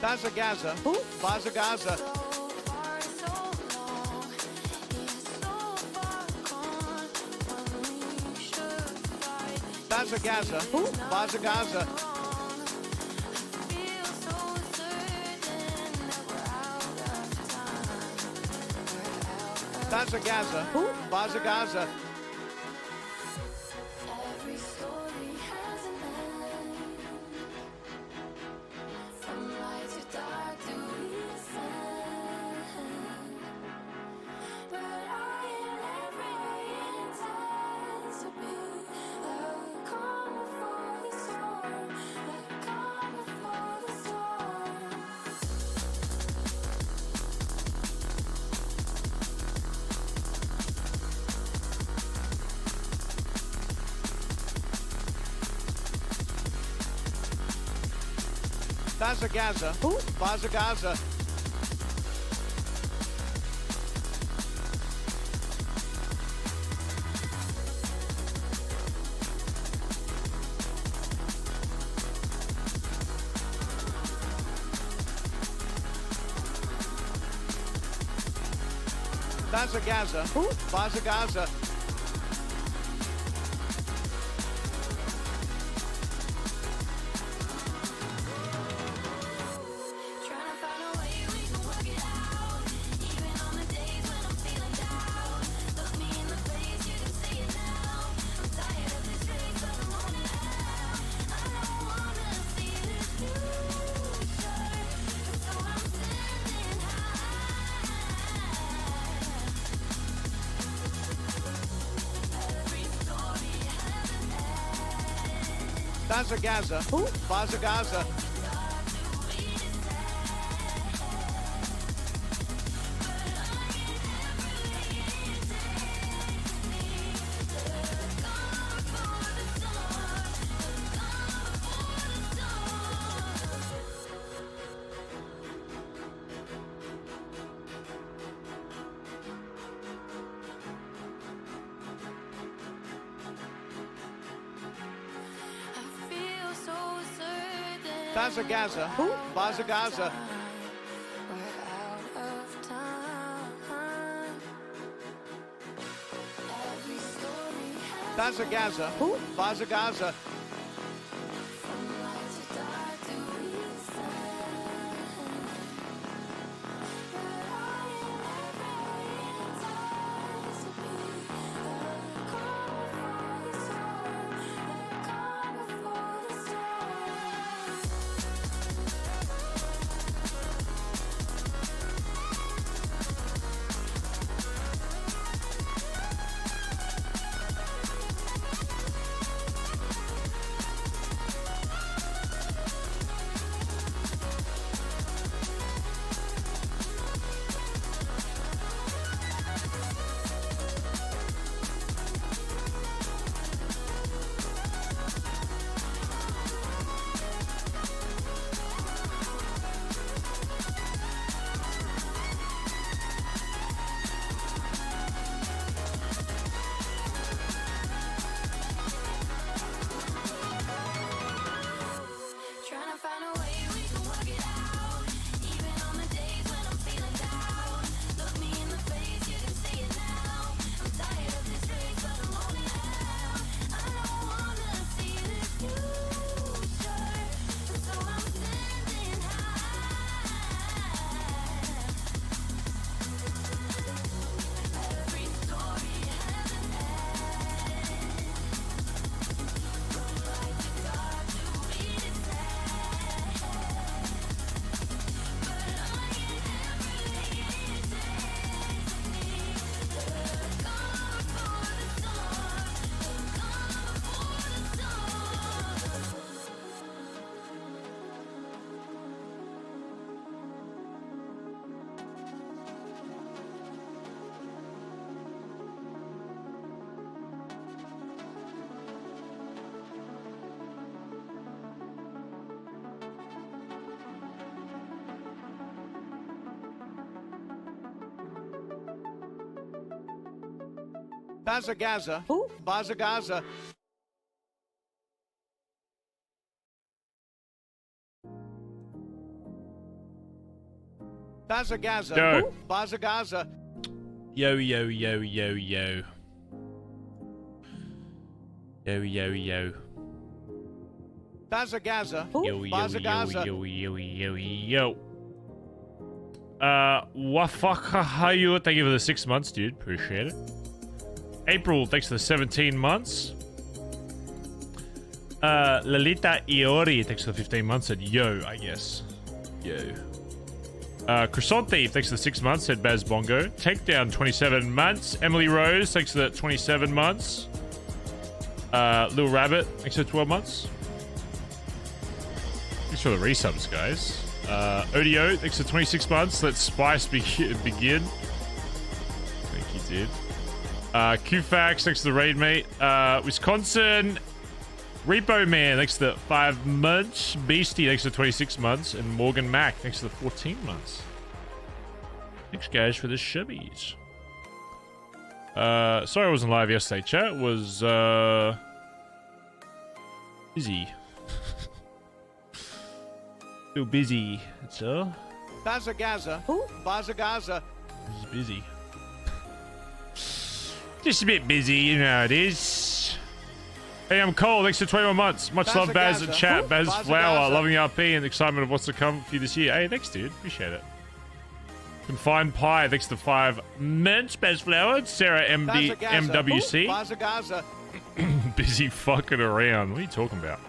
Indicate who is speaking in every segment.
Speaker 1: Bazza Gaza. Who? Bazza Gaza. Bazza Gaza. Who? Bazza Gaza. Bazza Gaza. Who? Bazza Gaza.
Speaker 2: Every story has an end. From light to dark to descend. But I am every intent to be the calm before the storm. The calm before the storm.
Speaker 1: Bazza Gaza. Who? Bazza Gaza. Bazza Gaza. Who? Bazza Gaza.
Speaker 2: Trying to find a way we can work it out. Even on the days when I'm feeling down. Look me in the face, you can see it now. I'm tired of this race, but I'm on it now. I don't wanna see this future, so I'm sending high. Every story has an end.
Speaker 1: Bazza Gaza. Who? Bazza Gaza. Bazza Gaza. Who? Bazza Gaza.
Speaker 2: We're out of time. Every story has
Speaker 1: Bazza Gaza. Who? Bazza Gaza.
Speaker 2: from light to dark to descend. But I am every intent to be the calm before the storm. The calm before the storm. Trying to find a way we can work it out. Even on the days when I'm feeling down. Look me in the face, you can see it now. I'm tired of this race, but I'm on it now. I don't wanna see this future, so I'm sending high. Every story has an end. From light to dark to descend. But I am every intent to be the calm before the storm. The calm before the
Speaker 1: Bazza Gaza. Who? Bazza Gaza. Bazza Gaza.
Speaker 3: Yo.
Speaker 1: Bazza Gaza.
Speaker 3: Yo, yo, yo, yo, yo. Yo, yo, yo.
Speaker 1: Bazza Gaza.
Speaker 3: Yo, yo,
Speaker 1: Bazza
Speaker 3: yo,
Speaker 1: Gaza.
Speaker 3: yo, yo, yo, yo. Wafakahayu, thank you for the 6 months, dude. Appreciate it. April, thanks for the 17 months. Lalita Iori, thanks for the 15 months. Said yo, I guess. Yo. Croissant Thief, thanks for the 6 months. Said Baz Bongo. Takedown, 27 months. Emily Rose, thanks for the 27 months. Lil Rabbit, thanks for the 12 months. Thanks for the resubs, guys. Odio, thanks for 26 months. Let Spice begin. Thank you, dude. QFax, thanks to the raid, mate. Wisconsin Repo Man, thanks to the 5 months. Beastie, thanks to 26 months. And Morgan Mac, thanks to the 14 months. Thanks, guys, for the shubbies. Sorry I wasn't live yesterday, chat. Was, busy. Still busy, that's all.
Speaker 1: Bazza Gaza. Bazza Gaza.
Speaker 3: Just busy. Just a bit busy, you know how it is. Hey, I'm Cole. Thanks for 21 months. Much
Speaker 1: Bazza
Speaker 3: love, Baz
Speaker 1: Gaza.
Speaker 3: and chat. Baz
Speaker 1: Bazza
Speaker 3: Flower.
Speaker 1: Gaza.
Speaker 3: Loving the RP and the excitement of what's to come for you this year. Hey, thanks, dude. Appreciate it. Confined Pie. Thanks to 5 months. Baz Flower. Sarah
Speaker 1: Bazza Gaza.
Speaker 3: MWC.
Speaker 1: Bazza Gaza.
Speaker 3: Busy fucking around. What are you talking about?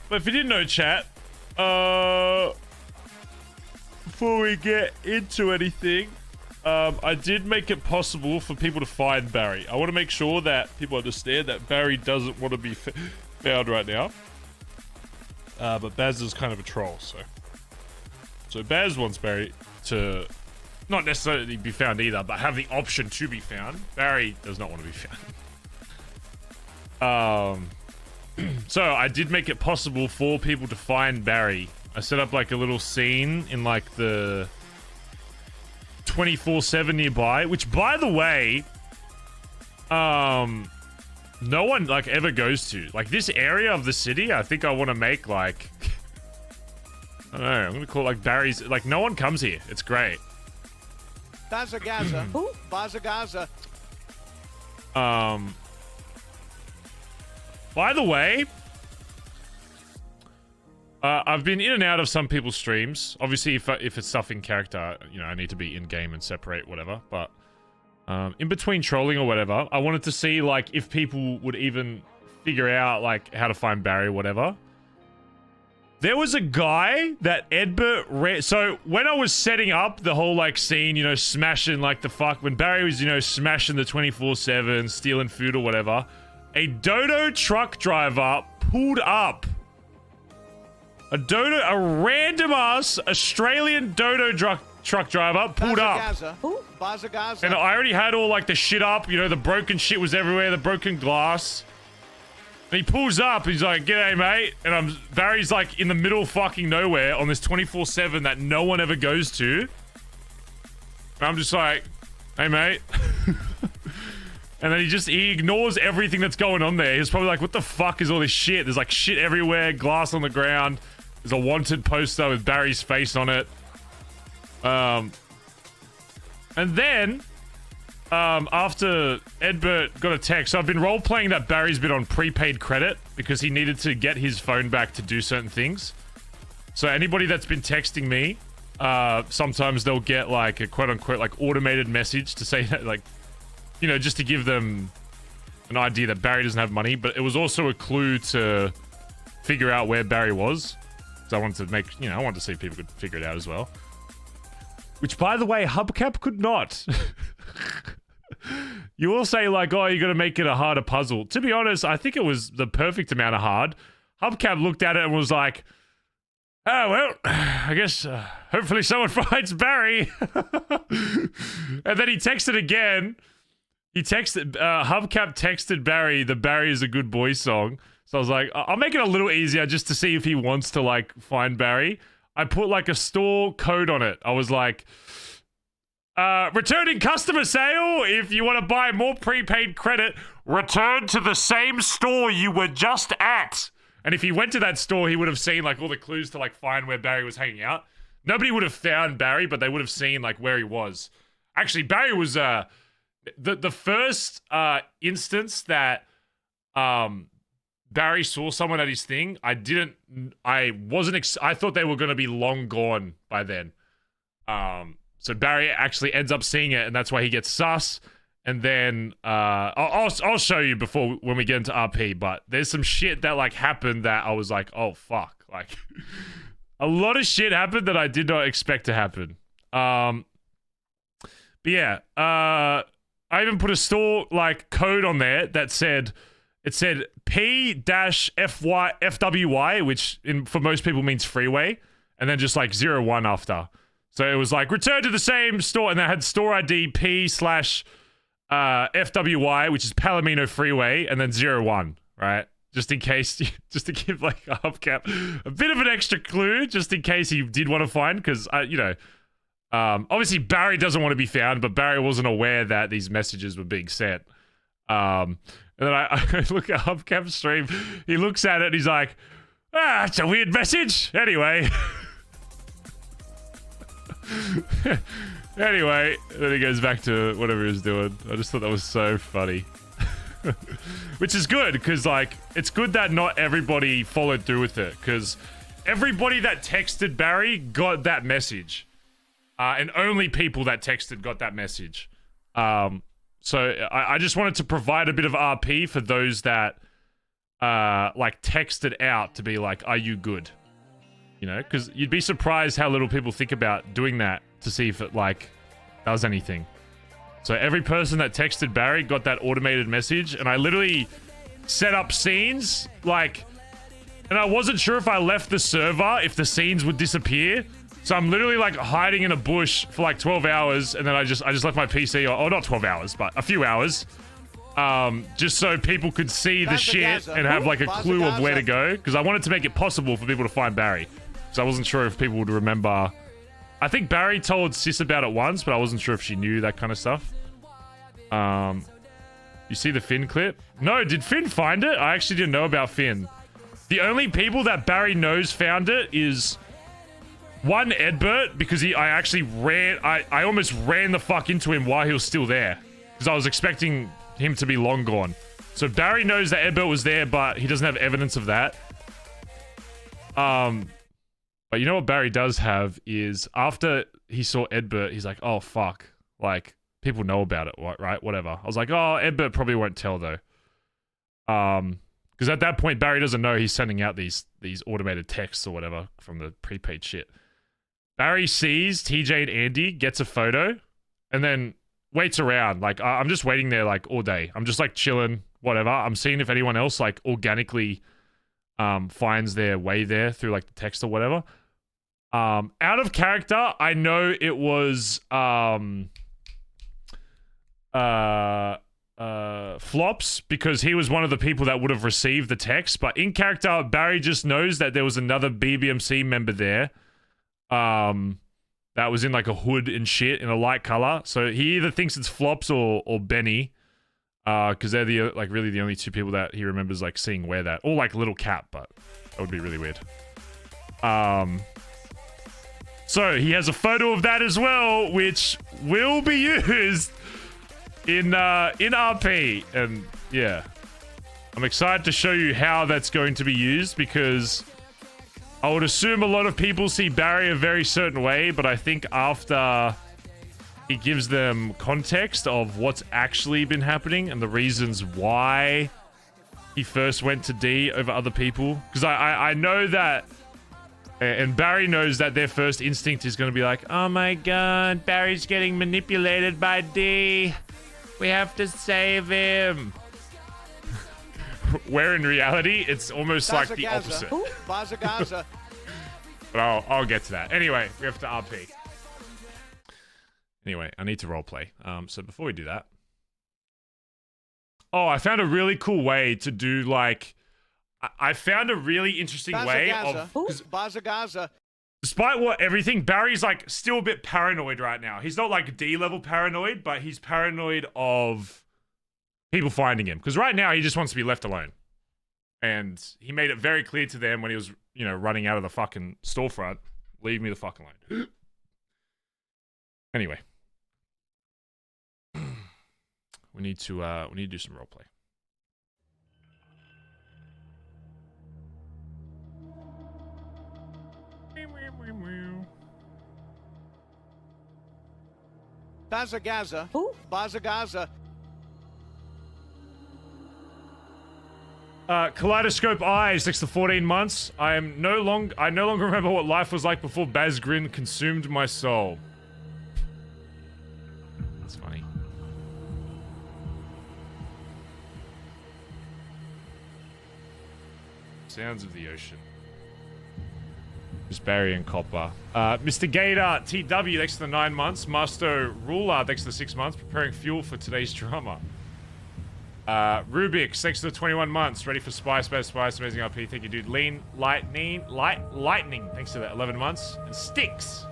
Speaker 3: But if you didn't know, chat, before we get into anything, I did make it possible for people to find Barry. I want to make sure that people understand that Barry doesn't want to be found right now. But Baz is kind of a troll, so Baz wants Barry to not necessarily be found either, but have the option to be found. Barry does not want to be found. So I did make it possible for people to find Barry. I set up like a little scene in like the 24/7 nearby, which by the way, no one like ever goes to. Like this area of the city, I think I want to make like, I don't know, I'm gonna call it like Barry's, like no one comes here. It's great.
Speaker 1: Bazza Gaza. Bazza Gaza.
Speaker 3: By the way, I've been in and out of some people's streams. Obviously, if it's stuff in character, you know, I need to be in game and separate whatever. But in between trolling or whatever, I wanted to see like if people would even figure out like how to find Barry or whatever. There was a guy that Edbert so when I was setting up the whole like scene, you know, smashing like the fuck when Barry was, you know, smashing the 24/7, stealing food or whatever, a dodo truck driver pulled up. A random ass Australian dodo truck driver pulled
Speaker 1: Bazza
Speaker 3: up.
Speaker 1: Gaza. Bazza Gaza.
Speaker 3: And I already had all like the shit up, you know, the broken shit was everywhere, the broken glass. And he pulls up, he's like, "G'day, mate." And Barry's like in the middle of fucking nowhere on this 24/7 that no one ever goes to. And I'm just like, "Hey, mate." And then he ignores everything that's going on there. He's probably like, "What the fuck is all this shit?" There's like shit everywhere, glass on the ground. There's a wanted poster with Barry's face on it. And then after Edbert got a text, so I've been role-playing that Barry's been on prepaid credit because he needed to get his phone back to do certain things. So anybody that's been texting me, sometimes they'll get like a quote-unquote like automated message to say that, like, you know, just to give them an idea that Barry doesn't have money, but it was also a clue to figure out where Barry was. So I wanted to make, you know, I wanted to see if people could figure it out as well. Which, by the way, Hubcap could not. You will say, like, oh, you got to make it a harder puzzle. To be honest, I think it was the perfect amount of hard. Hubcap looked at it and was like, "Oh, well, I guess hopefully someone finds Barry." And then he texted again. Hubcap texted Barry the "Barry is a Good Boy" song. So I was like, I'll make it a little easier just to see if he wants to, like, find Barry. I put, like, a store code on it. I was like, Returning customer sale. If you want to buy more prepaid credit, return to the same store you were just at. And if he went to that store, he would have seen like all the clues to like find where Barry was hanging out. Nobody would have found Barry, but they would have seen like where he was. Actually, Barry was the first instance that Barry saw someone at his thing. I thought they were going to be long gone by then. So Barry actually ends up seeing it, and that's why he gets sus. And then I'll show you before when we get into RP. But there's some shit that like happened that I was like, oh fuck, like a lot of shit happened that I did not expect to happen. But yeah, I even put a store like code on there that said P-FWY, which for most people means freeway, and then just like 01 after. So it was like, return to the same store, and that had store ID P/FWY, which is Palomino Freeway, and then 01, right? Just in case, just to give like a Hubcap a bit of an extra clue, just in case he did want to find, because, obviously Barry doesn't want to be found, but Barry wasn't aware that these messages were being sent. And then I look at Hubcap's stream, he looks at it, and he's like, it's a weird message. Anyway. Anyway, then he goes back to whatever he was doing. I just thought that was so funny. Which is good, because, like, it's good that not everybody followed through with it, because everybody that texted Barry got that message. And only people that texted got that message. So I just wanted to provide a bit of RP for those that, like, texted out to be like, are you good? You know, because you'd be surprised how little people think about doing that to see if it, like, does anything. So every person that texted Barry got that automated message, and I literally set up scenes, like, and I wasn't sure if I left the server, if the scenes would disappear. So I'm literally, like, hiding in a bush for, like, 12 hours, and then I just left my PC, or not 12 hours, but a few hours, just so people could see the shit and have, like, a clue of where to go, because I wanted to make it possible for people to find Barry. So I wasn't sure if people would remember. I think Barry told Sis about it once, but I wasn't sure if she knew that kind of stuff. You see the Finn clip? No, did Finn find it? I actually didn't know about Finn. The only people that Barry knows found it is one, Edbert, because I almost ran the fuck into him while he was still there, because I was expecting him to be long gone. So Barry knows that Edbert was there, but he doesn't have evidence of that. But you know what Barry does have is, after he saw Edbert, he's like, oh, fuck. Like, people know about it, right? Whatever. I was like, oh, Edbert probably won't tell, though. Because at that point, Barry doesn't know he's sending out these automated texts or whatever from the prepaid shit. Barry sees TJ and Andi, gets a photo, and then waits around. Like, I'm just waiting there, like, all day. I'm just, like, chilling, whatever. I'm seeing if anyone else, like, organically finds their way there through, like, the text or whatever. Out of character, I know it was Flops, because he was one of the people that would have received the text. But in character, Barry just knows that there was another BBMC member there that was in like a hood and shit in a light color. So he either thinks it's Flops or Benny, because they're the like really the only two people that he remembers like seeing wear that, or like Lil Cap, but that would be really weird. So he has a photo of that as well, which will be used in RP, and yeah, I'm excited to show you how that's going to be used, because I would assume a lot of people see Barry a very certain way, but I think after he gives them context of what's actually been happening and the reasons why he first went to D over other people, because I know that. And Barry knows that their first instinct is going to be like, oh my god, Barry's getting manipulated by D. We have to save him. Where in reality, it's almost like the opposite.
Speaker 1: Bazza.
Speaker 3: But I'll get to that. Anyway, we have to RP. Anyway, I need to roleplay. So before we do that. Oh, I found a really cool way to do like... I found a really interesting way of...
Speaker 1: Bazza.
Speaker 3: Despite what everything, Barry's like still a bit paranoid right now. He's not like D-level paranoid, but he's paranoid of people finding him. Because right now he just wants to be left alone. And he made it very clear to them when he was, you know, running out of the fucking storefront. Leave me the fuck alone. Anyway. We need to do some roleplay.
Speaker 1: Bazza Gaza. Who? Bazza Gaza.
Speaker 3: Kaleidoscope Eyes, next to 14 months. I no longer remember what life was like before Bazgrin consumed my soul. That's funny. Sounds of the ocean. Just Barry and Copper. Mr. Gator, TW, thanks for the 9 months. Master Ruler, thanks for the 6 months. Preparing fuel for today's drama. Rubik's, thanks for the 21 months. Ready for Spice, amazing RP. Thank you, dude. Lightning, thanks to the 11 months. And Sticks,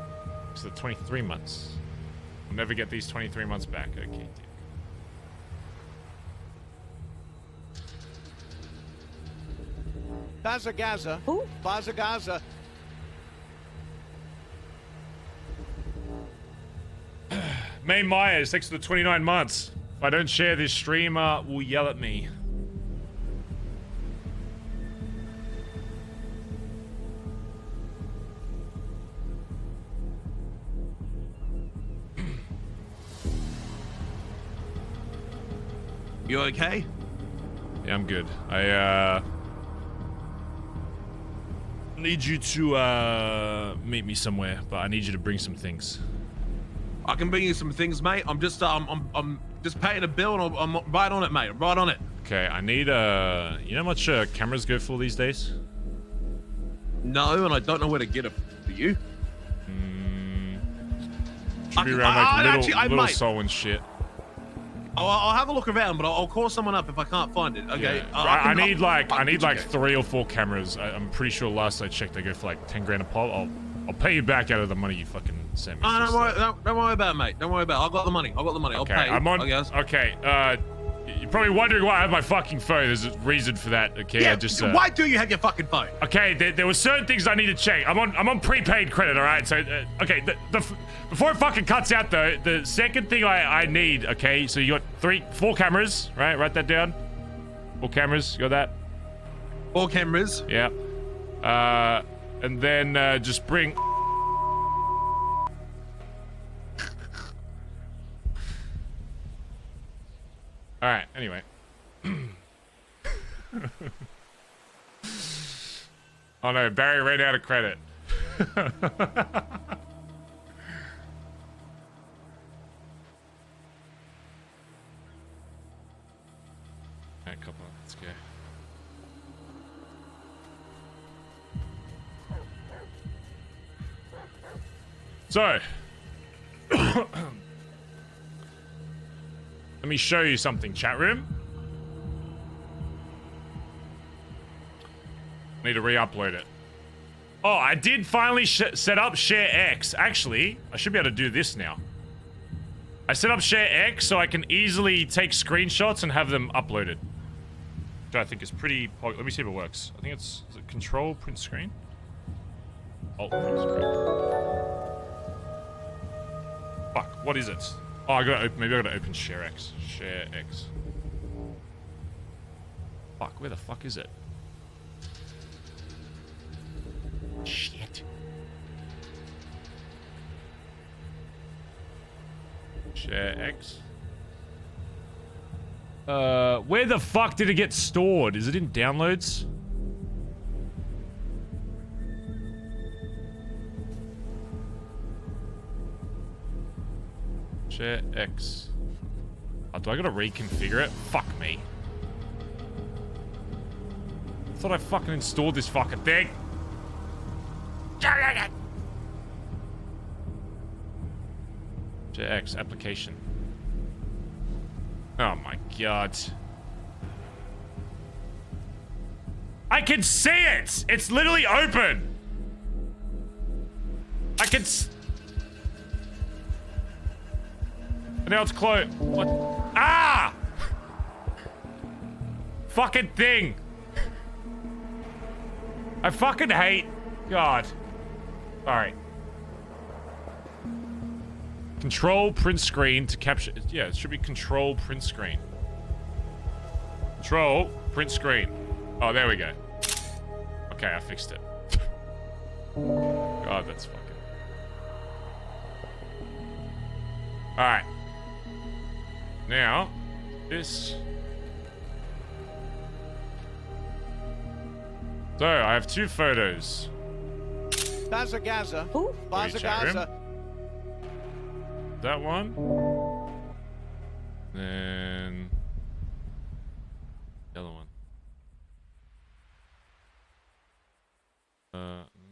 Speaker 3: thanks to the 23 months. I'll never get these 23 months back. Okay, dude.
Speaker 1: Bazza Gaza. Who? Bazza Gaza.
Speaker 3: May Myers, thanks for the 29 months. If I don't share this, streamer will yell at me.
Speaker 4: You okay?
Speaker 3: Yeah, I'm good. I need you to meet me somewhere, but I need you to bring some things.
Speaker 4: I can bring you some things, mate. I'm just paying a bill and I'm right on it, mate. I'm right on it.
Speaker 3: Okay, I need you know how much cameras go for these days?
Speaker 4: No, and I don't know where to get it for you.
Speaker 3: Should be around like little Soul and shit.
Speaker 4: I'll have a look around, but I'll call someone up if I can't find it. Okay.
Speaker 3: Yeah. I need like 3 or 4 cameras. I'm pretty sure last I checked they go for like 10 grand a pop. I'll pay you back out of the money you fucking sent me.
Speaker 4: Oh, don't worry about it, mate. Don't worry about it. I got the money. I'll
Speaker 3: okay,
Speaker 4: pay you.
Speaker 3: I'm on.
Speaker 4: I guess.
Speaker 3: Okay. You're probably wondering why I have my fucking phone. There's a reason for that. Okay.
Speaker 4: Yeah.
Speaker 3: I just,
Speaker 4: why do you have your fucking phone?
Speaker 3: Okay. There were certain things I need to check. I'm on prepaid credit. All right. So okay. Before it fucking cuts out though, the second thing I need. Okay. So you got 4 cameras, right? Write that down. 4 cameras. You got that?
Speaker 4: 4 cameras.
Speaker 3: Yeah. And then just bring. All right. Anyway. Oh no, Barry ran out of credit. Alright, come on, let's go. So, let me show you something, chat room. I need to re-upload it. Oh, I did finally set up Share X. Actually, I should be able to do this now. I set up Share X so I can easily take screenshots and have them uploaded. Which I think is pretty... Let me see if it works. I think it's... Is it Control Print Screen? Alt Print Screen. Fuck, what is it? Oh, I gotta open... Maybe I gotta open Share X. Share X. Fuck, where the fuck is it? Shit. Share X. Where the fuck did it get stored? Is it in downloads? Share X. Oh, do I gotta reconfigure it? Fuck me. I thought I fucking installed this fucking thing. X application. Oh my god. I can see it! It's literally open! I can now it's closed. What? Ah! Fucking thing. I fucking hate... God. Sorry. Control print screen to capture... Yeah, it should be control print screen. Control print screen. Oh, there we go. Okay, I fixed it. God, that's fucking... Alright. Now, this... So, I have 2 photos.
Speaker 1: Bazza Gaza.
Speaker 2: Who?
Speaker 1: Bazza Gaza.
Speaker 3: That one. Then... The other one.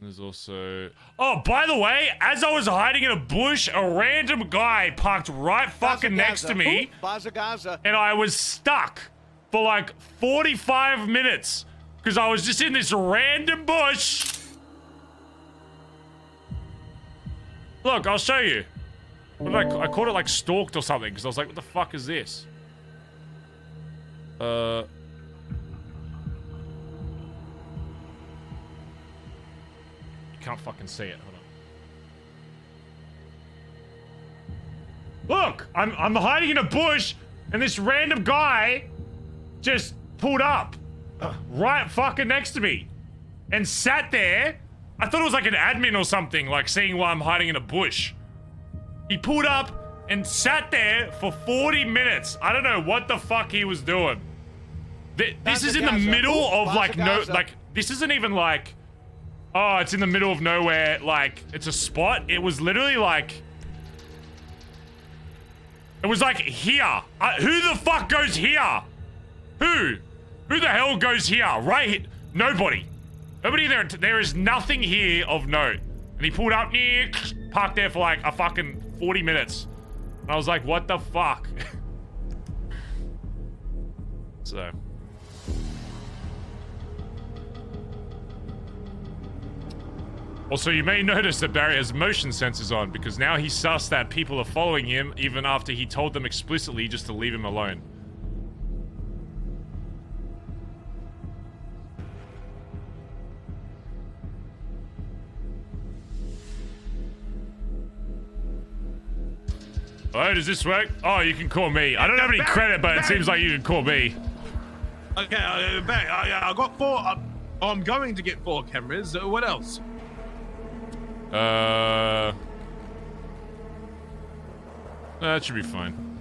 Speaker 3: There's also... Oh, by the way, as I was hiding in a bush, a random guy parked right fucking next to me.
Speaker 1: Bazza Gaza.
Speaker 3: And I was stuck for like 45 minutes. Because I was just in this random bush. Look, I'll show you. What did I called it like stalked or something. Because I was like, what the fuck is this? You can't fucking see it. Hold on. Look, I'm hiding in a bush, and this random guy just pulled up right fucking next to me and sat there. I thought it was like an admin or something, like seeing why I'm hiding in a bush. He pulled up and sat there for 40 minutes. I don't know what the fuck he was doing. This is in the middle of like no, like this isn't even like, oh, it's in the middle of nowhere, like it's a spot. It was literally like, it was like here. Who the fuck goes here? Who the hell goes here? Right here. Nobody there. There is nothing here of note. And he pulled up near, parked there for like a fucking 40 minutes. And I was like, what the fuck? So. Also, you may notice that Barry has motion sensors on because now he's sus that people are following him even after he told them explicitly just to leave him alone. Oh, does this work? Oh, you can call me. I don't have any credit, but it seems like you can call me.
Speaker 4: Okay, Barry, I got 4. I'm going to get 4 cameras. What else?
Speaker 3: That should be fine.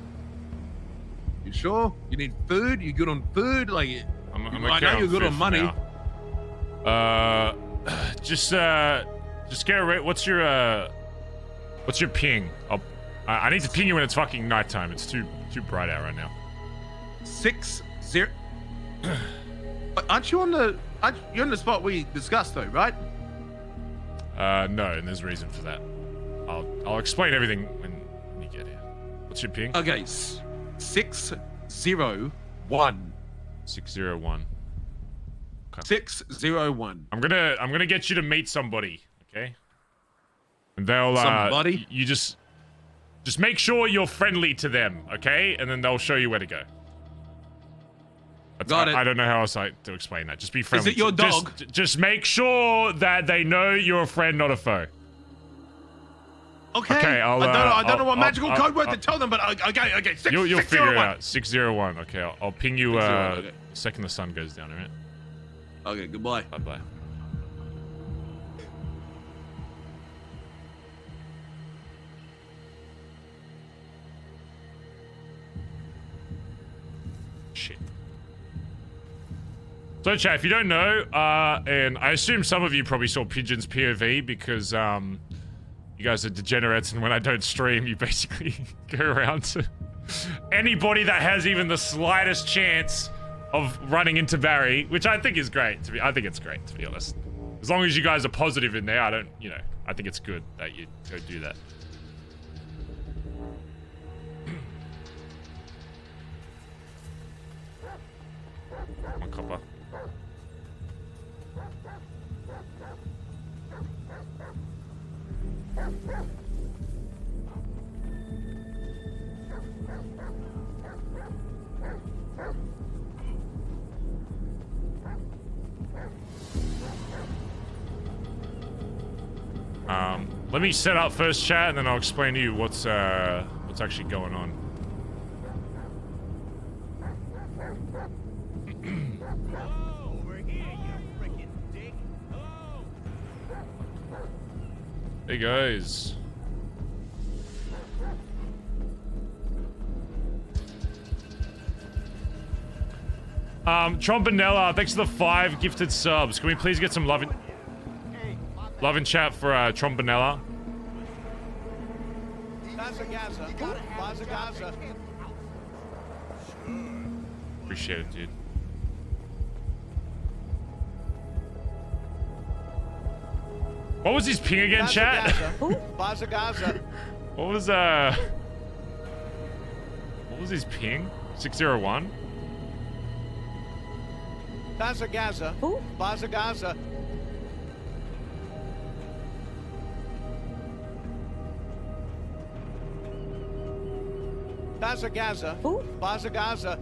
Speaker 4: You sure? You need food? You good on food? Like,
Speaker 3: I'm
Speaker 4: I know you're good on money.
Speaker 3: Just get a rate. What's your ping? I need to ping you when it's fucking nighttime. It's too bright out right now.
Speaker 4: 60. Aren't you on the? You're on the spot we discussed though, right?
Speaker 3: No, and there's a reason for that. I'll explain everything when you get here. What's your ping?
Speaker 4: Okay, 601.
Speaker 3: 601. Okay.
Speaker 4: 601.
Speaker 3: I'm gonna get you to meet somebody, okay? And they'll
Speaker 4: somebody.
Speaker 3: You just make sure you're friendly to them, okay? And then they'll show you where to go.
Speaker 4: Got it.
Speaker 3: I don't know how else to explain that. Just be friendly.
Speaker 4: Is it your dog?
Speaker 3: Just make sure that they know you're a friend, not a foe.
Speaker 4: Okay. I don't know what magical code word to tell them, but okay.
Speaker 3: You'll figure it out. 601. Okay, I'll ping you
Speaker 4: okay.
Speaker 3: second the sun goes down, alright?
Speaker 4: Okay, goodbye.
Speaker 3: Bye-bye. Shit. So chat, if you don't know, and I assume some of you probably saw Pidgeon's POV because you guys are degenerates, and when I don't stream, you basically go around to anybody that has even the slightest chance of running into Barry, which I think is great. I think it's great, to be honest. As long as you guys are positive in there, I think it's good that you go do that. Come on, copper. Let me set up first chat, and then I'll explain to you what's actually going on.
Speaker 1: Oh, over here, you freaking dick. Oh.
Speaker 3: Hey guys. Trombonella, thanks for the 5 gifted subs. Can we please get some love in chat for Trombonella?
Speaker 1: Bazza.
Speaker 3: Appreciate it, dude. What was his ping again, chat?
Speaker 1: Bazza.
Speaker 3: What was his ping? 601?
Speaker 1: Bazza. Bazza. Bazza.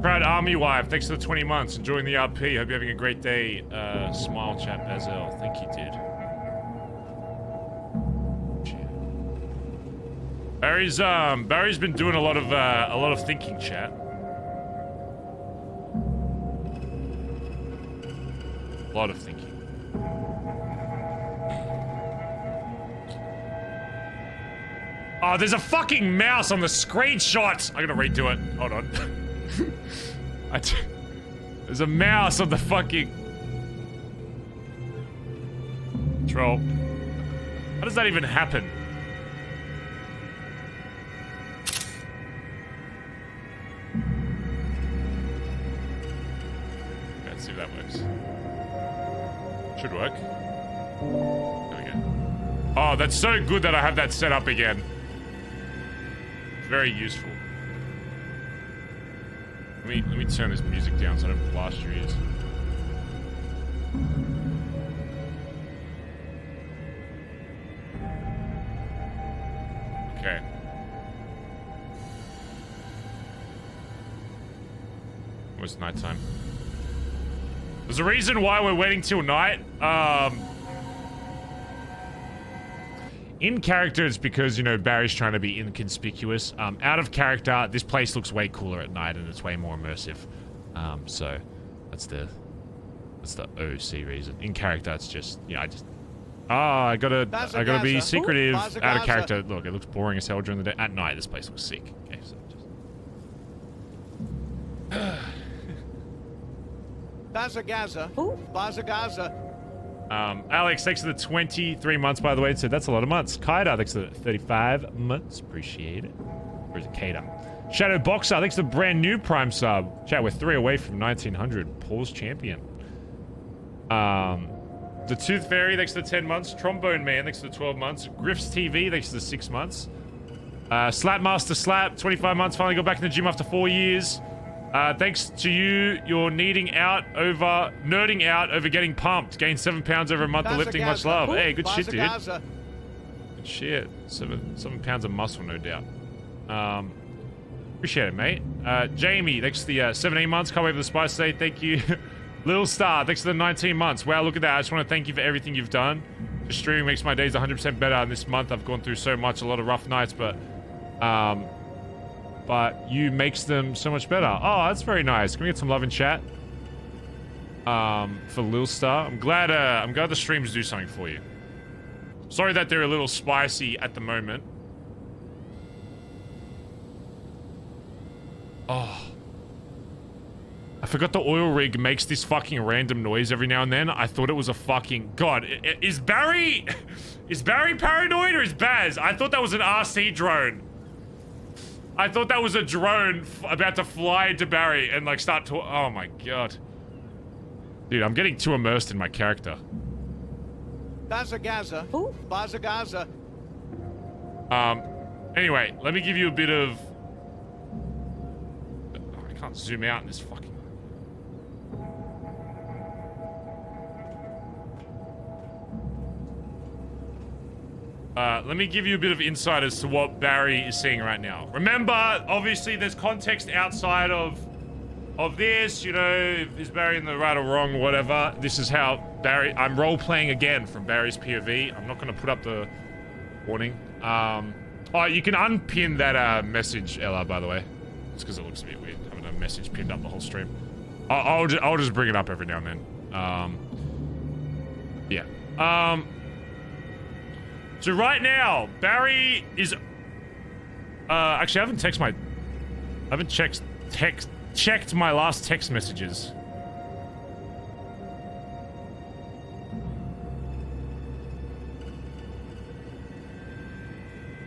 Speaker 3: Proud Army Wife, thanks for the 20 months. Enjoying the RP. Hope you're having a great day. Smile chat, Bazza. Thank you, dude. Barry's been doing a lot of thinking, chat. A lot of thinking. Oh, there's a fucking mouse on the screenshot. I gotta redo it. Hold on. There's a mouse on the fucking troll. How does that even happen? Let's see if that works. Should work. There we go. Oh, that's so good that I have that set up again. Very useful. Let me turn this music down so I don't blast your ears. Okay. Almost nighttime. There's a reason why we're waiting till night. In character, it's because, you know, Barry's trying to be inconspicuous. Out of character, this place looks way cooler at night and it's way more immersive. So that's the OC reason. In character, it's just, you know, I gotta be secretive. Out of character, look, it looks boring as hell during the day. At night, this place looks sick. Okay, so just.
Speaker 1: Bazza.
Speaker 3: Alex, thanks for the 23 months, by the way. So that's a lot of months. Kaiba, thanks for the 35 months. Appreciate it. Or is it Kater? Shadow Boxer, thanks for the brand new Prime sub. Chat, we're 3 away from 1900. Paul's champion. The Tooth Fairy, thanks for the 10 months. Trombone Man, thanks for the 12 months. Griff's TV, thanks for the 6 months. Slapmaster Slap, 25 months. Finally got back in the gym after 4 years. Thanks to you, you're nerding out over getting pumped. Gained 7 pounds over a month of lifting. Much love. Hey, good shit, dude. Good shit. 7 pounds of muscle, no doubt. Appreciate it, mate. Jamie, thanks for the 17 months. Can't wait for the spice day. Thank you. Lil Star, thanks for the 19 months. Wow, look at that. I just want to thank you for everything you've done. Just streaming makes my days 100% better. And this month I've gone through so much, a lot of rough nights, but you makes them so much better. Oh, that's very nice. Can we get some love in chat? For Lil Star. I'm glad the streams do something for you. Sorry that they're a little spicy at the moment. Oh. I forgot the oil rig makes this fucking random noise every now and then. I thought it was a fucking... God, is Barry paranoid or is Baz? I thought that was an RC drone. I thought that was a drone about to fly into Barry and like start to... Oh my god. Dude, I'm getting too immersed in my character.
Speaker 1: Bazza Gaza. Who? Bazza Gaza.
Speaker 3: Anyway, let me give you a bit of... Oh, I can't zoom out in this fucking... let me give you a bit of insight as to what Barry is seeing right now. Remember, obviously, there's context outside of this, you know, is Barry in the right or wrong or whatever. This is how Barry... I'm role-playing again from Barry's POV. I'm not going to put up the warning. Oh, you can unpin that message, Ella, by the way. Just because it looks a bit weird having a message pinned up the whole stream. I'll just bring it up every now and then. Yeah. So right now, Barry is... actually, I haven't checked my last text messages.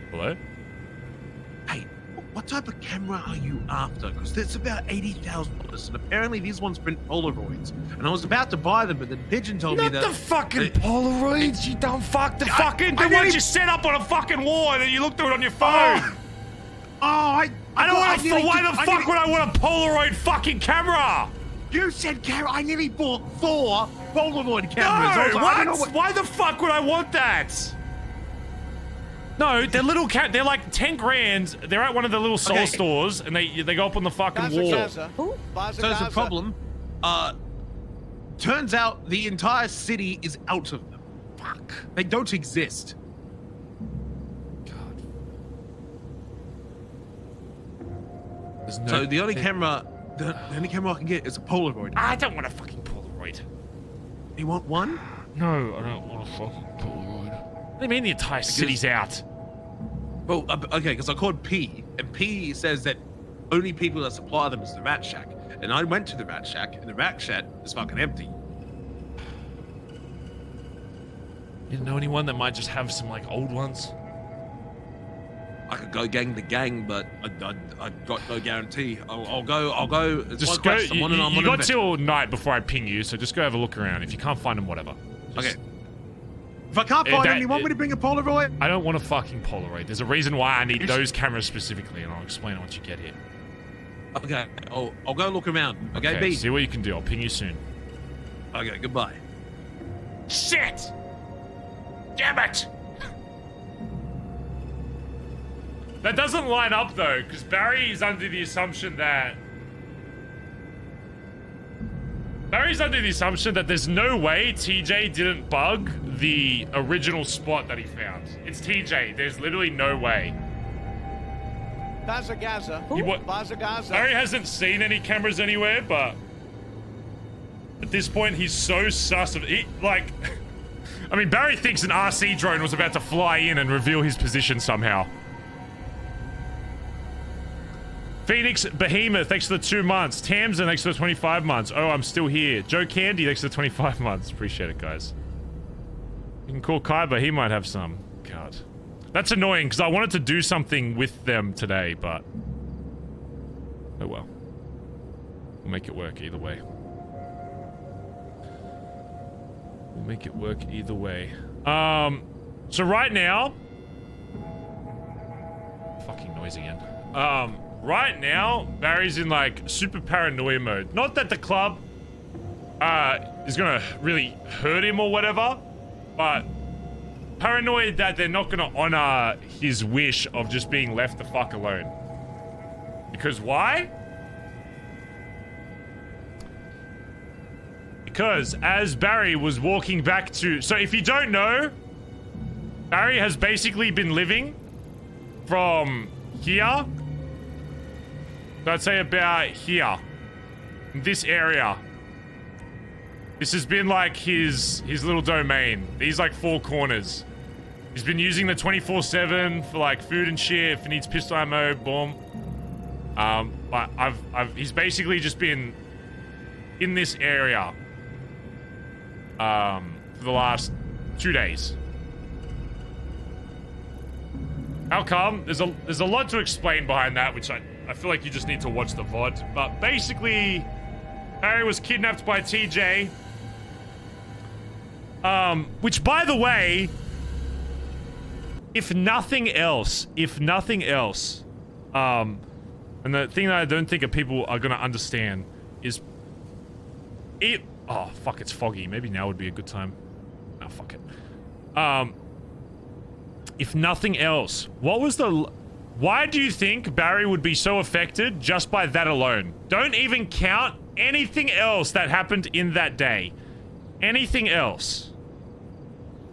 Speaker 3: Hello?
Speaker 4: Hey, what type of camera are you after? Because it's about $80,000, and apparently these ones print Polaroids. And I was about to buy them, but then Pidgeon told me that...
Speaker 3: Not the fucking Polaroids, you dumb fuck. The fucking... The ones you set up on a fucking wall and then you look through it on your phone.
Speaker 4: I
Speaker 3: don't want to... Why the fuck would I want a Polaroid fucking camera?
Speaker 4: You said camera. I nearly bought 4 Polaroid cameras.
Speaker 3: No,
Speaker 4: I
Speaker 3: what? Why the fuck would I want that? No, they're little they're like 10 grand. They're at one of the little soul stores, and they go up on the fucking wall.
Speaker 1: Gaza. Who? Bazza
Speaker 4: So it's a
Speaker 1: Gaza.
Speaker 4: problem. Turns out the entire city is out of them. Fuck. They don't exist.
Speaker 3: God. There's no...
Speaker 4: So the only camera, the only camera I can get is a Polaroid.
Speaker 3: I don't want a fucking Polaroid.
Speaker 4: You want one?
Speaker 3: No, I don't want a fucking Polaroid. What do you mean the entire city's out?
Speaker 4: Well, okay, because I called P, and P says that only people that supply them is the Rat Shack. And I went to the Rat Shack, and the Rat Shack is fucking empty.
Speaker 3: You know anyone that might just have some, like, old ones?
Speaker 4: I could go gang the gang, but I got no guarantee. I'll go.
Speaker 3: Just go. You got till night before I ping you, so just go have a look around. If you can't find them, whatever. Just...
Speaker 4: Okay. If I can't find them, you want me to bring a Polaroid?
Speaker 3: I don't want a fucking Polaroid. There's a reason why I need those cameras specifically, and I'll explain it once you get here.
Speaker 4: Okay, I'll go look around. Okay, B.
Speaker 3: See what you can do. I'll ping you soon.
Speaker 4: Okay, goodbye.
Speaker 3: Shit! Damn it! That doesn't line up though, because Barry is under the assumption that... Barry's under the assumption that there's no way TJ didn't bug the original spot that he found. It's TJ. There's literally no way.
Speaker 1: Bazza Gaza.
Speaker 3: Who?
Speaker 1: Bazza Gaza.
Speaker 3: Barry hasn't seen any cameras anywhere, but at this point, he's so sus of it. Like, I mean, Barry thinks an RC drone was about to fly in and reveal his position somehow. Phoenix Behemoth, thanks for the 2 months. Tamsin, thanks for the 25 months. Oh, I'm still here. Joe Candy, thanks for the 25 months. Appreciate it, guys. You can call Kaiba, he might have some. God. That's annoying, because I wanted to do something with them today, but... Oh well. We'll make it work either way. We'll make it work either way. So right now... Fucking noise again. Right now, Barry's in, like, super paranoia mode. Not that the club, is gonna really hurt him or whatever, but paranoid that they're not gonna honor his wish of just being left the fuck alone. Because why? Because as Barry was walking back to... So if you don't know, Barry has basically been living from here... So I'd say about here. In this area. This has been like his little domain. These like 4 corners. He's been using the 24/7 for like food and shit. If he needs pistol ammo, boom. But he's basically just been in this area for the last 2 days. How come? There's a lot to explain behind that, which I feel like you just need to watch the VOD. But basically, Barry was kidnapped by TJ Which, by the way, if nothing else, and the thing that I don't think people are gonna understand is it. Oh fuck, it's foggy. Maybe now would be a good time. Oh fuck it. If nothing else, why do you think Barry would be so affected just by that alone? Don't even count anything else that happened in that day. Anything else.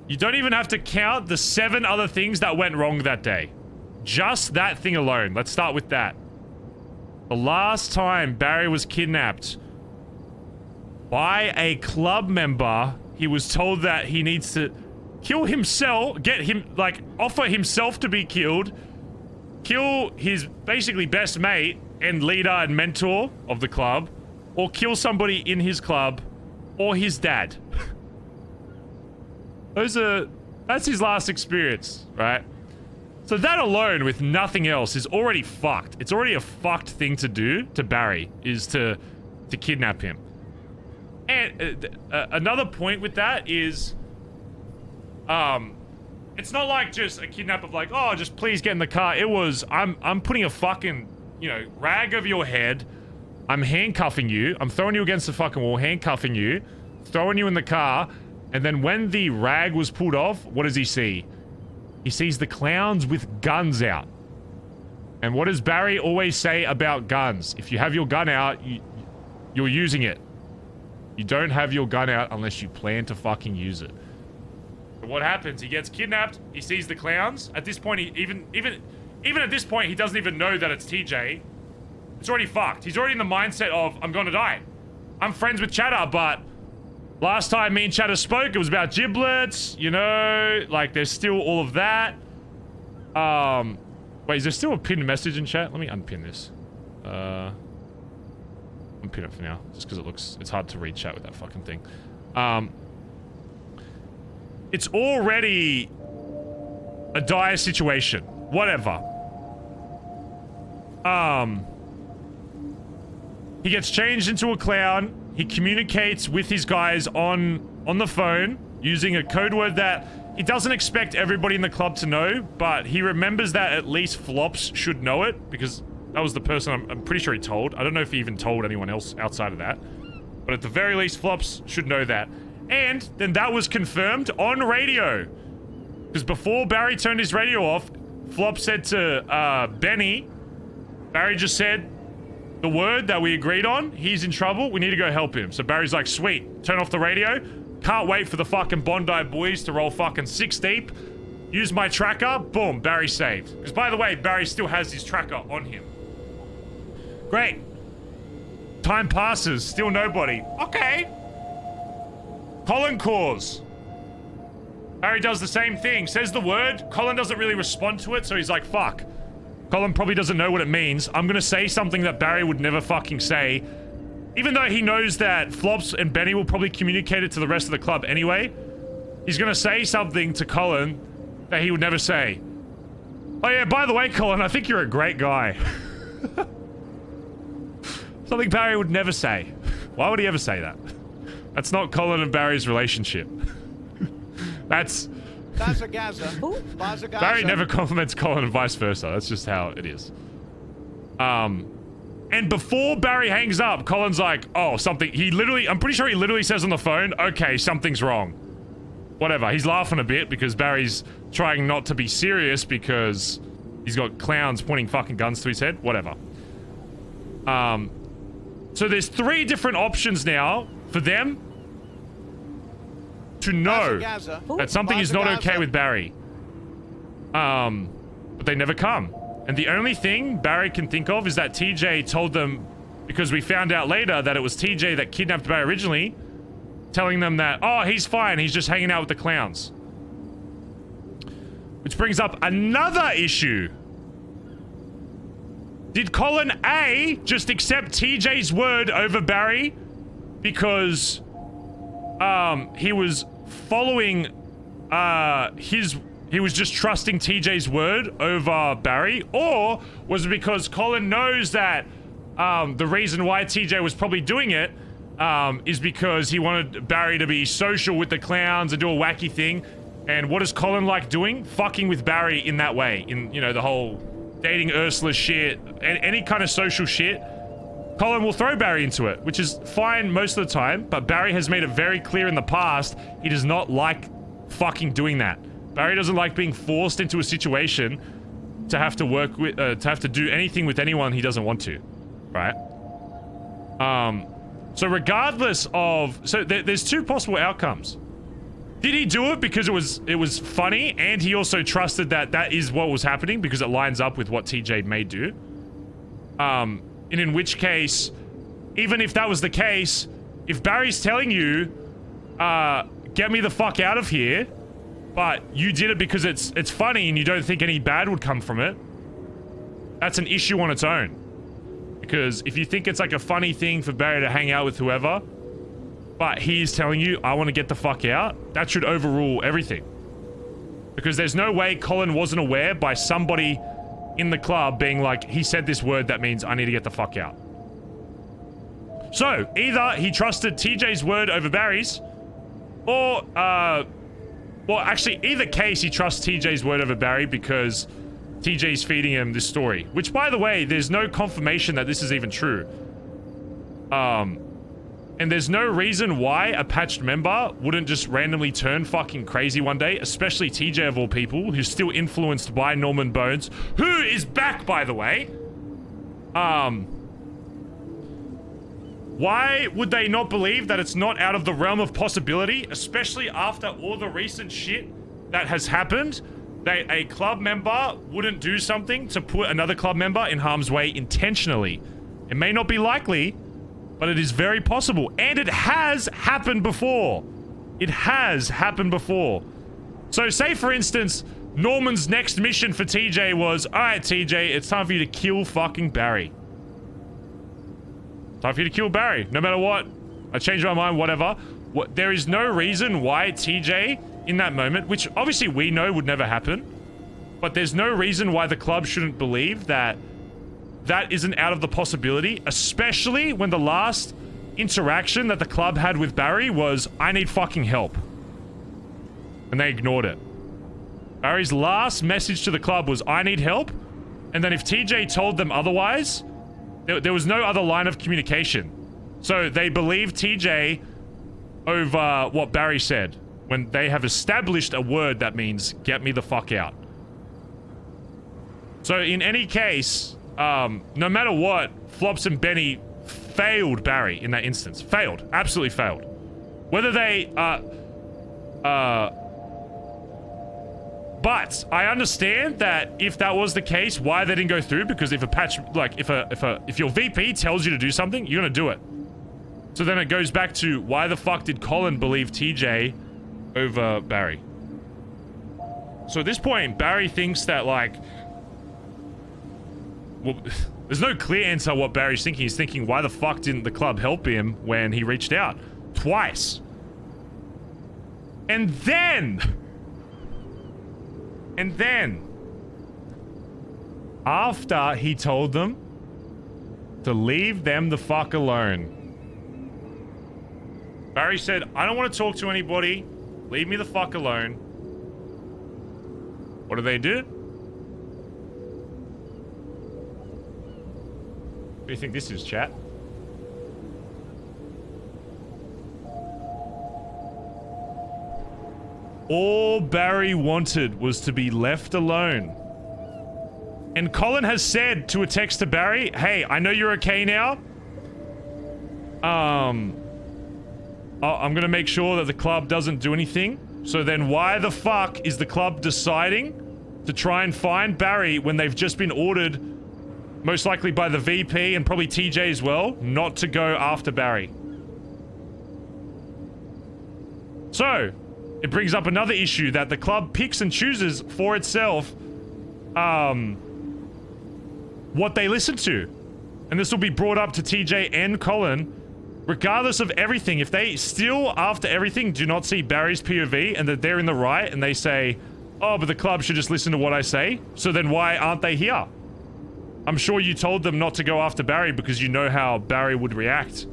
Speaker 3: You don't even have to count the 7 other things that went wrong that day. Just that thing alone. Let's start with that. The last time Barry was kidnapped by a club member, he was told that he needs to kill himself, offer himself to be killed, kill his basically best mate and leader and mentor of the club, or kill somebody in his club, or his dad. That's his last experience, right? So that alone, with nothing else, is already fucked. It's already a fucked thing to do to Barry, is to kidnap him. And another point with that is, it's not like just a kidnap of like, oh, just please get in the car. It was, I'm putting a fucking, rag over your head. I'm handcuffing you. I'm throwing you against the fucking wall, handcuffing you, throwing you in the car. And then when the rag was pulled off, what does he see? He sees the clowns with guns out. And what does Barry always say about guns? If you have your gun out, you're using it. You don't have your gun out unless you plan to fucking use it. But what happens? He gets kidnapped. He sees the clowns. At this point, even at this point, he doesn't even know that it's TJ. It's already fucked. He's already in the mindset of, I'm gonna die. I'm friends with Chatter, but last time me and Chatter spoke, it was about giblets, like there's still all of that. Wait, is there still a pinned message in chat? Let me unpin this. Unpin it for now, just because it's hard to read chat with that fucking thing. It's already a dire situation. Whatever. He gets changed into a clown. He communicates with his guys on the phone using a code word that he doesn't expect everybody in the club to know, but he remembers that at least Flops should know it, because that was the person I'm pretty sure he told. I don't know if he even told anyone else outside of that, but at the very least Flops should know that. And then that was confirmed on radio, because before Barry turned his radio off, Flop said to Benny, Barry just said the word that we agreed on, he's in trouble, we need to go help him. So Barry's like, sweet, turn off the radio, can't wait for the fucking Bondi boys to roll fucking 6 deep, use my tracker, boom, Barry saved. Because by the way, Barry still has his tracker on him. Great. Time passes, still nobody. Okay. Collin calls. Barry does the same thing, says the word, Collin doesn't really respond to it, so he's like, fuck. Collin probably doesn't know what it means. I'm gonna say something that Barry would never fucking say. Even though he knows that Flops and Benny will probably communicate it to the rest of the club anyway, he's gonna say something to Collin that he would never say. Oh yeah, by the way, Collin, I think you're a great guy. Something Barry would never say. Why would he ever say that? That's not Collin and Barry's relationship. That's...
Speaker 1: Bazza Gaza. Bazza Gaza.
Speaker 3: Barry never compliments Collin and vice versa. That's just how it is. And before Barry hangs up, Collin's like, oh, something... I'm pretty sure he literally says on the phone, okay, something's wrong. Whatever. He's laughing a bit because Barry's trying not to be serious because he's got clowns pointing fucking guns to his head. Whatever. So there's 3 different options now for them to know that something is not okay with Barry. But they never come. And the only thing Barry can think of is that TJ told them, because we found out later that it was TJ that kidnapped Barry originally, telling them that, oh, he's fine, he's just hanging out with the clowns. Which brings up another issue. Did Collin A just accept TJ's word over Barry because he was following he was just trusting TJ's word over Barry? Or was it because Collin knows that the reason why TJ was probably doing it is because he wanted Barry to be social with the clowns and do a wacky thing. And what does Collin like doing? Fucking with Barry in that way. In, you know, the whole dating Ursula shit, and any kind of social shit. Collin will throw Barry into it, which is fine most of the time, but Barry has made it very clear in the past he does not like fucking doing that. Barry doesn't like being forced into a situation to have to work with, to have to do anything with anyone he doesn't want to, right? So regardless of, there's two possible outcomes. Did he do it because it was funny, and he also trusted that that is what was happening because it lines up with what TJ may do? And in which case, even if that was the case, if Barry's telling you, get me the fuck out of here, but you did it because it's funny and you don't think any bad would come from it, that's an issue on its own. Because if you think it's like a funny thing for Barry to hang out with whoever, but he's telling you, I want to get the fuck out, that should overrule everything. Because there's no way Collin wasn't aware by somebody in the club being like, he said this word, that means I need to get the fuck out. So, either he trusted TJ's word over Barry's, or, well, actually, either case, he trusts TJ's word over Barry because TJ's feeding him this story. Which, by the way, there's no confirmation that this is even true. And there's no reason why a patched member wouldn't just randomly turn fucking crazy one day, especially TJ of all people, who's still influenced by Norman Bones, who is back, by the way. Why would they not believe that it's not out of the realm of possibility, especially after all the recent shit that has happened, that a club member wouldn't do something to put another club member in harm's way intentionally? It may not be likely, but it is very possible. And it has happened before. It has happened before. So say, for instance, Norman's next mission for TJ was, alright, TJ, it's time for you to kill fucking Barry. Time for you to kill Barry. No matter what. I changed my mind, whatever. There is no reason why TJ, in that moment, which obviously we know would never happen, but there's no reason why the club shouldn't believe that that isn't out of the possibility, especially when the last interaction that the club had with Barry was, I need fucking help. And they ignored it. Barry's last message to the club was, I need help. And then if TJ told them otherwise, there was no other line of communication. So they believed TJ over what Barry said, when they have established a word that means, get me the fuck out. So in any case, no matter what, Flops and Benny failed Barry in that instance. Failed. Absolutely failed. Whether they, but I understand that if that was the case, why they didn't go through, because if a patch, like, if your VP tells you to do something, you're gonna do it. So then it goes back to, why the fuck did Collin believe TJ over Barry? So at this point, Barry thinks that, like, well, there's no clear answer what Barry's thinking. He's thinking, why the fuck didn't the club help him when he reached out? Twice. And then, after he told them to leave them the fuck alone, Barry said, I don't want to talk to anybody. Leave me the fuck alone. What do they do? What do you think this is, chat? All Barry wanted was to be left alone. And Collin has said to a text to Barry, hey, I know you're okay now. I'm gonna make sure that the club doesn't do anything. So then why the fuck is the club deciding to try and find Barry when they've just been ordered, most likely by the VP and probably TJ as well, not to go after Barry? So, it brings up another issue that the club picks and chooses for itself what they listen to. And this will be brought up to TJ and Collin. Regardless of everything, if they still, after everything, do not see Barry's POV and that they're in the right and they say, oh, but the club should just listen to what I say, so then why aren't they here? I'm sure you told them not to go after Barry because you know how Barry would react.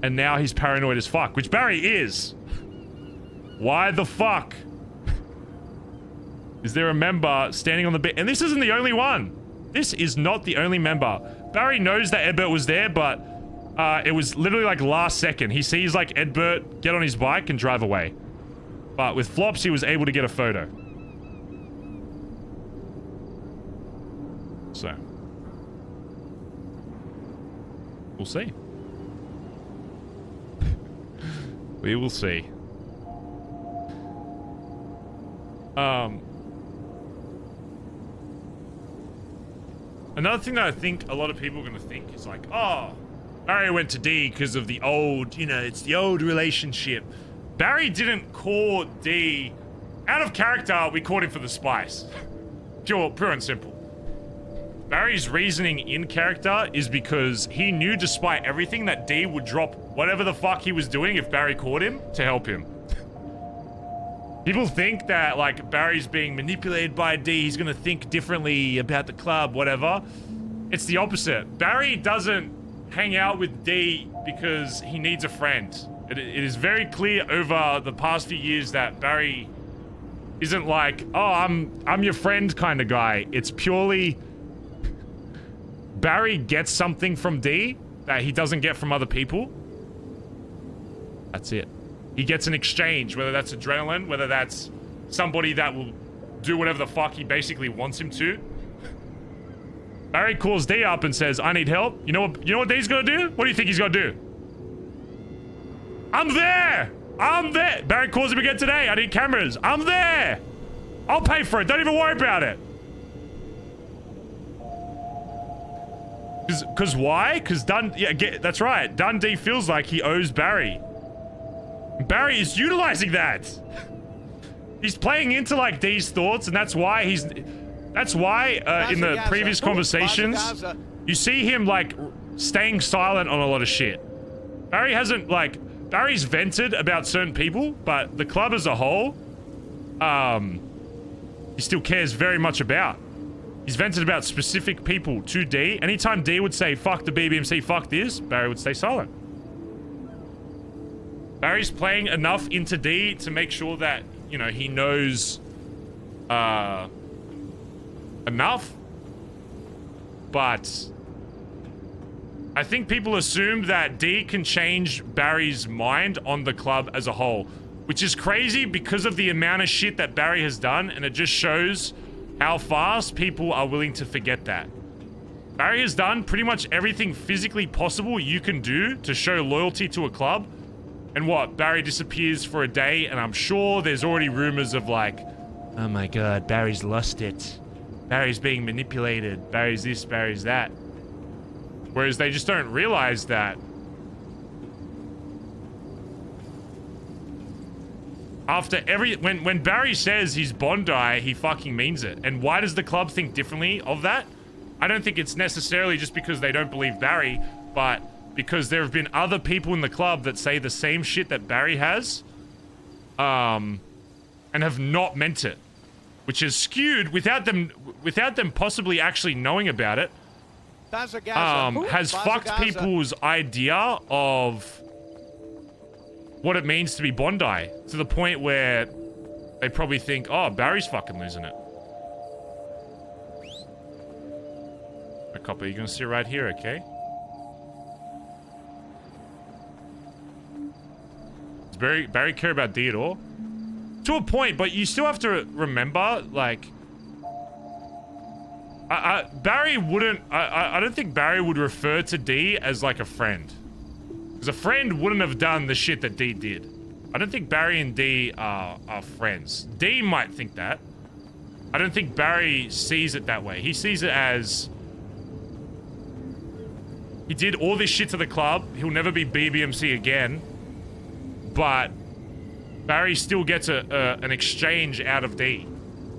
Speaker 3: And now he's paranoid as fuck, which Barry is. Why the fuck? Is there a member standing on the bed? And this isn't the only one. This is not the only member. Barry knows that Edbert was there, but it was literally like last second. He sees like Edbert get on his bike and drive away. But with Flops, he was able to get a photo. So. We'll see. We will see. Another thing that I think a lot of people are going to think is like, oh, Barry went to D because of the old, you know, it's the old relationship. Barry didn't call D out of character. We caught him for the spice. Pure and simple. Barry's reasoning in character is because he knew despite everything that D would drop whatever the fuck he was doing if Barry caught him to help him. People think that, like, Barry's being manipulated by D, he's gonna think differently about the club, whatever. It's the opposite. Barry doesn't hang out with D because he needs a friend. It is very clear over the past few years that Barry isn't like, oh, I'm your friend kind of guy. It's purely Barry gets something from D that he doesn't get from other people. That's it. He gets an exchange, whether that's adrenaline, whether that's somebody that will do whatever the fuck he basically wants him to. Barry calls D up and says, I need help. You know what D's gonna do? What do you think he's gonna do? I'm there! I'm there! Barry calls him again today. I need cameras. I'm there! I'll pay for it. Don't even worry about it. Cause why? Cause that's right. Dundee feels like he owes Barry. Barry is utilizing that. He's playing into like D's thoughts, and that's why in the previous conversations, you see him like staying silent on a lot of shit. Barry's vented about certain people, but the club as a whole, he still cares very much about. He's vented about specific people to D. Anytime D would say, fuck the BBMC, fuck this, Barry would stay silent. Barry's playing enough into D to make sure that, you know, he knows enough. But I think people assume that D can change Barry's mind on the club as a whole, which is crazy because of the amount of shit that Barry has done, and it just shows how fast people are willing to forget that. Barry has done pretty much everything physically possible you can do to show loyalty to a club. And what? Barry disappears for a day, and I'm sure there's already rumors of like, oh my god, Barry's lost it. Barry's being manipulated. Barry's this, Barry's that. Whereas they just don't realize that when Barry says he's Bondi, he fucking means it. And why does the club think differently of that? I don't think it's necessarily just because they don't believe Barry, but because there have been other people in the club that say the same shit that Barry has, and have not meant it, which is skewed without them possibly actually knowing about it. Has fucked people's idea of what it means to be Bondi to the point where they probably think, oh, Barry's fucking losing it. A copper, you're gonna sit right here, okay? Does Barry care about D at all? To a point, but you still have to remember, like, Barry wouldn't, I don't think Barry would refer to D as like a friend. Because a friend wouldn't have done the shit that D did. I don't think Barry and D are friends. D might think that. I don't think Barry sees it that way. He sees it as, he did all this shit to the club, he'll never be BBMC again, but Barry still gets an exchange out of D.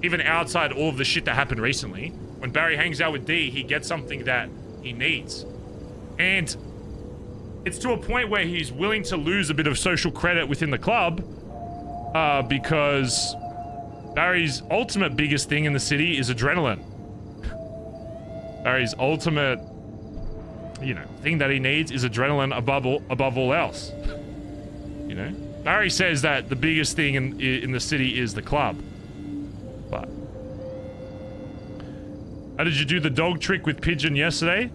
Speaker 3: Even outside all of the shit that happened recently. When Barry hangs out with D, he gets something that he needs. And it's to a point where he's willing to lose a bit of social credit within the club, because Barry's ultimate biggest thing in the city is adrenaline. Barry's ultimate, you know, thing that he needs is adrenaline above all else. You know? Barry says that the biggest thing in the city is the club. But how did you do the dog trick with Pidgeon yesterday?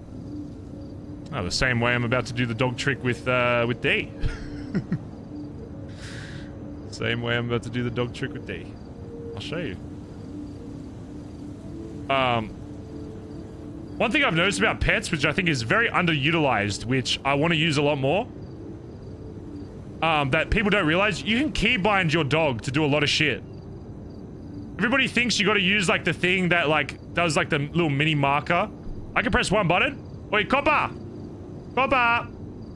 Speaker 3: Oh, the same way I'm about to do the dog trick with D. Same way I'm about to do the dog trick with D. I'll show you. One thing I've noticed about pets, which I think is very underutilized, which I want to use a lot more, that people don't realize, you can keybind your dog to do a lot of shit. Everybody thinks you got to use like the thing that like does like the little mini marker. I can press one button. Oi, Copper! Copper!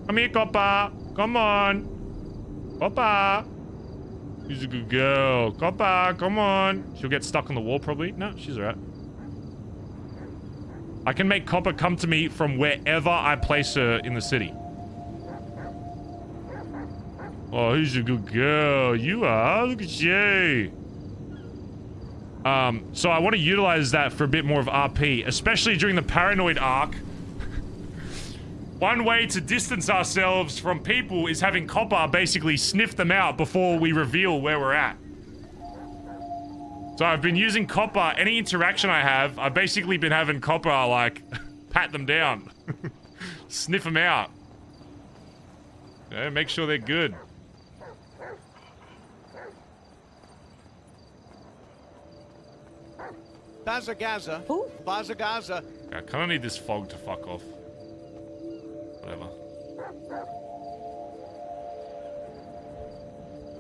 Speaker 3: Come here, Copper! Come on! Copper! She's a good girl. Copper, come on. She'll get stuck on the wall probably. No, she's alright. I can make Copper come to me from wherever I place her in the city. Oh, who's a good girl? You are. Look at you. So I want to utilize that for a bit more of RP, especially during the paranoid arc. One way to distance ourselves from people is having Copper basically sniff them out before we reveal where we're at. So I've been using Copper. Any interaction I have, I've basically been having Copper, like, pat them down. Sniff them out. Yeah, make sure they're good.
Speaker 1: Bazza Gaza.
Speaker 5: Who?
Speaker 1: Bazza Gaza.
Speaker 3: I kind of need this fog to fuck off. Whatever.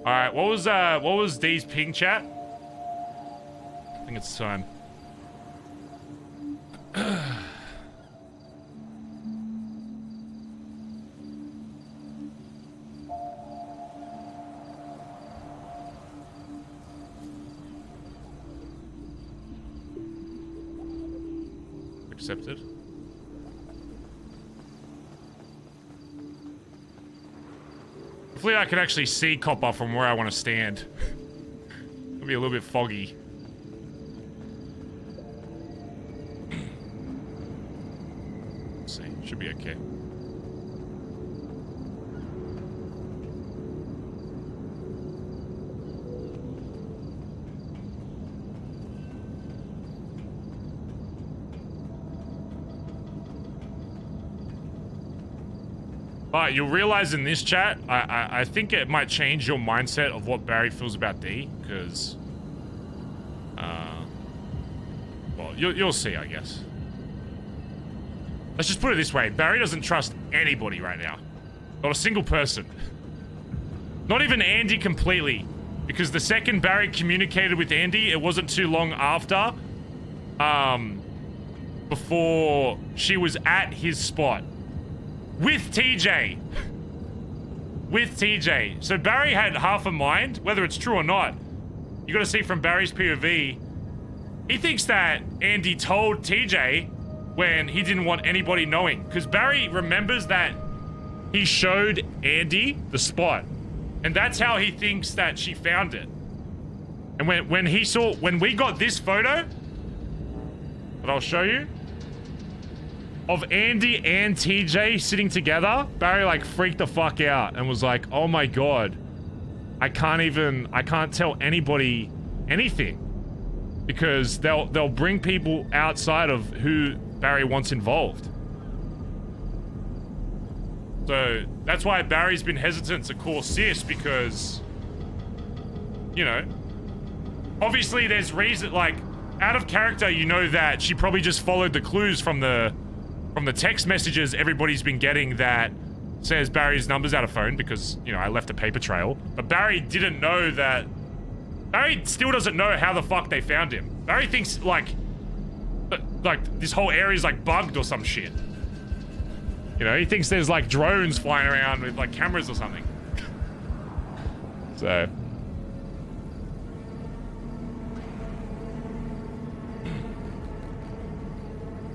Speaker 3: Alright, what was D's ping chat? I think it's time. Accepted. Hopefully I can actually see Copper from where I want to stand. It'll be a little bit foggy. Let's see, should be okay. But you'll realize in this chat, I think it might change your mindset of what Barry feels about D, because, well, you'll see, I guess. Let's just put it this way, Barry doesn't trust anybody right now. Not a single person. Not even Andi completely, because the second Barry communicated with Andi, it wasn't too long after, before she was at his spot. With TJ. With TJ. So Barry had half a mind, whether it's true or not. You gotta see from Barry's POV. He thinks that Andi told TJ when he didn't want anybody knowing. Because Barry remembers that he showed Andi the spot. And that's how he thinks that she found it. And when we got this photo, that I'll show you, of Andi and TJ sitting together, Barry like freaked the fuck out and was like, oh my god, I can't tell anybody anything, because they'll bring people outside of who Barry wants involved. So that's why Barry's been hesitant to call sis, because, you know, obviously there's reason, like, out of character, you know that she probably just followed the clues from the text messages everybody's been getting that says Barry's number's out of phone, because, you know, I left a paper trail. But Barry didn't know that. Barry still doesn't know how the fuck they found him. Barry thinks, like this whole area's, like, bugged or some shit. You know, he thinks there's, like, drones flying around with, like, cameras or something. So...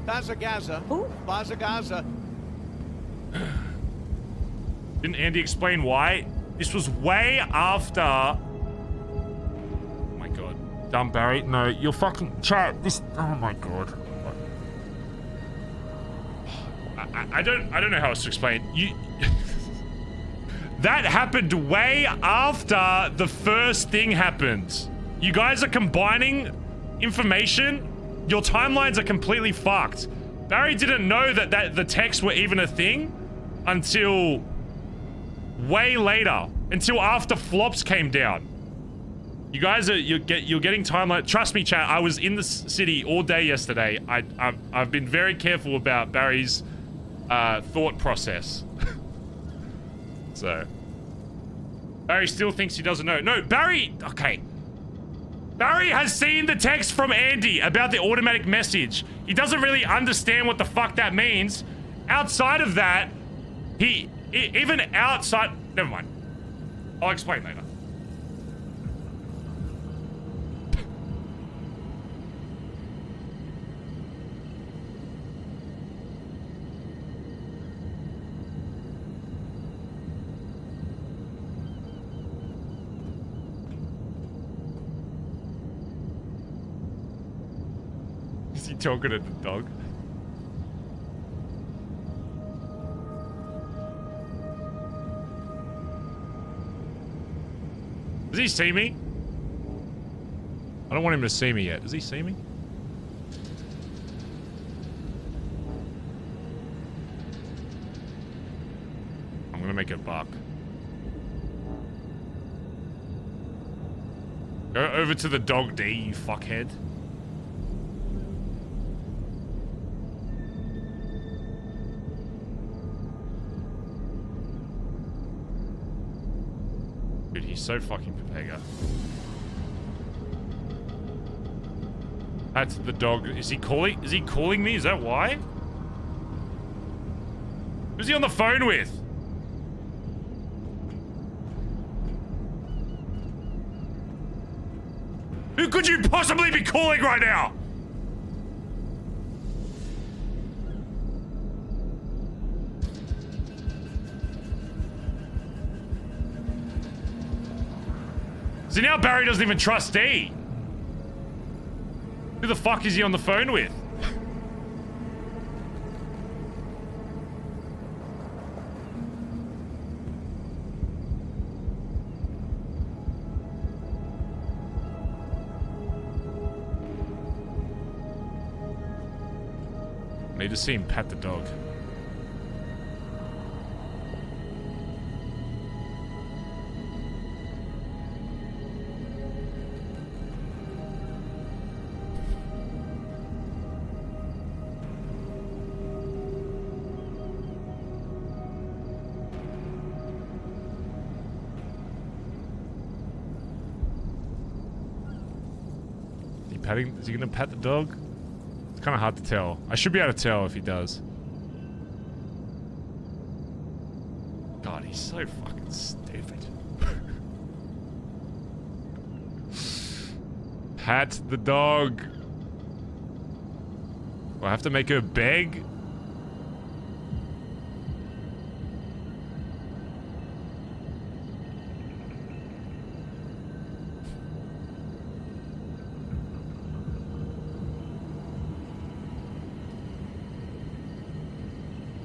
Speaker 1: Bazza Gaza.
Speaker 5: Who?
Speaker 1: Bazza Gaza.
Speaker 3: Didn't Andi explain why? This was way after... Oh my god. Dumb Barry. No, you're fucking... Chat, this... Oh my god. I don't know how else to explain. You that happened way after the first thing happened. You guys are combining information. Your timelines are completely fucked. Barry didn't know that the texts were even a thing until way later, until after flops came down. You guys are you're getting timeline. Trust me, chat. I was in the city all day yesterday. I've been very careful about Barry's thought process. So Barry still thinks he doesn't know. No, Barry. Okay. Barry has seen the text from Andi about the automatic message. He doesn't really understand what the fuck that means. Outside of that, even outside. Never mind. I'll explain later. Is he talking at the dog? Does he see me? I don't want him to see me yet. Does he see me? I'm gonna make it bark. Go over to the dog D, you fuckhead. Dude, he's so fucking Pepega. That's the dog. Is he calling? Is he calling me? Is that why? Who's he on the phone with? Who could you possibly be calling right now? See, now Barry doesn't even trust D. Who the fuck is he on the phone with? I need to see him pat the dog. Is he gonna pat the dog? It's kind of hard to tell. I should be able to tell if he does. God, he's so fucking stupid. Pat the dog. Do I have to make her beg?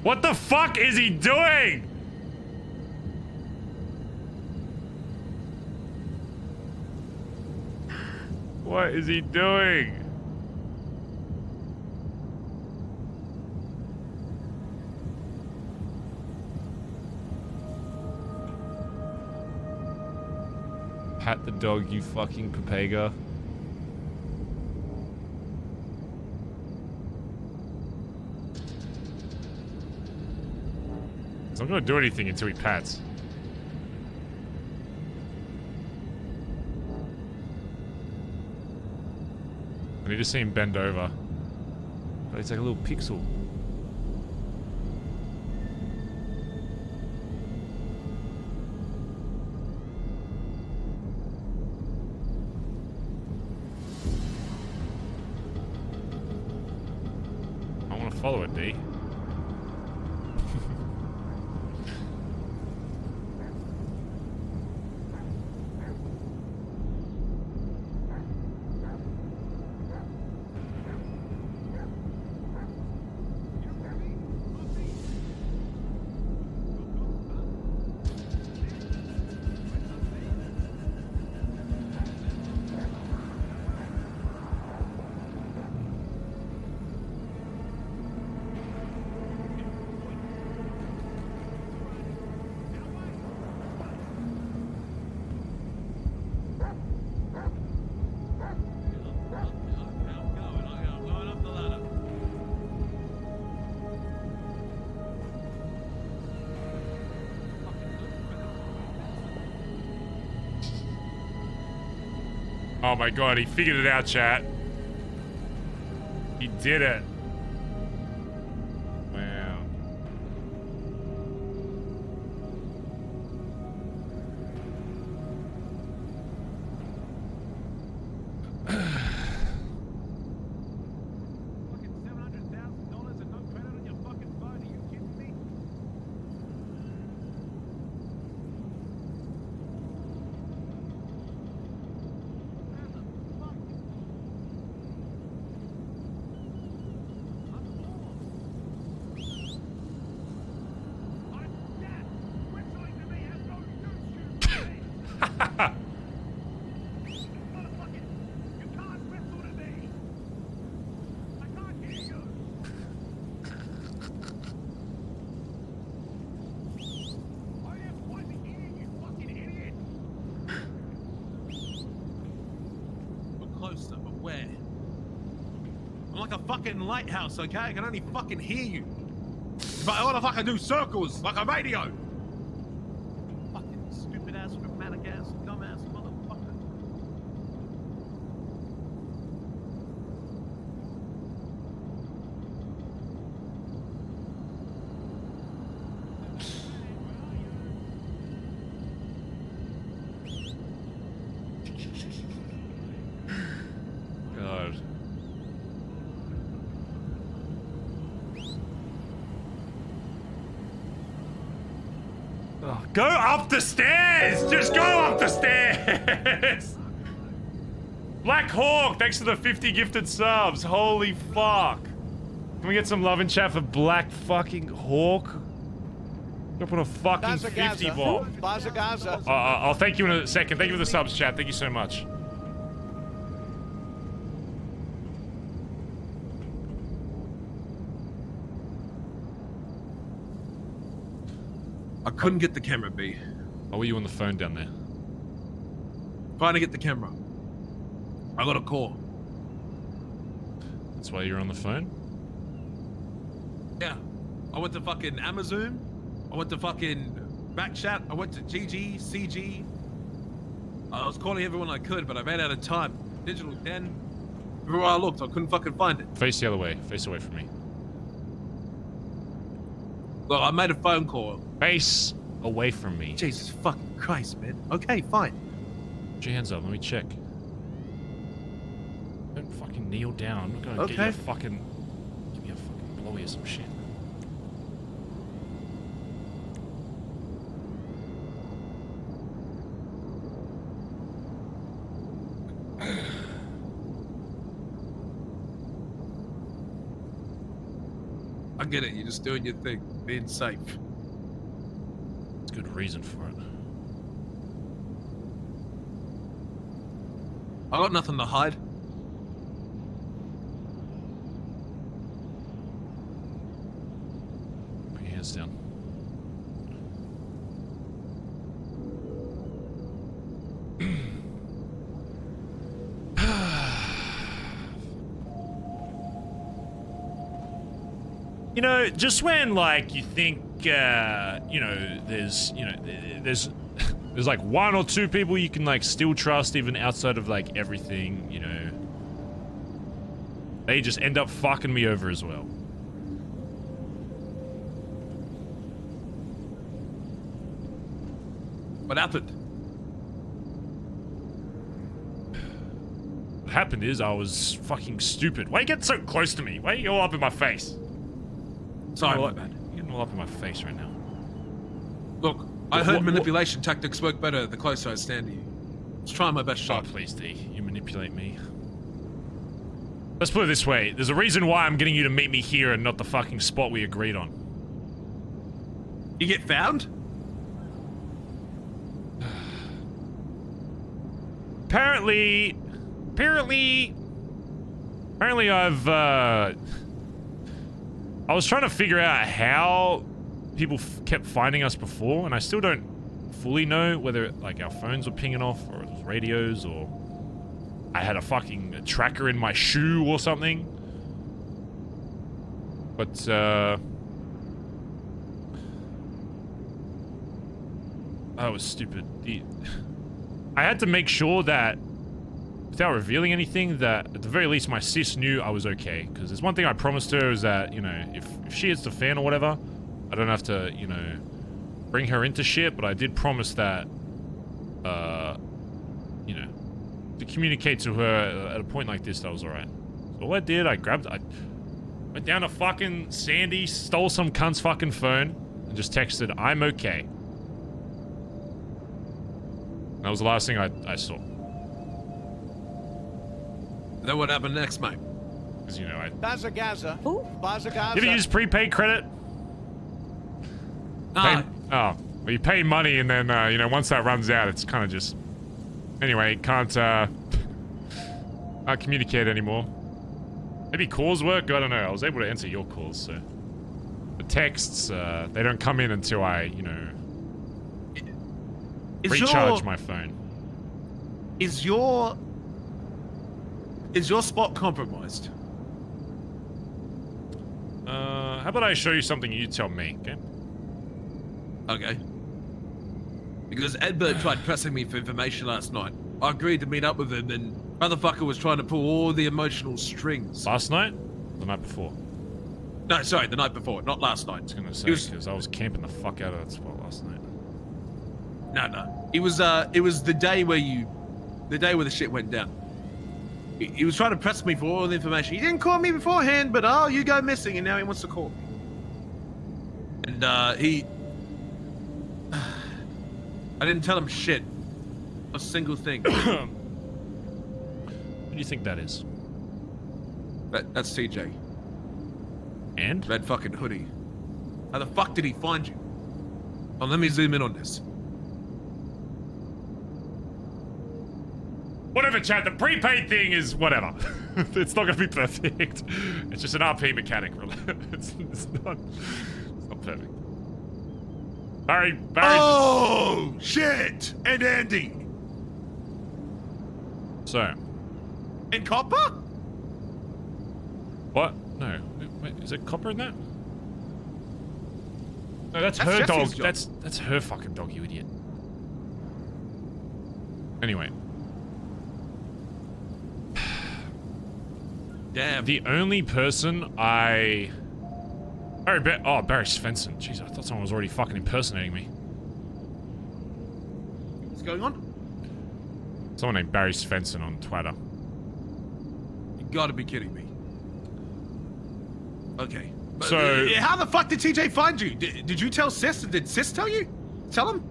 Speaker 3: What the fuck is he doing? What is he doing? Pat the dog, you fucking Pepega. So I'm not gonna do anything until he pats. I need to see him bend over. But it's like a little pixel. I want to follow it, D. Oh my god, he figured it out, chat. He did it. Wow.
Speaker 4: Fucking $700,000 and no credit on your fucking phone. Are you kidding me? How the fuck? Dad, whistling to me has no use to me. Motherfucker, you can't whistle to me. I can't hear you. I am quite hearing you, fucking idiot. We're closer, but where? I'm like a fucking lighthouse, okay? I can only fucking hear you. But I wanna fucking do circles like a radio. Fucking stupid ass, dramatic ass, dumb ass motherfucker.
Speaker 3: God. Oh, go up the stairs! Just go up the stairs! Black Hawk, thanks for the 50 gifted subs. Holy fuck. Can we get some love in chat for Black fucking Hawk? Go put a fucking
Speaker 5: Bazza
Speaker 3: 50
Speaker 5: Gaza.
Speaker 3: bomb.
Speaker 5: Bazza Gaza.
Speaker 3: I'll thank you in a second. Thank you for the subs, chat. Thank you so much.
Speaker 4: I couldn't get the camera, B.
Speaker 3: Why were you on the phone down there?
Speaker 4: Trying to get the camera. I got a call.
Speaker 3: That's why you're on the phone?
Speaker 4: Yeah. I went to fucking Amazon. I went to fucking Backchat. I went to GG, CG. I was calling everyone I could, but I ran out of time. Digital 10. Everywhere I looked, I couldn't fucking find it.
Speaker 3: Face the other way. Face away from me.
Speaker 4: Look, I made a phone call.
Speaker 3: Face away from me.
Speaker 4: Jesus fucking Christ, man. Okay, fine.
Speaker 3: Put your hands up. Let me check. Don't fucking kneel down. I'm not gonna get you
Speaker 4: Okay.
Speaker 3: a fucking... Give me a fucking blowy or some shit.
Speaker 4: I get it. You're just doing your thing. Being safe.
Speaker 3: It's a good reason for it.
Speaker 4: I got nothing to hide.
Speaker 3: Put your hands down. You know, just when, like, you think, you know, there's like one or two people you can, like, still trust even outside of, like, everything, you know. They just end up fucking me over as well.
Speaker 4: What happened?
Speaker 3: What happened is I was fucking stupid. Why you getting so close to me? Why are you all up in my face?
Speaker 4: Sorry,
Speaker 3: You're
Speaker 4: my bad.
Speaker 3: getting all up in my face right now.
Speaker 4: Look, I
Speaker 3: What-
Speaker 4: heard
Speaker 3: what-
Speaker 4: manipulation tactics work better the closer I stand to you. Let's try my best
Speaker 3: Oh,
Speaker 4: shot.
Speaker 3: please, D. You manipulate me. Let's put it this way. There's a reason why I'm getting you to meet me here and not the fucking spot we agreed on.
Speaker 4: You get found?
Speaker 3: Apparently I've, I was trying to figure out how people kept finding us before, and I still don't fully know whether, like, our phones were pinging off, or it was radios, or I had a fucking tracker in my shoe or something. But, that was stupid. I had to make sure that without revealing anything, that at the very least my sis knew I was okay. Because there's one thing I promised her is that, you know, if she hits the fan or whatever, I don't have to, you know, bring her into shit, but I did promise that, you know, to communicate to her at a point like this that I was alright. So all I did, I went down to fucking Sandy, stole some cunt's fucking phone, and just texted, I'm okay. That was the last thing I saw.
Speaker 4: Then what happened next, mate?
Speaker 3: Because, you know,
Speaker 1: Bazza Gaza. Bazza Gaza.
Speaker 3: You ever use prepaid credit? Oh, well, you pay money and then, you know, once that runs out, it's kind of just... Anyway, can't communicate anymore. Maybe calls work? I don't know. I was able to answer your calls, so... The texts, they don't come in until I, you know... recharge my phone.
Speaker 4: Is your spot compromised?
Speaker 3: How about I show you something you tell me, okay?
Speaker 4: Okay. Because Edbert tried pressing me for information last night. I agreed to meet up with him, and motherfucker was trying to pull all the emotional strings.
Speaker 3: Last night? The night before?
Speaker 4: No, sorry, the night before, not last night.
Speaker 3: I was gonna say, because I was camping the fuck out of that spot last night.
Speaker 4: No. It was the day where the shit went down. He was trying to press me for all the information. He didn't call me beforehand, but oh, you go missing, and now he wants to call me. And I didn't tell him shit. A single thing.
Speaker 3: Who do you think that is?
Speaker 4: That's TJ.
Speaker 3: And?
Speaker 4: Red fucking hoodie. How the fuck did he find you? Oh, let me zoom in on this.
Speaker 3: Whatever, Chad. The prepaid thing is whatever. It's not gonna be perfect. It's just an RP mechanic. It's not perfect. Barry.
Speaker 1: Oh shit! And Andy.
Speaker 3: So.
Speaker 4: In copper?
Speaker 3: What? No. Wait, is it copper in that? No, that's her
Speaker 4: Jesse's
Speaker 3: dog.
Speaker 4: job.
Speaker 3: That's her fucking dog, you idiot. Anyway.
Speaker 4: Damn.
Speaker 3: The only person Barry Svensson. Jeez, I thought someone was already fucking impersonating me.
Speaker 4: What's going on?
Speaker 3: Someone named Barry Svensson on Twitter.
Speaker 4: You gotta be kidding me. Okay. But,
Speaker 3: So...
Speaker 4: how the fuck did TJ find you? Did you tell Sis? Did Sis tell you? Tell him?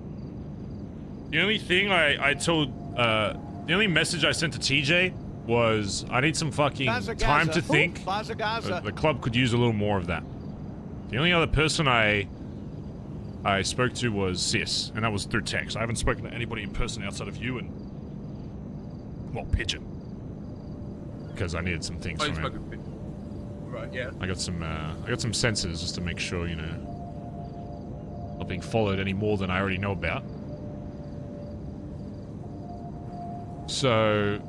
Speaker 3: The only thing I told... the only message I sent to TJ was, I need some fucking time to think. The club could use a little more of that. The only other person I spoke to was Sis, and that was through text. I haven't spoken to anybody in person outside of you and... Well, Pidgeon. Because I needed some things from him.
Speaker 4: Right, yeah.
Speaker 3: I got some sensors just to make sure, you know, not being followed any more than I already know about. So...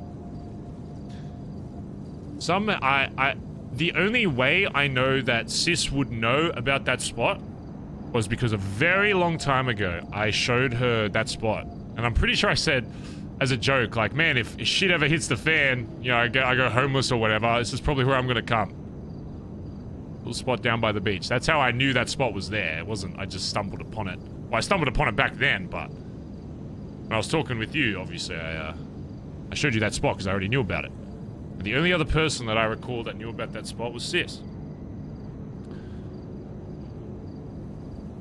Speaker 3: the only way I know that Sis would know about that spot was because a very long time ago, I showed her that spot. And I'm pretty sure I said, as a joke, like, man, if shit ever hits the fan, you know, I go homeless or whatever, this is probably where I'm gonna come. Little spot down by the beach. That's how I knew that spot was there. It wasn't, I just stumbled upon it. Well, I stumbled upon it back then, but when I was talking with you, obviously, I showed you that spot because I already knew about it. The only other person that I recall that knew about that spot was Sis.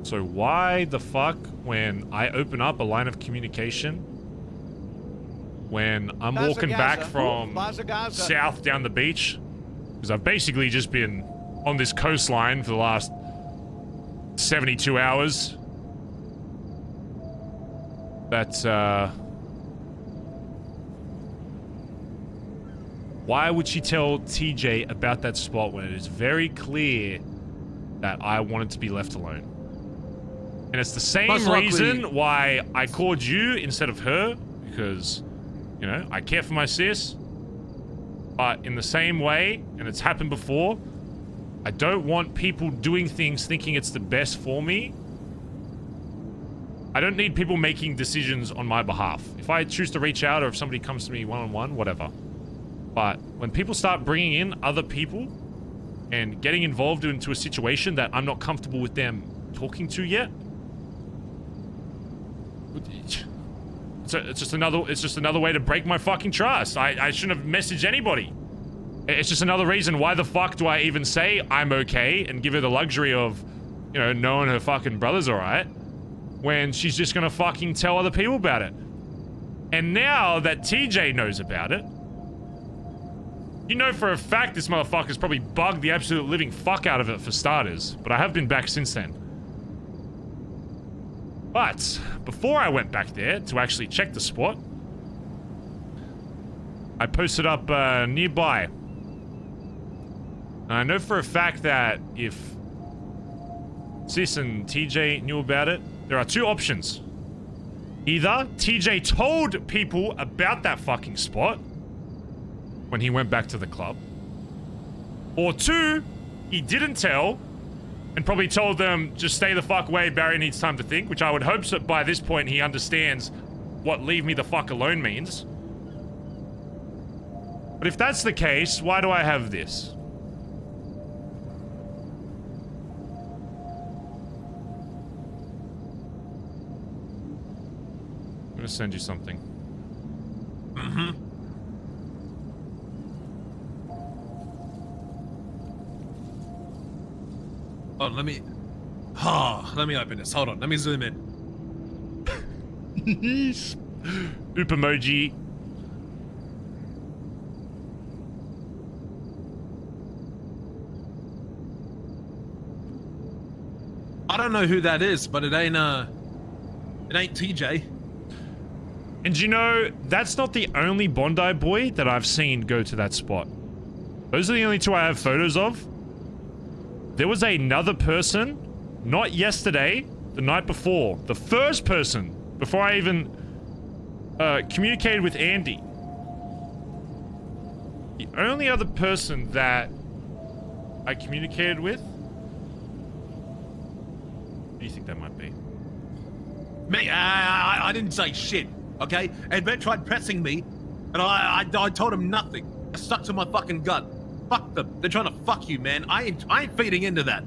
Speaker 3: So why the fuck, when I open up a line of communication, when I'm walking back from south down the beach, because I've basically just been on this coastline for the last 72 hours, that, why would she tell TJ about that spot when it is very clear that I wanted to be left alone? And it's the same reason why I called you instead of her, because, you know, I care for my sis. But in the same way, and it's happened before, I don't want people doing things thinking it's the best for me. I don't need people making decisions on my behalf. If I choose to reach out or if somebody comes to me one-on-one, whatever. But when people start bringing in other people and getting involved into a situation that I'm not comfortable with them talking to yet, it's just another way to break my fucking trust. I shouldn't have messaged anybody. It's just another reason why the fuck do I even say I'm okay and give her the luxury of, you know, knowing her fucking brother's alright when she's just gonna fucking tell other people about it. And now that TJ knows about it, you know for a fact this motherfucker's probably bugged the absolute living fuck out of it for starters, but I have been back since then. But before I went back there to actually check the spot, I posted up nearby. And I know for a fact that if Sis and TJ knew about it, there are two options. Either TJ told people about that fucking spot when he went back to the club, or two, he didn't tell and probably told them, just stay the fuck away, Barry needs time to think, which I would hope that by this point he understands what leave me the fuck alone means. But if that's the case, why do I have this? I'm gonna send you something.
Speaker 4: Oh, let me open this. Hold on, let me zoom in.
Speaker 3: Oop emoji.
Speaker 4: I don't know who that is, but it ain't TJ.
Speaker 3: And you know, that's not the only Bondi boy that I've seen go to that spot. Those are the only two I have photos of. There was another person, not yesterday, the night before. The first person, before I even communicated with Andi. The only other person that I communicated with? Who do you think that might be?
Speaker 4: Me, I didn't say shit, okay? Edbert tried pressing me, and I told him nothing. I stuck to my fucking gut. Fuck them. They're trying to fuck you, man. I ain't feeding into that.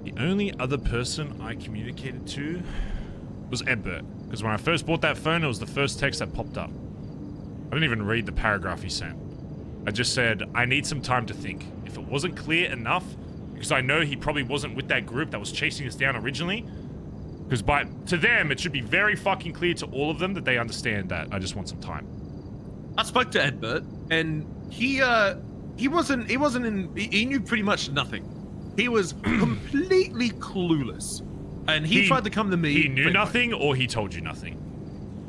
Speaker 3: The only other person I communicated to was Edbert. Because when I first bought that phone, it was the first text that popped up. I didn't even read the paragraph he sent. I just said, I need some time to think. If it wasn't clear enough, because I know he probably wasn't with that group that was chasing us down originally. Because to them, it should be very fucking clear to all of them that they understand that I just want some time.
Speaker 4: I spoke to Edbert, and he knew pretty much nothing. He was completely clueless, and he tried to come to me.
Speaker 3: He knew nothing, or he told you nothing?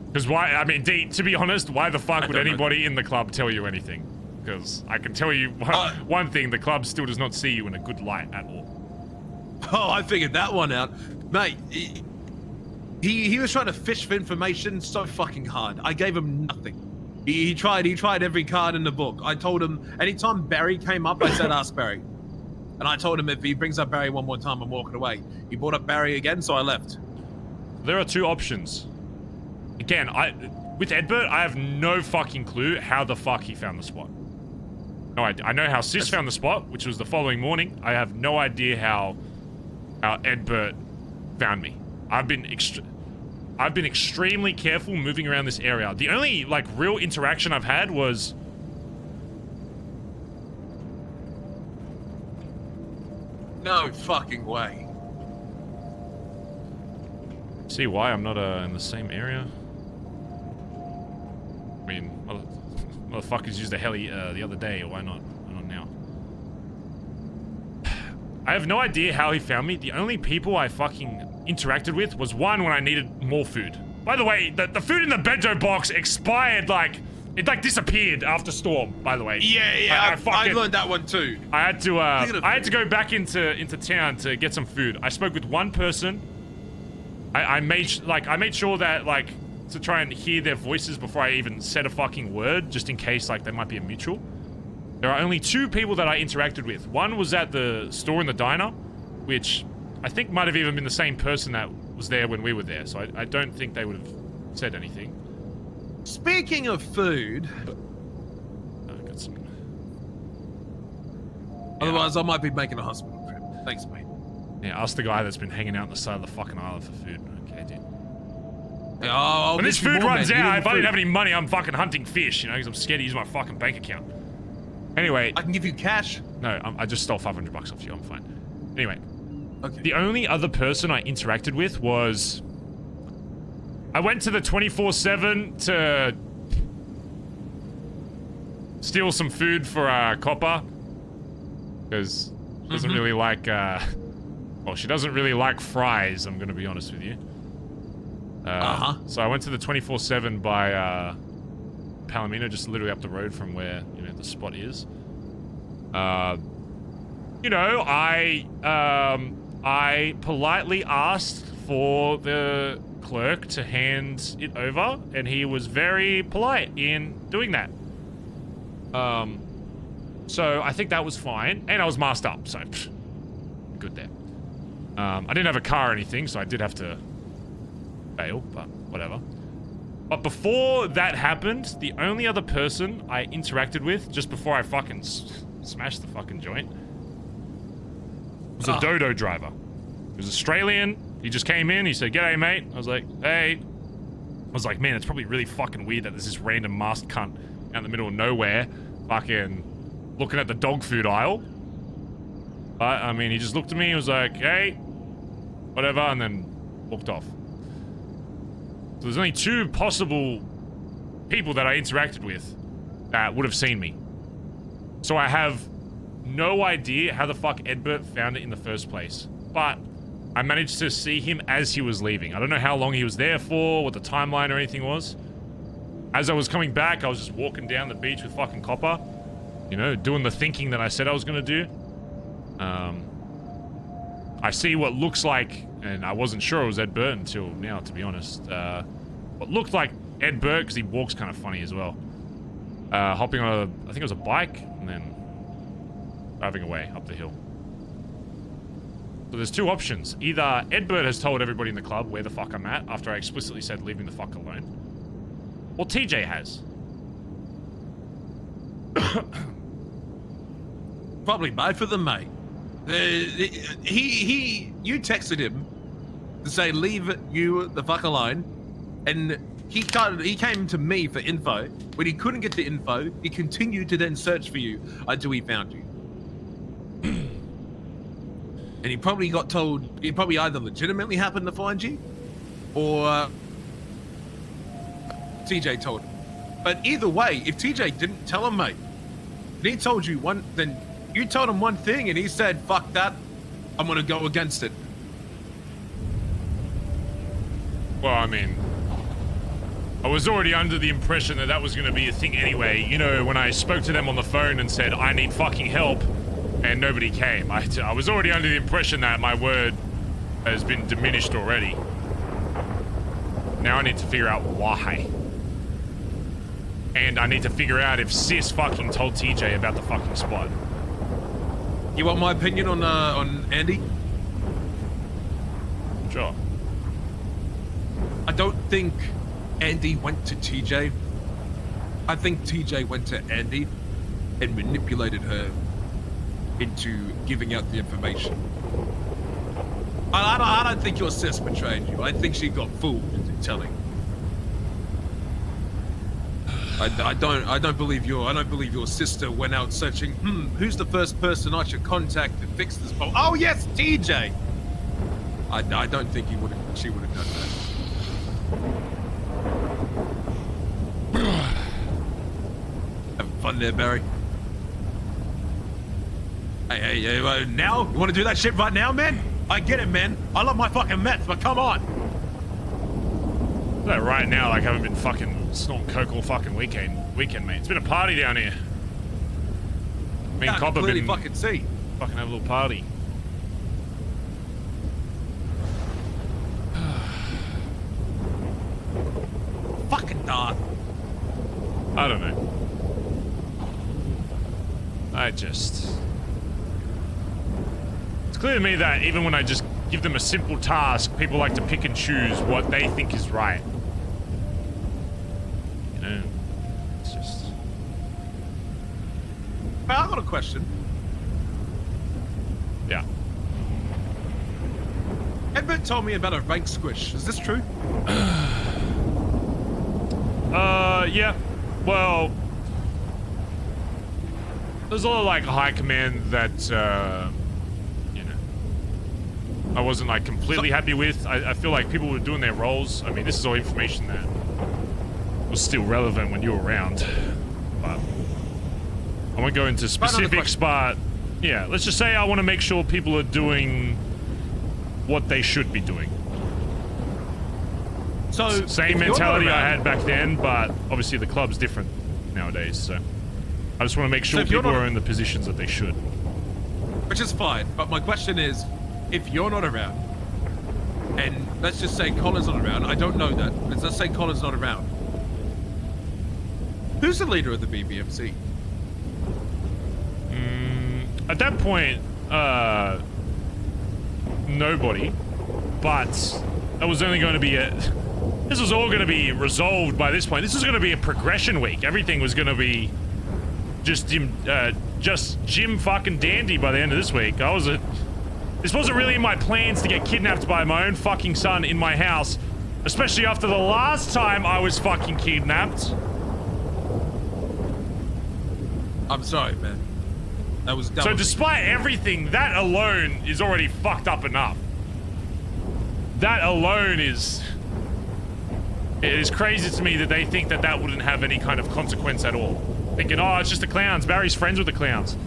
Speaker 3: Because why? I mean, D, to be honest, why the fuck would anybody in the club tell you anything? Because I can tell you one thing: the club still does not see you in a good light at all.
Speaker 4: Oh, I figured that one out, mate. He was trying to fish for information so fucking hard. I gave him nothing. He tried every card in the book. I told him anytime Barry came up, I said ask Barry. And I told him if he brings up Barry one more time, I'm walking away. He brought up Barry again, so I left.
Speaker 3: There are two options. Again, with Edbert, I have no fucking clue how the fuck he found the spot. No idea. I know how Sis found the spot, which was the following morning. I have no idea how Edbert found me. I've been extremely careful moving around this area. The only, like, real interaction I've had was...
Speaker 4: No fucking way.
Speaker 3: See why I'm not in the same area? I mean, motherfuckers used a heli the other day, why not? Why not now? I have no idea how he found me. The only people I fucking interacted with was one when I needed more food. By the way, the food in the bento box expired, like, it like disappeared after Storm, by the way.
Speaker 4: Yeah, I learned that one too.
Speaker 3: I had to go back into town to get some food. I spoke with one person. I made sure that, like, to try and hear their voices before I even said a fucking word, just in case, like, they might be a mutual. There are only two people that I interacted with. One was at the store in the diner, which I think might have even been the same person that was there when we were there, so I don't think they would have said anything.
Speaker 4: Speaking of food,
Speaker 3: I got some.
Speaker 4: otherwise I might be making a hospital trip. Thanks, mate.
Speaker 3: Yeah, ask the guy that's been hanging out on the side of the fucking island for food. Okay, dude.
Speaker 4: Yeah, I'll
Speaker 3: When
Speaker 4: get
Speaker 3: this
Speaker 4: you
Speaker 3: food
Speaker 4: more,
Speaker 3: runs
Speaker 4: man. You
Speaker 3: out,
Speaker 4: need
Speaker 3: if I
Speaker 4: food.
Speaker 3: didn't have any money, I'm fucking hunting fish, you know, because I'm scared to use my fucking bank account. Anyway,
Speaker 4: I can give you cash.
Speaker 3: no, I just stole 500 bucks off you. I'm fine. Anyway,
Speaker 4: Okay.
Speaker 3: the only other person I interacted with was I went to the 24/7 to steal some food for Copper because she doesn't really like. Well, she doesn't really like fries. I'm gonna be honest with you. So I went to the 24/7 by Palomino, just literally up the road from where the spot is. You know, I politely asked for the clerk to hand it over, and he was very polite in doing that. So I think that was fine, and I was masked up, so good there. I didn't have a car or anything, so I did have to bail, but whatever. But before that happened, the only other person I interacted with just before I fucking smashed the fucking joint was a dodo driver. He was Australian. He just came in. He said, "G'day, mate." I was like, "Hey." I was like, man, it's probably really fucking weird that there's this random masked cunt out in the middle of nowhere fucking looking at the dog food aisle. But, I mean, he just looked at me and was like, "Hey," whatever, and then walked off. So there's only 2 possible people that I interacted with that would have seen me. So I have no idea how the fuck Edbert found it in the first place. But I managed to see him as he was leaving. I don't know how long he was there for, what the timeline or anything was. As I was coming back, I was just walking down the beach with fucking Copper. You know, doing the thinking that I said I was going to do. I see what looks like, and I wasn't sure it was Edbert until now, to be honest. What looked like Edbert, because he walks kind of funny as well. Hopping on a, I think it was a bike, and then driving away up the hill. So there's 2 options. Either Edbert has told everybody in the club where the fuck I'm at after I explicitly said leave me the fuck alone. Or TJ has.
Speaker 4: Probably both of them, mate. You texted him to say leave you the fuck alone, and he came to me for info. When he couldn't get the info, he continued to then search for you until he found you. And he probably got told. He probably either legitimately happened to find you, or TJ told him. But either way, if TJ didn't tell him, mate, and he told you one, then you told him one thing, and he said, "Fuck that, I'm gonna go against it."
Speaker 3: Well, I mean, I was already under the impression that that was going to be a thing anyway. You know, when I spoke to them on the phone and said, "I need fucking help," and nobody came. I was already under the impression that my word has been diminished already. Now I need to figure out why. And I need to figure out if Sis fucking told TJ about the fucking spot.
Speaker 4: You want my opinion on Andi?
Speaker 3: Sure.
Speaker 4: I don't think Andi went to TJ. I think TJ went to Andi and manipulated her into giving out the information. I don't think your sis betrayed you. I think she got fooled into telling. I don't believe your sister went out searching. Who's the first person I should contact to fix this problem? Oh yes, TJ. I don't think she would have done that. Having fun there, Barry. Hey, now? You want to do that shit right now, man? I get it, man. I love my fucking meth, but come on.
Speaker 3: No, right now, like, I haven't been fucking snorting coke all fucking weekend, mate. It's been a party down here. Me and Cobb have been
Speaker 4: fucking see.
Speaker 3: Fucking have a little party.
Speaker 4: Fucking dark.
Speaker 3: I don't know. It's clear to me that even when I just give them a simple task, people like to pick and choose what they think is right. You know. It's just...
Speaker 4: I got a question.
Speaker 3: Yeah.
Speaker 4: Edbert told me about a rank squish. Is this true?
Speaker 3: Yeah. Well, there's a lot of like high command that, you know, I wasn't like completely happy with. I feel like people were doing their roles. I mean, this is all information that was still relevant when you were around, but I won't go into specifics, but yeah, let's just say I want to make sure people are doing what they should be doing.
Speaker 4: So
Speaker 3: same mentality I had back then, but obviously the club's different nowadays, so I just want to make sure people are in the positions that they should.
Speaker 4: Which is fine, but my question is, if you're not around, and let's just say Collin's not around, I don't know that, but let's say Collin's not around, who's the leader of the BBMC?
Speaker 3: At that point, nobody, but that was only going to be this was all going to be resolved by this point. This was going to be a progression week. Everything was going to be just Jim fucking dandy by the end of this week. This wasn't really in my plans to get kidnapped by my own fucking son in my house, especially after the last time I was fucking kidnapped.
Speaker 4: I'm sorry, man. That was
Speaker 3: So despite everything, that alone is already fucked up enough. That alone is... It is crazy to me that they think that that wouldn't have any kind of consequence at all. Thinking, oh, it's just the clowns. Barry's friends with the clowns.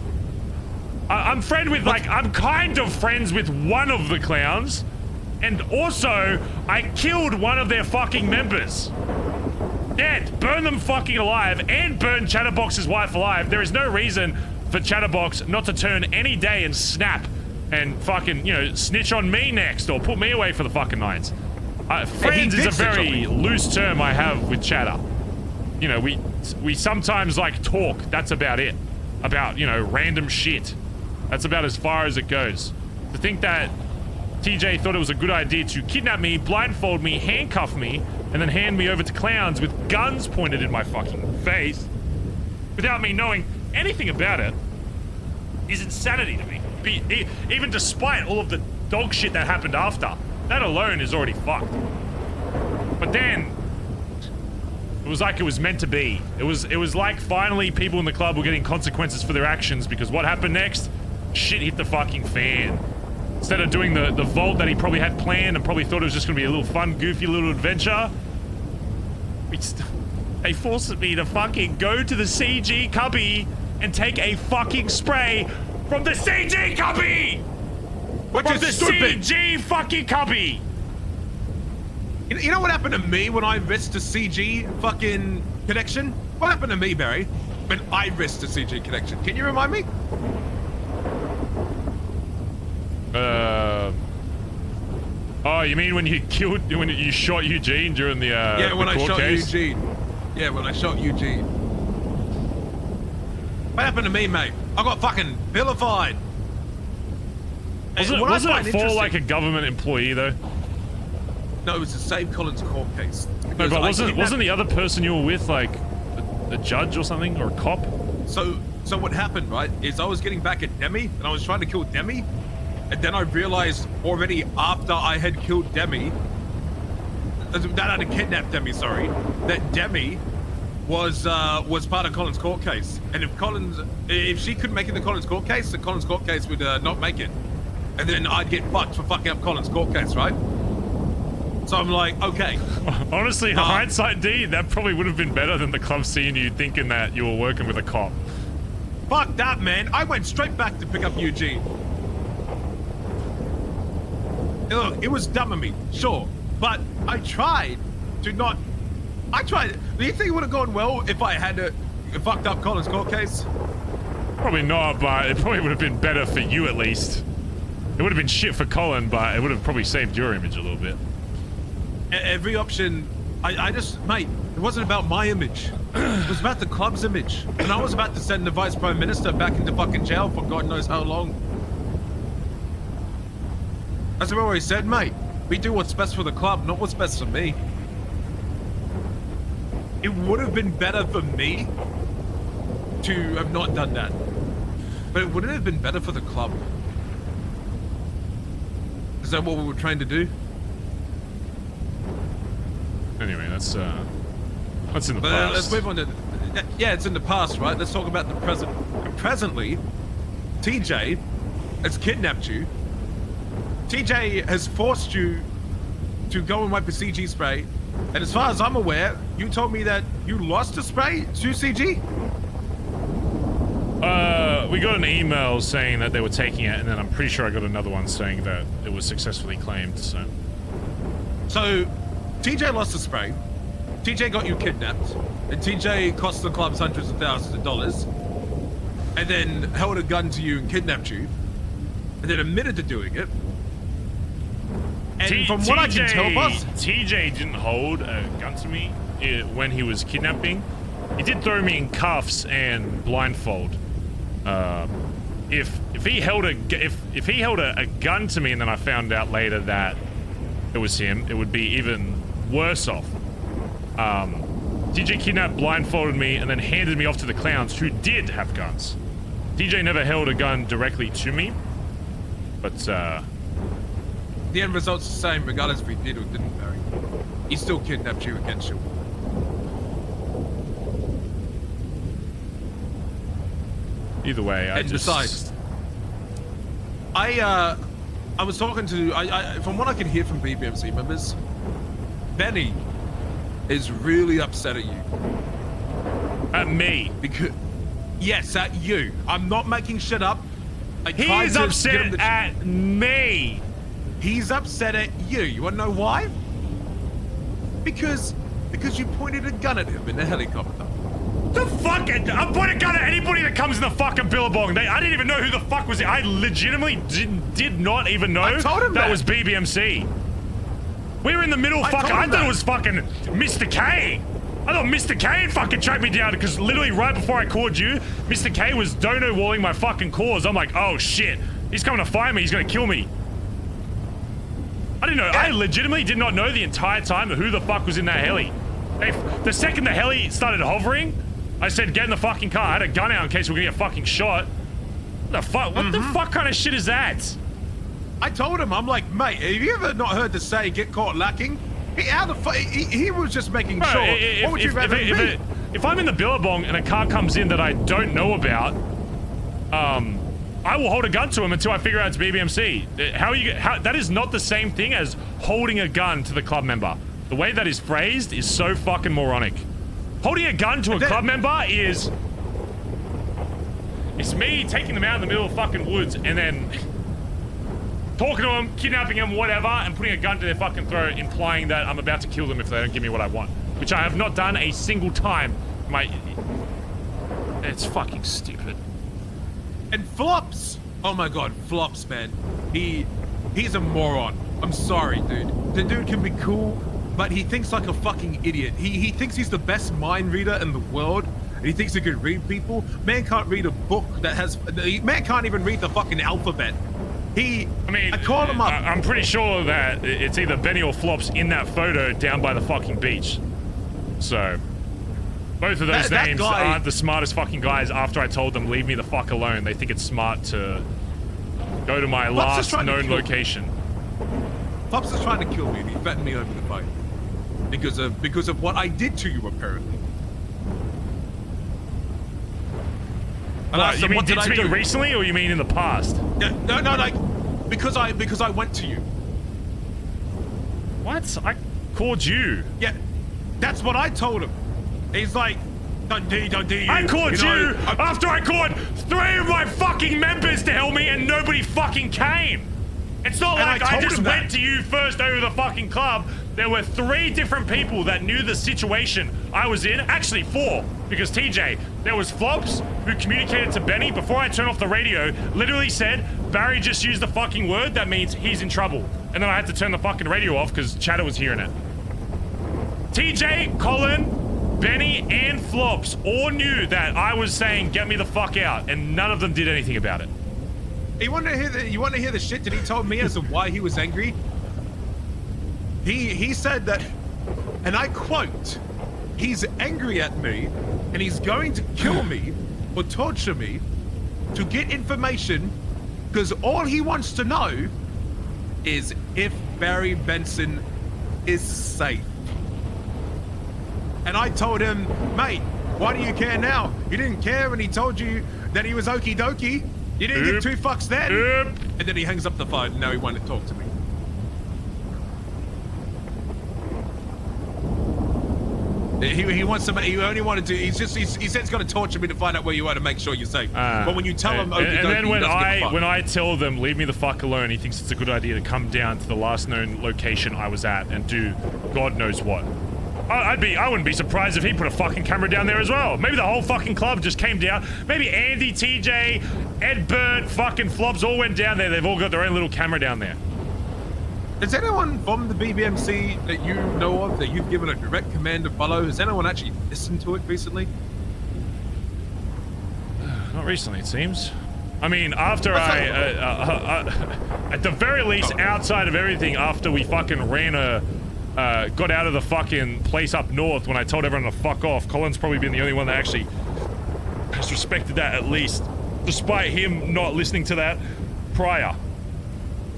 Speaker 3: I'm friend with, like, I'm kind of friends with one of the clowns. And also, I killed one of their fucking members. Dead. Burn them fucking alive and burn Chatterbox's wife alive. There is no reason for Chatterbox not to turn any day and snap and fucking, you know, snitch on me next or put me away for the fucking night. Friends is a very loose term I have with Chatter. You know, we sometimes like talk. That's about it. About, you know, random shit. That's about as far as it goes. To think that TJ thought it was a good idea to kidnap me, blindfold me, handcuff me, and then hand me over to clowns with guns pointed in my fucking face without me knowing anything about it is insanity to me. Even despite all of the dog shit that happened after, that alone is already fucked. But then it was like it was meant to be. It was like finally people in the club were getting consequences for their actions, because what happened next? Shit hit the fucking fan. Instead of doing the vault that he probably had planned and probably thought it was just gonna be a little fun, goofy little adventure, they forced me to fucking go to the CG cubby and take a fucking spray from the CG cubby! From the CG fucking cubby!
Speaker 4: You know what happened to me when I risked a CG fucking connection? What happened to me, Barry, when I risked a CG connection? Can you remind me?
Speaker 3: Oh, you mean when you shot Eugene during the
Speaker 4: yeah, when I shot
Speaker 3: case?
Speaker 4: Eugene. Yeah, when I shot Eugene. What happened to me, mate? I got fucking vilified.
Speaker 3: Wasn't it for like a government employee though?
Speaker 4: No, it was the same Collin's court case.
Speaker 3: No, but wasn't the other person you were with like a judge or something, or a cop?
Speaker 4: So what happened, right, is I was getting back at Demi, and I was trying to kill Demi, and then I realized already after I had killed Demi, that I had kidnapped Demi, sorry, that Demi was part of Collin's court case. And if she couldn't make it in the Collin's court case, the Collin's court case would not make it. And then I'd get fucked for fucking up Collin's court case, right? So I'm like, okay.
Speaker 3: Honestly, hindsight D, that probably would have been better than the club seeing you thinking that you were working with a cop.
Speaker 4: Fuck that, man. I went straight back to pick up Eugene. Look, it was dumb of me, sure. But I tried to not... Do you think it would have gone well if I had fucked up Collin's court case?
Speaker 3: Probably not, but it probably would have been better for you at least. It would have been shit for Collin, but it would have probably saved your image a little bit.
Speaker 4: Every option, I just, mate, it wasn't about my image. It was about the club's image. And I was about to send the Vice Prime Minister back into fucking jail for God knows how long. As I've always said, mate, we do what's best for the club, not what's best for me. it would have been better for me to have not done that. But it wouldn't have been better for the club. Is that what we were trying to do?
Speaker 3: Anyway, that's in the
Speaker 4: But
Speaker 3: past.
Speaker 4: let's move on to... Yeah, it's in the past, right? Let's talk about the present. Presently, TJ has kidnapped you. TJ has forced you to go and wipe a CG spray. And as far as I'm aware, you told me that you lost a spray to CG?
Speaker 3: We got an email saying that they were taking it, and then I'm pretty sure I got another one saying that it was successfully claimed, so...
Speaker 4: So, TJ lost a spray, TJ got you kidnapped, and TJ cost the clubs hundreds of thousands of dollars, and then held a gun to you and kidnapped you, and then admitted to doing it. And from what I can tell, Buzz...
Speaker 3: TJ didn't hold a gun to me when he was kidnapping. He did throw me in cuffs and blindfold. If he held a gun to me and then I found out later that it was him, it would be even worse off. TJ kidnapped, blindfolded me, and then handed me off to the clowns who did have guns. TJ never held a gun directly to me, but the
Speaker 4: end result's the same regardless if he did or didn't, Barry. He still kidnapped you against your will.
Speaker 3: Either way, I
Speaker 4: and
Speaker 3: just...
Speaker 4: besides, I was talking to, from what I can hear from BBMC members, Benny is really upset at you.
Speaker 3: At me?
Speaker 4: Because, yes, at you. I'm not making shit up.
Speaker 3: He's upset at me.
Speaker 4: He's upset at you. You wanna know why? Because you pointed a gun at him in a helicopter.
Speaker 3: The fuck? I'm pointing a gun at anybody that comes in the fucking Billabong. I didn't even know who the fuck was it. I legitimately did not even know
Speaker 4: I told him that
Speaker 3: was BBMC. We were in the middle. I thought it was fucking Mr. K. I thought Mr. K had fucking tracked me down because literally right before I called you, Mr. K was dono walling my fucking cause. I'm like, oh shit, he's coming to find me. He's gonna kill me. I didn't know. I legitimately did not know the entire time who the fuck was in that heli. The second the heli started hovering, I said, get in the fucking car. I had a gun out in case we're gonna get fucking shot. What the fuck? What the fuck kind of shit is that?
Speaker 4: I told him, I'm like, mate, have you ever not heard the saying, get caught lacking? He was just making sure. What would you rather be?
Speaker 3: If I'm in the Billabong and a car comes in that I don't know about, I will hold a gun to him until I figure out it's BBMC. That is not the same thing as holding a gun to the club member. The way that is phrased is so fucking moronic. Holding a gun to a club member is... It's me taking them out in the middle of fucking woods and then talking to them, kidnapping them, whatever, and putting a gun to their fucking throat, implying that I'm about to kill them if they don't give me what I want. Which I have not done a single time. It's fucking stupid.
Speaker 4: And Flops! Oh my god, Flops, man. He's a moron. I'm sorry, dude. The dude can be cool, but he thinks like a fucking idiot. He thinks he's the best mind reader in the world. And he thinks he can read people. Man can't read a book that has... Man can't even read the fucking alphabet. I called him up.
Speaker 3: I'm pretty sure that it's either Benny or Flops in that photo down by the fucking beach. So, both of those names aren't the smartest fucking guys after I told them, leave me the fuck alone. They think it's smart to go to my last known location.
Speaker 4: Flops is trying to kill me and he threatened me over the phone. Because of what I did to you, apparently.
Speaker 3: What, you mean did to me recently, or you mean in the past?
Speaker 4: No, like, because I went to you.
Speaker 3: What? I called you.
Speaker 4: Yeah, that's what I told him. He's like, Dundee.
Speaker 3: I called you after I called 3 of my fucking members to help me and nobody fucking came. It's not like I just went to you first over the fucking club. There were 3 different people that knew the situation I was in. Actually 4, because TJ, there was Flops, who communicated to Benny before I turned off the radio, literally said, Barry just used the fucking word, that means he's in trouble. And then I had to turn the fucking radio off because Chatter was hearing it. TJ, Collin, Benny, and Flops all knew that I was saying, get me the fuck out, and none of them did anything about it.
Speaker 4: You want to hear the shit that he told me as to why he was angry? He said that, and I quote, he's angry at me, and he's going to kill me or torture me to get information, because all he wants to know is if Barry Benson is safe. And I told him, mate, why do you care now? You didn't care when he told you that he was okie dokie. You didn't give 2 fucks then. And then he hangs up the phone, and now he won't talk to me. He wants to. He only wanted to. He said he's going to torture me to find out where you are to make sure you're safe. But when you tell him,
Speaker 3: and then when I tell them leave me the fuck alone, he thinks it's a good idea to come down to the last known location I was at and do God knows what. I wouldn't be surprised if he put a fucking camera down there as well. Maybe the whole fucking club just came down. Maybe Andi, TJ, Edbert, fucking Flops all went down there. They've all got their own little camera down there.
Speaker 4: Is anyone from the BBMC that you know of that you've given a direct command to follow? Has anyone actually listened to it recently?
Speaker 3: Not recently, it seems. I mean, after at the very least, outside of everything, after we fucking got out of the fucking place up north when I told everyone to fuck off, Collin's probably been the only one that actually has respected that, at least, despite him not listening to that prior.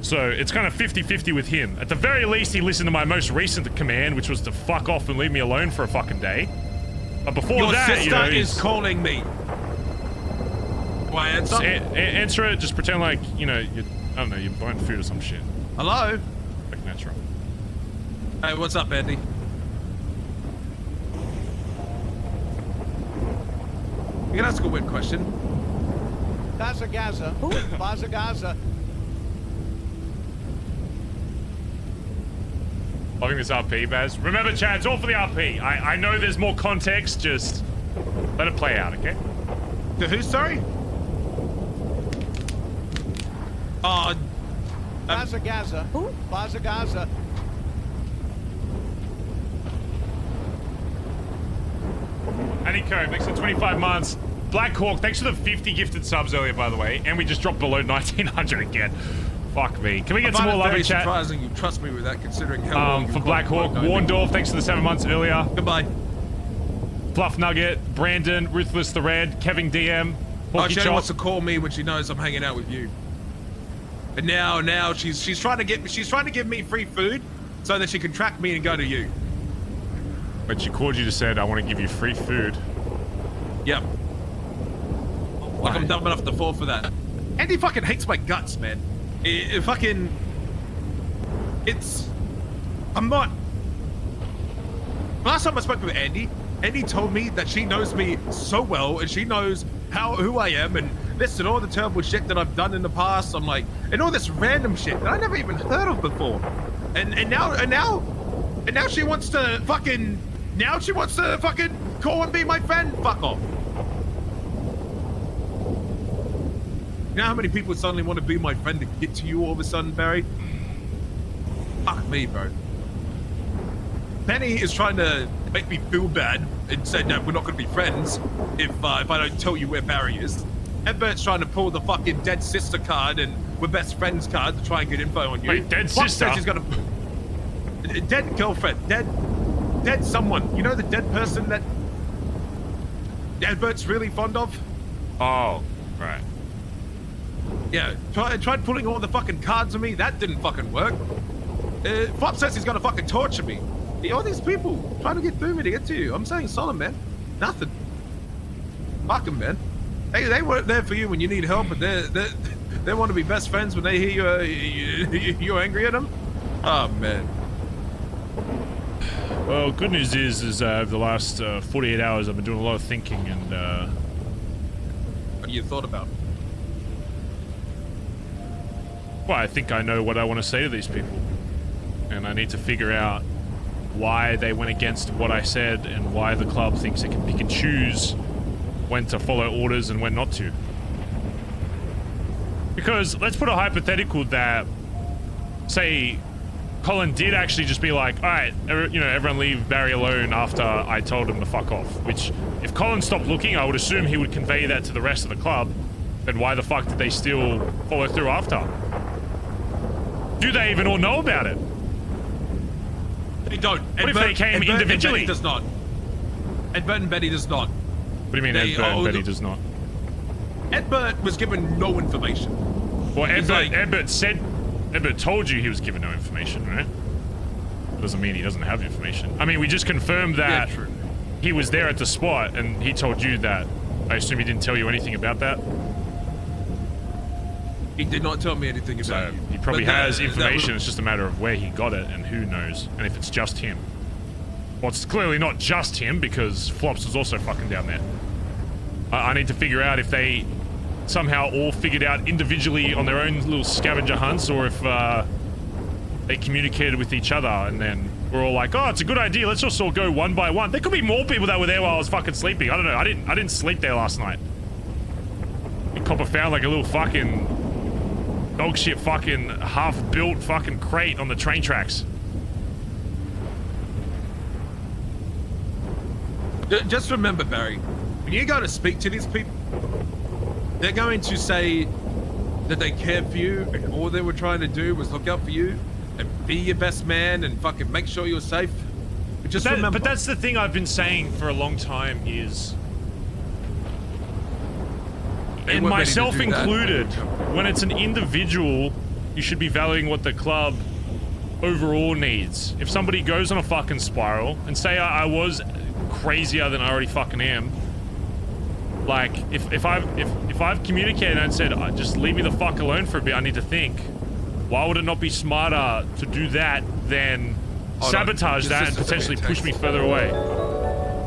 Speaker 3: So it's kind of 50-50 with him. At the very least, he listened to my most recent command, which was to fuck off and leave me alone for a fucking day. But before that,
Speaker 4: your sister is calling me. Why answer?
Speaker 3: Answer it. Just pretend like, you know, I don't know, you're buying food or some shit.
Speaker 4: Hello?
Speaker 3: Like natural.
Speaker 4: Hey, what's up, Andi? You can ask a weird question.
Speaker 1: Bazza Gaza. Bazza Gaza.
Speaker 3: Loving this RP, Baz. Remember, chat, it's all for the RP. I know there's more context, just let it play out, okay?
Speaker 4: The who, sorry?
Speaker 1: Bazza Gaza. Who? Bazza Gaza.
Speaker 3: Annie Code, thanks for 25 months. Black Hawk, thanks for the 50 gifted subs earlier, by the way. And we just dropped below 1900 again. Fuck me. Can we get some more love in chat?
Speaker 4: Surprising you trust me with that, considering how long
Speaker 3: for Black Hawk, Warndorf, thanks for the 7 months earlier.
Speaker 4: Goodbye.
Speaker 3: Fluff Nugget, Brandon, Ruthless the Red, Kevin DM,
Speaker 4: she only wants to call me when she knows I'm hanging out with you. And now she's trying to give me free food so that she can track me and go to you.
Speaker 3: But she called you to said I want to give you free food. Yep.
Speaker 4: Like I'm dumb enough to fall for that. Andy fucking hates my guts, man. I'm not. Last time I spoke with Andy told me that she knows me so well and she knows who I am and listed all the terrible shit that I've done in the past. I'm like, and all this random shit that I never even heard of before. And now she wants to fucking call and be my friend. Fuck off. You know how many people suddenly want to be my friend to get to you all of a sudden, Barry? Fuck me, bro. Penny is trying to make me feel bad and said that we're not going to be friends if I don't tell you where Barry is. Edbert's trying to pull the fucking dead sister card and we're best friends card to try and get info on you.
Speaker 3: Wait, dead sister?
Speaker 4: She's gonna... Dead girlfriend. Dead someone. You know the dead person that Edbert's really fond of?
Speaker 3: Oh, right.
Speaker 4: Yeah, tried pulling all the fucking cards on me. That didn't fucking work. Flop says he's gonna fucking torture me. All these people trying to get through me to get to you. I'm saying solid, man. Nothing. Fuck 'em, man. They weren't there for you when you need help, but they want to be best friends when they hear you're angry at them. Oh man.
Speaker 3: Well, good news is over the last 48 hours I've been doing a lot of thinking and
Speaker 4: What you thought about?
Speaker 3: Well, I think I know what I want to say to these people. And I need to figure out why they went against what I said and why the club thinks it can choose when to follow orders and when not to. Because let's put a hypothetical that, say, Collin did actually just be like, all right, you know, everyone leave Barry alone after I told him to fuck off. Which, if Collin stopped looking, I would assume he would convey that to the rest of the club. Then why the fuck did they still follow through after? Do they even all know about it?
Speaker 4: They don't.
Speaker 3: What if they came individually?
Speaker 4: Does not. Edbert and Betty does not.
Speaker 3: What do you mean
Speaker 4: They
Speaker 3: Edbert and
Speaker 4: are-
Speaker 3: Betty does not?
Speaker 4: Edbert was given no information.
Speaker 3: Well,
Speaker 4: He's
Speaker 3: Edbert told you he was given no information, right? Doesn't mean he doesn't have information. I mean, we just confirmed that
Speaker 4: Yeah, true.
Speaker 3: he was there at the spot and he told you that. I assume he didn't tell you anything about that?
Speaker 4: He did not tell me anything
Speaker 3: So
Speaker 4: about you.
Speaker 3: he probably
Speaker 4: But
Speaker 3: has
Speaker 4: that
Speaker 3: information,
Speaker 4: was-
Speaker 3: it's just a matter of where he got it and who knows, and if it's just him. Well, it's clearly not just him because Flops was also fucking down there. I need to figure out if they somehow all figured out individually on their own little scavenger hunts, or if they communicated with each other and then we're all like, oh, it's a good idea, let's just all go one by one. There could be more people that were there while I was fucking sleeping. I don't know, I didn't sleep there last night. The copper found like a little fucking dog shit fucking half-built fucking crate on the train tracks.
Speaker 4: Just remember, Barry, when you go to speak to these people, they're going to say that they care for you and all they were trying to do was look out for you and be your best man and fucking make sure you're safe. But just remember.
Speaker 3: But that's the thing I've been saying for a long time is,
Speaker 4: They
Speaker 3: and
Speaker 4: weren't ready to
Speaker 3: myself
Speaker 4: do that.
Speaker 3: included, when it's an individual, you should be valuing what the club overall needs. If somebody goes on a fucking spiral, and say I was crazier than I already fucking am, like if I've communicated and said just leave me the fuck alone for a bit, I need to think, why would it not be smarter to do that than sabotage that and potentially push me further away?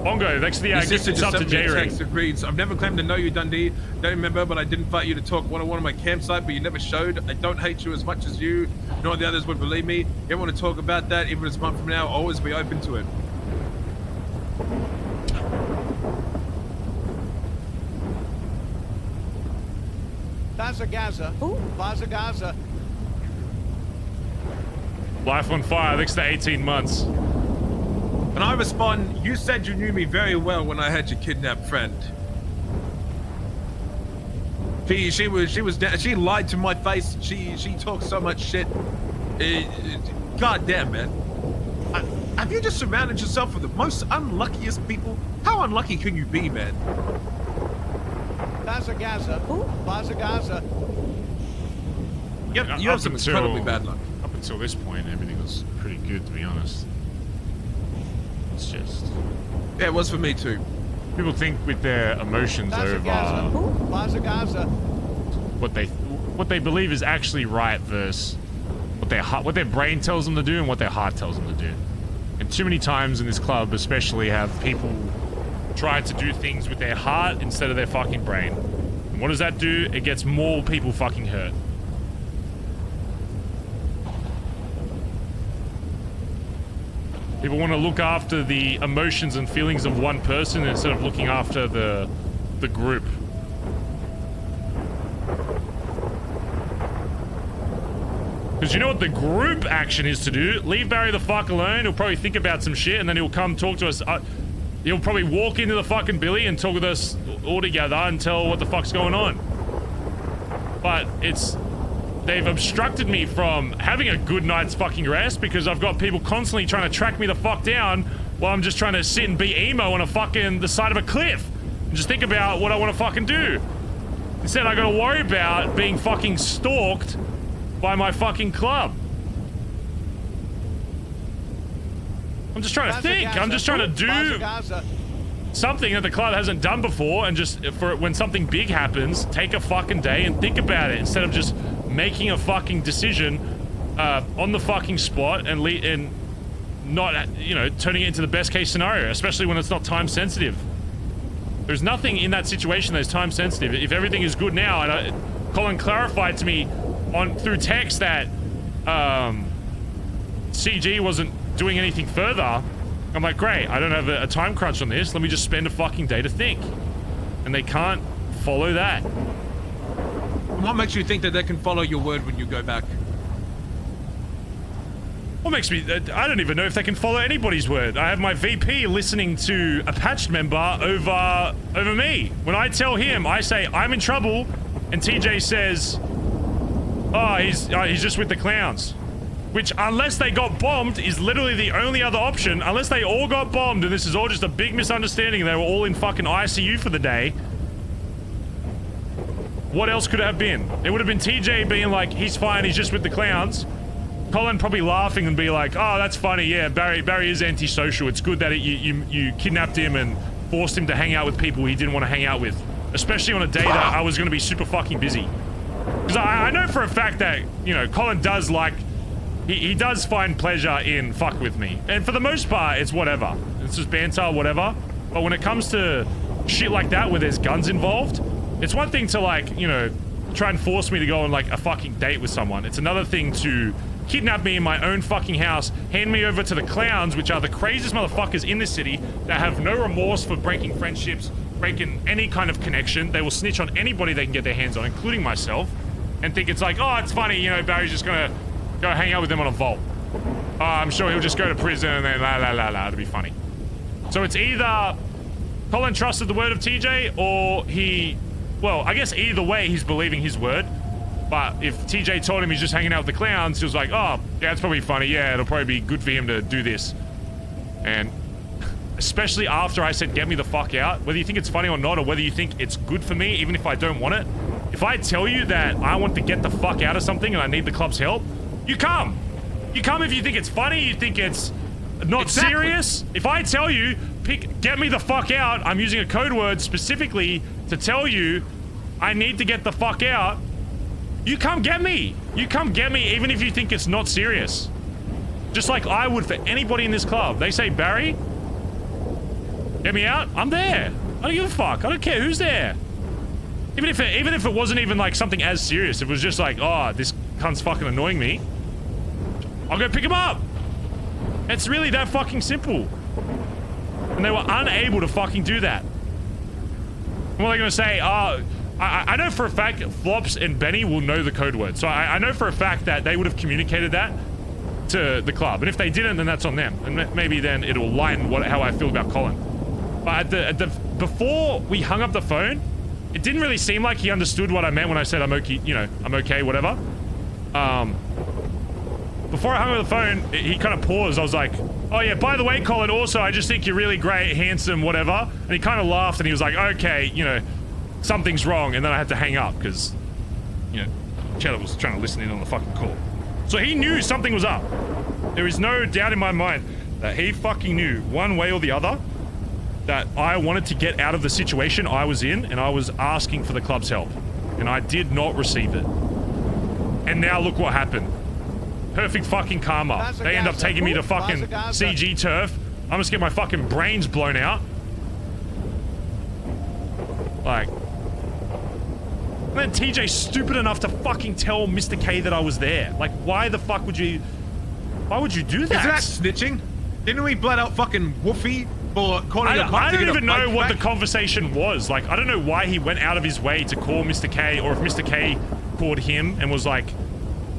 Speaker 3: Bongo, thanks for the
Speaker 4: Your sister
Speaker 3: gift
Speaker 4: just
Speaker 3: sub to
Speaker 4: sent me a
Speaker 3: J-Ring.
Speaker 4: text that reads, I've never claimed to know you, Dundee. Don't remember, but I did invite you to talk one-on-one on my campsite, but you never showed. I don't hate you as much as you, nor the others would believe me. You want to talk about that, even as a month from now, I'll always be open to it.
Speaker 1: Bazza Gaza. Bazza Gaza.
Speaker 3: Life on fire, thanks to 18 months.
Speaker 4: And I respond, you said you knew me very well when I had your kidnapped friend. She lied to my face. She talked so much shit. God damn, man. Have you just surrounded yourself with the most unluckiest people? How unlucky can you be, man?
Speaker 1: Bazza Gaza. Bazza Gaza.
Speaker 4: You have some incredibly bad luck.
Speaker 3: Up until this point, everything was pretty good, to be honest. It's just...
Speaker 4: Yeah, it was for me too.
Speaker 3: People think with their emotions
Speaker 1: Bazza
Speaker 3: over
Speaker 1: Gaza. Bazza Gaza.
Speaker 3: what they believe is actually right versus what their brain tells them to do and what their heart tells them to do. And too many times in this club, especially, have people try to do things with their heart instead of their fucking brain. And what does that do? It gets more people fucking hurt. People want to look after the emotions and feelings of one person instead of looking after the group. Because you know what the group action is to do? Leave Barry the fuck alone. He'll probably think about some shit and then he'll come talk to us. He'll probably walk into the fucking Billy and talk with us all together and tell what the fuck's going on. But they've obstructed me from having a good night's fucking rest because I've got people constantly trying to track me the fuck down while I'm just trying to sit and be emo on the side of a cliff and just think about what I want to fucking do. Instead, I gotta worry about being fucking stalked by my fucking club. I'm just trying to think. I'm just trying to do something that the club hasn't done before, and just for when something big happens, take a fucking day and think about it instead of just making a fucking decision on the fucking spot and not, you know, turning it into the best case scenario, especially when it's not time sensitive. There's nothing in that situation that's time sensitive. If everything is good now, and Collin clarified to me through text that CG wasn't doing anything further, I'm like, great, I don't have a time crunch on this. Let me just spend a fucking day to think. And they can't follow that.
Speaker 4: What makes you think that they can follow your word when you go back?
Speaker 3: What makes me... I don't even know if they can follow anybody's word. I have my VP listening to a patched member over me. When I tell him, I say, I'm in trouble, and TJ says, oh, he's just with the clowns. which, unless they got bombed, is literally the only other option. Unless they all got bombed and this is all just a big misunderstanding and they were all in fucking ICU for the day. What else could it have been? It would have been TJ being like, he's fine, he's just with the clowns. Collin probably laughing and be like, oh, that's funny, yeah, Barry is antisocial. It's good that you kidnapped him and forced him to hang out with people he didn't want to hang out with. Especially on a day that I was going to be super fucking busy. Because I know for a fact that, you know, Collin does like... He does find pleasure in fuck with me. And for the most part, it's whatever. It's just banter, whatever. But when it comes to shit like that where there's guns involved, it's one thing to, like, you know, try and force me to go on, like, a fucking date with someone. It's another thing to kidnap me in my own fucking house, hand me over to the clowns, which are the craziest motherfuckers in this city that have no remorse for breaking friendships, breaking any kind of connection. They will snitch on anybody they can get their hands on, including myself, and think it's like, oh, it's funny, you know, Barry's just gonna go hang out with them on a vault. Oh, I'm sure he'll just go to prison and then it'll be funny. So it's either Collin trusted the word of TJ or he, well, I guess either way he's believing his word. But if TJ told him he's just hanging out with the clowns, he was like, oh, yeah, it's probably funny. Yeah, it'll probably be good for him to do this. And especially after I said, get me the fuck out, whether you think it's funny or not, or whether you think it's good for me, even if I don't want it. If I tell you that I want to get the fuck out of something and I need the club's help, you come. You come if you think it's funny, you think it's not serious. If I tell you, get me the fuck out, I'm using a code word specifically to tell you I need to get the fuck out, you come get me. You come get me even if you think it's not serious. Just like I would for anybody in this club. They say, Barry, get me out, I'm there. I don't give a fuck. I don't care who's there. Even if it wasn't even like something as serious, it was just like, oh, this cunt's fucking annoying me, I'll go pick him up. It's really that fucking simple. And they were unable to fucking do that. What are they gonna say? I know for a fact Flops and Benny will know the code word. So I know for a fact that they would have communicated that to the club. And if they didn't, then that's on them. And maybe then it'll lighten how I feel about Collin. But before we hung up the phone, it didn't really seem like he understood what I meant when I said I'm okay, you know, I'm okay, whatever. Before I hung up the phone, he kind of paused. I was like, oh yeah, by the way, Collin, also, I just think you're really great, handsome, whatever. And he kind of laughed and he was like, okay, you know, something's wrong. And then I had to hang up because, you know, Cheddar was trying to listen in on the fucking call. So he knew something was up. There is no doubt in my mind that he fucking knew one way or the other that I wanted to get out of the situation I was in and I was asking for the club's help. And I did not receive it. And now look what happened. Perfect fucking karma.
Speaker 1: Bazza,
Speaker 3: they end up taking me to fucking CG turf. I'm just getting my fucking brains blown out. Like. And then TJ's stupid enough to fucking tell Mr. K that I was there. Like, why the fuck would you... Why would you do that?
Speaker 4: Isn't that snitching? Didn't we blood out fucking Woofy for calling a
Speaker 3: I don't even know what the conversation was. Like, I don't know why he went out of his way to call Mr. K, or if Mr. K called him and was like...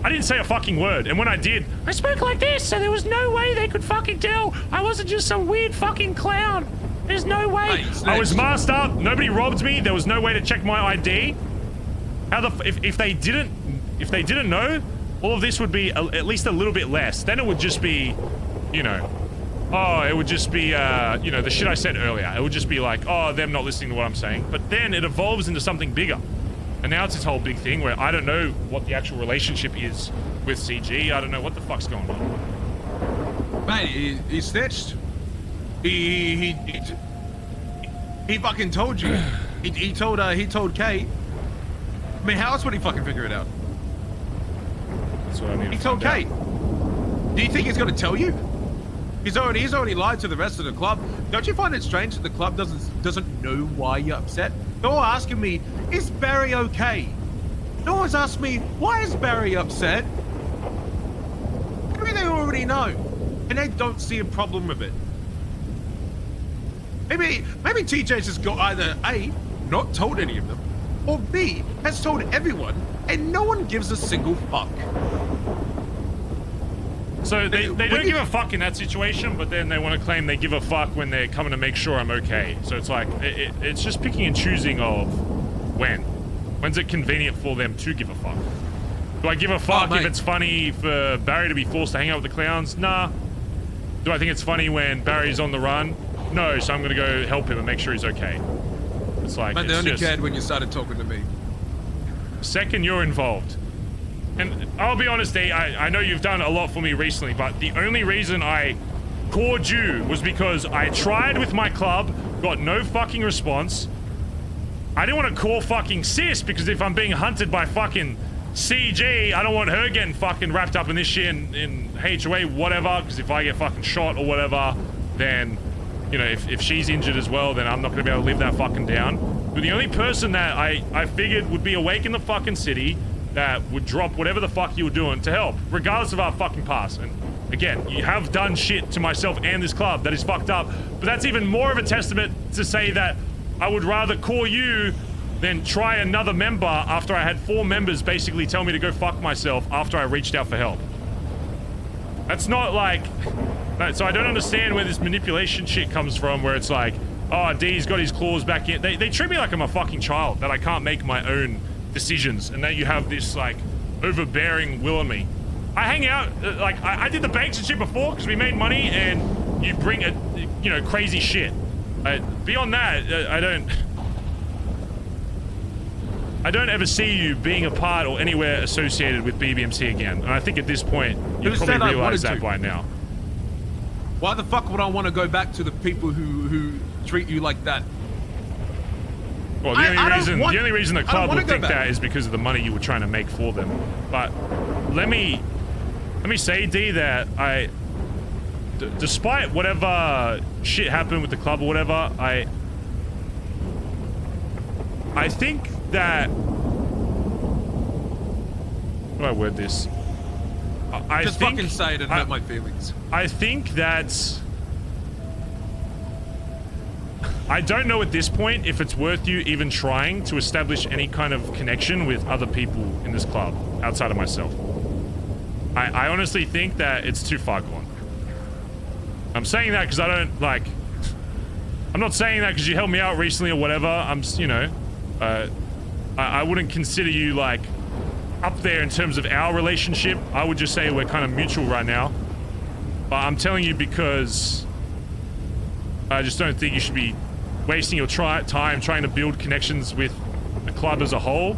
Speaker 3: I didn't say a fucking word, and when I did, I spoke like this, so there was no way they could fucking tell I wasn't just some weird fucking clown. There's no way.
Speaker 4: Hey,
Speaker 3: I was masked up, nobody robbed me, there was no way to check my ID. How if they didn't know, all of this would be at least a little bit less. Then it would just be, you know, oh, it would just be, you know, the shit I said earlier. It would just be like, oh, them not listening to what I'm saying. But then it evolves into something bigger. And now it's this whole big thing where I don't know what the actual relationship is with CG. I don't know what the fuck's going on.
Speaker 4: Mate, he snitched. He fucking told you. He told Kate. I mean, how else would he fucking figure it out?
Speaker 3: That's what I need.
Speaker 4: He told Kate. Do you think he's gonna tell you? He's already lied to the rest of the club. Don't you find it strange that the club doesn't know why you're upset? They're all asking me, is Barry okay? No one's asked me, why is Barry upset? Maybe they already know, and they don't see a problem with it. Maybe TJ's just got either A, not told any of them, or B, has told everyone, and no one gives a single fuck.
Speaker 3: So they don't give a fuck in that situation, but then they want to claim they give a fuck when they're coming to make sure I'm okay. So it's like, it's just picking and choosing of when. When's it convenient for them to give a fuck? Do I give a fuck if
Speaker 4: mate.
Speaker 3: it's funny for Barry to be forced to hang out with the clowns? Nah. Do I think it's funny when Barry's on the run? No, so I'm gonna go help him and make sure he's okay. It's like,
Speaker 4: Man, they
Speaker 3: it's
Speaker 4: only
Speaker 3: just...
Speaker 4: cared when you started talking to me.
Speaker 3: Second, you're involved. And I'll be honest, D, I know you've done a lot for me recently, but the only reason I called you was because I tried with my club, got no fucking response. I didn't want to call fucking sis, because if I'm being hunted by fucking CG, I don't want her getting fucking wrapped up in this shit in HOA, whatever, because if I get fucking shot or whatever, then, you know, if she's injured as well, then I'm not going to be able to live that fucking down. But the only person that I figured would be awake in the fucking city that would drop whatever the fuck you were doing to help, regardless of our fucking past. And again, you have done shit to myself and this club that is fucked up, but that's even more of a testament to say that I would rather call you than try another member after I had 4 members basically tell me to go fuck myself after I reached out for help. That's not like... So I don't understand where this manipulation shit comes from, where it's like, oh, D's got his claws back in. They treat me like I'm a fucking child, that I can't make my own decisions, and that you have this, like, overbearing will on me. I hang out, like, I did the banks and shit before, because we made money, and you bring, you know, crazy shit. Beyond that, I don't ever see you being a part or anywhere associated with BBMC again. And I think at this point, you probably realize that by now.
Speaker 4: Why the fuck would I want to go back to the people who treat you like that?
Speaker 3: Well, the only reason the club would think that is because of the money you were trying to make for them. But let me say, D, that despite whatever shit happened with the club or whatever, I think that... How do I word this?
Speaker 4: Just fucking say it and hurt my feelings.
Speaker 3: I think that... I don't know at this point if it's worth you even trying to establish any kind of connection with other people in this club outside of myself. I honestly think that it's too far gone. I'm saying that because I don't, like... I'm not saying that because you helped me out recently or whatever. I'm, you know... I wouldn't consider you, like, up there in terms of our relationship. I would just say we're kind of mutual right now. But I'm telling you because I just don't think you should be wasting your time trying to build connections with the club as a whole.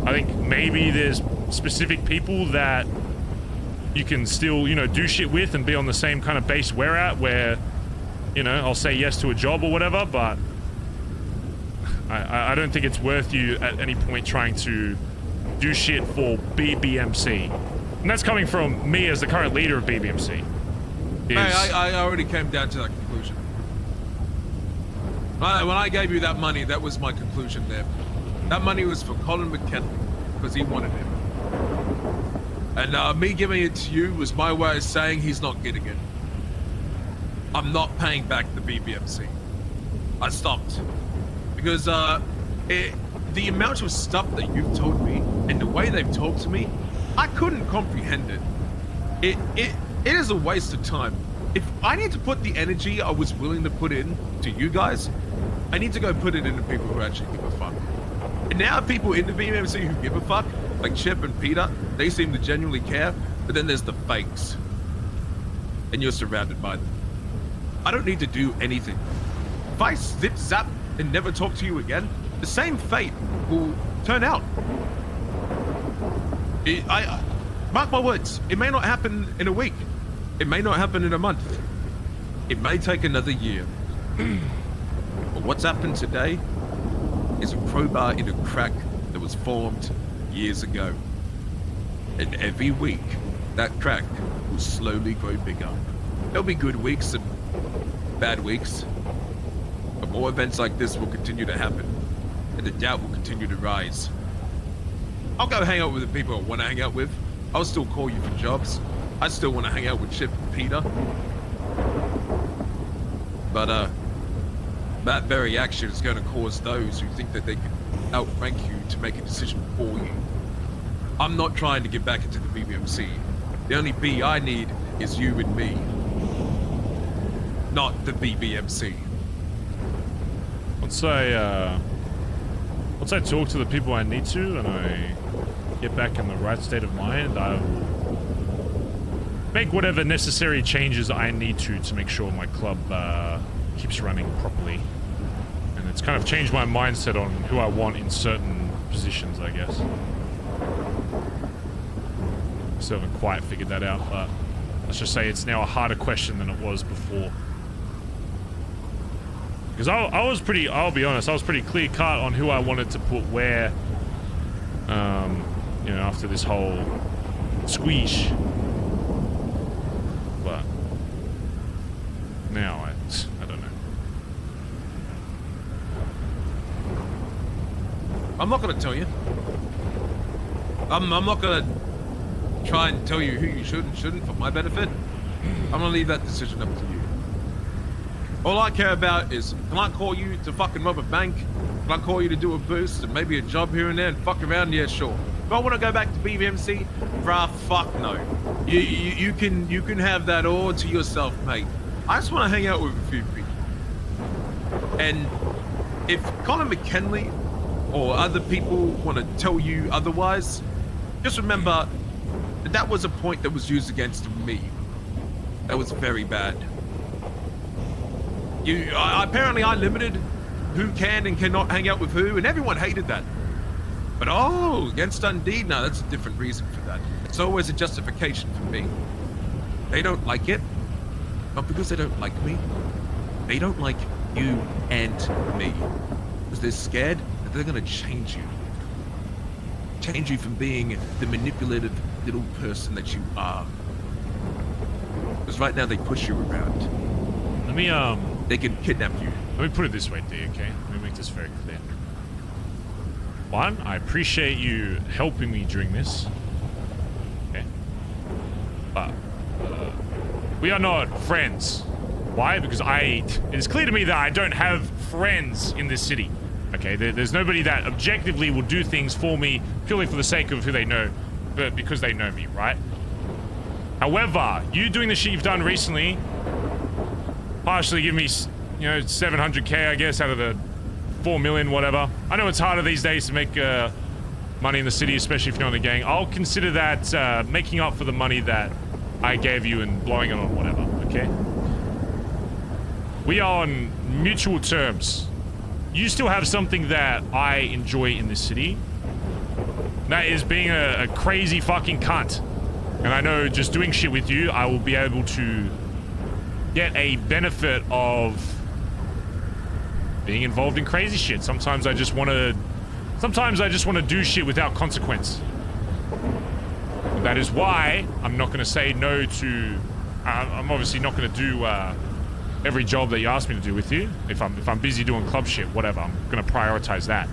Speaker 3: I think maybe there's specific people that you can still, you know, do shit with and be on the same kind of base we're at, where, you know, I'll say yes to a job or whatever, but I don't think it's worth you at any point trying to do shit for BBMC. And that's coming from me as the current leader of BBMC.
Speaker 4: Hey, I already came down to that conclusion. When I gave you that money, that was my conclusion there. That money was for Collin McKenna, because he wanted it. And me giving it to you was my way of saying he's not getting it. I'm not paying back the BBMC. I stopped. Because the amount of stuff that you've told me and the way they've talked to me, I couldn't comprehend it. It is a waste of time. If I need to put the energy I was willing to put in to you guys, I need to go put it into people who actually give a fuck. And now people in the BMC who give a fuck, like Chip and Peter, they seem to genuinely care, but then there's the fakes. And you're surrounded by them. I don't need to do anything. If I zip zap and never talk to you again, the same fate will turn out. I mark my words, it may not happen in a week. It may not happen in a month. It may take another year. But what's happened today is a crowbar in a crack that was formed years ago. And every week, that crack will slowly grow bigger. There'll be good weeks and bad weeks. But more events like this will continue to happen, and the doubt will continue to rise. I'll go hang out with the people I want to hang out with. I'll still call you for jobs. I still want to hang out with Chip and Peter. But that very action is going to cause those who think that they can outrank you to make a decision for you. I'm not trying to get back into the BBMC. The only B I need is you and me, not the BBMC.
Speaker 3: Once I talk to the people I need to, and get back in the right state of mind, I will make whatever necessary changes I need to make sure my club keeps running properly. And it's kind of changed my mindset on who I want in certain positions, I guess. Still haven't quite figured that out, but let's just say it's now a harder question than it was before. Because I was pretty, I'll be honest, I was pretty clear cut on who I wanted to put where, you know, after this whole squeeze. But now I don't know.
Speaker 4: I'm not gonna tell you. I'm not gonna try and tell you who you should and shouldn't for my benefit. I'm gonna leave that decision up to you. All I care about is, can I call you to fucking rob a bank? Can I call you to do a boost and maybe a job here and there and fuck around? Yeah, sure. If I want to go back to BBMC, bruh, fuck no. You can have that all to yourself, mate. I just want to hang out with a few people. And if Collin McKinley or other people want to tell you otherwise, just remember that was a point that was used against me. That was very bad. Apparently I limited who can and cannot hang out with who, and everyone hated that. But oh, against Dundee, no, that's a different reason for that. It's always a justification for me. They don't like it, not because they don't like me. They don't like you and me. Because they're scared that they're gonna change you. Change you from being the manipulative little person that you are. Because right now they push you around.
Speaker 3: Let me,
Speaker 4: They can kidnap you.
Speaker 3: let me put it this way, D, okay? Let me make this very clear. One, I appreciate you helping me during this. Okay? But, we are not friends. Why? Because it is clear to me that I don't have friends in this city. Okay? There's nobody that objectively will do things for me purely for the sake of who they know, but because they know me, right? However, you doing the shit you've done recently partially give me, you know, 700k, I guess, out of the 4 million, whatever. I know it's harder these days to make money in the city, especially if you're in the gang. I'll consider that making up for the money that I gave you and blowing it on whatever, okay? We are on mutual terms. You still have something that I enjoy in this city. That is being a crazy fucking cunt. And I know just doing shit with you, I will be able to get a benefit of being involved in crazy shit. Sometimes I just want to do shit without consequence. And that is why I'm not going to say no to, I'm obviously not going to do every job that you ask me to do with you. If I'm busy doing club shit, whatever, I'm going to prioritize that.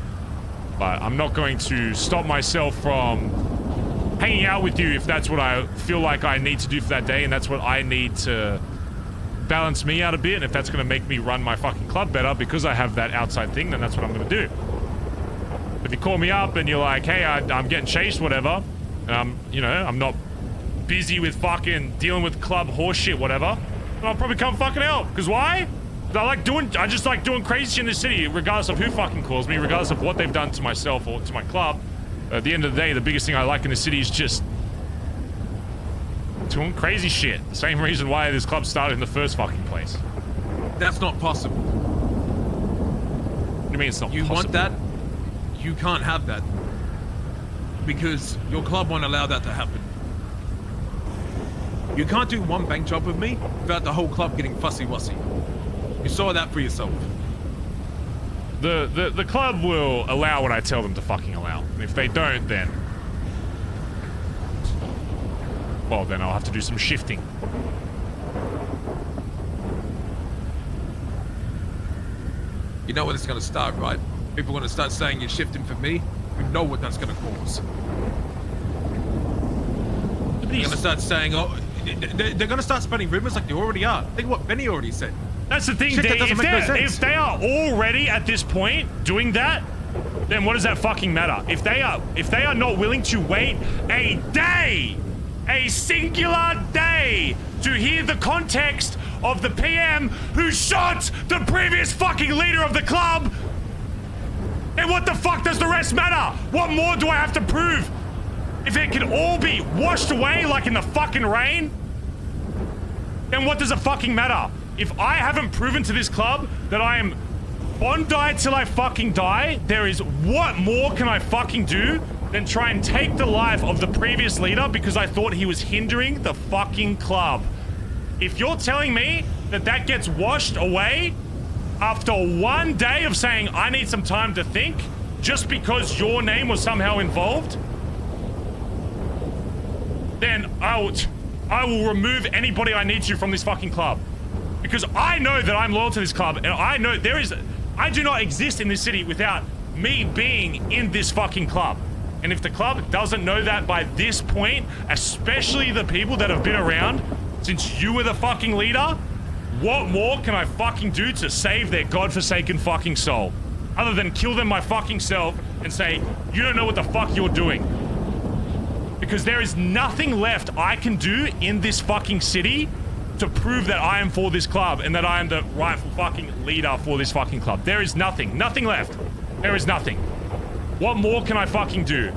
Speaker 3: But I'm not going to stop myself from hanging out with you if that's what I feel like I need to do for that day, and that's what I need to balance me out a bit. And if that's going to make me run my fucking club better because I have that outside thing, then that's what I'm going to do. If you call me up and you're like, hey, I'm getting chased, whatever, and I'm not busy with fucking dealing with club horse shit, whatever, then I'll probably come fucking help. Because why? I just like doing crazy shit in the city, regardless of who fucking calls me, regardless of what they've done to myself or to my club. At the end of the day, the biggest thing I like in the city is just doing crazy shit. The same reason why this club started in the first fucking place.
Speaker 4: That's not possible.
Speaker 3: What do you mean it's not possible?
Speaker 4: You want that? You can't have that. Because your club won't allow that to happen. You can't do one bank job with me without the whole club getting fussy-wussy. You saw that for yourself.
Speaker 3: The club will allow what I tell them to fucking allow. And if they don't, then... well, then I'll have to do some shifting.
Speaker 4: You know when it's gonna start, right? People are gonna start saying you're shifting for me. You know what that's gonna cause. They're gonna start saying, oh... They're gonna start spreading rumors like they already are. Think of what Benny already said.
Speaker 3: That's the thing,
Speaker 4: Shit, that doesn't make no sense.
Speaker 3: if they are already at this point doing that, then what does that fucking matter? If they are not willing to wait a day, a singular day, to hear the context of the PM who shot the previous fucking leader of the club, then what the fuck does the rest matter? What more do I have to prove? if it could all be washed away like in the fucking rain, then what does it fucking matter? If I haven't proven to this club that I am Bondi till I fucking die, there is what more can I fucking do than try and take the life of the previous leader because I thought he was hindering the fucking club. If you're telling me that that gets washed away after 1 day of saying I need some time to think just because your name was somehow involved, then I will remove anybody I need to from this fucking club. Because I know that I'm loyal to this club, and I know I do not exist in this city without me being in this fucking club. And if the club doesn't know that by this point, especially the people that have been around since you were the fucking leader, what more can I fucking do to save their godforsaken fucking soul? Other than kill them my fucking self and say, you don't know what the fuck you're doing. Because there is nothing left I can do in this fucking city to prove that I am for this club and that I am the rightful fucking leader for this fucking club. There is nothing. Nothing left. There is nothing. What more can I fucking do?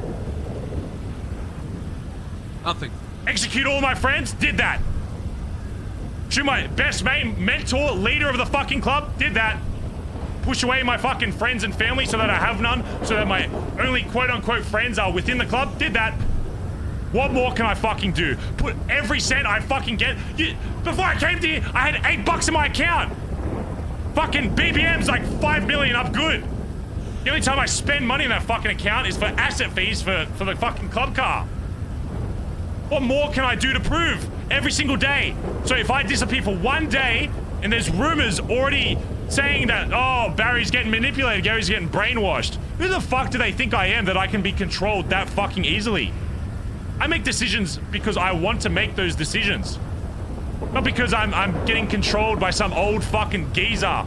Speaker 4: Nothing.
Speaker 3: Execute all my friends? Did that. Shoot my best mate, mentor, leader of the fucking club? Did that. Push away my fucking friends and family so that I have none, so that my only quote-unquote friends are within the club? Did that. What more can I fucking do? Put every cent I fucking get. Before I came to you, I had $8 in my account. Fucking BBM's like 5 million up good. The only time I spend money in that fucking account is for asset fees for the fucking club car. What more can I do to prove every single day? So if I disappear for 1 day and there's rumors already saying that, oh, Barry's getting manipulated, Gary's getting brainwashed. Who the fuck do they think I am that I can be controlled that fucking easily? I make decisions because I want to make those decisions. Not because I'm getting controlled by some old fucking geezer.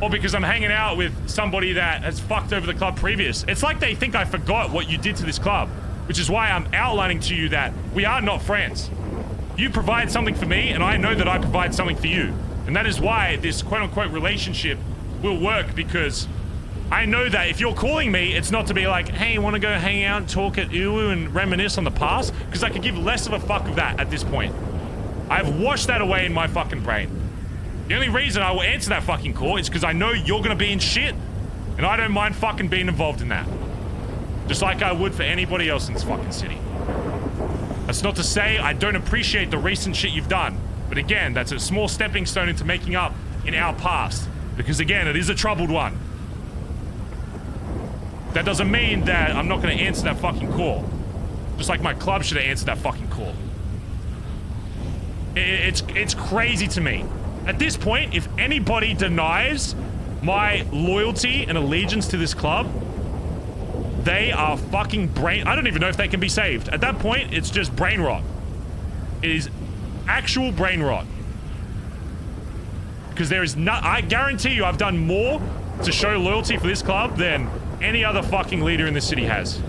Speaker 3: Or because I'm hanging out with somebody that has fucked over the club previous. It's like they think I forgot what you did to this club. Which is why I'm outlining to you that we are not friends. You provide something for me, and I know that I provide something for you. And that is why this quote-unquote relationship will work, because I know that if you're calling me, it's not to be like, hey, you want to go hang out and talk at Uwu and reminisce on the past? Because I could give less of a fuck of that at this point. I've washed that away in my fucking brain. The only reason I will answer that fucking call is because I know you're going to be in shit, and I don't mind fucking being involved in that. Just like I would for anybody else in this fucking city. That's not to say I don't appreciate the recent shit you've done. But again, that's a small stepping stone into making up in our past. Because again, it is a troubled one. That doesn't mean that I'm not going to answer that fucking call. Just like my club should have answered that fucking call. It's crazy to me. At this point, if anybody denies my loyalty and allegiance to this club, they are fucking I don't even know if they can be saved. At that point, it's just brain rot. It is actual brain rot. Because there is I guarantee you I've done more to show loyalty for this club than any other fucking leader in this city has.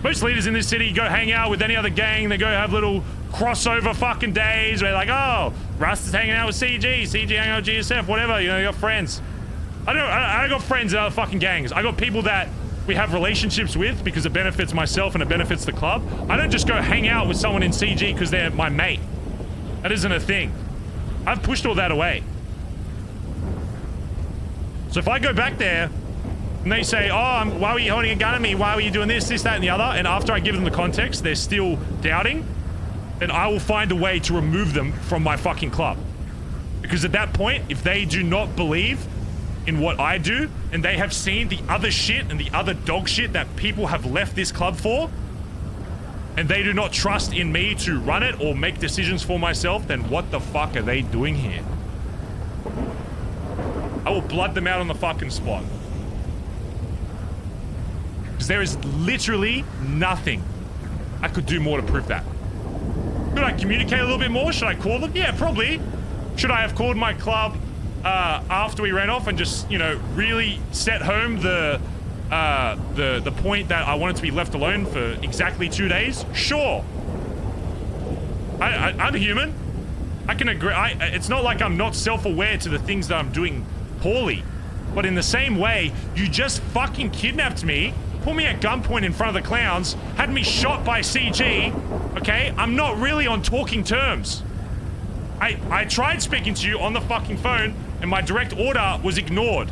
Speaker 3: Most leaders in this city go hang out with any other gang. They go have little crossover fucking days where like, oh, Rust is hanging out with CG hanging out with GSF, whatever, you know, you got friends. I don't got friends in other fucking gangs. I got people that we have relationships with because it benefits myself and it benefits the club. I don't just go hang out with someone in CG because they're my mate. That isn't a thing. I've pushed all that away. So if I go back there and they say, oh, why were you holding a gun at me? Why were you doing this, that, and the other? And after I give them the context, they're still doubting, then I will find a way to remove them from my fucking club. Because at that point, if they do not believe in what I do, and they have seen the other shit and the other dog shit that people have left this club for, and they do not trust in me to run it or make decisions for myself, then what the fuck are they doing here? I will blood them out on the fucking spot. Because there is literally nothing I could do more to prove that. Could I communicate a little bit more? Should I call them? Yeah, probably. Should I have called my club after we ran off and just, you know, really set home the point that I wanted to be left alone for exactly 2 days? Sure. I'm human. I can agree. It's not like I'm not self-aware to the things that I'm doing poorly. But in the same way, you just fucking kidnapped me, pulled me at gunpoint in front of the clowns, had me shot by CG, okay? I'm not really on talking terms. I tried speaking to you on the fucking phone, and my direct order was ignored.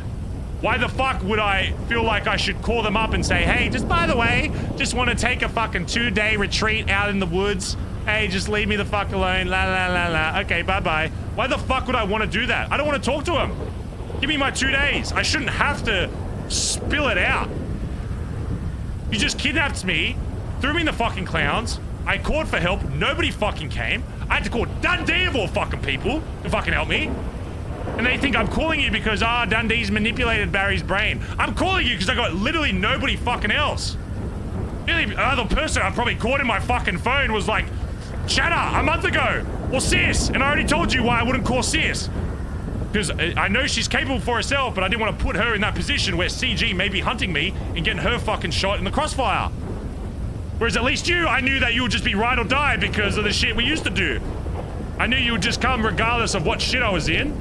Speaker 3: Why the fuck would I feel like I should call them up and say, hey, just by the way, just want to take a fucking 2-day retreat out in the woods. Hey, just leave me the fuck alone, la la la la. Okay, bye-bye. Why the fuck would I want to do that? I don't want to talk to him. Give me my 2 days. I shouldn't have to spill it out. You just kidnapped me, threw me in the fucking clowns. I called for help. Nobody fucking came. I had to call Dundee of all fucking people to fucking help me. And they think I'm calling you because, Dundee's manipulated Barry's brain. I'm calling you because I got literally nobody fucking else. The only other person I probably caught in my fucking phone was like, Chatter, a month ago. Or Sis. And I already told you why I wouldn't call Sis. Because I know she's capable for herself, but I didn't want to put her in that position where CG may be hunting me and getting her fucking shot in the crossfire. Whereas at least you, I knew that you would just be ride or die because of the shit we used to do. I knew you would just come regardless of what shit I was in.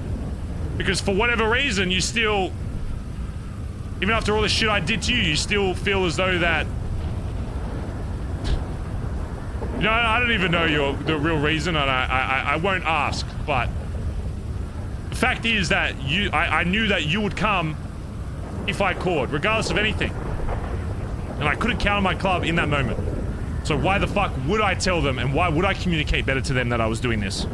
Speaker 3: Because for whatever reason, you still... Even after all the shit I did to you, you still feel as though that... You know, I don't even know the real reason, and I won't ask, but... The fact is that I knew that you would come if I called, regardless of anything. And I couldn't count on my club in that moment. So why the fuck would I tell them, and why would I communicate better to them that I was doing this?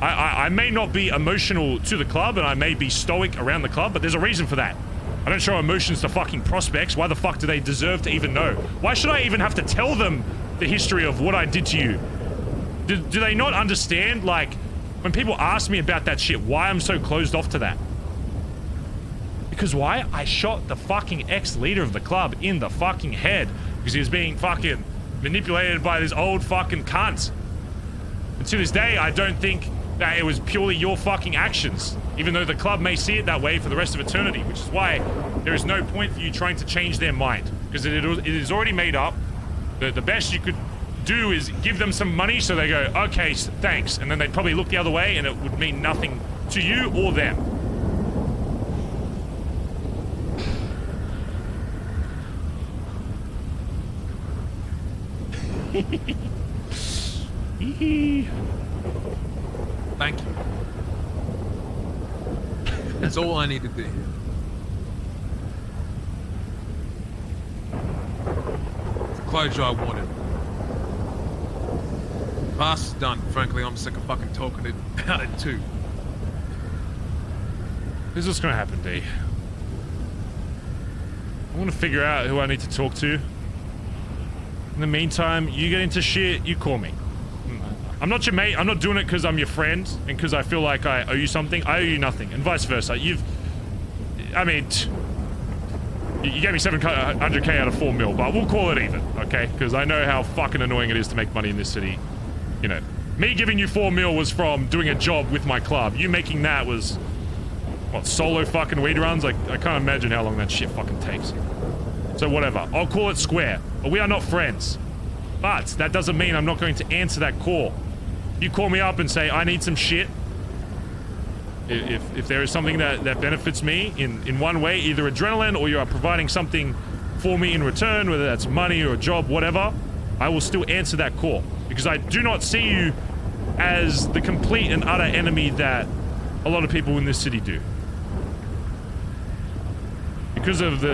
Speaker 3: I may not be emotional to the club, and I may be stoic around the club, but there's a reason for that. I don't show emotions to fucking prospects. Why the fuck do they deserve to even know? Why should I even have to tell them the history of what I did to you? Do they not understand, like, when people ask me about that shit, why I'm so closed off to that? Because why? I shot the fucking ex-leader of the club in the fucking head because he was being fucking manipulated by this old fucking cunt. And to this day, I don't think that it was purely your fucking actions, even though the club may see it that way for the rest of eternity, which is why there is no point for you trying to change their mind, because it is already made up. The best you could do is give them some money so they go, okay, thanks, and then they'd probably look the other way and it would mean nothing to you or them.
Speaker 4: Thank you. That's all I need to do. The closure I wanted. Past is done. Frankly, I'm sick of fucking talking about it too.
Speaker 3: Here's what's gonna happen, D. I want to figure out who I need to talk to. In the meantime, you get into shit, you call me. I'm not your mate. I'm not doing it because I'm your friend and because I feel like I owe you something. I owe you nothing, and vice versa. You gave me 700k out of 4 mil, but we'll call it even, okay? Because I know how fucking annoying it is to make money in this city. You know, me giving you 4 mil was from doing a job with my club. You making that was, what, solo fucking weed runs? Like, I can't imagine how long that shit fucking takes. So whatever, I'll call it square. But we are not friends. But that doesn't mean I'm not going to answer that call. You call me up and say, I need some shit. If there is something that benefits me in one way, either adrenaline or you are providing something for me in return, whether that's money or a job, whatever, I will still answer that call. Because I do not see you as the complete and utter enemy that a lot of people in this city do. Because of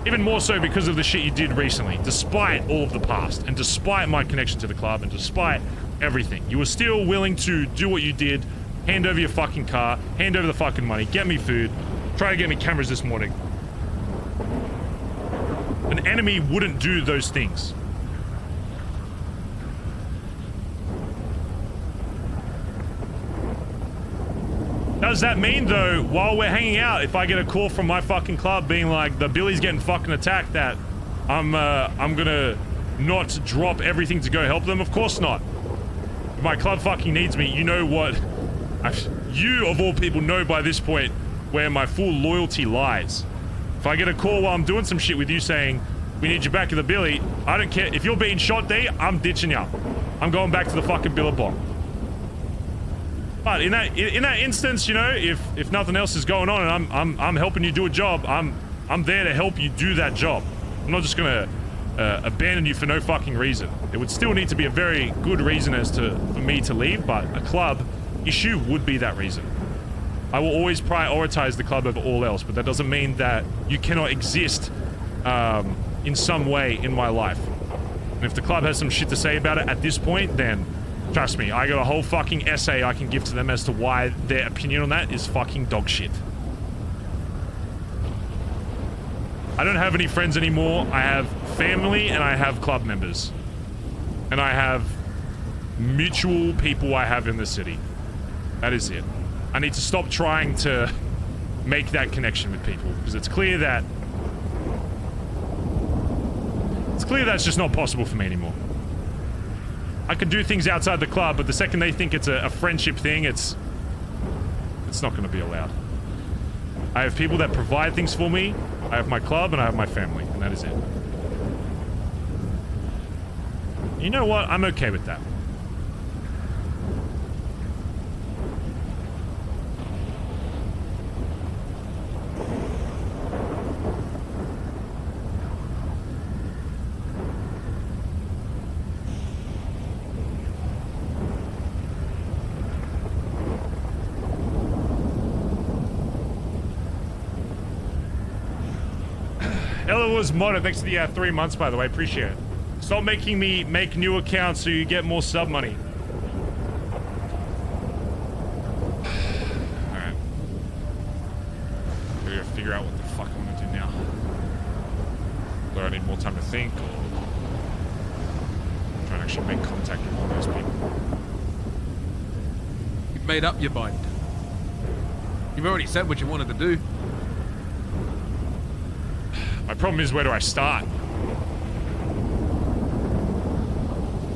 Speaker 3: even more so because of the shit you did recently, despite all of the past, and despite my connection to the club, and despite everything. You were still willing to do what you did, hand over your fucking car, hand over the fucking money, get me food, try to get me cameras this morning. An enemy wouldn't do those things. Does that mean, though, while we're hanging out, if I get a call from my fucking club being like, the Billy's getting fucking attacked, that I'm gonna not drop everything to go help them? Of course not. If my club fucking needs me, you know what? You, of all people, know by this point where my full loyalty lies. If I get a call while I'm doing some shit with you saying, we need you back at the Billy, I don't care. If you're being shot there, I'm ditching you. I'm going back to the fucking Billabong. But in that instance, you know, if nothing else is going on and I'm helping you do a job, I'm I'm there to help you do that job. I'm not just gonna abandon you for no fucking reason. It would still need to be a very good reason for me to leave, but a club issue would be that reason. I will always prioritize the club over all else, but that doesn't mean that you cannot exist in some way in my life. And if the club has some shit to say about it at this point, then trust me, I got a whole fucking essay I can give to them as to why their opinion on that is fucking dog shit. I don't have any friends anymore. I have family and I have club members. And I have mutual people I have in the city. That is it. I need to stop trying to make that connection with people because it's clear that it's just not possible for me anymore. I can do things outside the club, but the second they think it's a friendship thing, it's not going to be allowed. I have people that provide things for me. I have my club and I have my family, and that is it. You know what? I'm okay with that. Ella was modded. Thanks to the 3 months, by the way. Appreciate it. Stop making me make new accounts so you get more sub money. Alright. Gotta figure out what the fuck I'm gonna do now. Whether I need more time to think or try and actually make contact with all those people.
Speaker 4: You've made up your mind. You've already said what you wanted to do.
Speaker 3: My problem is, where do I start?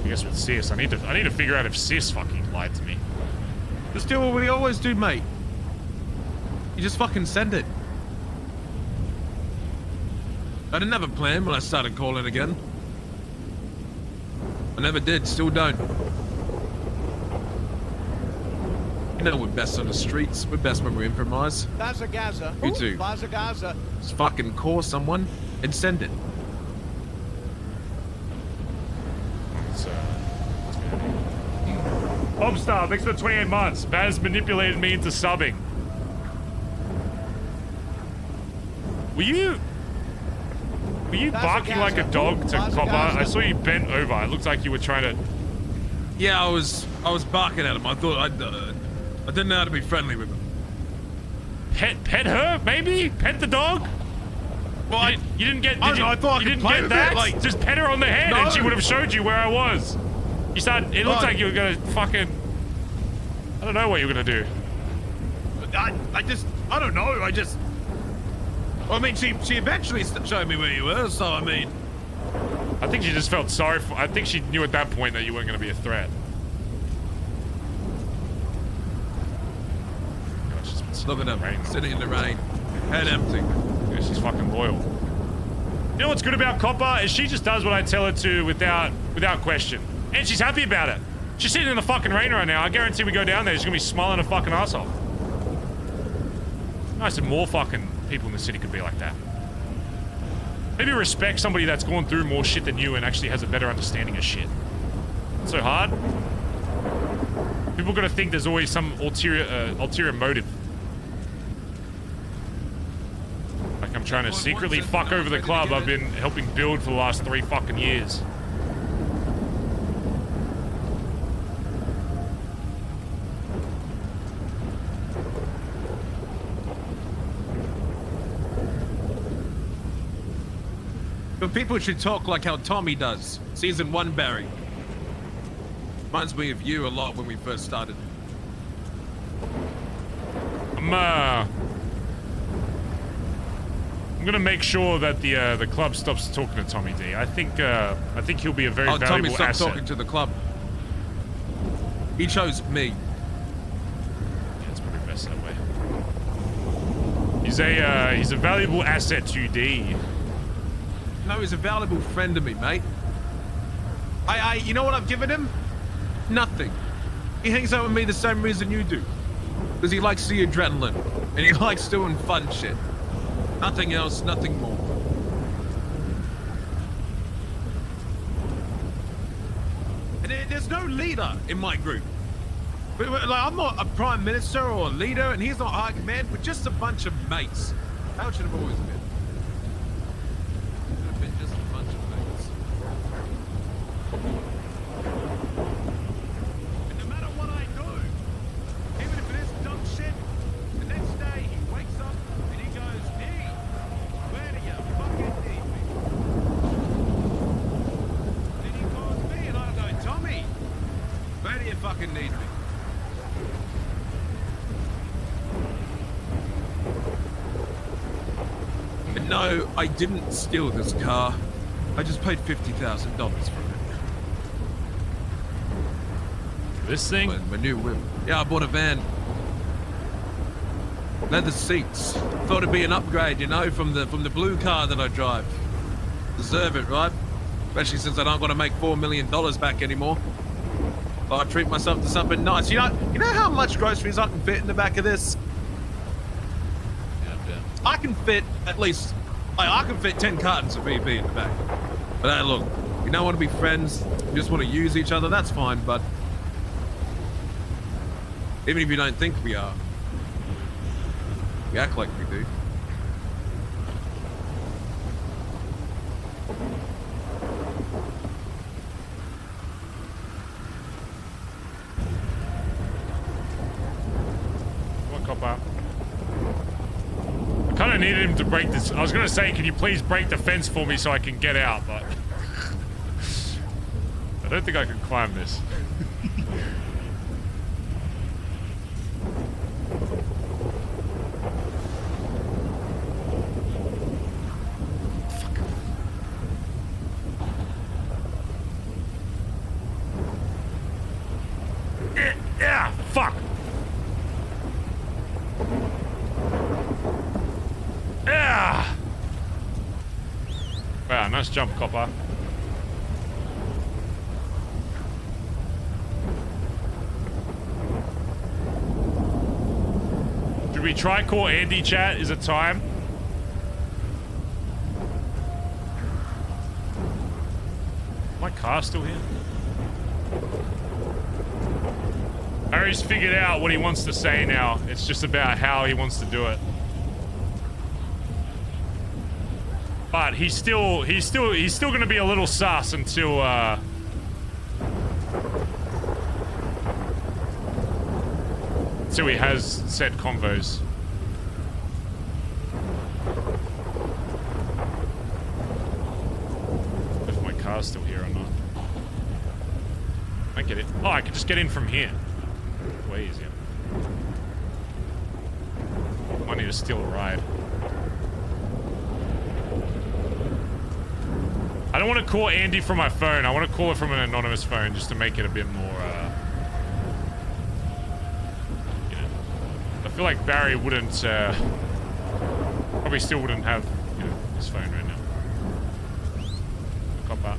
Speaker 3: I guess with Sis, I need to figure out if Sis fucking lied to me.
Speaker 4: Just do what we always do, mate. You just fucking send it. I didn't have a plan when I started calling again. I never did, still don't. You know we're best on the streets. We're best when we improvise.
Speaker 1: Bazza Gaza.
Speaker 4: You too.
Speaker 1: Bazza Gaza.
Speaker 4: Just fucking call someone and send it.
Speaker 3: Hobstar, thanks for 28 months. Baz manipulated me into subbing. Were you barking like a dog to Copper? I saw you bent over. It looked like you were trying to...
Speaker 4: Yeah, I was barking at him. I thought I didn't know how to be friendly with him.
Speaker 3: Pet her, maybe? Pet the dog?
Speaker 4: Well,
Speaker 3: you didn't get...
Speaker 4: I don't know, I thought I
Speaker 3: you
Speaker 4: could
Speaker 3: didn't
Speaker 4: play
Speaker 3: get
Speaker 4: with
Speaker 3: that?
Speaker 4: it, like...
Speaker 3: Just pet her on the head and she would have showed you where I was. You started... It looked like you were gonna fucking... I don't know what you were gonna do.
Speaker 4: I don't know, I mean, she eventually showed me where you were, so I mean...
Speaker 3: I think she just felt sorry for... I think she knew at that point that you weren't gonna be a threat.
Speaker 4: Look at her, sitting in the rain, head empty.
Speaker 3: Yeah, she's fucking loyal. You know what's good about Copper is she just does what I tell her to without question. And she's happy about it. She's sitting in the fucking rain right now. I guarantee we go down there, she's gonna be smiling her fucking ass off. Nice and more fucking people in the city could be like that. Maybe respect somebody that's gone through more shit than you and actually has a better understanding of shit. It's so hard. People gotta think there's always some ulterior motive. Like I'm trying to secretly fuck over the club I've been helping build for the last 3 fucking years.
Speaker 4: But people should talk like how Tommy does. Season 1 Barry. Reminds me of you a lot when we first started.
Speaker 3: I'm gonna make sure that the club stops talking to Tommy D. I think he'll be a very valuable
Speaker 4: Tommy stopped
Speaker 3: asset.
Speaker 4: talking to the club. He chose me.
Speaker 3: Yeah, it's probably best that way. He's a valuable asset to D.
Speaker 4: No, he's a valuable friend to me, mate. You know what I've given him? Nothing. He hangs out with me the same reason you do. Because he likes the adrenaline. And he likes doing fun shit. Nothing else, nothing more. And there's no leader in my group. Like, I'm not a prime minister or a leader, and he's not high command. We're just a bunch of mates. How it should have always been. Should have been just a bunch of mates. And no matter what I do, even if it is dumb shit, the next day he wakes up and he goes, "Hey, where do you fucking need me?" Then he calls me and I go, "Tommy, where do you fucking need me?" But no, I didn't steal this car. I just paid $50,000 for it.
Speaker 3: This thing?
Speaker 4: My new whip. Yeah, I bought a van. Leather seats. Thought it'd be an upgrade, you know, from the blue car that I drive. Deserve it, right? Especially since I don't want to make $4 million back anymore. So I treat myself to something nice. You know how much groceries I can fit in the back of this? Yeah. I can fit at least, I can fit 10 cartons of VB in the back. But hey, look, you don't want to be friends, you just want to use each other, that's fine, but even if you don't think we are, we act like we do.
Speaker 3: Copper. I kind of needed him to break this. I was going to say, can you please break the fence for me so I can get out, but I don't think I can climb this. Yeah, fuck. Yeah. Wow, nice jump, Copper. Should we try call Andi, chat? Is it time? My car's still here. Harry's figured out what he wants to say now. It's just about how he wants to do it. But he's still gonna be a little sus until he has said convos. If my car's still here or not. I get it. Oh, I can just get in from here. Way easier. Might need to steal a ride. I don't want to call Andi from my phone. I want to call it from an anonymous phone just to make it a bit more, you know. I feel like Barry wouldn't, probably still wouldn't have, you know, his phone right now. Copper.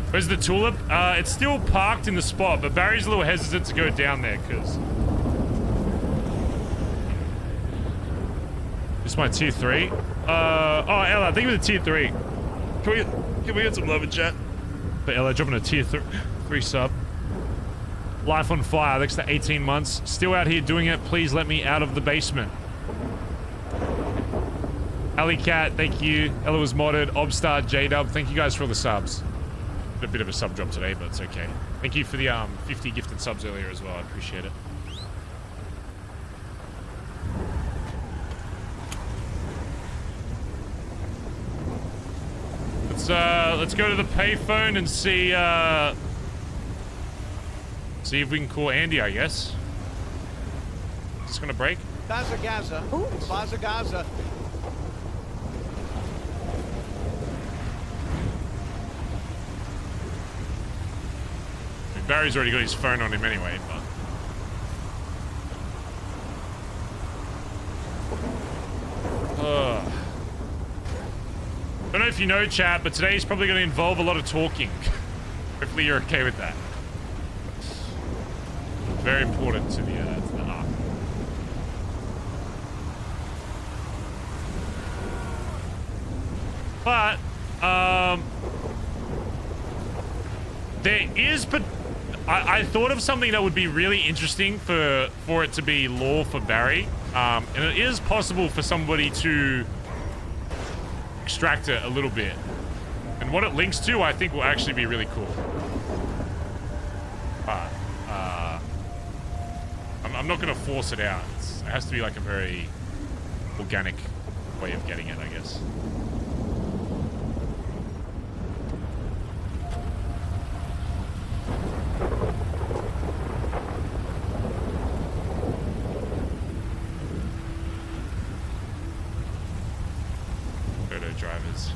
Speaker 3: Where's the tulip? It's still parked in the spot, but Barry's a little hesitant to go down there because this is my tier 3. Oh, Ella, I think it was a tier 3. Can we get some love in chat? But Ella dropping a tier 3 sub. Life on fire, next to 18 months. Still out here doing it. Please let me out of the basement. Ellie Cat, thank you. Ella was modded. Obstar, J-Dub, thank you guys for all the subs. A bit of a sub drop today, but it's okay. Thank you for the 50 gifted subs earlier as well. I appreciate it. Let's go to the payphone and see if we can call Andi, I guess. Is this gonna break?
Speaker 1: Bazza Gaza.
Speaker 5: Ooh.
Speaker 1: Bazza Gaza.
Speaker 3: I mean, Barry's already got his phone on him anyway, but don't know if you know, chat, but today's probably going to involve a lot of talking. Hopefully you're okay with that. Very important to the arc. But, there is... I thought of something that would be really interesting for it to be lore for Barry. And it is possible for somebody to extract it a little bit. And what it links to, I think, will actually be really cool. But, I'm not going to force it out. It has to be like a very organic way of getting it, I guess. Photo drivers.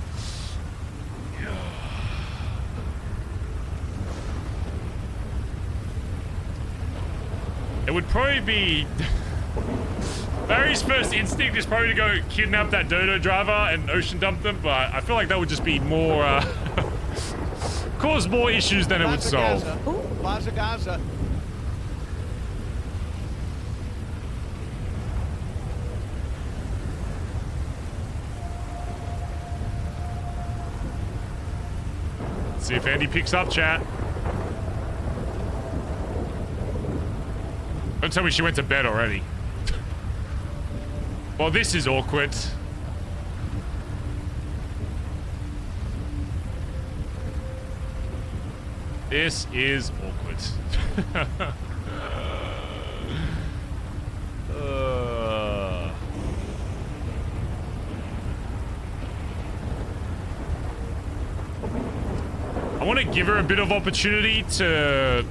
Speaker 3: It would probably be... Barry's first instinct is probably to go kidnap that dodo driver and ocean dump them, but I feel like that would just be more, cause more issues than it would solve.
Speaker 1: Bazza.
Speaker 3: See if Andi picks up, chat. Don't tell me she went to bed already. Well, this is awkward. This is awkward. I want to give her a bit of opportunity to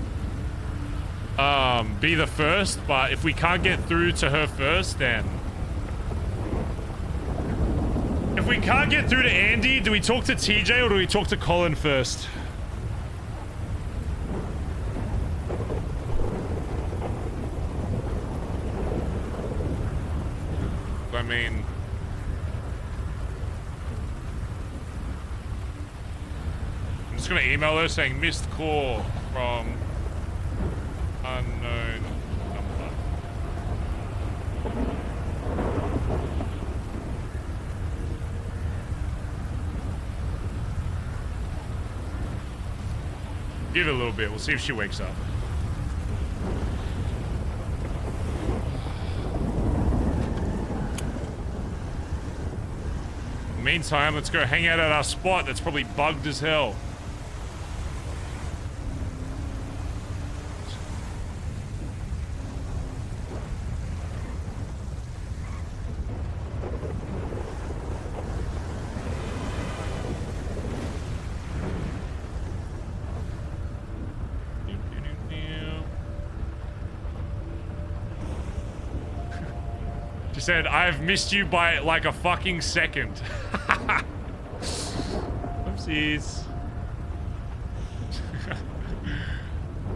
Speaker 3: be the first, but if we can't get through to her first, then... If we can't get through to Andi, do we talk to TJ or do we talk to Collin first? I mean... I'm just gonna email her saying missed call from unknown number. Give it a little bit. We'll see if she wakes up. Meantime, let's go hang out at our spot that's probably bugged as hell. She said, I've missed you by like a fucking second. Oopsies.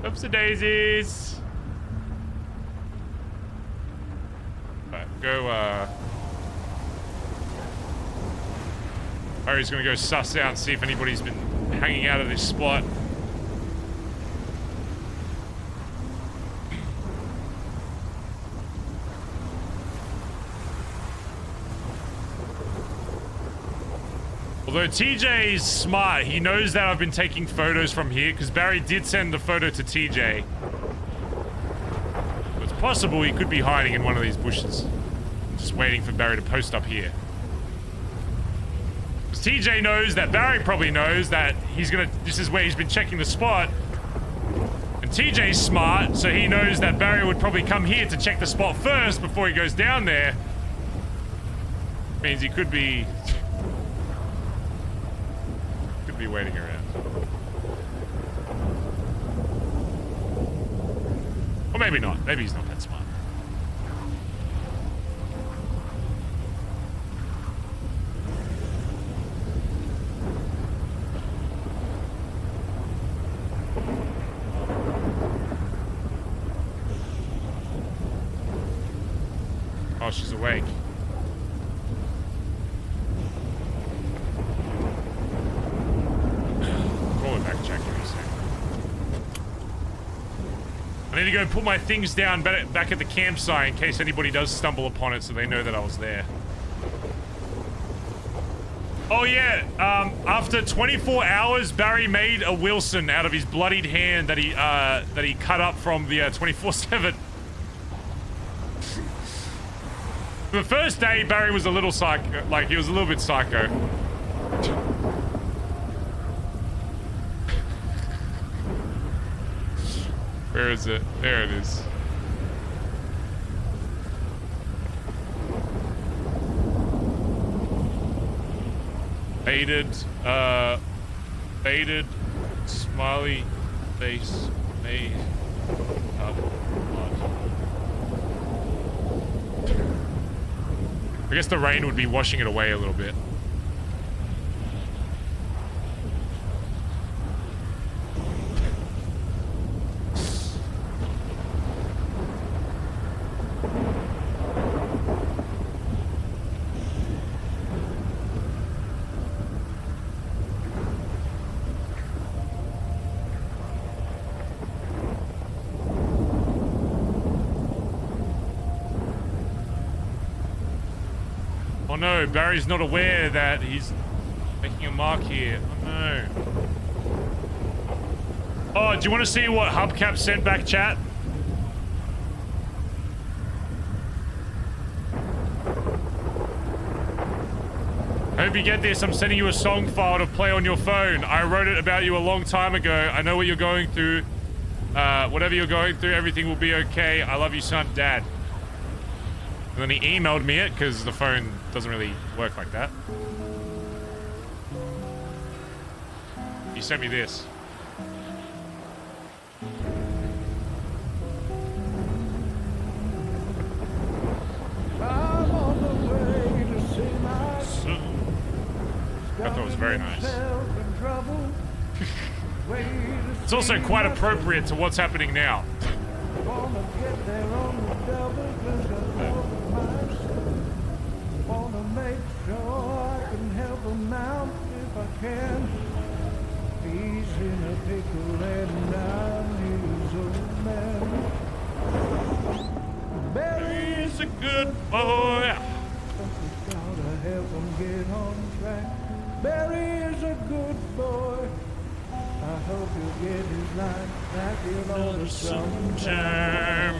Speaker 3: Oopsie daisies. Alright, go, Harry's gonna go suss out and see if anybody's been hanging out at this spot. Although TJ's smart, he knows that I've been taking photos from here, because Barry did send a photo to TJ. It's possible he could be hiding in one of these bushes. I'm just waiting for Barry to post up here. Because TJ knows that Barry probably knows that this is where he's been checking the spot. And TJ's smart, so he knows that Barry would probably come here to check the spot first before he goes down there. Means he could be waiting around. Or maybe not. Maybe he's not that smart. Oh, she's awake. I need to go put my things down back at the campsite in case anybody does stumble upon it so they know that I was there. Oh yeah, after 24 hours, Barry made a Wilson out of his bloodied hand that he cut up from the 24/7. The first day, Barry was a little psycho, like he was a little bit psycho. Where is it? There it is. Baited, smiley face made up blood. I guess the rain would be washing it away a little bit. Oh no, Barry's not aware that he's making a mark here. Oh no. Oh, do you want to see what Hubcap sent back, chat? I hope you get this. I'm sending you a song file to play on your phone. I wrote it about you a long time ago. I know what you're going through. Whatever you're going through, everything will be okay. I love you, son, Dad. And then he emailed me it because the phone doesn't really work like that. He sent me this. I thought it was very nice. It's also quite appropriate to what's happening now.
Speaker 5: Wanna make sure I can help him out if I can. He's in a pickle and I'm his old man.
Speaker 3: Barry's a good boy.
Speaker 5: Gotta help him get on track. Barry is a good boy. I hope he'll get his life back in order sometime.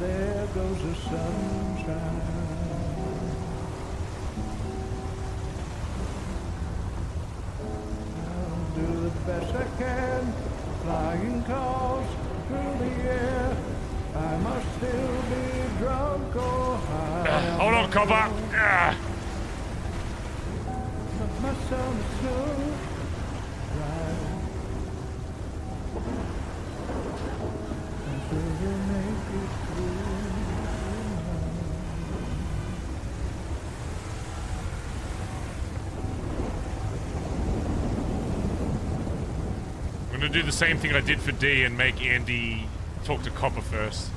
Speaker 5: There goes the sunshine. I'll do the best I can, flying cars through the air. I must still be drunk or high.
Speaker 3: Hold on, copper.
Speaker 5: But my son is so bright. Until you make it through.
Speaker 3: I'm gonna do the same thing I did for D and make Andi talk to Copper first.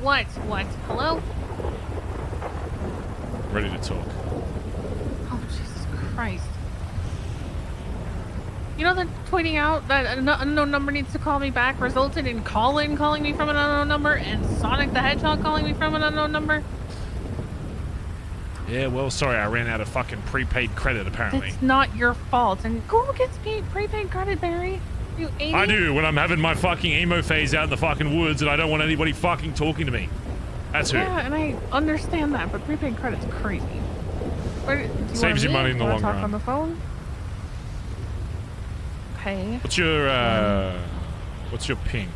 Speaker 6: What? Hello?
Speaker 3: Ready to talk.
Speaker 6: Oh, Jesus Christ. You know that tweeting out that an unknown number needs to call me back resulted in Collin calling me from an unknown number and Sonic the Hedgehog calling me from an unknown number?
Speaker 3: Yeah, well, sorry, I ran out of fucking prepaid credit, apparently.
Speaker 6: It's not your fault. And who gets paid prepaid credit, Barry? You 80?
Speaker 3: I do, when I'm having my fucking emo phase out in the fucking woods and I don't want anybody fucking talking to me. That's who.
Speaker 6: Yeah, and I understand that, but prepaid credit's crazy. Where, do you
Speaker 3: Saves you money in the long
Speaker 6: talk
Speaker 3: run.
Speaker 6: on the phone? Okay.
Speaker 3: What's your ping?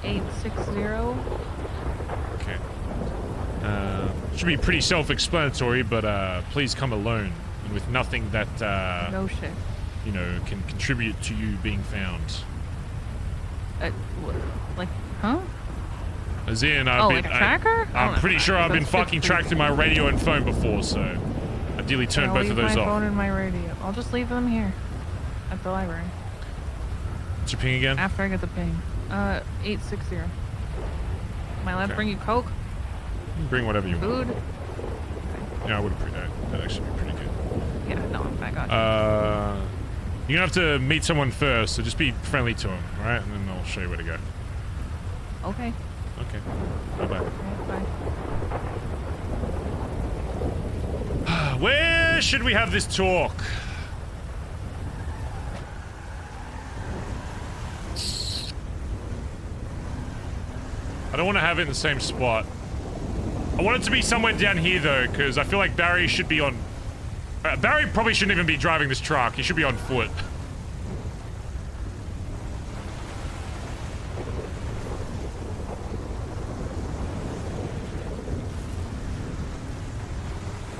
Speaker 6: 860.
Speaker 3: Okay. Should be pretty self-explanatory, but please come alone and with nothing that
Speaker 6: No shit.
Speaker 3: you know, can contribute to you being found.
Speaker 6: Like, huh?
Speaker 3: As in,
Speaker 6: Like a tracker?
Speaker 3: I'm pretty sure I've been fucking tracked in my radio and phone before, so ideally turn both of those
Speaker 6: my
Speaker 3: off.
Speaker 6: phone and my radio. I'll just leave them here at the library.
Speaker 3: What's your ping again?
Speaker 6: After I get the ping. 860. Am I allowed to
Speaker 3: Okay.
Speaker 6: bring you Coke?
Speaker 3: You can bring whatever you want.
Speaker 6: Food?
Speaker 3: Yeah, I would appreciate that. That'd actually be pretty good.
Speaker 6: Yeah, no, I got you.
Speaker 3: You're gonna have to meet someone first, so just be friendly to him, alright? And then I'll show you where to go.
Speaker 6: Okay.
Speaker 3: Okay. Bye-bye.
Speaker 6: Bye.
Speaker 3: Where should we have this talk? I don't want to have it in the same spot. I want it to be somewhere down here, though, because I feel like Barry should be on... Barry probably shouldn't even be driving this truck. He should be on foot.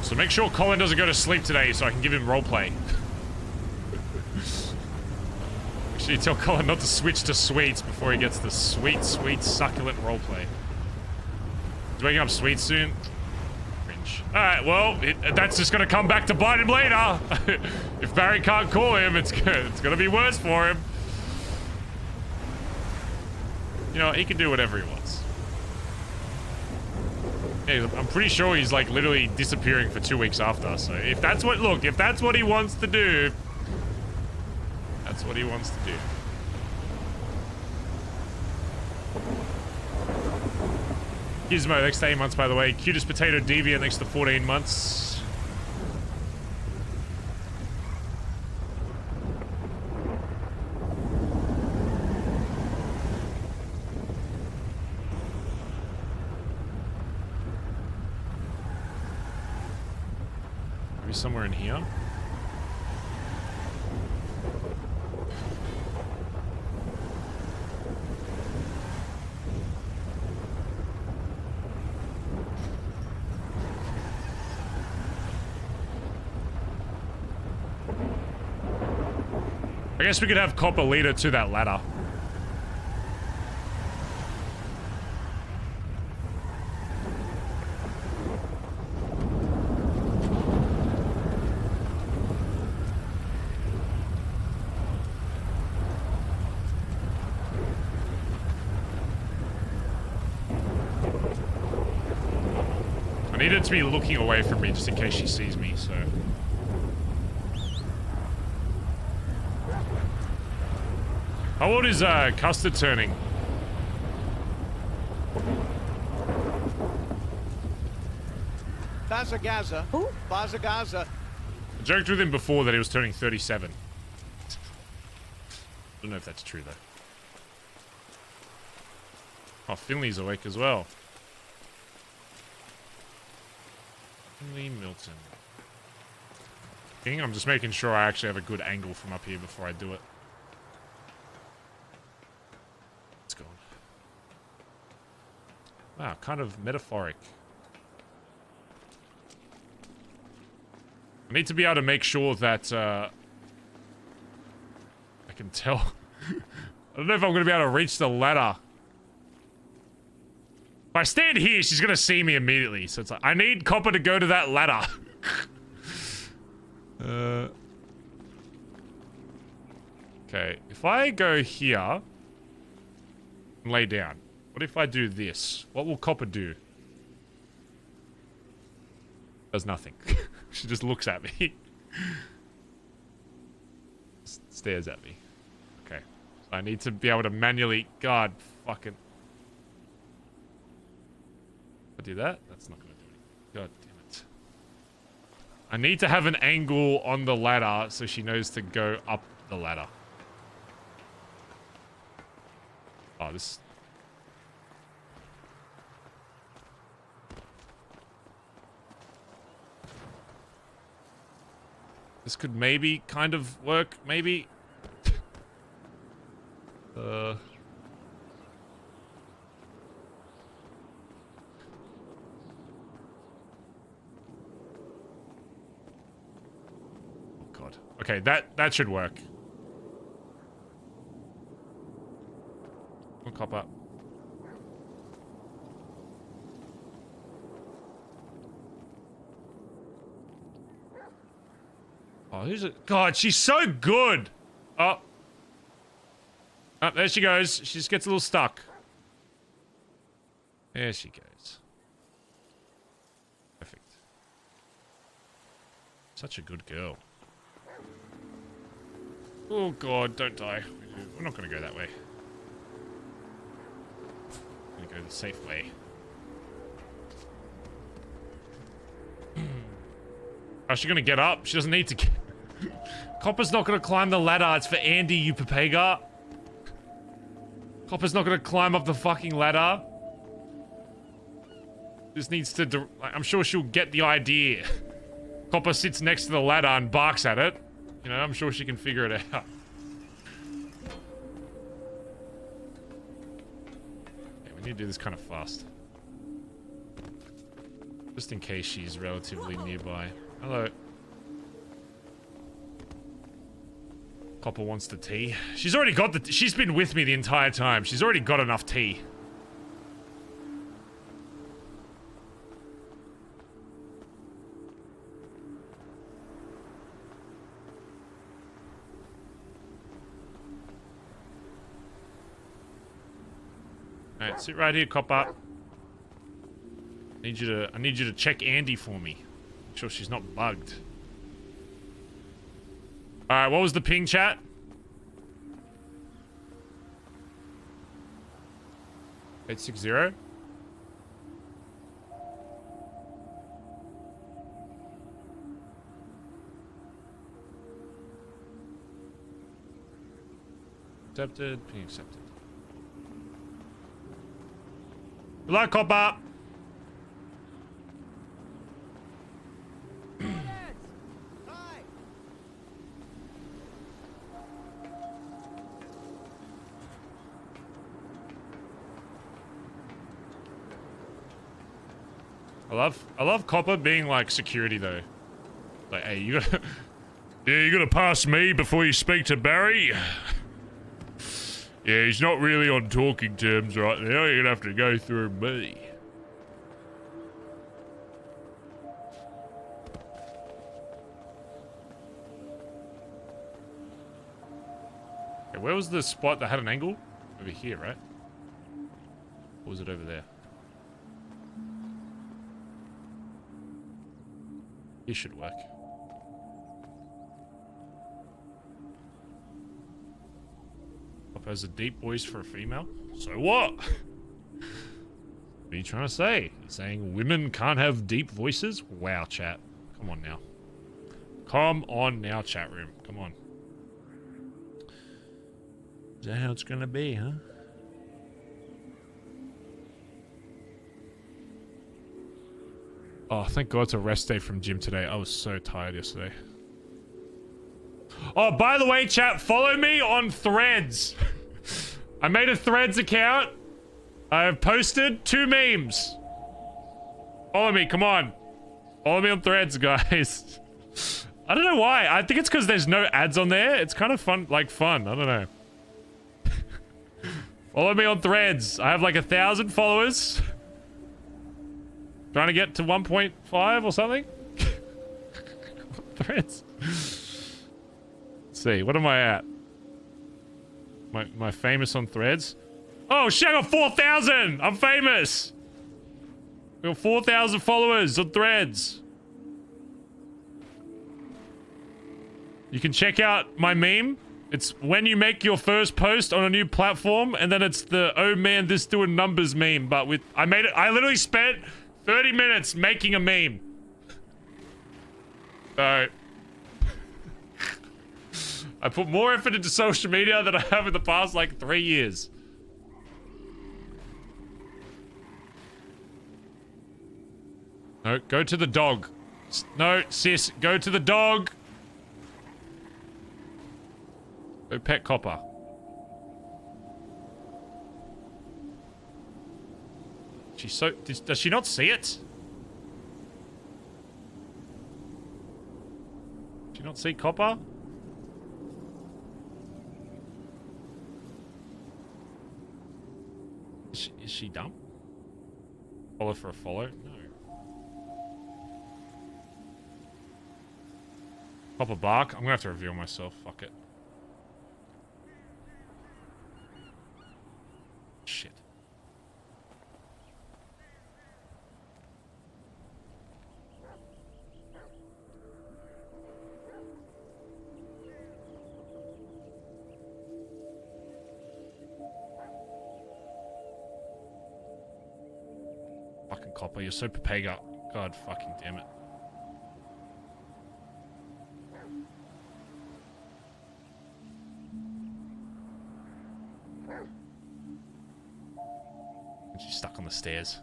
Speaker 3: So make sure Collin doesn't go to sleep today so I can give him roleplay. Actually, tell Collin not to switch to sweets before he gets the sweet, sweet, succulent roleplay. He's waking up sweet soon. Cringe. Alright, well, that's just gonna come back to bite him later. If Barry can't call him, it's gonna be worse for him. You know, he can do whatever he wants. Yeah, I'm pretty sure he's like literally disappearing for 2 weeks after, so if that's what, look, if that's what he wants to do, that's what he wants to do. Gizmo, next to 8 months, by the way. Cutest potato deviant next to 14 months. Maybe somewhere in here. I guess we could have Copper lead her to that ladder. I need her to be looking away from me just in case she sees me, so... How old is Custard turning?
Speaker 1: Bazza Gaza. Who? Bazza Gaza.
Speaker 3: I joked with him before that he was turning 37. Don't know if that's true though. Oh, Finley's awake as well. Finley Milton. I'm just making sure I actually have a good angle from up here before I do it. It's gone. Wow, kind of metaphoric. I need to be able to make sure that I can tell. I don't know if I'm going to be able to reach the ladder. If I stand here, she's going to see me immediately. So it's like, I need Copper to go to that ladder. Okay, if I go here and lay down, what if I do this? What will Copper do? Does nothing. She just looks at me. Stares at me. Okay. So I need to be able to manually... God, fucking... If I do that, that's not going to do anything. God damn it. I need to have an angle on the ladder so she knows to go up the ladder. Oh, this... This could maybe kind of work, maybe. Oh God. Okay, that should work. One copper. Oh, who's it? God, she's so good. Oh. Oh, there she goes. She just gets a little stuck. There she goes. Such a good girl. Oh god, don't die. We're not gonna go that way. We're gonna go the safe way. How's she gonna get up? She doesn't need to get... Copper's not gonna climb the ladder. It's for Andi, you papega. Copper's not gonna climb up the fucking ladder. Just needs to... I'm sure she'll get the idea. Copper sits next to the ladder and barks at it. You know, I'm sure she can figure it out. Okay, we need to do this kind of fast. Just in case she's relatively nearby. Hello. Copper wants the tea. She's already got the... She's been with me the entire time. She's already got enough tea. Alright, sit right here, Copper. I need you to check Andi for me. Make sure she's not bugged. Alright, what was the ping, chat? $860? Accepted, ping accepted. Good luck, Copper! I love Copper being like security though. Like, hey, you gotta, yeah, you gotta pass me before you speak to Barry. Yeah, he's not really on talking terms right now. You're gonna have to go through me. Okay, where was the spot that had an angle? Over here, right? Or was it over there? This should work. Pop has a deep voice for a female. So what? What are you trying to say? You saying women can't have deep voices? Wow, chat. Come on now. Come on now, chat room. Come on. Is that how it's gonna be, huh? Oh, thank God it's a rest day from gym today. I was so tired yesterday. Oh, by the way, chat, follow me on Threads. I made a Threads account. I have posted 2 memes. Follow me, come on. Follow me on Threads, guys. I don't know why. I think it's because there's no ads on there. It's kind of fun, like fun. I don't know. Follow me on Threads. I have like 1,000 followers. Trying to get to 1.5 or something? Threads. Let's see, what am I at? Am I famous on Threads? Oh shit, I got 4,000! I'm famous! I got 4,000 followers on Threads. You can check out my meme. It's when you make your first post on a new platform, and then it's the oh man, this doing numbers meme, but with I literally spent 30 minutes making a meme. So I put more effort into social media than I have in the past like 3 years. No, go to the dog. No, sis, go to the dog. Go pet Copper. She's so... Does she not see it? Does she not see Copper? Is she dumb? Follow for a follow? No. Copper bark? I'm gonna have to reveal myself. Fuck it. Shit. copper. You're so Papega. God fucking damn it. She's stuck on the stairs.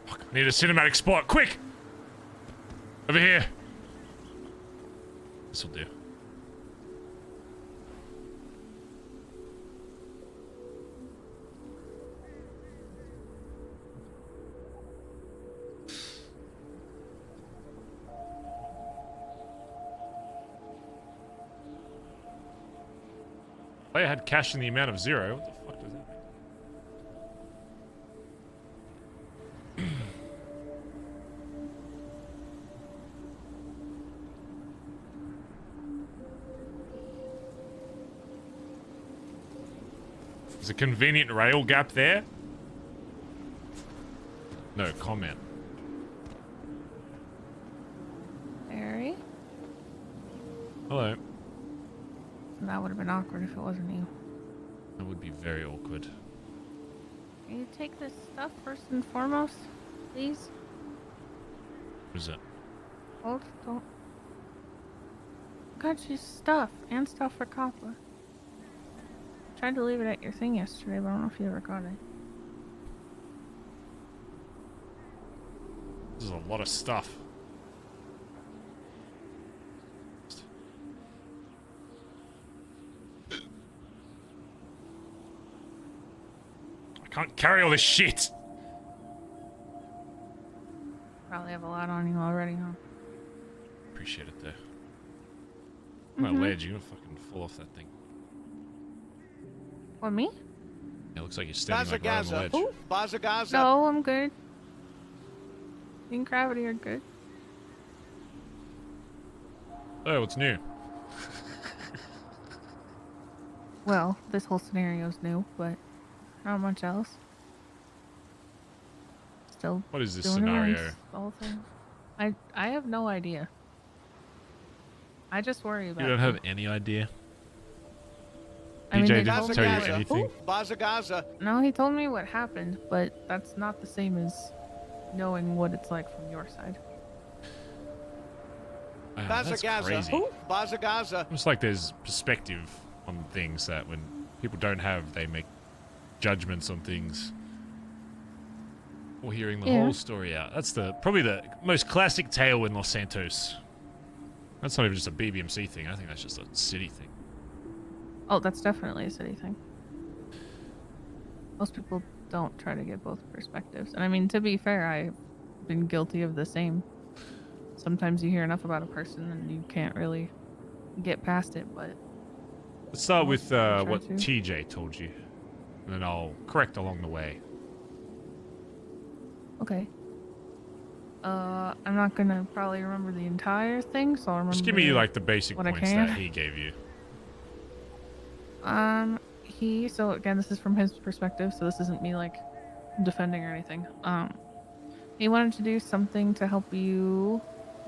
Speaker 3: Fuck, need a cinematic spot, quick! Over here. This'll do. I had cash in the amount of 0. What the fuck does that mean? There's a convenient rail gap there. No comment.
Speaker 6: Harry?
Speaker 3: Hello.
Speaker 6: That would have been awkward if it wasn't you.
Speaker 3: That would be very awkward.
Speaker 6: Can you take this stuff first and foremost, please?
Speaker 3: What is it?
Speaker 6: Hold, don't. Got you stuff and stuff for copper. Tried to leave it at your thing yesterday, but I don't know if you ever got it.
Speaker 3: This is a lot of stuff. I can't carry all this shit.
Speaker 6: Probably have a lot on you already, huh?
Speaker 3: Appreciate it though. My ledge, you're gonna fucking fall off that thing.
Speaker 6: What, me?
Speaker 3: Yeah, it looks like you're standing
Speaker 1: Bazza
Speaker 3: like right on the
Speaker 1: Gaza.
Speaker 3: ledge.
Speaker 1: Who? Bazza Gaza.
Speaker 6: No, I'm good. Me and Gravity are good.
Speaker 3: Oh, what's new?
Speaker 6: Well, this whole scenario's new, but not much else. Still
Speaker 3: What is this
Speaker 6: doing
Speaker 3: scenario?
Speaker 6: errands, the whole thing. I have no idea. I just worry about
Speaker 3: You don't
Speaker 6: them.
Speaker 3: have any idea?
Speaker 6: I mean,
Speaker 3: PJ
Speaker 6: they
Speaker 3: didn't
Speaker 6: told
Speaker 3: tell
Speaker 6: me
Speaker 3: you
Speaker 6: what-
Speaker 3: anything?
Speaker 1: Bazza Gaza.
Speaker 6: No, he told me what happened, but that's not the same as knowing what it's like from your side.
Speaker 3: Wow,
Speaker 1: Bazza
Speaker 3: that's
Speaker 1: Gaza.
Speaker 3: crazy.
Speaker 1: Who? Bazza Gaza.
Speaker 3: It's like there's perspective on things that when people don't have, they make judgments on things. Or hearing the
Speaker 6: Yeah.
Speaker 3: whole story out. That's probably the most classic tale in Los Santos. That's not even just a BBMC thing. I think that's just a city thing.
Speaker 6: Oh, that's definitely a city thing. Most people don't try to get both perspectives. And I mean, to be fair, I've been guilty of the same. Sometimes you hear enough about a person and you can't really get past it, but...
Speaker 3: Let's start with
Speaker 6: try
Speaker 3: what
Speaker 6: to.
Speaker 3: TJ told you. And then I'll correct along the way.
Speaker 6: Okay. I'm not gonna probably remember the entire thing, so I'll remember...
Speaker 3: Just give me like the basic
Speaker 6: what I
Speaker 3: points
Speaker 6: can.
Speaker 3: that he gave you.
Speaker 6: So again, this is from his perspective, so this isn't me like defending or anything. He wanted to do something to help you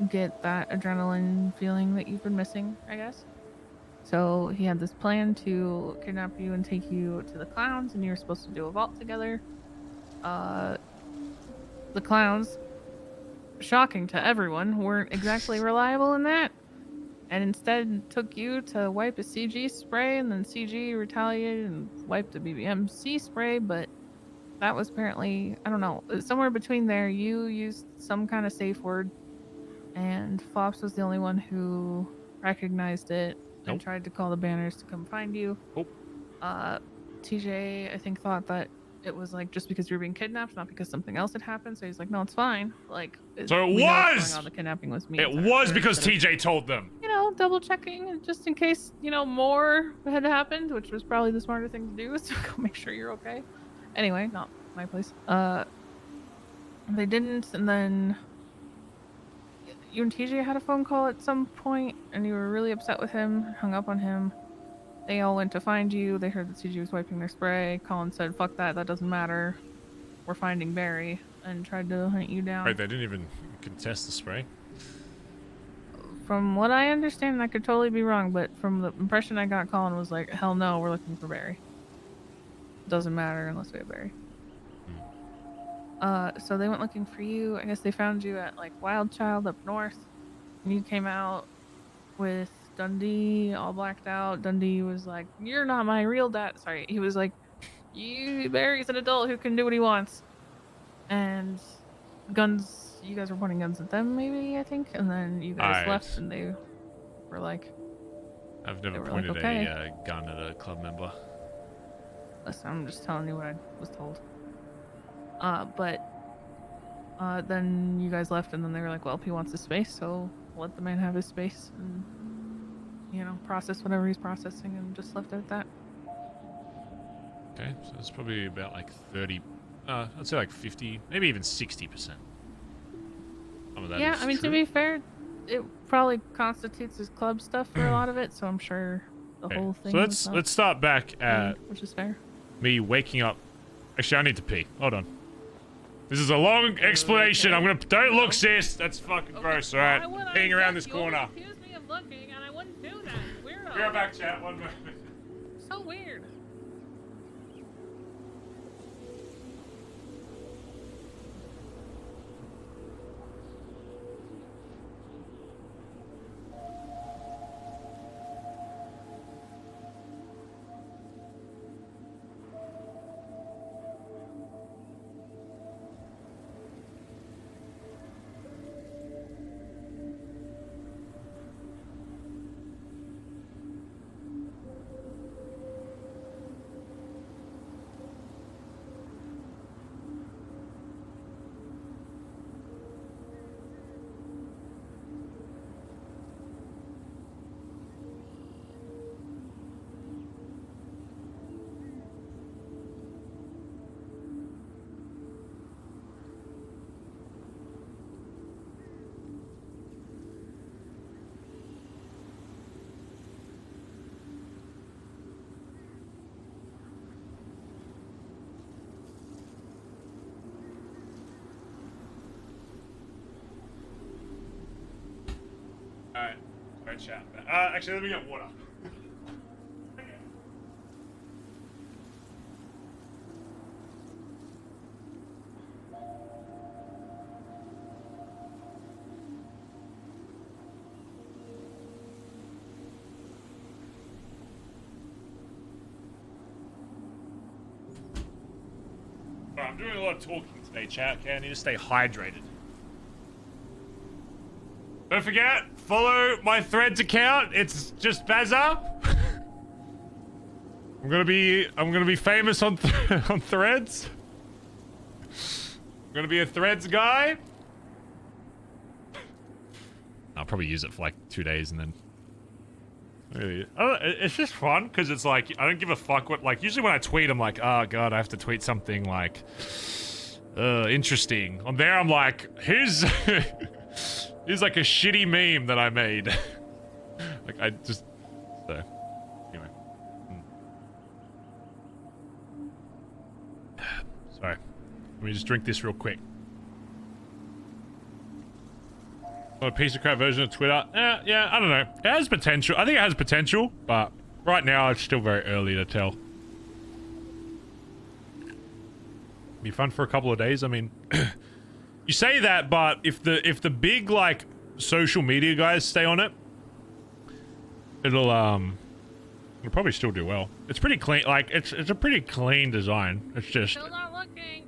Speaker 6: get that adrenaline feeling that you've been missing, I guess. So he had this plan to kidnap you and take you to the clowns, and you were supposed to do a vault together. The clowns, shocking to everyone, weren't exactly reliable in that. And instead took you to wipe a CG spray, and then CG retaliated and wiped a BBMC spray, but that was apparently, I don't know, somewhere between there. You used some kind of safe word, and Flops was the only one who recognized it and
Speaker 3: Nope.
Speaker 6: tried to call the banners to come find you.
Speaker 3: Nope.
Speaker 6: TJ, I think, thought that it was like just because you were being kidnapped, not because something else had happened. So he's like, no, it's fine. Like,
Speaker 3: So it
Speaker 6: we know what's
Speaker 3: was!
Speaker 6: going on. The kidnapping was me.
Speaker 3: It
Speaker 6: It's
Speaker 3: was
Speaker 6: her
Speaker 3: because
Speaker 6: instead of-
Speaker 3: TJ told them.
Speaker 6: you know, double checking just in case, you know, more had happened, which was probably the smarter thing to do, is to go make sure you're okay. Anyway, not my place. They didn't, and then you and TJ had a phone call at some point, and you were really upset with him, hung up on him. They all went to find you. They heard that CG was wiping their spray. Collin said, fuck that, that doesn't matter. We're finding Barry, and tried to hunt you down.
Speaker 3: Right, they didn't even contest the spray.
Speaker 6: From what I understand, I could totally be wrong, but from the impression I got, Collin was like, hell no, we're looking for Barry. Doesn't matter unless we have Barry. So they went looking for you. I guess they found you at like Wild Child up north. And you came out with Dundee all blacked out. Dundee was like, you're not my real dad. Sorry, he was like, Barry's an adult who can do what he wants. And guns, you guys were pointing guns at them maybe, I think. And then you guys left and they were like,
Speaker 3: I've never
Speaker 6: were
Speaker 3: pointed
Speaker 6: like, okay.
Speaker 3: a gun at a club member.
Speaker 6: Listen, I'm just telling you what I was told. Then you guys left, and then they were like, well, he wants his space, so let the man have his space and, you know, process whatever he's processing, and just left it at that.
Speaker 3: Okay, so it's probably about like 30, I'd say like 50, maybe even 60%. Some of that
Speaker 6: Yeah,
Speaker 3: is
Speaker 6: I mean,
Speaker 3: true.
Speaker 6: to be fair, it probably constitutes his club stuff for a lot of it, so I'm sure the
Speaker 3: Okay,
Speaker 6: whole thing
Speaker 3: so
Speaker 6: was not
Speaker 3: let's start back at
Speaker 6: which is fair.
Speaker 3: me waking up. Actually, I need to pee. Hold on. This is a long explanation. I'm gonna. Don't look, sis. That's fucking gross. All right. Peeing around this corner.
Speaker 6: Accuse me of looking, and I wouldn't do that. Weirdo.
Speaker 3: Be right back, chat. One moment.
Speaker 6: So weird.
Speaker 3: Alright. Sorry, chat. Actually, let me get water. Alright, I'm doing a lot of talking today, chat. Okay, I need to stay hydrated. Don't forget, follow my Threads account. It's just Bazza. I'm gonna be famous on on Threads. I'm gonna be a Threads guy. I'll probably use it for like 2 days and then. Really, it's just fun because it's like I don't give a fuck what. Like usually when I tweet, I'm like, oh god, I have to tweet something like, interesting. On there, I'm like, here's. It's like a shitty meme that I made. Like, I just... So, anyway. Sorry. Let me just drink this real quick. What a piece of crap version of Twitter. Yeah, I don't know. It has potential. I think it has potential, but right now it's still very early to tell. Be fun for a couple of days. I mean... You say that, but if the big like social media guys stay on it, it'll probably still do well. It's pretty clean. Like it's a pretty clean design. It's just.
Speaker 6: Still not looking.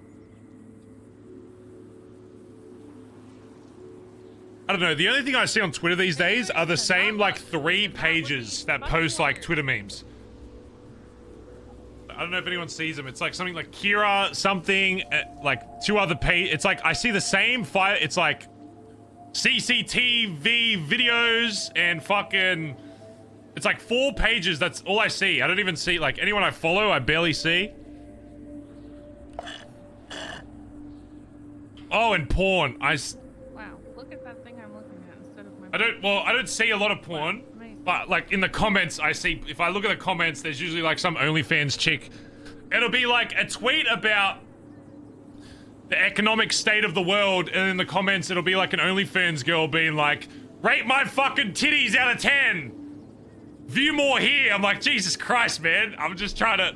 Speaker 3: I don't know. The only thing I see on Twitter these days are the same like 3 pages that post like Twitter memes. I don't know if anyone sees them. It's like something like Kira, something, like 2 other page. It's like I see the same file. It's like CCTV videos and fucking. It's like 4 pages. That's all I see. I don't even see like anyone I follow. I barely see. Oh, and porn.
Speaker 6: Wow, look at that thing I'm looking at instead of my.
Speaker 3: I don't see a lot of porn.
Speaker 6: Amazing.
Speaker 3: But like in the comments, I see, if I look at the comments, there's usually like some OnlyFans chick. It'll be like a tweet about the economic state of the world, and in the comments it'll be like an OnlyFans girl being like, rate my fucking titties out of 10. View more here. I'm like, Jesus Christ, man. I'm just trying to,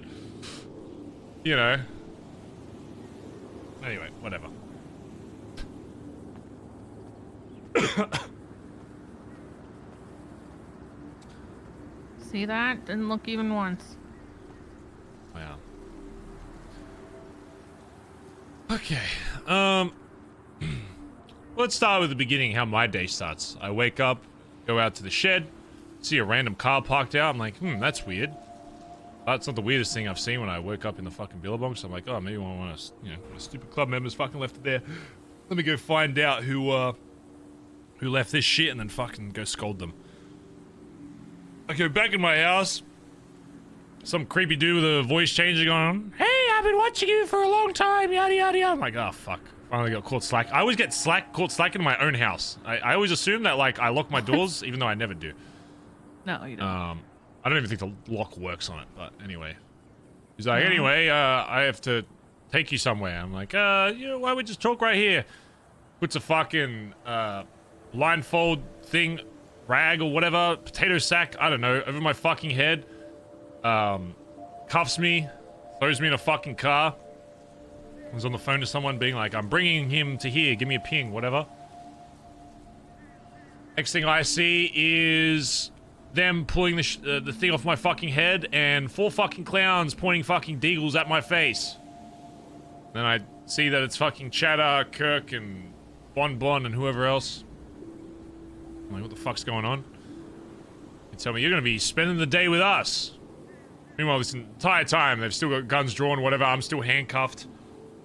Speaker 3: you know. Anyway, whatever.
Speaker 6: See that? Didn't look even once.
Speaker 3: Wow. Okay. Let's start with the beginning, how my day starts. I wake up, go out to the shed, see a random car parked out. I'm like, that's weird. That's not the weirdest thing I've seen when I woke up in the fucking Billabong. So I'm like, oh, maybe one of the stupid club members fucking left it there. Let me go find out who left this shit and then fucking go scold them. I go back in my house. Some creepy dude with a voice changing on. Hey, I've been watching you for a long time, yada yada yada. I'm like, oh fuck. Finally got caught slack. I always get caught slacking in my own house. I always assume that like I lock my doors, even though I never do.
Speaker 6: No, you don't.
Speaker 3: I don't even think the lock works on it, but anyway. He's like, anyway, I have to take you somewhere. I'm like, why don't we just talk right here? Puts a fucking blindfold thing, rag or whatever, potato sack, I don't know, over my fucking head. Cuffs me, throws me in a fucking car. I was on the phone to someone being like, I'm bringing him to here, give me a ping, whatever. Next thing I see is them pulling the thing off my fucking head and 4 fucking clowns pointing fucking deagles at my face. Then I see that it's fucking Chatter, Kirk, and Bon and whoever else. I'm like, what the fuck's going on? They tell me, you're gonna be spending the day with us. Meanwhile, this entire time, they've still got guns drawn, whatever, I'm still handcuffed.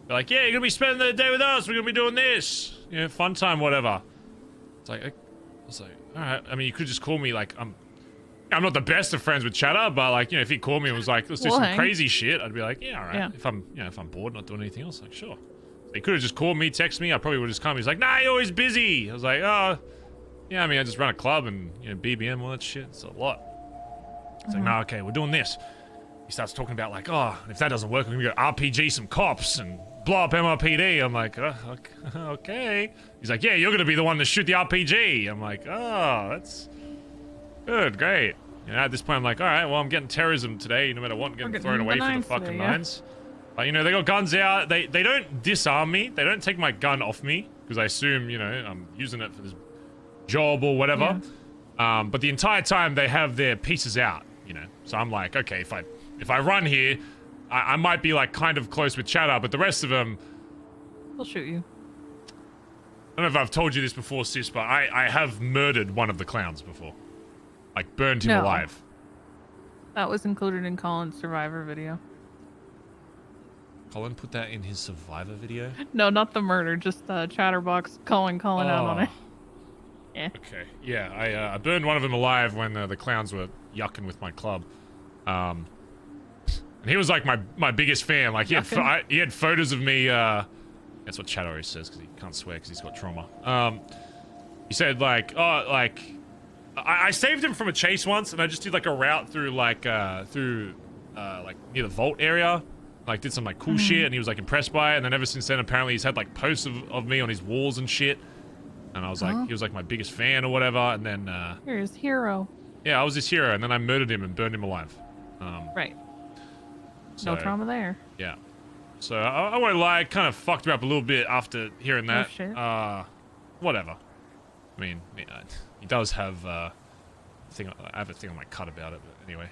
Speaker 3: They're like, yeah, you're gonna be spending the day with us, we're gonna be doing this. Fun time, whatever. It's like, I was like, alright, I mean, you could just call me, like, I'm not the best of friends with Chatter, but like, if he called me and was like, let's do some crazy shit, I'd be like, yeah, alright. Yeah. If I'm bored, not doing anything else, like, sure. He could have just called me, text me, I probably would have just come. He's like, nah, you're always busy. I was like, oh, yeah, I mean, I just run a club and, BBM, all that shit. It's a lot. It's like, no, okay, we're doing this. He starts talking about like, oh, if that doesn't work, we're gonna go RPG some cops and blow up MRPD. I'm like, okay. He's like, yeah, you're gonna be the one to shoot the RPG. I'm like, oh, that's good, great. At this point, I'm like, all right, well, I'm getting terrorism today, no matter what, I'm getting thrown away for the fucking nines. But, they got guns out. They don't disarm me. They don't take my gun off me because I assume, I'm using it for this job or whatever. Yeah. But the entire time they have their pieces out, So I'm like, okay, if I run here, I might be like kind of close with Chatter, but the rest of them,
Speaker 6: they'll shoot you.
Speaker 3: I don't know if I've told you this before, sis, but I have murdered one of the clowns before. Like burned him alive.
Speaker 6: That was included in Collin's Survivor video.
Speaker 3: Collin put that in his Survivor video?
Speaker 6: No, not the murder, just the chatterbox calling out on it. Yeah. Okay.
Speaker 3: Yeah, I burned one of them alive when the clowns were yucking with my club. And he was like my biggest fan. Like he had photos of me. That's what Chad always says because he can't swear because he's got trauma. He said like, oh, like I saved him from a chase once, and I just did like a route through like near the vault area. Like did some like cool shit, and he was like impressed by it. And then ever since then, apparently he's had like posts of me on his walls and shit. And I was like, he was like my biggest fan or whatever. And then
Speaker 6: you're his hero.
Speaker 3: Yeah, I was his hero, and then I murdered him and burned him alive.
Speaker 6: Right. So, no trauma there.
Speaker 3: Yeah. So I won't lie, I kind of fucked him up a little bit after hearing that.
Speaker 6: Oh, shit.
Speaker 3: Whatever. I mean, he does have I have a thing on my cut about it, but anyway.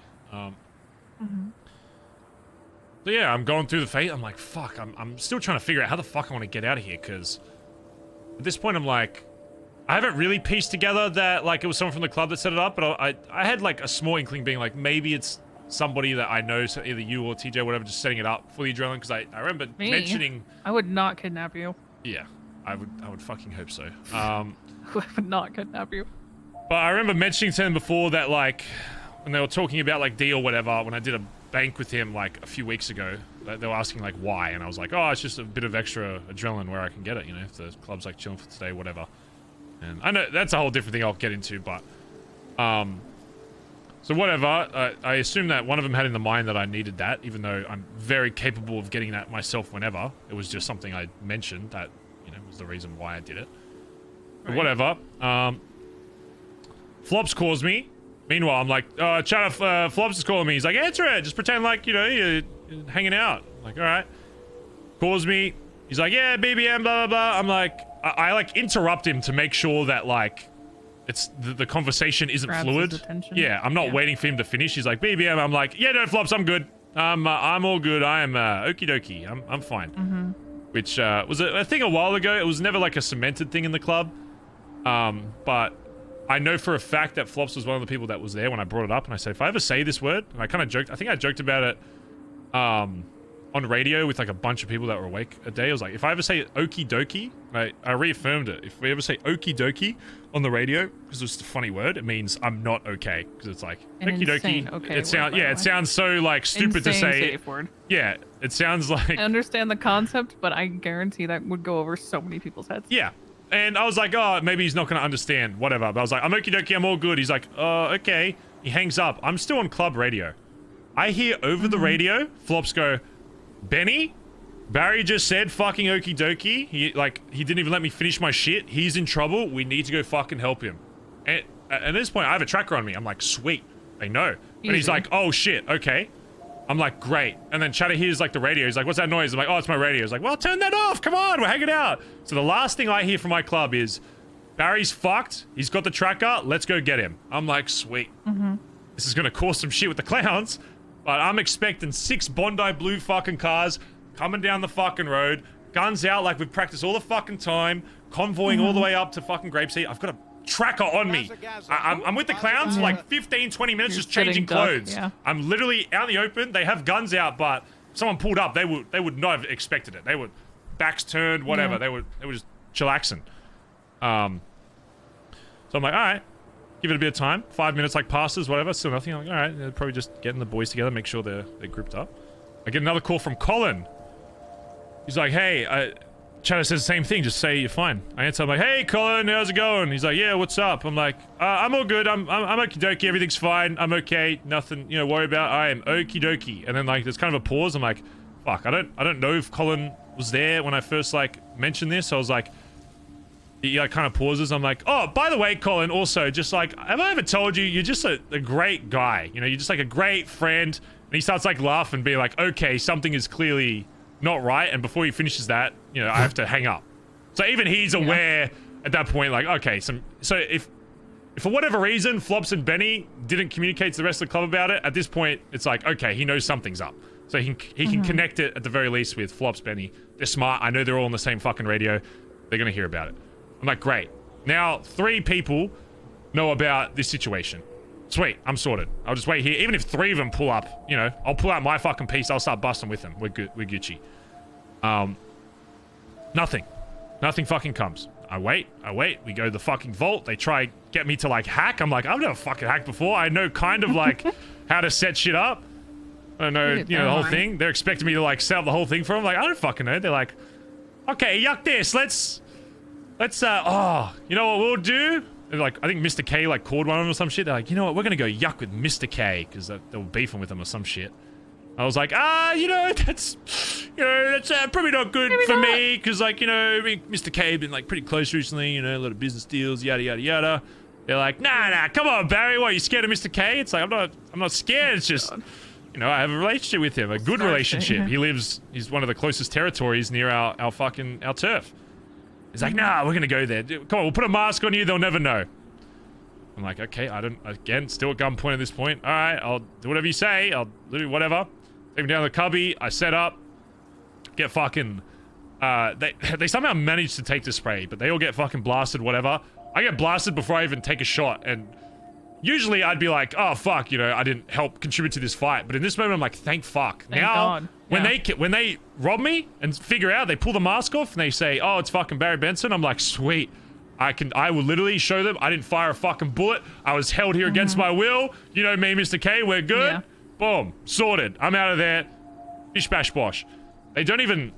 Speaker 3: So yeah, I'm going through the fate. I'm like, fuck. I'm still trying to figure out how the fuck I want to get out of here, because at this point I'm like, I haven't really pieced together that like it was someone from the club that set it up, but I had like a small inkling being like maybe it's somebody that I know, so either you or TJ or whatever, just setting it up for the adrenaline, because I remember mentioning...
Speaker 6: I would not kidnap you.
Speaker 3: Yeah, I would fucking hope so.
Speaker 6: I would not kidnap you.
Speaker 3: But I remember mentioning to him before that like, when they were talking about like D or whatever, when I did a bank with him like a few weeks ago, they were asking like why, and I was like, oh, it's just a bit of extra adrenaline where I can get it, if the club's like chilling for today, whatever. And I know that's a whole different thing I'll get into, but So whatever, I assume that one of them had in the mind that I needed that, even though I'm very capable of getting that myself whenever. It was just something I mentioned that, you know, was the reason why I did it. But whatever. Flops calls me. Meanwhile, I'm like, Flops is calling me. He's like, answer it. Just pretend like, you know, you're hanging out. I'm like, all right. Calls me. He's like, yeah, BBM, blah, blah, blah. I'm like, I like interrupt him to make sure that like, it's the conversation isn't fluid. Yeah, I'm not waiting for him to finish. He's like, BBM. I'm like, yeah, no, Flops, I'm good. I'm all good. I am okie dokie. I'm fine. Which was a thing a while ago. It was never like a cemented thing in the club. But I know for a fact that Flops was one of the people that was there when I brought it up. And I said, if I ever say this word, and I kind of joked, I think I joked about it on radio with like a bunch of people that were awake a day. I was like, if I ever say okie dokie, I reaffirmed it. If we ever say okie dokie on the radio, because it's a funny word, it means I'm not okay. Because it's like okie dokie.
Speaker 6: Okay,
Speaker 3: it sounds so like stupid to say.
Speaker 6: Safe word.
Speaker 3: Yeah, it sounds like.
Speaker 6: I understand the concept, but I guarantee that would go over so many people's heads.
Speaker 3: Yeah. And I was like, oh, maybe he's not going to understand, whatever. But I was like, I'm okie dokie, I'm all good. He's like, okay. He hangs up. I'm still on club radio. I hear over the radio, Flops go, Benny, Barry just said fucking okie dokie. He didn't even let me finish my shit. He's in trouble. We need to go fucking help him. And at this point, I have a tracker on me. I'm like, sweet. They know. And he's like, oh shit, okay. I'm like, great. And then Chatter hears like the radio. He's like, what's that noise? I'm like, oh, it's my radio. He's like, well, turn that off. Come on, we're hanging out. So the last thing I hear from my club is, Barry's fucked. He's got the tracker. Let's go get him. I'm like, sweet. This is going to cause some shit with the clowns. But I'm expecting 6 Bondi blue fucking cars coming down the fucking road. Guns out like we've practiced all the fucking time. Convoying all the way up to fucking Grapeseed. I've got a tracker on me. I'm with the clowns for like 15, 20 minutes just changing clothes. I'm literally out in the open. They have guns out, but if someone pulled up, they would not have expected it. They would backs turned, whatever. They were just chillaxing. So I'm like, all right, give it a bit of time. 5 minutes like passes, whatever. Still nothing. I'm like, all right, they're probably just getting the boys together, make sure they're grouped up. I get another call from Collin. He's like, hey, Chatter says the same thing. Just say you're fine. I answer. I'm like, hey, Collin, how's it going? He's like, yeah, what's up? I'm like, I'm all good. I'm okie dokie. Everything's fine. I'm okay. Nothing, worry about. I am okie dokie. And then like, there's kind of a pause. I'm like, fuck. I don't know if Collin was there when I first like mentioned this. So I was like, he like kind of pauses. I'm like, oh, by the way, Collin, also just like, have I ever told you you're just a great guy? You're just like a great friend. And he starts like laughing, being like, okay, something is clearly not right. And before he finishes that, I have to hang up. So even he's aware at that point, like, okay, so if for whatever reason Flops and Benny didn't communicate to the rest of the club about it, at this point it's like, okay, he knows something's up. So he can connect it at the very least with Flops, Benny. They're smart. I know they're all on the same fucking radio. They're gonna hear about it. I'm like, great. Now 3 people know about this situation. Sweet, I'm sorted. I'll just wait here. Even if 3 of them pull up, I'll pull out my fucking piece. I'll start busting with them. We're good. We're Gucci. Nothing fucking comes. I wait. We go to the fucking vault. They try get me to like hack. I'm like, I've never fucking hacked before. I know kind of like how to set shit up. I don't know, the whole thing. They're expecting me to like set up the whole thing for them. Like, I don't fucking know. They're like, okay, yuck this. Let's you know what we'll do? And like, I think Mr. K like called one of them or some shit. They're like, you know what? We're gonna go yuck with Mr. K because they were beefing with him or some shit. I was like, that's probably not good for me because like, Mr. K had been like pretty close recently, a lot of business deals, yada yada yada. They're like, nah, come on, Barry, what, are you scared of Mr. K? It's like, I'm not scared. It's just, I have a relationship with him, a good relationship. He's one of the closest territories near our turf. He's like, nah, we're gonna go there. Come on, we'll put a mask on you, they'll never know. I'm like, okay, again, still at gunpoint at this point. All right, I'll do whatever you say. I'll do whatever. Take him down to the cubby. I set up. Get fucking... They somehow managed to take the spray, but they all get fucking blasted, whatever. I get blasted before I even take a shot, and usually I'd be like, oh, fuck, I didn't help contribute to this fight. But in this moment, I'm like, thank fuck.
Speaker 6: Thank God.
Speaker 3: When they rob me and figure out, they pull the mask off, and they say, oh, it's fucking Barry Benson, I'm like, sweet. I will literally show them I didn't fire a fucking bullet. I was held here against my will. You know me, Mr. K, we're good. Yeah. Boom. Sorted. I'm out of there. Bish bash bosh. They don't even...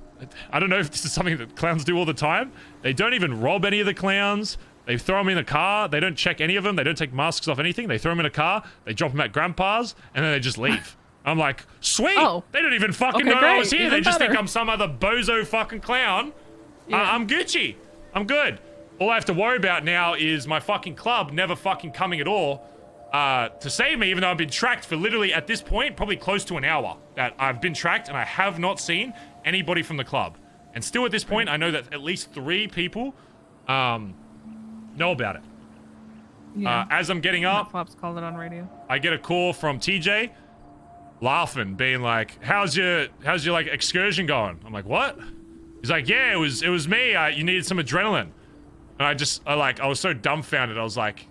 Speaker 3: I don't know if this is something that clowns do all the time. They don't even rob any of the clowns. They throw them in a car. They don't check any of them. They don't take masks off anything. They throw them in a car. They drop them at grandpa's, and then they just leave. I'm like, sweet.
Speaker 6: Oh.
Speaker 3: They don't even fucking
Speaker 6: Okay,
Speaker 3: know I was
Speaker 6: great.
Speaker 3: here.
Speaker 6: Even
Speaker 3: They just think
Speaker 6: better.
Speaker 3: I'm some other bozo fucking clown.
Speaker 6: Yeah.
Speaker 3: I'm Gucci. I'm good. All I have to worry about now is my fucking club never fucking coming at all to save me, even though I've been tracked for literally, at this point, probably close to an hour that I've been tracked, and I have not seen anybody from the club. And still at this point, I know that at least 3 people know about it.
Speaker 6: Yeah.
Speaker 3: As I'm getting up,
Speaker 6: Flops called it on radio.
Speaker 3: I get a call from TJ, laughing, being like, "How's your like excursion going?" I'm like, "What?" He's like, "Yeah, it was me. You needed some adrenaline." And I was so dumbfounded. I was like,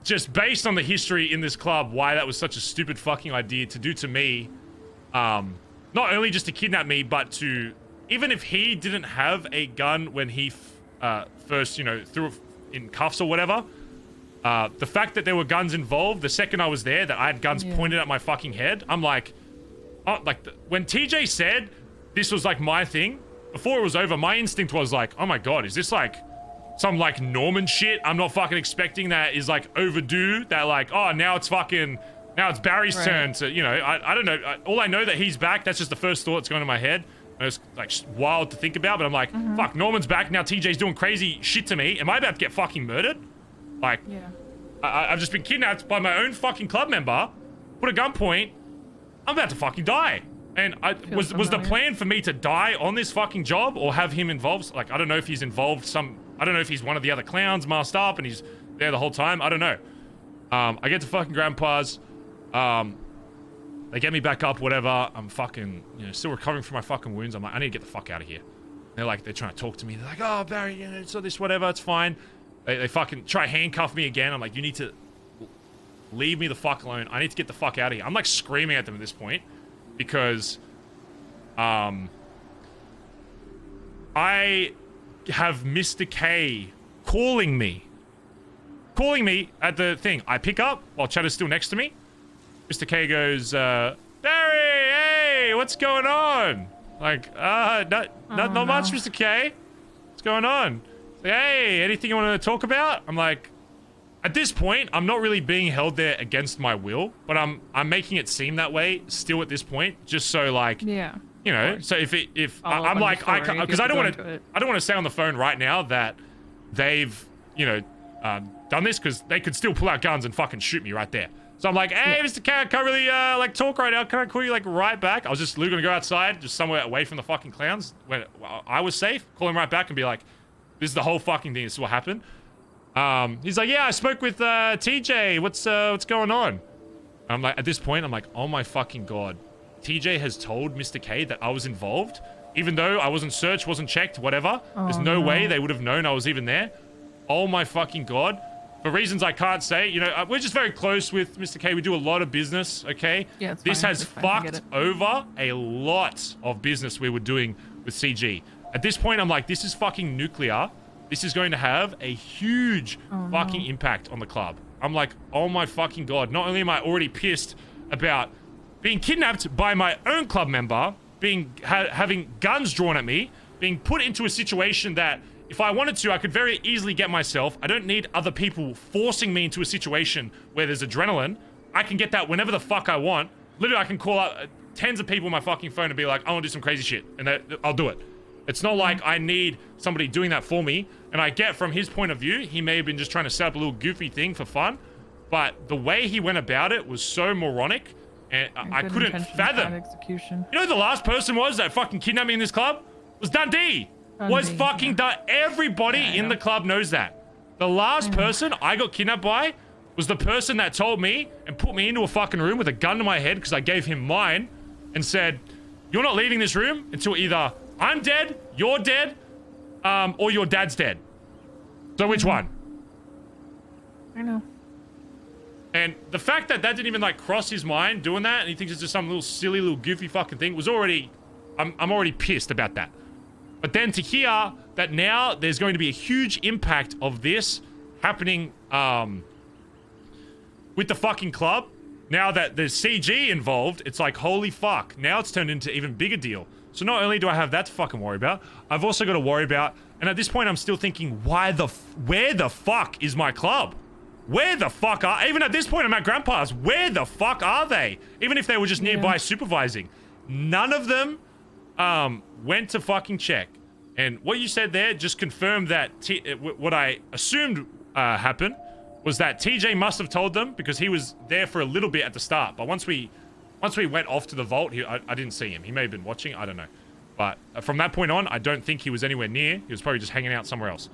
Speaker 3: just based on the history in this club, why that was such a stupid fucking idea to do to me. Not only just to kidnap me, but to, even if he didn't have a gun when he first, threw it in cuffs or whatever, the fact that there were guns involved, the second I was there, that I had guns pointed at my fucking head, I'm like, when TJ said this was like my thing, before it was over, my instinct was like, oh my god, is this like some like Norman shit I'm not fucking expecting that is like overdue, that like, oh, now it's Barry's turn to, I don't know. All I know that he's back, that's just the first thought that's going to my head. And it's like wild to think about, but I'm like, fuck, Norman's back, now TJ's doing crazy shit to me. Am I about to get fucking murdered? Like,
Speaker 6: Yeah.
Speaker 3: I've just been kidnapped by my own fucking club member, put a gunpoint, I'm about to fucking die. And was the plan for me to die on this fucking job or have him involved? Like, I don't know if he's involved I don't know if he's one of the other clowns masked up and he's there the whole time. I don't know. I get to fucking grandpa's. They get me back up, whatever. I'm fucking, still recovering from my fucking wounds. I'm like, I need to get the fuck out of here. They're trying to talk to me. They're like, oh, Barry, so this, whatever, it's fine. They fucking try to handcuff me again. I'm like, you need to leave me the fuck alone. I need to get the fuck out of here. I'm like screaming at them at this point because, I have Mr. K calling me at the thing. I pick up while Chad is still next to me. Mr. K goes, Barry, hey, what's going on? Like, not much, Mr. K. What's going on? Like, hey, anything you want to talk about? I'm like, at this point, I'm not really being held there against my will, but I'm making it seem that way still at this point, just so like,
Speaker 6: Yeah.
Speaker 3: So if I'm like, because I don't want to say on the phone right now that they've, done this, because they could still pull out guns and fucking shoot me right there. So I'm like, hey, Mr. K, I can't really talk right now. Can I call you right back? I was just literally gonna go outside, just somewhere away from the fucking clowns when I was safe. Call him right back and be like, this is the whole fucking thing. This is what happened. He's like, yeah, I spoke with TJ. What's going on? I'm like, at this point, I'm like, oh my fucking god. TJ has told Mr. K that I was involved, even though I wasn't searched, wasn't checked, whatever. There's no way they would have known I was even there. Oh my fucking god. For reasons I can't say, we're just very close with Mr. K. We do a lot of business, okay?
Speaker 6: Yeah, it's
Speaker 3: this
Speaker 6: fine.
Speaker 3: has
Speaker 6: It's fine. I get
Speaker 3: fucked
Speaker 6: it.
Speaker 3: over a lot of business we were doing with CG. At this point, I'm like, this is fucking nuclear. This is going to have a huge fucking impact on the club. I'm like, oh my fucking god. Not only am I already pissed about being kidnapped by my own club member, having guns drawn at me, being put into a situation that if I wanted to, I could very easily get myself. I don't need other people forcing me into a situation where there's adrenaline. I can get that whenever the fuck I want. Literally, I can call out tens of people on my fucking phone and be like, I want to do some crazy shit. And I'll do it. It's not like I need somebody doing that for me. And I get from his point of view, he may have been just trying to set up a little goofy thing for fun. But the way he went about it was so moronic. And I
Speaker 6: Good
Speaker 3: couldn't
Speaker 6: intentions,
Speaker 3: fathom.
Speaker 6: bad execution.
Speaker 3: You know who the last person was that fucking kidnapped me in this club? Was Dundee. Was
Speaker 6: Dundee,
Speaker 3: fucking everybody
Speaker 6: Yeah, I
Speaker 3: in
Speaker 6: know.
Speaker 3: the club knows that. The last person I got kidnapped by was the person that told me and put me into a fucking room with a gun to my head because I gave him mine and said, you're not leaving this room until either I'm dead, you're dead, or your dad's dead. So which one?
Speaker 6: I know.
Speaker 3: And the fact that didn't even like cross his mind doing that and he thinks it's just some little silly little goofy fucking thing was already, I'm already pissed about that. But then to hear that now there's going to be a huge impact of this happening with the fucking club, now that there's CG involved, it's like, holy fuck. Now it's turned into an even bigger deal. So not only do I have that to fucking worry about, I've also got to worry about, and at this point I'm still thinking, where the fuck is my club? Where the fuck are, even at this point I'm at Grandpa's, where the fuck are they? Even if they were just nearby supervising. None of them went to fucking check. And what you said there just confirmed that what I assumed happened was that TJ must have told them, because he was there for a little bit at the start. But once we went off to the vault, I didn't see him. He may have been watching, I don't know. But from that point on, I don't think he was anywhere near. He was probably just hanging out somewhere else.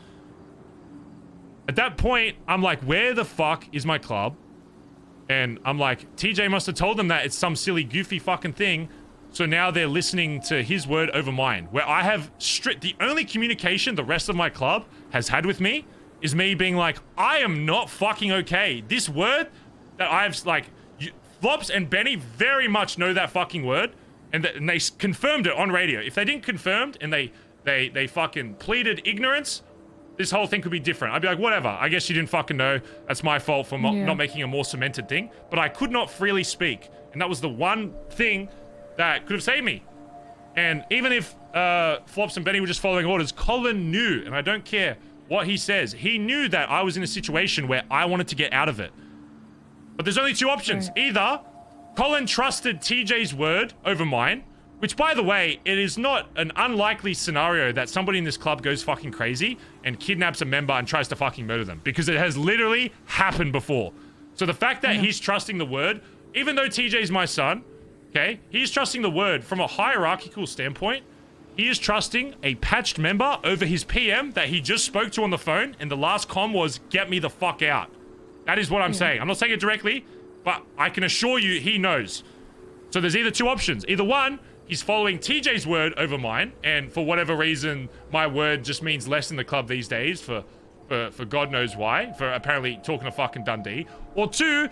Speaker 3: At that point, I'm like, where the fuck is my club? And I'm like, TJ must have told them that it's some silly, goofy fucking thing. So now they're listening to his word over mine. Where I have the only communication the rest of my club has had with me is me being like, I am not fucking okay. This word that I've, like, Flops and Benny very much know that fucking word. And they confirmed it on radio. If they didn't confirm and they fucking pleaded ignorance, this whole thing could be different. I'd be like, whatever. I guess you didn't fucking know. That's my fault for not making a more cemented thing. But I could not freely speak. And that was the one thing that could have saved me. And even if Flops and Benny were just following orders, Collin knew, and I don't care what he says, he knew that I was in a situation where I wanted to get out of it. But there's only two options. Right. Either Collin trusted TJ's word over mine, which, by the way, it is not an unlikely scenario that somebody in this club goes fucking crazy and kidnaps a member and tries to fucking murder them, because it has literally happened before. So the fact that he's trusting the word, even though TJ's my son, okay, he's trusting the word from a hierarchical standpoint. He is trusting a patched member over his PM that he just spoke to on the phone, and the last comm was, get me the fuck out. That is what I'm saying. I'm not saying it directly, but I can assure you he knows. So there's either two options. Either one, he's following TJ's word over mine, and for whatever reason, my word just means less in the club these days for God knows why, for apparently talking to fucking Dundee. Or two,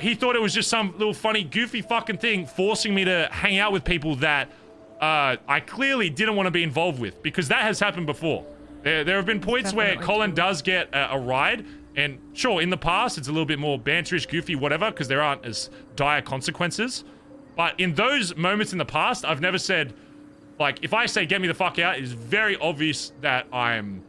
Speaker 3: he thought it was just some little funny, goofy fucking thing forcing me to hang out with people that I clearly didn't want to be involved with, because that has happened before. There have been points where Collin does get a ride, and sure, in the past, it's a little bit more banterish, goofy, whatever, because there aren't as dire consequences. But in those moments in the past, I've never said, like, if I say get me the fuck out, it is very obvious that I'm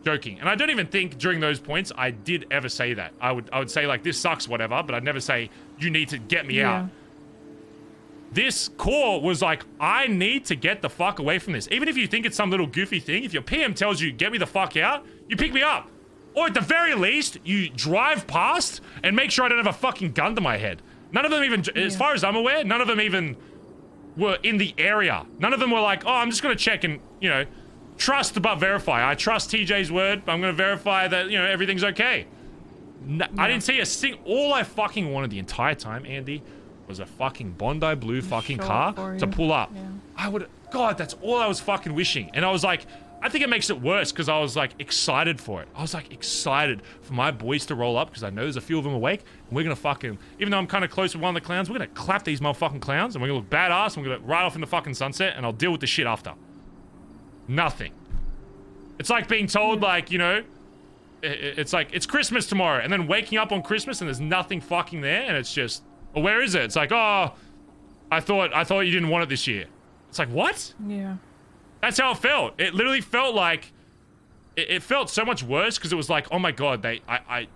Speaker 3: joking. And I don't even think during those points I did ever say that. I would say, like, this sucks, whatever, but I'd never say, you need to get me out. This core was like, I need to get the fuck away from this. Even if you think it's some little goofy thing, if your PM tells you, get me the fuck out, you pick me up. Or at the very least, you drive past and make sure I don't have a fucking gun to my head. None of them even, as far as I'm aware, none of them even were in the area. None of them were like, oh, I'm just going to check and, you know, trust but verify. I trust TJ's word, but I'm going to verify that, you know, everything's okay. I didn't see a single, all I fucking wanted the entire time, Andi, was a fucking Bondi blue fucking car to pull up. God, that's all I was fucking wishing. And I was like, I think it makes it worse because I was like excited for it. I was like excited for my boys to roll up because I know there's a few of them awake, and we're gonna fucking, even though I'm kind of close with one of the clowns, we're gonna clap these motherfucking clowns and we're gonna look badass and we're gonna ride off in the fucking sunset, and I'll deal with the shit after. Nothing. It's like being told, like, you know, it's like, it's Christmas tomorrow, and then waking up on Christmas and there's nothing fucking there, and it's just, well, where is it? It's like, oh, I thought you didn't want it this year. It's like, what?
Speaker 6: Yeah.
Speaker 3: That's how it felt. It literally felt like, it felt so much worse because it was like, oh my God, I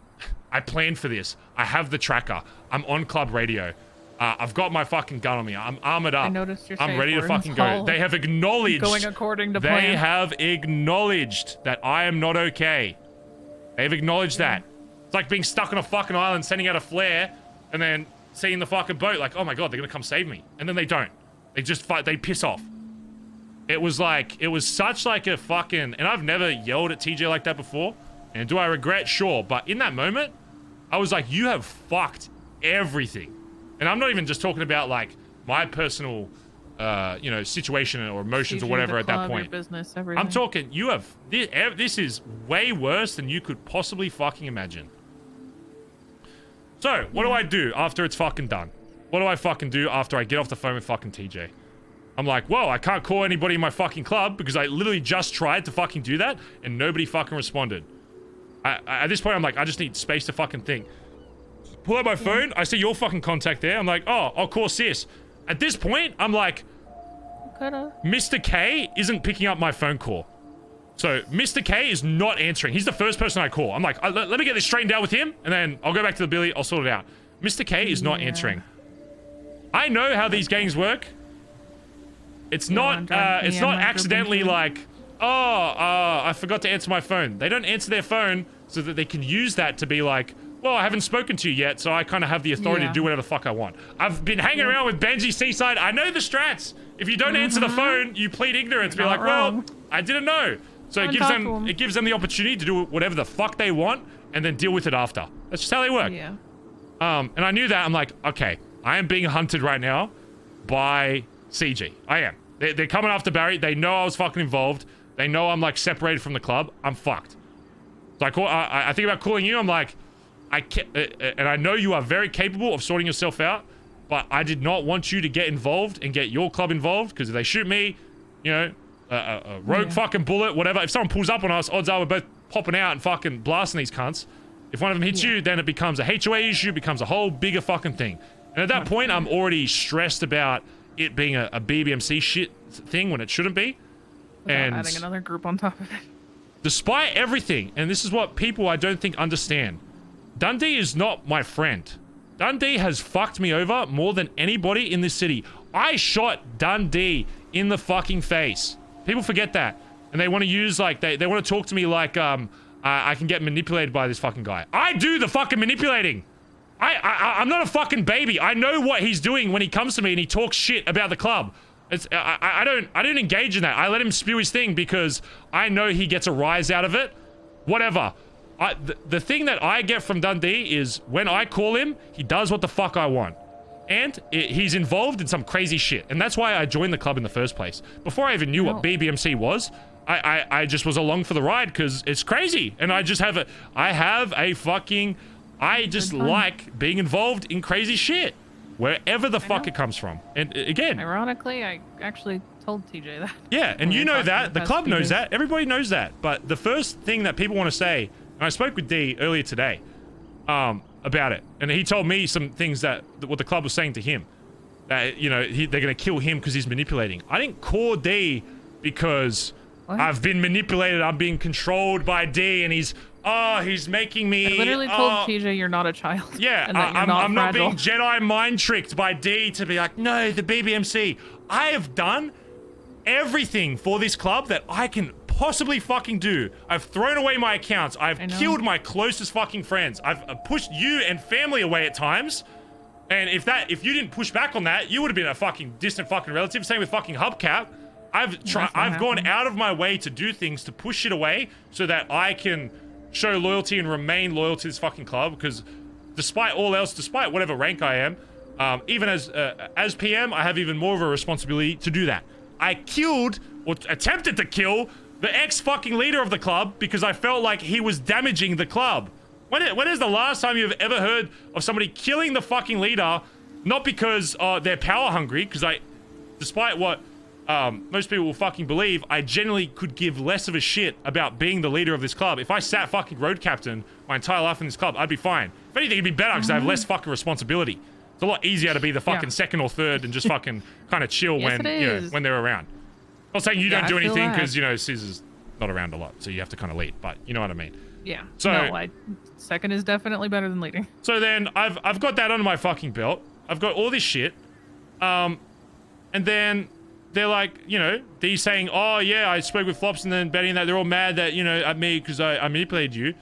Speaker 3: planned for this. I have the tracker. I'm on club radio. I've got my fucking gun on me. I'm armored up.
Speaker 6: I noticed your
Speaker 3: I'm ready to fucking go. They have acknowledged.
Speaker 6: Going according to plan.
Speaker 3: They have acknowledged that I am not okay. They've acknowledged that. It's like being stuck on a fucking island, sending out a flare, and then seeing the fucking boat like, oh my God, they're gonna come save me. And then they don't. They just fight, they piss off. It was like, it was such like a fucking, and I've never yelled at TJ like that before. And do I regret? Sure. But in that moment, I was like, you have fucked everything. And I'm not even just talking about like my personal, you know, situation or emotions or whatever at that point.
Speaker 6: Business, everything.
Speaker 3: I'm talking, you have, this is way worse than you could possibly fucking imagine. So, what do I do after it's fucking done? What do I fucking do after I get off the phone with fucking TJ? I'm like, whoa, I can't call anybody in my fucking club because I literally just tried to fucking do that and nobody fucking responded. At this point, I'm like, I just need space to fucking think. Pull out my phone. I see your fucking contact there. I'm like, oh, I'll call sis. At this point, I'm like,
Speaker 6: coulda.
Speaker 3: Mr. K isn't picking up my phone call. So Mr. K is not answering. He's the first person I call. I'm like, let me get this straightened out with him, and then I'll go back to the Billy. I'll sort it out. Mr. K is not answering. I know how these gangs work. It's not accidentally like, I forgot to answer my phone. They don't answer their phone so that they can use that to be like, well, I haven't spoken to you yet, so I kind of have the authority to do whatever the fuck I want. I've been hanging around with Benji Seaside. I know the strats. If you don't answer the phone, you plead ignorance. Be like, well, I didn't know. So it gives them the opportunity to do whatever the fuck they want and then deal with it after. That's just how they work.
Speaker 6: Yeah.
Speaker 3: And I knew that. I'm like, okay, I am being hunted right now by CG. I am. They're coming after Barry. They know I was fucking involved. They know I'm like separated from the club. I'm fucked. So I think about calling you. I'm like, and I know you are very capable of sorting yourself out, but I did not want you to get involved and get your club involved, because if they shoot me, you know, a rogue fucking bullet, whatever, if someone pulls up on us, odds are we're both popping out and fucking blasting these cunts. If one of them hits you, then it becomes a HOA issue, becomes a whole bigger fucking thing. And at that point, I'm already stressed about it being a BBMC shit thing when it shouldn't be.
Speaker 6: Without adding another group on top of it.
Speaker 3: Despite everything, and this is what people I don't think understand, Dundee is not my friend. Dundee has fucked me over more than anybody in this city. I shot Dundee in the fucking face. People forget that. And they want to use, like, they want to talk to me like, I can get manipulated by this fucking guy. I do the fucking manipulating. I'm not a fucking baby. I know what he's doing when he comes to me and he talks shit about the club. I don't engage in that. I let him spew his thing because I know he gets a rise out of it. Whatever. The thing that I get from Dundee is when I call him, he does what the fuck I want. And he's involved in some crazy shit. And that's why I joined the club in the first place. Before I even knew what BBMC was, I just was along for the ride because it's crazy. And I just have I just like being involved in crazy shit. Wherever the fuck it comes from. And again...
Speaker 6: Ironically, I actually told TJ that.
Speaker 3: Yeah, and you know that. The club knows that. Everybody knows that. But the first thing that people want to say... And I spoke with D earlier today about it. And he told me some things that... What the club was saying to him. That, you know, they're going to kill him because he's manipulating. I didn't call D because I've been manipulated. I'm being controlled by D and he's making me...
Speaker 6: I literally told TJ you're not a child.
Speaker 3: Yeah, I'm not being Jedi mind tricked by D to be like, no, the BBMC. I have done everything for this club that I can possibly fucking do. I've thrown away my accounts. I've killed my closest fucking friends. I've pushed you and family away at times. And if you didn't push back on that, you would have been a fucking distant fucking relative. Same with fucking Hubcap. I've gone out of my way to do things to push it away so that I can show loyalty and remain loyal to this fucking club, because despite all else, despite whatever rank I am, even as PM, I have even more of a responsibility to do that. I killed, or attempted to kill, the ex-fucking leader of the club because I felt like he was damaging the club. When is the last time you've ever heard of somebody killing the fucking leader, not because they're power hungry, because despite what most people will fucking believe, I genuinely could give less of a shit about being the leader of this club. If I sat fucking road captain my entire life in this club, I'd be fine. If anything, it'd be better because I have less fucking responsibility. It's a lot easier to be the fucking second or third and just fucking kind of chill when they're around. I'm not saying you don't do anything because, you know, Caesar's not around a lot, so you have to kind of lead, but you know what I mean.
Speaker 6: Yeah.
Speaker 3: So
Speaker 6: second is definitely better than leading.
Speaker 3: So then I've got that under my fucking belt. I've got all this shit. And then they're like, you know, they're saying, oh yeah, I spoke with Flops and then Betty and that. They're all mad that, you know, at me because I manipulated you.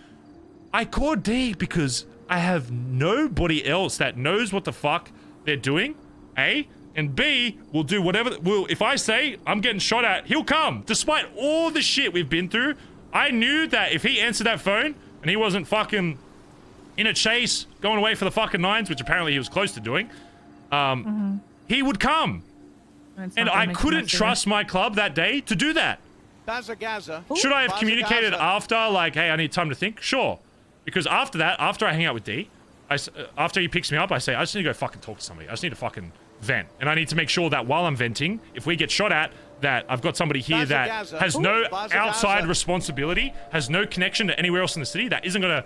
Speaker 3: I called D because I have nobody else that knows what the fuck they're doing, A, and B, will do whatever, if I say I'm getting shot at, he'll come. Despite all the shit we've been through, I knew that if he answered that phone and he wasn't fucking in a chase, going away for the fucking nines, which apparently he was close to doing, he would come. And I couldn't trust my club that day to do that. Should I have communicated after, like, hey, I need time to think? Sure. Because after that, after I hang out with D, after he picks me up, I say, I just need to go fucking talk to somebody. I just need to fucking vent. And I need to make sure that while I'm venting, if we get shot at, that I've got somebody here that has no outside responsibility, has no connection to anywhere else in the city, that isn't gonna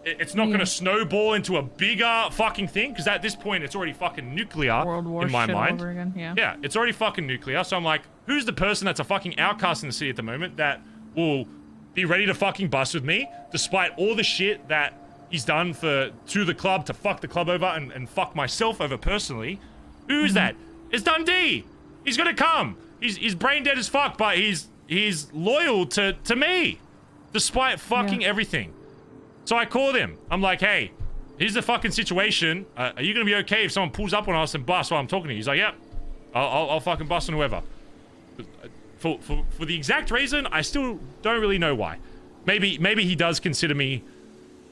Speaker 3: it's not gonna snowball into a bigger fucking thing, because at this point it's already fucking nuclear
Speaker 6: World War
Speaker 3: in my
Speaker 6: shit all
Speaker 3: mind.
Speaker 6: over again. Yeah.
Speaker 3: Yeah, it's already fucking nuclear. So I'm like, who's the person that's a fucking outcast in the city at the moment that will be ready to fucking bust with me, despite all the shit that he's done to the club, to fuck the club over and fuck myself over personally? Who's that? It's Dundee. He's gonna come. He's brain dead as fuck, but he's loyal to me, despite fucking everything. So I called him. I'm like, hey, here's the fucking situation. Are you gonna be okay if someone pulls up on us and busts while I'm talking to you? He's like, yep, I'll fucking bust on whoever. For the exact reason, I still don't really know why. Maybe he does consider me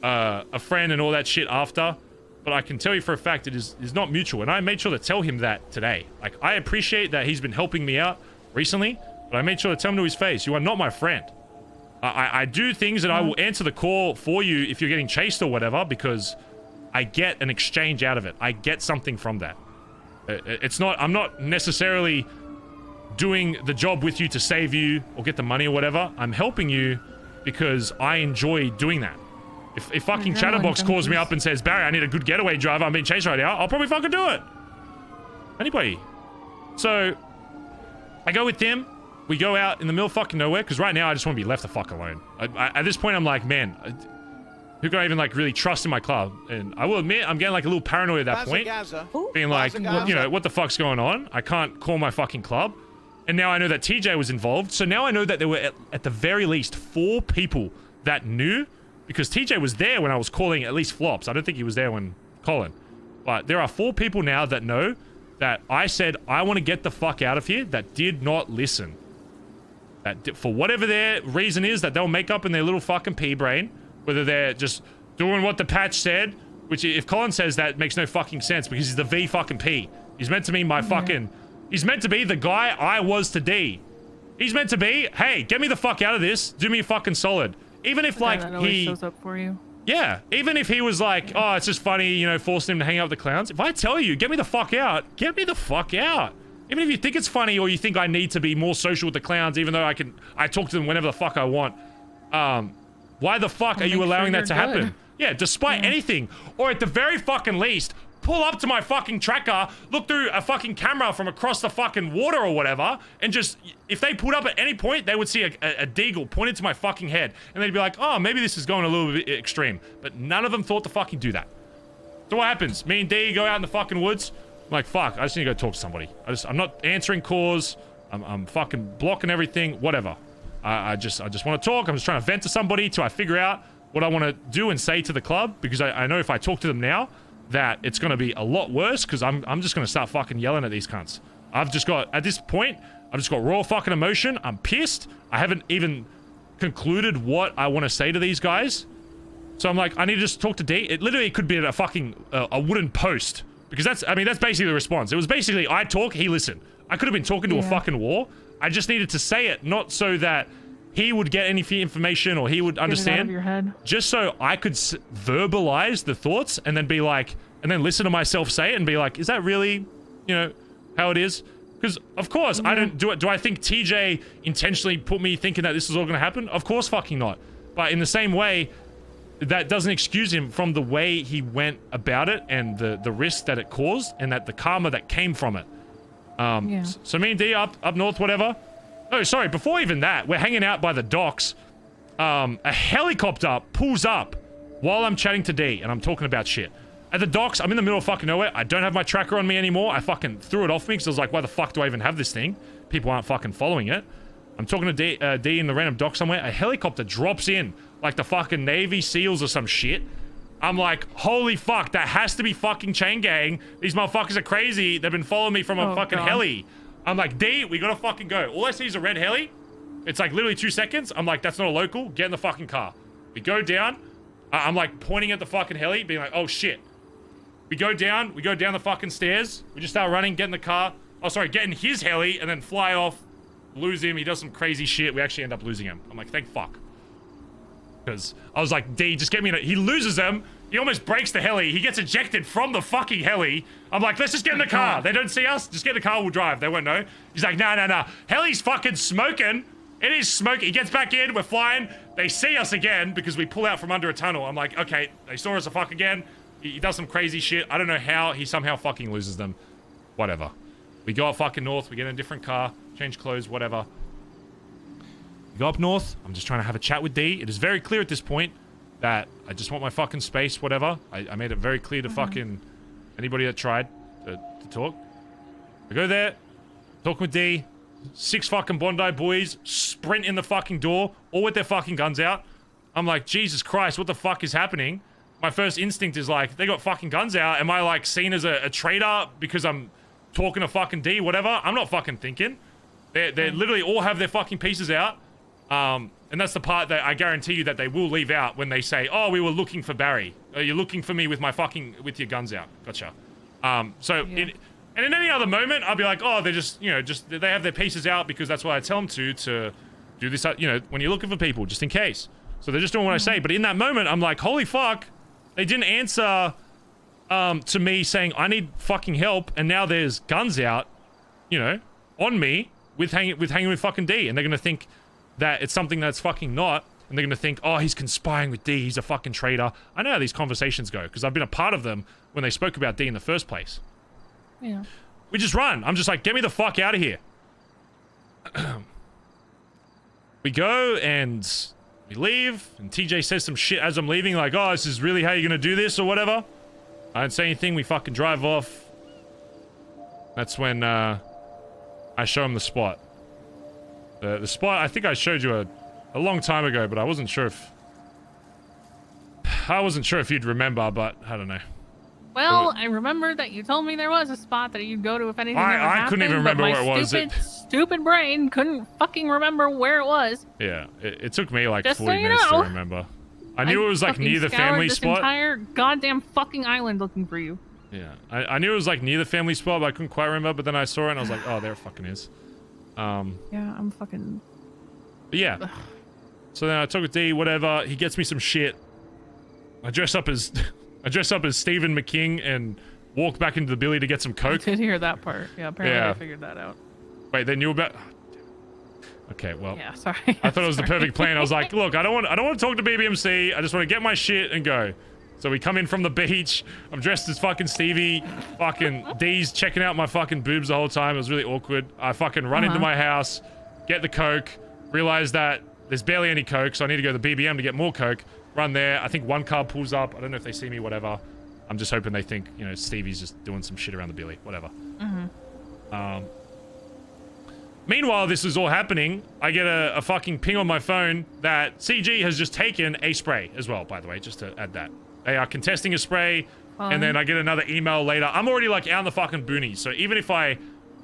Speaker 3: a friend and all that shit after, but I can tell you for a fact it is not mutual. And I made sure to tell him that today. Like, I appreciate that he's been helping me out recently, but I made sure to tell him to his face, you are not my friend. I do things that I will answer the call for you if you're getting chased or whatever, because I get an exchange out of it. I get something from that. I'm not necessarily doing the job with you to save you or get the money or whatever. I'm helping you because I enjoy doing that. If fucking Chatterbox calls me up and says, Barry, I need a good getaway driver, I'm being chased right now, I'll probably fucking do it. Anybody. So, I go with them. We go out in the middle of fucking nowhere, because right now I just want to be left the fuck alone. At this point, I'm like, man, who can I even like really trust in my club? And I will admit, I'm getting like a little paranoid at that point. Being like, you know, what the fuck's going on? I can't call my fucking club. And now I know that TJ was involved. So now I know that there were at the very least 4 people that knew, because TJ was there when I was calling at least flops. I don't think he was there when Collin. But there are 4 people now that know that I said, I want to get the fuck out of here, that did not listen. That for whatever their reason is, that they'll make up in their little fucking pea brain, whether they're just doing what the patch said, which if Collin says that, makes no fucking sense, because he's the V fucking P. He's meant to be my fucking... He's meant to be the guy I was to D. He's meant to be, hey, get me the fuck out of this, do me a fucking solid. Even if, like, he...
Speaker 6: shows up for you.
Speaker 3: Yeah, even if he was like, oh, it's just funny, you know, forcing him to hang out with the clowns. If I tell you, get me the fuck out, get me the fuck out. Even if you think it's funny, or you think I need to be more social with the clowns, even though I talk to them whenever the fuck I want. Why the fuck are you allowing that to happen? Yeah, despite anything. Or at the very fucking least, pull up to my fucking tracker, look through a fucking camera from across the fucking water or whatever, and just, if they pulled up at any point, they would see a deagle pointed to my fucking head, and they'd be like, oh, maybe this is going a little bit extreme. But none of them thought to fucking do that. So what happens? Me and D go out in the fucking woods. I'm like, fuck, I just need to go talk to somebody. I'm not answering calls. I'm fucking blocking everything, whatever. I just want to talk. I'm just trying to vent to somebody till I figure out what I want to do and say to the club, because I know if I talk to them now, that it's going to be a lot worse, because I'm just going to start fucking yelling at these cunts. At this point, I've just got raw fucking emotion. I'm pissed. I haven't even concluded what I want to say to these guys. So I'm like, I need to just talk to D. It literally could be at a fucking, a wooden post. Because that's basically the response. It was basically, I talk, he listen. I could have been talking to a fucking wall. I just needed to say it, not so that he would get any information or he would understand.
Speaker 6: Get it out of your head.
Speaker 3: Just so I could verbalize the thoughts and then be like, and then listen to myself say it and be like, is that really, you know, how it is? Because, of course, I don't do it. Do I think TJ intentionally put me thinking that this was all going to happen? Of course fucking not. But in the same way, that doesn't excuse him from the way he went about it and the risk that it caused and that the karma that came from it. So me and D up north, whatever. Oh, sorry, before even that, we're hanging out by the docks. A helicopter pulls up while I'm chatting to D and I'm talking about shit. At the docks, I'm in the middle of fucking nowhere. I don't have my tracker on me anymore. I fucking threw it off me because I was like, why the fuck do I even have this thing? People aren't fucking following it. I'm talking to D in the random dock somewhere. A helicopter drops in like the fucking Navy SEALs or some shit. I'm like, holy fuck, that has to be fucking Chain Gang. These motherfuckers are crazy. They've been following me from a fucking heli. I'm like, D, we gotta fucking go. All I see is a red heli. It's like literally 2 seconds. I'm like, that's not a local. Get in the fucking car. We go down. I'm like pointing at the fucking heli, being like, oh shit. We go down the fucking stairs. We just start running, get in the car. Oh, sorry, get in his heli and then fly off, lose him. He does some crazy shit. We actually end up losing him. I'm like, thank fuck. Because I was like, D, just get me in it. He loses him. He almost breaks the heli. He gets ejected from the fucking heli. I'm like, let's just get in the car. They don't see us. Just get in the car. We'll drive. They won't know. He's like, nah. Heli's fucking smoking. It is smoking. He gets back in. We're flying. They see us again because we pull out from under a tunnel. I'm like, okay, they saw us a fuck again. He does some crazy shit. I don't know how. He somehow fucking loses them. Whatever. We go up fucking north. We get in a different car. Change clothes. Whatever. We go up north. I'm just trying to have a chat with D. It is very clear at this point that I just want my fucking space. Whatever. I made it very clear to fucking anybody that tried to talk. I go there. Talking with D. 6 fucking Bondi boys sprint in the fucking door, all with their fucking guns out. I'm like, Jesus Christ, what the fuck is happening? My first instinct is like, they got fucking guns out. Am I like seen as a traitor because I'm talking to fucking D, whatever? I'm not fucking thinking. They literally all have their fucking pieces out. And that's the part that I guarantee you that they will leave out when they say, oh, we were looking for Barry. You're looking for me with with your guns out. Gotcha. And in any other moment, I'll be like, oh, they're just, they have their pieces out because that's what I tell them to do this, when you're looking for people, just in case. So they're just doing what I say. But in that moment, I'm like, holy fuck, they didn't answer to me saying, I need fucking help. And now there's guns out, on me with hanging with fucking D. And they're going to think that it's something that's fucking not. And they're going to think, oh, he's conspiring with D. He's a fucking traitor. I know how these conversations go because I've been a part of them when they spoke about D in the first place.
Speaker 6: Yeah.
Speaker 3: We just run. I'm just like, get me the fuck out of here. We go and we leave. And TJ says some shit as I'm leaving. Like, oh, this is really how you're going to do this or whatever. I don't say anything. We fucking drive off. That's when I show him the spot. The spot, I think I showed you a long time ago, but I wasn't sure if you'd remember, but I don't know.
Speaker 6: Well, I remember that you told me there was a spot that you'd go to if anything ever happened.
Speaker 3: I couldn't even remember where it was.
Speaker 6: Stupid brain couldn't fucking remember where it was.
Speaker 3: Yeah, it took me like
Speaker 6: Just
Speaker 3: 40
Speaker 6: so
Speaker 3: minutes to
Speaker 6: know.
Speaker 3: remember. I knew it was like near the family
Speaker 6: this
Speaker 3: spot.
Speaker 6: Entire goddamn fucking island looking for you.
Speaker 3: Yeah, I knew it was like near the family spot, but I couldn't quite remember. But then I saw it and I was like, oh, there it fucking is.
Speaker 6: Yeah, I'm fucking.
Speaker 3: But yeah.
Speaker 6: Ugh.
Speaker 3: So then I talk with D, whatever. He gets me some shit. I dress up as Stephen McKing and walk back into the Billy to get some coke.
Speaker 6: I did hear that part. Yeah, apparently
Speaker 3: Yeah.
Speaker 6: I figured that out.
Speaker 3: Wait, they knew about. Okay, well.
Speaker 6: Yeah, sorry.
Speaker 3: I thought it was the perfect plan. I was like, look, I don't want to talk to BBMC. I just want to get my shit and go. So we come in from the beach. I'm dressed as fucking Stevie. Fucking D's checking out my fucking boobs the whole time. It was really awkward. I fucking run into my house, get the coke, realize that there's barely any coke, so I need to go to the BBM to get more coke. Run there. I think one car pulls up. I don't know if they see me, whatever. I'm just hoping they think, Stevie's just doing some shit around the Billy, whatever. Meanwhile, this is all happening. I get a fucking ping on my phone that CG has just taken a spray as well, by the way, just to add that. They are contesting a spray, and then I get another email later. I'm already, like, out in the fucking boonies, so even if I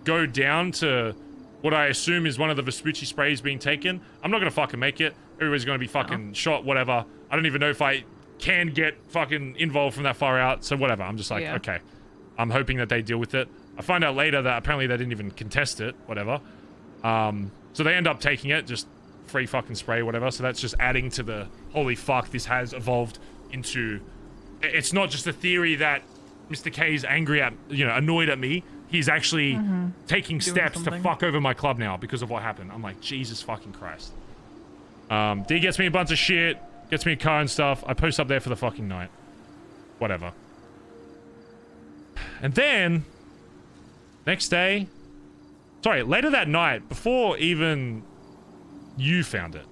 Speaker 3: go down to what I assume is one of the Vespucci sprays being taken, I'm not gonna fucking make it. Everybody's gonna be fucking shot, whatever. I don't even know if I can get fucking involved from that far out, so whatever. I'm just like, okay. I'm hoping that they deal with it. I find out later that apparently they didn't even contest it, whatever. So they end up taking it, just free fucking spray, whatever. So that's just adding to the holy fuck, this has evolved into. It's not just a theory that Mr. K is angry at, annoyed at me. He's actually taking steps to fuck over my club now because of what happened. I'm like, Jesus fucking Christ. D gets me a bunch of shit, gets me a car and stuff. I post up there for the fucking night. Whatever. And then, next day, sorry, later that night, before even you found it,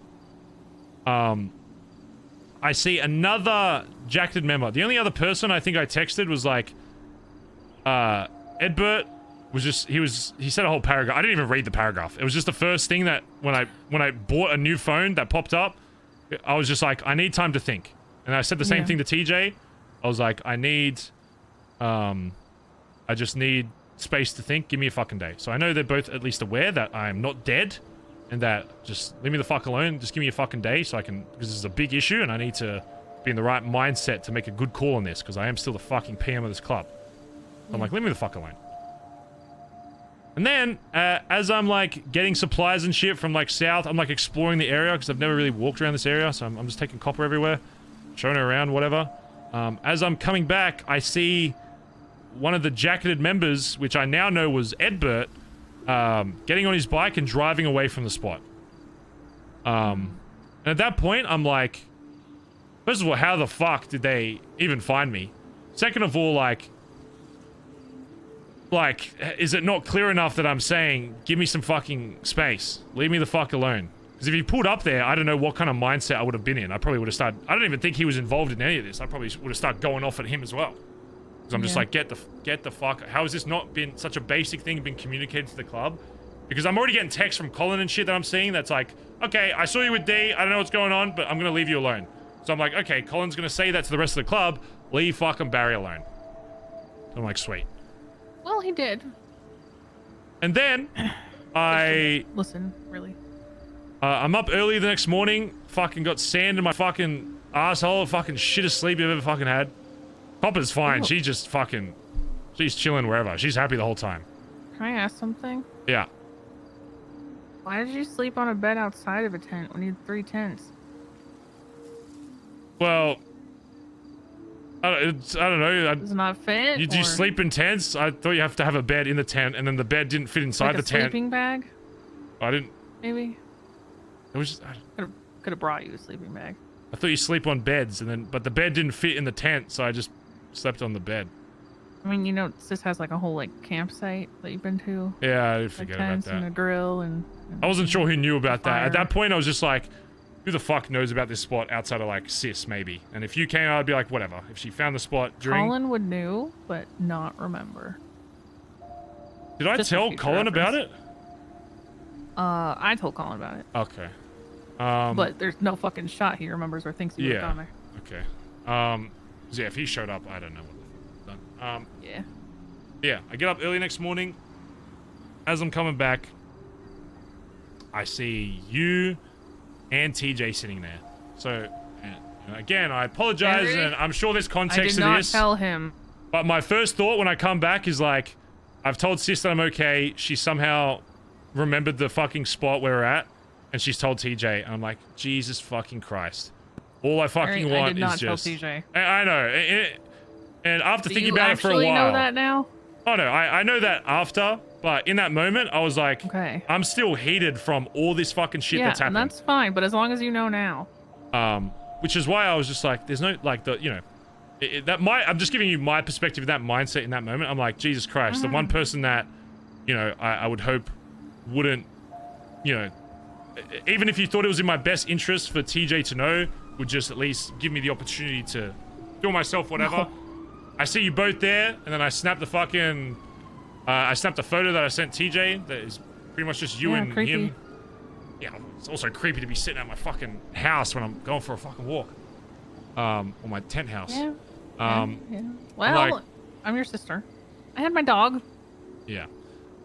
Speaker 3: I see another jacketed member. The only other person I think I texted was like, Edbert was just, he said a whole paragraph. I didn't even read the paragraph. It was just the first thing that when I bought a new phone that popped up, I was just like, I need time to think. And I said the same thing to TJ. I was like, I just need space to think. Give me a fucking day. So I know they're both at least aware that I'm not dead and that just leave me the fuck alone. Just give me a fucking day so I can, because this is a big issue and I need to be in the right mindset to make a good call on this because I am still the fucking PM of this club. So I'm like, leave me the fuck alone. And then, as I'm like getting supplies and shit from like south, I'm like exploring the area because I've never really walked around this area. So I'm just taking copper everywhere, showing her around, whatever. As I'm coming back, I see one of the jacketed members, which I now know was Edbert, getting on his bike and driving away from the spot. And And at that point, I'm like, first of all, how the fuck did they even find me? Second of all, like, is it not clear enough that I'm saying, give me some fucking space. Leave me the fuck alone. Because if he pulled up there, I don't know what kind of mindset I would have been in. I probably would have started... I don't even think he was involved in any of this. I probably would have started going off at him as well. Because I'm just like, get the fuck... How has this not been such a basic thing been communicated to the club? Because I'm already getting texts from Collin and shit that I'm seeing that's like, okay, I saw you with D, I don't know what's going on, but I'm going to leave you alone. So I'm like, okay, Collin's going to say that to the rest of the club, leave fucking Barry alone. I'm like, sweet.
Speaker 6: Well, he did.
Speaker 3: And then,
Speaker 6: Listen, really.
Speaker 3: I'm up early the next morning, fucking got sand in my fucking asshole, fucking shittest sleep you've ever fucking had. Copper's fine,
Speaker 6: Oh.
Speaker 3: she just fucking, she's chilling wherever. She's happy the whole time.
Speaker 6: Can I ask something?
Speaker 3: Yeah.
Speaker 6: Why did you sleep on a bed outside of a tent when you had 3 tents?
Speaker 3: Well, I don't know.
Speaker 6: Does it not fit?
Speaker 3: You sleep in tents? I thought you have to have a bed in the tent, and then the bed didn't fit inside
Speaker 6: like
Speaker 3: the tent.
Speaker 6: a sleeping bag?
Speaker 3: I didn't.
Speaker 6: Maybe.
Speaker 3: It was.
Speaker 6: Could have brought you a sleeping bag.
Speaker 3: I thought you sleep on beds, and then but the bed didn't fit in the tent, so I just slept on the bed.
Speaker 6: I mean, you know, this has like a whole like campsite that you've been to.
Speaker 3: Yeah, I did
Speaker 6: Like
Speaker 3: forget about
Speaker 6: tents and a
Speaker 3: that.
Speaker 6: grill and
Speaker 3: I wasn't sure who knew about that.
Speaker 6: fire.
Speaker 3: At that point, I was just like, who the fuck knows about this spot outside of like Sis maybe? And if you came, I'd be like, whatever. If she found the spot during.
Speaker 6: Collin would know, but not remember.
Speaker 3: Did I
Speaker 6: just for
Speaker 3: tell
Speaker 6: future
Speaker 3: Collin about
Speaker 6: reference.
Speaker 3: it?
Speaker 6: I told Collin about it,
Speaker 3: Okay.
Speaker 6: but there's no fucking shot he remembers or thinks he would have
Speaker 3: Yeah.
Speaker 6: gone there.
Speaker 3: Okay. So yeah, if he showed up, I don't know what the fuck done.
Speaker 6: Yeah.
Speaker 3: Yeah, I get up early next morning. As I'm coming back, I see you and TJ sitting there. So, again, I apologize,
Speaker 6: Henry,
Speaker 3: and I'm sure there's
Speaker 6: I
Speaker 3: context
Speaker 6: did
Speaker 3: to
Speaker 6: not
Speaker 3: this.
Speaker 6: tell him.
Speaker 3: But my first thought when I come back is like, I've told Sis that I'm okay. She somehow remembered the fucking spot where we're at, and she's told TJ. And I'm like, Jesus fucking Christ. All I fucking
Speaker 6: Henry, I
Speaker 3: want
Speaker 6: did not
Speaker 3: is
Speaker 6: tell
Speaker 3: just...
Speaker 6: TJ.
Speaker 3: I know. And after
Speaker 6: Do
Speaker 3: thinking
Speaker 6: you
Speaker 3: about it for a
Speaker 6: actually
Speaker 3: while...
Speaker 6: know that now?
Speaker 3: Oh, no, I know that after, but in that moment, I was like,
Speaker 6: Okay.
Speaker 3: I'm still heated from all this fucking shit
Speaker 6: Yeah,
Speaker 3: that's happened.
Speaker 6: and that's fine, but as long as you know now.
Speaker 3: Which is why I was just like, there's no, like, the, you know, I'm just giving you my perspective of that mindset in that moment. I'm like, Jesus Christ, the one person that, you know, I would hope wouldn't, you know, even if you thought it was in my best interest for TJ to know, would just at least give me the opportunity to do myself whatever.
Speaker 6: No.
Speaker 3: I see you both there, and then I snapped the fucking, I snapped a photo that I sent TJ that is pretty much just you
Speaker 6: Yeah,
Speaker 3: and
Speaker 6: creepy.
Speaker 3: him. Yeah, it's also creepy to be sitting at my fucking house when I'm going for a fucking walk. Or my tent house.
Speaker 6: Yeah.
Speaker 3: Yeah.
Speaker 6: Well,
Speaker 3: like-
Speaker 6: I'm your sister. I had my dog.
Speaker 3: Yeah.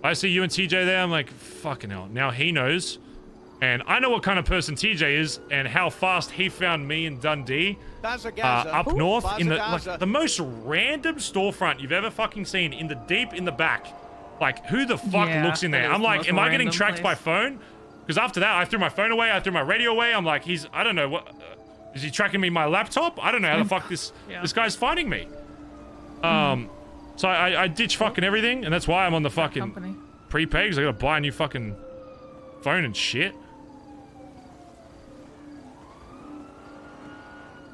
Speaker 3: I see you and TJ there, I'm like, fucking hell. Now he knows. And I know what kind of person TJ is and how fast he found me in Dundee. Up north in the like the most random storefront you've ever fucking seen in the back. Like, who the fuck
Speaker 6: Yeah,
Speaker 3: looks in
Speaker 6: that
Speaker 3: there?
Speaker 6: is
Speaker 3: I'm
Speaker 6: the
Speaker 3: like,
Speaker 6: most
Speaker 3: am I getting
Speaker 6: random
Speaker 3: tracked by
Speaker 6: place.
Speaker 3: phone? Because after that, I threw my phone away, I threw my radio away. I'm like, I don't know, what, is he tracking me my laptop? I don't know how the fuck this guy's finding me. So I ditch fucking everything, and that's why I'm on the fucking
Speaker 6: Company.
Speaker 3: prepaid, because I gotta buy a new fucking phone and shit.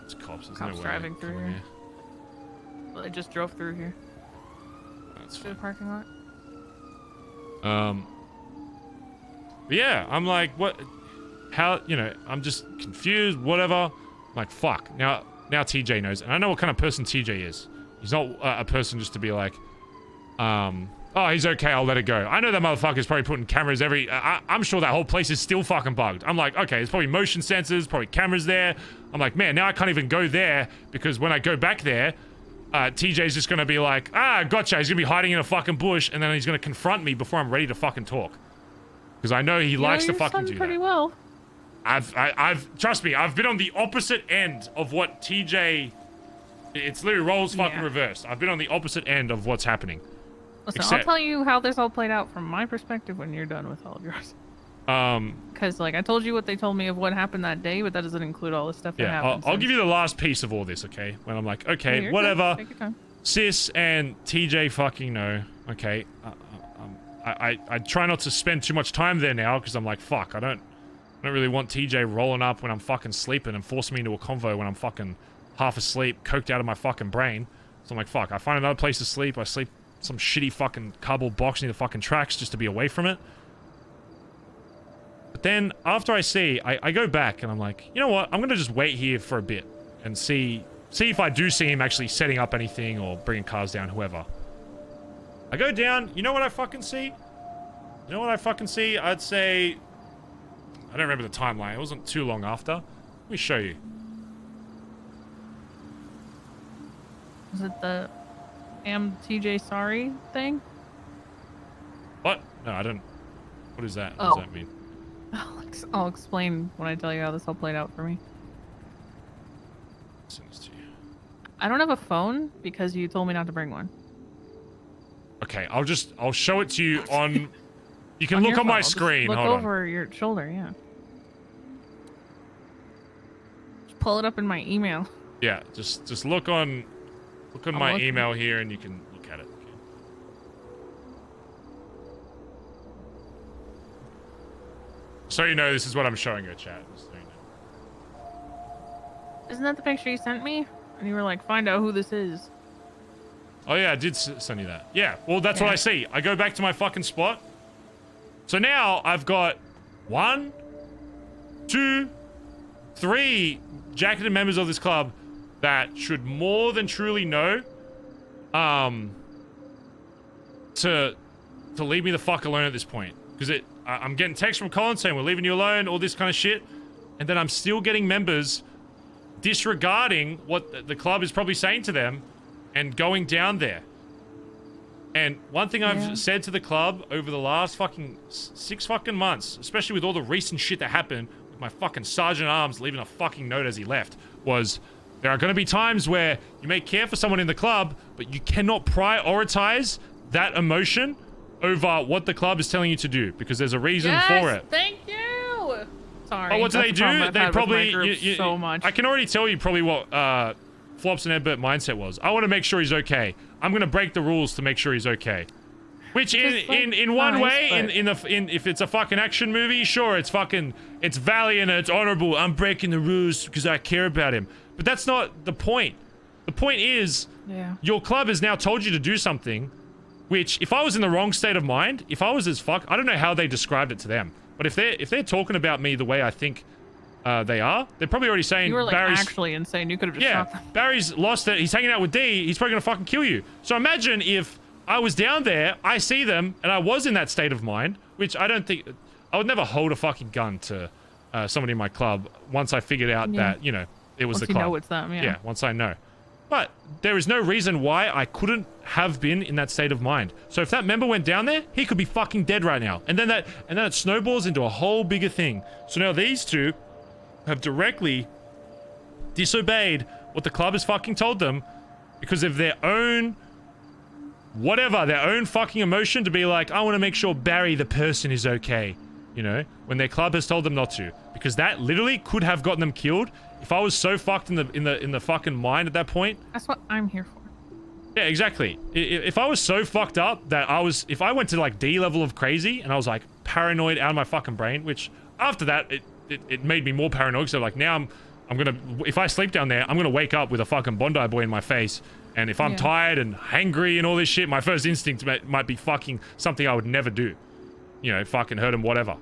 Speaker 3: It's cops, there's
Speaker 6: Cops
Speaker 3: no way
Speaker 6: driving
Speaker 3: they're
Speaker 6: through
Speaker 3: coming
Speaker 6: here. Well, they just drove through here
Speaker 3: That's
Speaker 6: to
Speaker 3: fine.
Speaker 6: the parking lot.
Speaker 3: But yeah, I'm like, what? How? You know, I'm just confused. Whatever. I'm like, fuck. Now TJ knows, and I know what kind of person TJ is. He's not a person just to be like, oh, he's okay. I'll let it go. I know that motherfucker's probably putting cameras every. I'm sure that whole place is still fucking bugged. I'm like, okay, there's probably motion sensors, probably cameras there. I'm like, man, now I can't even go there because when I go back there, TJ's just gonna be like, gotcha. He's gonna be hiding in a fucking bush, and then he's gonna confront me before I'm ready to fucking talk. Because I know he likes to fucking do
Speaker 6: pretty
Speaker 3: that.
Speaker 6: well.
Speaker 3: I've trust me, I've been on the opposite end of what TJ. It's literally roles fucking
Speaker 6: Yeah.
Speaker 3: reversed. I've been on the opposite end of what's happening.
Speaker 6: Listen,
Speaker 3: Except-
Speaker 6: I'll tell you how this all played out from my perspective when you're done with all of yours. Because, like, I told you what they told me of what happened that day, but that doesn't include all the stuff that
Speaker 3: Yeah,
Speaker 6: happened.
Speaker 3: I'll give you the last piece of all this, okay? When I'm like, okay,
Speaker 6: You're good.
Speaker 3: whatever.
Speaker 6: Take your time.
Speaker 3: Sis and TJ fucking know, okay? I try not to spend too much time there now because I'm like, fuck, I don't don't really want TJ rolling up when I'm fucking sleeping and forcing me into a convo when I'm fucking half asleep, coked out of my fucking brain. So I'm like, fuck, I find another place to sleep. I sleep some shitty fucking cardboard box near the fucking tracks just to be away from it. But then after I go back and I'm like, you know what? I'm gonna just wait here for a bit and see if I do see him actually setting up anything or bringing cars down, whoever. I go down. You know what I fucking see? You know what I fucking see? I'd say... I don't remember the timeline. It wasn't too long after. Let me show you.
Speaker 6: Is it the am TJ sorry thing?
Speaker 3: What? No, I don't... What is that? What
Speaker 6: Oh.
Speaker 3: does that mean?
Speaker 6: I'll explain when I tell you how this all played out for me.
Speaker 3: Send this to you.
Speaker 6: I don't have a phone because you told me not to bring one.
Speaker 3: Okay, I'll show it to you on... You can
Speaker 6: On
Speaker 3: look
Speaker 6: your
Speaker 3: on my
Speaker 6: phone. Just
Speaker 3: screen.
Speaker 6: Look
Speaker 3: Hold on.
Speaker 6: over your shoulder, yeah. Just pull it up in my email.
Speaker 3: Yeah, just look on my
Speaker 6: look.
Speaker 3: email here and you can look at it. Okay. So you know, this is what I'm showing you, chat. Just so you know.
Speaker 6: Isn't that the picture you sent me? And you were like, find out who this is.
Speaker 3: Oh yeah, I did send you that. Yeah, well that's what
Speaker 6: Yeah.
Speaker 3: I see. I go back to my fucking spot. So now I've got 1, 2, 3 jacketed members of this club that should more than truly know to leave me the fuck alone at this point. Because I'm getting texts from Collin saying we're leaving you alone, all this kind of shit. And then I'm still getting members disregarding what the club is probably saying to them and going down there. And one thing I've said to the club over the last fucking 6 fucking months, especially with all the recent shit that happened with my fucking Sergeant Arms leaving a fucking note as he left, was there are going to be times where you may care for someone in the club, but you cannot prioritize that emotion over what the club is telling you to do, because there's a reason for it.
Speaker 6: Thank you. Sorry.
Speaker 3: Oh, what do they
Speaker 6: that's the problem
Speaker 3: do?
Speaker 6: I've
Speaker 3: They
Speaker 6: had with
Speaker 3: probably...
Speaker 6: my group so much.
Speaker 3: I can already tell you probably what Flops and Edbert mindset was. I want to make sure he's okay. I'm going to break the rules to make sure he's okay. Which in one way, if it's a fucking action movie, sure, it's valiant and it's honorable. I'm breaking the rules because I care about him. But that's not the point. The point is, your club has now told you to do something, which if I was in the wrong state of mind, if I was as fuck, I don't know how they described it to them. But if they're talking about me the way I think they are, they're probably already saying
Speaker 6: You were like
Speaker 3: Barry's
Speaker 6: actually insane. You could have just shot them.
Speaker 3: Barry's lost it. He's hanging out with D. He's probably gonna fucking kill you. So imagine if I was down there, I see them, and I was in that state of mind, which I don't think... I would never hold a fucking gun to somebody in my club once I figured out that, you know, it was
Speaker 6: Once
Speaker 3: the
Speaker 6: you
Speaker 3: club.
Speaker 6: know it's them,
Speaker 3: Yeah, once I know. But there is no reason why I couldn't have been in that state of mind. So if that member went down there, he could be fucking dead right now. And then it snowballs into a whole bigger thing. So now these two have directly disobeyed what the club has fucking told them because of their own their own fucking emotion to be like, I want to make sure Barry the person is okay, you know, when their club has told them not to, because that literally could have gotten them killed. If I was so fucked in the fucking mind at that point.
Speaker 6: That's what I'm here for.
Speaker 3: Yeah, exactly. If I was so fucked up that if I went to like D level of crazy and I was like paranoid out of my fucking brain, which after that it made me more paranoid. So like now I'm gonna, if I sleep down there, I'm gonna wake up with a fucking Bondi boy in my face. And if I'm tired and hangry and all this shit, my first instinct might be fucking something I would never do. You know, fucking hurt him, whatever.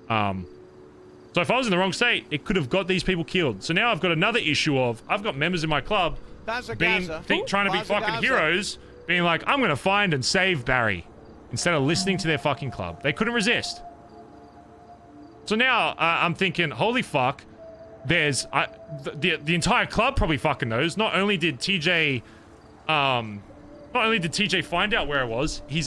Speaker 3: So if I was in the wrong state, it could have got these people killed. So now I've got another issue of, I've got members in my club trying to be fucking heroes, being like, I'm gonna find and save Barry, instead of listening to their fucking club. They couldn't resist. So now I'm thinking, holy fuck, there's the entire club probably fucking knows. Not only did TJ find out where it was, he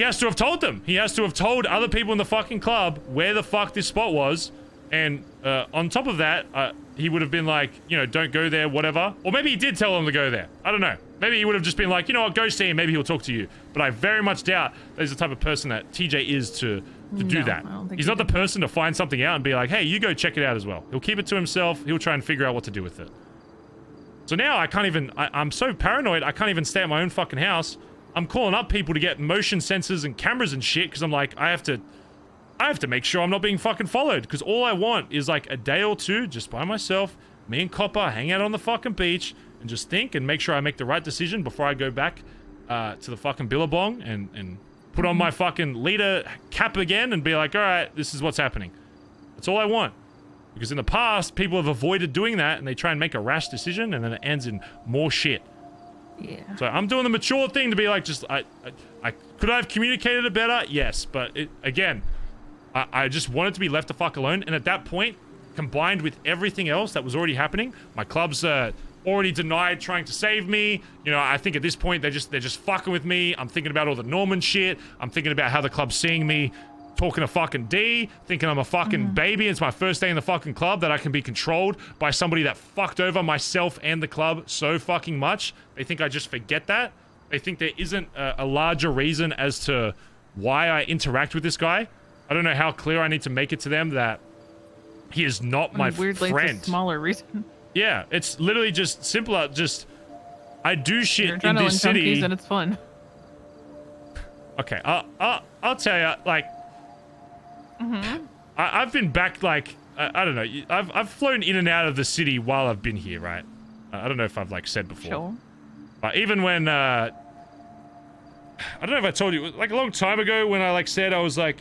Speaker 3: has to have told them. He has to have told other people in the fucking club where the fuck this spot was. And on top of that, he would have been like, you know, don't go there, whatever. Or maybe he did tell them to go there. I don't know. Maybe he would have just been like, you know what, go see him. Maybe he'll talk to you. But I very much doubt that he's the type of person that TJ is to do that. He's not the person to find something out and be like, hey, you go check it out as well. He'll keep it to himself. He'll try and figure out what to do with it. So now I can't even... I'm so paranoid, I can't even stay at my own fucking house. I'm calling up people to get motion sensors and cameras and shit because I'm like, I have to I have to make sure I'm not being fucking followed, because all I want is like a day or two just by myself, me and Copper hang out on the fucking beach and just think and make sure I make the right decision before I go back to the fucking Billabong and put on my fucking leader cap again and be like, all right, this is what's happening. That's all I want. Because in the past, people have avoided doing that and they try and make a rash decision and then it ends in more shit.
Speaker 6: Yeah.
Speaker 3: So I'm doing the mature thing to be like, just, I could I have communicated it better? Yes, but again, I just wanted to be left the fuck alone. And at that point, combined with everything else that was already happening, my club's already denied trying to save me. You know, I think at this point, they're just fucking with me. I'm thinking about all the Norman shit. I'm thinking about how the club's seeing me talking to fucking D, thinking I'm a fucking baby. It's my first day in the fucking club, that I can be controlled by somebody that fucked over myself and the club so fucking much. They think I just forget that. They think there isn't a larger reason as to why I interact with this guy. I don't know how clear I need to make it to them that he is not my
Speaker 6: weirdly,
Speaker 3: friend.
Speaker 6: it's a smaller reason.
Speaker 3: Yeah, it's literally just simpler. Just, I do shit
Speaker 6: You're
Speaker 3: in this city.
Speaker 6: junkies and it's fun.
Speaker 3: Okay, I'll tell you, like, I've been back, like, I don't know. I've flown in and out of the city while I've been here, right? I don't know if I've, like, said before.
Speaker 6: Sure.
Speaker 3: But even when, I don't know if I told you, like, a long time ago when I, like, said I was, like,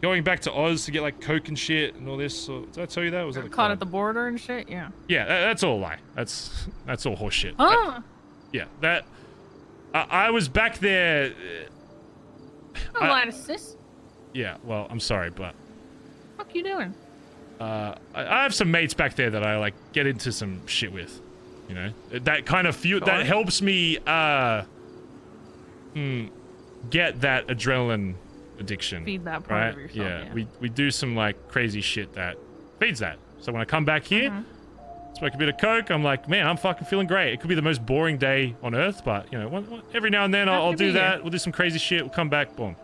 Speaker 3: going back to Oz to get, like, coke and shit and all this. Or, did I tell you that? Was that the
Speaker 6: Caught
Speaker 3: club?
Speaker 6: at the border and shit, yeah.
Speaker 3: Yeah, that's all a lie. That's all horseshit.
Speaker 6: Huh?
Speaker 3: Yeah, that... I was back there...
Speaker 6: No lie to sis.
Speaker 3: Yeah, well, I'm sorry, but...
Speaker 6: What you doing?
Speaker 3: I have some mates back there that I, like, get into some shit with. You know? That kind of fuel... That helps me, get that adrenaline addiction.
Speaker 6: Feed that part
Speaker 3: right?
Speaker 6: of yourself, yeah.
Speaker 3: We do some, like, crazy shit that feeds that. So when I come back here, smoke a bit of coke, I'm like, man, I'm fucking feeling great. It could be the most boring day on earth, but, you know, every now and then I'll do that. We'll do some crazy shit. We'll come back, boom.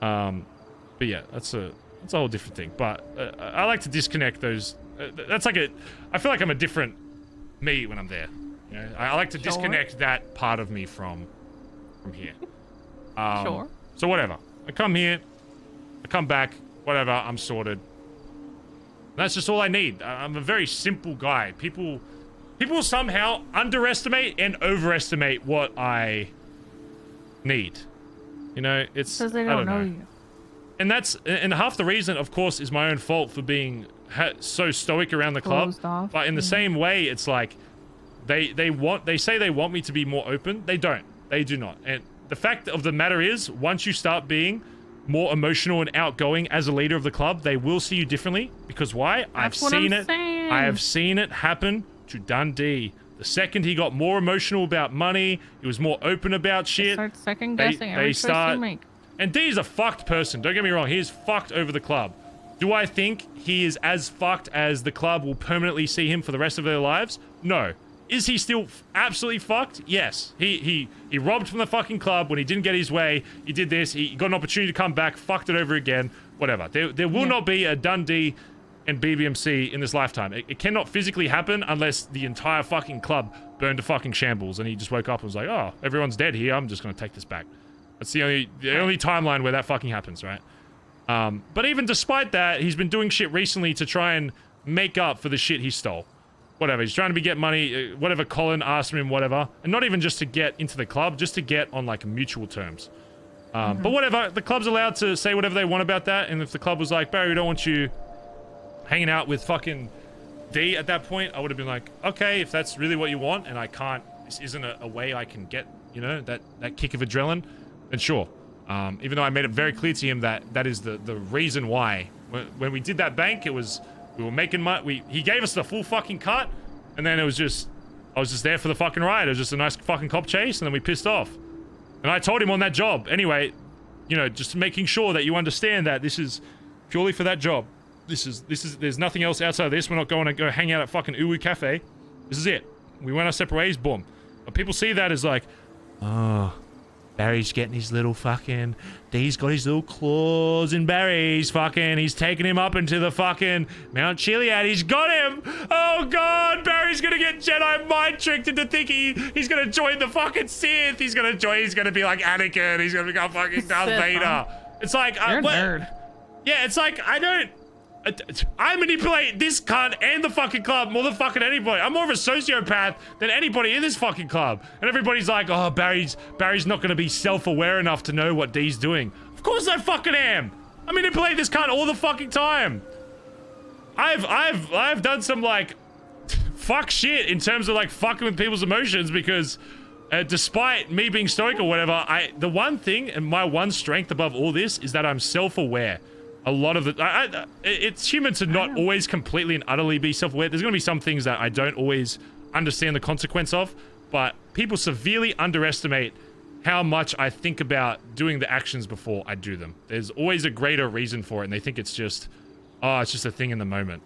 Speaker 3: But yeah, that's a whole different thing. But I like to disconnect those. That's like I feel like I'm a different me when I'm there. You know, I like to disconnect that part of me from here.
Speaker 6: Sure.
Speaker 3: So whatever. I come here, I come back, whatever, I'm sorted. That's just all I need. I'm a very simple guy. People somehow underestimate and overestimate what I need. You know, it's
Speaker 6: Because they don't know you.
Speaker 3: And half the reason, of course, is my own fault for being so stoic around the club.
Speaker 6: Closed off,
Speaker 3: but in the same way, it's like they say they want me to be more open. They don't. They do not. And the fact of the matter is, once you start being more emotional and outgoing as a leader of the club, they will see you differently. Because why? I've seen it. I have seen it happen to Dundee. The second he got more emotional about money, he was more open about shit.
Speaker 6: Start second guessing every choice you make.
Speaker 3: And D's a fucked person. Don't get me wrong. He is fucked over the club. Do I think he is as fucked as the club will permanently see him for the rest of their lives? No. Is he still absolutely fucked? Yes. He robbed from the fucking club when he didn't get his way. He did this. He got an opportunity to come back, fucked it over again. Whatever. There will not be a Dundee and BBMC in this lifetime. It cannot physically happen unless the entire fucking club burned to fucking shambles and he just woke up and was like, oh, everyone's dead here. I'm just going to take this back. That's the only timeline where that fucking happens, right? But even despite that, he's been doing shit recently to try and make up for the shit he stole. Whatever, he's trying to get money, whatever Collin asked him, whatever. And not even just to get into the club, just to get on, like, mutual terms. But whatever, the club's allowed to say whatever they want about that. And if the club was like, Barry, we don't want you hanging out with fucking D at that point, I would have been like, okay, if that's really what you want and I can't, this isn't a way I can get, you know, that kick of adrenaline, then sure. Even though I made it very clear to him that is the reason why. When we did that bank, it was... We were making money. He gave us the full fucking cut, and then it was just... I was just there for the fucking ride. It was just a nice fucking cop chase, and then we pissed off. And I told him on that job. Anyway, you know, just making sure that you understand that this is purely for that job. This is... There's nothing else outside of this. We're not going to go hang out at fucking Uwu Cafe. This is it. We went our separate ways, boom. But people see that as like... Oh... Barry's getting his little fucking... D's got his little claws in Barry's fucking... He's taking him up into the fucking Mount Chiliad. He's got him! Oh god! Barry's gonna get Jedi mind tricked into thinking he's gonna join the fucking Sith. He's gonna be like Anakin. He's gonna become fucking Darth Vader. It's like,
Speaker 6: You're a
Speaker 3: what?
Speaker 6: nerd.
Speaker 3: Yeah, it's like, I manipulate this cunt and the fucking club more than fucking anybody. I'm more of a sociopath than anybody in this fucking club. And everybody's like, oh, Barry's not gonna be self-aware enough to know what D's doing. Of course I fucking am. I manipulate this cunt all the fucking time. I've done some like fuck shit in terms of like fucking with people's emotions because despite me being stoic or whatever, the one thing and my one strength above all this is that I'm self-aware. A lot of the it's human to not always completely and utterly be self-aware. There's gonna be some things that I don't always understand the consequence of, but people severely underestimate how much I think about doing the actions before I do them. There's always a greater reason for it, and they think it's just, oh, it's just a thing in the moment.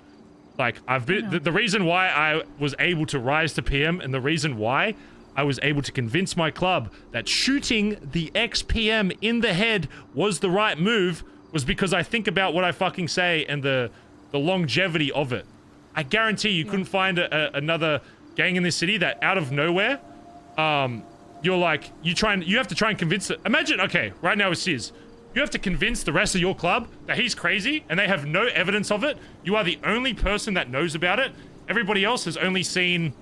Speaker 3: Like, I've been, the reason why I was able to rise to PM and the reason why I was able to convince my club that shooting the ex-PM in the head was the right move was because I think about what I fucking say and the longevity of it. I guarantee you couldn't find another gang in this city that out of nowhere, you're like, you have to try and convince it. Imagine, okay, right now it's Sis. You have to convince the rest of your club that he's crazy and they have no evidence of it. You are the only person that knows about it. Everybody else has only seen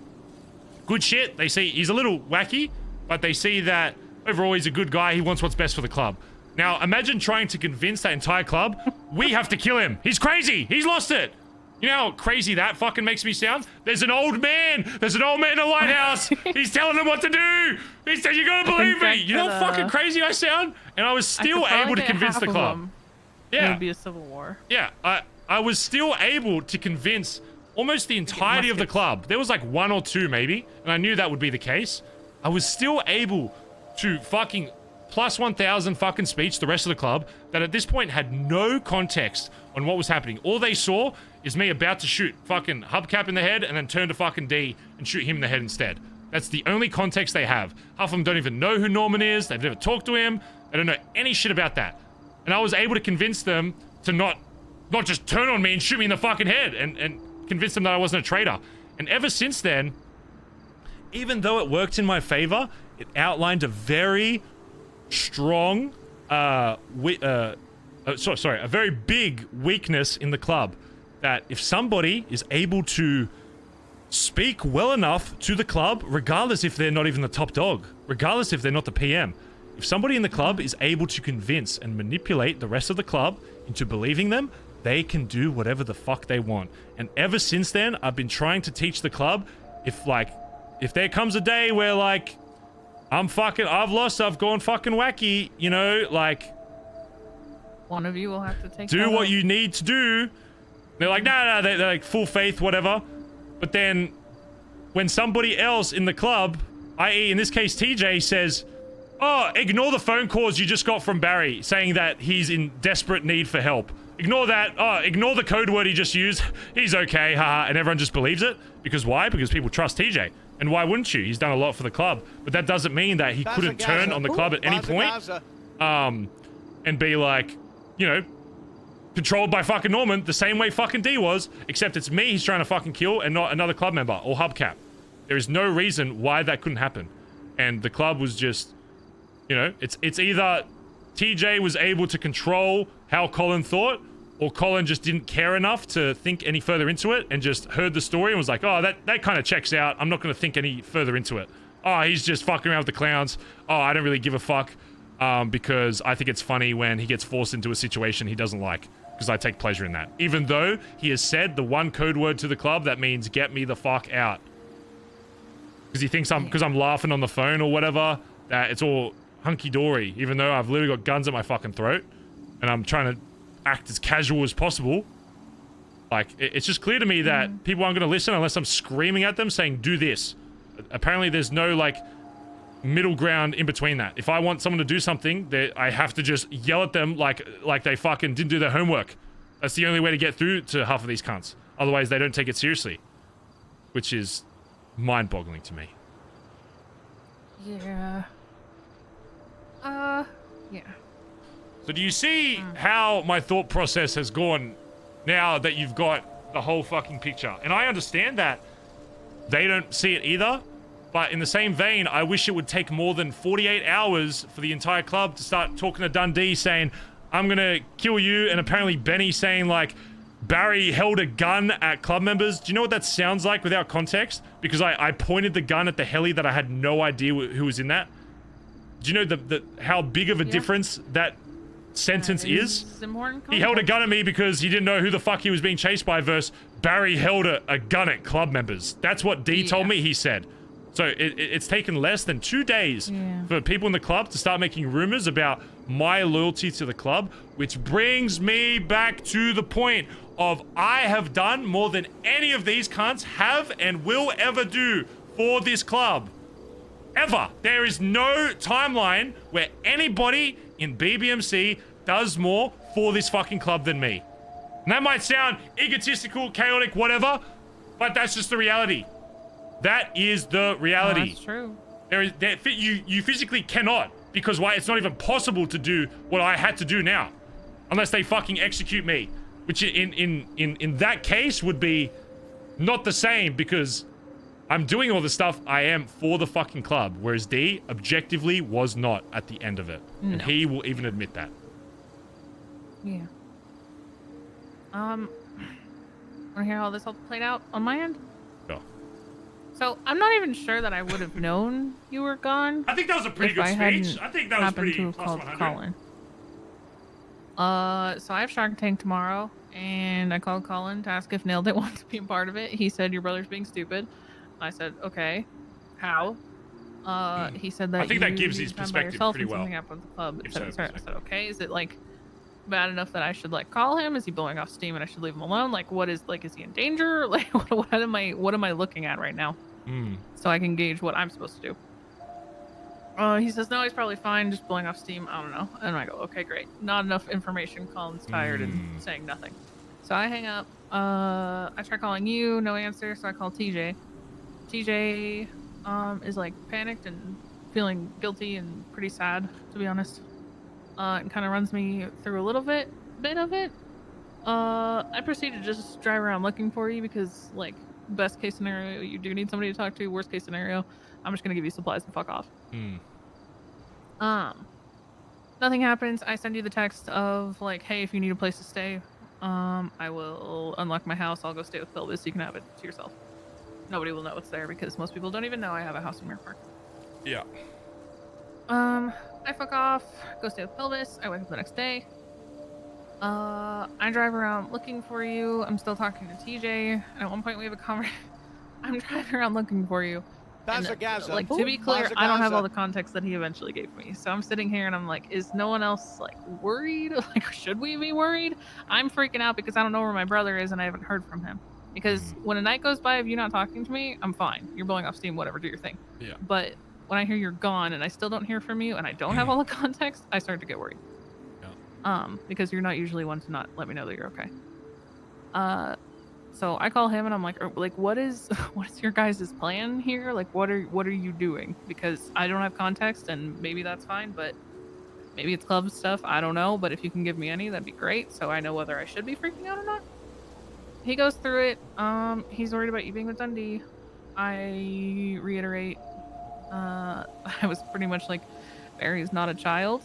Speaker 3: good shit. They see he's a little wacky, but they see that overall he's a good guy. He wants what's best for the club. Now, imagine trying to convince that entire club, we have to kill him. He's crazy. He's lost it. You know how crazy that fucking makes me sound? There's an old man. There's an old man in the lighthouse. He's telling them what to do. He said, you gotta believe me. You know how fucking crazy I sound? And I was still able to convince the club. Yeah.
Speaker 6: It would be a civil war.
Speaker 3: Yeah. I was still able to convince almost the entirety of the club. There was like one or two maybe, and I knew that would be the case. I was still able to fucking plus 1,000 fucking speech the rest of the club that at this point had no context on what was happening. All they saw is me about to shoot fucking Hubcap in the head and then turn to fucking D and shoot him in the head instead. That's the only context they have. Half of them don't even know who Norman is. They've never talked to him. They don't know any shit about that. And I was able to convince them to not just turn on me and shoot me in the fucking head and convince them that I wasn't a traitor. And ever since then, even though it worked in my favor, it outlined a very strong, a very big weakness in the club. That if somebody is able to speak well enough to the club, regardless if they're not even the top dog, regardless if they're not the PM, if somebody in the club is able to convince and manipulate the rest of the club into believing them, they can do whatever the fuck they want. And ever since then, I've been trying to teach the club, if there comes a day where like, I've lost, I've gone fucking wacky, you know, like,
Speaker 6: One of you will have to take
Speaker 3: do what you need to do. They're like, no, they're like full faith, whatever. But then when somebody else in the club, i.e. in this case TJ, says, oh, ignore the phone calls you just got from Barry saying that he's in desperate need for help. Ignore that. Oh, ignore the code word he just used. He's okay, haha. And everyone just believes it. Because why? Because people trust TJ. And why wouldn't you? He's done a lot for the club. But that doesn't mean that he couldn't turn on the club at any point. And be like, you know, controlled by fucking Norman the same way fucking D was, except it's me he's trying to fucking kill and not another club member or Hubcap. There is no reason why that couldn't happen. And the club was just, you know, it's either TJ was able to control how Collin thought, or Collin just didn't care enough to think any further into it and just heard the story and was like, oh, that kind of checks out. I'm not going to think any further into it. Oh, he's just fucking around with the clowns. Oh, I don't really give a fuck because I think it's funny when he gets forced into a situation he doesn't like. Because I take pleasure in that. Even though he has said the one code word to the club that means get me the fuck out. Because he thinks because I'm laughing on the phone or whatever, that it's all hunky-dory. Even though I've literally got guns at my fucking throat. And I'm trying to act as casual as possible. Like, it's just clear to me that people aren't going to listen unless I'm screaming at them saying, do this. Apparently there's no, like, middle ground in between that. If I want someone to do something, I have to just yell at them like they fucking didn't do their homework. That's the only way to get through to half of these cunts. Otherwise, they don't take it seriously. Which is mind-boggling to me.
Speaker 6: Yeah. Yeah.
Speaker 3: So do you see how my thought process has gone now that you've got the whole fucking picture? And I understand that they don't see it either. But in the same vein, I wish it would take more than 48 hours for the entire club to start talking to Dundee saying, I'm gonna kill you, and apparently Benny saying like Barry held a gun at club members. Do you know what that sounds like without context? Because I pointed the gun at the heli that I had no idea who was in that. Do you know how big of a difference that sentence is? He held a gun at me because he didn't know who the fuck he was being chased by versus Barry held a gun at club members. That's what D told me he said. So it's taken less than 2 days for people in the club to start making rumors about my loyalty to the club, which brings me back to the point of I have done more than any of these cunts have and will ever do for this club. Ever. There is no timeline where anybody in BBMC does more for this fucking club than me. And that might sound egotistical, chaotic, whatever, but that's just the reality. That is the reality.
Speaker 6: Oh, that's true.
Speaker 3: You physically cannot, because why? It's not even possible to do what I had to do now, unless they fucking execute me, which in that case would be not the same, because I'm doing all the stuff I am for the fucking club, whereas D objectively was not at the end of it, and he will even admit that.
Speaker 6: Yeah. Want to hear how this all played out on my end?
Speaker 3: Sure.
Speaker 6: So I'm not even sure that I would have known you were gone.
Speaker 3: I think that was a pretty good speech. I think that was pretty
Speaker 6: to have
Speaker 3: plus
Speaker 6: called
Speaker 3: 100.
Speaker 6: Collin. So I have Shark Tank tomorrow, and I called Collin to ask if Nailed It wanted to be a part of it. He said your brother's being stupid. I said okay. How? He said that
Speaker 3: I think that
Speaker 6: you
Speaker 3: gives
Speaker 6: need
Speaker 3: his
Speaker 6: time by
Speaker 3: perspective
Speaker 6: yourself
Speaker 3: pretty
Speaker 6: and
Speaker 3: well.
Speaker 6: something happened with the club.
Speaker 3: Gives
Speaker 6: I
Speaker 3: that
Speaker 6: said okay. Is it like bad enough that I should like call him? Is he blowing off steam and I should leave him alone? Like is he in danger? Like what am I looking at right now? So I can gauge what I'm supposed to do. He says no, he's probably fine, just blowing off steam. I don't know. And I go, okay, great. Not enough information. Colin's tired and saying nothing. So I hang up. I try calling you, no answer. So I call TJ. TJ is like panicked and feeling guilty and pretty sad, to be honest. It kind of runs me through a little bit of it. I proceed to just drive around looking for you because, like, best case scenario, you do need somebody to talk to. Worst case scenario, I'm just gonna give you supplies and fuck off. Nothing happens. I send you the text of like, hey, if you need a place to stay, I will unlock my house. I'll go stay with Pelvis so you can have it to yourself. Nobody will know it's there because most people don't even know I have a house in Mirror Park.
Speaker 3: Yeah.
Speaker 6: I fuck off, go stay with Pelvis. I wake up the next day. I drive around looking for you. I'm still talking to TJ. And at one point we have a conversation. I'm driving around looking for you. Like, to be clear, I don't have all the context that he eventually gave me. So I'm sitting here and I'm like, is no one else like worried? Like, should we be worried? I'm freaking out because I don't know where my brother is and I haven't heard from him. Because when a night goes by of you not talking to me, I'm fine. You're blowing off steam, whatever, do your thing.
Speaker 3: Yeah.
Speaker 6: But when I hear you're gone and I still don't hear from you and I don't have all the context, I start to get worried. Yeah. Because you're not usually one to not let me know that you're okay. So I call him and I'm like, what is your guys' plan here? Like, what are you doing? Because I don't have context, and maybe that's fine, but maybe it's club stuff. I don't know, but if you can give me any, that'd be great, so I know whether I should be freaking out or not. He goes through it. He's worried about you being with Dundee. I reiterate. I was pretty much like, Barry's not a child.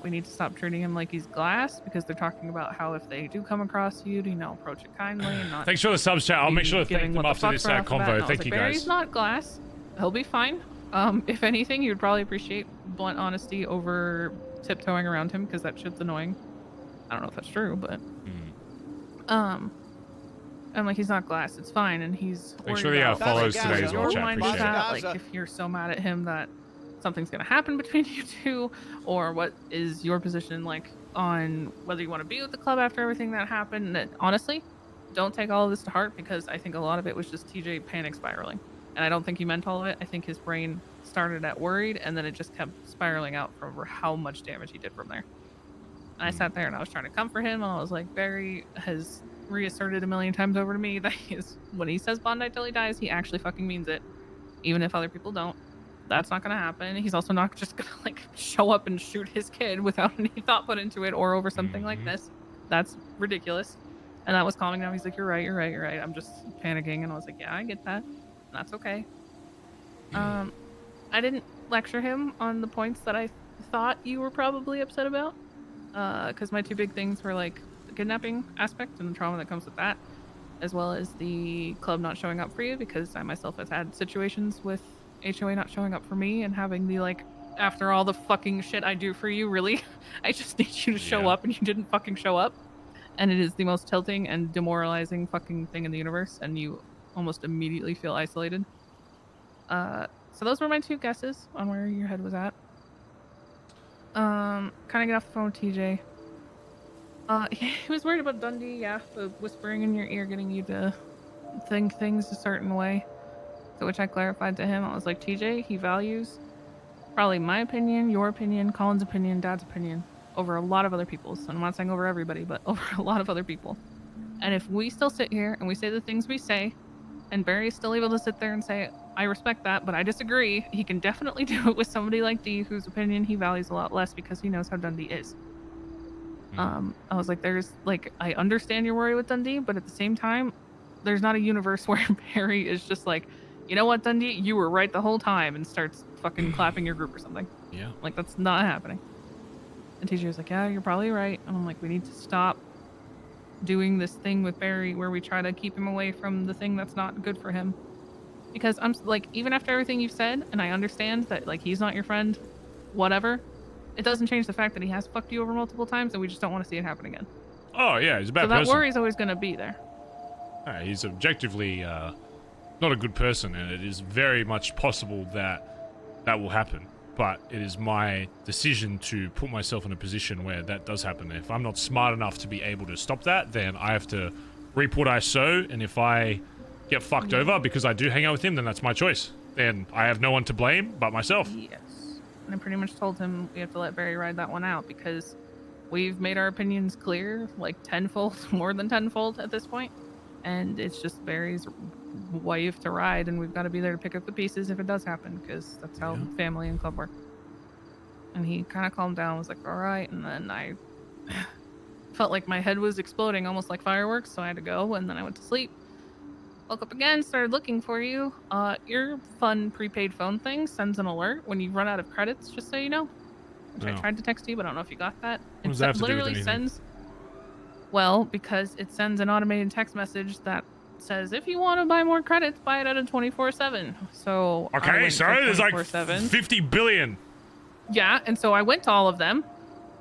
Speaker 6: We need to stop treating him like he's glass, because they're talking about how if they do come across you, to approach it kindly and not.
Speaker 3: Thanks for the subs chat. I'll make sure to thank them after this convo. Thank you guys.
Speaker 6: Barry's not glass. He'll be fine. If anything, you'd probably appreciate blunt honesty over tiptoeing around him, because that shit's annoying. I don't know if that's true, but I'm like, he's not glass. It's fine, and he's.
Speaker 3: Make sure he follows today's watch. I appreciate it.
Speaker 6: Like, if you're so mad at him that something's gonna happen between you two, or what is your position like on whether you want to be with the club after everything that happened. And honestly, don't take all of this to heart, because I think a lot of it was just TJ panic spiraling, and I don't think he meant all of it. I think his brain started at worried, and then it just kept spiraling out from how much damage he did from there. And I sat there and I was trying to comfort him, and I was like, Barry has reasserted a million times over to me that when he says Bondi till he dies, he actually fucking means it, even if other people don't. That's not gonna happen. He's also not just gonna like show up and shoot his kid without any thought put into it, or over something like this. That's ridiculous. And that was calming down. He's like, you're right. I'm just panicking. And I was like, yeah, I get that. That's okay. I didn't lecture him on the points that I thought you were probably upset about. because my two big things were like the kidnapping aspect and the trauma that comes with that, as well as the club not showing up for you, because I myself have had situations with HOA not showing up for me and having the like, after all the fucking shit I do for you, really, I just need you to show up, and you didn't fucking show up. And it is the most tilting and demoralizing fucking thing in the universe, and you almost immediately feel isolated. So those were my two guesses on where your head was at. Kind of get off the phone with TJ. He was worried about Dundee, yeah, the whispering in your ear getting you to think things a certain way. So which I clarified to him. I was like, TJ, he values probably my opinion, your opinion, Collin's opinion, Dad's opinion over a lot of other people's. And I'm not saying over everybody, but over a lot of other people. And if we still sit here and we say the things we say, and Barry's still able to sit there and say, I respect that, but I disagree, he can definitely do it with somebody like D, whose opinion he values a lot less because he knows how Dundee is. I was like, I understand your worry with Dundee, but at the same time, there's not a universe where Barry is just like, you know what, Dundee, you were right the whole time, and starts fucking clapping your group or something.
Speaker 3: Yeah.
Speaker 6: Like, that's not happening. And TJ was like, yeah, you're probably right. And I'm like, we need to stop doing this thing with Barry where we try to keep him away from the thing that's not good for him. Because I'm like, even after everything you've said, and I understand that like he's not your friend, whatever, it doesn't change the fact that he has fucked you over multiple times, and we just don't want to see it happen again.
Speaker 3: Oh yeah, he's a bad
Speaker 6: so
Speaker 3: person.
Speaker 6: that worry's always going to be there.
Speaker 3: He's objectively not a good person, and it is very much possible that that will happen. But it is my decision to put myself in a position where that does happen. If I'm not smart enough to be able to stop that, then I have to reap what I sow, and if I get fucked over because I do hang out with him, then that's my choice. Then I have no one to blame but myself.
Speaker 6: Yes. And I pretty much told him we have to let Barry ride that one out, because we've made our opinions clear, like tenfold, more than tenfold at this point. And it's just Barry's wave to ride, and we've got to be there to pick up the pieces if it does happen, because that's how family and club work. And he kind of calmed down, was like, all right. And then I felt like my head was exploding, almost like fireworks, so I had to go, and then I went to sleep. Woke up again, started looking for you. Your fun prepaid phone thing sends an alert when you run out of credits, just so you know. Which I tried to text you, but I don't know if you got that.
Speaker 3: What does that have to do with
Speaker 6: literally
Speaker 3: anything?
Speaker 6: sends... Well, because it sends an automated text message that says, if you want to buy more credits, buy it at a 24/7. So
Speaker 3: Okay, sorry, there's like 50 billion.
Speaker 6: Yeah, and so I went to all of them.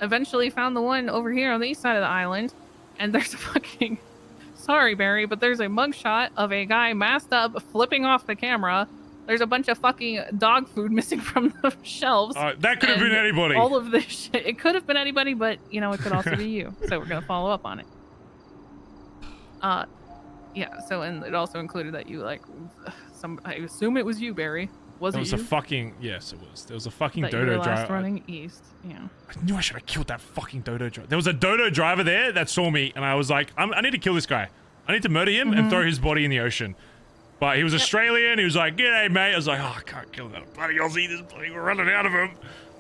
Speaker 6: Eventually found the one over here on the east side of the island, and there's a fucking... Sorry, Barry, but there's a mugshot of a guy masked up, flipping off the camera. There's a bunch of fucking dog food missing from the shelves.
Speaker 3: That could have been anybody.
Speaker 6: All of this shit. It could have been anybody, but, you know, it could also be you. So we're going to follow up on it. Yeah, so, and it also included that you, like, I assume it was you, Barry. Was it you?
Speaker 3: There was a fucking... Yes, it was. There was a fucking
Speaker 6: that
Speaker 3: dodo
Speaker 6: you were last
Speaker 3: driver.
Speaker 6: running east, yeah.
Speaker 3: I knew I should have killed that fucking dodo driver. There was a dodo driver there that saw me, and I was like, I need to kill this guy. I need to murder him and throw his body in the ocean. But he was Australian. He was like, g'day, mate. I was like, oh, I can't kill that bloody Aussie. This bloody, we're running out of him.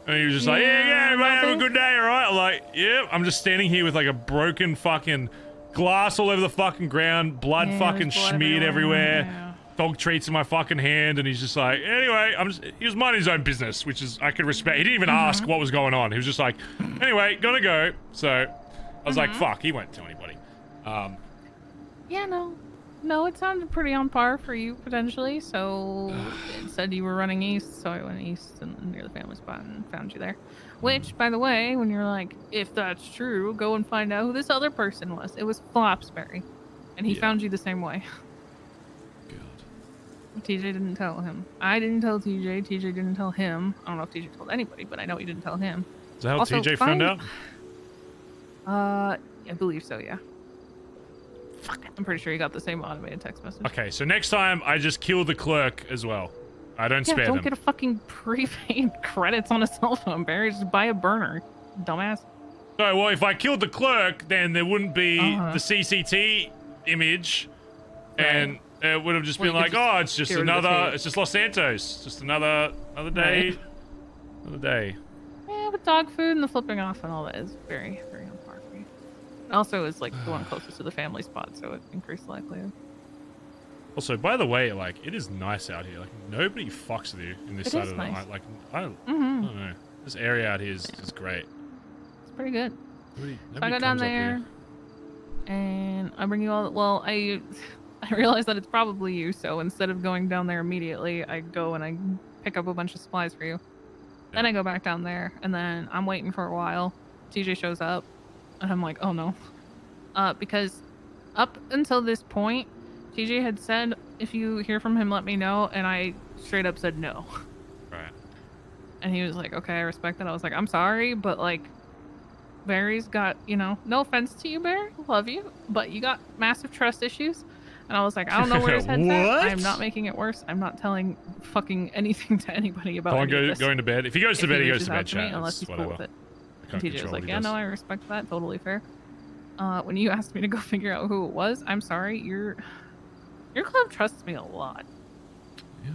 Speaker 3: And he was just like, yeah, mate, have a good day, all right? I'm like, yeah. I'm just standing here with like a broken fucking glass all over the fucking ground, blood fucking smeared everywhere.
Speaker 6: Yeah.
Speaker 3: Dog treats in my fucking hand, and he's just like, anyway, he was minding his own business, which is, I could respect. He didn't even ask what was going on. He was just like, anyway, gotta go. So I was like, fuck, he won't tell anybody.
Speaker 6: Yeah, no, it sounded pretty on par for you potentially. So it said you were running east, so I went east and near the family spot and found you there. Which, by the way, when you're like, if that's true, go and find out who this other person was. It was Flopsberry, and he found you the same way. Good. TJ didn't tell him. I didn't tell TJ. TJ didn't tell him. I don't know if TJ told anybody, but I know he didn't tell him.
Speaker 3: Is that how
Speaker 6: Also,
Speaker 3: TJ found out?
Speaker 6: I believe so, yeah. I'm pretty sure he got the same automated text message.
Speaker 3: Okay, so next time I just kill the clerk as well. I don't spare
Speaker 6: don't
Speaker 3: them.
Speaker 6: get a fucking prepaid credits on a cell phone, Barry. Just buy a burner, dumbass.
Speaker 3: No, well, if I killed the clerk, then there wouldn't be the CCT image, and it would have just been like, oh, it's just another, it's just Los Santos, just another day, another day.
Speaker 6: Yeah, but dog food and the flipping off and all that is very, very on par for you. Also, it's like the one closest to the family spot, so it increased likelihood.
Speaker 3: Also, by the way, like, it is nice out here. Like, nobody fucks with you in this side of the night. Like, I don't know. This area out here is great.
Speaker 6: It's pretty good. So I go down there, and I bring you all. Well, I realize that it's probably you. So instead of going down there immediately, I go and I pick up a bunch of supplies for you. Then I go back down there, and then I'm waiting for a while. TJ shows up, and I'm like, oh no, because up until this point, TJ had said, if you hear from him, let me know, and I straight up said no.
Speaker 3: Right.
Speaker 6: And he was like, okay, I respect that. I was like, I'm sorry, but like, Barry's got, you know, no offense to you, Barry, love you, but you got massive trust issues. And I was like, I don't know where his head's at. I'm not making it worse. I'm not telling fucking anything to anybody about it.
Speaker 3: Going to bed. If he goes to bed, he goes to bed, chat.
Speaker 6: Unless he's cool with it. And TJ was like,
Speaker 3: what he
Speaker 6: yeah,
Speaker 3: does.
Speaker 6: no, I respect that. Totally fair. When you asked me to go figure out who it was, I'm sorry. Your club trusts me a lot.
Speaker 3: Yeah.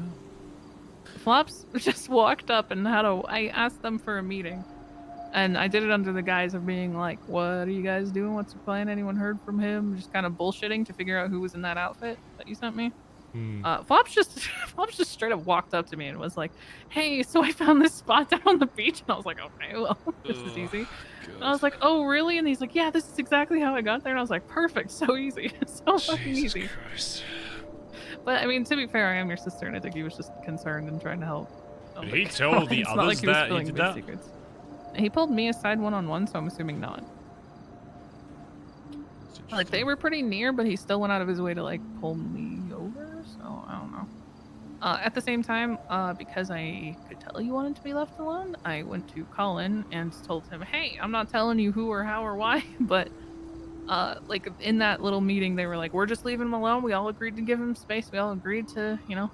Speaker 6: Flops just walked up and I asked them for a meeting. And I did it under the guise of being like, what are you guys doing? What's your plan? Anyone heard from him? Just kind of bullshitting to figure out who was in that outfit that you sent me. Flops just straight up walked up to me and was like, hey, so I found this spot down on the beach. And I was like, okay, well, this is easy. And I was like, oh, really? And he's like, yeah, this is exactly how I got there. And I was like, perfect. So easy. So fucking easy.
Speaker 3: Christ.
Speaker 6: But I mean, to be fair, I am your sister. And I think he was just concerned and trying to help.
Speaker 3: Did he tell the
Speaker 6: It's not
Speaker 3: others
Speaker 6: like he was
Speaker 3: that he
Speaker 6: spilling
Speaker 3: did
Speaker 6: big
Speaker 3: that?
Speaker 6: secrets. He pulled me aside one-on-one, so I'm assuming not. Like, they were pretty near, but he still went out of his way to, like, pull me over, so I don't know. At the same time, because I could tell you wanted to be left alone, I went to Collin and told him, hey, I'm not telling you who or how or why, but, like, in that little meeting, they were like, we're just leaving him alone. We all agreed to give him space. We all agreed to, you know,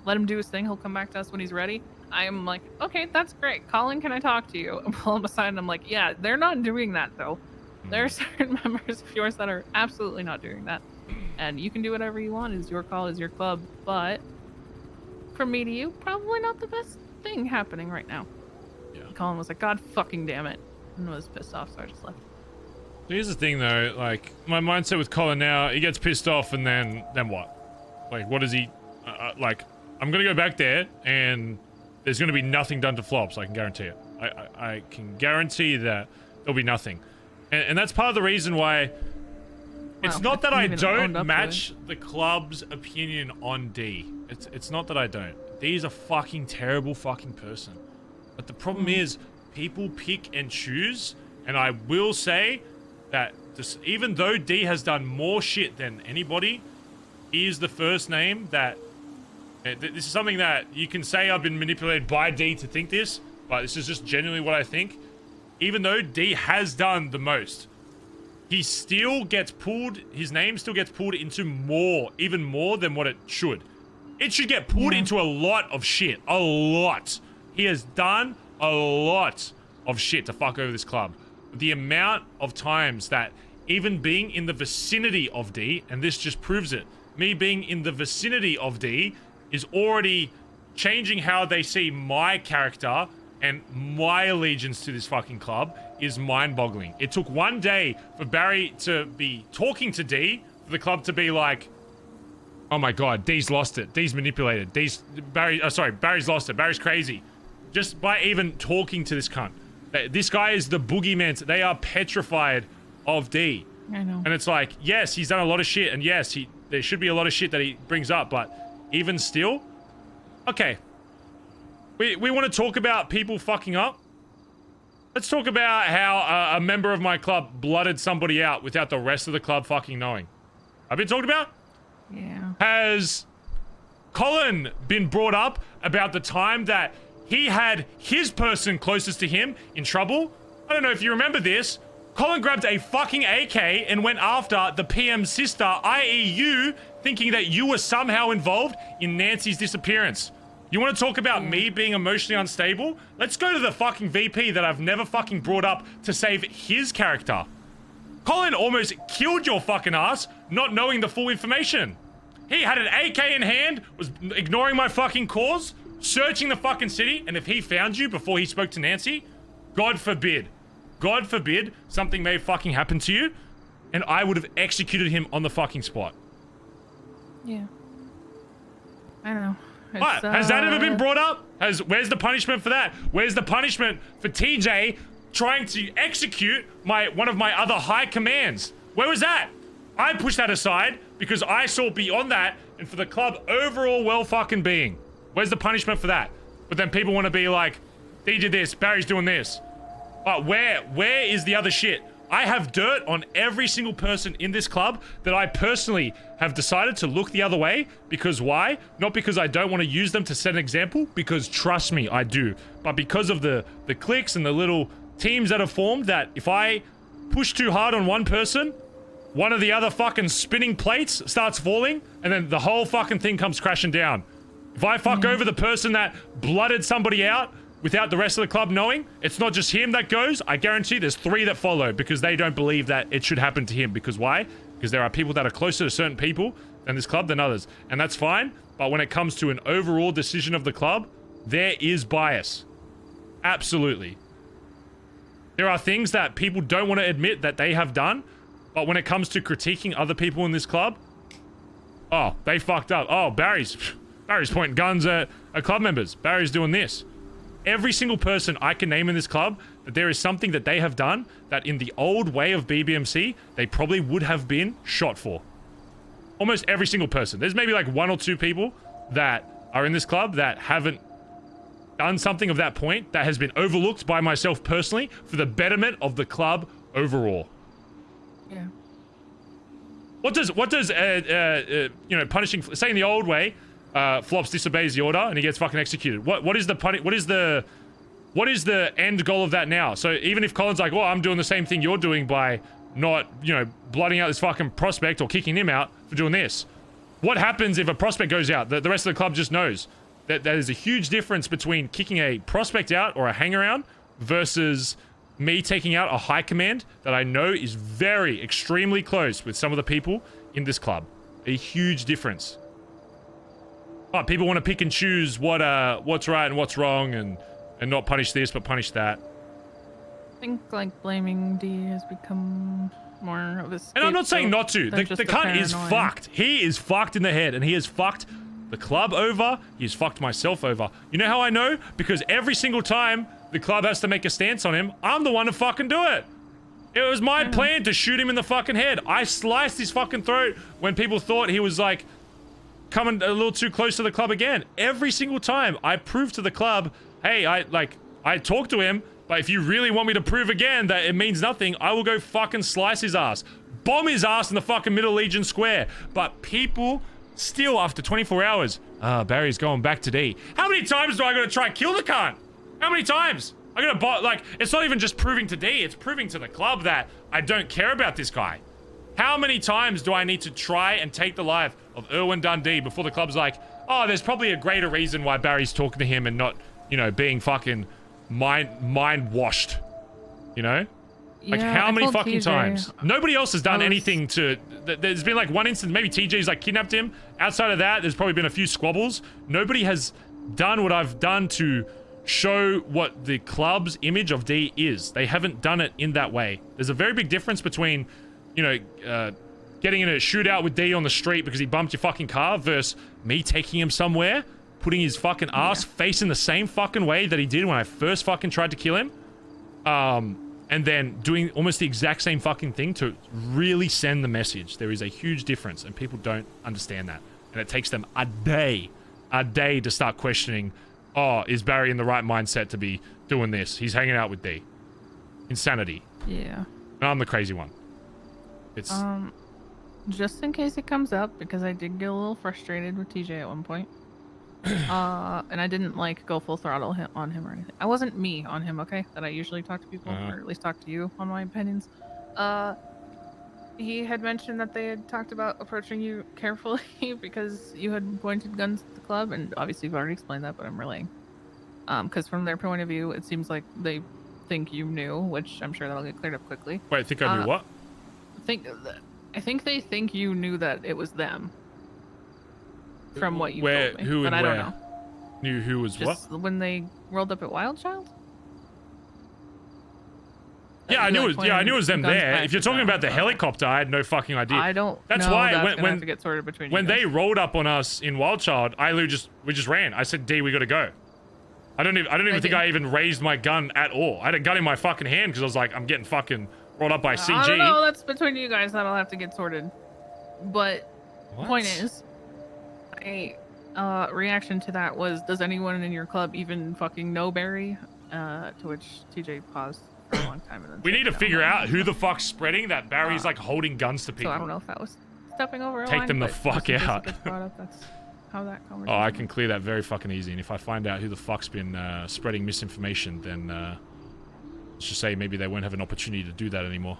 Speaker 6: let him do his thing. He'll come back to us when he's ready. I'm like, okay, that's great. Collin, can I talk to you? And pull him aside and I'm like, yeah, they're not doing that though. There are certain members of yours that are absolutely not doing that. And you can do whatever you want. It's your call, it's your club. But from me to you, probably not the best thing happening right now.
Speaker 3: Yeah.
Speaker 6: Collin was like, God fucking damn it. And was pissed off, so I just left.
Speaker 3: Here's the thing though, like, my mindset with Collin now, he gets pissed off and then what? Like, what does he, like, I'm gonna go back there and there's going to be nothing done to Flops, I can guarantee it. I can guarantee that there'll be nothing. And that's part of the reason why... It's not that I don't match the club's opinion on D. It's not that I don't. D is a fucking terrible fucking person. But the problem is, people pick and choose, and I will say that even though D has done more shit than anybody, he is the first name that... This is something that you can say I've been manipulated by D to think this, but this is just genuinely what I think. Even though D has done the most, he still gets pulled, his name still gets pulled into more, even more than what it should. It should get pulled into a lot of shit. A lot. He has done a lot of shit to fuck over this club. The amount of times that even being in the vicinity of D, and this just proves it, me being in the vicinity of D is already changing how they see my character and my allegiance to this fucking club is mind-boggling. It took one day for Barry to be talking to D, for the club to be like, oh my god, D's lost it. D's manipulated. Barry's lost it. Barry's crazy. Just by even talking to this cunt. This guy is the boogeyman. They are petrified of D.
Speaker 6: I know.
Speaker 3: And it's like, yes, he's done a lot of shit, and yes, there should be a lot of shit that he brings up, but even still, okay. We want to talk about people fucking up. Let's talk about how a member of my club blooded somebody out without the rest of the club fucking knowing. I've been talked about?
Speaker 6: Yeah.
Speaker 3: Has Collin been brought up about the time that he had his person closest to him in trouble? I don't know if you remember this. Collin grabbed a fucking AK and went after the PM's sister, i.e. you, thinking that you were somehow involved in Nancy's disappearance. You want to talk about me being emotionally unstable? Let's go to the fucking VP that I've never fucking brought up to save his character. Collin almost killed your fucking ass, not knowing the full information. He had an AK in hand, was ignoring my fucking calls, searching the fucking city, and if he found you before he spoke to Nancy, God forbid something may fucking happen to you, and I would have executed him on the fucking spot.
Speaker 6: Yeah. I don't know.
Speaker 3: What? Has that ever been brought up? Where's the punishment for that? Where's the punishment for TJ trying to execute one of my other high commands. Where was that? I pushed that aside because I saw beyond that and for the club overall well-fucking-being. Where's the punishment for that? But then people want to be like, he did this, Barry's doing this. But where is the other shit? I have dirt on every single person in this club that I personally have decided to look the other way. Because why? Not because I don't want to use them to set an example, because trust me, I do. But because of the cliques and the little teams that have formed, that if I push too hard on one person, one of the other fucking spinning plates starts falling, and then the whole fucking thing comes crashing down. If I fuck over the person that blooded somebody out without the rest of the club knowing, it's not just him that goes. I guarantee there's 3 that follow because they don't believe that it should happen to him. Because why? Because there are people that are closer to certain people in this club than others. And that's fine. But when it comes to an overall decision of the club, there is bias. Absolutely. There are things that people don't want to admit that they have done. But when it comes to critiquing other people in this club, oh, they fucked up. Oh, Barry's pointing guns at club members. Barry's doing this. Every single person I can name in this club, that there is something that they have done that in the old way of BBMC, they probably would have been shot for. Almost every single person. There's maybe like 1 or 2 people that are in this club that haven't done something of that point that has been overlooked by myself personally for the betterment of the club overall.
Speaker 6: Yeah.
Speaker 3: What does you know, punishing, say in the old way, Flops disobeys the order and he gets fucking executed. What is the end goal of that now? So even if Collin's like, well, I'm doing the same thing you're doing by not, you know, blooding out this fucking prospect or kicking him out for doing this. What happens if a prospect goes out? The rest of the club just knows that there's a huge difference between kicking a prospect out or a hangaround versus me taking out a high command that I know is very, extremely close with some of the people in this club. A huge difference. But people want to pick and choose what's right and what's wrong and not punish this but punish that.
Speaker 6: I think like blaming D has become more of a scapegoat.
Speaker 3: And I'm not saying not to. The
Speaker 6: than just a
Speaker 3: cunt is
Speaker 6: paranoia.
Speaker 3: fucked. He is fucked in the head and he has fucked the club over. He's fucked myself over. You know how I know? Because every single time the club has to make a stance on him, I'm the one to fucking do it. It was my plan to shoot him in the fucking head. I sliced his fucking throat when people thought he was like coming a little too close to the club again. Every single time I proved to the club, hey, I talked to him, but if you really want me to prove again that it means nothing, I will go fucking slice his ass. Bomb his ass in the fucking Middle Legion Square. But people still, after 24 hours, Barry's going back to D. How many times do I gotta try and kill the cunt? How many times? I gotta, like, it's not even just proving to D, it's proving to the club that I don't care about this guy. How many times do I need to try and take the life of Erwin Dundee before the club's like, oh, there's probably a greater reason why Barry's talking to him and not, you know, being fucking mind washed, you know? Like,
Speaker 6: Yeah,
Speaker 3: how
Speaker 6: I
Speaker 3: many
Speaker 6: told
Speaker 3: fucking
Speaker 6: TJ
Speaker 3: times? Nobody else has done
Speaker 6: I was-
Speaker 3: anything to... There's been like one instance, maybe TJ's like kidnapped him. Outside of that, there's probably been a few squabbles. Nobody has done what I've done to show what the club's image of D is. They haven't done it in that way. There's a very big difference between, you know, getting in a shootout with D on the street because he bumped your fucking car versus me taking him somewhere, putting his fucking ass facing the same fucking way that he did when I first fucking tried to kill him. And then doing almost the exact same fucking thing to really send the message. There is a huge difference and people don't understand that. And it takes them a day to start questioning, oh, is Barry in the right mindset to be doing this? He's hanging out with D. Insanity.
Speaker 6: Yeah.
Speaker 3: And I'm the crazy one. It's...
Speaker 6: Just in case it comes up, because I did get a little frustrated with TJ at one point. And I didn't like go full throttle on him or anything. I wasn't me on him, okay? That I usually talk to people, or at least talk to you on my opinions. He had mentioned that they had talked about approaching you carefully because you had pointed guns at the club, and obviously you've already explained that, but I'm relaying. Because from their point of view, it seems like they think you knew, which I'm sure that'll get cleared up quickly.
Speaker 3: Wait, think I knew what?
Speaker 6: I think they think you knew that it was them. From what you
Speaker 3: Where,
Speaker 6: told me,
Speaker 3: who,
Speaker 6: but
Speaker 3: and
Speaker 6: I don't
Speaker 3: where?
Speaker 6: know.
Speaker 3: Knew who was what?
Speaker 6: Just when they rolled up at Wild Child.
Speaker 3: Yeah, I knew it. Yeah, I knew it was them
Speaker 6: Guns
Speaker 3: there.
Speaker 6: back
Speaker 3: If you're
Speaker 6: to
Speaker 3: talking
Speaker 6: them,
Speaker 3: about the
Speaker 6: so-
Speaker 3: helicopter, I had no fucking idea.
Speaker 6: I don't.
Speaker 3: That's
Speaker 6: know.
Speaker 3: why
Speaker 6: That's gonna
Speaker 3: when
Speaker 6: have to get sorted between
Speaker 3: when
Speaker 6: you guys.
Speaker 3: they rolled up on us in Wild Child, we just ran. I said, D, we gotta go. I don't even think I even raised my gun at all. I had a gun in my fucking hand because I was like, I'm getting fucking brought up by CG.
Speaker 6: I don't know. That's between you guys. That'll have to get sorted. But point is, a reaction to that was, does anyone in your club even fucking know Barry? To which TJ paused for a long time. And then
Speaker 3: We
Speaker 6: said,
Speaker 3: need to
Speaker 6: "No,
Speaker 3: figure
Speaker 6: no,
Speaker 3: out
Speaker 6: no."
Speaker 3: who the fuck's spreading that Barry's like holding guns to people.
Speaker 6: So I don't know if that was stepping over a
Speaker 3: Take
Speaker 6: line,
Speaker 3: them the
Speaker 6: but
Speaker 3: fuck
Speaker 6: just in case it
Speaker 3: out.
Speaker 6: gets brought up, that's how that
Speaker 3: Oh,
Speaker 6: conversation
Speaker 3: I can clear that very fucking easy. And if I find out who the fuck's been spreading misinformation, then let's just say maybe they won't have an opportunity to do that anymore.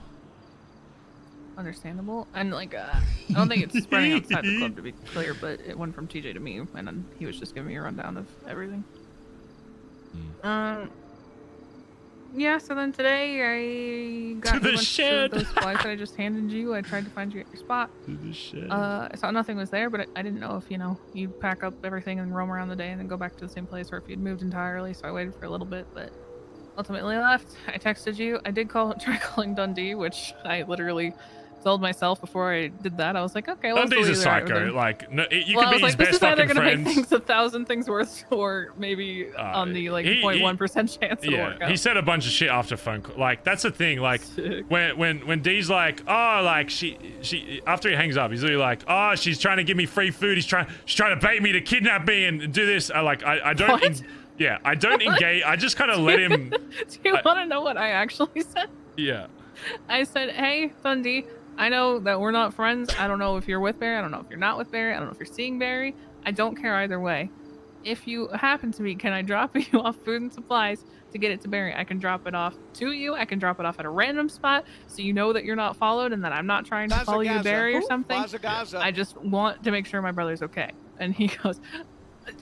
Speaker 6: Understandable. And like I don't think it's spreading outside the club, to be clear, but it went from TJ to me, and then he was just giving me a rundown of everything. Yeah, so then today I got
Speaker 3: To the
Speaker 6: a bunch
Speaker 3: shed.
Speaker 6: of those flies that I just handed you. I tried to find you at your spot.
Speaker 3: To the shed.
Speaker 6: I saw nothing was there, but I didn't know if, you'd pack up everything and roam around the day and then go back to the same place, or if you'd moved entirely, so I waited for a little bit, but ultimately left. I texted you. I did try calling Dundee, which I literally told myself before I did that. I was like, okay, well,
Speaker 3: Dundee's a
Speaker 6: let's leave it
Speaker 3: psycho.
Speaker 6: with him.
Speaker 3: Like, no, you
Speaker 6: Well, I
Speaker 3: could be
Speaker 6: was
Speaker 3: his
Speaker 6: like, this
Speaker 3: best
Speaker 6: is either
Speaker 3: fucking
Speaker 6: gonna
Speaker 3: friends.
Speaker 6: make things 1,000 things worse, or maybe on the like
Speaker 3: he-
Speaker 6: 0.1% chance it'll work out.
Speaker 3: He said a bunch of shit after phone call. Like, that's the thing. Like,
Speaker 6: Sick.
Speaker 3: when Dee's like, oh, like she after he hangs up, he's literally like, oh, she's trying to give me free food. She's trying to bait me to kidnap me and do this. I don't.
Speaker 6: What?
Speaker 3: Yeah, I don't engage. I just kind of let him.
Speaker 6: Do you want to know what I actually said?
Speaker 3: Yeah.
Speaker 6: I said, hey, Dundee, I know that we're not friends. I don't know if you're with Barry. I don't know if you're not with Barry. I don't know if you're seeing Barry. I don't care either way. If you happen to be, can I drop you off food and supplies to get it to Barry? I can drop it off to you. I can drop it off at a random spot so you know that you're not followed and that I'm not trying to follow you to Barry or something. I just want to make sure my brother's okay. And he goes,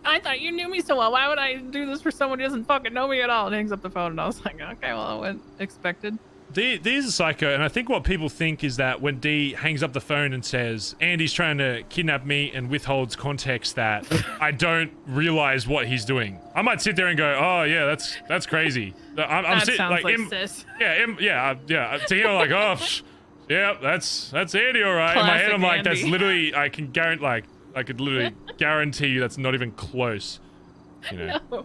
Speaker 6: I thought you knew me so well. Why would I do this for someone who doesn't fucking know me at all? And hangs up the phone. And I was like, okay, well, I went expected.
Speaker 3: Dee's a psycho, and I think what people think is that when Dee hangs up the phone and says, Andy's trying to kidnap me, and withholds context, that I don't realize what he's doing. I might sit there and go, oh yeah, that's crazy. I'm
Speaker 6: That
Speaker 3: sitting
Speaker 6: sounds like
Speaker 3: him,
Speaker 6: sis.
Speaker 3: yeah. To him, I'm like, oh, yeah, that's Andy, all right. In my head, I'm like,
Speaker 6: Classic
Speaker 3: that's
Speaker 6: Andy.
Speaker 3: literally, I could literally guarantee you that's not even close. You know?
Speaker 6: No,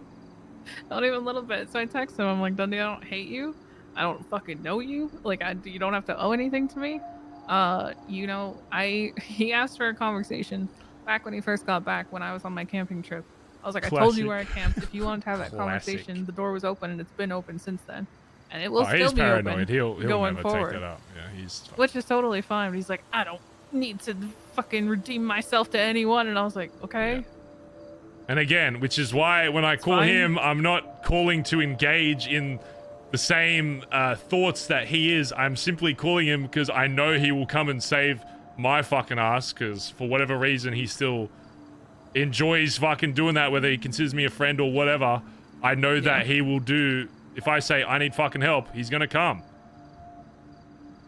Speaker 6: not even a little bit. So I text him. I'm like, Dundee, I don't hate you. I don't fucking know you. Like, you don't have to owe anything to me. He asked for a conversation back when he first got back when I was on my camping trip. I was like, I told you where I camped. If you wanted to have that conversation, the door was open and it's been open since then. And it will still
Speaker 3: he's
Speaker 6: be
Speaker 3: paranoid.
Speaker 6: open
Speaker 3: He'll
Speaker 6: going
Speaker 3: never
Speaker 6: forward.
Speaker 3: take that up. Yeah, he's.
Speaker 6: Which is totally fine. But he's like, I don't need to fucking redeem myself to anyone. And I was like, okay.
Speaker 3: Yeah. And again, which is why when I call
Speaker 6: fine.
Speaker 3: him, I'm not calling to engage in the same thoughts that he is. I'm simply calling him because I know he will come and save my fucking ass, because for whatever reason he still enjoys fucking doing that, whether he considers me a friend or whatever. I know that he will do. If I say I need fucking help, he's gonna come.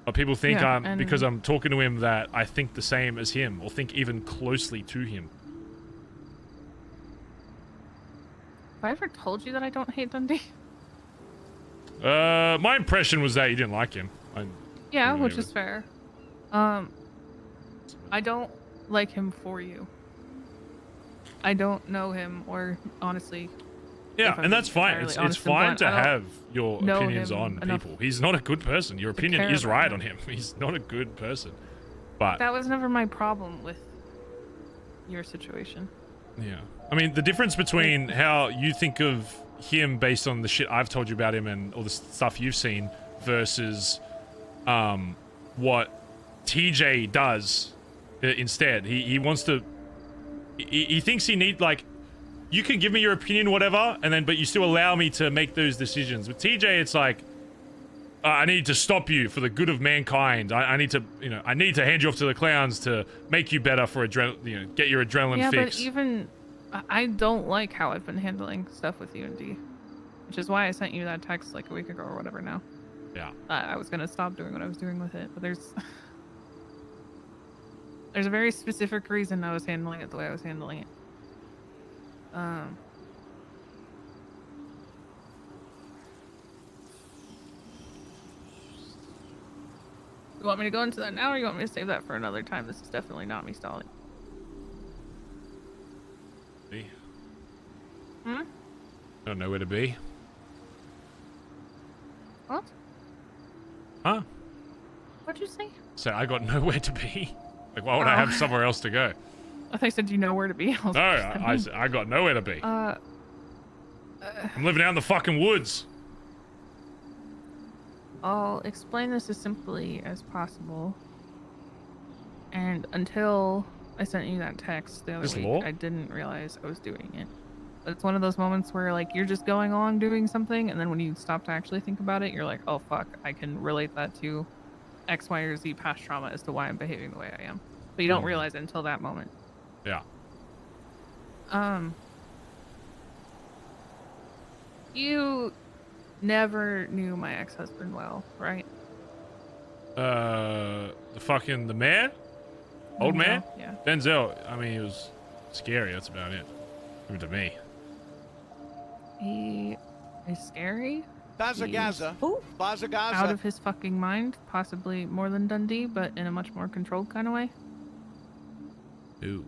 Speaker 3: But people think because I'm talking to him that I think the same as him, or think even closely to him.
Speaker 6: Have I ever told you that I don't hate Dundee?
Speaker 3: My impression was that you didn't like him.
Speaker 6: Yeah, which is fair. I don't like him for you. I don't know him, or honestly.
Speaker 3: Yeah, and that's fine. It's fine to have your opinions on people. He's not a good person. Your opinion is right on him. He's not a good person. But
Speaker 6: that was never my problem with your situation.
Speaker 3: Yeah. I mean, the difference between how you think of him based on the shit I've told you about him and all the stuff you've seen versus what TJ does instead. He wants to... He thinks he need, like... You can give me your opinion, whatever, and then but you still allow me to make those decisions. With TJ, it's like... I need to stop you for the good of mankind. I need to, I need to hand you off to the clowns to make you better for get your adrenaline fix.
Speaker 6: But even I don't like how I've been handling stuff with you and D, which is why I sent you that text like a week ago or whatever. Now,
Speaker 3: yeah, I
Speaker 6: was gonna stop doing what I was doing with it, but there's a very specific reason I was handling it the way I was handling it. You want me to go into that now, or you want me to save that for another time? This is definitely not me stalling.
Speaker 3: See?
Speaker 6: Hmm?
Speaker 3: Don't know where to be.
Speaker 6: What?
Speaker 3: Huh?
Speaker 6: What'd you say?
Speaker 3: So I got nowhere to be. Like, why would I have somewhere else to go?
Speaker 6: I thought you said you know where to be. I was
Speaker 3: No,
Speaker 6: like, what does that mean?
Speaker 3: I got nowhere to be. I'm living out in the fucking woods.
Speaker 6: I'll explain this as simply as possible. And until I sent you that text the other
Speaker 3: This
Speaker 6: week,
Speaker 3: law?
Speaker 6: I didn't realize I was doing it. But it's one of those moments where, like, you're just going along doing something, and then when you stop to actually think about it, you're like, oh, fuck, I can relate that to X, Y, or Z past trauma as to why I'm behaving the way I am. But you don't realize it until that moment.
Speaker 3: Yeah.
Speaker 6: You never knew my ex-husband well, right?
Speaker 3: The man? Old man?
Speaker 6: Yeah.
Speaker 3: Denzel. I mean, he was scary. That's about it. Even to me.
Speaker 6: He is scary.
Speaker 7: Bazza
Speaker 6: He's
Speaker 7: Gaza. Bazza Gaza.
Speaker 6: out of his fucking mind, possibly more than Dundee, but in a much more controlled kind of way.
Speaker 3: Ooh.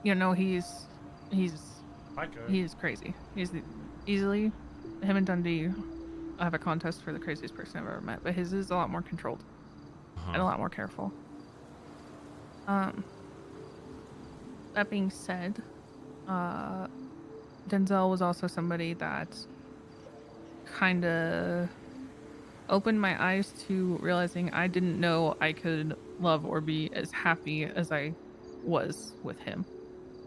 Speaker 6: You know, he's crazy. He's easily, him and Dundee have a contest for the craziest person I've ever met, but his is a lot more controlled and a lot more careful. That being said, Denzel was also somebody that kind of opened my eyes to realizing I didn't know I could love or be as happy as I was with him.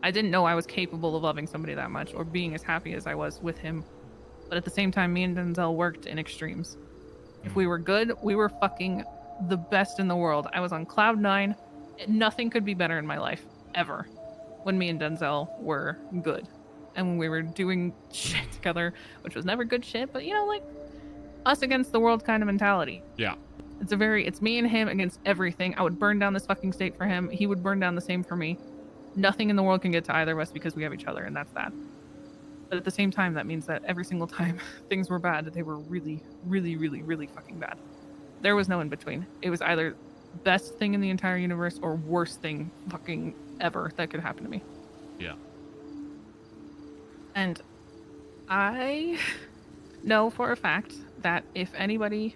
Speaker 6: I didn't know I was capable of loving somebody that much or being as happy as I was with him. But at the same time, me and Denzel worked in extremes. If we were good, we were fucking the best in the world. I was on cloud 9. Nothing could be better in my life, ever, when me and Denzel were good. And when we were doing shit together, which was never good shit, but, you know, like, us against the world kind of mentality.
Speaker 3: Yeah.
Speaker 6: It's me and him against everything. I would burn down this fucking state for him. He would burn down the same for me. Nothing in the world can get to either of us because we have each other, and that's that. But at the same time, that means that every single time things were bad, they were really, really, really, really fucking bad. There was no in between. It was either best thing in the entire universe or worst thing fucking ever that could happen to me.
Speaker 3: Yeah.
Speaker 6: And I know for a fact that if anybody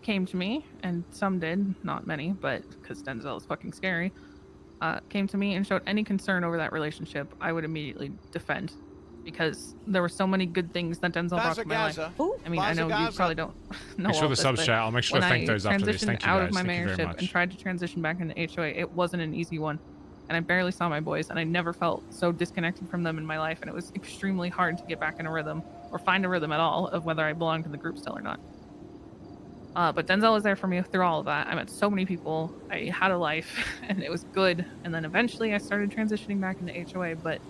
Speaker 6: came to me, and some did, not many, but because Denzel is fucking scary, came to me and showed any concern over that relationship, I would immediately defend. Because there were so many good things that Denzel brought to my life. I mean, I know you probably don't know
Speaker 3: Make sure
Speaker 6: all
Speaker 3: the
Speaker 6: this,
Speaker 3: subs
Speaker 6: but
Speaker 3: chat. I'll make sure to thank those after this.
Speaker 6: transitioned
Speaker 3: Thank you
Speaker 6: out
Speaker 3: guys.
Speaker 6: of my
Speaker 3: Thank you very
Speaker 6: mayorship
Speaker 3: much.
Speaker 6: and tried to transition back into HOA, it wasn't an easy one. And I barely saw my boys, and I never felt so disconnected from them in my life, and it was extremely hard to get back in a rhythm, or find a rhythm at all, of whether I belonged to the group still or not. But Denzel was there for me through all of that. I met so many people, I had a life, and it was good. And then eventually I started transitioning back into HOA, but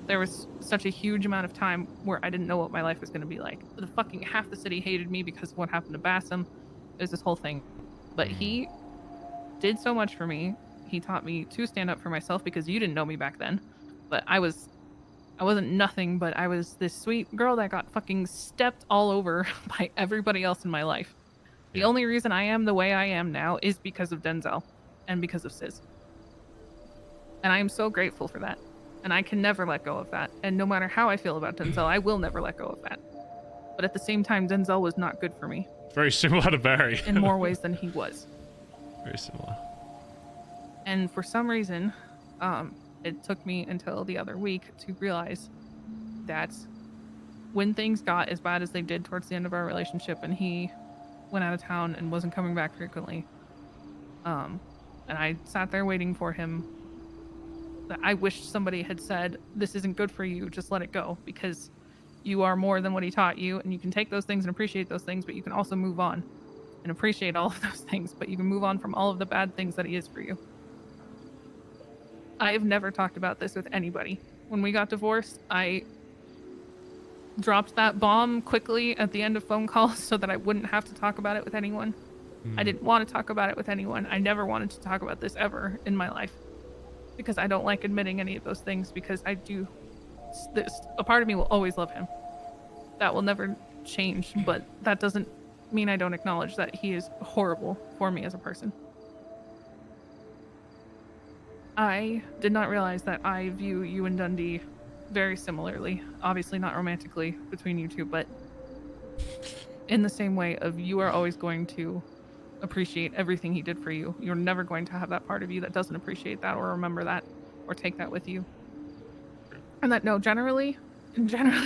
Speaker 6: there was such a huge amount of time where I didn't know what my life was going to be like. The fucking half the city hated me because of what happened to Bassam. It was this whole thing. But he did so much for me. He taught me to stand up for myself because you didn't know me back then. But I wasn't nothing, but I was this sweet girl that got fucking stepped all over by everybody else in my life. The only reason I am the way I am now is because of Denzel and because of Sis. And I am so grateful for that. And I can never let go of that. And no matter how I feel about Denzel, I will never let go of that. But at the same time, Denzel was not good for me.
Speaker 3: Very similar to Barry.
Speaker 6: In more ways than he was.
Speaker 3: Very similar.
Speaker 6: And for some reason, it took me until the other week to realize that when things got as bad as they did towards the end of our relationship and he went out of town and wasn't coming back frequently, and I sat there waiting for him, that I wished somebody had said, this isn't good for you, just let it go, because you are more than what he taught you, and you can take those things and appreciate those things, but you can also move on and appreciate all of those things, but you can move on from all of the bad things that he is for you. I have never talked about this with anybody. When we got divorced, I dropped that bomb quickly at the end of phone calls so that I wouldn't have to talk about it with anyone. I didn't want to talk about it with anyone. I never wanted to talk about this ever in my life because I don't like admitting any of those things, because I do. A part of me will always love him. That will never change, but that doesn't mean I don't acknowledge that he is horrible for me as a person. I did not realize that I view you and Dundee very similarly. Obviously not romantically between you two, but in the same way of you are always going to appreciate everything he did for you. You're never going to have that part of you that doesn't appreciate that or remember that or take that with you. And that, no, generally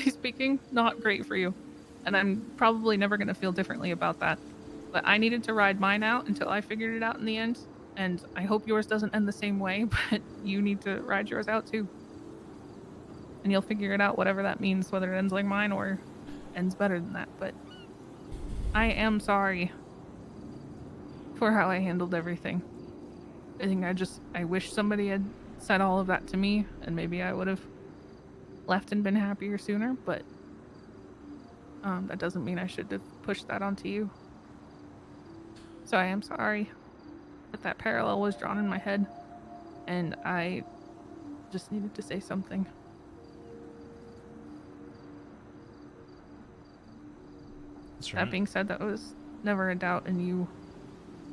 Speaker 6: speaking, not great for you. And I'm probably never going to feel differently about that. But I needed to ride mine out until I figured it out in the end. And I hope yours doesn't end the same way, but you need to ride yours out too. And you'll figure it out, whatever that means, whether it ends like mine or ends better than that. But I am sorry for how I handled everything. I think I wish somebody had said all of that to me, and maybe I would have left and been happier sooner, but that doesn't mean I should have pushed that onto you. So I am sorry that that parallel was drawn in my head, and I just needed to say something.
Speaker 3: That's right.
Speaker 6: That being said, that was never a doubt in you.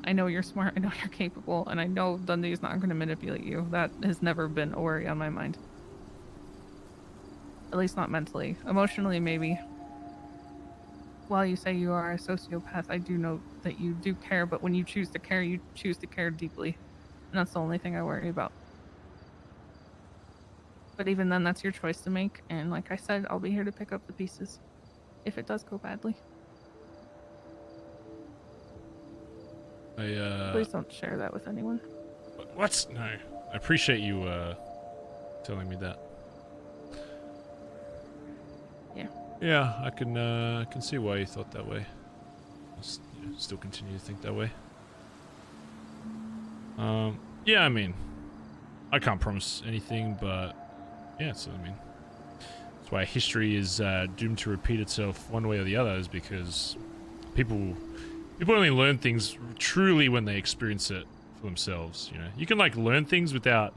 Speaker 6: I know you're smart, I know you're capable, and I know Dundee is not going to manipulate you. That has never been a worry on my mind. At least not mentally. Emotionally, maybe. While you say you are a sociopath, I do know that you do care, but when you choose to care, you choose to care deeply. And that's the only thing I worry about. But even then, that's your choice to make, and like I said, I'll be here to pick up the pieces if it does go badly. Please don't share that with anyone.
Speaker 3: What? No. I appreciate you telling me that.
Speaker 6: Yeah.
Speaker 3: Yeah, I can see why you thought that way. Still continue to think that way. Yeah, I mean, I can't promise anything, but yeah, so I mean, that's why history is doomed to repeat itself one way or the other, is because people only learn things truly when they experience it for themselves. You know, you can like learn things without,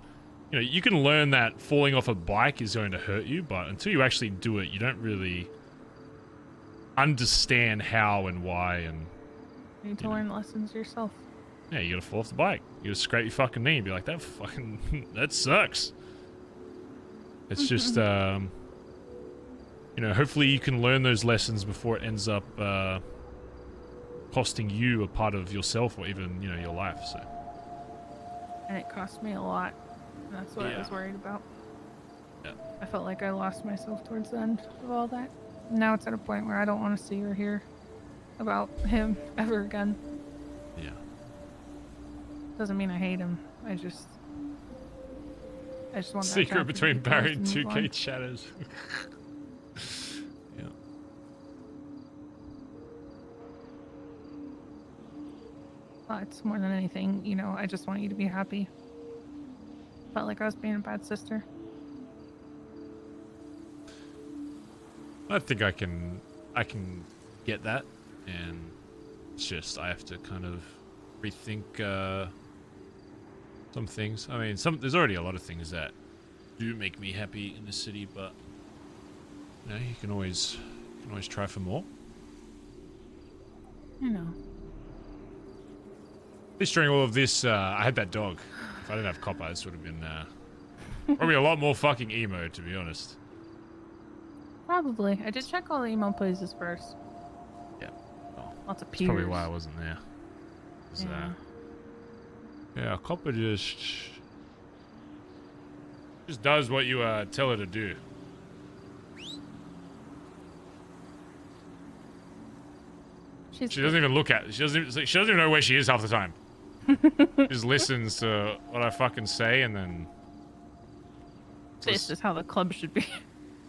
Speaker 3: you know, you can learn that falling off a bike is going to hurt you, but until you actually do it, you don't really understand how and why. And
Speaker 6: You need to learn lessons yourself.
Speaker 3: yeah, you gotta fall off the bike. You gotta scrape your fucking knee and be like, that fucking, that sucks. It's just, you know, hopefully you can learn those lessons before it ends up costing you a part of yourself or even, you know, your life. So.
Speaker 6: And it cost me a lot. And that's what I was worried about.
Speaker 3: Yeah.
Speaker 6: I felt like I lost myself towards the end of all that. Now it's at a point where I don't want to see or hear about him ever again.
Speaker 3: Yeah.
Speaker 6: Doesn't mean I hate him. I just want that
Speaker 3: Secret
Speaker 6: chapter
Speaker 3: between
Speaker 6: to be
Speaker 3: Barry
Speaker 6: closed
Speaker 3: and
Speaker 6: move on.
Speaker 3: 2K chatters. Yeah.
Speaker 6: But more than anything, you know, I just want you to be happy. Felt like I was being a bad sister.
Speaker 3: I think I can get that, and it's just I have to kind of rethink some things. I mean, there's already a lot of things that do make me happy in the city, but you know, you can always try for more.
Speaker 6: I know.
Speaker 3: At least during all of this, I had that dog. If I didn't have Copper, this would have been probably a lot more fucking emo, to be honest.
Speaker 6: Probably. I did check all the email places first.
Speaker 3: Yeah. Well,
Speaker 6: Lots of
Speaker 3: that's
Speaker 6: peers.
Speaker 3: probably why I wasn't there. 'Cause, yeah, Copper just does what you tell her to do. She doesn't even look at. She doesn't even know where she is half the time. She just listens to what I fucking say, and then.
Speaker 6: This is how the club should be.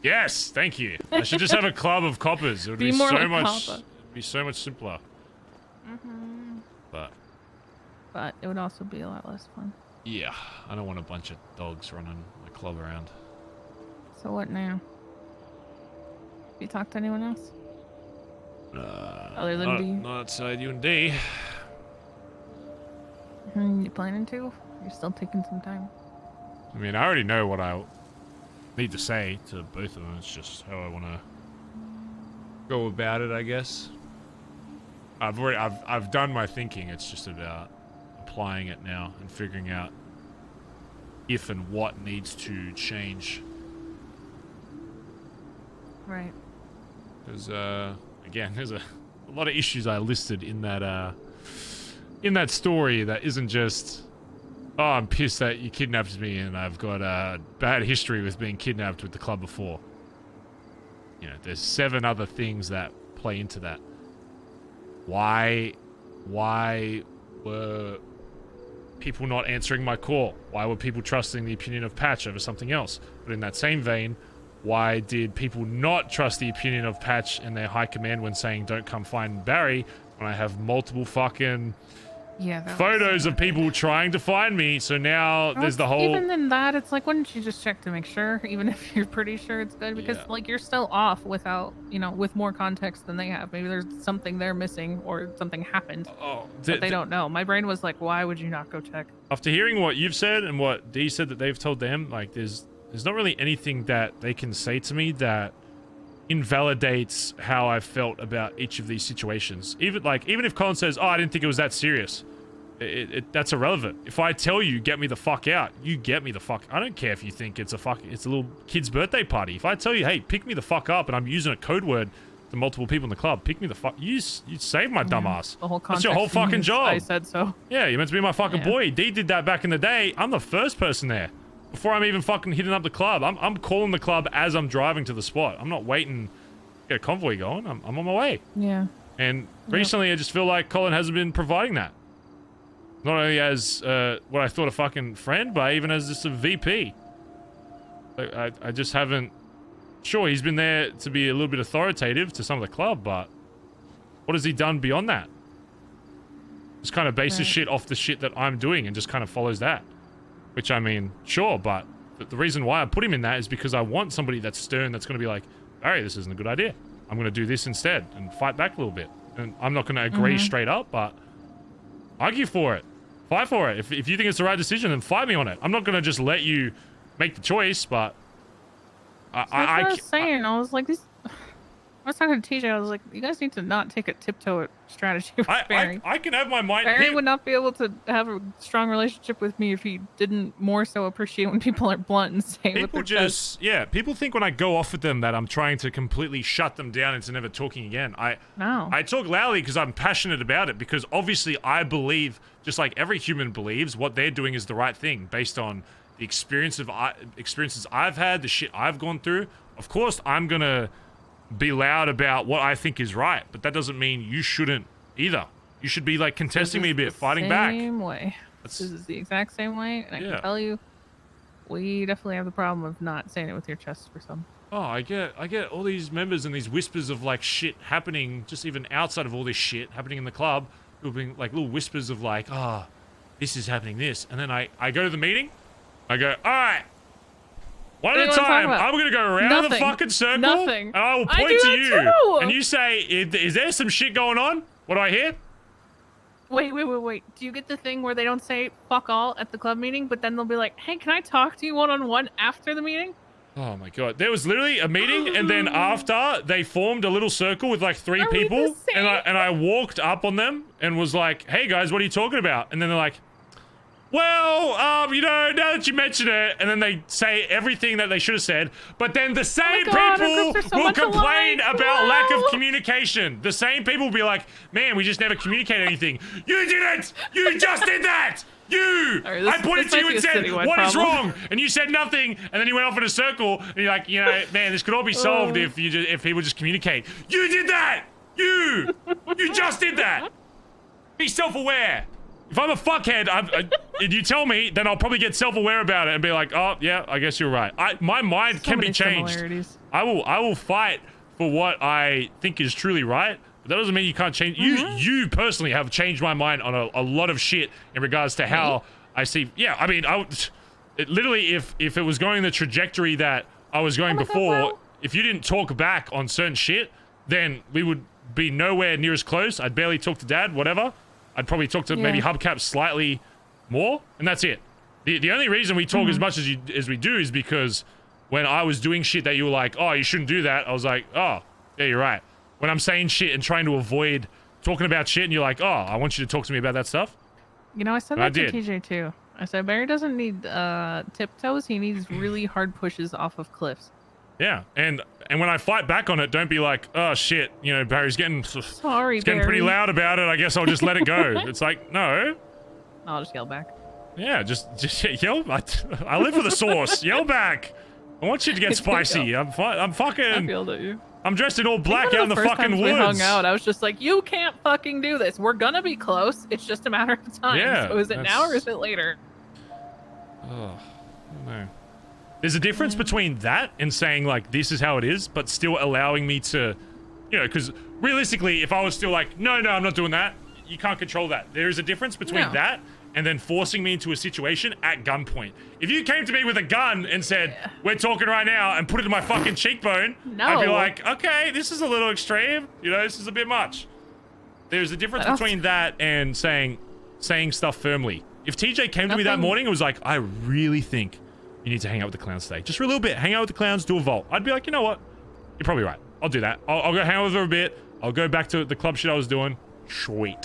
Speaker 3: Yes, thank you. I should just have a club of coppers. It would be
Speaker 6: Be more
Speaker 3: so
Speaker 6: like
Speaker 3: much.
Speaker 6: Copper.
Speaker 3: It'd be so much simpler.
Speaker 6: But it would also be a lot less fun.
Speaker 3: Yeah, I don't want a bunch of dogs running my club around.
Speaker 6: So what now? Have you talked to anyone else? Other than D?
Speaker 3: Not outside you and D.
Speaker 6: You planning to? You're still taking some time.
Speaker 3: I mean, I already know what I need to say to both of them. It's just how I want to go about it, I guess. I've done my thinking. It's just about applying it now and figuring out if and what needs to change
Speaker 6: Right.
Speaker 3: Because again, there's a lot of issues I listed in that story that isn't just, oh, I'm pissed that you kidnapped me and I've got a bad history with being kidnapped with the club before. You know, there's 7 other things that play into that. Why were people not answering my call? Why were people trusting the opinion of Patch over something else? But in that same vein, why did people not trust the opinion of Patch and their high command when saying don't come find Barry when I have multiple fucking photos of people trying to find me? So now there's the whole...
Speaker 6: Even in that, it's like, wouldn't you just check to make sure, even if you're pretty sure it's good? Because like you're still off without, you know, with more context than they have. Maybe there's something they're missing or something happened that they don't know. My brain was like, why would you not go check?
Speaker 3: After hearing what you've said and what Dee said that they've told them, like there's not really anything that they can say to me that invalidates how I felt about each of these situations. Even if Collin says, oh, I didn't think it was that serious, that's irrelevant. If I tell you, get me the fuck out, you get me the fuck. I don't care if you think it's a little kid's birthday party. If I tell you, hey, pick me the fuck up, and I'm using a code word to multiple people in the club, pick me the fuck, you saved my dumb ass.
Speaker 6: The whole
Speaker 3: That's your whole fucking job.
Speaker 6: I said so.
Speaker 3: Yeah, you're meant to be my fucking boy. Dee did that back in the day. I'm the first person there. Before I'm even fucking hitting up the club, I'm calling the club as I'm driving to the spot. I'm not waiting to get a convoy going. I'm on my way.
Speaker 6: Yeah.
Speaker 3: And recently, I just feel like Collin hasn't been providing that. Not only as what I thought a fucking friend, but even as just a VP. I just haven't... Sure, he's been there to be a little bit authoritative to some of the club, but what has he done beyond that? Just kind of bases shit off the shit that I'm doing and just kind of follows that. Which, I mean, sure, but the reason why I put him in that is because I want somebody that's stern, that's going to be like, Barry, this isn't a good idea. I'm going to do this instead and fight back a little bit. And I'm not going to agree straight up, but argue for it. Fight for it. If you think it's the right decision, then fight me on it. I'm not going to just let you make the choice, but...
Speaker 6: I was saying, I was like, I was talking to TJ, I was like, you guys need to not take a tiptoe strategy with Barry.
Speaker 3: I can have my mind...
Speaker 6: Barry would not be able to have a strong relationship with me if he didn't more so appreciate when people are blunt and say what they're just...
Speaker 3: Yeah, people think when I go off with them that I'm trying to completely shut them down into never talking again.
Speaker 6: No.
Speaker 3: I talk loudly because I'm passionate about it, because obviously I believe, just like every human believes, what they're doing is the right thing based on the experiences I've had, the shit I've gone through. Of course, I'm going to be loud about what I think is right, but that doesn't mean you shouldn't either. You should be like contesting me a bit, fighting back.
Speaker 6: Same way. This is the exact same way, and I can tell you, we definitely have the problem of not saying it with your chest for some.
Speaker 3: Oh, I get all these members and these whispers of like shit happening, just even outside of all this shit happening in the club, who have been like little whispers of like, oh, this is happening, this, and then I go to the meeting, I go, all right. One at a time, I'm going to go around the fucking circle, and I will point to you,
Speaker 6: too.
Speaker 3: and you say, is there some shit going on? What do I hear?
Speaker 6: Wait. Do you get the thing where they don't say fuck all at the club meeting, but then they'll be like, hey, can I talk to you one-on-one after the meeting?
Speaker 3: Oh my god. There was literally a meeting, and then after, they formed a little circle with like 3 people, and I walked up on them and was like, hey guys, what are you talking about? And then they're like, well, you know, now that you mention it, and then they say everything that they should have said, but then the same people will complain about lack of communication. The same people will be like, man, we just never communicated anything. You didn't! You just did that! You!
Speaker 6: Right,
Speaker 3: I pointed to you and said, what is wrong? And you said nothing, and then you went off in a circle, and you're like, you know, man, this could all be solved if people just communicate. You did that! You just did that! Be self-aware. If I'm a fuckhead, and you tell me, then I'll probably get self-aware about it and be like, oh, yeah, I guess you're right. My mind can be changed. I will fight for what I think is truly right, but that doesn't mean you can't change. You personally have changed my mind on a lot of shit in regards to how I see. Yeah, I mean, literally, if it was going the trajectory that I was going before, if you didn't talk back on certain shit, then we would be nowhere near as close. I'd barely talk to Dad, whatever. I'd probably talk to maybe Hubcap slightly more, and that's it. The only reason we talk as much as we do is because when I was doing shit that you were like, oh, you shouldn't do that, I was like, oh, yeah, you're right. When I'm saying shit and trying to avoid talking about shit, and you're like, oh, I want you to talk to me about that stuff.
Speaker 6: You know, I said that to TJ too. I said Barry doesn't need tiptoes, he needs really hard pushes off of cliffs.
Speaker 3: Yeah, and when I fight back on it, don't be like, oh shit, you know, Barry's getting
Speaker 6: Sorry,
Speaker 3: it's getting
Speaker 6: Barry.
Speaker 3: pretty loud about it. I guess I'll just let it go. It's like, no,
Speaker 6: I'll just yell back.
Speaker 3: yeah, just yell. I live for the sauce. Yell back. I want you to get spicy. I'm
Speaker 6: I
Speaker 3: fucking.
Speaker 6: feel that you.
Speaker 3: I'm dressed in all black
Speaker 6: One
Speaker 3: out
Speaker 6: of
Speaker 3: in the
Speaker 6: first
Speaker 3: fucking
Speaker 6: times
Speaker 3: woods.
Speaker 6: We hung out. I was just like, you can't fucking do this. We're gonna be close. It's just a matter of time.
Speaker 3: Yeah,
Speaker 6: So is it now or
Speaker 3: that's-
Speaker 6: is it later?
Speaker 3: Oh, I don't know. There's a difference between that and saying like this is how it is, but still allowing me to, you know, because realistically, if I was still like, no, I'm not doing that, you can't control that. There is a difference between
Speaker 6: No.
Speaker 3: that and then forcing me into a situation at gunpoint. If you came to me with a gun and said, we're talking right now, and put it in my fucking cheekbone, I'd be
Speaker 6: No.
Speaker 3: like, okay, this is a little extreme. You know, this is a bit much. There's a difference
Speaker 6: But also-
Speaker 3: between that and saying stuff firmly. If TJ came to me that
Speaker 6: Nothing-
Speaker 3: morning and was like, I really think you need to hang out with the clowns today. Just for a little bit. Hang out with the clowns, do a vault. I'd be like, you know what? You're probably right. I'll do that. I'll go hang out with her a bit. I'll go back to the club shit I was doing. Sweet.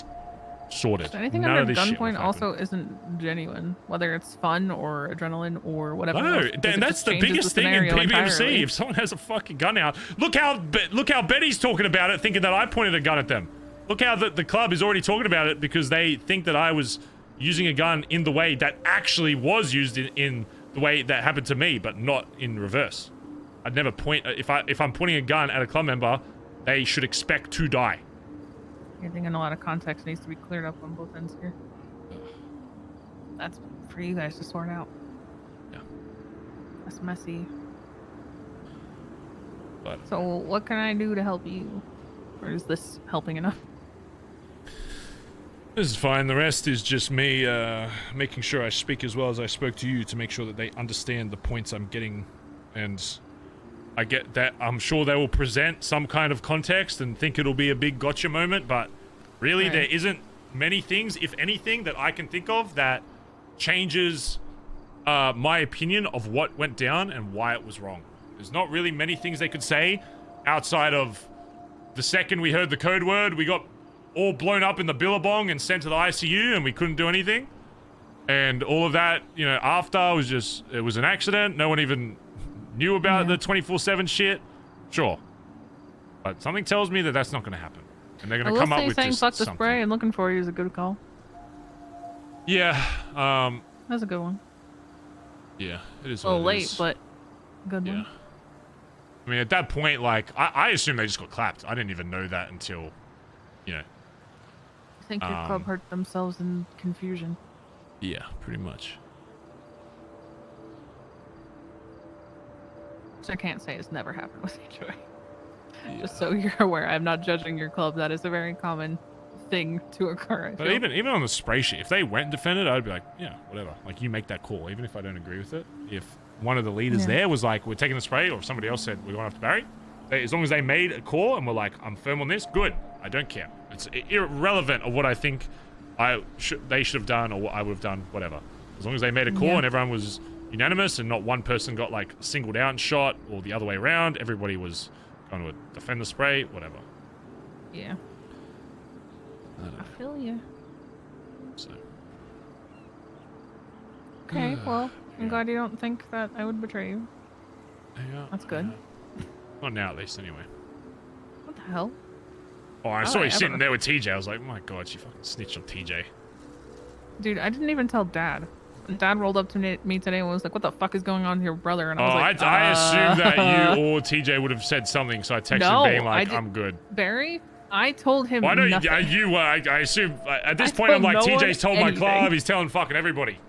Speaker 3: Sorted.
Speaker 6: Anything
Speaker 3: None
Speaker 6: under
Speaker 3: of this shit would
Speaker 6: gunpoint
Speaker 3: happen.
Speaker 6: also isn't genuine, whether it's fun or adrenaline or whatever.
Speaker 3: No,
Speaker 6: else, because
Speaker 3: and
Speaker 6: it
Speaker 3: that's
Speaker 6: just
Speaker 3: the
Speaker 6: changes
Speaker 3: biggest thing in
Speaker 6: scenario
Speaker 3: BBMC.
Speaker 6: entirely.
Speaker 3: If someone has a fucking gun out, look how Betty's talking about it, thinking that I pointed a gun at them. Look how the club is already talking about it because they think that I was using a gun in the way that actually was used in the way that happened to me, but not in reverse. I'd never point if I'm pointing a gun at a club member, they should expect to die.
Speaker 6: I think a lot of context needs to be cleared up on both ends here. That's for you guys to sort out.
Speaker 3: Yeah.
Speaker 6: That's messy.
Speaker 3: But
Speaker 6: So what can I do to help you? Or is this helping enough?
Speaker 3: this is fine. The rest is just me making sure I speak as well as I spoke to you to make sure that they understand the points I'm getting, and I get that. I'm sure they will present some kind of context and think it'll be a big gotcha moment, but really
Speaker 6: Right.
Speaker 3: there isn't many things, if anything, that I can think of that changes my opinion of what went down and why it was wrong. There's not really many things they could say outside of the second we heard the code word, we got all blown up in the billabong and sent to the ICU and we couldn't do anything. And all of that, you know, after was just, it was an accident. No one even knew about the 24/7 shit. Sure. But something tells me that that's not going to happen. And they're
Speaker 6: I
Speaker 3: going
Speaker 6: will
Speaker 3: to come up
Speaker 6: say
Speaker 3: with
Speaker 6: saying
Speaker 3: just
Speaker 6: fuck the
Speaker 3: something.
Speaker 6: spray and looking for you is a good call.
Speaker 3: Yeah.
Speaker 6: That's a good one.
Speaker 3: Yeah, it is
Speaker 6: A
Speaker 3: what
Speaker 6: little
Speaker 3: it
Speaker 6: late,
Speaker 3: is.
Speaker 6: but good
Speaker 3: Yeah.
Speaker 6: one.
Speaker 3: I mean, at that point, like, I assumed they just got clapped. I didn't even know that until, you know.
Speaker 6: I think your club hurt themselves in confusion.
Speaker 3: Yeah, pretty much.
Speaker 6: Which I can't say has never happened with HOA. Just so you're aware, I'm not judging your club. That is a very common thing to occur. I
Speaker 3: But
Speaker 6: feel.
Speaker 3: even on the spray shit, if they went and defended, I'd be like, yeah, whatever. Like, you make that call, even if I don't agree with it. If one of the leaders
Speaker 6: Yeah.
Speaker 3: there was like, we're taking the spray, or if somebody else said, we're going after Barry, as long as they made a call and were like, I'm firm on this, good. I don't care. It's irrelevant of what I think they should have done or what I would have done, whatever. As long as they made a call
Speaker 6: Yeah.
Speaker 3: and everyone was unanimous and not one person got like singled out and shot or the other way around, everybody was going to defend the spray, whatever.
Speaker 6: Yeah. I feel you.
Speaker 3: So,
Speaker 6: Okay, well, I'm
Speaker 3: Yeah.
Speaker 6: glad you don't think that I would betray you.
Speaker 3: yeah.
Speaker 6: That's good.
Speaker 3: yeah. Not now, at least, anyway.
Speaker 6: What the hell?
Speaker 3: Oh, I
Speaker 6: How
Speaker 3: saw
Speaker 6: would
Speaker 3: you
Speaker 6: I
Speaker 3: sitting
Speaker 6: ever?
Speaker 3: there with TJ. I was like, my God, she fucking snitched on TJ.
Speaker 6: Dude, I didn't even tell Dad. Dad rolled up to me today and was like, what the fuck is going on with your brother? And I was like,
Speaker 3: I assumed that you or TJ would have said something, so I texted
Speaker 6: No,
Speaker 3: him being
Speaker 6: I
Speaker 3: like,
Speaker 6: did-
Speaker 3: I'm good.
Speaker 6: Barry, I told him
Speaker 3: Well, I know
Speaker 6: nothing.
Speaker 3: I assume, at this
Speaker 6: I
Speaker 3: point, I'm
Speaker 6: told
Speaker 3: like,
Speaker 6: no one
Speaker 3: TJ's told my
Speaker 6: anything.
Speaker 3: club, he's telling fucking everybody.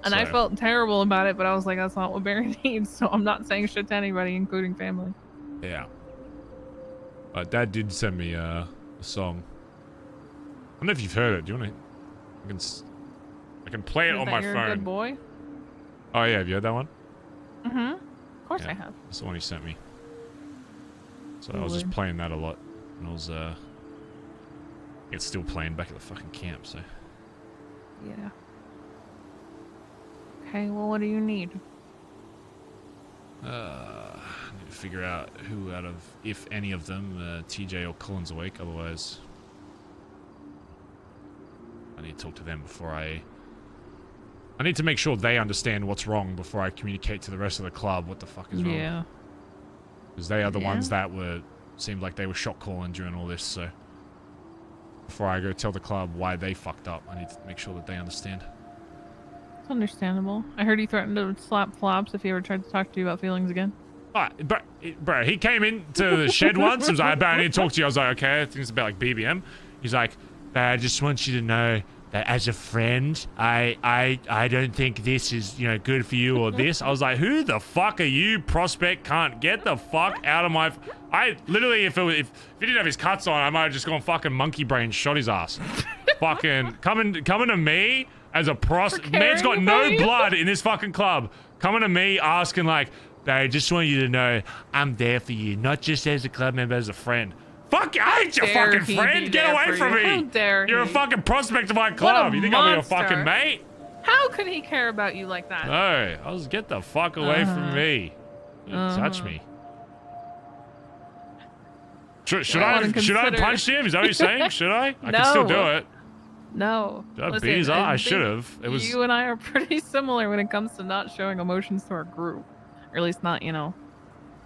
Speaker 6: And I
Speaker 3: So-
Speaker 6: felt terrible about it, but I was like, that's not what Barry needs, so I'm not saying shit to anybody, including family.
Speaker 3: Yeah. Dad did send me a song. I don't know if you've heard it. Do you want to? I can play it
Speaker 6: Is
Speaker 3: on
Speaker 6: that
Speaker 3: my
Speaker 6: you're a
Speaker 3: phone.
Speaker 6: good boy?
Speaker 3: Oh yeah, have you heard that one?
Speaker 6: Mm-hmm. Of course
Speaker 3: Yeah.
Speaker 6: I have.
Speaker 3: That's the one he sent me. So I
Speaker 6: Oh,
Speaker 3: was just
Speaker 6: Lord.
Speaker 3: playing that a lot. And I was, it's still playing back at the fucking camp, so.
Speaker 6: Yeah. Okay, well, what do you need?
Speaker 3: I need to figure out who out of, if any of them, TJ or Collin's awake, otherwise. I need to talk to them before I I need to make sure they understand what's wrong before I communicate to the rest of the club what the fuck is wrong.
Speaker 6: Yeah.
Speaker 3: Because they are the ones that seemed like they were shot calling during all this, so before I go tell the club why they fucked up, I need to make sure that they understand.
Speaker 6: It's understandable. I heard he threatened to slap Flops if he ever tried to talk to you about feelings again.
Speaker 3: Bro, he came into the shed once. He was like, I need to talk to you. I was like, okay, I think it's about like BBM. He's like, I just want you to know that as a friend, I don't think this is, you know, good for you or this. I was like, who the fuck are you, prospect? Can't get the fuck out of my... I literally, if he didn't have his cuts on, I might have just gone fucking monkey brain, shot his ass. Fucking coming to me as a man's got no blood in this fucking club. Coming to me asking like, I just want you to know I'm there for you, not just as a club member, as a friend. Fuck, I ain't your fucking friend. Get away from me.
Speaker 6: How dare
Speaker 3: You're a fucking prospect of my club. You think I'm your fucking mate?
Speaker 6: How could he care about you like that?
Speaker 3: No, I was get the fuck away from me. Don't touch me. Should I punch him? Is that what you're saying? Should I? I can still do it.
Speaker 6: No.
Speaker 3: Listen, I should have. It was.
Speaker 6: You and I are pretty similar when it comes to not showing emotions to our group, or at least not, you know,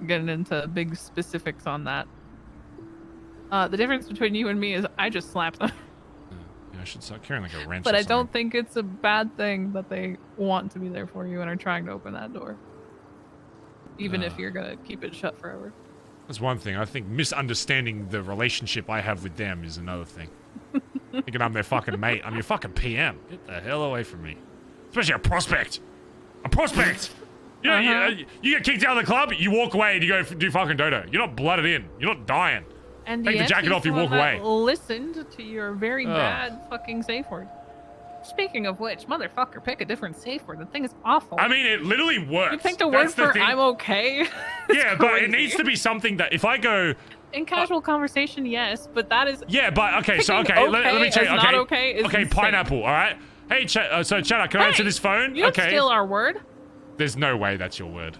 Speaker 6: getting into big specifics on that. The difference between you and me is I just slap them.
Speaker 3: Yeah, I should start carrying like a wrench.
Speaker 6: But I don't think it's a bad thing that they want to be there for you and are trying to open that door, even if you're gonna keep it shut forever.
Speaker 3: That's one thing. I think misunderstanding the relationship I have with them is another thing. Thinking I'm their fucking mate. I'm your fucking PM. Get the hell away from me. Especially a prospect. A prospect! You know, you get kicked out of the club, you walk away and you go do fucking dodo. You're not blooded in. You're not dying.
Speaker 6: And
Speaker 3: take the jacket off, you walk away.
Speaker 6: Listened to your very bad fucking safe word. Speaking of which, motherfucker, pick a different safe word. The thing is awful.
Speaker 3: I mean, it literally works.
Speaker 6: You picked a word for I'm okay?
Speaker 3: Yeah, but it needs to be something that if I go...
Speaker 6: In casual conversation, yes, but that is...
Speaker 3: Yeah, but okay, so
Speaker 6: okay,
Speaker 3: let me check. Okay,
Speaker 6: not okay is
Speaker 3: okay,
Speaker 6: insane.
Speaker 3: Pineapple, all right? Hey, so Cheddar, can I answer this phone?
Speaker 6: You don't steal our word.
Speaker 3: There's no way that's your word.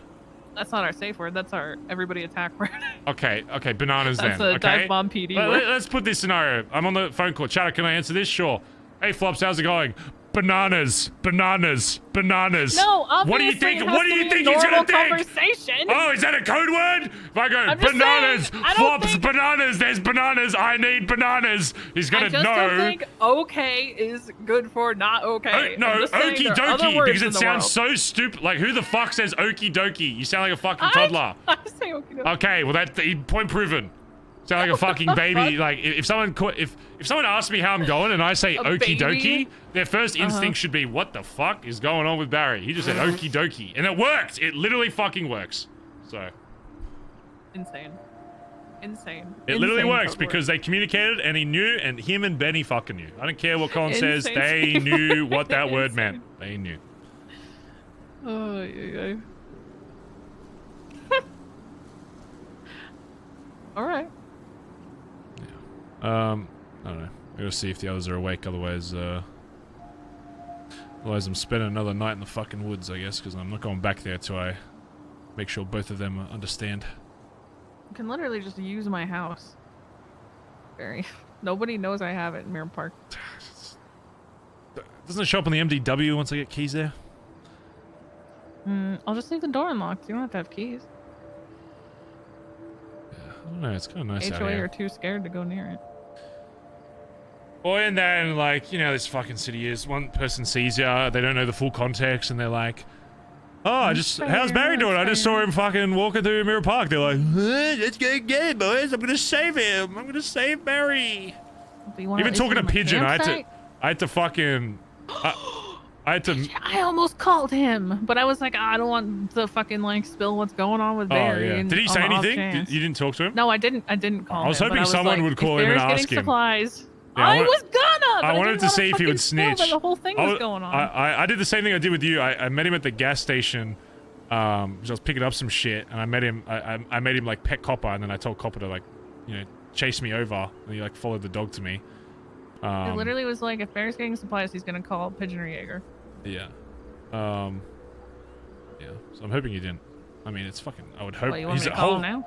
Speaker 6: That's not our safe word. That's our everybody attack word.
Speaker 3: Okay, bananas
Speaker 6: that's
Speaker 3: then.
Speaker 6: That's a dive bomb PD word.
Speaker 3: Let's put this scenario. I'm on the phone call. Cheddar, can I answer this? Sure. Hey, Flops, how's it going? Bananas. No,
Speaker 6: obviously
Speaker 3: what do you think?
Speaker 6: What do you think he's gonna think? Conversation.
Speaker 3: Oh, is that a code word? If I go bananas, Flops, bananas. There's bananas. I need bananas. He's gonna know.
Speaker 6: I just don't think okay is good for not okay.
Speaker 3: No, okie dokie, because it sounds so stupid. Like, who the fuck says okie dokie? You sound like a fucking toddler.
Speaker 6: I say okie dokie.
Speaker 3: Okay, well that's point proven. Sound like a fucking baby. Like if someone asks me how I'm going and I say okie dokie, their first instinct should be, what the fuck is going on with Barry? He just said okie dokie, and it worked. It literally fucking works. So
Speaker 6: insane.
Speaker 3: It literally works because they communicated and he knew, and him and Benny fucking knew. I don't care what Collin says. They knew what that word meant. They knew.
Speaker 6: Oh yeah. All right.
Speaker 3: I don't know. I gotta see if the others are awake. Otherwise, I'm spending another night in the fucking woods, I guess, because I'm not going back there till I make sure both of them understand.
Speaker 6: You can literally just use my house. Nobody knows I have it in Mirror Park.
Speaker 3: Doesn't it show up on the MDW once I get keys there?
Speaker 6: I'll just leave the door unlocked. You don't have to have keys.
Speaker 3: Yeah, I don't know. It's kind of nice out
Speaker 6: HOA
Speaker 3: here.
Speaker 6: are too scared to go near it.
Speaker 3: Or in that, and like, you know, this fucking city is. One person sees ya, they don't know the full context, and they're like, "Oh, how's Barry doing? I just saw him fucking walking through Mirror Park." They're like, "Let's go get it, boys! I'm gonna save him! I'm gonna save Barry!" Even talking to Pidgeon, I had to fucking, I had to.
Speaker 6: I almost called him, but I was like, I don't want to fucking like spill what's going on with Barry.
Speaker 3: Oh yeah. Did he say anything? You didn't talk to him?
Speaker 6: No, I didn't call him.
Speaker 3: I was hoping someone would call him and ask him.
Speaker 6: Supplies,
Speaker 3: Yeah,
Speaker 6: I was gonna. But
Speaker 3: I wanted to see if he would snitch.
Speaker 6: The whole thing was going on.
Speaker 3: I did the same thing I did with you. I met him at the gas station. I was picking up some shit, and I met him. I made him like pet Copper, and then I told Copper to like, you know, chase me over, and he like followed the dog to me.
Speaker 6: It literally was like, if Barry's getting supplies, he's gonna call Pigeon or Jaeger.
Speaker 3: Yeah. Yeah. So I'm hoping you didn't. I mean, it's fucking. I would hope.
Speaker 6: Well, you want me to call him now?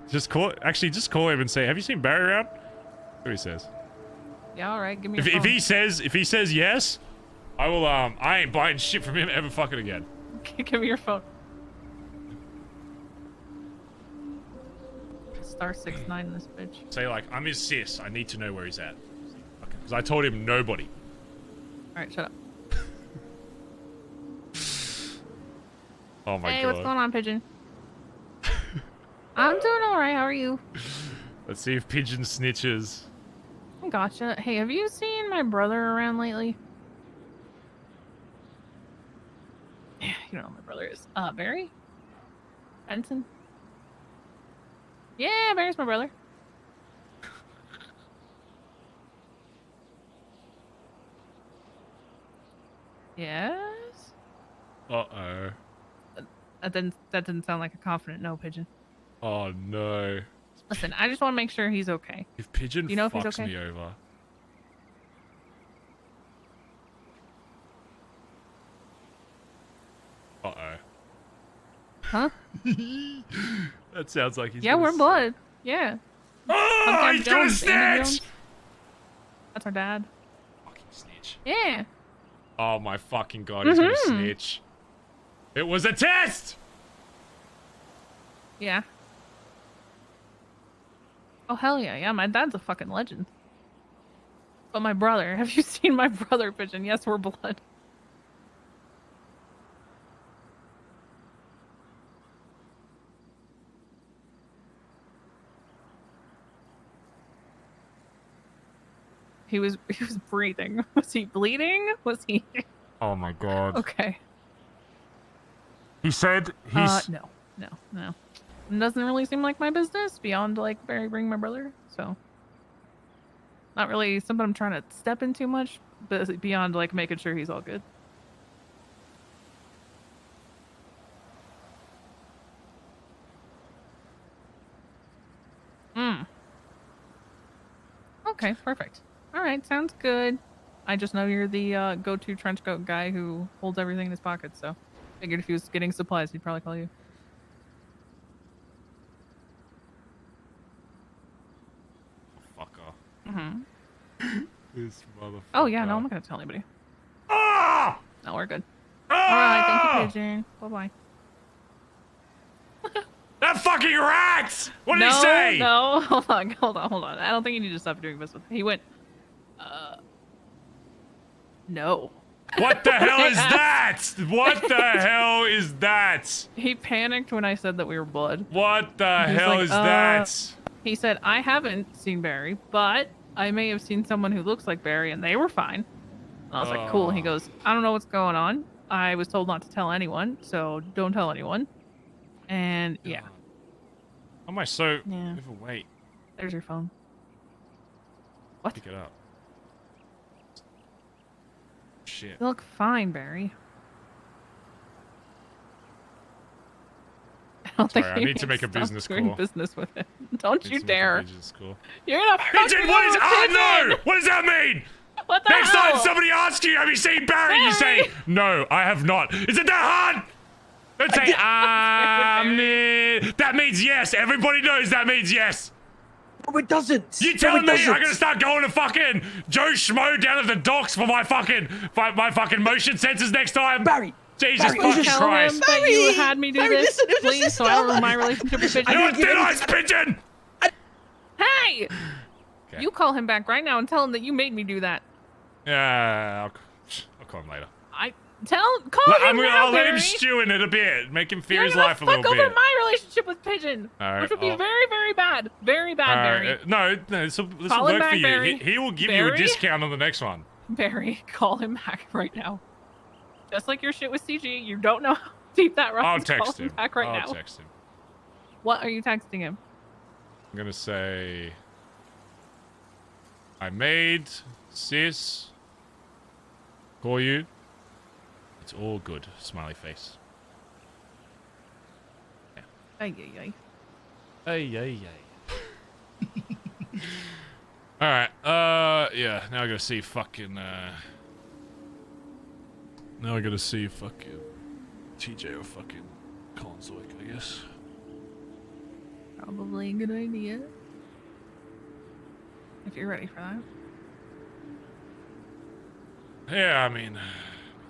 Speaker 3: just call him and say, "Have you seen Barry around?" That's what he says.
Speaker 6: Yeah, all right. Give me your
Speaker 3: If
Speaker 6: phone.
Speaker 3: he says yes, I will. I ain't buying shit from him ever fucking again.
Speaker 6: Give me your phone. Star 69 in this bitch.
Speaker 3: Say like, I'm his sis. I need to know where he's at. Because I told him nobody.
Speaker 6: All right, shut up.
Speaker 3: Oh my
Speaker 6: Hey,
Speaker 3: god.
Speaker 6: what's going on, Pigeon? I'm doing all right. How are you?
Speaker 3: Let's see if Pigeon snitches.
Speaker 6: Gotcha. Hey, have you seen my brother around lately? Yeah, you don't know who my brother is. Barry? Benson? Yeah, Barry's my brother. Yes?
Speaker 3: Uh-oh.
Speaker 6: That didn't sound like a confident no, Pigeon.
Speaker 3: Oh no.
Speaker 6: Listen, I just want to make sure he's okay.
Speaker 3: If Pigeon
Speaker 6: You know if he's
Speaker 3: fucks
Speaker 6: okay?
Speaker 3: me over. Uh-oh.
Speaker 6: Huh?
Speaker 3: That sounds like he's
Speaker 6: Yeah,
Speaker 3: gonna
Speaker 6: we're
Speaker 3: s-
Speaker 6: blood. Yeah.
Speaker 3: Oh,
Speaker 6: Hubcap
Speaker 3: he's gonna
Speaker 6: Jones, Andy
Speaker 3: snitch!
Speaker 6: Jones. That's our dad.
Speaker 3: Fucking snitch.
Speaker 6: Yeah.
Speaker 3: Oh my fucking god, he's gonna
Speaker 6: Mhm.
Speaker 3: snitch. It was a test!
Speaker 6: Yeah. Oh, hell yeah. Yeah, my dad's a fucking legend. But my brother, have you seen my brother, Pigeon? Yes, we're blood. He was breathing. Was he bleeding? Was he?
Speaker 3: Oh my god.
Speaker 6: Okay.
Speaker 3: He said he's...
Speaker 6: No. It doesn't really seem like my business beyond like burying my brother. So, not really something I'm trying to step in too much, but beyond like making sure he's all good. Okay, perfect. All right, sounds good. I just know you're the go-to trench coat guy who holds everything in his pocket, so figured if he was getting supplies, he'd probably call you.
Speaker 3: Fuck off.
Speaker 6: Mm-hmm.
Speaker 3: This motherfucker.
Speaker 6: Oh yeah, no, I'm not gonna tell anybody.
Speaker 3: Ah!
Speaker 6: No, we're good.
Speaker 3: Ah!
Speaker 6: All right, thank you, Pigeon. Bye-bye.
Speaker 3: That fucking rat! What did
Speaker 6: No,
Speaker 3: he say?
Speaker 6: no, hold on. I don't think you need to stop doing business. He went, no.
Speaker 3: What the hell is that? What the hell is that?
Speaker 6: He panicked when I said that we were blood.
Speaker 3: What the
Speaker 6: He's
Speaker 3: hell
Speaker 6: like,
Speaker 3: is that?
Speaker 6: He said, I haven't seen Barry, but I may have seen someone who looks like Barry, and they were fine. And I was like, cool. He goes, I don't know what's going on. I was told not to tell anyone, so don't tell anyone. And yeah,
Speaker 3: How am I so
Speaker 6: Yeah.
Speaker 3: overweight?
Speaker 6: there's your phone. What?
Speaker 3: Pick it up. Shit.
Speaker 6: You look fine, Barry. I don't
Speaker 3: Sorry,
Speaker 6: think
Speaker 3: I
Speaker 6: you
Speaker 3: need to make a
Speaker 6: stop
Speaker 3: business
Speaker 6: doing
Speaker 3: call.
Speaker 6: business with him. Don't
Speaker 3: Need
Speaker 6: you
Speaker 3: to make a
Speaker 6: dare.
Speaker 3: business call.
Speaker 6: You're gonna fuck
Speaker 3: Pigeon,
Speaker 6: me
Speaker 3: what is?
Speaker 6: over,
Speaker 3: Oh
Speaker 6: Pigeon!
Speaker 3: no! What does that mean?
Speaker 6: What the
Speaker 3: Next
Speaker 6: hell?
Speaker 3: time somebody asks you, have you seen Barry? You say,
Speaker 6: Barry!
Speaker 3: no, I have not. Is it that hard? Don't say, that means yes. Everybody knows that means yes.
Speaker 7: No, it doesn't.
Speaker 3: You
Speaker 7: No,
Speaker 3: telling
Speaker 7: it
Speaker 3: me
Speaker 7: doesn't.
Speaker 3: I'm gonna start going to fucking Joe Schmo down at the docks for my fucking motion sensors next time?
Speaker 7: Barry.
Speaker 3: Jesus
Speaker 7: Barry,
Speaker 3: fucking
Speaker 7: just
Speaker 6: Tell him
Speaker 3: Christ.
Speaker 6: that you
Speaker 7: Barry!
Speaker 6: had me do
Speaker 7: Barry,
Speaker 6: this,
Speaker 7: listen, it was just
Speaker 6: please,
Speaker 7: a
Speaker 6: so I don't ruin my
Speaker 7: start.
Speaker 6: relationship with Pigeon.
Speaker 3: You're a
Speaker 7: didn't give
Speaker 3: thin
Speaker 7: any-
Speaker 3: ice pigeon!
Speaker 6: Hey!
Speaker 3: Okay.
Speaker 6: You call him back right now and tell him that you made me do that.
Speaker 3: Yeah, I'll call him later.
Speaker 6: Call him now,
Speaker 3: I'll let him
Speaker 6: Barry.
Speaker 3: stew in it a bit. Make him fear
Speaker 6: You're
Speaker 3: his
Speaker 6: gonna
Speaker 3: life a
Speaker 6: fuck
Speaker 3: little
Speaker 6: over
Speaker 3: bit.
Speaker 6: my relationship with Pigeon,
Speaker 3: All
Speaker 6: which would be
Speaker 3: right,
Speaker 6: very, very bad. Very bad, Barry.
Speaker 3: no, this will
Speaker 6: Call him
Speaker 3: work
Speaker 6: back,
Speaker 3: for you.
Speaker 6: Barry.
Speaker 3: He will give you a
Speaker 6: Barry?
Speaker 3: discount on the next one.
Speaker 6: Barry, call him back right now. Just like your shit with CG, you don't know how deep that runs.
Speaker 3: I'll
Speaker 6: Call
Speaker 3: text him.
Speaker 6: back right
Speaker 3: I'll
Speaker 6: now.
Speaker 3: text him.
Speaker 6: What are you texting him?
Speaker 3: I'm gonna say I made sis call you. It's all good. Smiley face.
Speaker 6: Ay, ay, ay.
Speaker 3: Hey. Alright, yeah, now I gotta see fucking, now I gotta see fucking TJ or fucking Collin Zoic, I guess.
Speaker 6: Probably a good idea. If you're ready for that.
Speaker 3: Yeah, I mean,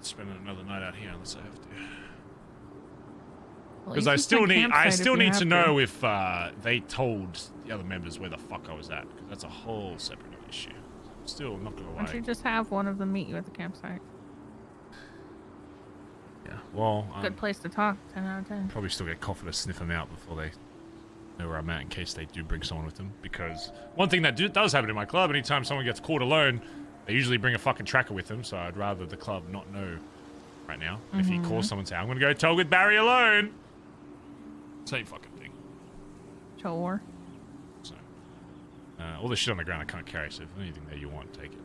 Speaker 3: spending another night out here unless I have to.
Speaker 6: Well,
Speaker 3: Because
Speaker 6: you
Speaker 3: I
Speaker 6: can
Speaker 3: still
Speaker 6: find
Speaker 3: need,
Speaker 6: campsite if you
Speaker 3: to
Speaker 6: have
Speaker 3: know if they told the other members where the fuck I was at. Because that's a whole separate issue. Still not gonna
Speaker 6: Why don't you
Speaker 3: lie.
Speaker 6: just have one of them meet you at the campsite?
Speaker 3: Yeah. Well,
Speaker 6: Good place to talk. 10 out of 10.
Speaker 3: probably still get Coffee to sniff them out before they know where I'm at in case they do bring someone with them. Because one thing that does happen in my club, anytime someone gets caught alone, they usually bring a fucking tracker with them. So I'd rather the club not know right now. If he calls someone and say, I'm gonna go talk with Barry alone. Same fucking thing.
Speaker 6: Sure.
Speaker 3: So, all the shit on the ground I can't carry, so if there's anything there you want, take it.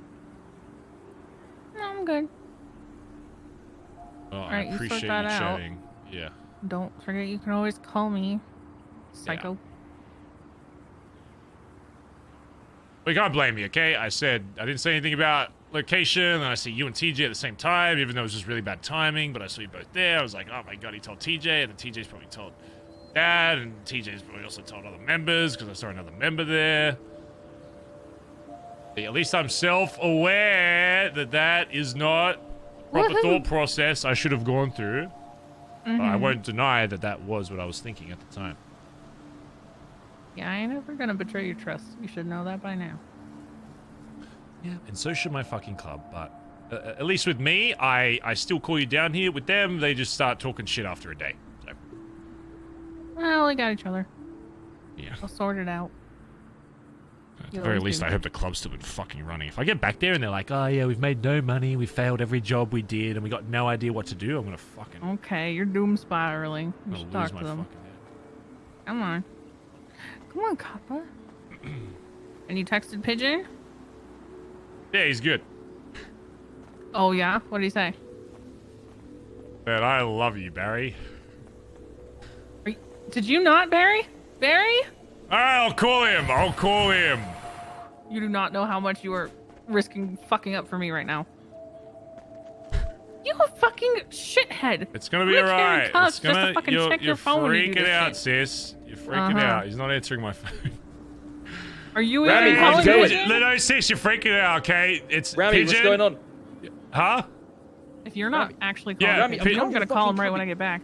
Speaker 6: No, I'm good.
Speaker 3: Oh, I
Speaker 6: Alright, you sort
Speaker 3: appreciate you
Speaker 6: that out.
Speaker 3: chatting. Yeah.
Speaker 6: Don't forget you can always call me. Psycho.
Speaker 3: Well, you can't blame me, okay? I didn't say anything about location, and I see you and TJ at the same time, even though it was just really bad timing, but I saw you both there. I was like, oh my god, he told TJ, and then TJ's probably told Dad, and TJ's probably also told other members, because I saw another member there. At least I'm self-aware that that is not proper thought process I should have gone through. But I won't deny that that was what I was thinking at the time.
Speaker 6: Yeah, I ain't ever gonna betray your trust. You should know that by now.
Speaker 3: Yeah, and so should my fucking club, but at least with me, I still call you down here. With them, they just start talking shit after a day. So.
Speaker 6: Well, we got each other.
Speaker 3: Yeah.
Speaker 6: We'll sort it out.
Speaker 3: At the very least, I hope the club's still been fucking running. If I get back there and they're like, oh yeah, we've made no money, we failed every job we did, and we got no idea what to do, I'm gonna fucking...
Speaker 6: Okay, you're doom spiraling. You
Speaker 3: I'm
Speaker 6: should
Speaker 3: gonna
Speaker 6: talk
Speaker 3: lose
Speaker 6: to
Speaker 3: my
Speaker 6: them.
Speaker 3: fucking head.
Speaker 6: Come on. Come on, Kappa. And you texted Pidgeon?
Speaker 3: Yeah, he's good.
Speaker 6: Oh, yeah? What did he say?
Speaker 3: Man, I love you, Barry.
Speaker 6: Did you not, Barry? Barry?
Speaker 3: Alright, I'll call him. I'll call him.
Speaker 6: You do not know how much you are risking fucking up for me right now. You a fucking shithead.
Speaker 3: It's gonna be
Speaker 6: I'm gonna carry
Speaker 3: alright.
Speaker 6: cuffs
Speaker 3: It's
Speaker 6: just to
Speaker 3: gonna...
Speaker 6: fucking check your phone when you do
Speaker 3: freaking
Speaker 6: this
Speaker 3: out,
Speaker 6: shit.
Speaker 3: sis. You're freaking out. He's not answering my phone.
Speaker 6: Are you
Speaker 7: Rami,
Speaker 6: even
Speaker 7: how's
Speaker 6: calling
Speaker 7: it going?
Speaker 6: Pidgeon?
Speaker 3: No, sis, you're freaking out, okay? It's
Speaker 7: Rami,
Speaker 3: Pidgeon.
Speaker 7: what's going on?
Speaker 3: Huh?
Speaker 6: If you're not
Speaker 7: Rami.
Speaker 6: actually calling
Speaker 3: Yeah,
Speaker 6: Rami,
Speaker 3: Pidgeon.
Speaker 6: I'm gonna call him right when I get back.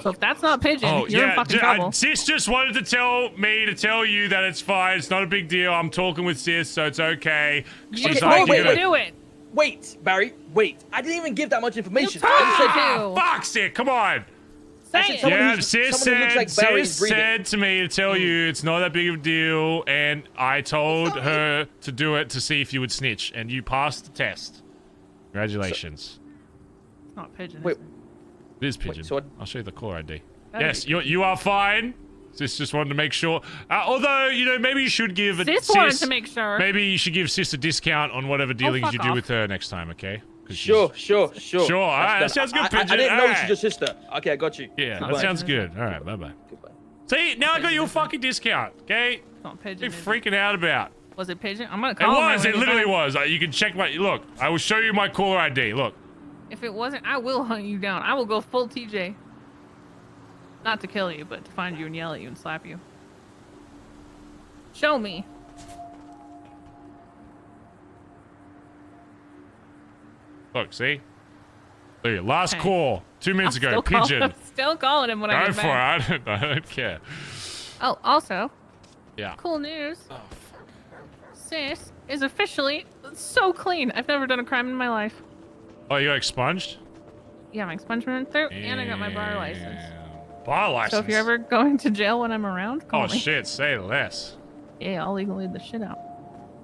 Speaker 6: So if that's not Pidgeon,
Speaker 3: Oh,
Speaker 6: you're in fucking trouble.
Speaker 3: Sis just wanted to tell me to tell you that it's fine. It's not a big deal. I'm talking with Sis, so it's okay. She's
Speaker 6: You
Speaker 3: like,
Speaker 6: told
Speaker 3: you're
Speaker 6: me to
Speaker 3: gonna...
Speaker 6: do it.
Speaker 7: Wait, Barry, wait. I didn't even give that much information.
Speaker 6: You
Speaker 7: I just said,
Speaker 6: told me to.
Speaker 3: Fuck, Sis, come on.
Speaker 7: I
Speaker 6: Say
Speaker 7: said
Speaker 6: it.
Speaker 7: someone
Speaker 3: Yeah,
Speaker 7: who's-
Speaker 3: Sis
Speaker 7: someone who looks like Barry is breathing.
Speaker 3: said to me to tell you it's not that big of a deal, and I told her to do it to see if you would snitch, and you passed the test. Congratulations.
Speaker 6: It's not Pidgeon.
Speaker 7: Wait,
Speaker 3: It is Pidgeon.
Speaker 7: so
Speaker 3: I'll show you the caller ID.
Speaker 6: Better
Speaker 3: Yes,
Speaker 6: be.
Speaker 3: you are fine. Sis just wanted to make sure. Although, you know, maybe you should give a
Speaker 6: Sis wanted to make sure.
Speaker 3: Maybe you should give Sis a discount on whatever dealings
Speaker 6: fuck
Speaker 3: you do
Speaker 6: off.
Speaker 3: with her next time, okay? 'Cause
Speaker 7: sure.
Speaker 3: Sure,
Speaker 7: That's
Speaker 3: alright, that
Speaker 7: done.
Speaker 3: sounds good,
Speaker 7: I
Speaker 3: Pidgeon.
Speaker 7: didn't know
Speaker 3: Alright.
Speaker 7: she's your sister. Okay, I got you.
Speaker 3: Yeah, that
Speaker 7: Goodbye.
Speaker 3: sounds good. All right, bye-bye.
Speaker 7: Goodbye.
Speaker 3: See, now I got you a fucking discount, okay?
Speaker 6: It's not
Speaker 3: What are
Speaker 6: Pidgeon.
Speaker 3: you
Speaker 6: is it?
Speaker 3: freaking out about?
Speaker 6: Was it Pidgeon? I'm gonna
Speaker 3: It
Speaker 6: call him right
Speaker 3: was.
Speaker 6: when
Speaker 3: It
Speaker 6: I get
Speaker 3: literally
Speaker 6: back.
Speaker 3: was. You can check my... Look, I will show you my caller ID. Look.
Speaker 6: If it wasn't, I will hunt you down. I will go full TJ. Not to kill you, but to find you and yell at you and slap you. Show me.
Speaker 3: Look, see? Look, your last
Speaker 6: Okay.
Speaker 3: call 2 minutes
Speaker 6: I'm
Speaker 3: ago.
Speaker 6: still calling-
Speaker 3: Pigeon.
Speaker 6: I'm still calling him when I
Speaker 3: Go
Speaker 6: get
Speaker 3: for
Speaker 6: back.
Speaker 3: it. I don't care.
Speaker 6: Oh, also,
Speaker 3: Yeah.
Speaker 6: cool news.
Speaker 3: Oh,
Speaker 6: Sis is officially so clean. I've never done a crime in my life.
Speaker 3: Oh, you got expunged?
Speaker 6: Yeah, my expungement through, and I got my bar license.
Speaker 3: Bar license?
Speaker 6: So if you're ever going to jail when I'm around, call
Speaker 3: Oh,
Speaker 6: me.
Speaker 3: shit. Say less.
Speaker 6: Yeah, I'll legally lead the shit out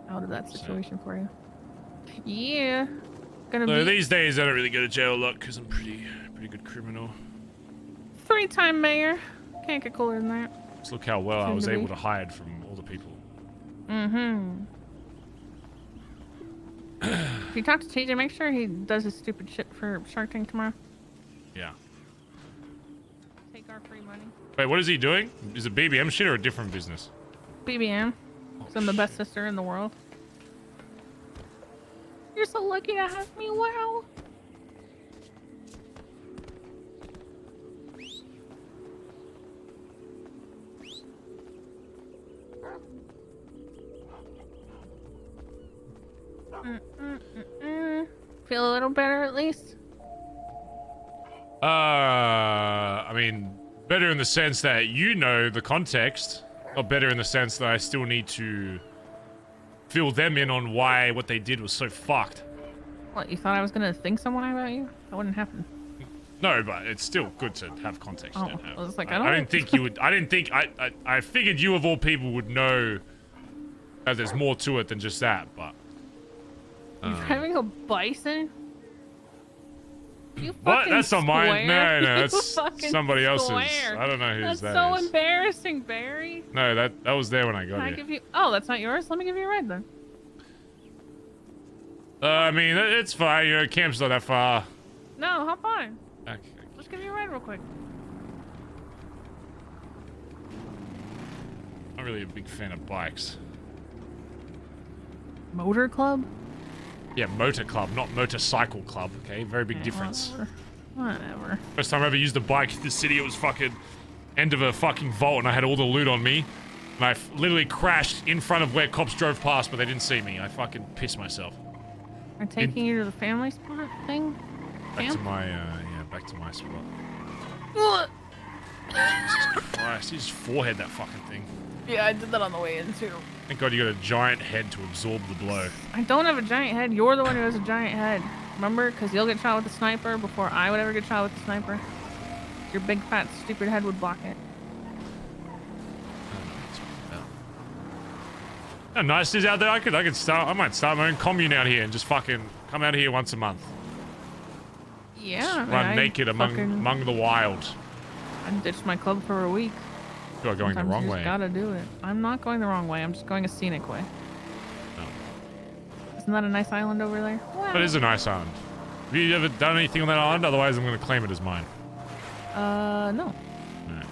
Speaker 6: of that situation for you. Yeah. Gonna
Speaker 3: So
Speaker 6: be
Speaker 3: these days, I don't really go to jail a lot because I'm pretty good criminal.
Speaker 6: 3-time mayor. Can't get cooler than that.
Speaker 3: Just look how well I
Speaker 6: Soon
Speaker 3: was
Speaker 6: to be.
Speaker 3: able to hide from all the people.
Speaker 6: Mm-hmm. If you talk to TJ, make sure he does his stupid shit for Shark Tank tomorrow.
Speaker 3: Yeah.
Speaker 6: Take our free money.
Speaker 3: Wait, what is he doing? Is it BBM shit or a different business?
Speaker 6: BBM. So I'm the best sister in the world. You're so lucky to have me. Wow. Feel a little better at least?
Speaker 3: I mean, better in the sense that you know the context, or better in the sense that I still need to fill them in on why what they did was so fucked.
Speaker 6: What, you thought I was gonna think some way about you? That wouldn't happen.
Speaker 3: No, but it's still good to have context.
Speaker 6: Oh,
Speaker 3: you know.
Speaker 6: I was like,
Speaker 3: I didn't think you would. I didn't think. I figured you of all people would know that there's more to it than just that. But
Speaker 6: You driving a bison? You
Speaker 3: what?
Speaker 6: fucking
Speaker 3: That's not mine.
Speaker 6: square.
Speaker 3: No,
Speaker 6: You
Speaker 3: that's
Speaker 6: fucking
Speaker 3: somebody else's.
Speaker 6: square.
Speaker 3: I don't know whose
Speaker 6: That's
Speaker 3: that
Speaker 6: so
Speaker 3: is.
Speaker 6: embarrassing, Barry.
Speaker 3: No, that was there when I
Speaker 6: Can
Speaker 3: got
Speaker 6: I
Speaker 3: here.
Speaker 6: give you? Oh, that's not yours. Let me give you a ride then.
Speaker 3: I mean, it's fine. You know, camp's not that far.
Speaker 6: No, hop on.
Speaker 3: Okay.
Speaker 6: Let's give you a ride real quick.
Speaker 3: Not really a big fan of bikes.
Speaker 6: Motor club?
Speaker 3: Yeah, motor club, not motorcycle club. Okay, very big difference.
Speaker 6: Whatever.
Speaker 3: First time I ever used a bike in the city, it was fucking end of a fucking vault, and I had all the loot on me. And I literally crashed in front of where cops drove past, but they didn't see me. I fucking pissed myself.
Speaker 6: We're taking you to the family spot thing?
Speaker 3: Back to
Speaker 6: Camp?
Speaker 3: my, back to my spot.
Speaker 6: Ugh.
Speaker 3: Jesus Christ, you just forehead that fucking thing.
Speaker 6: Yeah, I did that on the way in too.
Speaker 3: Thank God you got a giant head to absorb the blow.
Speaker 6: I don't have a giant head. You're the one who has a giant head. Remember? Because you'll get shot with a sniper before I would ever get shot with a sniper. Your big fat stupid head would block it.
Speaker 3: How nice it is out there. I might start my own commune out here and just fucking come out here once a month.
Speaker 6: Yeah.
Speaker 3: Run naked among the wild.
Speaker 6: I ditched my club for a week.
Speaker 3: You are going
Speaker 6: Sometimes
Speaker 3: the wrong
Speaker 6: you
Speaker 3: way.
Speaker 6: just gotta do it. I'm not going the wrong way. I'm just going a scenic way. Isn't that a nice island over there? Wow.
Speaker 3: That is a nice island. Have you ever done anything on that island? Otherwise, I'm going to claim it as mine.
Speaker 6: No.
Speaker 3: Alright.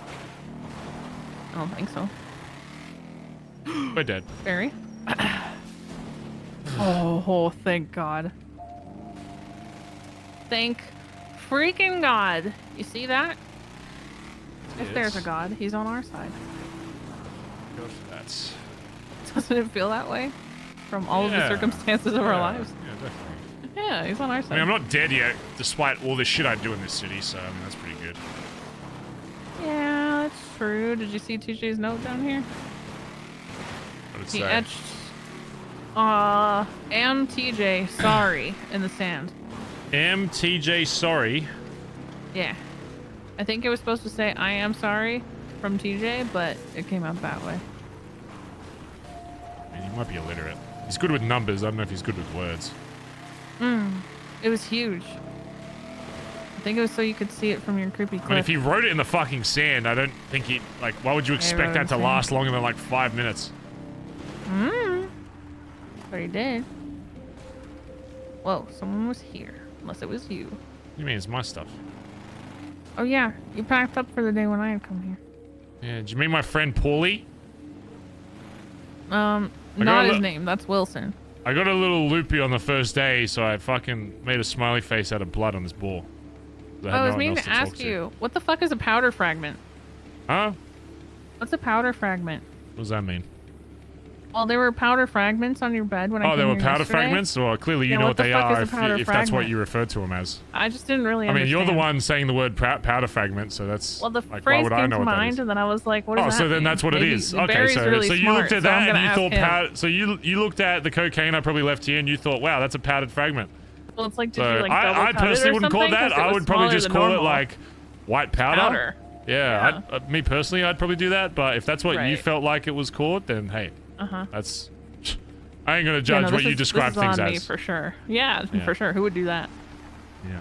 Speaker 6: I don't think so.
Speaker 3: We're dead.
Speaker 6: Barry? Oh, thank God. Thank freaking God. You see that? If there's a
Speaker 3: Yes.
Speaker 6: God, he's on our side.
Speaker 3: Go for that.
Speaker 6: Doesn't it feel that way? From all of the
Speaker 3: Yeah.
Speaker 6: circumstances of our lives?
Speaker 3: Yeah, definitely.
Speaker 6: Yeah, he's on our
Speaker 3: I
Speaker 6: side.
Speaker 3: mean, I'm not dead yet, despite all the shit I do in this city, so, I mean, that's pretty good.
Speaker 6: Yeah, that's true. Did you see TJ's note down here?
Speaker 3: What did it
Speaker 6: He
Speaker 3: say?
Speaker 6: etched, am TJ sorry in the sand.
Speaker 3: MTJ sorry.
Speaker 6: Yeah. I think it was supposed to say I am sorry from TJ, but it came out that way.
Speaker 3: I mean, he might be illiterate. He's good with numbers. I don't know if he's good with words.
Speaker 6: It was huge. I think it was so you could see it from your creepy cliff.
Speaker 3: I mean, if he wrote it in the fucking sand, I don't think he... Like, why would you
Speaker 6: wrote
Speaker 3: expect
Speaker 6: it
Speaker 3: that
Speaker 6: in
Speaker 3: to
Speaker 6: sand.
Speaker 3: last longer than, like, 5 minutes?
Speaker 6: But he did. Whoa, someone was here. Unless it was you.
Speaker 3: What do you mean? It's my stuff.
Speaker 6: Oh yeah, you packed up for the day when I had come here.
Speaker 3: Yeah, did you meet my friend Paulie?
Speaker 6: Not
Speaker 3: got a
Speaker 6: his
Speaker 3: li-
Speaker 6: name. That's Wilson.
Speaker 3: I got a little loopy on the first day, so I fucking made a smiley face out of blood on his ball.
Speaker 6: I was meaning to ask you, what the fuck is a powder fragment?
Speaker 3: Huh?
Speaker 6: What's a powder fragment?
Speaker 3: What does that mean?
Speaker 6: Well, there were powder fragments on your bed when I
Speaker 3: Oh,
Speaker 6: came
Speaker 3: there were
Speaker 6: here
Speaker 3: powder
Speaker 6: yesterday.
Speaker 3: fragments? Well, clearly you
Speaker 6: Yeah,
Speaker 3: know
Speaker 6: what
Speaker 3: what
Speaker 6: the
Speaker 3: they
Speaker 6: fuck
Speaker 3: are
Speaker 6: is a powder
Speaker 3: if that's what
Speaker 6: fragment?
Speaker 3: you refer to them as.
Speaker 6: I just didn't really
Speaker 3: I mean,
Speaker 6: understand.
Speaker 3: you're the one saying the word powder fragment, so that's...
Speaker 6: Well, the
Speaker 3: like, why
Speaker 6: phrase
Speaker 3: would I
Speaker 6: came
Speaker 3: know
Speaker 6: to
Speaker 3: what that
Speaker 6: mind,
Speaker 3: is?
Speaker 6: and then I was like, what does
Speaker 3: Oh,
Speaker 6: that
Speaker 3: so then
Speaker 6: mean?
Speaker 3: that's what
Speaker 6: Maybe,
Speaker 3: it is.
Speaker 6: the
Speaker 3: Okay,
Speaker 6: Barry's
Speaker 3: so
Speaker 6: really
Speaker 3: so you
Speaker 6: smart,
Speaker 3: looked at
Speaker 6: so I'm
Speaker 3: that
Speaker 6: gonna
Speaker 3: and you
Speaker 6: ask
Speaker 3: thought
Speaker 6: him.
Speaker 3: so you looked at the cocaine I probably left here and you thought, wow, that's a powdered fragment.
Speaker 6: Well, it's like, did
Speaker 3: So
Speaker 6: you like double
Speaker 3: I
Speaker 6: cut it
Speaker 3: personally
Speaker 6: or
Speaker 3: wouldn't call it
Speaker 6: something?
Speaker 3: that.
Speaker 6: 'Cause it
Speaker 3: I
Speaker 6: was
Speaker 3: would probably
Speaker 6: smaller
Speaker 3: just
Speaker 6: than
Speaker 3: call it
Speaker 6: normal.
Speaker 3: like white powder.
Speaker 6: Powder.
Speaker 3: Yeah, me personally, I'd probably do that. But if that's what you
Speaker 6: Right.
Speaker 3: felt like it was called, then hey, that's. I ain't gonna
Speaker 6: Yeah,
Speaker 3: judge
Speaker 6: no,
Speaker 3: what
Speaker 6: this
Speaker 3: you
Speaker 6: is-
Speaker 3: describe
Speaker 6: this is
Speaker 3: things
Speaker 6: on me
Speaker 3: as.
Speaker 6: for sure. Yeah,
Speaker 3: Yeah.
Speaker 6: for sure. Who would do that?
Speaker 3: Yeah.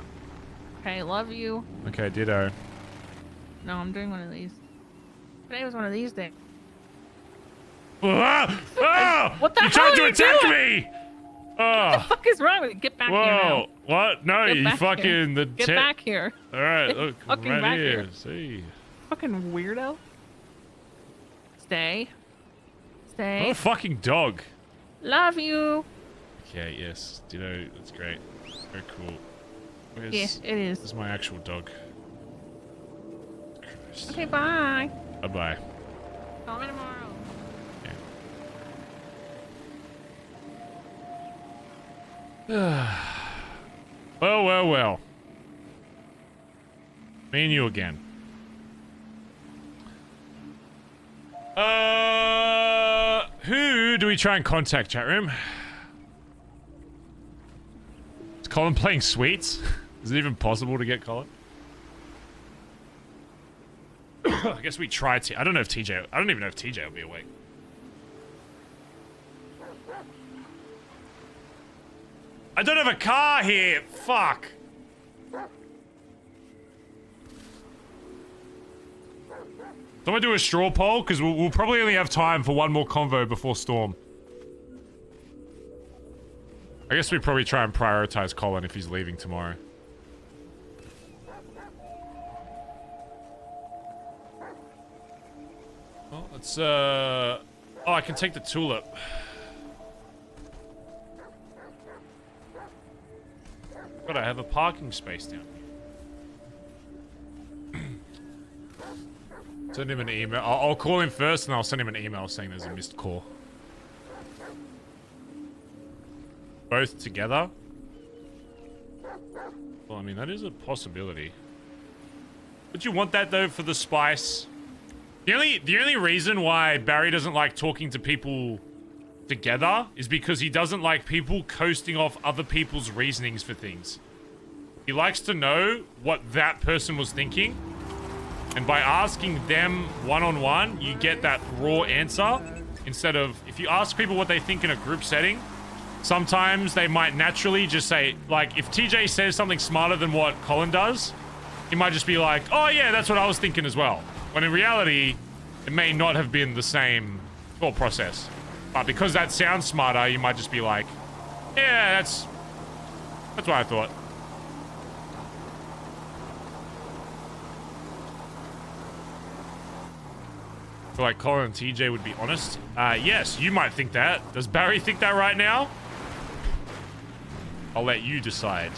Speaker 6: Okay, love you.
Speaker 3: Okay, ditto.
Speaker 6: No, I'm doing one of these. Today was one of these days.
Speaker 3: Ah! Ah!
Speaker 6: What the
Speaker 3: You
Speaker 6: hell
Speaker 3: tried
Speaker 6: are
Speaker 3: to
Speaker 6: you
Speaker 3: attack
Speaker 6: doing?
Speaker 3: me! Oh,
Speaker 6: What the fuck is wrong with you? Get back here
Speaker 3: whoa!
Speaker 6: now.
Speaker 3: What? No,
Speaker 6: Get
Speaker 3: you
Speaker 6: back
Speaker 3: fucking
Speaker 6: here.
Speaker 3: the
Speaker 6: Get
Speaker 3: tip.
Speaker 6: back here.
Speaker 3: All right,
Speaker 6: Get
Speaker 3: look,
Speaker 6: fucking
Speaker 3: right
Speaker 6: back
Speaker 3: here.
Speaker 6: here.
Speaker 3: See.
Speaker 6: Fucking weirdo. Stay.
Speaker 3: What
Speaker 6: Stay.
Speaker 3: a fucking dog.
Speaker 6: Love you.
Speaker 3: Okay, yes, ditto. That's great. Very cool. Where's,
Speaker 6: Yeah, it is.
Speaker 3: Where's my actual dog? Christ.
Speaker 6: Okay, bye.
Speaker 3: Bye bye.
Speaker 6: Call me tomorrow.
Speaker 3: Well, well, well. Me and you again. Who do we try and contact, chat room? Is Collin playing Sweets? Is it even possible to get Collin? I guess we try to. I don't know if TJ... I don't even know if TJ will be awake. I don't have a car here! Fuck! So I'm gonna do a straw poll, because we'll probably only have time for one more convo before Storm. I guess we probably try and prioritize Collin if he's leaving tomorrow. Well, let's, Oh, I can take the tulip. But I have a parking space down here. Send him an email. I'll call him first and I'll send him an email saying there's a missed call. Both together? Well, I mean, that is a possibility. Would you want that, though, for the spice? The only reason why Barry doesn't like talking to people together is because he doesn't like people coasting off other people's reasonings for things. He likes to know what that person was thinking, and by asking them one-on-one, you get that raw answer, instead of, if you ask people what they think in a group setting, sometimes they might naturally just say, like, if TJ says something smarter than what Collin does, he might just be like, oh yeah, that's what I was thinking as well. When in reality, it may not have been the same thought process. But because that sounds smarter, you might just be like, yeah, that's what I thought. I feel like Cora and TJ would be honest. Yes, you might think that. Does Barry think that right now? I'll let you decide.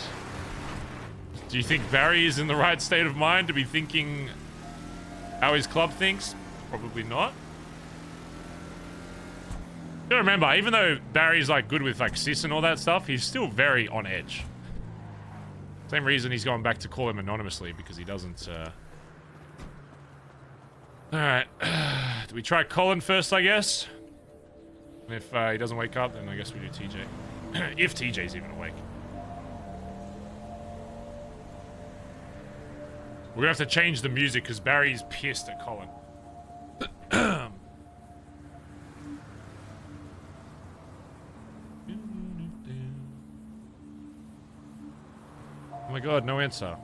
Speaker 3: Do you think Barry is in the right state of mind to be thinking how his club thinks? Probably not. You gotta remember, even though Barry's like good with like sis and all that stuff, he's still very on edge. Same reason he's going back to call him anonymously, because he doesn't Alright. Do we try Collin first, I guess? And if he doesn't wake up, then I guess we do TJ. If TJ's even awake. We're gonna have to change the music because Barry's pissed at Collin. Oh my god, no answer.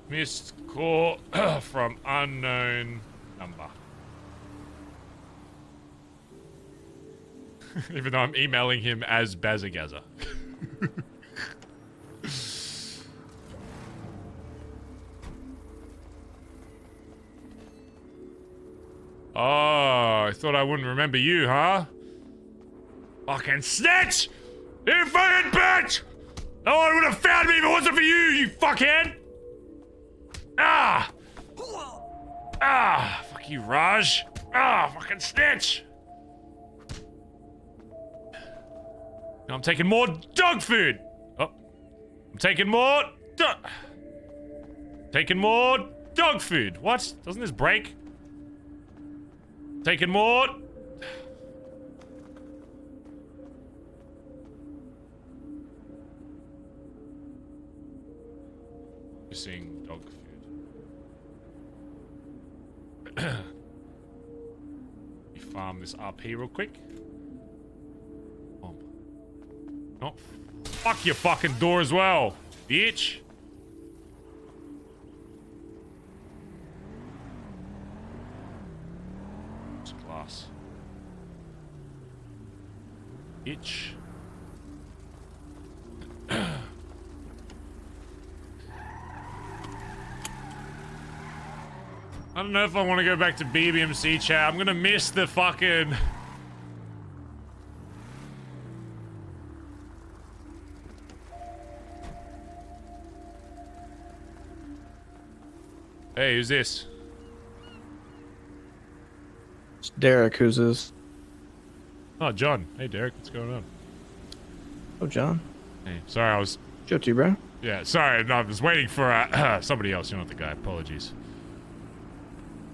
Speaker 3: Missed call from unknown number. Even though I'm emailing him as Bazza. Oh, I thought I wouldn't remember you, huh? Fucking snitch! You fucking bitch! No one would have found me if it wasn't for you, you fuckhead! Ah! Ah! Fuck you, Raj! Ah! Fucking snitch! Now I'm taking more dog food! Oh. I'm taking more dog food. What? Doesn't this break? Taking more. Missing dog food. We farm this RP real quick. Oh. No. Fuck your fucking door as well, bitch. Glass. Itch. I don't know if I want to go back to BBMC chat. I'm gonna miss the fucking... Hey, who's this?
Speaker 8: It's Derek, who's this?
Speaker 3: Oh, John. Hey, Derek. What's going on?
Speaker 8: Oh, John.
Speaker 3: Hey, sorry, I was...
Speaker 8: Joe to you, bro.
Speaker 3: Yeah, sorry. No, I was waiting for somebody else. You're not the guy. Apologies.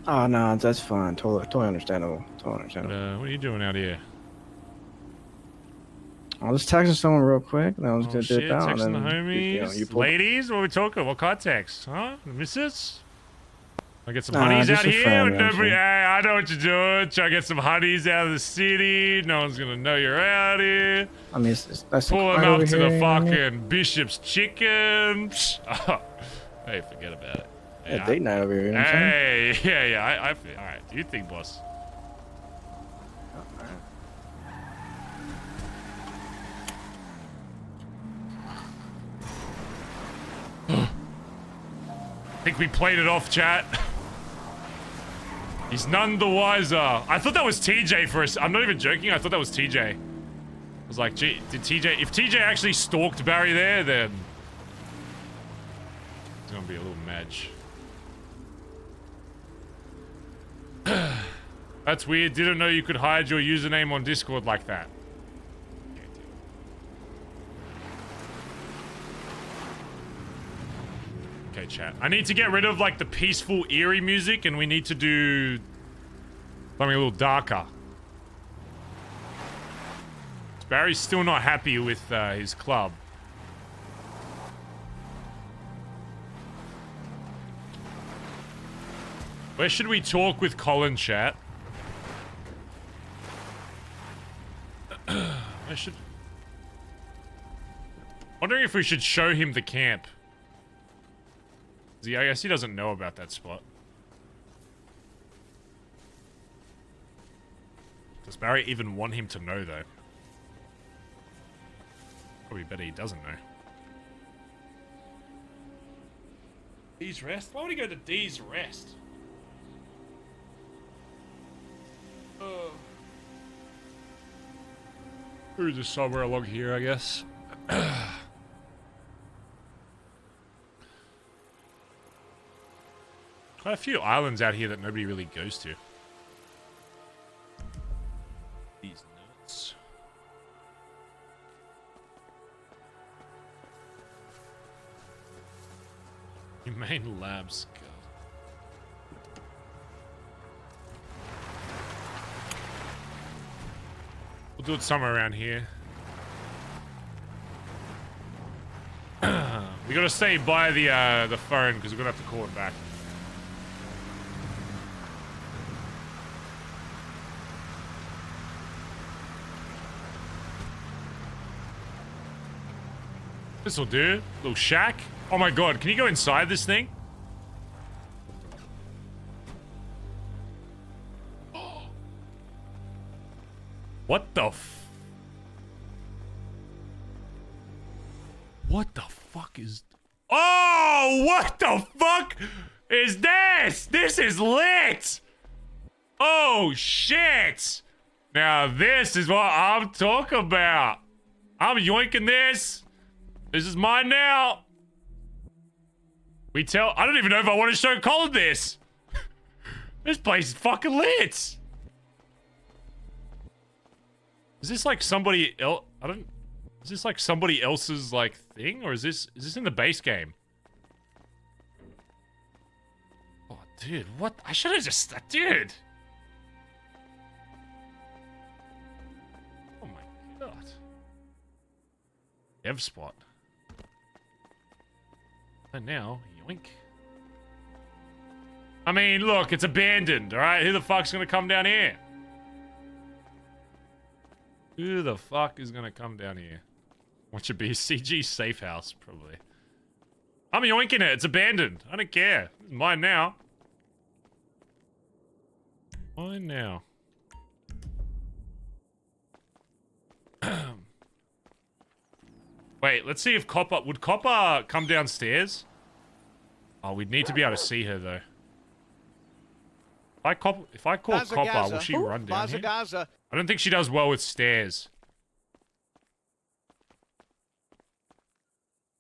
Speaker 8: Oh, no, that's fine. Totally understandable. Totally understandable.
Speaker 3: What are you doing out here?
Speaker 8: I was texting someone real quick, and I was
Speaker 3: Oh,
Speaker 8: gonna
Speaker 3: shit.
Speaker 8: dip out,
Speaker 3: Texting
Speaker 8: and
Speaker 3: the
Speaker 8: then
Speaker 3: homies?
Speaker 8: you pulled.
Speaker 3: Ladies? What are we talking? What context? Huh? The missus? I get some
Speaker 8: Nah,
Speaker 3: honeys
Speaker 8: just
Speaker 3: out
Speaker 8: a
Speaker 3: here.
Speaker 8: friend, you know what I'm
Speaker 3: Nobody,
Speaker 8: saying?
Speaker 3: hey, I know what you're doing. Try to get some honeys out of the city. No one's gonna know you're out here.
Speaker 8: I mean, that's
Speaker 3: Pull them
Speaker 8: quiet
Speaker 3: up
Speaker 8: over
Speaker 3: to
Speaker 8: here,
Speaker 3: the
Speaker 8: you know?
Speaker 3: fucking Bishop's Chicken. Hey, forget about it.
Speaker 8: Yeah, date night over here, you know what I'm saying?
Speaker 3: Hey, yeah. I feel. All right. Do you think, boss? Think we played it off, chat. He's none the wiser. I thought that was TJ for us. I'm not even joking. I thought that was TJ. I was like, gee, did TJ... If TJ actually stalked Barry there, then... It's gonna be a little match. That's weird. Didn't know you could hide your username on Discord like that. Okay, chat. I need to get rid of, like, the peaceful, eerie music, and we need to do something a little darker. Barry's still not happy with his club. Where should we talk with Collin, chat? I should... Wondering if we should show him the camp. I guess he doesn't know about that spot. Does Barry even want him to know, though? Probably better he doesn't know. D's Rest? Why would he go to D's Rest? We're just somewhere along here, I guess. Quite a few islands out here that nobody really goes to. These nuts. Humane Labs. God. We'll do it somewhere around here. We gotta stay by the phone because we're gonna have to call it back. This'll do. Little shack. Oh my god, can you go inside this thing? What the f... What the fuck is... Oh, what the fuck is this? This is lit! Oh, shit! Now this is what I'm talking about. I'm yoinking this. This is mine now. I don't even know if I want to show Collin this. This place is fucking lit. Is this like somebody else? Is this like somebody else's like thing, or is this in the base game? Oh, dude, what? I should have just, dude. Oh my god. Dev spot. And now, yoink. I mean, look, it's abandoned, alright? Who the fuck's gonna come down here? Who the fuck is gonna come down here? What should be a CG safe house, probably. I'm yoinking it, it's abandoned. I don't care. It's mine now. Mine now. Wait, let's see if Copper... Would Copper come downstairs? Oh, we'd need to be able to see her, though. If I call Copper, will she run down here?
Speaker 1: Bazza.
Speaker 3: I don't think she does well with stairs.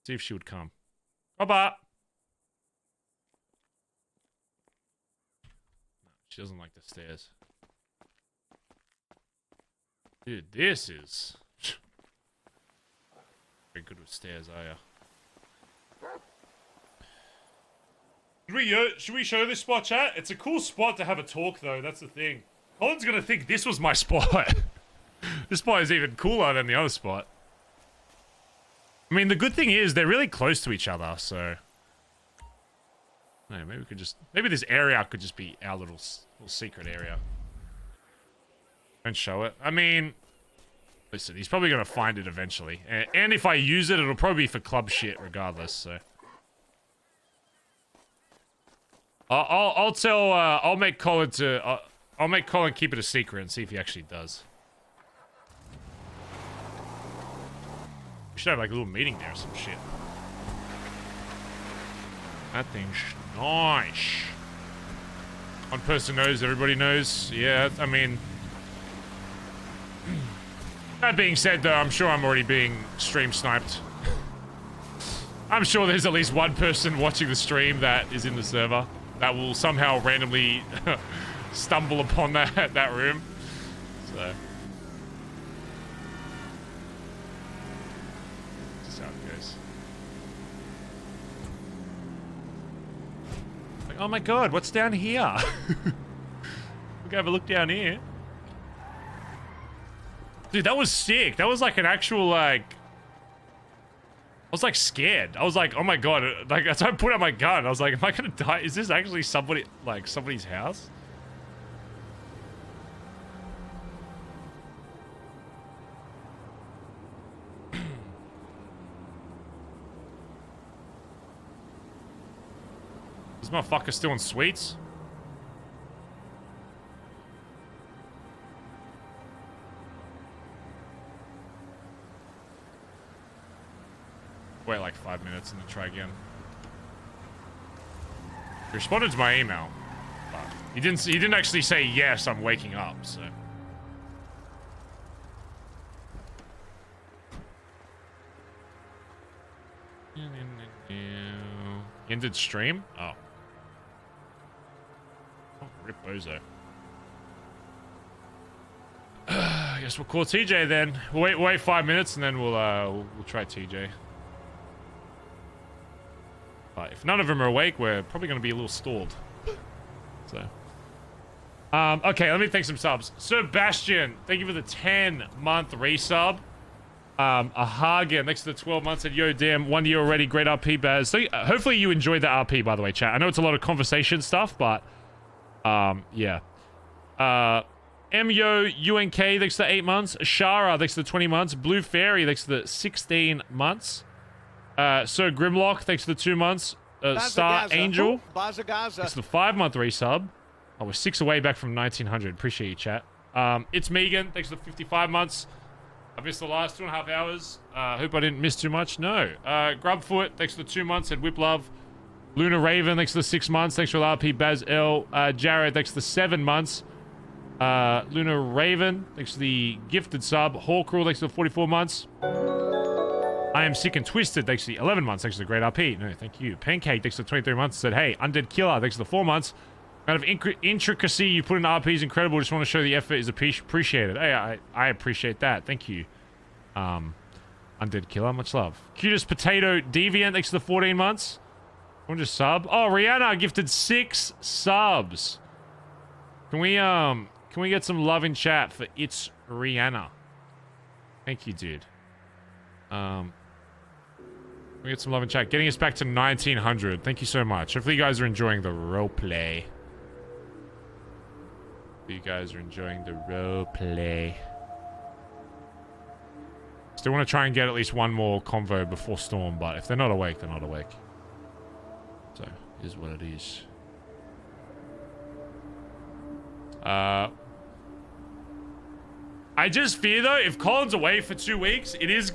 Speaker 3: See if she would come. Copper! No, she doesn't like the stairs. Dude, this is very good with stairs, are ya? Should we show this spot, chat? It's a cool spot to have a talk, though. That's the thing. Colin's gonna think this was my spot. This spot is even cooler than the other spot. I mean, the good thing is they're really close to each other, so... maybe we could just... maybe this area could just be our little secret area. Don't show it. I mean... listen, he's probably gonna find it eventually. And if I use it, it'll probably be for club shit regardless, so... I'll make Collin to... I'll make Collin keep it a secret and see if he actually does. We should have like a little meeting there or some shit. That thing's nice. One person knows, everybody knows. Yeah, I mean... that being said, though, I'm sure I'm already being stream sniped. I'm sure there's at least one person watching the stream that is in the server that will somehow randomly stumble upon that room. So... that's how it goes. Like, oh my god, what's down here? We can have a look down here. Dude, that was sick. That was like an actual, like... I was like scared. I was like, oh my god. Like, that's why I put out my gun. I was like, am I gonna die? Is this actually somebody, like, somebody's house? This motherfucker still in sweets? Wait like 5 minutes and then try again. He responded to my email, but he didn't actually say yes, I'm waking up, so. Ended stream? Oh. Oh, rip bozo. I guess we'll call TJ then. We'll wait 5 minutes and then we'll try TJ. But if none of them are awake, we're probably going to be a little stalled. So. Okay, let me thank some subs. Sebastian, thank you for the 10-month resub. Hagen, next to the 12 months, said, yo, damn, 1 year already, great RP, Baz. So, hopefully you enjoyed the RP, by the way, chat. I know it's a lot of conversation stuff, but, yeah. MYO UNK, thanks to the 8 months. Shara, thanks to the 20 months. Blue Fairy, thanks to the 16 months. Sir Grimlock, thanks for the 2 months. Star Angel, thanks for the 5-month resub. Oh, we're 6 away back from 1900. Appreciate you, chat. It's Megan, thanks for the 55 months. I missed the last 2.5 hours. Hope I didn't miss too much. No. Grubfoot, thanks for the 2 months. Said Whip Love. Luna Raven, thanks for the 6 months. Thanks for the RP. Baz L. Jared, thanks for the 7 months. Luna Raven, thanks for the gifted sub. Hawk Rule, thanks for the 44 months. I am sick and twisted. Thanks for the 11 months. Thanks for the great RP. No, thank you. Pancake, thanks for the 23 months. Said, hey, Undead Killer, thanks for the 4 months. Amount of intricacy you put in RP is incredible. Just want to show the effort is appreciated. Hey, I appreciate that. Thank you. Undead Killer, much love. Cutest Potato Deviant, thanks for the 14 months. Someone just sub. Oh, Rihanna gifted 6 subs. Can we get some love in chat for It's Rihanna? Thank you, dude. We get some love in chat. Getting us back to 1900. Thank you so much. Hopefully you guys are enjoying the roleplay. You guys are enjoying the roleplay. Still want to try and get at least one more convo before Storm, but if they're not awake, they're not awake. So, it is what it is. I just fear, though, if Collin's away for 2 weeks, it is...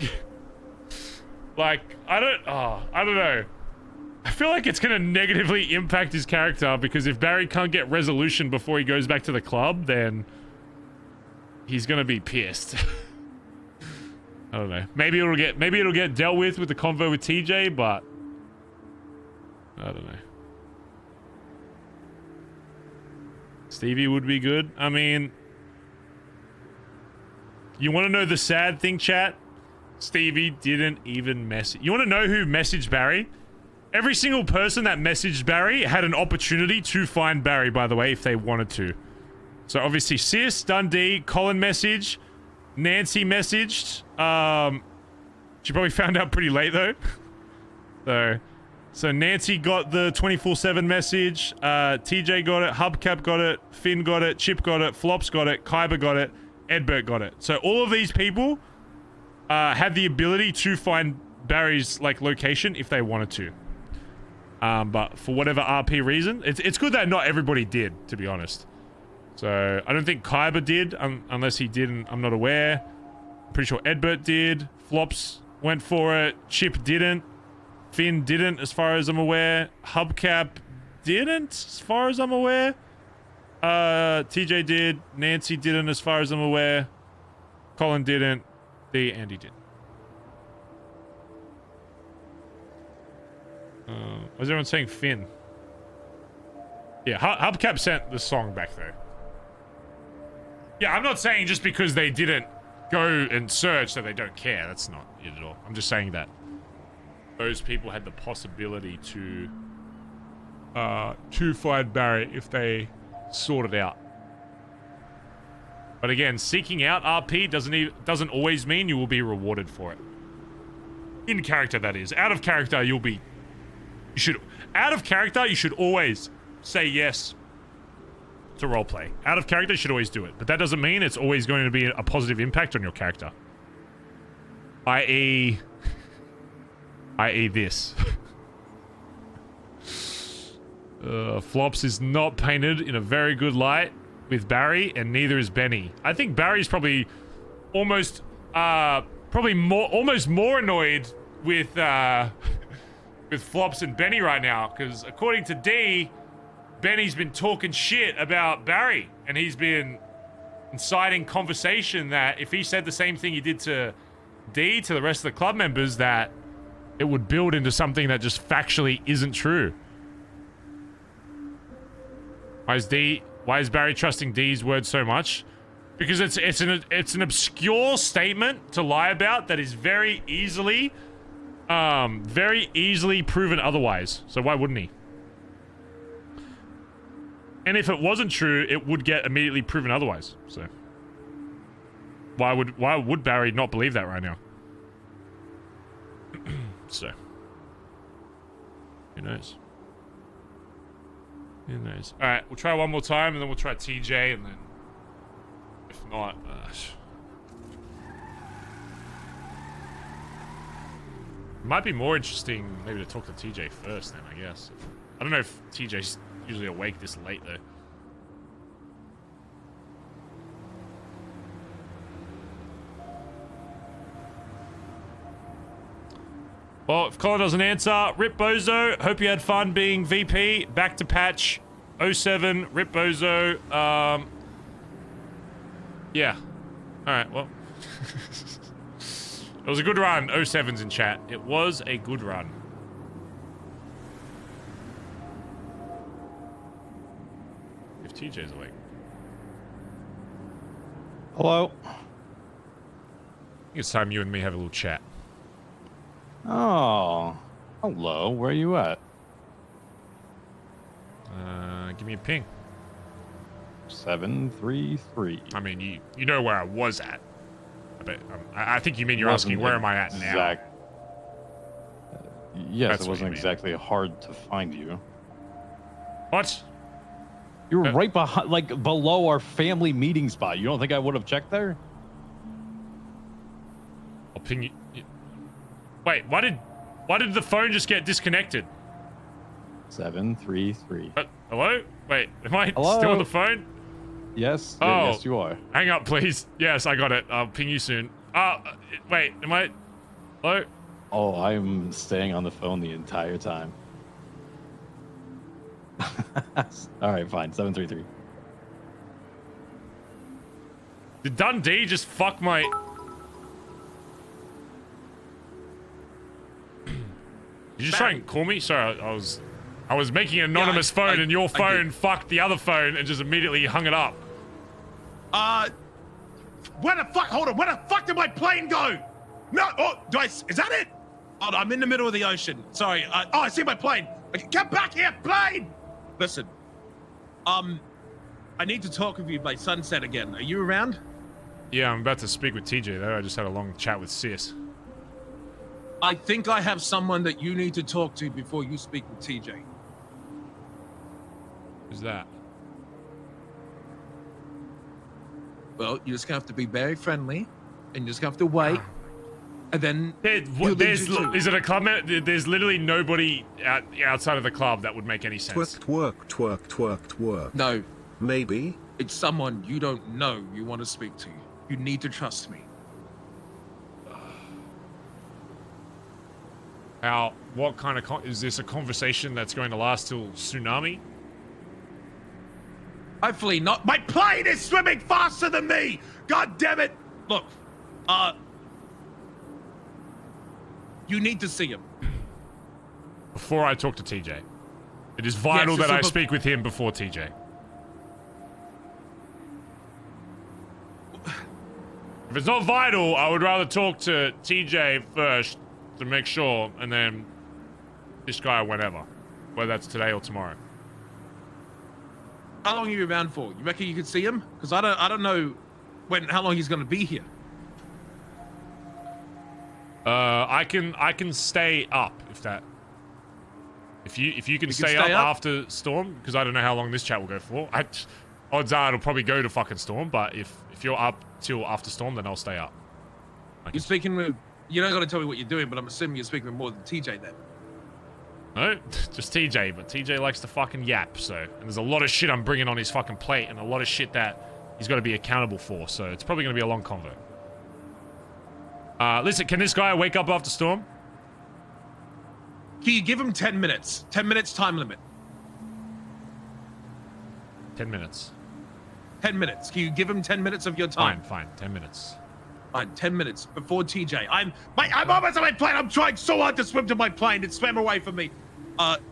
Speaker 3: like, I don't know. I feel like it's going to negatively impact his character, because if Barry can't get resolution before he goes back to the club, then he's going to be pissed. I don't know. Maybe it'll get dealt with the convo with TJ, but I don't know. Stevie would be good. I mean, You want to know the sad thing, chat? Stevie didn't even message. You want to know who messaged Barry? Every single person that messaged Barry had an opportunity to find Barry, by the way, if they wanted to. So obviously, Sis, Dundee, Collin messaged, Nancy messaged. She probably found out pretty late though. So Nancy got the 24/7 message. TJ got it. Hubcap got it. Finn got it. Chip got it. Flops got it. Kaiba got it. Edbert got it. So all of these people had the ability to find Barry's like location if they wanted to. But for whatever RP reason, it's good that not everybody did, to be honest. So I don't think Kaiba did, unless he didn't. I'm not aware. Pretty sure Edbert did. Flops went for it. Chip didn't. Finn didn't, as far as I'm aware. Hubcap didn't, as far as I'm aware. TJ did. Nancy didn't, as far as I'm aware. Collin didn't. Andi did. Was everyone saying Finn? Yeah, Hubcap sent the song back though. Yeah, I'm not saying just because they didn't go and search that they don't care. That's not it at all. I'm just saying that those people had the possibility to find Barry if they sorted out. But again, seeking out RP doesn't always mean you will be rewarded for it. In character, that is. Out of character, out of character, you should always say yes to roleplay. Out of character, you should always do it. But that doesn't mean it's always going to be a positive impact on your character. I.e. this. Flops is not painted in a very good light with Barry, and neither is Benny. I think Barry's probably almost more annoyed with with Flops and Benny right now, because according to D, Benny's been talking shit about Barry, and he's been inciting conversation that if he said the same thing he did to D to the rest of the club members, that it would build into something that just factually isn't true. Why is Barry trusting D's word so much? Because it's an obscure statement to lie about that is very easily proven otherwise. So why wouldn't he? And if it wasn't true, it would get immediately proven otherwise. So why would Barry not believe that right now? So who knows? Who knows? All right, we'll try one more time, and then we'll try TJ, and then if not, it might be more interesting maybe to talk to TJ first. Then I guess I don't know if TJ's usually awake this late though. Well, if Collin doesn't answer, Rip Bozo. Hope you had fun being VP. Back to patch 07. Rip Bozo. Yeah. Alright, well. It was a good run. 07's in chat. It was a good run. If TJ's awake.
Speaker 9: Hello.
Speaker 3: I think it's time you and me have a little chat.
Speaker 9: Oh, hello. Where are you at?
Speaker 3: Give me a ping.
Speaker 9: 733.
Speaker 3: I mean, you know where I was at. I think you mean you're asking where am I at now?
Speaker 9: Yes,
Speaker 3: That's
Speaker 9: it
Speaker 3: what
Speaker 9: wasn't
Speaker 3: you mean.
Speaker 9: exactly hard to find you.
Speaker 3: What?
Speaker 9: You were right behind, like below our family meeting spot. You don't think I would have checked there?
Speaker 3: I'll ping you. Wait, why did the phone just get disconnected?
Speaker 9: 733.
Speaker 3: Hello? Wait, am I
Speaker 9: Hello?
Speaker 3: still on the phone?
Speaker 9: Yes.
Speaker 3: Oh.
Speaker 9: Yes, you are.
Speaker 3: Hang up, please. Yes, I got it. I'll ping you soon. Wait, am I... Hello?
Speaker 9: Oh, I'm staying on the phone the entire time. All right, fine. 733.
Speaker 3: Did Dundee just fuck my... Did you just try and call me? Sorry, I was making an anonymous phone, and your phone fucked the other phone and just immediately hung it up.
Speaker 4: Where the fuck? Hold on. Where the fuck did my plane go? No. Oh, is that it? Oh, no, I'm in the middle of the ocean. Sorry. Oh, I see my plane. Get back here, plane. Listen. I need to talk with you by sunset again. Are you around?
Speaker 3: Yeah, I'm about to speak with TJ though. I just had a long chat with Sis.
Speaker 4: I think I have someone that you need to talk to before you speak with TJ.
Speaker 3: Who's that?
Speaker 4: Well, you just have to be very friendly, and you just have to wait, and then
Speaker 3: Is it a club? There's literally nobody outside of the club that would make any sense.
Speaker 10: Twerk.
Speaker 4: No,
Speaker 10: Maybe.
Speaker 4: it's someone you don't know you want to speak to. You need to trust me.
Speaker 3: What kind of is this a conversation that's going to last till tsunami?
Speaker 4: Hopefully not. My plane is swimming faster than me. God damn it! Look, you need to see him.
Speaker 3: Before I talk to TJ. It is vital that I speak with him before TJ. If it's not vital, I would rather talk to TJ first to make sure, and then this guy whenever. Whether that's today or tomorrow.
Speaker 4: How long are you around for? You reckon you could see him? Because I don't know how long he's gonna be here.
Speaker 3: I can stay up if you can stay up after Storm, because I don't know how long this chat will go for. Odds are it'll probably go to fucking Storm, but if you're up till after Storm, then I'll stay up.
Speaker 4: You're speaking with. You don't got to tell me what you're doing, but I'm assuming you're speaking with more than TJ then.
Speaker 3: No, just TJ, but TJ likes to fucking yap, so. And there's a lot of shit I'm bringing on his fucking plate, and a lot of shit that he's got to be accountable for, so it's probably going to be a long convo. Listen, can this guy wake up after Storm?
Speaker 4: Can you give him 10 minutes? 10 minutes time limit.
Speaker 3: 10 minutes.
Speaker 4: 10 minutes. Can you give him 10 minutes of your time?
Speaker 3: Fine. 10 minutes.
Speaker 4: Fine, 10 minutes before TJ. I'm almost on my plane. I'm trying so hard to swim to my plane. It swam away from me. But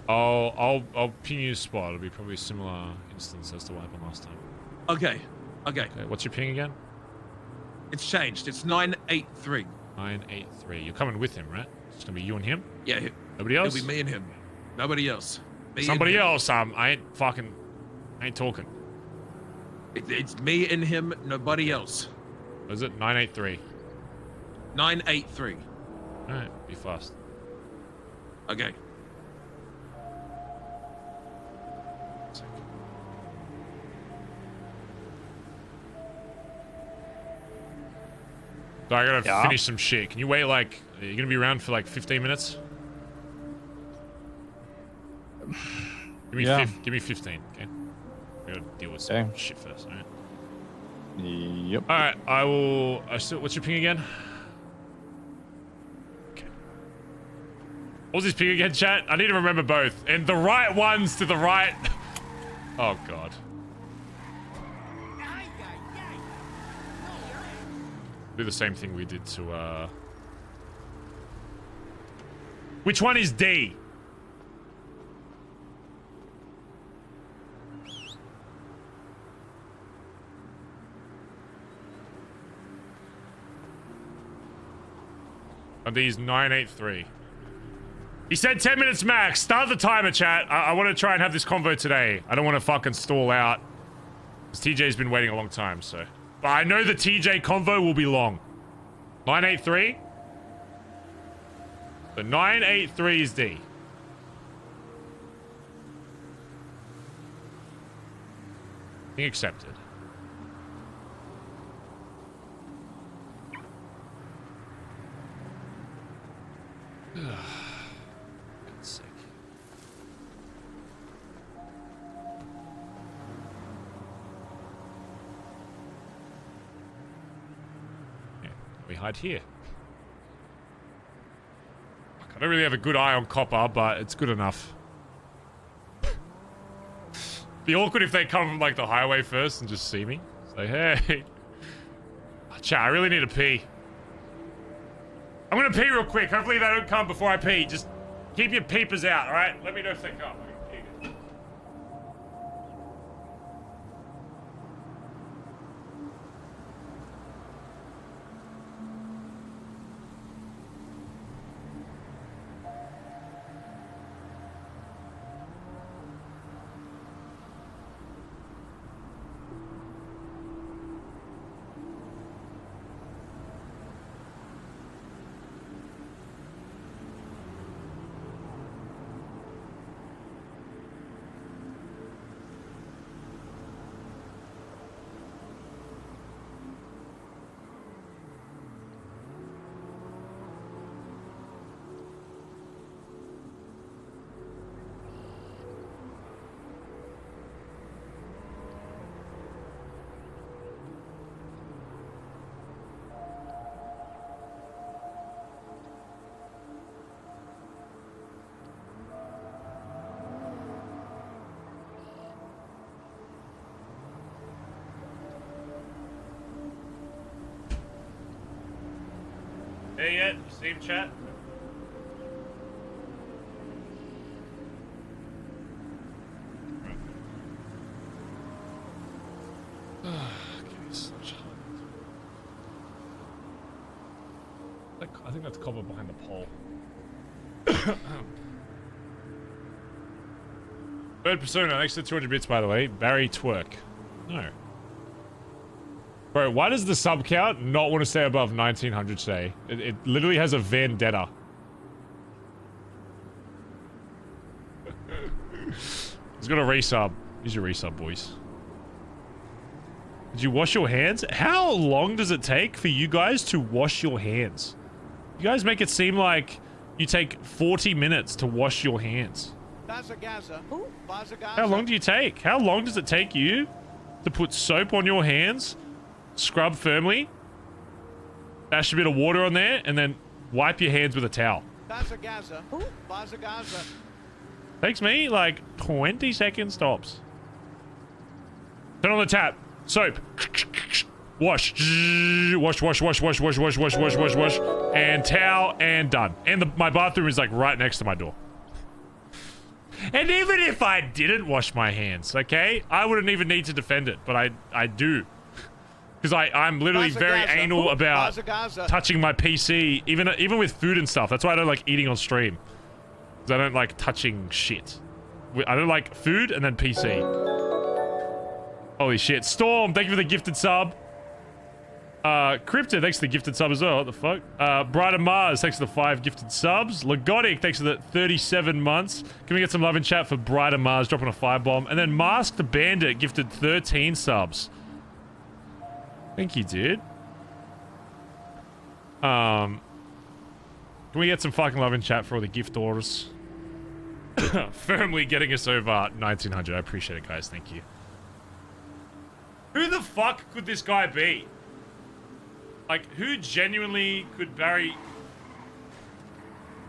Speaker 3: I'll ping you a spot. It'll be probably a similar instance as to what happened last time.
Speaker 4: Okay.
Speaker 3: What's your ping again?
Speaker 4: It's changed. It's 983.
Speaker 3: 983. You're coming with him, right? It's gonna be you and him?
Speaker 4: Yeah.
Speaker 3: Nobody else?
Speaker 4: It'll be me and him. Nobody else.
Speaker 3: Somebody else. I ain't talking.
Speaker 4: It's me and him. Nobody else.
Speaker 3: What is it? 983.
Speaker 4: 983.
Speaker 3: All right. Be fast.
Speaker 4: Okay.
Speaker 3: So I gotta finish some shit. Can you wait like... Are you gonna be around for like 15 minutes? Give me 15, okay? I gotta deal with some shit first, alright?
Speaker 9: Yep.
Speaker 3: Alright, I will... what's your ping again? Okay. What was his ping again, chat? I need to remember both. And the right ones to the right... Oh, God. Do the same thing we did to, Which one is D? Dundee's 983. He said 10 minutes max. Start the timer, chat. I want to try and have this convo today. I don't want to fucking stall out. Because TJ's been waiting a long time, so... But I know the TJ convo will be long. 983? The 983 is D. Being accepted. God's sake. Yeah, we hide here. I don't really have a good eye on copper, but it's good enough. Be awkward if they come from like the highway first and just see me. Say, hey. Chat, I really need to pee. I'm gonna pee real quick. Hopefully they don't come before I pee. Just keep your peepers out, alright? Let me know if they come. There yet? You see him, chat? I think that's covered behind the pole. Bird Persona, thanks to 200 bits, by the way. Barry Twerk. No. Bro, why does the sub count not want to stay above 1900 today? It literally has a vendetta. He's got a resub. Here's your resub, boys. Did you wash your hands? How long does it take for you guys to wash your hands? You guys make it seem like you take 40 minutes to wash your hands. How long do you take? How long does it take you to put soap on your hands, scrub firmly, dash a bit of water on there, and then wipe your hands with a towel? Takes me like 20 seconds tops. Turn on the tap. Soap. Wash. Wash, wash, wash, wash, wash, wash, wash, wash, wash, wash. And towel, and done. And my bathroom is like right next to my door. And even if I didn't wash my hands, okay, I wouldn't even need to defend it, but I do. Because I'm literally very anal about touching my PC, even with food and stuff. That's why I don't like eating on stream. Because I don't like touching shit. I don't like food and then PC. Holy shit. Storm, thank you for the gifted sub. Cryptid, thanks for the gifted sub as well. What the fuck? Brighter Mars, thanks for the 5 gifted subs. Lagotic, thanks for the 37 months. Can we get some love in chat for Brighter Mars dropping a firebomb? And then Mask the Bandit gifted 13 subs. Thank you, dude. Can we get some fucking love in chat for all the gift orders? Firmly getting us over 1900. I appreciate it, guys. Thank you. Who the fuck could this guy be? Like, who genuinely could Barry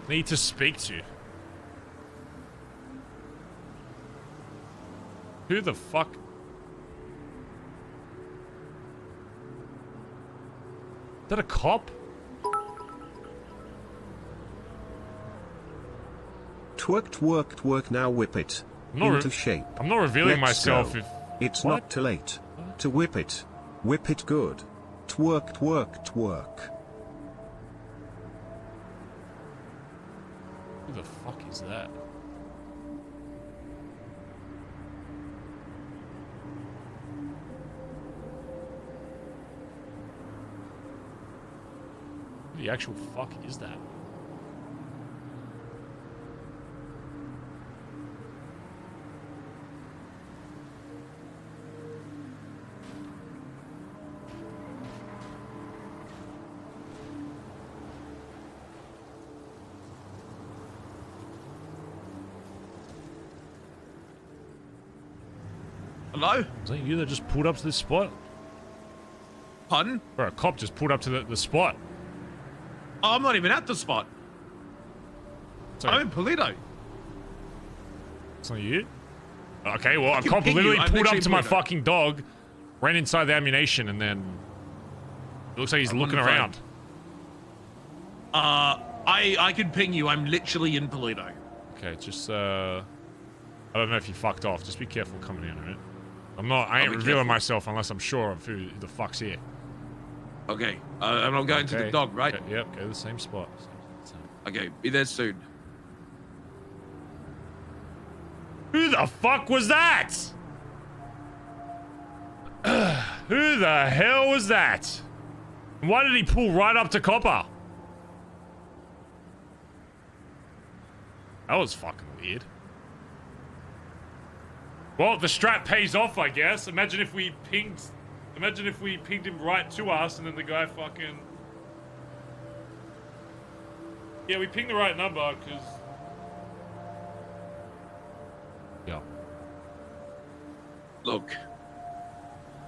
Speaker 3: need to speak to? Who the fuck? Is that a cop?
Speaker 10: Twerk, twerk, twerk, now whip it. Into shape.
Speaker 3: I'm not revealing
Speaker 10: Let's
Speaker 3: myself
Speaker 10: go.
Speaker 3: if...
Speaker 10: It's
Speaker 3: What?
Speaker 10: not too late to whip it. Whip it good. Twerk, twerk, twerk.
Speaker 3: Who the fuck is that? Who the actual fuck is that?
Speaker 4: Hello?
Speaker 3: Was that you that just pulled up to this spot?
Speaker 4: Pardon?
Speaker 3: Or a cop just pulled up to the spot.
Speaker 4: Oh, I'm not even at the spot.
Speaker 3: Sorry.
Speaker 4: I'm in Polito.
Speaker 3: It's not you? Okay, well, a
Speaker 4: can
Speaker 3: cop
Speaker 4: ping
Speaker 3: literally
Speaker 4: you. I'm
Speaker 3: pulled up
Speaker 4: literally
Speaker 3: to my
Speaker 4: Polito.
Speaker 3: fucking dog, ran inside the ammunition, and then... It looks like he's
Speaker 4: I'm on
Speaker 3: looking
Speaker 4: the phone.
Speaker 3: around.
Speaker 4: I can ping you. I'm literally in Polito.
Speaker 3: Okay, just, I don't know if you fucked off. Just be careful coming in, alright? I ain't
Speaker 4: be
Speaker 3: revealing
Speaker 4: careful.
Speaker 3: myself unless I'm sure of who the fuck's here.
Speaker 4: Okay. And I'm going to the
Speaker 3: Okay.
Speaker 4: dog, right?
Speaker 3: Okay, yep, go to the same spot. Same.
Speaker 4: Okay. Be there soon.
Speaker 3: Who the fuck was that? Who the hell was that? And why did he pull right up to Copper? That was fucking weird. Well, the strat pays off, I guess. Imagine if we pinged him right to us and then the guy fucking... Yeah, we pinged the right number, because... Yeah.
Speaker 4: Look,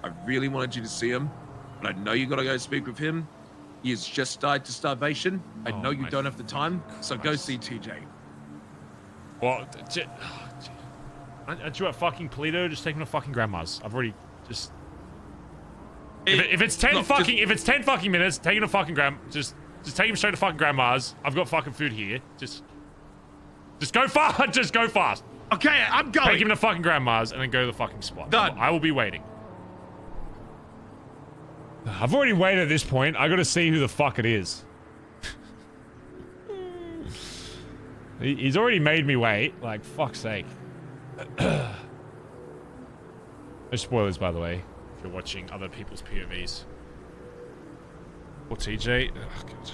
Speaker 4: I really wanted you to see him, but I know you gotta go speak with him. He has just died to starvation. I
Speaker 3: Oh
Speaker 4: know you
Speaker 3: my
Speaker 4: don't have the time, so go
Speaker 3: Christ.
Speaker 4: see TJ.
Speaker 3: Well, aren't you at fucking Polito? Just taking a fucking grandma's. I've already just... If it's 10
Speaker 4: look,
Speaker 3: fucking... If it's 10 fucking minutes, taking a fucking just Just take him straight to fucking grandma's. I've got fucking food here. Just go fast. Just go fast.
Speaker 4: Okay, I'm going.
Speaker 3: Take him to fucking grandma's and then go to the fucking spot.
Speaker 4: Done.
Speaker 3: I will be waiting. I've already waited at this point. I gotta see who the fuck it is. He's already made me wait. Like, fuck's sake. No spoilers, by the way, if you're watching other people's POVs. Or TJ. Oh, God.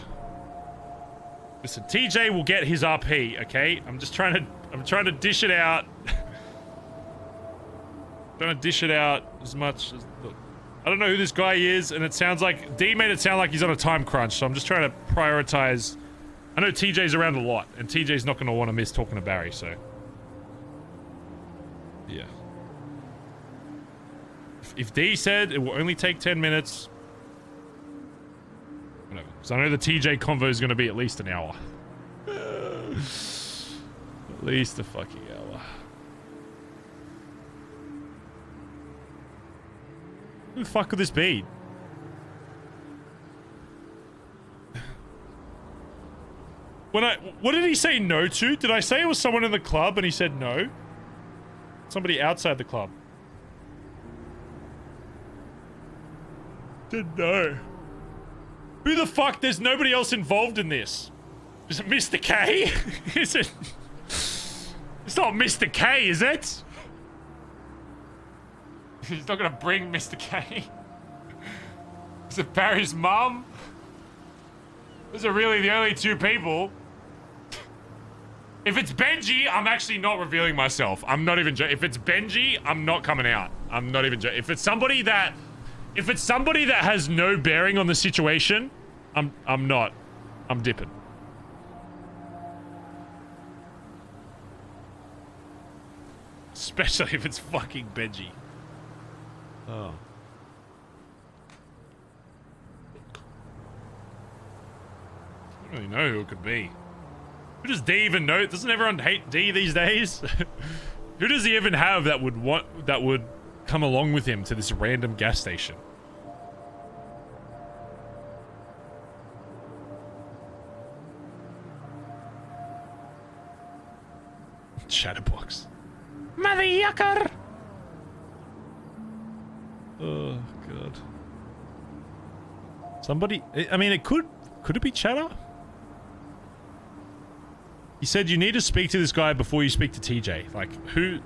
Speaker 3: Listen, TJ will get his RP, okay? I'm trying to dish it out. Trying to dish it out as much as... Look, I don't know who this guy is, and it sounds like... D made it sound like he's on a time crunch, so I'm just trying to prioritize... I know TJ's around a lot, and TJ's not going to want to miss talking to Barry, so... Yeah. If D said it will only take 10 minutes... Whatever. So I know the TJ convo is going to be at least an hour. At least a fucking hour. Who the fuck could this be? What did he say no to? Did I say it was someone in the club and he said no? Somebody outside the club. Didn't know. Who the fuck? There's nobody else involved in this. Is it Mr. K? Is it? It's not Mr. K, is it? He's not gonna bring Mr. K. Is it Barry's mum? Those are really the only two people. If it's Benji, I'm actually not revealing myself. I'm not even joking. If it's Benji, I'm not coming out. I'm not even joking. If it's somebody that has no bearing on the situation, I'm not. I'm dipping. Especially if it's fucking Benji. Oh. I don't really know who it could be. Who does D even know? Doesn't everyone hate D these days? Who does he even have that would come along with him to this random gas station? Chatterbox. Mother yucker! Oh, God. Somebody... I mean, it could... Could it be Chatter? He said you need to speak to this guy before you speak to TJ. Like, who...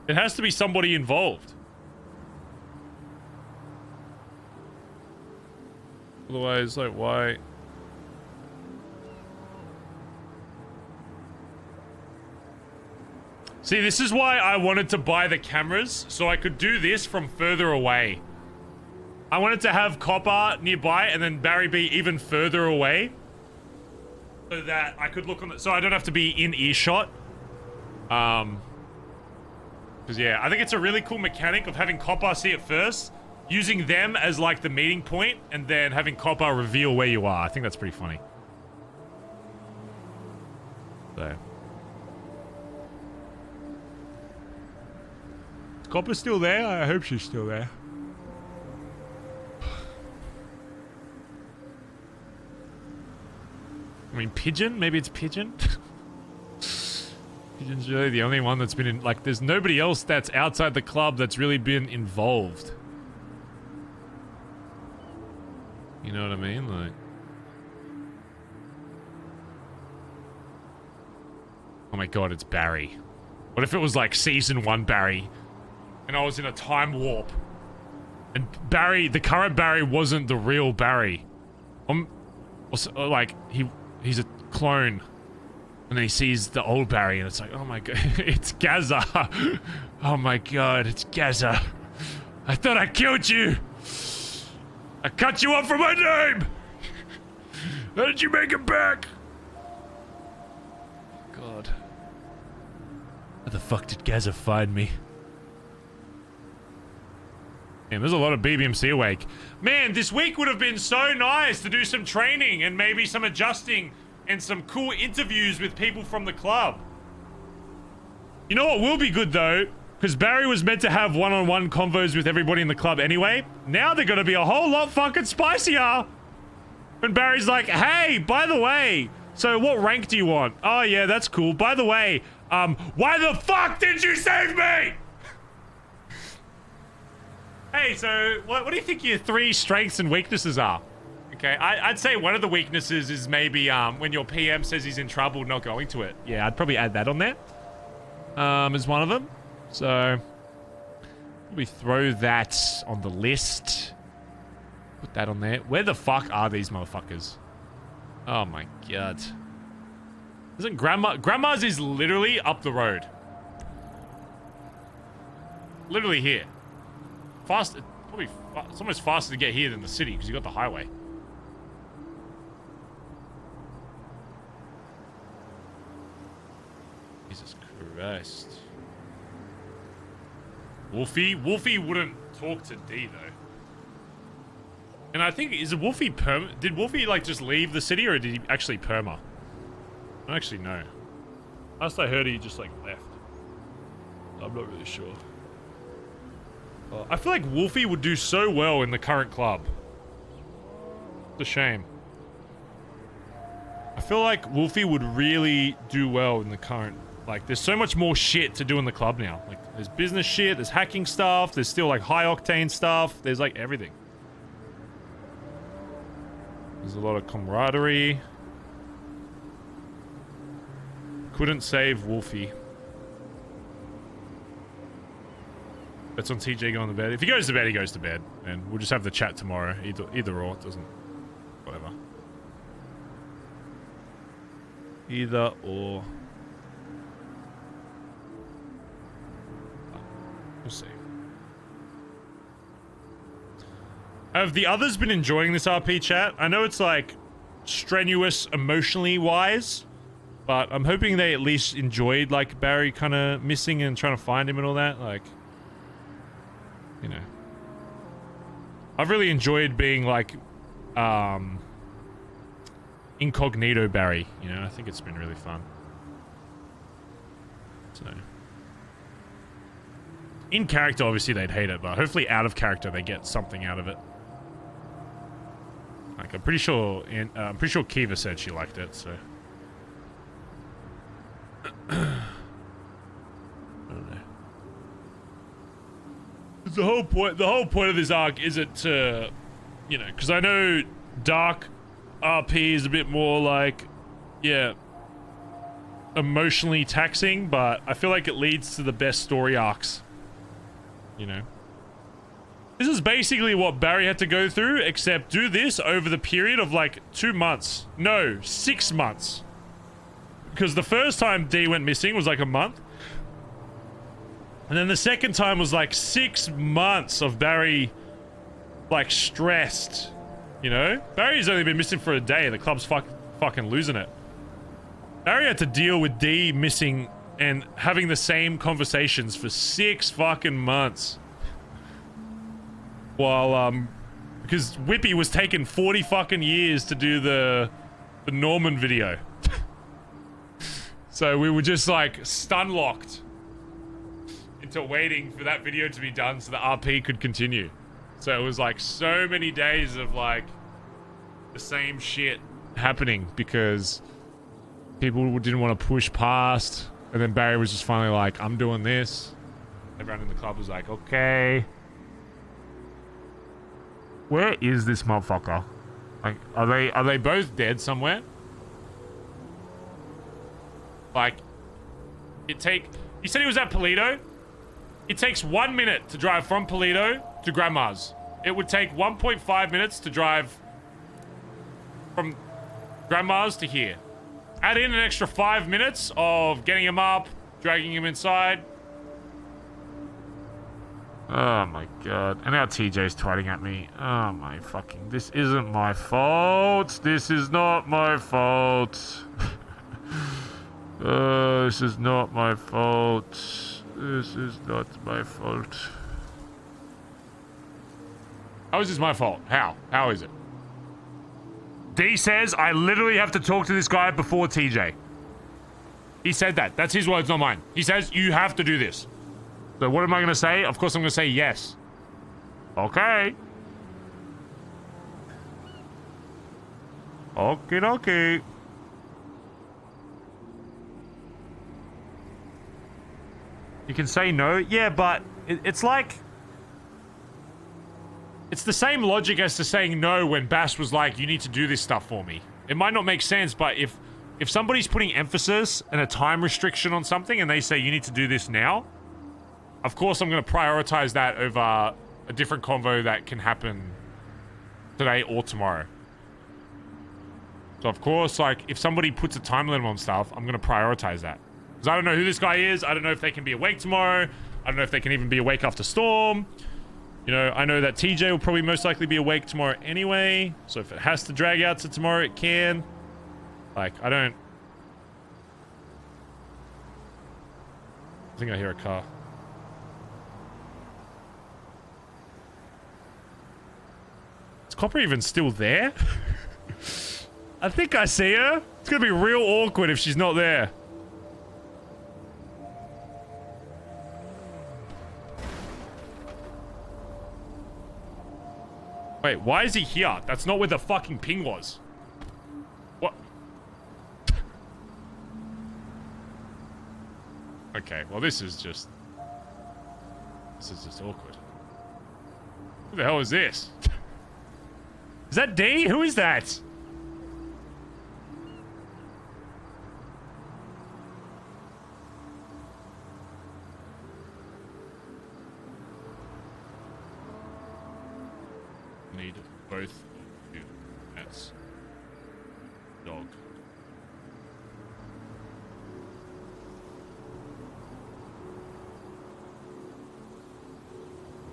Speaker 3: It has to be somebody involved. Otherwise, like, why... See, this is why I wanted to buy the cameras, so I could do this from further away. I wanted to have Copper nearby and then Barry be even further away. So that I could look on the... So I don't have to be in earshot. Because, yeah, I think it's a really cool mechanic of having Copper see it first, using them as, like, the meeting point, and then having Copper reveal where you are. I think that's pretty funny. So... Copper's still there? I hope she's still there. I mean, Pidgeon? Maybe it's Pidgeon? Pidgeon's really the only one that's been in... Like, there's nobody else that's outside the club that's really been involved. You know what I mean? Like... Oh my god, it's Barry. What if it was, like, Season 1 Barry? And I was in a time warp. And Barry, the current Barry wasn't the real Barry. Like, he's a clone. And then he sees the old Barry and it's like, oh my god, it's Gaza. Oh my god, it's Gaza. I thought I killed you. I cut you off from my name. How did you make it back? God. How the fuck did Gaza find me? Man, there's a lot of BBMC awake. Man, this week would have been so nice to do some training and maybe some adjusting and some cool interviews with people from the club. You know what will be good though? Because Barry was meant to have one-on-one convos with everybody in the club anyway. Now they're gonna be a whole lot fucking spicier. When Barry's like, hey, by the way, so what rank do you want? Oh yeah, that's cool. By the way, why the fuck did you save me? Hey, so what do you think your 3 strengths and weaknesses are? Okay, I'd say one of the weaknesses is maybe when your PM says he's in trouble not going to it. Yeah, I'd probably add that on there as one of them. So we throw that on the list. Put that on there. Where the fuck are these motherfuckers? Oh my god. Isn't Grandma's is literally up the road. Literally here. Fast, probably, it's almost faster to get here than the city because you got the highway. Jesus Christ. Wolfie wouldn't talk to D though. And I think, is Wolfie did Wolfie like just leave the city or did he actually perma? I don't actually know. Last I heard he just like left. I'm not really sure. I feel like Wolfie would do so well in the current club. It's a shame. I feel like Wolfie would really do well in the current... Like, there's so much more shit to do in the club now. Like, there's business shit, there's hacking stuff, there's still, like, high-octane stuff. There's, like, everything. There's a lot of camaraderie. Couldn't save Wolfie. That's on TJ going to bed. If he goes to bed, he goes to bed. And we'll just have the chat tomorrow. Either or. It doesn't... Whatever. Either or. We'll see. Have the others been enjoying this RP chat? I know it's like strenuous emotionally wise, but I'm hoping they at least enjoyed like Barry kind of missing and trying to find him and all that. Like, you know, I've really enjoyed being like incognito Barry, you know. I think it's been really fun. So in character obviously they'd hate it, but hopefully out of character they get something out of it. Like I'm pretty sure Kiva said she liked it, so I don't know. The whole point of this arc isn't to, you know, because I know Dark RP is a bit more like, yeah, emotionally taxing, but I feel like it leads to the best story arcs, you know. This is basically what Barry had to go through, except do this over the period of like 2 months. No, 6 months. Because the first time D went missing was like a month. And then the second time was like 6 months of Barry, like, stressed. You know? Barry's only been missing for a day. The club's fucking losing it. Barry had to deal with D missing and having the same conversations for 6 fucking months. While, because Whippy was taking 40 fucking years to do the Norman video. So we were just like stun locked into waiting for that video to be done so the RP could continue. So it was like so many days of like the same shit happening because people didn't want to push past. And then Barry was just finally like, I'm doing this. Everyone in the club was like, okay. Where is this motherfucker? Like, are they both dead somewhere? Like, he said he was at Polito. It takes 1 minute to drive from Polito to Grandma's. It would take 1.5 minutes to drive from Grandma's to here. Add in an extra 5 minutes of getting him up, dragging him inside. Oh my god. And now TJ's twatting at me. Oh my fucking... This isn't my fault. This is not my fault. This is not my fault. This is not my fault. How is this my fault? How? How is it? D says I literally have to talk to this guy before TJ. He said that. That's his words, not mine. He says you have to do this. So what am I going to say? Of course I'm going to say yes. Okay. Okie dokie. You can say no. Yeah, but it's like... It's the same logic as to saying no when Bash was like, you need to do this stuff for me. It might not make sense, but if somebody's putting emphasis and a time restriction on something and they say you need to do this now, of course I'm going to prioritize that over a different convo that can happen today or tomorrow. So of course, like, if somebody puts a time limit on stuff, I'm going to prioritize that. Because I don't know who this guy is. I don't know if they can be awake tomorrow. I don't know if they can even be awake after Storm. You know, I know that TJ will probably most likely be awake tomorrow anyway. So if it has to drag out to tomorrow, it can. Like, I think I hear a car. Is Copper even still there? I think I see her. It's gonna be real awkward if she's not there. Wait, why is he here? That's not where the fucking ping was. What? Okay, well this is just awkward. Who the hell is this? Is that D? Who is that? Need both you. That's dog.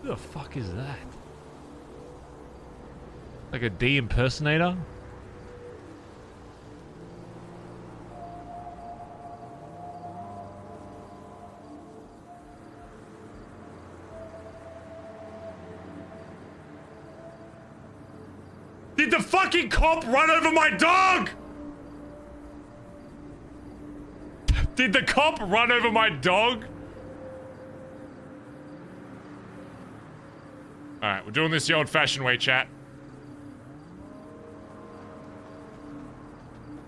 Speaker 3: Who the fuck is that? Like a D impersonator? Did the fucking cop run over my dog? Did the cop run over my dog? Alright, we're doing this the old-fashioned way, chat.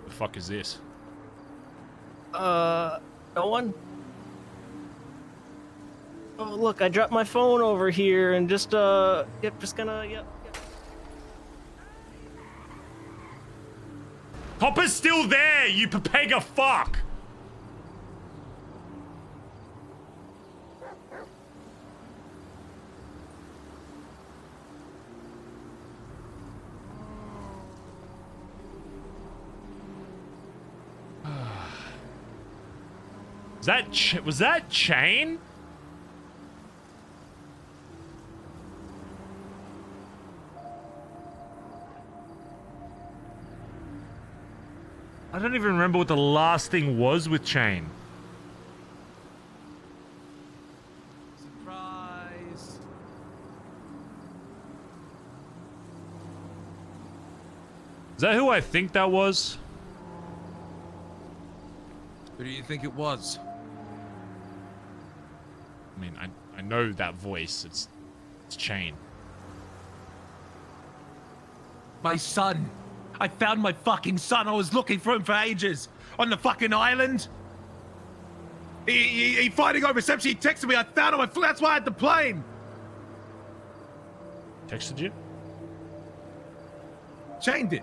Speaker 3: The fuck is this?
Speaker 8: No one? Oh, look, I dropped my phone over here and just gonna, yep.
Speaker 3: Copper's still there, you papega fuck! Was that Chain? I don't even remember what the last thing was with Chain.
Speaker 4: Surprise.
Speaker 3: Is that who I think that was?
Speaker 4: Who do you think it was?
Speaker 3: I mean, I know that voice. It's Chain.
Speaker 4: My son. I found my fucking son. I was looking for him for ages. On the fucking island. He fighting over reception. He texted me. I found him. That's why I had the plane.
Speaker 3: Texted you?
Speaker 4: Chain did.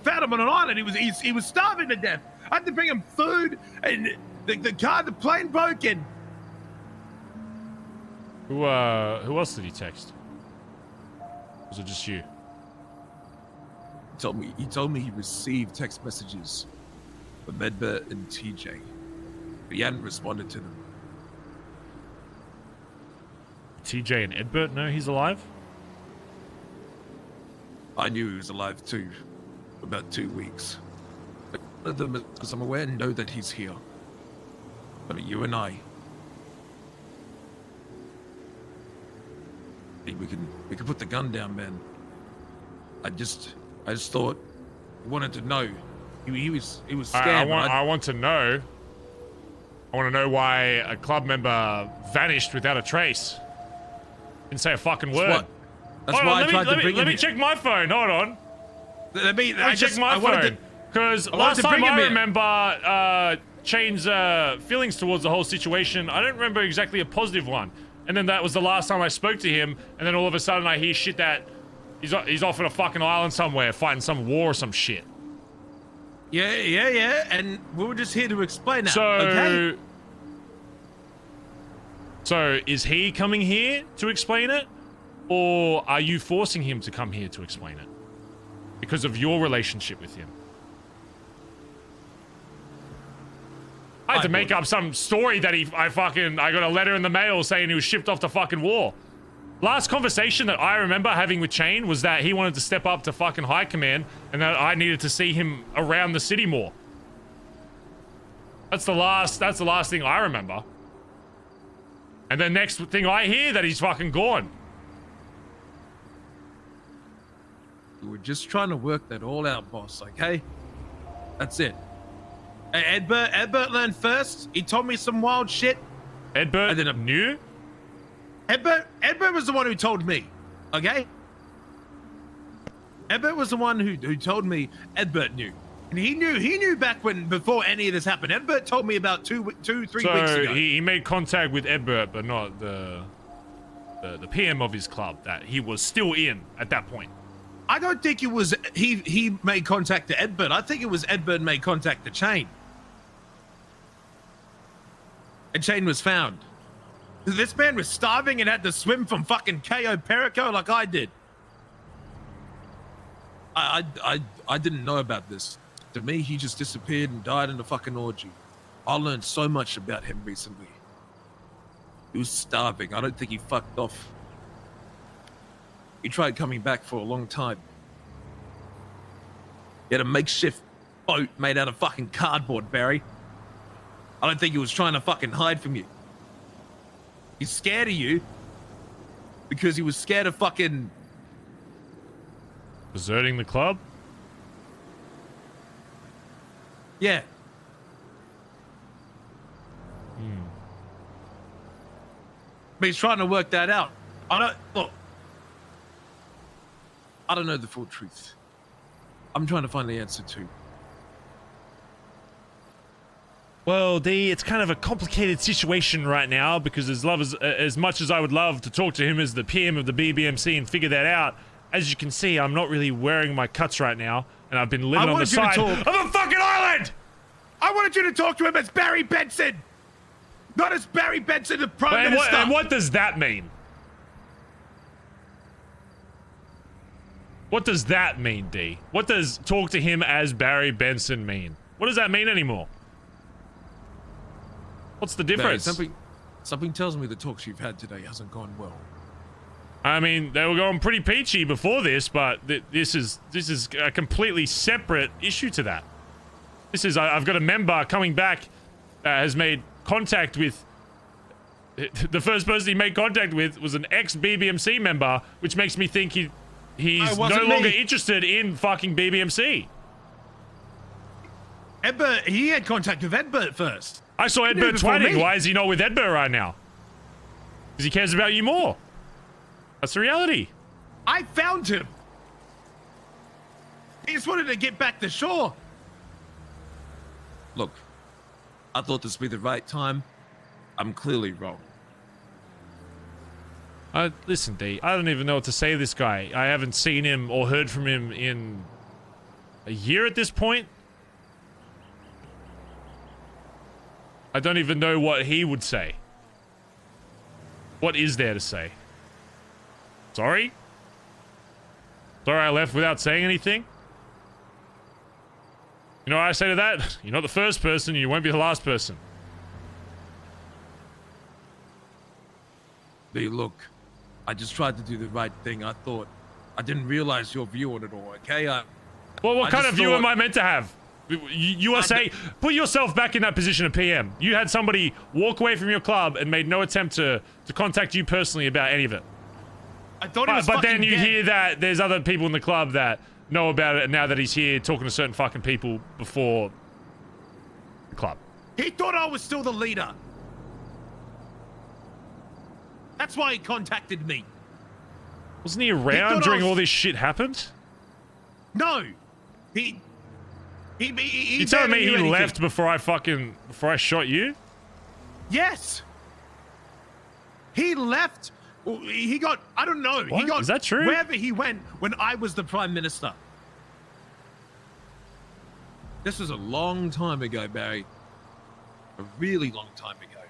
Speaker 4: Found him on an island. He was starving to death. I had to bring him food, and the plane broke in.
Speaker 3: Who else did he text? Was it just you?
Speaker 4: He told me he received text messages from Edbert and TJ, but he hadn't responded to them.
Speaker 3: TJ and Edbert know he's alive?
Speaker 4: I knew he was alive too, for about 2 weeks. None of them, as I'm aware, know that he's here. But you and I, we can put the gun down, man. I just thought he wanted to know. He was scared.
Speaker 3: I want to know. I want to know why a club member vanished without a trace. Didn't say a fucking word.
Speaker 4: That's
Speaker 3: Hold
Speaker 4: why
Speaker 3: on,
Speaker 4: I tried to bring him
Speaker 3: let me
Speaker 4: here.
Speaker 3: check my phone. Hold on.
Speaker 4: Let me
Speaker 3: Check my phone. Because last
Speaker 4: to
Speaker 3: time
Speaker 4: bring him
Speaker 3: I
Speaker 4: in.
Speaker 3: remember Chain's feelings towards the whole situation, I don't remember exactly a positive one. And then that was the last time I spoke to him, and then all of a sudden I hear shit that he's off on a fucking island somewhere fighting some war or some shit.
Speaker 4: Yeah, and we were just here to explain that,
Speaker 3: So,
Speaker 4: okay?
Speaker 3: so is he coming here to explain it? Or are you forcing him to come here to explain it? Because of your relationship with him? I had to make up some story that I got a letter in the mail saying he was shipped off to fucking war. Last conversation that I remember having with Chain was that he wanted to step up to fucking high command and that I needed to see him around the city more. That's the last thing I remember. And then next thing I hear that he's fucking gone.
Speaker 4: We were just trying to work that all out, boss, okay? That's it. Hey, Edbert learned first. He told me some wild shit.
Speaker 3: Edbert knew?
Speaker 4: Edbert was the one who told me, okay? Edbert was the one who told me Edbert knew. And he knew back before any of this happened. Edbert told me about 3 weeks ago.
Speaker 3: So he made contact with Edbert, but not the PM of his club that he was still in at that point.
Speaker 4: I don't think it was he made contact to Edbert. I think it was Edbert made contact to Chain. And Chain was found. This man was starving and had to swim from fucking KO Perico like I did. I didn't know about this. To me, he just disappeared and died in a fucking orgy. I learned so much about him recently. He was starving. I don't think he fucked off. He tried coming back for a long time. He had a makeshift boat made out of fucking cardboard, Barry. I don't think he was trying to fucking hide from you. He's scared of you because he was scared of fucking
Speaker 3: deserting the club?
Speaker 4: Yeah. But he's trying to work that out. I don't know the full truth. I'm trying to find the answer too.
Speaker 3: Well, D, it's kind of a complicated situation right now because as much as I would love to talk to him as the PM of the BBMC and figure that out, as you can see, I'm not really wearing my cuts right now, and I've been living on the side of a fucking island!
Speaker 4: I wanted you to talk to him as Barry Benson! Not as Barry Benson, the Prime Minister!
Speaker 3: And what does that mean? What does that mean, D? What does talk to him as Barry Benson mean? What does that mean anymore? What's the difference?
Speaker 4: Barry, something tells me the talks you've had today hasn't gone well.
Speaker 3: I mean, they were going pretty peachy before this, but this is a completely separate issue to that. This is I've got a member coming back that has made contact with. The first person he made contact with was an ex-BBMC member, which makes me think he's no longer interested in fucking BBMC.
Speaker 4: Edbert, he had contact with Edbert first.
Speaker 3: I saw Edbert tweeting. Why is he not with Edbert right now? Because he cares about you more. That's the reality.
Speaker 4: I found him. He just wanted to get back to shore. Look, I thought this would be the right time. I'm clearly wrong.
Speaker 3: Listen, D, I don't even know what to say to this guy. I haven't seen him or heard from him in a year at this point. I don't even know what he would say. What is there to say? Sorry? Sorry I left without saying anything? You know what I say to that? You're not the first person, you won't be the last person.
Speaker 4: Hey, look, I just tried to do the right thing. I didn't realize your view on it all, okay?
Speaker 3: Well, what kind of view am I meant to have? You are saying, put yourself back in that position of PM. You had somebody walk away from your club and made no attempt to contact you personally about any of it.
Speaker 4: I thought he was
Speaker 3: but then you
Speaker 4: dead.
Speaker 3: hear that there's other people in the club that know about it, and now that he's here talking to certain fucking people before the club.
Speaker 4: He thought I was still the leader. That's why he contacted me.
Speaker 3: Wasn't he around
Speaker 4: thought I
Speaker 3: during
Speaker 4: was-
Speaker 3: all this shit happened?
Speaker 4: No, he
Speaker 3: You telling me
Speaker 4: barely
Speaker 3: he
Speaker 4: knew anything.
Speaker 3: left before I shot you?
Speaker 4: Yes. He left. He got. I don't know.
Speaker 3: What?
Speaker 4: He got.
Speaker 3: Is that true?
Speaker 4: Wherever he went when I was the prime minister. This was a long time ago, Barry. A really long time ago.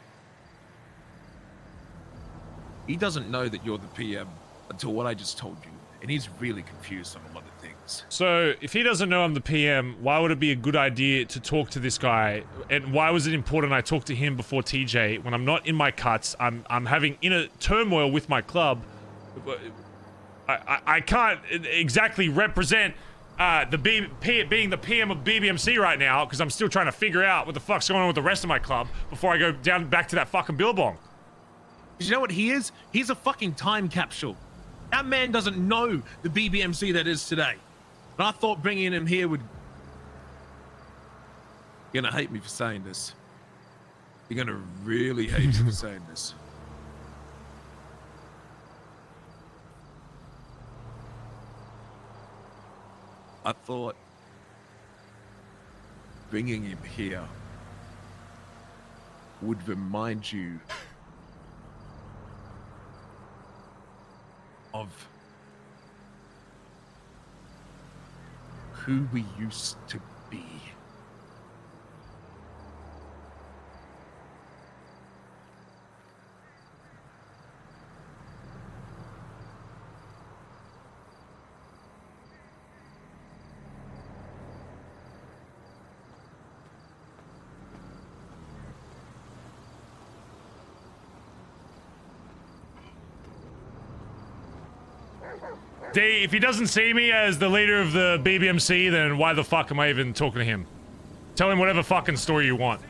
Speaker 4: He doesn't know that you're the PM until what I just told you, and he's really confused on a lot of things.
Speaker 3: So, if he doesn't know I'm the PM, why would it be a good idea to talk to this guy? And why was it important I talk to him before TJ when I'm not in my cuts? I'm having inner turmoil with my club. I can't exactly represent being the PM of BBMC right now because I'm still trying to figure out what the fuck's going on with the rest of my club before I go down back to that fucking billabong.
Speaker 4: You know what he is? He's a fucking time capsule. That man doesn't know the BBMC that is today. And I thought bringing him here would... You're gonna hate me for saying this. You're gonna really hate me for saying this. I thought bringing him here would remind you of who we used to be.
Speaker 3: D, if he doesn't see me as the leader of the BBMC, then why the fuck am I even talking to him? Tell him whatever fucking story you want.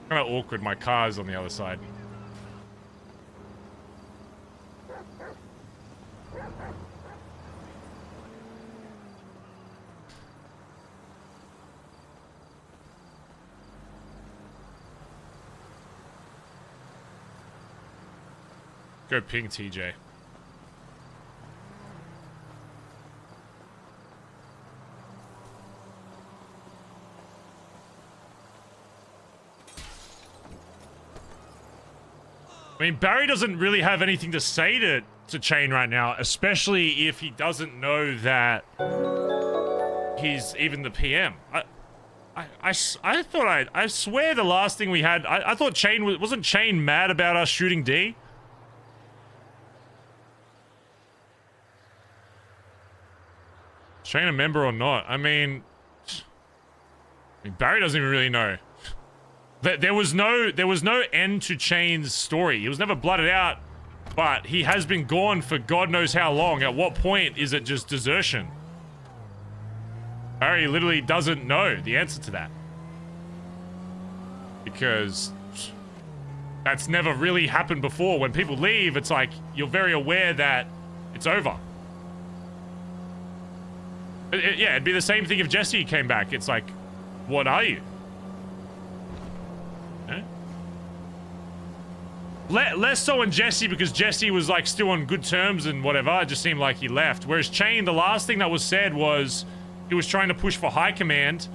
Speaker 3: Kind of awkward, my car's on the other side. Go ping TJ. I mean, Barry doesn't really have anything to say to Chain right now, especially if he doesn't know that he's even the PM. I swear the last thing we had, I thought Chain wasn't Chain mad about us shooting D? Chain a member or not? I mean, Barry doesn't even really know. There was no end to Chain's story. He was never blooded out, but he has been gone for God knows how long. At what point is it just desertion? Barry literally doesn't know the answer to that. Because that's never really happened before. When people leave, it's like you're very aware that it's over. Yeah, it'd be the same thing if Jesse came back. It's like, what are you? Eh? Less so in Jesse because Jesse was like still on good terms and whatever. It just seemed like he left. Whereas Chain, the last thing that was said was he was trying to push for high command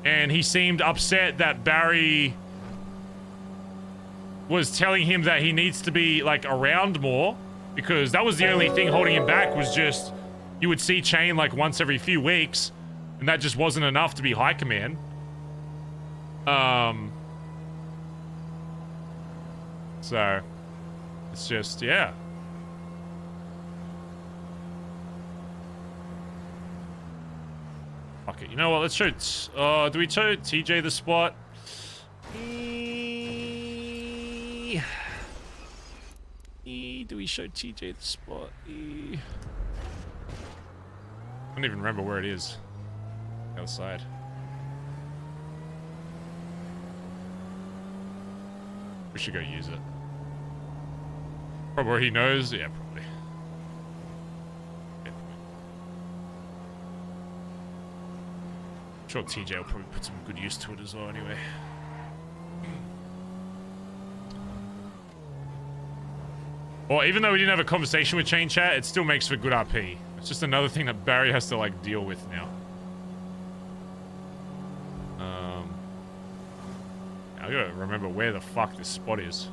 Speaker 3: and he seemed upset that Barry was telling him that he needs to be like around more because that was the only thing holding him back was just you would see Chain like once every few weeks, and that just wasn't enough to be high command. So it's just, yeah. Okay, you know what? Let's show. Do we show TJ the spot? Do we show TJ the spot? I don't even remember where it is. The other side. We should go use it. Probably where he knows. Yeah, probably. Yeah. I'm sure TJ will probably put some good use to it as well anyway. Or even though we didn't have a conversation with Chain Chat, it still makes for good RP. It's just another thing that Barry has to like deal with now. I gotta remember where the fuck this spot is.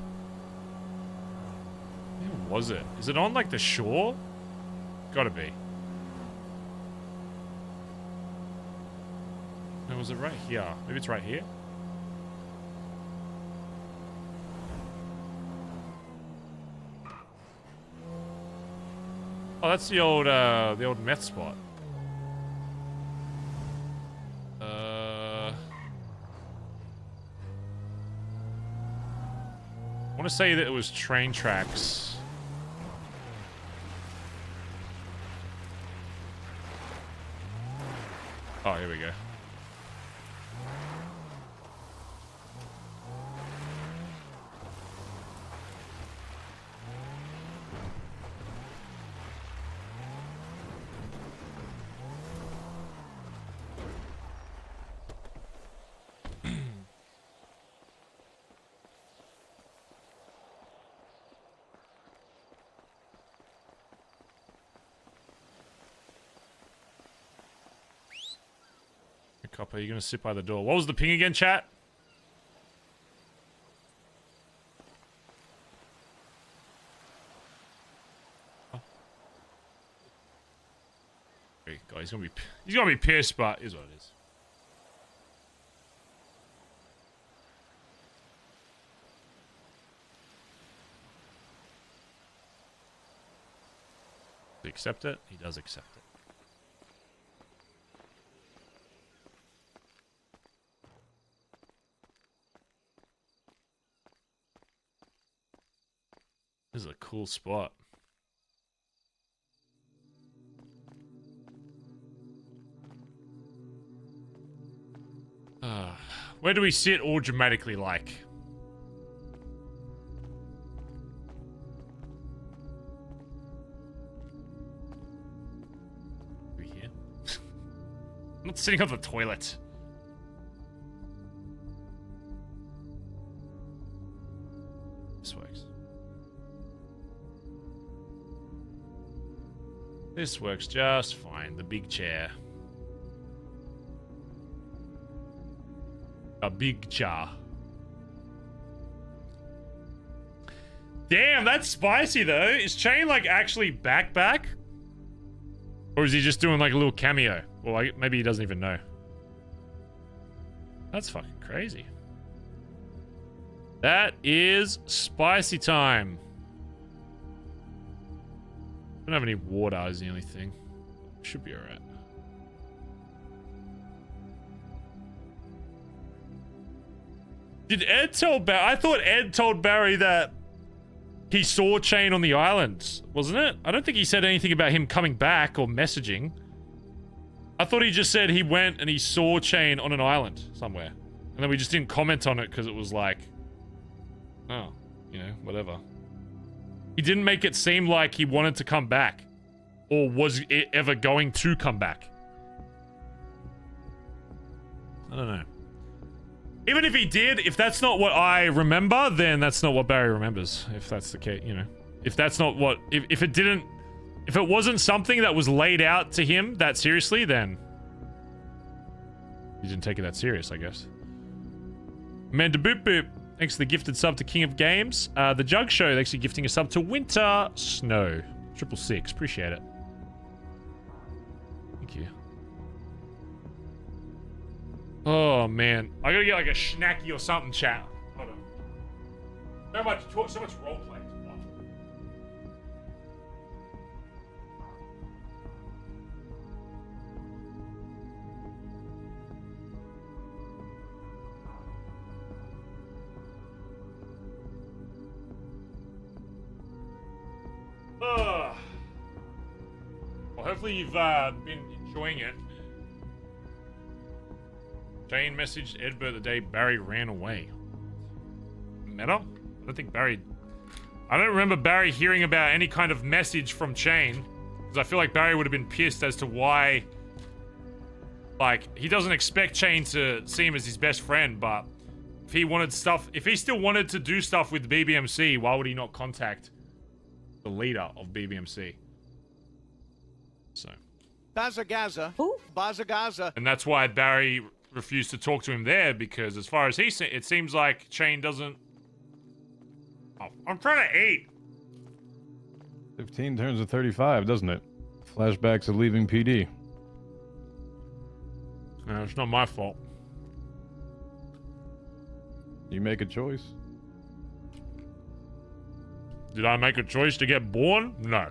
Speaker 3: Where was it? Is it on like the shore? Gotta be. No, was it right here? Maybe it's right here? Oh, that's the old meth spot. I want to say that it was train tracks. Oh, here we go. Copper, you're gonna sit by the door. What was the ping again, chat? Oh. Okay, God, he's gonna be pissed, but is what it is. Does he accept it? He does accept it. This is a cool spot. Where do we sit all dramatically like? Are we here? I'm not sitting on the toilet. This works. This works just fine. The big chair. A big jar. Damn, that's spicy though. Is Chain like actually back? Or is he just doing like a little cameo? Or like, maybe he doesn't even know. That's fucking crazy. That is spicy time. I don't have any water is the only thing. Should be alright. Did Ed tell Barry? I thought Ed told Barry that he saw Chain on the island, wasn't it? I don't think he said anything about him coming back or messaging. I thought he just said he went and he saw Chain on an island somewhere. And then we just didn't comment on it because it was like, oh, you know, whatever. He didn't make it seem like he wanted to come back. Or was it ever going to come back? I don't know. Even if he did, if that's not what I remember, then that's not what Barry remembers. If that's the case, you know. If that's not what... If it didn't... If it wasn't something that was laid out to him that seriously, then... He didn't take it that serious, I guess. Amanda Boop Boop. Thanks for the gifted sub to King of Games. The Jug Show, thanks for gifting a sub to Winter Snow. 666, appreciate it. Thank you. Oh, man. I gotta get like a schnacky or something, chat. Hold on. So much roleplay. Well, hopefully you've been enjoying it. Chain messaged Edbert the day Barry ran away. Meta? I don't think Barry... I don't remember Barry hearing about any kind of message from Chain. Because I feel like Barry would have been pissed as to why Like, he doesn't expect Chain to see him as his best friend, but if he wanted stuff, if he still wanted to do stuff with BBMC, why would he not contact the leader of BBMC? So.
Speaker 1: Bazza Gaza. Bazza Gaza.
Speaker 3: And that's why Barry refused to talk to him there, because as far as it seems like Chain doesn't... Oh, I'm trying to eat.
Speaker 9: 15 turns to 35, doesn't it? Flashbacks of leaving PD.
Speaker 3: No, it's not my fault.
Speaker 9: You make a choice.
Speaker 3: Did I make a choice to get born? No.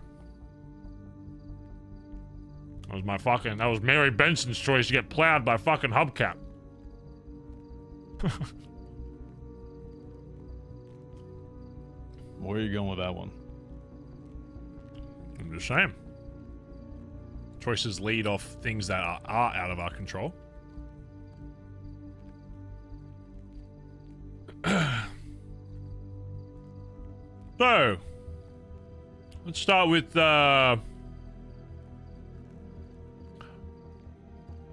Speaker 3: That was Mary Benson's choice to get plowed by fucking Hubcap.
Speaker 9: Where are you going with that one?
Speaker 3: I'm just saying. Choices lead off things that are out of our control. So, let's start with, how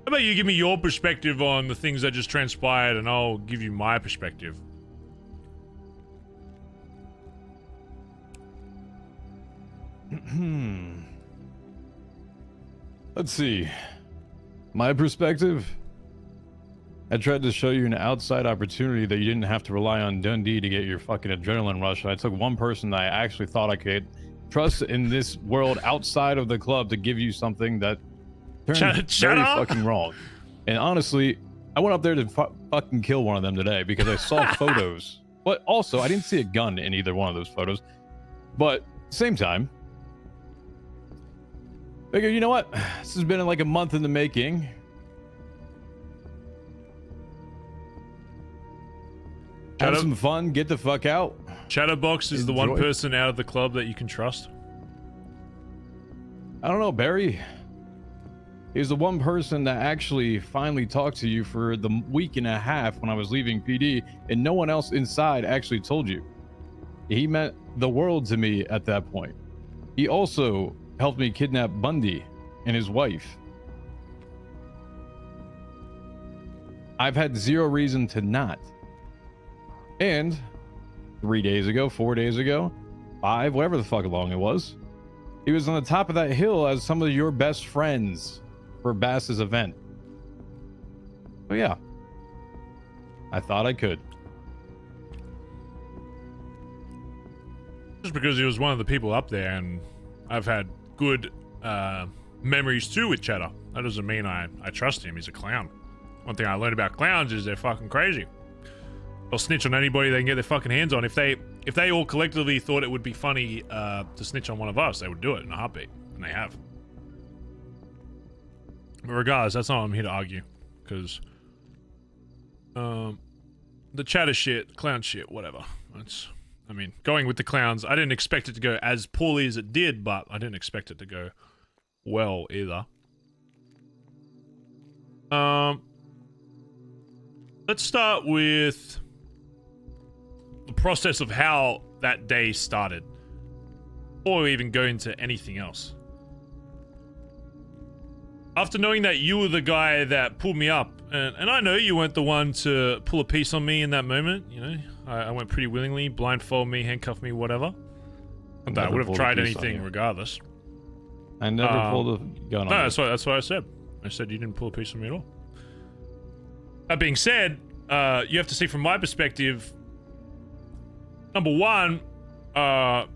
Speaker 3: about you give me your perspective on the things that just transpired, and I'll give you my perspective.
Speaker 9: Let's see. My perspective? I tried to show you an outside opportunity that you didn't have to rely on Dundee to get your fucking adrenaline rush. I took one person that I actually thought I could trust in this world outside of the club to give you something that turned very fucking wrong. And honestly, I went up there to fucking kill one of them today because I saw photos. But also, I didn't see a gun in either one of those photos. But same time, figure, you know what? This has been like a month in the making. Have some fun, get the fuck out.
Speaker 3: Chatterbox is the one person out of the club that you can trust.
Speaker 9: I don't know, Barry. He was the one person that actually finally talked to you for the week and a half when I was leaving PD, and no one else inside actually told you. He meant the world to me at that point. He also helped me kidnap Bundy and his wife. I've had zero reason to not. And 3 days ago, 4 days ago, 5, whatever the fuck long it was, he was on the top of that hill as some of your best friends for Bass's event. So yeah, I thought I could.
Speaker 3: Just because he was one of the people up there, and I've had good memories too with Cheddar. That doesn't mean I trust him. He's a clown. One thing I learned about clowns is they're fucking crazy. They'll snitch on anybody they can get their fucking hands on. If they all collectively thought it would be funny to snitch on one of us, they would do it in a heartbeat, and they have. But regardless, that's not what I'm here to argue, because the chatter shit, clown shit, whatever. I mean, going with the clowns, I didn't expect it to go as poorly as it did, but I didn't expect it to go well either. Let's start with the process of how that day started, before we even go into anything else. After knowing that you were the guy that pulled me up, and I know you weren't the one to pull a piece on me in that moment, you know, I went pretty willingly, blindfold me, handcuff me, whatever. I would have tried anything regardless.
Speaker 9: I never pulled a gun on you.
Speaker 3: No, that's what I said. I said you didn't pull a piece on me at all. That being said, you have to see from my perspective, number one, after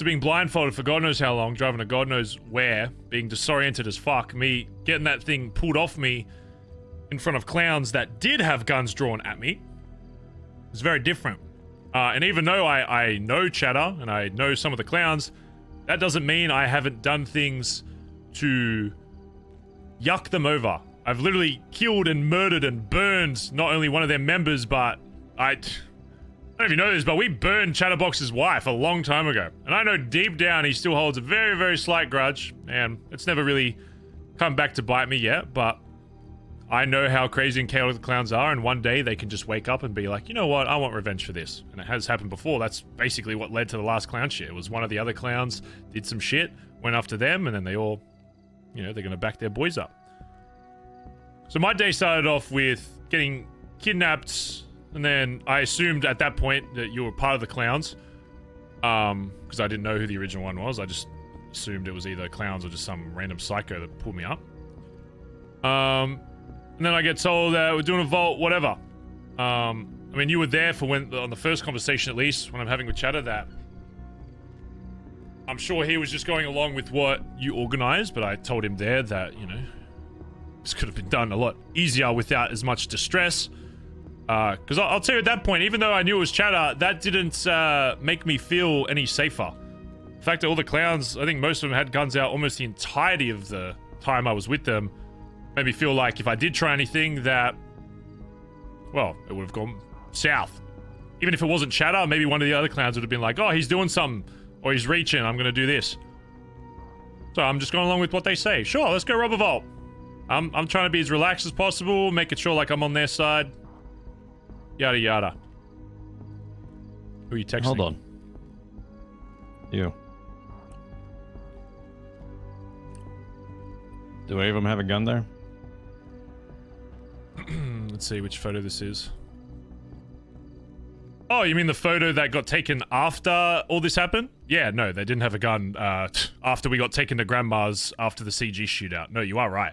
Speaker 3: being blindfolded for God knows how long, driving to God knows where, being disoriented as fuck, me getting that thing pulled off me in front of clowns that did have guns drawn at me, it's very different. And even though I know Chatter and I know some of the clowns, that doesn't mean I haven't done things to yuck them over. I've literally killed and murdered and burned not only one of their members, but I don't know if you know this, but we burned Chatterbox's wife a long time ago. And I know deep down he still holds a very, very slight grudge, and it's never really come back to bite me yet, but I know how crazy and chaotic the clowns are, and one day they can just wake up and be like, you know what, I want revenge for this. And it has happened before. That's basically what led to the last clown shit. It was one of the other clowns did some shit, went after them, and then they all, you know, they're going to back their boys up. So my day started off with getting kidnapped, and then I assumed at that point that you were part of the clowns. Because I didn't know who the original one was. I just assumed it was either clowns or just some random psycho that pulled me up. And then I get told that we're doing a vault, whatever. I mean, you were there for when, on the first conversation at least, when I'm having with Chatter, that I'm sure he was just going along with what you organized, but I told him there that, you know, this could have been done a lot easier without as much distress. Because I'll tell you at that point, even though I knew it was Chatter, that didn't make me feel any safer. The fact that all the clowns, I think most of them had guns out almost the entirety of the time I was with them, made me feel like if I did try anything that, well, it would have gone south. Even if it wasn't Chatter, maybe one of the other clowns would have been like, oh, he's doing something, or he's reaching, I'm gonna do this. So I'm just going along with what they say. Sure, let's go rob a vault. I'm trying to be as relaxed as possible, making sure like I'm on their side. Yada yada. Who are you texting?
Speaker 9: Hold on. You. Do any of them have a gun there?
Speaker 3: Let's see which photo this is. Oh, you mean the photo that got taken after all this happened? Yeah, no, they didn't have a gun after we got taken to Grandma's after the CG shootout. No, you are right.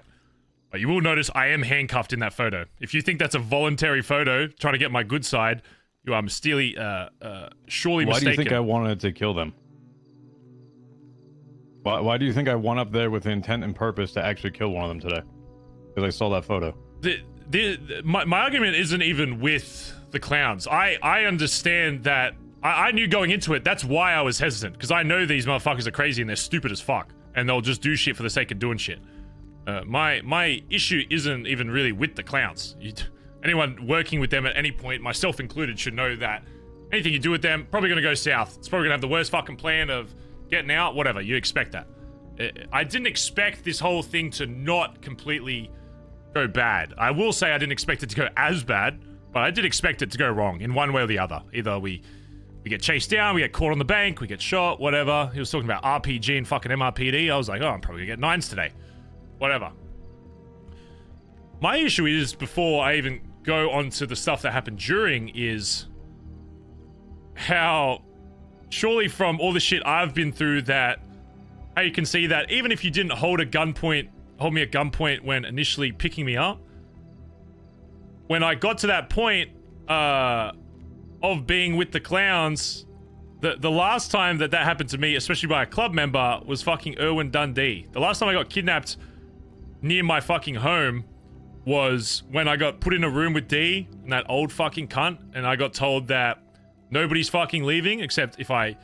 Speaker 3: But you will notice I am handcuffed in that photo. If you think that's a voluntary photo, trying to get my good side, you are surely mistaken.
Speaker 9: Why do you think I wanted to kill them? Why do you think I went up there with intent and purpose to actually kill one of them today? Because I saw that photo.
Speaker 3: My argument isn't even with the clowns. I understand that. I knew going into it, that's why I was hesitant. Because I know these motherfuckers are crazy and they're stupid as fuck. And they'll just do shit for the sake of doing shit. My issue isn't even really with the clowns. Anyone working with them at any point, myself included, should know that anything you do with them, probably going to go south. It's probably going to have the worst fucking plan of getting out, whatever. You expect that. I didn't expect this whole thing to not completely go bad. I will say I didn't expect it to go as bad, but I did expect it to go wrong in one way or the other. Either we get chased down, we get caught on the bank, we get shot, whatever. He was talking about RPG and fucking MRPD. I was like, oh, I'm probably going to get 9s today. Whatever. My issue is, before I even go on to the stuff that happened during, is how, surely from all the shit I've been through, that how you can see that even if you didn't hold me at gunpoint when initially picking me up, when I got to that point of being with the clowns, the last time that happened to me, especially by a club member, was fucking Dundee. The last time I got kidnapped near my fucking home was when I got put in a room with D and that old fucking cunt, and I got told that nobody's fucking leaving except if I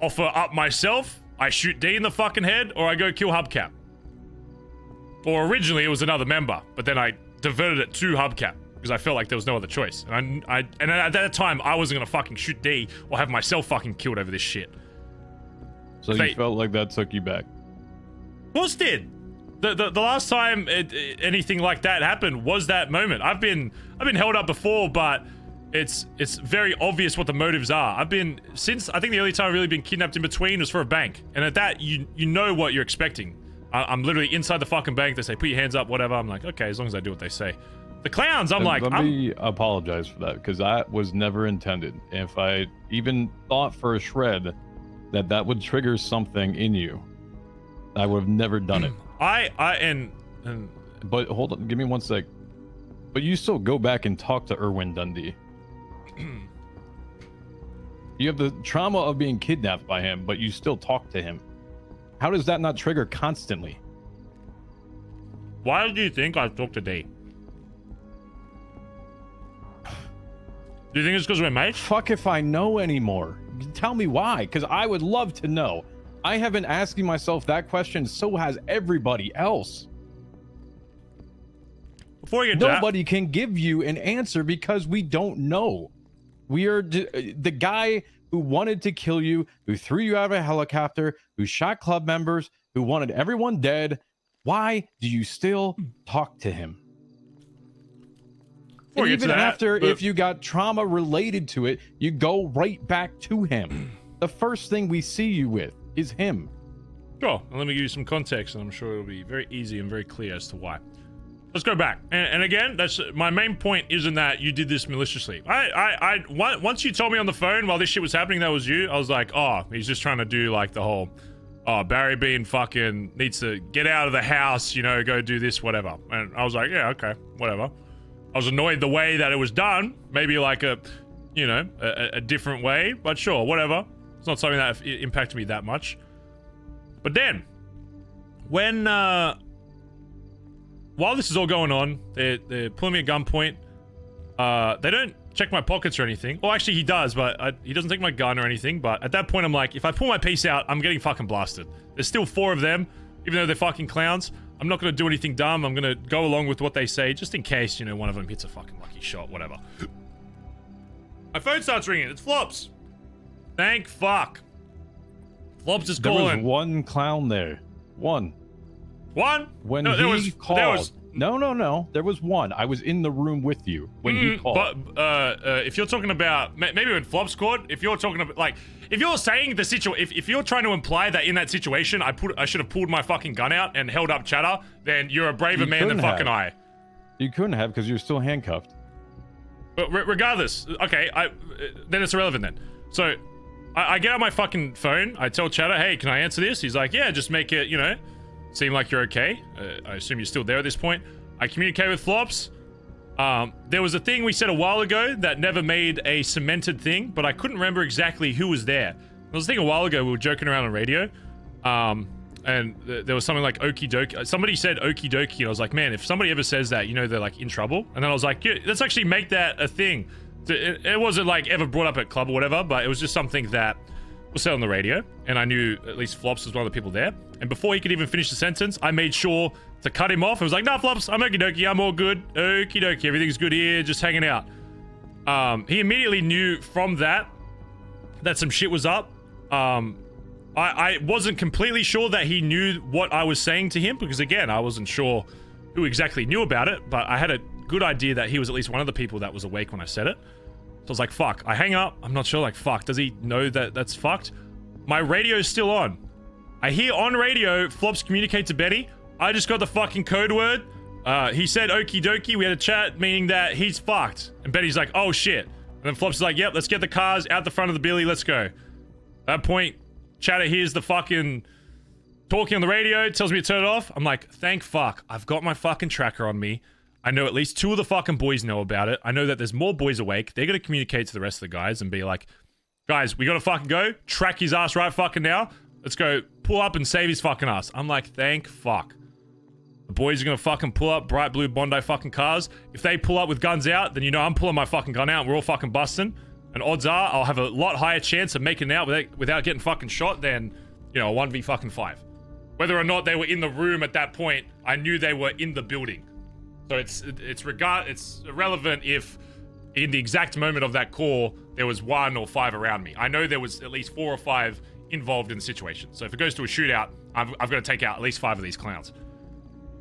Speaker 3: offer up myself, I shoot D in the fucking head, or I go kill Hubcap. Or originally it was another member, but then I diverted it to Hubcap because I felt like there was no other choice. And at that time I wasn't gonna fucking shoot D or have myself fucking killed over this shit.
Speaker 9: So you felt like that took you back?
Speaker 3: Of course it did. The last time anything like that happened was that moment. I've been held up before, but it's very obvious what the motives are. Since I think the only time I've really been kidnapped in between was for a bank, and at that you know what you're expecting. I'm literally inside the fucking bank. They say put your hands up, whatever. I'm like, okay, as long as I do what they say. The clowns, I'm like,
Speaker 9: let me apologize for that, because that was never intended. If I even thought for a shred that would trigger something in you, I would have never done it. But hold on, give me 1 sec. But you still go back and talk to Dundee. You have the trauma of being kidnapped by him, but you still talk to him. How does that not trigger constantly?
Speaker 3: Why do you think I talk to D? Do you think it's because we're mates?
Speaker 9: Fuck if I know anymore. Tell me why, because I would love to know. I have been asking myself that question, so has everybody else.
Speaker 3: Before you get to
Speaker 9: Nobody can give you an answer because we don't know. We are the guy who wanted to kill you, who threw you out of a helicopter, who shot club members, who wanted everyone dead. Why do you still talk to him? And even after, if you got trauma related to it, you go right back to him. The first thing we see you with is him.
Speaker 3: Sure, and let me give you some context, and I'm sure it'll be very easy and very clear as to why. I let's go back. And again, that's my main point. Isn't that you did this maliciously? Once you told me on the phone while this shit was happening that was you, I was like, oh, he's just trying to do like the whole, oh, Barry Bean fucking needs to get out of the house, you know, go do this, whatever. And I was like, yeah, okay, whatever. I was annoyed the way that it was done. Maybe like a, you know, a different way, but sure, whatever. It's not something that impacted me that much. But then, when, while this is all going on, they're pulling me at gunpoint. They don't check my pockets or anything. Well, actually, he does, but he doesn't take my gun or anything. But at that point, I'm like, if I pull my piece out, I'm getting fucking blasted. There's still 4 of them, even though they're fucking clowns. I'm not going to do anything dumb. I'm going to go along with what they say, just in case, you know, one of them hits a fucking lucky shot, whatever. My phone starts ringing. It's Flops. Thank fuck. Flops is calling.
Speaker 9: There was one clown there. One.
Speaker 3: One?
Speaker 9: When
Speaker 3: no,
Speaker 9: he called. No. There was one. I was in the room with you when he called.
Speaker 3: But if you're talking about maybe when Flops called, if you're talking about like if you're saying the situation, if you're trying to imply that in that situation I should have pulled my fucking gun out and held up Chatter, then you're a braver man than fucking I.
Speaker 9: You couldn't have because you're still handcuffed.
Speaker 3: But regardless, okay, then it's irrelevant then. So I get out my fucking phone. I tell Chatter, hey, can I answer this? He's like, yeah, just make it, you know, seem like you're okay. I assume you're still there at this point. I communicate with Flops. There was a thing we said a while ago that never made a cemented thing, but I couldn't remember exactly who was there. There was a thing a while ago, we were joking around on radio, and there was something like okie dokie. Somebody said okie dokie, and I was like, man, if somebody ever says that, you know they're like in trouble. And then I was like, yeah, let's actually make that a thing. It wasn't like ever brought up at club or whatever, but it was just something that was said on the radio, and I knew at least Flops was one of the people there. And before he could even finish the sentence, I made sure to cut him off. I was like, nah, Flops, I'm okie dokie, I'm all good. Okie dokie, everything's good here, just hanging out. He immediately knew from that some shit was up. I wasn't completely sure that he knew what I was saying to him, because again, I wasn't sure who exactly knew about it, but I had a good idea that he was at least one of the people that was awake when I said it. So I was like, fuck. I hang up. I'm not sure, like, fuck. Does he know that that's fucked? My radio's still on. I hear on radio, Flops communicate to Betty. I just got the fucking code word. He said okie dokie. We had a chat, meaning that he's fucked. And Betty's like, oh shit. And then Flops is like, yep, let's get the cars out the front of the Billy. Let's go. At that point, Chatter hears the fucking talking on the radio, tells me to turn it off. I'm like, thank fuck. I've got my fucking tracker on me. I know at least 2 of the fucking boys know about it. I know that there's more boys awake. They're going to communicate to the rest of the guys and be like, guys, we got to fucking go. Track his ass right fucking now. Let's go pull up and save his fucking ass. I'm like, thank fuck. The boys are going to fucking pull up bright blue Bondi fucking cars. If they pull up with guns out, then you know I'm pulling my fucking gun out and we're all fucking busting. And odds are I'll have a lot higher chance of making it out without getting fucking shot than, you know, a 1v fucking 5. Whether or not they were in the room at that point, I knew they were in the building. So it's irrelevant if in the exact moment of that call there was 1 or 5 around me. I know there was at least 4 or 5 involved in the situation. So if it goes to a shootout, I've got to take out at least 5 of these clowns.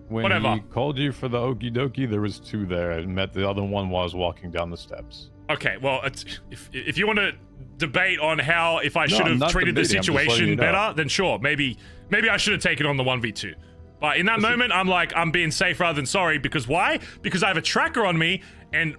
Speaker 9: When
Speaker 3: Whatever.
Speaker 9: he called you for the okie dokie, there was 2 there. I met the other one while I was walking down the steps.
Speaker 3: Okay, well, if you want to debate on how if I should have treated the situation better, then sure, maybe I should have taken on the 1v2. But in that moment, I'm like, I'm being safe rather than sorry. Because why? Because I have a tracker on me, and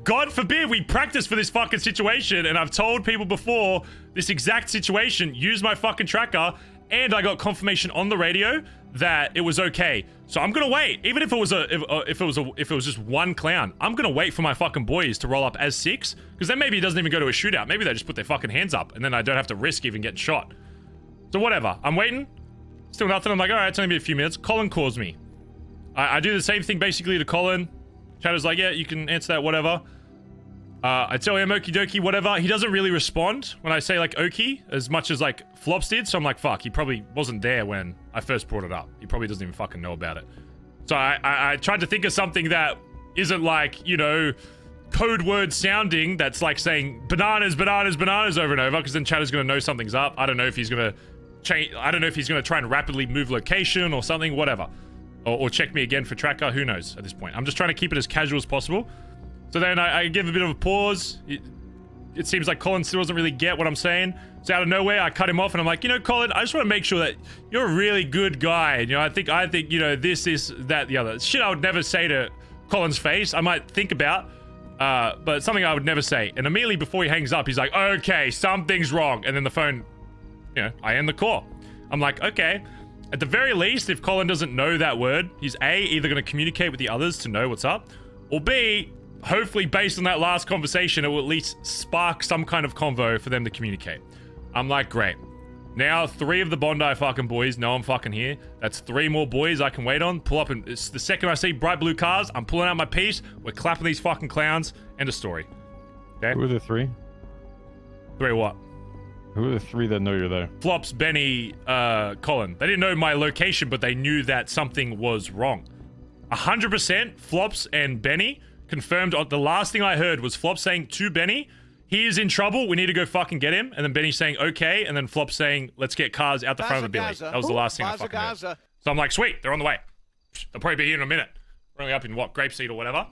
Speaker 3: God forbid we practice for this fucking situation. And I've told people before this exact situation, use my fucking tracker, and I got confirmation on the radio that it was okay. So I'm gonna wait, even if it was just 1 clown. I'm gonna wait for my fucking boys to roll up as 6, because then maybe it doesn't even go to a shootout. Maybe they just put their fucking hands up, and then I don't have to risk even getting shot. So whatever. I'm waiting. Still nothing. I'm like, all right, it's only been a few minutes. Collin calls me. I do the same thing basically to Collin. Chatter's like, yeah, you can answer that, whatever. I tell him okie dokie, whatever. He doesn't really respond when I say like okie as much as like Flops did. So I'm like, fuck, he probably wasn't there when I first brought it up. He probably doesn't even fucking know about it. So I tried to think of something that isn't like, you know, code word sounding, that's like saying bananas, bananas, bananas over and over, because then Chatter's going to know something's up. I don't know if he's going to change. I don't know if he's going to try and rapidly move location or something, whatever. Or check me again for tracker. Who knows at this point? I'm just trying to keep it as casual as possible. So then I give a bit of a pause. it seems like Collin still doesn't really get what I'm saying. So out of nowhere, I cut him off and I'm like, you know, Collin, I just want to make sure that you're a really good guy. You know, I think, you know, this, that, the other. Shit I would never say to Collin's face. I might think about, but something I would never say. And immediately before he hangs up, he's like, okay, something's wrong. And then the phone, you know, I end the call. I'm like, okay. At the very least, if Collin doesn't know that word, he's A, either going to communicate with the others to know what's up, or B, hopefully based on that last conversation, it will at least spark some kind of convo for them to communicate. I'm like, great. Now 3 of the Bondi fucking boys know I'm fucking here. That's 3 more boys I can wait on. Pull up, and it's the second I see bright blue cars, I'm pulling out my piece. We're clapping these fucking clowns. End of story. Okay?
Speaker 9: Who are the 3?
Speaker 3: 3 what?
Speaker 9: Who are the 3 that know you're there?
Speaker 3: Flops, Benny, Collin. They didn't know my location, but they knew that something was wrong. 100% Flops and Benny confirmed. The last thing I heard was Flops saying to Benny, he is in trouble, we need to go fucking get him. And then Benny saying, okay. And then Flops saying, let's get cars out the front of the building. That was the last thing I fucking heard. So I'm like, sweet, they're on the way. They'll probably be here in a minute. We're only up in, what, Grapeseed or whatever.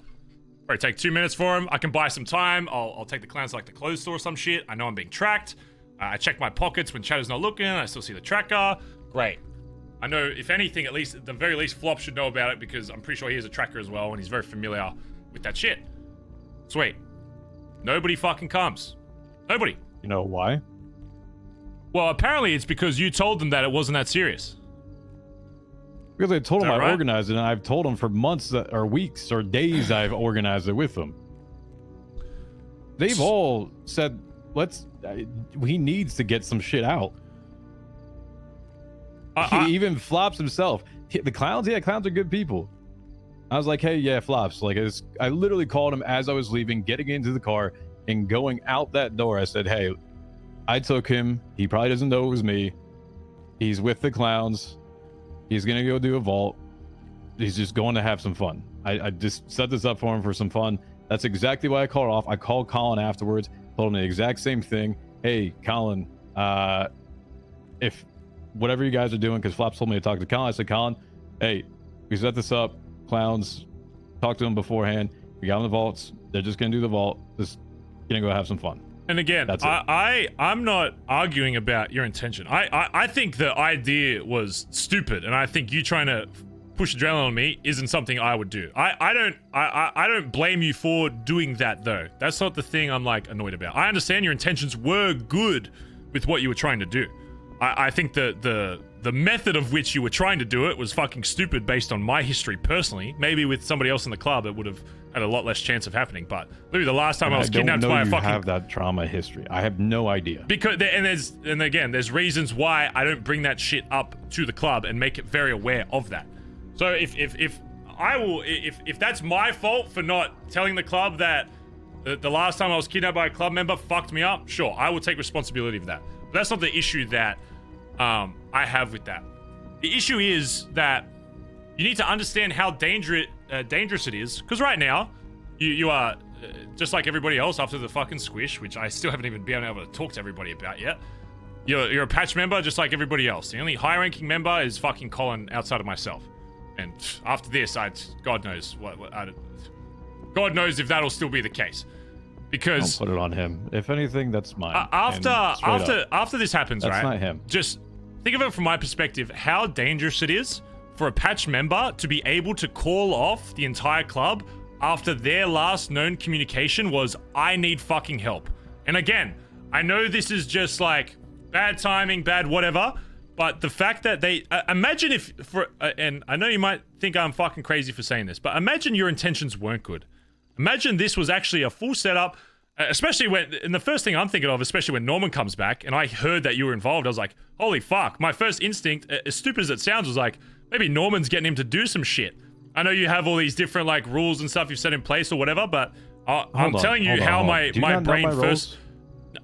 Speaker 3: Probably take 2 minutes for them. I can buy some time. I'll take the clowns to like the clothes store or some shit. I know I'm being tracked. I check my pockets when Chatter's not looking. I still see the tracker. Great. I know, if anything, at least, at the very least, Flop should know about it because I'm pretty sure he is a tracker as well and he's very familiar with that shit. Sweet. Nobody fucking comes. Nobody.
Speaker 9: You know why?
Speaker 3: Well, apparently it's because you told them that it wasn't that serious.
Speaker 9: Because I told them I
Speaker 3: right?
Speaker 9: organized it, and I've told them for months or weeks or days I've organized it with them. They've all said, he needs to get some shit out. He even Flops himself. The clowns, yeah, clowns are good people. I was like, hey, yeah, Flops. Like, I literally called him as I was leaving, getting into the car, and going out that door. I said, hey, I took him. He probably doesn't know it was me. He's with the clowns. He's going to go do a vault. He's just going to have some fun. I just set this up for him for some fun. That's exactly why I called off. I called Collin afterwards, told him the exact same thing. Hey, Collin, if whatever you guys are doing, because Flops told me to talk to Collin, I said, Collin, hey, we set this up. Clowns, talk to them beforehand. We got them the vaults. They're just going to do the vault. Just going to go have some fun.
Speaker 3: And again, I'm not arguing about your intention. I think the idea was stupid, and I think you trying to push adrenaline on me isn't something I would do. I don't blame you for doing that though. That's not the thing I'm like annoyed about. I understand your intentions were good with what you were trying to do. I think the method of which you were trying to do it was fucking stupid based on my history personally. Maybe with somebody else in the club, it would have had a lot less chance of happening. But literally the last time I was kidnapped by a fucking...
Speaker 9: I have that trauma history. I have no idea.
Speaker 3: Because and again, there's reasons why I don't bring that shit up to the club and make it very aware of that. So if that's my fault for not telling the club that the last time I was kidnapped by a club member fucked me up, sure, I will take responsibility for that. But that's not the issue that I have with that. The issue is that you need to understand how dangerous it is. Because right now, you are just like everybody else after the fucking squish, which I still haven't even been able to talk to everybody about yet. You're a patch member just like everybody else. The only high-ranking member is fucking Collin outside of myself. And after this, God knows God knows if that'll still be the case. Because
Speaker 9: I'll put it on him. If anything, that's mine.
Speaker 3: After this happens,
Speaker 9: that's
Speaker 3: right?
Speaker 9: That's not him.
Speaker 3: Just think of it from my perspective, how dangerous it is for a patch member to be able to call off the entire club after their last known communication was, I need fucking help. And again, I know this is just like bad timing, bad whatever, but the fact that they imagine if and I know you might think I'm fucking crazy for saying this, but imagine your intentions weren't good. Imagine this was actually a full setup, especially and the first thing I'm thinking of, especially when Norman comes back and I heard that you were involved, I was like, holy fuck. My first instinct, as stupid as it sounds, was like, maybe Norman's getting him to do some shit. I know you have all these different like rules and stuff you've set in place or whatever, but I'm telling you how my brain first...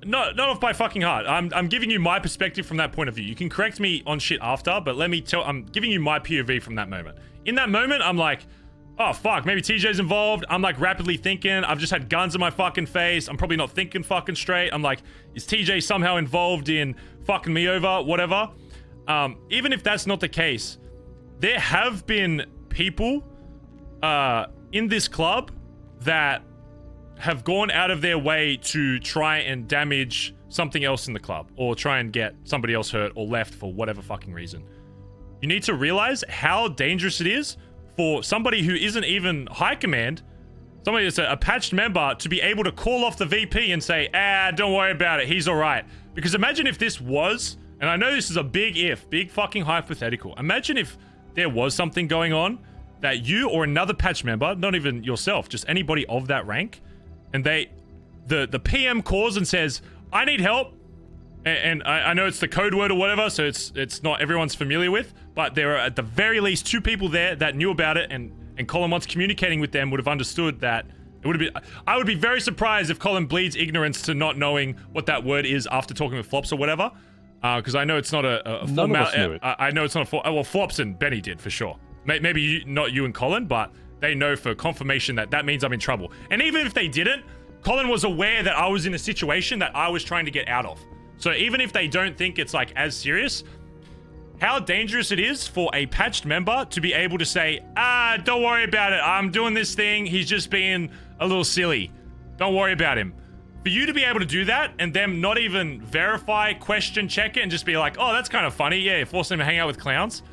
Speaker 3: Not off by fucking heart. I'm giving you my perspective from that point of view. You can correct me on shit after, but I'm giving you my POV from that moment. In that moment, I'm like, oh fuck, maybe TJ's involved. I'm like rapidly thinking. I've just had guns in my fucking face. I'm probably not thinking fucking straight. I'm like, is TJ somehow involved in fucking me over? Whatever. Even if that's not the case, there have been people in this club that have gone out of their way to try and damage something else in the club, or try and get somebody else hurt or left for whatever fucking reason. You need to realize how dangerous it is for somebody who isn't even high command, somebody that's a patched member, to be able to call off the VP and say, don't worry about it, he's all right. Because imagine if this was, and I know this is a big if, big fucking hypothetical. Imagine if there was something going on that you or another patch member, not even yourself, just anybody of that rank, and the PM calls and says, I need help, and I know it's the code word or whatever, so it's not everyone's familiar with, but there are at the very least 2 people there that knew about it, and Collin, once communicating with them, would have understood that it would have been. I would be very surprised if Collin bleeds ignorance to not knowing what that word is after talking with Flops or whatever, because I know it's not a full.
Speaker 9: None of us knew it.
Speaker 3: I know it's not a full. Well, Flops and Benny did for sure. Maybe not you and Collin, but they know for confirmation that means I'm in trouble. And even if they didn't, Collin was aware that I was in a situation that I was trying to get out of. So even if they don't think it's like as serious, how dangerous it is for a patched member to be able to say, don't worry about it, I'm doing this thing, he's just being a little silly, don't worry about him. For you to be able to do that and them not even verify, question, check it, and just be like, oh, that's kind of funny, yeah, you're forcing him to hang out with clowns.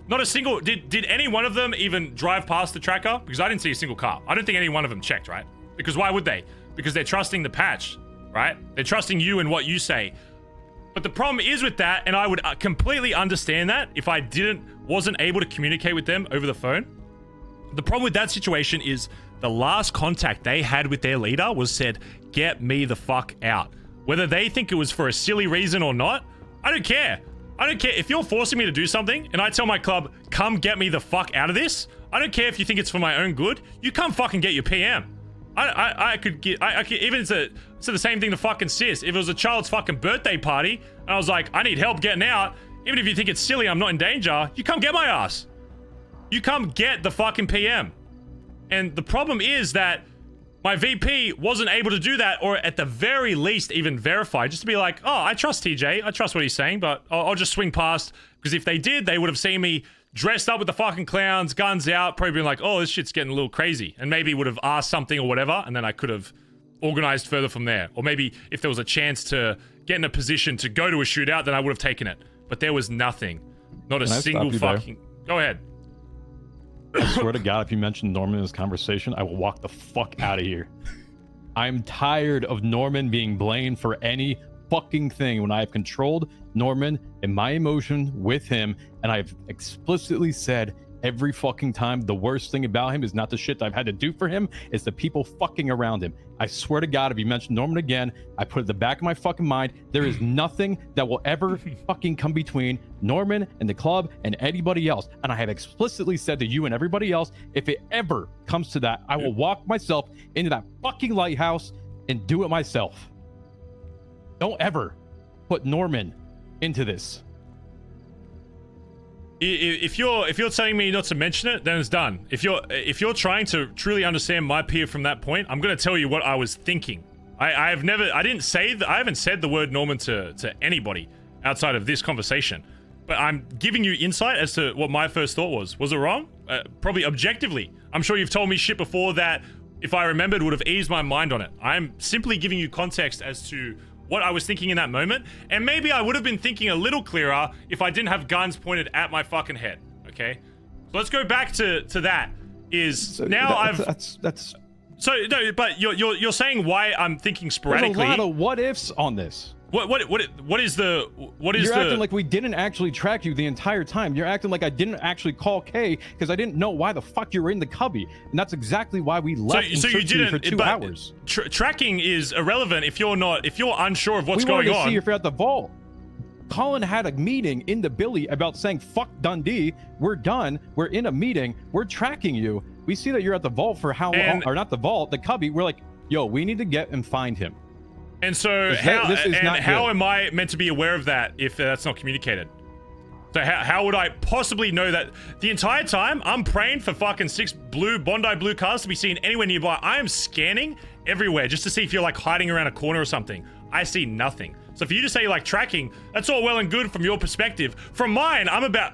Speaker 3: Not a single, did any one of them even drive past the tracker? Because I didn't see a single car. I don't think any one of them checked, right? Because why would they? Because they're trusting the patch, right? They're trusting you and what you say. But the problem is with that, and I would completely understand that if I wasn't able to communicate with them over the phone. The problem with that situation is the last contact they had with their leader was said, get me the fuck out. Whether they think it was for a silly reason or not, I don't care. I don't care if you're forcing me to do something and I tell my club, come get me the fuck out of this. I don't care if you think it's for my own good. You come fucking get your PM. I could even say the same thing to fucking sis. If it was a child's fucking birthday party and I was like, I need help getting out, even if you think it's silly, I'm not in danger, you come get my ass. You come get the fucking PM. And the problem is that my VP wasn't able to do that, or at the very least even verify, just to be like, oh, I trust TJ, I trust what he's saying, but I'll just swing past, because if they did, they would have seen me dressed up with the fucking clowns, guns out, probably been like, oh, this shit's getting a little crazy, and maybe would have asked something or whatever, and then I could have organized further from there. Or maybe if there was a chance to get in a position to go to a shootout, then I would have taken it. But there was nothing. Not a single fucking... Go ahead.
Speaker 9: I swear to God, if you mention Norman in this conversation, I will walk the fuck out of here. I'm tired of Norman being blamed for any fucking thing when I have controlled Norman and my emotion with him, and I've explicitly said every fucking time the worst thing about him is not the shit that I've had to do for him, it's the people fucking around him. I swear to God, if you mention Norman again, I put it at the back of my fucking mind, there is nothing that will ever fucking come between Norman and the club and anybody else. And I have explicitly said to you and everybody else, if it ever comes to that, I will walk myself into that fucking lighthouse and do it myself. Don't ever put Norman into this.
Speaker 3: If you're telling me not to mention it, then it's done. If you're trying to truly understand my peer from that point, I'm gonna tell you what I was thinking. I haven't said the word Norman to anybody outside of this conversation, but I'm giving you insight as to what my first thought was. Was it wrong? Probably objectively. I'm sure you've told me shit before that, if I remembered, would have eased my mind on it. I'm simply giving you context as to what I was thinking in that moment, and maybe I would have been thinking a little clearer if I didn't have guns pointed at my fucking head. Okay, so let's go back to that. So no, but you're saying why I'm thinking sporadically.
Speaker 9: There's a lot of what ifs on this.
Speaker 3: What is
Speaker 9: You're acting like we didn't actually track you the entire time. You're acting like I didn't actually call K because I didn't know why the fuck you were in the cubby, and that's exactly why we left. So you didn't for 2 hours.
Speaker 3: Tracking is irrelevant if you're unsure of what's going on.
Speaker 9: We wanted to see if you're at the vault. Collin had a meeting in the Billy about saying fuck Dundee. We're done. We're in a meeting. We're tracking you. We see that you're at the vault for how long? Or not the vault, the cubby. We're like, yo, we need to get and find him.
Speaker 3: And so how am I meant to be aware of that if that's not communicated? So how would I possibly know that? The entire time I'm praying for fucking 6 blue Bondi blue cars to be seen anywhere nearby. I am scanning everywhere just to see if you're like hiding around a corner or something. I see nothing. So for you to say like tracking, that's all well and good from your perspective. From mine, I'm about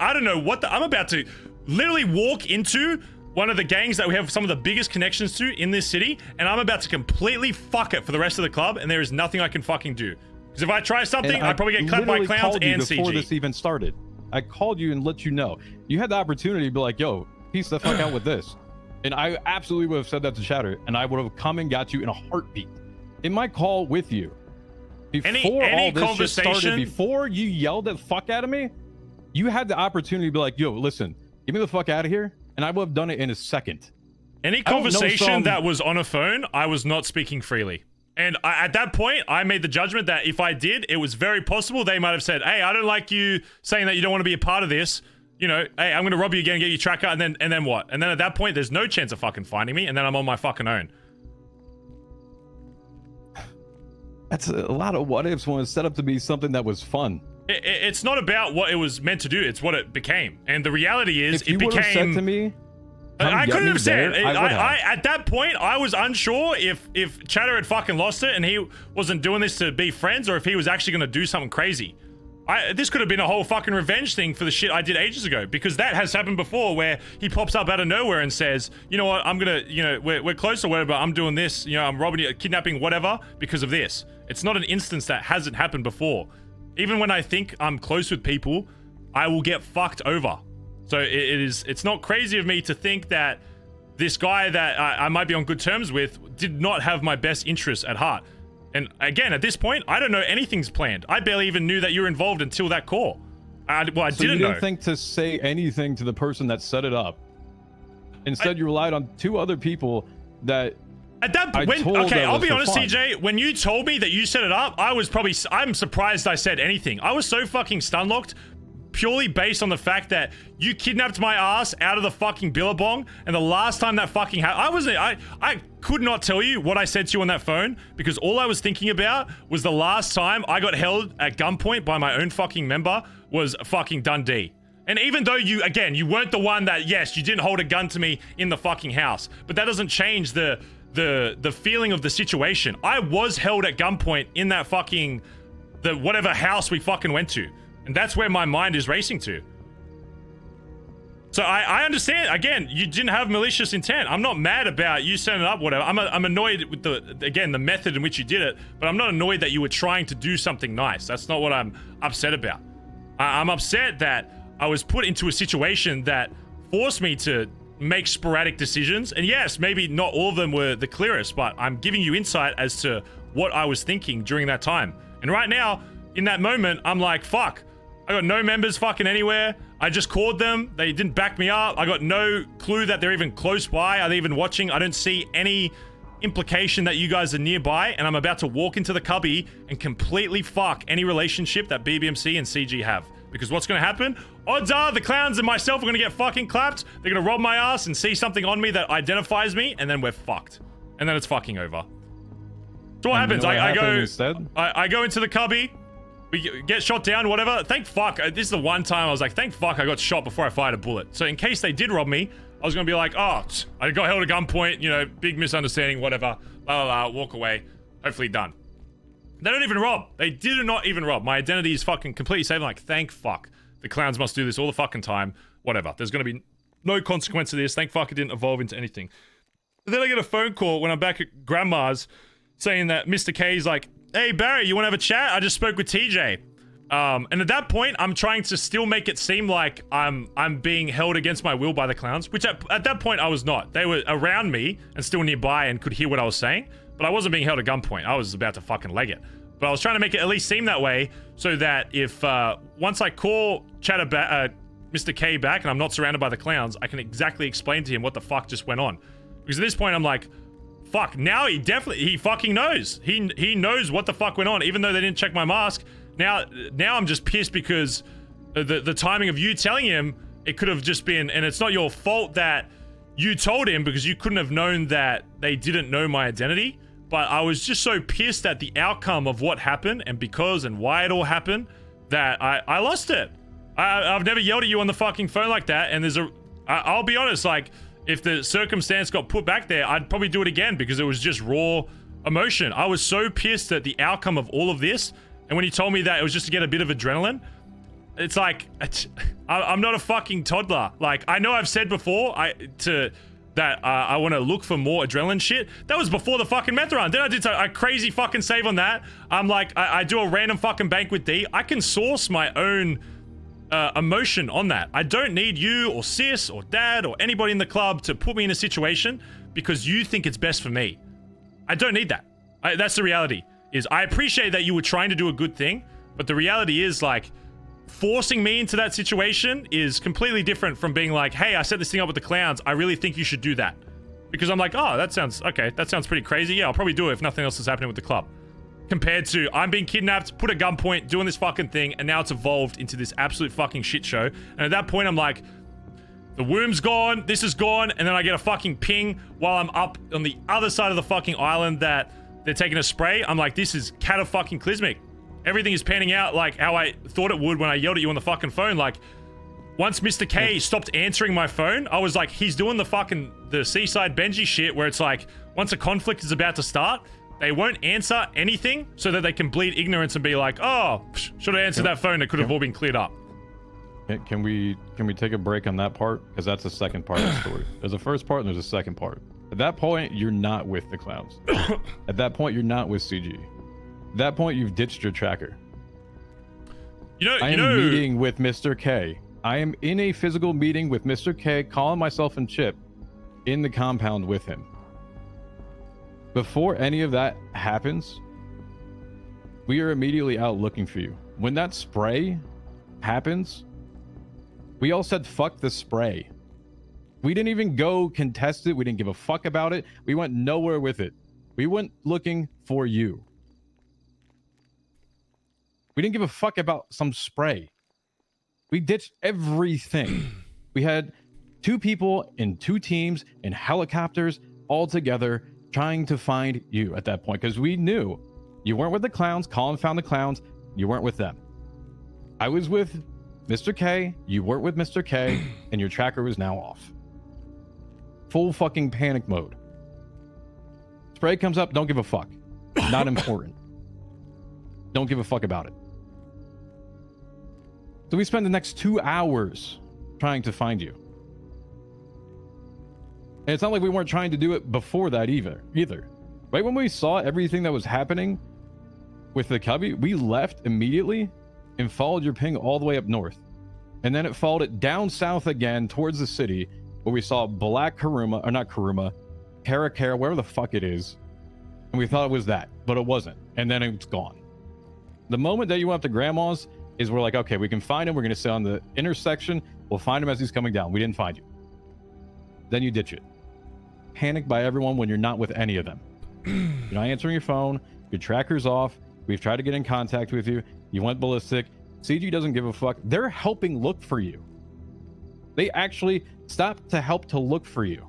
Speaker 3: to literally walk into one of the gangs that we have some of the biggest connections to in this city, and I'm about to completely fuck it for the rest of the club, and there is nothing I can fucking do. Because if I try something, I probably get clapped by
Speaker 9: literally
Speaker 3: clowns
Speaker 9: called you
Speaker 3: and
Speaker 9: before
Speaker 3: CG.
Speaker 9: this even started. I called you and let you know. You had the opportunity to be like, yo, piece the fuck out with this. And I absolutely would have said that to Chatter, and I would have come and got you in a heartbeat. In my call with you, before all this just started, before you yelled the fuck out of me, you had the opportunity to be like, yo, listen, get me the fuck out of here, and I would have done it in a second.
Speaker 3: Any conversation that was on a phone, I was not speaking freely. And at that point, I made the judgment that if I did, it was very possible they might have said, hey, I don't like you saying that you don't want to be a part of this. You know, hey, I'm going to rob you again, get your tracker, and then what? And then at that point, there's no chance of fucking finding me, and then I'm on my fucking own.
Speaker 9: That's a lot of what ifs when it's set up to be something that was fun.
Speaker 3: It's not about what it was meant to do, it's what it became. And the reality is,
Speaker 9: If you would have said to me,
Speaker 3: I couldn't have said.
Speaker 9: I
Speaker 3: at that point, I was unsure if Chatter had fucking lost it and he wasn't doing this to be friends, or if he was actually going to do something crazy. This could have been a whole fucking revenge thing for the shit I did ages ago, because that has happened before, where he pops up out of nowhere and says, you know what, I'm gonna, you know, we're close or whatever, I'm doing this, you know, I'm robbing you, kidnapping, whatever, because of this. It's not an instance that hasn't happened before. Even when I think I'm close with people, I will get fucked over. So it's not crazy of me to think that this guy that I might be on good terms with did not have my best interests at heart. And again, at this point, I don't know anything's planned. I barely even knew that you were involved until that call. I
Speaker 9: so
Speaker 3: didn't
Speaker 9: you didn't
Speaker 3: know.
Speaker 9: think to say anything to the person that set it up. Instead, you relied on two other people that
Speaker 3: At that point, okay, I'll be honest, CJ, when you told me that you set it up, I'm surprised I said anything. I was so fucking stun-locked purely based on the fact that you kidnapped my ass out of the fucking Billabong, and the last time that fucking happened, I could not tell you what I said to you on that phone, because all I was thinking about was the last time I got held at gunpoint by my own fucking member was fucking Dundee. And even though you weren't the one that, yes, you didn't hold a gun to me in the fucking house, but that doesn't change the feeling of the situation. I was held at gunpoint in that fucking, whatever house we fucking went to. And that's where my mind is racing to. So I understand, again, you didn't have malicious intent. I'm not mad about you setting it up, whatever. I'm annoyed with the method in which you did it, but I'm not annoyed that you were trying to do something nice. That's not what I'm upset about. I'm upset that I was put into a situation that forced me to make sporadic decisions. And yes, maybe not all of them were the clearest, but I'm giving you insight as to what I was thinking during that time. And right now, in that moment, I'm like, fuck. I got no members fucking anywhere. I just called them. They didn't back me up. I got no clue that they're even close by. Are they even watching? I don't see any implication that you guys are nearby. And I'm about to walk into the cubby and completely fuck any relationship that BBMC and CG have. Because what's going to happen? Odds are the clowns and myself are going to get fucking clapped. They're going to rob my ass and see something on me that identifies me. And then we're fucked. And then it's fucking over. So what happens? I go into the cubby. We get shot down, whatever. Thank fuck. This is the one time I was like, thank fuck I got shot before I fired a bullet. So in case they did rob me, I was going to be like, oh, I got held at gunpoint, you know, big misunderstanding, whatever. La la la, walk away. Hopefully done. They don't even rob. They did not even rob. My identity is fucking completely safe. I'm like, thank fuck. The clowns must do this all the fucking time. Whatever. There's going to be no consequence to this. Thank fuck it didn't evolve into anything. But then I get a phone call when I'm back at Grandma's saying that Mr. K's like, hey, Barry, you want to have a chat? I just spoke with TJ. And at that point, I'm trying to still make it seem like I'm being held against my will by the clowns, which at that point I was not. They were around me and still nearby and could hear what I was saying, but I wasn't being held at gunpoint. I was about to fucking leg it. But I was trying to make it at least seem that way so that if once I call Mr. K back and I'm not surrounded by the clowns, I can exactly explain to him what the fuck just went on. Because at this point, I'm like, fuck, now he fucking knows. He knows what the fuck went on, even though they didn't check my mask. Now I'm just pissed because the timing of you telling him, it could have just been, and it's not your fault that you told him because you couldn't have known that they didn't know my identity. But I was just so pissed at the outcome of what happened and because and why it all happened that I lost it. I've never yelled at you on the fucking phone like that. And I'll be honest, like, if the circumstance got put back there, I'd probably do it again because it was just raw emotion. I was so pissed at the outcome of all of this. And when he told me that it was just to get a bit of adrenaline, It's like, I'm not a fucking toddler. Like, I know I've said before that I want to look for more adrenaline shit. That was before the fucking meth run. Then I did a crazy fucking save on that. I'm like, I do a random fucking bank with D. I can source my own emotion on that. I don't need you or sis or dad or anybody in the club to put me in a situation because you think it's best for me. I don't need that. That's the reality. Is I appreciate that you were trying to do a good thing, but the reality is, like, forcing me into that situation is completely different from being like, hey, I set this thing up with the clowns. I really think you should do that. Because I'm like, oh, that sounds pretty crazy. Yeah, I'll probably do it if nothing else is happening with the club. Compared to, I'm being kidnapped, put at gunpoint, doing this fucking thing, and now it's evolved into this absolute fucking shit show. And at that point, I'm like, the womb's gone, this is gone, and then I get a fucking ping while I'm up on the other side of the fucking island that they're taking a spray. I'm like, this is cataclysmic. Everything is panning out like how I thought it would when I yelled at you on the fucking phone. Like, once Mr. K stopped answering my phone, I was like, he's doing the Seaside Benji shit where it's like, once a conflict is about to start, they won't answer anything so that they can bleed ignorance and be like, oh, should have answered that phone. It could have all been cleared up.
Speaker 9: Can we take a break on that part? Because that's the second part of the story. There's a first part and there's a second part. At that point, you're not with the clowns. At that point, you're not with CG. At that point, you've ditched your tracker. I am meeting with Mr. K. I am in a physical meeting with Mr. K, calling myself and Chip in the compound with him. Before any of that happens, we are immediately out looking for you. When that spray happens, we all said, fuck the spray. We didn't even go contest it. We didn't give a fuck about it. We went nowhere with it. We went looking for you. We didn't give a fuck about some spray. We ditched everything. We had 2 people in 2 teams in helicopters all together trying to find you at that point because we knew you weren't with the clowns. Collin found the clowns. You weren't with them. I was with Mr. K. You weren't with Mr. K. And your tracker was now off. Full fucking panic mode. Spray comes up. Don't give a fuck. Not important. Don't give a fuck about it. So we spend the next 2 hours trying to find you. And it's not like we weren't trying to do it before that either. Right when we saw everything that was happening with the cubby, we left immediately and followed your ping all the way up north. And then it followed it down south again towards the city where we saw Black Karuma, or not Karuma, Kara, wherever the fuck it is. And we thought it was that, but it wasn't. And then it's gone. The moment that you went up to Grandma's is we're like, okay, we can find him. We're going to sit on the intersection. We'll find him as he's coming down. We didn't find you. Then you ditch it. Panicked by everyone when you're not with any of them. You're not answering your phone. Your tracker's off. We've tried to get in contact with you. You went ballistic. CG doesn't give a fuck. They're helping look for you. They actually stopped to help to look for you.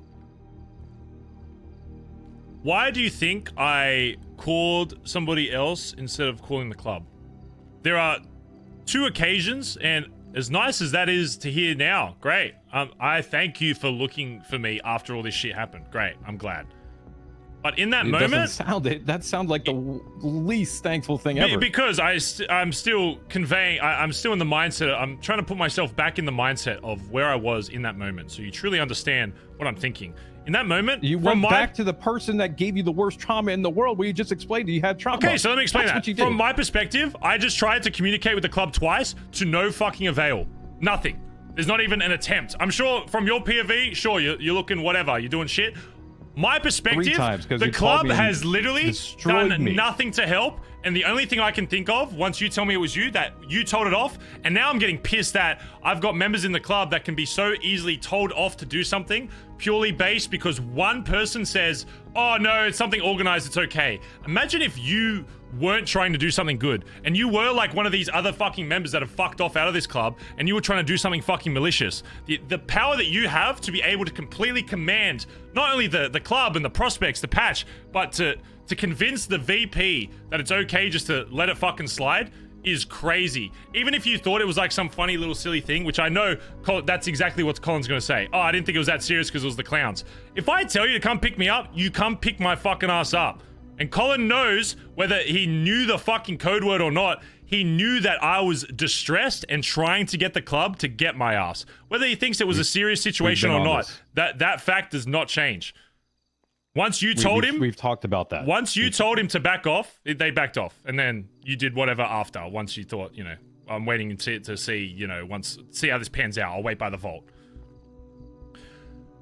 Speaker 3: Why do you think I called somebody else instead of calling the club? There are 2 occasions, and as nice as that is to hear now, great. I thank you for looking for me after all this shit happened. Great, I'm glad. But in that moment,
Speaker 9: that sounds like the least thankful thing ever.
Speaker 3: Because I'm still conveying. I'm still in the mindset. I'm trying to put myself back in the mindset of where I was in that moment, so you truly understand what I'm thinking. In that moment,
Speaker 9: you went back to the person that gave you the worst trauma in the world. Where you just explained that you had trauma.
Speaker 3: Okay, so let me explain
Speaker 9: That's
Speaker 3: that.
Speaker 9: What you did.
Speaker 3: From my perspective, I just tried to communicate with the club twice to no fucking avail. Nothing. There's not even an attempt. I'm sure from your POV, sure, you're looking whatever. You're doing shit. My perspective, the club has literally done nothing to help, and the only thing I can think of, once you tell me it was you, that you told it off, and now I'm getting pissed that I've got members in the club that can be so easily told off to do something purely based because one person says, oh no, it's something organized, it's okay. Imagine if you weren't trying to do something good, and you were like one of these other fucking members that have fucked off out of this club, and you were trying to do something fucking malicious. The power that you have to be able to completely command not only the club and the prospects, the patch, but to convince the VP that it's okay just to let it fucking slide is crazy. Even if you thought it was like some funny little silly thing, which I know that's exactly what Collin's gonna say. Oh, I didn't think it was that serious because it was the clowns. If I tell you to come pick me up, you come pick my fucking ass up. And Collin knows whether he knew the fucking code word or not, he knew that I was distressed and trying to get the club to get my ass. Whether he thinks it was a serious situation or not, that fact does not change. Once you told him,
Speaker 9: we've talked about that.
Speaker 3: Once you told him to back off, they backed off, and then you did whatever after. Once you thought, you know, I'm waiting to see, you know, see how this pans out. I'll wait by the vault.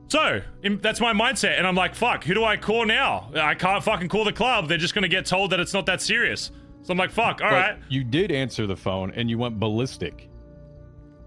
Speaker 3: So that's my mindset, and I'm like, fuck, who do I call now? I can't fucking call the club. They're just gonna get told that it's not that serious. So I'm like, fuck, all right.
Speaker 9: You did answer the phone, and you went ballistic.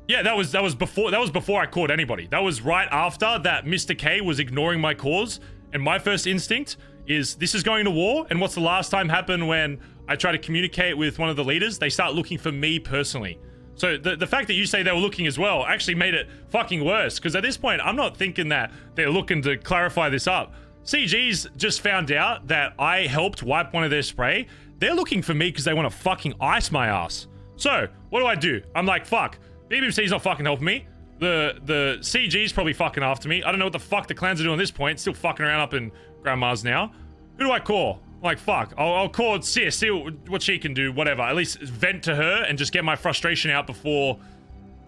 Speaker 3: Yeah, that was before I called anybody. That was right after that Mr. K was ignoring my calls, and my first instinct is this is going to war. And what's the last time happened when I try to communicate with one of the leaders? They start looking for me personally. So the fact that you say they were looking as well actually made it fucking worse, because at this point, I'm not thinking that they're looking to clarify this up. CG's just found out that I helped wipe one of their spray. They're looking for me because they want to fucking ice my ass. So what do? I'm like, fuck, BBMC's not fucking helping me. The CG's probably fucking after me. I don't know what the fuck the clans are doing at this point. Still fucking around up in Grandma's now. Who do I call? Like, fuck, I'll call Sis, see what she can do, whatever. At least vent to her and just get my frustration out before,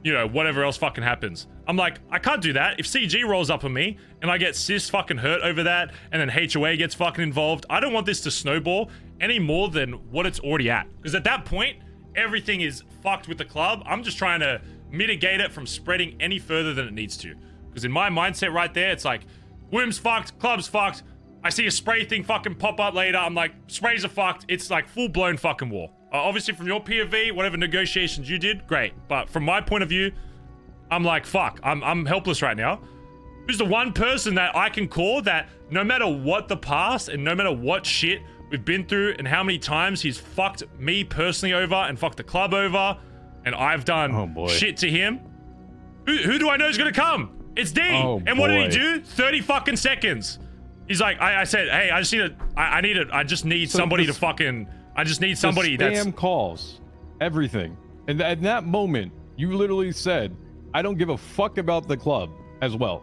Speaker 3: you know, whatever else fucking happens. I'm like, I can't do that. If CG rolls up on me and I get Sis fucking hurt over that and then HOA gets fucking involved, I don't want this to snowball any more than what it's already at. Because at that point, everything is fucked with the club. I'm just trying to mitigate it from spreading any further than it needs to. Because in my mindset right there, it's like, Wim's fucked, club's fucked. I see a spray thing fucking pop up later. I'm like, sprays are fucked. It's like full-blown fucking war. Obviously, from your POV, whatever negotiations you did, great. But from my point of view, I'm like, fuck, I'm helpless right now. Who's the one person that I can call that no matter what the past and no matter what shit we've been through and how many times he's fucked me personally over and fucked the club over and I've done shit to him, who do I know is gonna come? It's D. And what did he do? 30 fucking seconds. He's like, I said, hey, I just need somebody to fucking, I just need somebody that's...
Speaker 9: Spam calls, everything. And at that moment, you literally said, I don't give a fuck about the club as well.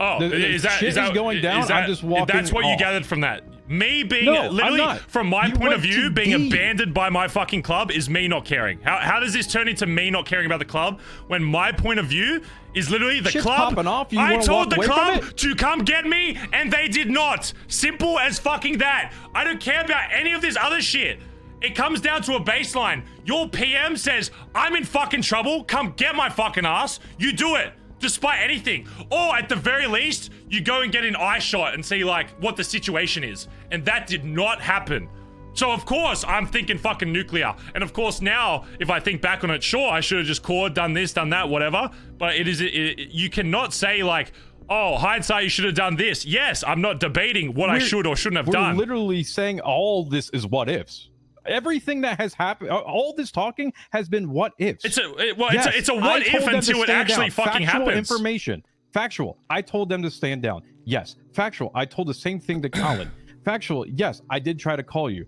Speaker 3: Oh, is that
Speaker 9: going down? I'm just walking
Speaker 3: That's what you gathered from that. Me being literally, from my point of view, being abandoned by my fucking club is me not caring. How does this turn into me not caring about the club when my point of view is literally the club? I told the club to come get me and they did not. Simple as fucking that. I don't care about any of this other shit. It comes down to a baseline. Your PM says, I'm in fucking trouble. Come get my fucking ass. You do it. Despite anything. Or at the very least, you go and get an eye shot and see like what the situation is. And that did not happen. So of course I'm thinking fucking nuclear. And of course now, if I think back on it, sure, I should have just called, done this, done that, whatever. But you cannot say like, oh, hindsight, you should have done this. Yes, I'm not debating what I should or shouldn't have done.
Speaker 9: We're literally saying all this is what ifs. Everything that has happened, all this talking has been what ifs.
Speaker 3: It's a what if until it actually fucking happens.
Speaker 9: Information. Factual. I told them to stand down. Yes. Factual. I told the same thing to Collin. Factual. Yes. I did try to call you.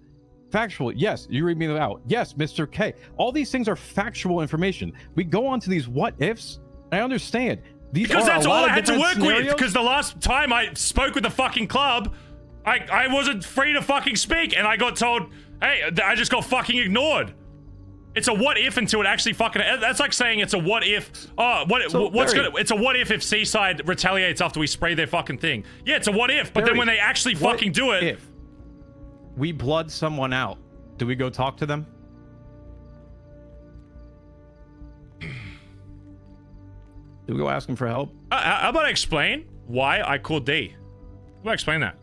Speaker 9: Factual. Yes. You read me out. Yes, Mr. K. All these things are factual information. We go on to these what ifs. I understand.
Speaker 3: Because that's all I had to work with. Because the last time I spoke with the fucking club, I wasn't free to fucking speak, and I got told, hey, I just got fucking ignored. It's a what if until it actually fucking... That's like saying it's a what if... Oh, it's a what if Seaside retaliates after we spray their fucking thing. Yeah, it's a what if, but then when they actually fucking do it...
Speaker 9: If we blood someone out, do we go talk to them? Do we go ask them for help?
Speaker 3: How about I explain why I called D? How about I explain that?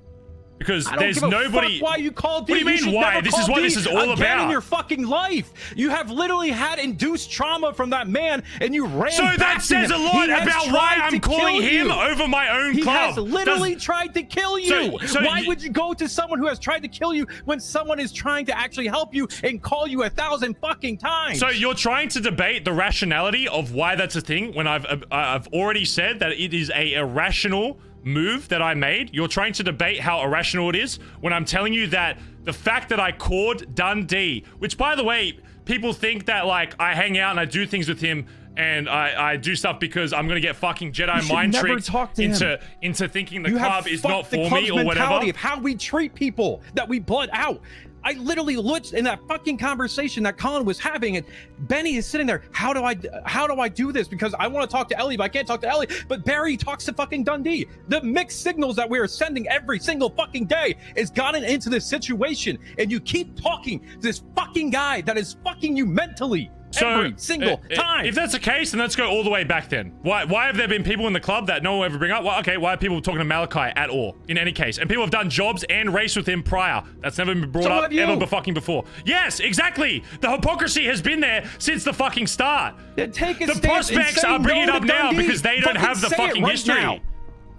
Speaker 3: Because there's
Speaker 9: nobody.
Speaker 3: I don't give a fuck
Speaker 9: why you called D?
Speaker 3: What do you mean why? This is what this is all about.
Speaker 9: Again in your fucking life, you have literally had induced trauma from that man, and you ran.
Speaker 3: So that says a lot about why I'm calling him over my own club.
Speaker 9: He has literally tried to kill you. Why would you go to someone who has tried to kill you when someone is trying to actually help you and call you 1,000 fucking times?
Speaker 3: So you're trying to debate the rationality of why that's a thing when I've already said that it is a irrational move that I made. You're trying to debate how irrational it is when I'm telling you that the fact that I called Dundee, which by the way, people think that like I hang out and I do things with him and I do stuff because I'm gonna get fucking Jedi mind tricked into thinking the club is not for me or whatever.
Speaker 9: Of how we treat people that we blood out.
Speaker 11: I literally looked in that fucking conversation that Collin was having, and Benny is sitting there. How do I do this? Because I want to talk to Ellie, but I can't talk to Ellie. But Barry talks to fucking Dundee. The mixed signals that we are sending every single fucking day has gotten into this situation, and you keep talking to this fucking guy that is fucking you mentally. Every single time.
Speaker 3: If that's the case, then let's go all the way back then. Why have there been people in the club that no one will ever bring up? Well, okay, why are people talking to Malachi at all, in any case? And people have done jobs and raced with him prior. That's never been brought up ever fucking before. Yes, exactly. The hypocrisy has been there since the fucking start.
Speaker 11: Take a
Speaker 3: the prospects are bringing it up now because they don't have the fucking history.
Speaker 11: Now.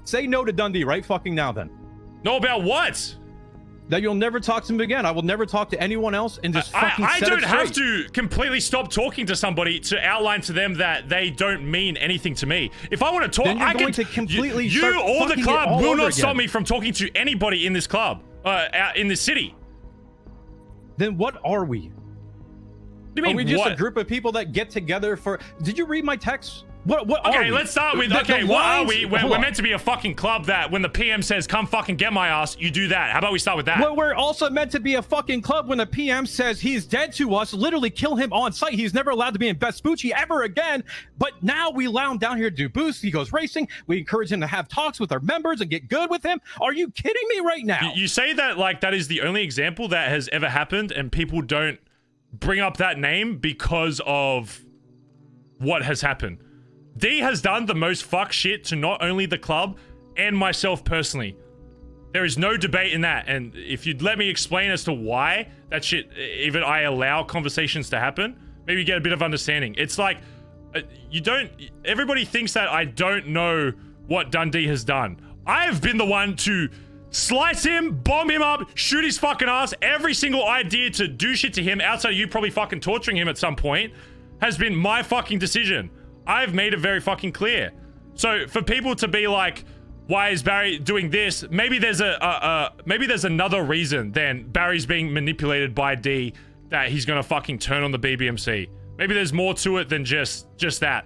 Speaker 11: Say no to Dundee right fucking now then.
Speaker 3: No about what?
Speaker 11: That you'll never talk to him again. I will never talk to anyone else and just fucking
Speaker 3: I
Speaker 11: set
Speaker 3: don't
Speaker 11: it
Speaker 3: have
Speaker 11: straight.
Speaker 3: to completely stop talking to somebody to outline to them that they don't mean anything to me. If I want to talk,
Speaker 11: then you're
Speaker 3: I
Speaker 11: going
Speaker 3: can.
Speaker 11: to completely
Speaker 3: You or the
Speaker 11: fucking it
Speaker 3: club
Speaker 11: all
Speaker 3: will
Speaker 11: over
Speaker 3: not stop
Speaker 11: again.
Speaker 3: me from talking to anybody in this club, out in this city.
Speaker 11: Then what are we?
Speaker 3: What do you mean,
Speaker 11: are we just
Speaker 3: what?
Speaker 11: a group of people that get together for? Did you read my text? What are
Speaker 3: Okay,
Speaker 11: we?
Speaker 3: let's start with,
Speaker 11: The
Speaker 3: what are
Speaker 11: lines-
Speaker 3: we?
Speaker 11: hold
Speaker 3: We're
Speaker 11: on.
Speaker 3: meant to be a fucking club that when the PM says, come fucking get my ass, you do that. How about we start with that?
Speaker 11: Well, we're also meant to be a fucking club when the PM says he's dead to us, literally kill him on site. He's never allowed to be in Vespucci ever again. But now we allow him down here to do boosts. He goes racing. We encourage him to have talks with our members and get good with him. Are you kidding me right now?
Speaker 3: You say that like that is the only example that has ever happened and people don't bring up that name because of what has happened. D has done the most fuck shit to not only the club and myself personally. There is no debate in that. And if you'd let me explain as to why that shit, even I allow conversations to happen, maybe you get a bit of understanding. It's like, everybody thinks that I don't know what Dundee has done. I have been the one to slice him, bomb him up, shoot his fucking ass. Every single idea to do shit to him outside of you probably fucking torturing him at some point has been my fucking decision. I've made it very fucking clear. So for people to be like, why is Barry doing this? Maybe there's maybe there's another reason than Barry's being manipulated by D that he's gonna fucking turn on the BBMC. Maybe there's more to it than just that.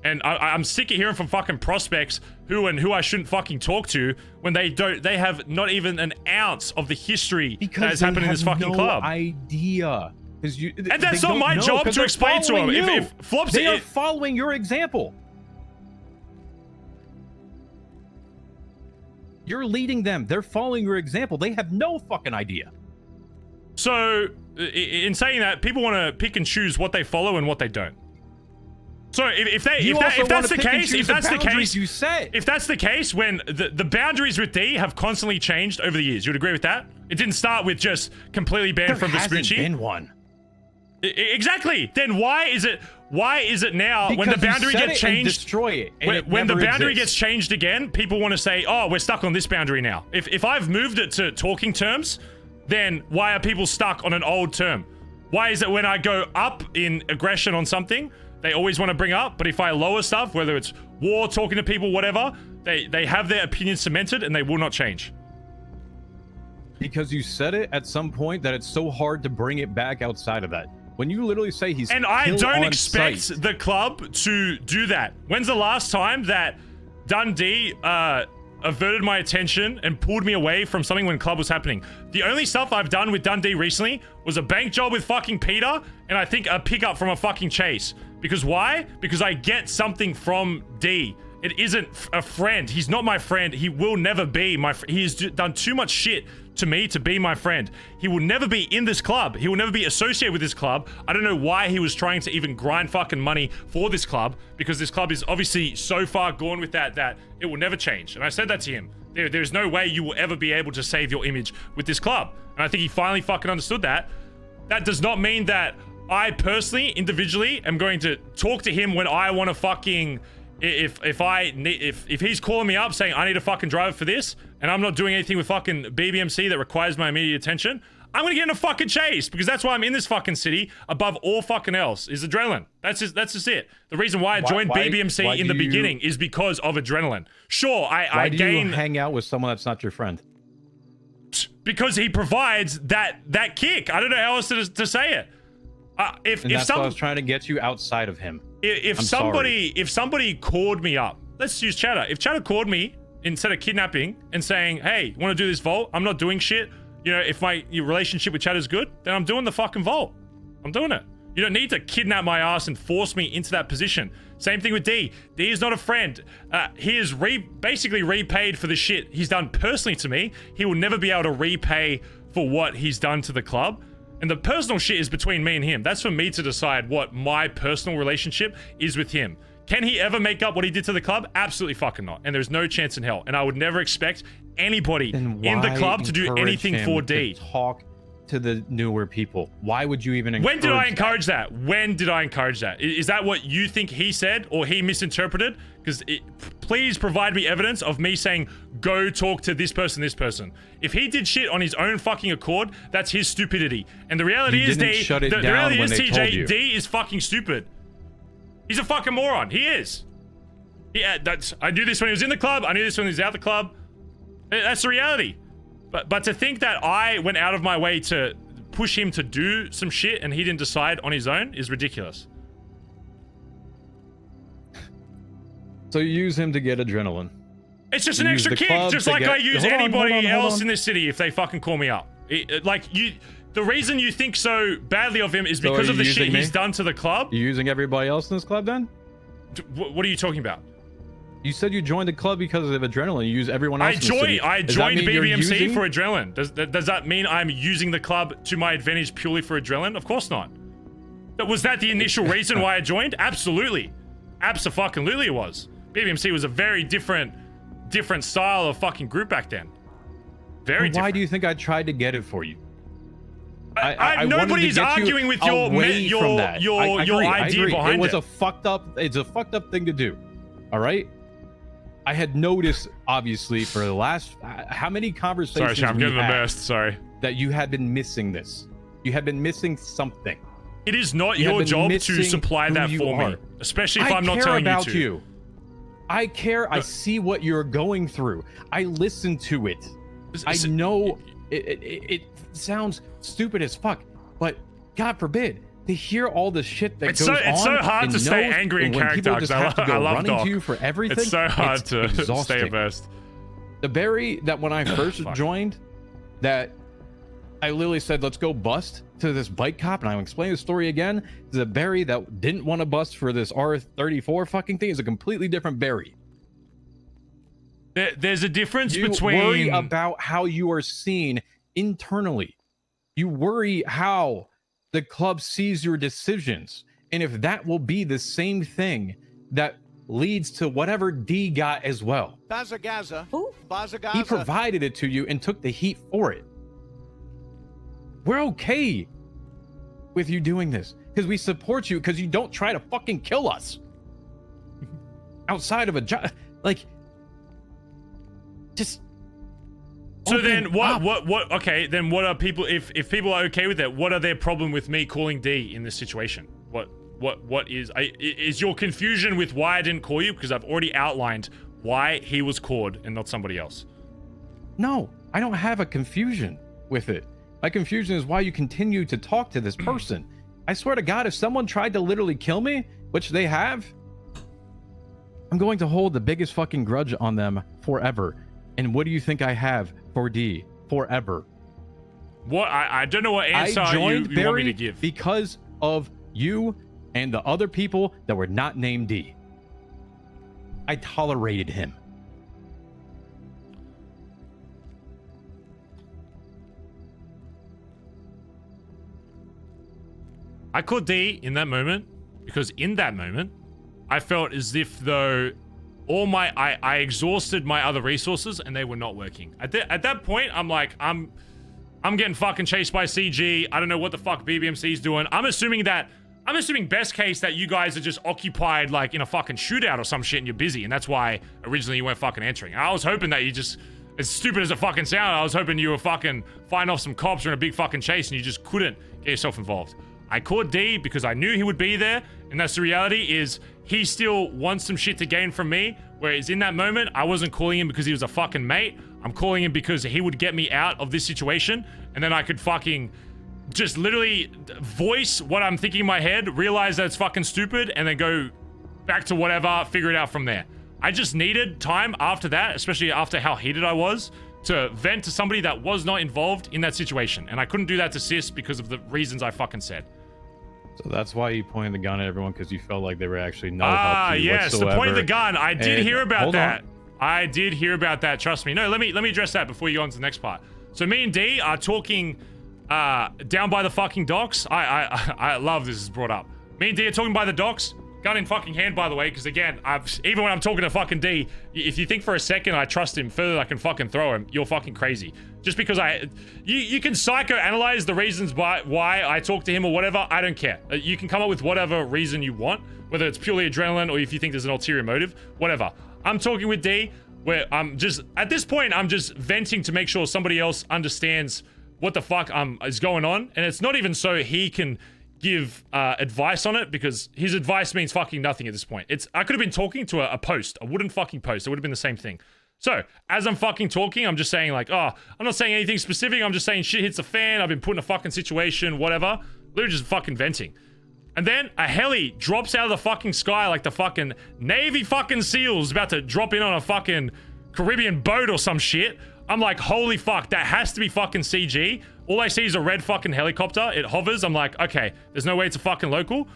Speaker 3: And I'm sick of hearing from fucking prospects who I shouldn't fucking talk to when they have not even an ounce of the history that has happened in this fucking club.
Speaker 11: Idea.
Speaker 3: And that's not my job to explain to them. If Flops,
Speaker 11: they are following your example. You're leading them. They're following your example. They have no fucking idea.
Speaker 3: So, in saying that, people want to pick and choose what they follow and what they don't. So if that's the case, when the boundaries with D have constantly changed over the years, you'd agree with that? It didn't start with just completely banned from Vespucci.
Speaker 11: There hasn't been one.
Speaker 3: Exactly. Then why is it now
Speaker 11: because
Speaker 3: when the boundary gets changed?
Speaker 11: Destroy it.
Speaker 3: When the boundary gets changed again, people want to say, "Oh, we're stuck on this boundary now." If I've moved it to talking terms, then why are people stuck on an old term? Why is it when I go up in aggression on something, they always want to bring up, but if I lower stuff, whether it's war, talking to people, whatever, they have their opinion cemented and they will not change.
Speaker 11: Because you said it at some point that it's so hard to bring it back outside of that. When you literally say he's
Speaker 3: and I don't expect
Speaker 11: site.
Speaker 3: the club to do that. When's the last time that Dundee averted my attention and pulled me away from something when club was happening? The only stuff I've done with Dundee recently was a bank job with fucking Peter and I think a pickup from a fucking chase. Because why? Because I get something from D. It isn't a friend. He's not my friend. He will never be my friend. He has done too much shit to me to be my friend. He will never be in this club. He will never be associated with this club. I don't know why he was trying to even grind fucking money for this club, because this club is obviously so far gone with that it will never change. And I said that to him. There's no way you will ever be able to save your image with this club. And I think he finally fucking understood that. That does not mean that I personally, individually, am going to talk to him when I want to fucking... If he's calling me up saying I need a fucking driver for this and I'm not doing anything with fucking BBMC that requires my immediate attention, I'm gonna get in a fucking chase, because that's why I'm in this fucking city above all fucking else is adrenaline. That's just it. The reason why I joined BBMC in the beginning is because of adrenaline. Sure, I gain...
Speaker 11: you hang out with someone that's not your friend?
Speaker 3: Because he provides that kick. I don't know how else to say it. If
Speaker 11: why I was trying to get you outside of him.
Speaker 3: If somebody called me up, let's use Chatter. If Chatter called me instead of kidnapping and saying, "Hey, want to do this vault? I'm not doing shit. you know, if your relationship with Chad is good, then I'm doing the fucking vault. I'm doing it. You don't need to kidnap my ass and force me into that position. Same thing with D. D is not a friend. He is basically repaid for the shit he's done personally to me. He will never be able to repay for what he's done to the club. And the personal shit is between me and him. That's for me to decide what my personal relationship is with him. Can he ever make up what he did to the club? Absolutely fucking not. And there's no chance in hell. And I would never expect anybody in the club to do anything for D.
Speaker 11: Talk to the newer people. Why would you even encourage
Speaker 3: When did I encourage that? When did I encourage that? Is that what you think he said or he misinterpreted? Because please provide me evidence of me saying, go talk to this person, If he did shit on his own fucking accord, that's his stupidity. And the reality is, D, the reality is, TJ, D is fucking stupid. He's a fucking moron. He is. Yeah, I knew this when he was in the club. I knew this when he was out the club. That's the reality. But to think that I went out of my way to push him to do some shit and he didn't decide on his own is ridiculous.
Speaker 9: So you use him to get adrenaline.
Speaker 3: It's just an extra kick, just like I use anybody else in this city if they fucking call me up. The reason you think so badly of him is because of the shit he's done to the club.
Speaker 9: You using everybody else in this club then?
Speaker 3: What are you talking about?
Speaker 9: You said you joined the club because of adrenaline. You use everyone else in the city.
Speaker 3: I joined BBMC for adrenaline. Does that mean I'm using the club to my advantage purely for adrenaline? Of course not. Was that the initial reason why I joined? Absolutely. Abso-fucking-lutely it was. BBMC was a very different style of fucking group back then. Very different.
Speaker 11: Why do you think I tried to get it for you?
Speaker 3: Nobody's arguing with your idea behind it.
Speaker 11: It's a fucked up thing to do. All right. I had noticed, obviously, for the last how many conversations
Speaker 3: I'm getting the best. Sorry.
Speaker 11: That you had been missing this. You had been missing something.
Speaker 3: It is not your job to supply that for me, especially if I'm not telling you to.
Speaker 11: I care. I see what you're going through. I listen to it. I know it sounds stupid as fuck, but God forbid to hear all the shit that goes on.
Speaker 3: It's so hard to stay angry in character because I love Doc.
Speaker 11: To you for everything.
Speaker 3: It's so hard to stay abreast.
Speaker 11: The Barry that when I first joined, that I literally said, let's go bust to this bike cop, and I'm explaining the story again. The Barry that didn't want to bust for this R34 fucking thing is a completely different Barry.
Speaker 3: There's a difference
Speaker 11: you
Speaker 3: between...
Speaker 11: You worry about how you are seen internally. You worry how the club sees your decisions, and if that will be the same thing that leads to whatever D got as well.
Speaker 1: Bazza.
Speaker 11: He provided it to you and took the heat for it. We're okay with you doing this because we support you because you don't try to fucking kill us outside of a job. Like, just.
Speaker 3: So then what okay, then what are people, if people are okay with that, what are their problem with me calling D in this situation? What is your confusion with why I didn't call you? Because I've already outlined why he was called and not somebody else.
Speaker 11: No, I don't have a confusion with it. My confusion is why you continue to talk to this person. I swear to God, if someone tried to literally kill me, which they have, I'm going to hold the biggest fucking grudge on them forever. And what do you think I have for D? Forever.
Speaker 3: What? I don't know what answer you want me to give.
Speaker 11: Because of you and the other people that were not named D. I tolerated him.
Speaker 3: I called D in that moment because in that moment, I felt as if though I exhausted my other resources and they were not working. At that point, I'm like, I'm getting fucking chased by CG. I don't know what the fuck BBMC is doing. I'm assuming best case that you guys are just occupied like in a fucking shootout or some shit and you're busy. And that's why originally you weren't fucking answering. I was hoping that you just, as stupid as it fucking sounded, I was hoping you were fucking fighting off some cops or in a big fucking chase and you just couldn't get yourself involved. I called D because I knew he would be there, and that's the reality is he still wants some shit to gain from me, whereas in that moment, I wasn't calling him because he was a fucking mate. I'm calling him because he would get me out of this situation, and then I could fucking just literally voice what I'm thinking in my head, realize that it's fucking stupid, and then go back to whatever, figure it out from there. I just needed time after that, especially after how heated I was, to vent to somebody that was not involved in that situation. And I couldn't do that to Sis because of the reasons I fucking said.
Speaker 9: So that's why you pointed the gun at everyone, because you felt like they were actually no help to you
Speaker 3: yes,
Speaker 9: whatsoever.
Speaker 3: the point of the gun. I did
Speaker 9: And
Speaker 3: hear about
Speaker 9: hold
Speaker 3: that.
Speaker 9: on.
Speaker 3: I did hear about that. Trust me. No, let me address that before you go on to the next part. So me and D are talking down by the fucking docks. I love this is brought up. Me and D are talking by the docks. Gun in fucking hand, by the way, because again, even when I'm talking to fucking D, if you think for a second I trust him further than I can fucking throw him, you're fucking crazy. Just because you can psychoanalyze the reasons why I talk to him or whatever, I don't care. You can come up with whatever reason you want, whether it's purely adrenaline or if you think there's an ulterior motive, whatever. I'm talking with D, where I'm just, at this point, I'm just venting to make sure somebody else understands what the fuck is going on, and it's not even so he can give advice on it, because his advice means fucking nothing at this point. I could have been talking to a post, a wooden fucking post. It would have been the same thing. So, as I'm fucking talking, I'm just saying like, oh, I'm not saying anything specific. I'm just saying shit hits the fan. I've been put in a fucking situation, whatever. Literally just fucking venting. And then a heli drops out of the fucking sky like the fucking Navy fucking SEALs about to drop in on a fucking Caribbean boat or some shit. I'm like, holy fuck, that has to be fucking CG. All I see is a red fucking helicopter. It hovers. I'm like, okay, there's no way it's a fucking local.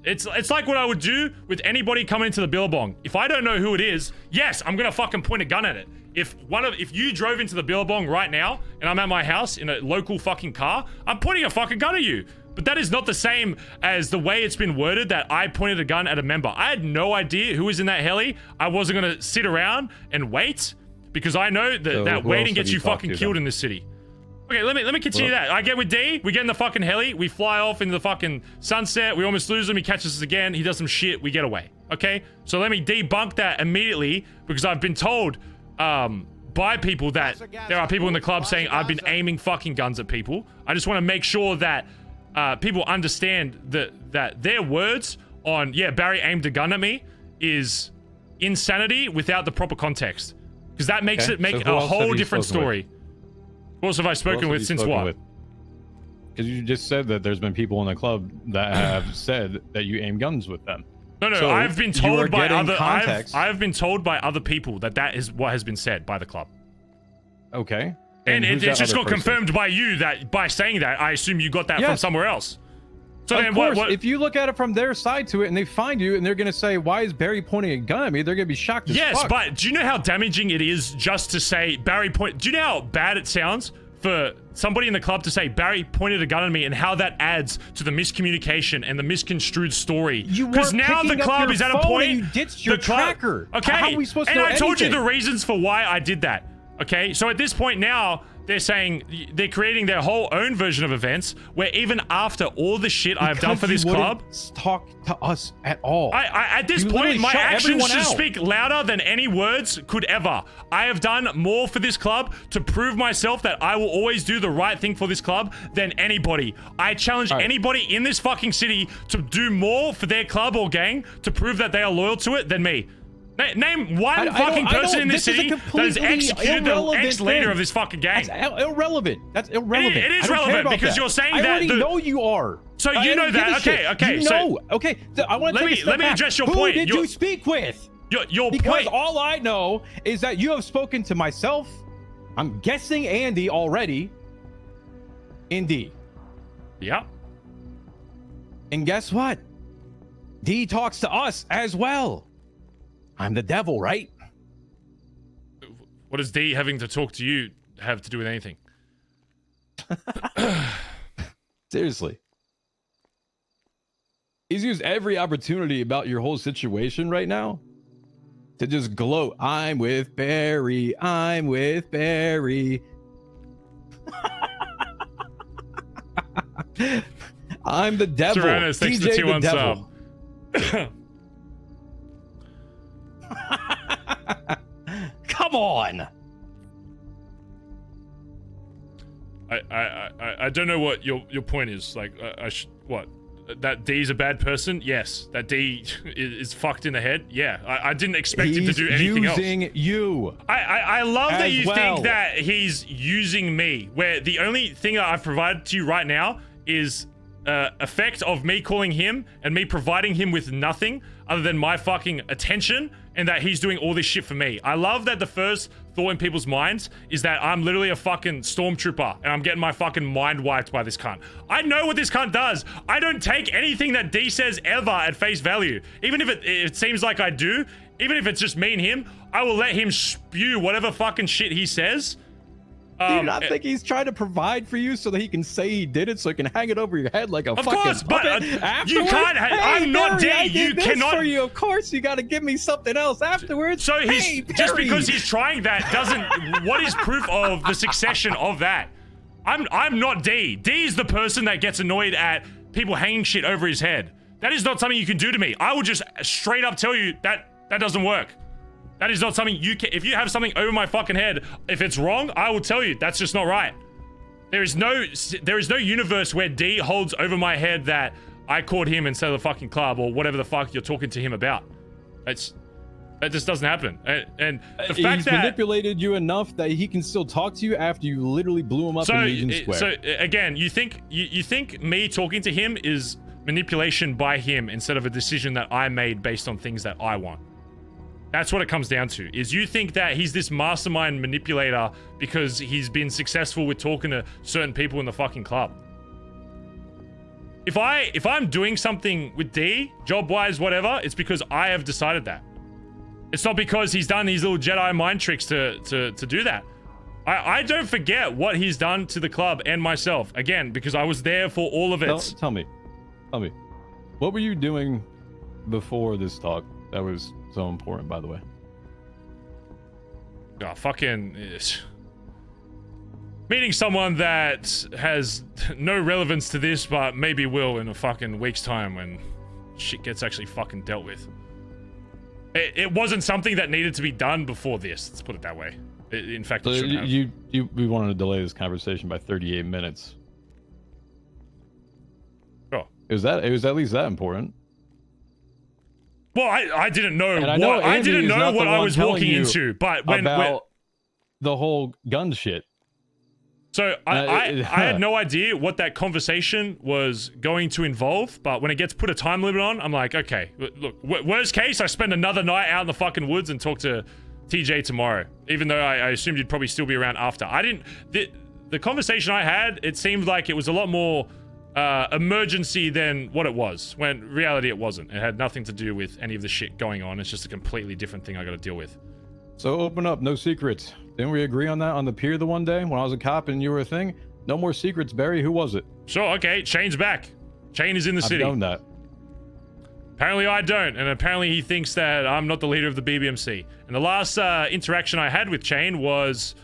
Speaker 3: It's like what I would do with anybody coming into the Billabong. If I don't know who it is, yes, I'm gonna fucking point a gun at it. If you drove into the Billabong right now and I'm at my house in a local fucking car, I'm pointing a fucking gun at you. But that is not the same as the way it's been worded that I pointed a gun at a member. I had no idea who was in that heli. I wasn't gonna sit around and wait, because I know that waiting gets you fucking killed in this city. Okay, let me continue that. I get with D, we get in the fucking heli, we fly off into the fucking sunset, we almost lose him, he catches us again, he does some shit, we get away. Okay? So let me debunk that immediately, because I've been told by people that there are people in the club saying I've been aiming fucking guns at people. I just want to make sure that people understand that their words on, yeah, Barry aimed a gun at me is insanity without the proper context. Because that makes it make a whole different story. Who else have I spoken with since what?
Speaker 9: Because you just said that there's been people in the club that have said that you aim guns with them.
Speaker 3: No,
Speaker 9: So
Speaker 3: I've been told by other
Speaker 9: I've
Speaker 3: been told by other people that is what has been said by the club.
Speaker 9: Okay.
Speaker 3: And
Speaker 9: who's
Speaker 3: it's
Speaker 9: that
Speaker 3: just
Speaker 9: other
Speaker 3: got
Speaker 9: person?
Speaker 3: confirmed by you that by saying that, I assume you got that from
Speaker 9: Yes.
Speaker 3: somewhere else. So
Speaker 9: Of
Speaker 3: then
Speaker 9: course,
Speaker 3: what?
Speaker 9: if you look at it from their side to it and they find you and they're going to say, why is Barry pointing a gun at me? They're going to be shocked as
Speaker 3: Yes,
Speaker 9: fuck.
Speaker 3: but do you know how damaging it is just to say Barry point? Do you know how bad it sounds for somebody in the club to say Barry pointed a gun at me, and how that adds to the miscommunication and the misconstrued story? Because now the club is at a point.
Speaker 11: You ditched your tracker.
Speaker 3: Okay,
Speaker 11: How are we supposed to
Speaker 3: and
Speaker 11: know
Speaker 3: I told you
Speaker 11: anything?
Speaker 3: the reasons for why I did that. Okay, so at this point now, they're saying they're creating their whole own version of events where even after all the shit I've done for this club,
Speaker 11: talk to us at all.
Speaker 3: at this
Speaker 11: You
Speaker 3: point,
Speaker 11: literally
Speaker 3: my
Speaker 11: shut
Speaker 3: actions
Speaker 11: everyone
Speaker 3: should
Speaker 11: out.
Speaker 3: speak louder than any words could ever. I have done more for this club to prove myself that I will always do the right thing for this club than anybody. I challenge anybody in this fucking city to do more for their club or gang to prove that they are loyal to it than me. Name one fucking person in this city that has executed the ex-leader of this fucking gang.
Speaker 11: That's irrelevant. That's irrelevant.
Speaker 3: It is
Speaker 11: I don't care
Speaker 3: relevant
Speaker 11: about
Speaker 3: because
Speaker 11: that.
Speaker 3: you're saying
Speaker 11: I
Speaker 3: that
Speaker 11: already know you are.
Speaker 3: So
Speaker 11: I
Speaker 3: you know
Speaker 11: don't give
Speaker 3: that.
Speaker 11: a shit.
Speaker 3: Okay.
Speaker 11: You
Speaker 3: So
Speaker 11: know. Okay. I want to
Speaker 3: let me address your
Speaker 11: Who
Speaker 3: point.
Speaker 11: did you speak with?
Speaker 3: Your
Speaker 11: because
Speaker 3: point.
Speaker 11: all I know is that you have spoken to myself. I'm guessing Andi already. Indeed.
Speaker 3: Yeah.
Speaker 11: And guess what? D talks to us as well. I'm the devil, right?
Speaker 3: What does D having to talk to you have to do with anything?
Speaker 9: Seriously. He's used every opportunity about your whole situation right now to just gloat. I'm with Barry. I'm with Barry. I'm the devil.
Speaker 3: Serranos, thanks for the
Speaker 9: DJ
Speaker 3: 2-1
Speaker 9: the devil.
Speaker 3: sub.
Speaker 11: Come on.
Speaker 3: I don't know what your point is. Like, what? That D's a bad person? Yes. That D is fucked in the head? Yeah. I didn't expect him to do anything else.
Speaker 11: He's using you.
Speaker 3: I love that you
Speaker 11: well.
Speaker 3: think that he's using me, where the only thing that I've provided to you right now is effect of me calling him and me providing him with nothing. other than my fucking attention and that he's doing all this shit for me. I love that the first thought in people's minds is that I'm literally a fucking stormtrooper and I'm getting my fucking mind wiped by this cunt. I know what this cunt does. I don't take anything that D says ever at face value. Even if it seems like I do, even if it's just me and him, I will let him spew whatever fucking shit he says.
Speaker 11: Do you not think he's trying to provide for you so that he can say he did it so he can hang it over your head like a
Speaker 3: Of
Speaker 11: fucking
Speaker 3: course, but
Speaker 11: puppet
Speaker 3: you can't.
Speaker 11: afterwards?
Speaker 3: I'm not
Speaker 11: Barry,
Speaker 3: D.
Speaker 11: I
Speaker 3: You
Speaker 11: did this
Speaker 3: cannot.
Speaker 11: for you. Of course, you got to give me something else afterwards.
Speaker 3: So he's
Speaker 11: Hey,
Speaker 3: just
Speaker 11: Barry.
Speaker 3: because he's trying that doesn't. What is proof of the succession of that? I'm not D. D is the person that gets annoyed at people hanging shit over his head. That is not something you can do to me. I will just straight up tell you that doesn't work. That is not something you can. If you have something over my fucking head, if it's wrong, I will tell you that's just not right. There is no universe where D holds over my head that I caught him instead of the fucking club or whatever the fuck you're talking to him about. That just doesn't happen. And the fact
Speaker 11: he's
Speaker 3: that
Speaker 11: manipulated you enough that he can still talk to you after you literally blew him up in Legion Square.
Speaker 3: So again, you think me talking to him is manipulation by him instead of a decision that I made based on things that I want. That's what it comes down to, is you think that he's this mastermind manipulator because he's been successful with talking to certain people in the fucking club. If I'm doing something with D, job-wise, whatever, it's because I have decided that. It's not because he's done these little Jedi mind tricks to do that. I don't forget what he's done to the club and myself, again, because I was there for all of it.
Speaker 11: Tell me, what were you doing before this talk that was so important, by the way?
Speaker 3: Oh, fucking meeting someone that has no relevance to this, but maybe will in a fucking week's time when shit gets actually fucking dealt with. It wasn't something that needed to be done before this. Let's put it that way. In fact, it shouldn't have.
Speaker 11: We wanted to delay this conversation by 38 minutes.
Speaker 3: Sure.
Speaker 11: It was at least that important.
Speaker 3: Well, I didn't know
Speaker 11: And I know
Speaker 3: I
Speaker 11: Andy
Speaker 3: didn't
Speaker 11: is
Speaker 3: know
Speaker 11: not
Speaker 3: what
Speaker 11: the
Speaker 3: I
Speaker 11: one
Speaker 3: was
Speaker 11: telling
Speaker 3: walking
Speaker 11: you
Speaker 3: into, but when
Speaker 11: the whole gun shit.
Speaker 3: So I had no idea what that conversation was going to involve, but when it gets put a time limit on, I'm like, okay, look, worst case, I spend another night out in the fucking woods and talk to TJ tomorrow, even though I assumed you'd probably still be around after. The conversation I had, it seemed like it was a lot more emergency than what it was, when in reality it wasn't. It had nothing to do with any of the shit going on. It's just a completely different thing I gotta deal with.
Speaker 11: So open up, no secrets. Didn't we agree on that on the pier the one day when I was a cop and you were a thing? No more secrets, Barry. Who was it?
Speaker 3: Sure, okay, Chain's back. Chain is in the city.
Speaker 11: I've known that.
Speaker 3: Apparently I don't, and apparently he thinks that I'm not the leader of the BBMC. And the last interaction I had with Chain was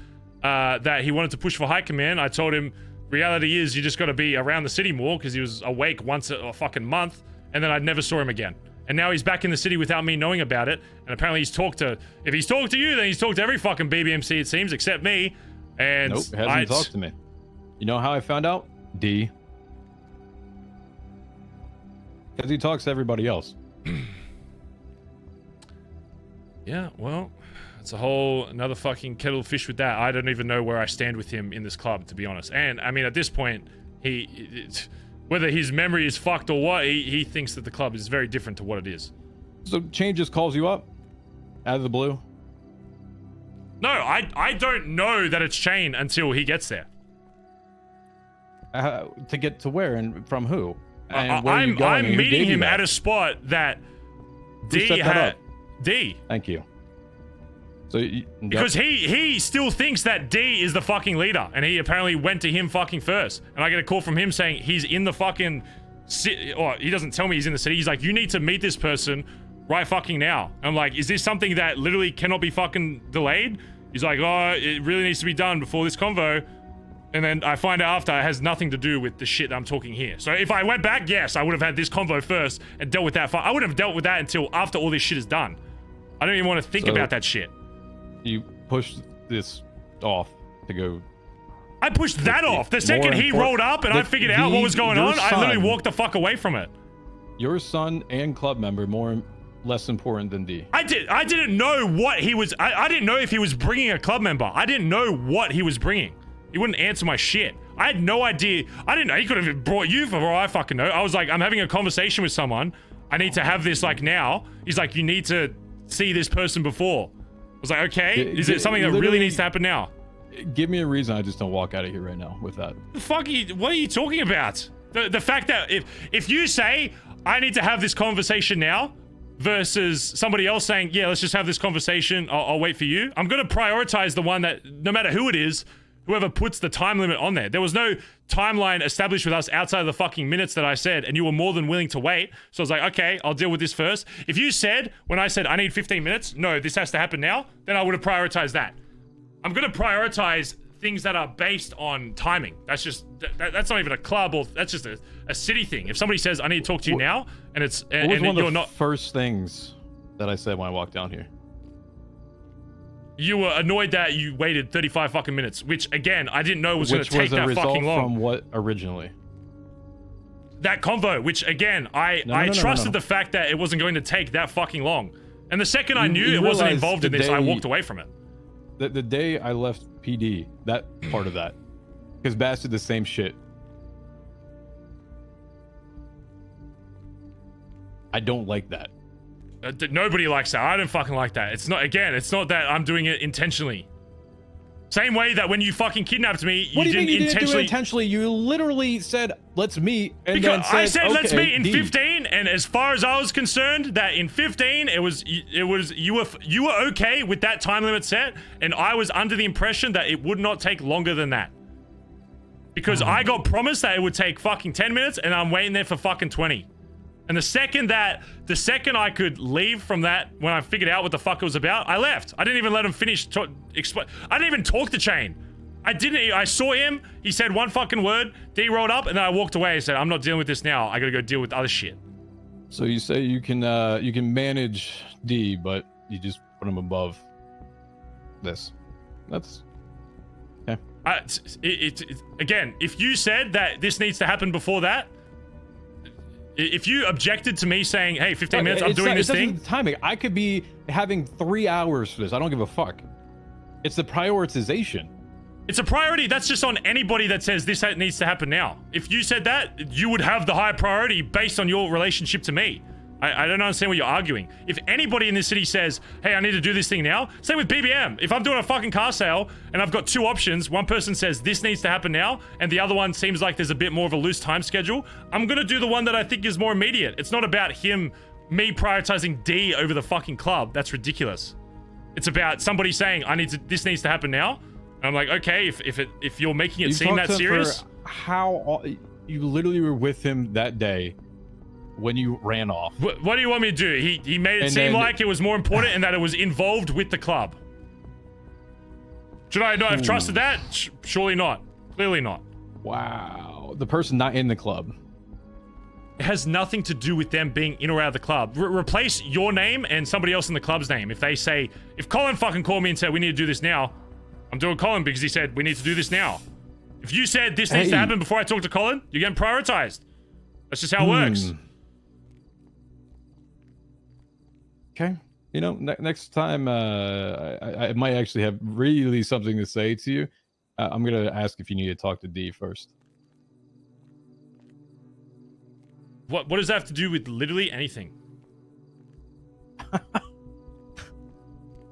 Speaker 3: that he wanted to push for high command. I told him, reality is you just got to be around the city more, because he was awake once a fucking month, and then I never saw him again. And now he's back in the city without me knowing about it. And apparently he's talked to... If he's talked to you, then he's talked to every fucking BBMC, it seems, except me. And
Speaker 11: nope, hasn't talked to me. You know how I found out? D. Because he talks to everybody else.
Speaker 3: Yeah, well, it's a whole another fucking kettle of fish with that. I don't even know where I stand with him in this club, to be honest. And, I mean, at this point, whether his memory is fucked or what, he thinks that the club is very different to what it is.
Speaker 11: So Chain just calls you up out of the blue?
Speaker 3: No, I don't know that it's Chain until he gets there.
Speaker 11: To get to where and from who? And where are you
Speaker 3: I'm
Speaker 11: going and who
Speaker 3: meeting
Speaker 11: gave you
Speaker 3: him
Speaker 11: that?
Speaker 3: at a spot that
Speaker 11: Who
Speaker 3: D
Speaker 11: set that
Speaker 3: had.
Speaker 11: up?
Speaker 3: D.
Speaker 11: Thank you. So
Speaker 3: Because he still thinks that D is the fucking leader, and he apparently went to him fucking first. And I get a call from him saying he's in the fucking city, or he doesn't tell me he's in the city. He's like, you need to meet this person right fucking now. I'm like, is this something that literally cannot be fucking delayed? He's like, oh, it really needs to be done before this convo. And then I find out after it has nothing to do with the shit that I'm talking here. So if I went back, yes, I would have had this convo first and dealt with that. I wouldn't have dealt with that until after all this shit is done. I don't even want to think about that shit.
Speaker 11: You pushed this off to go.
Speaker 3: I pushed that off. The second he rolled up and I figured out what was going on, I literally walked the fuck away from it.
Speaker 11: Your son and club member less important than D.
Speaker 3: I didn't know what he was. I didn't know if he was bringing a club member. I didn't know what he was bringing. He wouldn't answer my shit. I had no idea. I didn't know. He could have brought you for all I fucking know. I was like, I'm having a conversation with someone. I need to have this like now. He's like, you need to see this person before. I was like, okay, is it something that really needs to happen now?
Speaker 9: Give me a reason I just don't walk out of here right now with that.
Speaker 3: The fuck what are you talking about? The fact that if you say, I need to have this conversation now, versus somebody else saying, yeah, let's just have this conversation, I'll wait for you. I'm going to prioritize the one that, no matter who it is, whoever puts the time limit on there. There was no timeline established with us outside of the fucking minutes that I said, and you were more than willing to wait. So I was like, okay, I'll deal with this first. If you said, when I said I need 15 minutes, no, this has to happen now, then I would have prioritized that. I'm going to prioritize things that are based on timing. That's just, that's not even a club, or that's just a city thing. If somebody says, I need to talk to you now, and it's, and you're not...
Speaker 9: first things that I said when I walked down here?
Speaker 3: You were annoyed that you waited 35 fucking minutes, which again, I didn't know was going to take that fucking long.
Speaker 9: From what originally?
Speaker 3: That convo, which again, I trusted the fact that it wasn't going to take that fucking long. And the second I knew it wasn't involved in this, I walked away from it.
Speaker 9: The day I left PD, that part of that, because Bass did the same shit. I don't like that.
Speaker 3: Nobody likes that. I don't fucking like that. It's not, again, it's not that I'm doing it intentionally. Same way that when you fucking kidnapped me,
Speaker 11: what do you mean you didn't do it intentionally? You literally said, let's meet, and
Speaker 3: because
Speaker 11: then said,
Speaker 3: I said,
Speaker 11: okay,
Speaker 3: let's meet in 15, and as far as I was concerned, that in 15, you were okay with that time limit set, and I was under the impression that it would not take longer than that. Because I got promised that it would take fucking 10 minutes, and I'm waiting there for fucking 20. And the second I could leave from that, when I figured out what the fuck it was about, I left. I didn't even let him finish explain. I didn't even talk to Chain. I saw him, he said one fucking word, D rolled up, and then I walked away and said, I'm not dealing with this now. I gotta go deal with other shit.
Speaker 9: So you say you can manage D, but you just put him above this. That's okay.
Speaker 3: Again, if you said that this needs to happen before that, if you objected to me saying, hey, 15 minutes, I'm doing this thing.
Speaker 9: Timing. I could be having 3 hours for this. I don't give a fuck. It's the prioritization.
Speaker 3: It's a priority. That's just on anybody that says this needs to happen now. If you said that, you would have the higher priority based on your relationship to me. I don't understand what you're arguing. If anybody in this city says, hey, I need to do this thing now, same with BBM. If I'm doing a fucking car sale and I've got two options, one person says this needs to happen now, and the other one seems like there's a bit more of a loose time schedule, I'm gonna do the one that I think is more immediate. It's not about me prioritizing D over the fucking club. That's ridiculous. It's about somebody saying, this needs to happen now. And I'm like, okay, if you're making it seem that serious.
Speaker 9: How you literally were with him that day when you ran off.
Speaker 3: What do you want me to do? He made it seem like it was more important and that it was involved with the club. Should I not have trusted that? Surely not. Clearly not. Wow.
Speaker 9: The person not in the club.
Speaker 3: It has nothing to do with them being in or out of the club. Replace your name and somebody else in the club's name. If they say, if Collin fucking called me and said, we need to do this now, I'm doing Collin because he said, we need to do this now. If you said this needs to happen before I talk to Collin, you're getting prioritized. That's just how it works.
Speaker 9: Okay. You know, next time I might actually have really something to say to you. I'm going to ask if you need to talk to D first.
Speaker 3: What does that have to do with literally anything?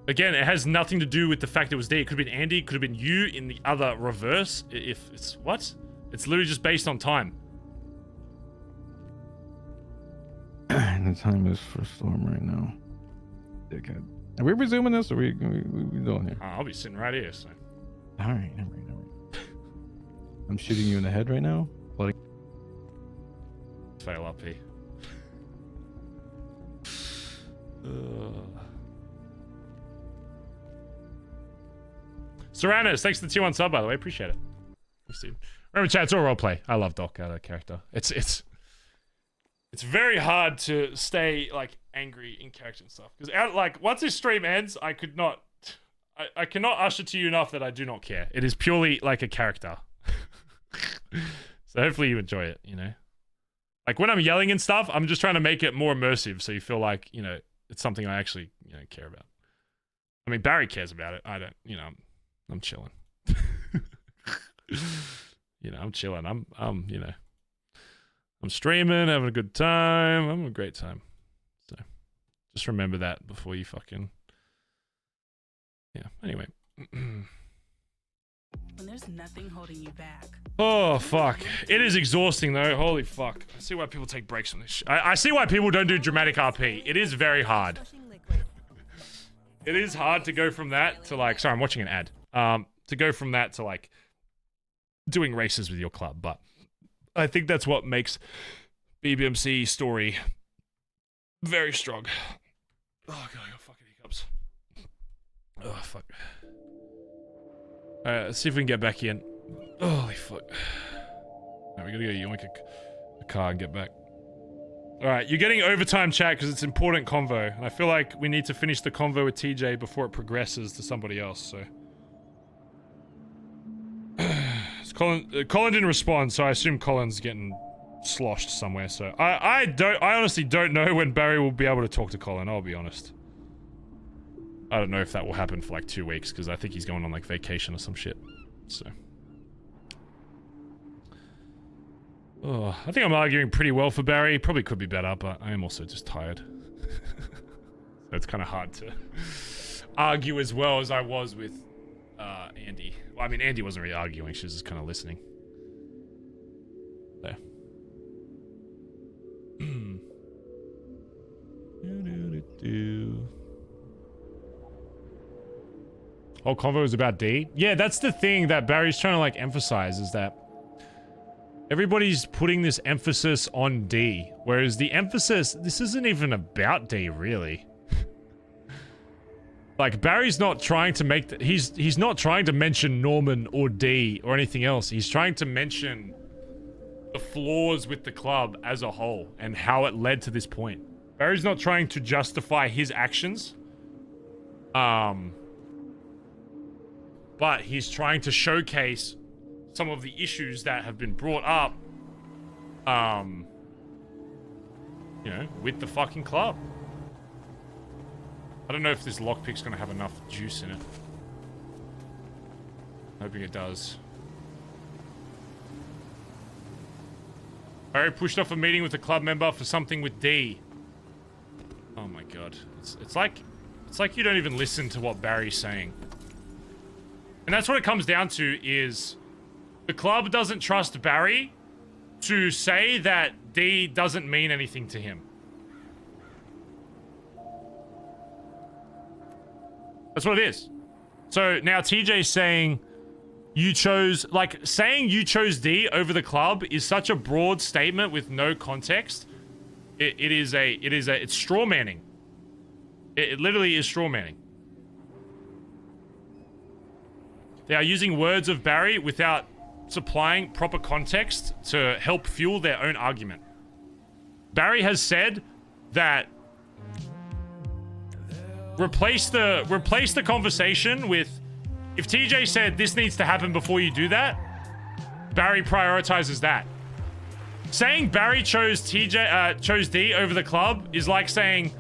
Speaker 3: Again, it has nothing to do with the fact it was D. It could have been Andi, it could have been you in the other reverse. If it's what? It's literally just based on time.
Speaker 9: The time is for Storm right now. Dickhead. Are we resuming this, or are we doing here?
Speaker 3: I'll be sitting right here. So.
Speaker 9: All right. I'm shooting you in the head right now.
Speaker 3: Fail up here. Serranos, thanks for the tier 1 sub, by the way. Appreciate it. Thanks, dude. Remember, chat, it's all roleplay. I love Doc out of character. It's very hard to stay like angry in character and stuff because like once this stream ends, I cannot usher to you enough that I do not care. It is purely like a character. So hopefully you enjoy it. You know, like when I'm yelling and stuff, I'm just trying to make it more immersive so you feel like it's something I actually care about. I mean, Barry cares about it. I don't. I'm chilling. I'm chilling. I'm streaming, having a good time. I'm having a great time. Just remember that before you fucking... Yeah, anyway.
Speaker 12: When there's nothing holding you back.
Speaker 3: Oh, fuck. It is exhausting, though. Holy fuck. I see why people take breaks from this shit. I see why people don't do dramatic RP. It is very hard. It is hard to go from that to, like... Sorry, I'm watching an ad. To go from that to, like, doing races with your club. But I think that's what makes BBMC story very strong. Oh, God, I got fucking hiccups. Oh, fuck. Alright, let's see if we can get back in. Holy fuck. Alright, we gotta go yoink a car and get back. Alright, you're getting overtime chat because it's important convo. And I feel like we need to finish the convo with TJ before it progresses to somebody else, so. Collin didn't respond, so I assume Collin's getting sloshed somewhere, so. I honestly don't know when Barry will be able to talk to Collin, I'll be honest. I don't know if that will happen for like 2 weeks, because I think he's going on like vacation or some shit, so. Oh, I think I'm arguing pretty well for Barry. Probably could be better, but I am also just tired. So it's kind of hard to argue as well as I was with Andi. Well, I mean, Andi wasn't really arguing. She was just kind of listening. There. Whole convo is about D? Yeah, that's the thing that Barry's trying to like emphasize, is that everybody's putting this emphasis on D, whereas the emphasis, this isn't even about D, really. Like, Barry's not trying to make... He's not trying to mention Norman or D or anything else. He's trying to mention the flaws with the club as a whole and how it led to this point. Barry's not trying to justify his actions. But he's trying to showcase some of the issues that have been brought up, you know, with the fucking club. I don't know if this lockpick's gonna have enough juice in it. Hoping it does. Barry pushed off a meeting with a club member for something with D. Oh my god. It's like you don't even listen to what Barry's saying. And that's what it comes down to, is the club doesn't trust Barry to say that D doesn't mean anything to him. That's what it is. So now TJ's saying you chose, like, saying you chose D over the club is such a broad statement with no context. It's straw manning. It literally is straw manning. They are using words of Barry without supplying proper context to help fuel their own argument. Barry has said that replace the conversation with, if TJ said this needs to happen before you do that, Barry prioritizes that. Saying Barry chose D over the club is like saying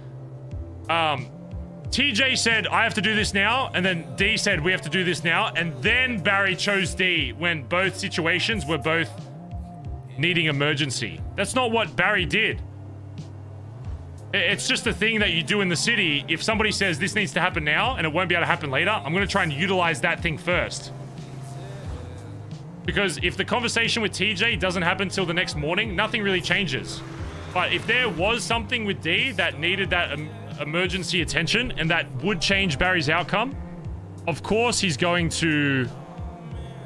Speaker 3: TJ said I have to do this now, and then D said we have to do this now, and then Barry chose D when both situations were both needing emergency. That's not what Barry did. It's just a thing that you do in the city. If somebody says this needs to happen now and it won't be able to happen later, I'm going to try and utilize that thing first. Because if the conversation with TJ doesn't happen till the next morning, nothing really changes. But if there was something with D that needed that emergency attention and that would change Barry's outcome, of course he's going to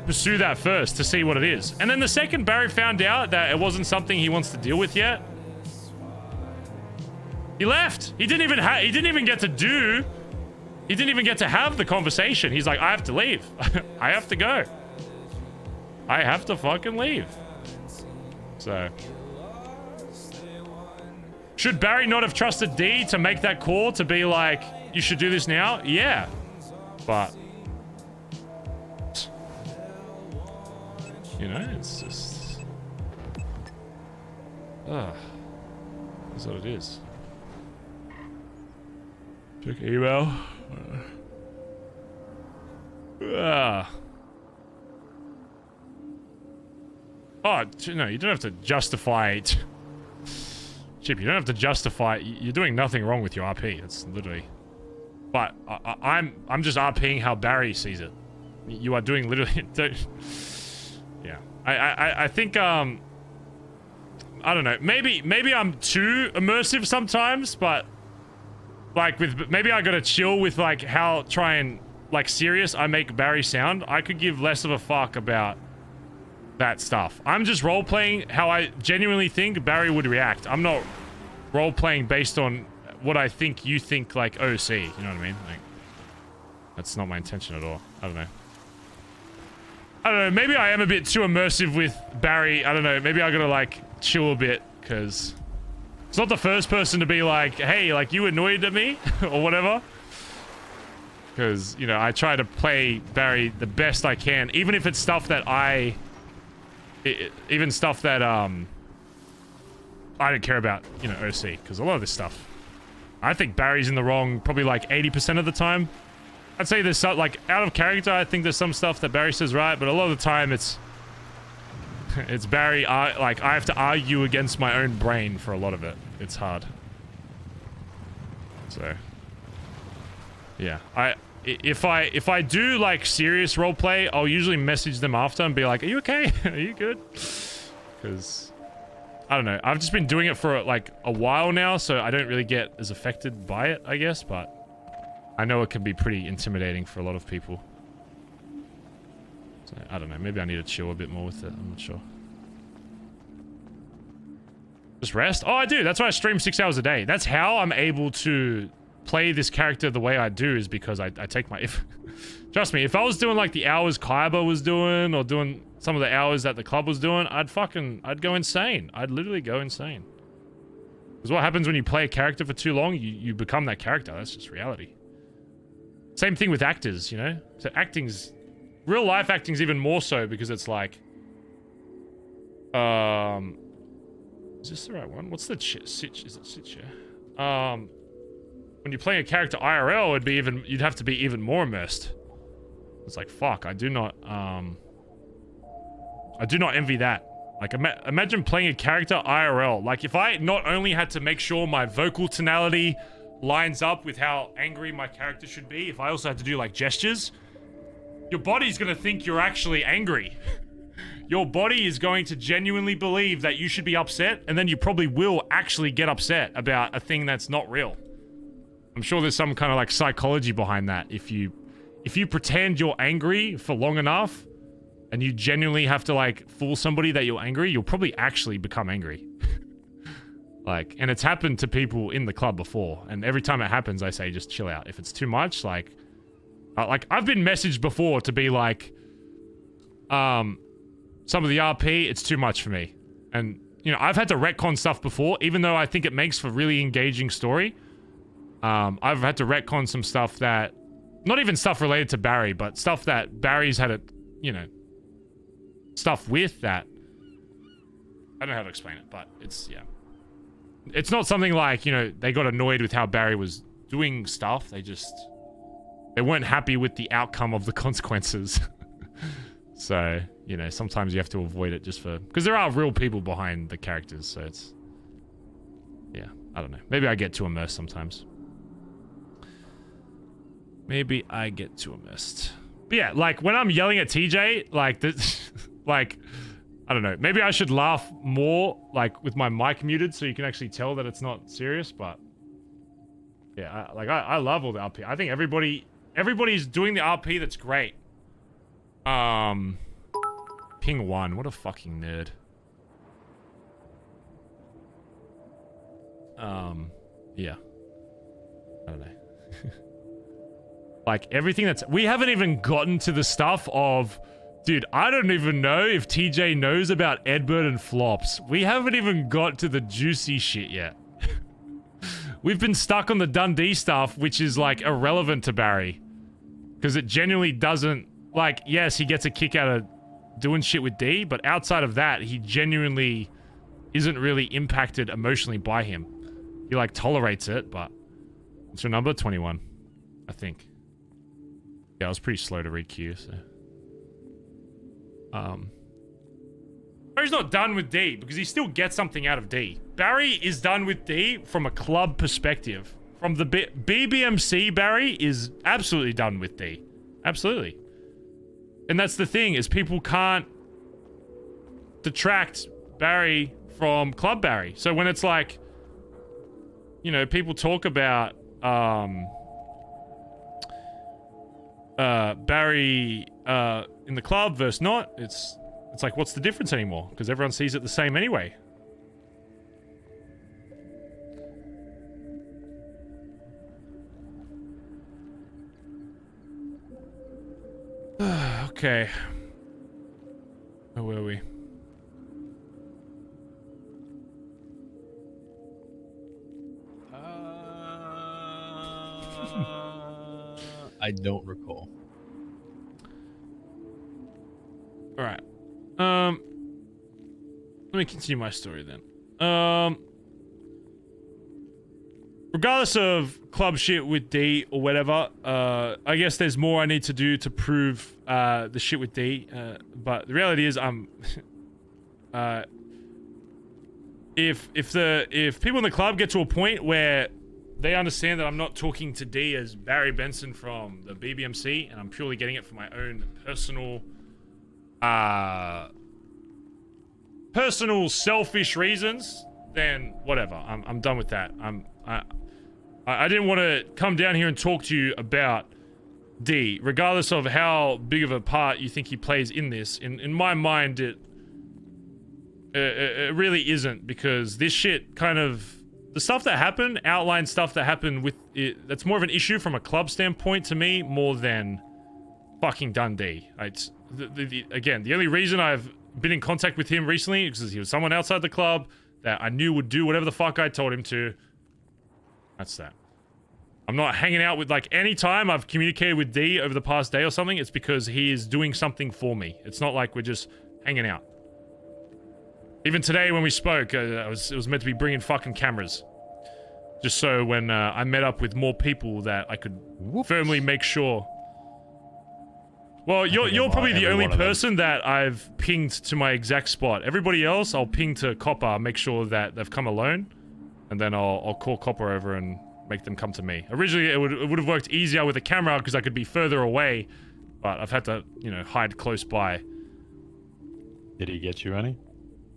Speaker 3: pursue that first to see what it is. And then the second Barry found out that it wasn't something he wants to deal with yet, he left. He didn't even get to have the conversation. He's like, I have to leave. I have to go. I have to fucking leave. So, should Barry not have trusted D to make that call to be like, you should do this now? Yeah. But, you know, it's just, that's what it is. Check email. Oh, no, you don't have to justify it. Chip, you don't have to justify. You're doing nothing wrong with your RP. It's literally. But I'm just RPing how Barry sees it. You are doing literally. Yeah. I think I don't know. Maybe I'm too immersive sometimes, but like maybe I gotta chill with like how try and like serious I make Barry sound. I could give less of a fuck about that stuff. I'm just role playing how I genuinely think Barry would react. I'm not role playing based on what I think you think like OC. You know what I mean? Like that's not my intention at all. I don't know. Maybe I am a bit too immersive with Barry. I don't know. Maybe I gotta like chill a bit because it's not the first person to be like, hey, like you annoyed at me or whatever. Because, you know, I try to play Barry the best I can, even if it's stuff that even stuff that I don't care about, you know, OC. Because a lot of this stuff, I think Barry's in the wrong probably like 80% of the time. I'd say there's some, like, out of character, I think there's some stuff that Barry says right, but a lot of the time it's Barry, like, I have to argue against my own brain for a lot of it. It's hard. So, yeah. If I do, like, serious roleplay, I'll usually message them after and be like, are you okay? Are you good? Because, I don't know. I've just been doing it for, like, a while now, so I don't really get as affected by it, I guess, but I know it can be pretty intimidating for a lot of people. So, I don't know. Maybe I need to chill a bit more with it. I'm not sure. Just rest? Oh, I do. That's why I stream 6 hours a day. That's how I'm able to play this character the way I do, is because I take my... Trust me, if I was doing like the hours Kaiba was doing or doing some of the hours that the club was doing, I'd go insane. I'd literally go insane. Because what happens when you play a character for too long, you become that character. That's just reality. Same thing with actors, you know? So acting's... Real life acting's even more so because it's like... Is this the right one? What's the sitch? Is it sitch? Yeah. When you're playing a character IRL, it'd be even... You'd have to be even more immersed. It's like, fuck, I do not envy that. Like, imagine playing a character IRL. Like, if I not only had to make sure my vocal tonality lines up with how angry my character should be, if I also had to do, like, gestures, your body's gonna think you're actually angry. Your body is going to genuinely believe that you should be upset, and then you probably will actually get upset about a thing that's not real. I'm sure there's some kind of, like, psychology behind that. If you pretend you're angry for long enough, and you genuinely have to, like, fool somebody that you're angry, you'll probably actually become angry. Like, and it's happened to people in the club before, and every time it happens, I say just chill out. If it's too much, like I've been messaged before to be like, some of the RP, it's too much for me. And, you know, I've had to retcon stuff before, even though I think it makes for really engaging story. I've had to retcon some stuff that, not even stuff related to Barry, but stuff that Barry's had you know, stuff with that. I don't know how to explain it, but it's, yeah. It's not something like, you know, they got annoyed with how Barry was doing stuff. They weren't happy with the outcome of the consequences. So, you know, sometimes you have to avoid it just for... Because there are real people behind the characters, so it's... Yeah, I don't know. Maybe I get too immersed sometimes. Maybe I get too immersed. But yeah, like, when I'm yelling at TJ, like, this... like... I don't know. Maybe I should laugh more, like, with my mic muted so you can actually tell that it's not serious, but... Yeah, I love all the RP. I think everybody's doing the RP that's great. Ping 1. What a fucking nerd. Yeah. I don't know. Like, everything that's... We haven't even gotten to the stuff of... Dude, I don't even know if TJ knows about Edbert and flops. We haven't even got to the juicy shit yet. We've been stuck on the Dundee stuff, which is, like, irrelevant to Barry. Because it genuinely doesn't... Like, yes, he gets a kick out of doing shit with D, but outside of that, he genuinely isn't really impacted emotionally by him. He, like, tolerates it, but... What's your number? 21, I think. Yeah, I was pretty slow to read Q, so... Barry's not done with D because he still gets something out of D. Barry is done with D from a club perspective. From the BBMC, Barry is absolutely done with D. Absolutely. And that's the thing, is people can't detract Barry from Club Barry. So when it's like, you know, people talk about Barry in the club versus not, it's like, what's the difference anymore? Because everyone sees it the same anyway. Okay. Where were we?
Speaker 9: I don't recall.
Speaker 3: All right. Let me continue my story then. Regardless of club shit with D or whatever, I guess there's more I need to do to prove the shit with D. But the reality is, if people in the club get to a point where they understand that I'm not talking to D as Barry Benson from the BBMC, and I'm purely getting it for my own personal selfish reasons, then whatever. I'm done with that. I didn't want to come down here and talk to you about D, regardless of how big of a part you think he plays in this. In my mind, it really isn't, because this shit kind of, the stuff that happened, outline stuff that happened with it, that's more of an issue from a club standpoint to me, more than fucking Dundee. It's again, the only reason I've been in contact with him recently is because he was someone outside the club that I knew would do whatever the fuck I told him to. That's that. I'm not hanging out with, like, any time I've communicated with D over the past day or something, it's because he is doing something for me. It's not like we're just hanging out. Even today when we spoke, it was meant to be bringing fucking cameras. Just so when I met up with more people that I could firmly make sure. Well, you're probably the only person that I've pinged to my exact spot. Everybody else, I'll ping to Copper, make sure that they've come alone. And then I'll call Copper over and make them come to me. Originally, it would have worked easier with a camera because I could be further away. But I've had to, you know, hide close by.
Speaker 9: Did he get you any?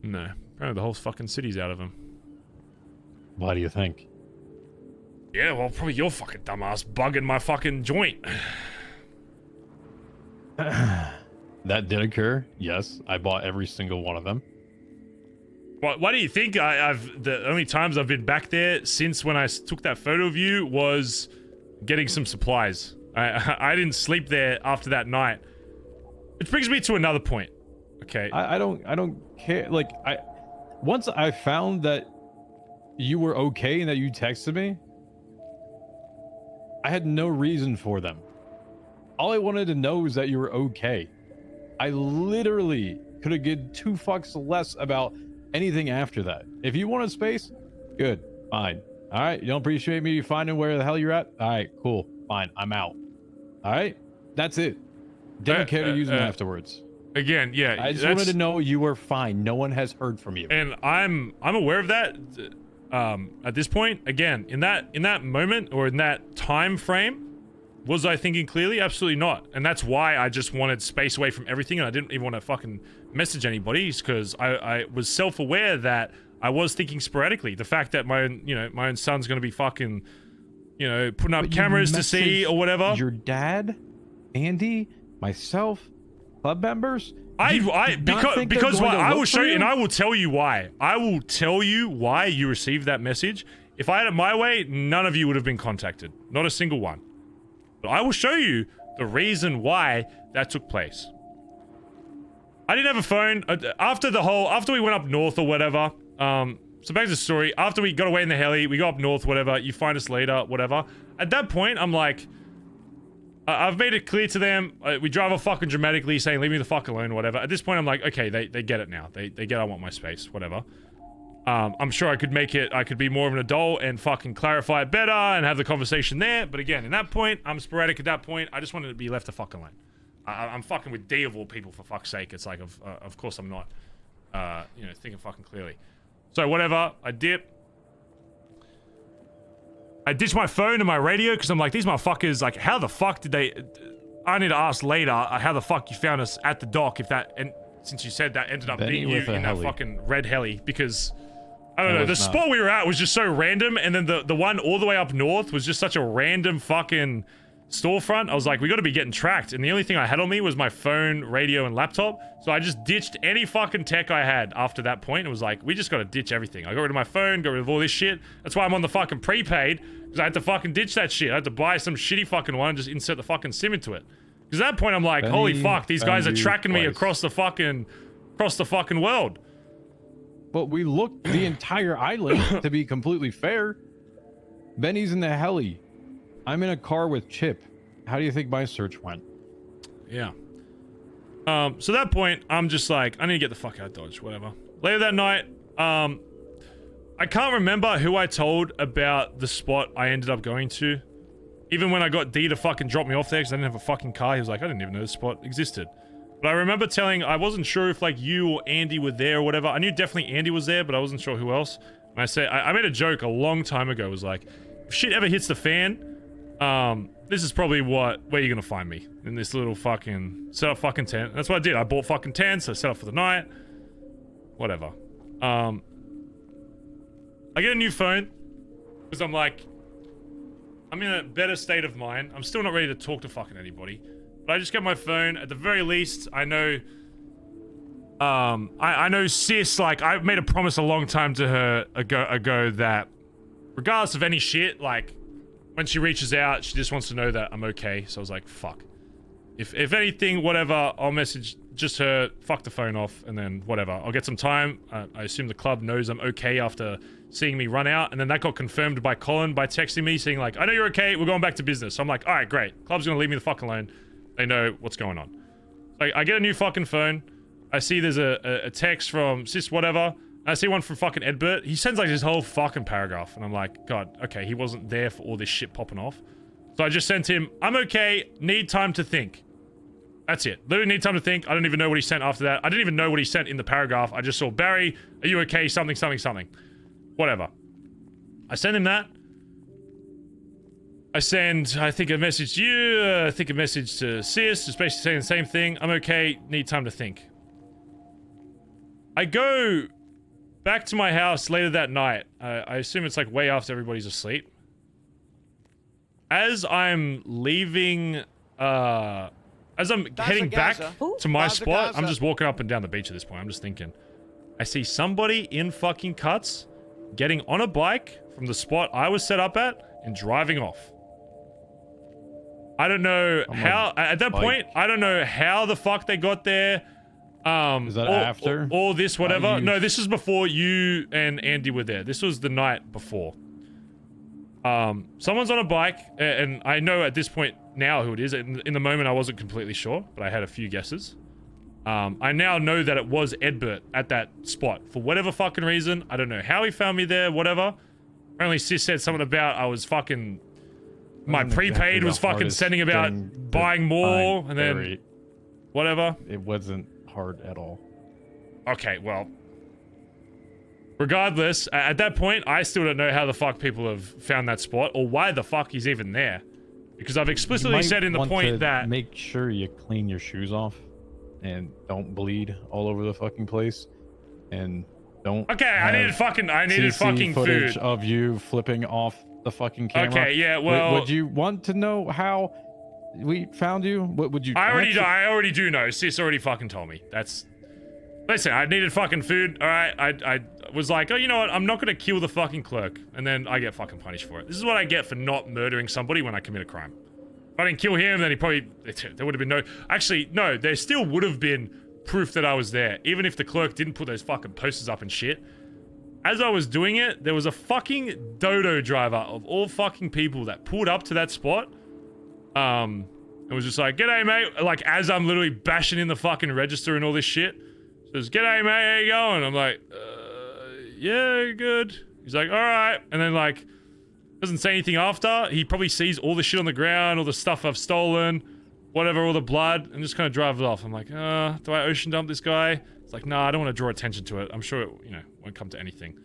Speaker 3: No. Apparently the whole fucking city's out of him.
Speaker 9: Why do you think?
Speaker 3: Yeah, well, probably your fucking dumbass bugging my fucking joint.
Speaker 9: That did occur. Yes, I bought every single one of them.
Speaker 3: Why do you think the only times I've been back there since when I took that photo of you was getting some supplies? I didn't sleep there after that night. Which brings me to another point. Okay.
Speaker 9: I don't care. Like, once I found that you were okay and that you texted me, I had no reason for them. All I wanted to know is that you were okay. I literally could have given 2 fucks less about anything after that. If you wanted space, good, fine. All right, you don't appreciate me finding where the hell you're at? All right, cool, fine, I'm out. All right, that's it. Didn't care to use them afterwards.
Speaker 3: Again, yeah.
Speaker 9: I just wanted to know you were fine. No one has heard from you.
Speaker 3: And I'm aware of that. At this point, again, in that moment or in that time frame, was I thinking clearly? Absolutely not. And that's why I just wanted space away from everything, and I didn't even want to fucking message anybody, because I was self-aware that I was thinking sporadically. The fact that my own son's gonna be fucking, putting up cameras to see or whatever.
Speaker 9: Your dad, Andy, myself, club members.
Speaker 3: Because why? I will show you, and I will tell you why. I will tell you why you received that message. If I had it my way, none of you would have been contacted. Not a single one. But I will show you the reason why that took place. I didn't have a phone after we went up north or whatever. So back to the story. After we got away in the heli, we go up north, whatever. You find us later, whatever. At that point, I'm like, I've made it clear to them. We drive off fucking dramatically, saying leave me the fuck alone, whatever. At this point, I'm like, okay, they get it now. They get I want my space, whatever. I'm sure I could make it. I could be more of an adult and fucking clarify it better and have the conversation there. But again, in that point, I'm sporadic at that point. I just wanted to be left the fuck alone. I'm fucking with D of all people, for fuck's sake. It's like, of course I'm not. you know, thinking fucking clearly. So whatever, I dip. I ditched my phone and my radio because I'm like, these motherfuckers, like, how the fuck did they... I need to ask later how the fuck you found us at the dock if that... And since you said that ended up being you in that fucking red heli, because... I don't know, the spot we were at was just so random, and then the one all the way up north was just such a random fucking storefront. I was like, we gotta be getting tracked, and the only thing I had on me was my phone, radio, and laptop, so I just ditched any fucking tech I had after that point. It was like, we just gotta ditch everything. I got rid of my phone, got rid of all this shit. That's why I'm on the fucking prepaid, because I had to fucking ditch that shit. I had to buy some shitty fucking one and just insert the fucking SIM into it. Because at that point, I'm like, holy fuck, these guys are tracking me across the fucking world.
Speaker 9: But we looked the entire island, to be completely fair. Benny's in the heli. I'm in a car with Chip. How do you think my search went?
Speaker 3: Yeah. So at that point, I'm just like, I need to get the fuck out of Dodge, whatever. Later that night, I can't remember who I told about the spot I ended up going to. Even when I got D to fucking drop me off there because I didn't have a fucking car, he was like, I didn't even know this spot existed. But I remember telling, I wasn't sure if like you or Andi were there or whatever. I knew definitely Andi was there, but I wasn't sure who else. And I said, I made a joke a long time ago. It was like, if shit ever hits the fan, this is probably where you're gonna find me. In this little fucking, set up fucking tent. And that's what I did. I bought fucking tents, I set up for the night. Whatever. I get a new phone. Because I'm like, I'm in a better state of mind. I'm still not ready to talk to fucking anybody. But I just get my phone. At the very least, I know... I know sis, like, I made a promise a long time to her ago that regardless of any shit, like, when she reaches out, she just wants to know that I'm okay. So I was like, fuck. If anything, whatever, I'll message just her, fuck the phone off, and then whatever. I'll get some time. I assume the club knows I'm okay after seeing me run out, and then that got confirmed by Collin by texting me saying like, I know you're okay, we're going back to business. So I'm like, alright, great. Club's gonna leave me the fuck alone. They know what's going on. I get a new fucking phone. I see there's a text from sis whatever. I see one from fucking Edbert. He sends like this whole fucking paragraph, and I'm like, God, okay, he wasn't there for all this shit popping off. So I just sent him, I'm okay, need time to think. That's it. Literally need time to think. I don't even know what he sent after that. I didn't even know what he sent in the paragraph. I just saw, Barry, are you okay? Something, something, something. Whatever. I send him that. I think a message to you. I think a message to sis, just basically saying the same thing. I'm okay, need time to think. I go back to my house later that night. I assume it's like way after everybody's asleep. As I'm leaving, as I'm heading back to my spot, I'm just walking up and down the beach at this point. I'm just thinking, I see somebody in fucking cuts getting on a bike from the spot I was set up at and driving off. I don't know how, at that point, I don't know how the fuck they got there.
Speaker 9: Is that after?
Speaker 3: Or this, whatever. No, this is before you and Andi were there. This was the night before. Someone's on a bike, and I know at this point now who it is. In the moment, I wasn't completely sure, but I had a few guesses. I now know that it was Edbert at that spot. For whatever fucking reason, I don't know how he found me there, whatever. Apparently, sis said something about I was fucking... My prepaid was fucking sending about buying more, and then... Whatever.
Speaker 9: It wasn't hard at all.
Speaker 3: Okay, well... Regardless, at that point, I still don't know how the fuck people have found that spot, or why the fuck he's even there. Because I've explicitly said in the point that...
Speaker 9: Make sure you clean your shoes off, and don't bleed all over the fucking place, and don't...
Speaker 3: Okay, I needed fucking
Speaker 9: footage
Speaker 3: food.
Speaker 9: of you flipping off the fucking camera.
Speaker 3: Okay, yeah, well...
Speaker 9: Would you want to know how we found you? What would you...
Speaker 3: I already do know. Sis already fucking told me. That's... Listen, I needed fucking food, alright? I was like, oh, you know what? I'm not gonna kill the fucking clerk. And then I get fucking punished for it. This is what I get for not murdering somebody when I commit a crime. If I didn't kill him, then there would have been no... Actually, no, there still would have been proof that I was there. Even if the clerk didn't put those fucking posters up and shit. As I was doing it, there was a fucking dodo driver of all fucking people that pulled up to that spot. And was just like, g'day, mate. Like, as I'm literally bashing in the fucking register and all this shit. Says, g'day, mate, how you going? I'm like, yeah, good. He's like, all right. And then, like, doesn't say anything after. He probably sees all the shit on the ground, all the stuff I've stolen, whatever, all the blood, and just kind of drives off. I'm like, do I ocean dump this guy? It's like, nah, I don't want to draw attention to it. I'm sure it, you know, won't come to anything.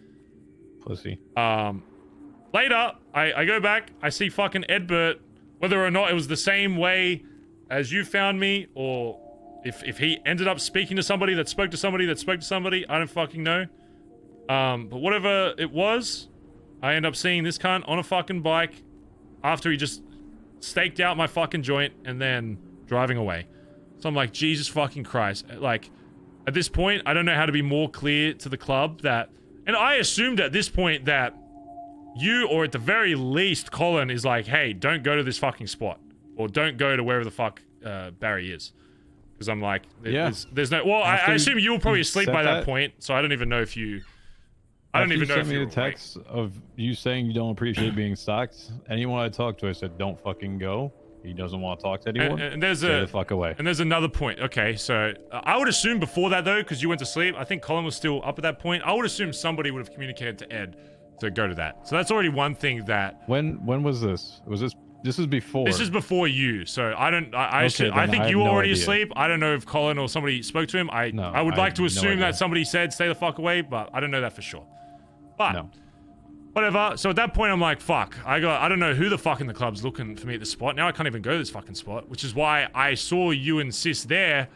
Speaker 9: Pussy.
Speaker 3: Later, I go back, I see fucking Edbert, whether or not it was the same way as you found me, or if he ended up speaking to somebody that spoke to somebody that spoke to somebody, I don't fucking know. But whatever it was, I end up seeing this cunt on a fucking bike after he just staked out my fucking joint and then driving away. So I'm like, Jesus fucking Christ. Like, at this point, I don't know how to be more clear to the club that... And I assumed at this point that you, or at the very least, Collin, is like, hey, don't go to this fucking spot. Or don't go to wherever the fuck Barry is. Because I'm like, there's no... Well, I assume you were probably asleep by that point, so I don't even know if you... I don't even know if you
Speaker 9: sent me a text of you saying you don't appreciate being stalked. Anyone I talked to, I said, don't fucking go. He doesn't want to talk to anyone.
Speaker 3: And there's
Speaker 9: Stay the fuck away.
Speaker 3: And there's another point. Okay, so I would assume before that, though, because you went to sleep, I think Collin was still up at that point. I would assume somebody would have communicated to Ed to go to that. So that's already one thing that...
Speaker 9: When was this? Was this... This is before.
Speaker 3: This is before you, so I don't... I think you were already asleep. I don't know if Collin or somebody spoke to him. I would like to assume that somebody said, stay the fuck away, but I don't know that for sure. But, whatever. So at that point, I'm like, fuck. I don't know who the fuck in the club's looking for me at this spot. Now I can't even go to this fucking spot, which is why I saw you and Sis there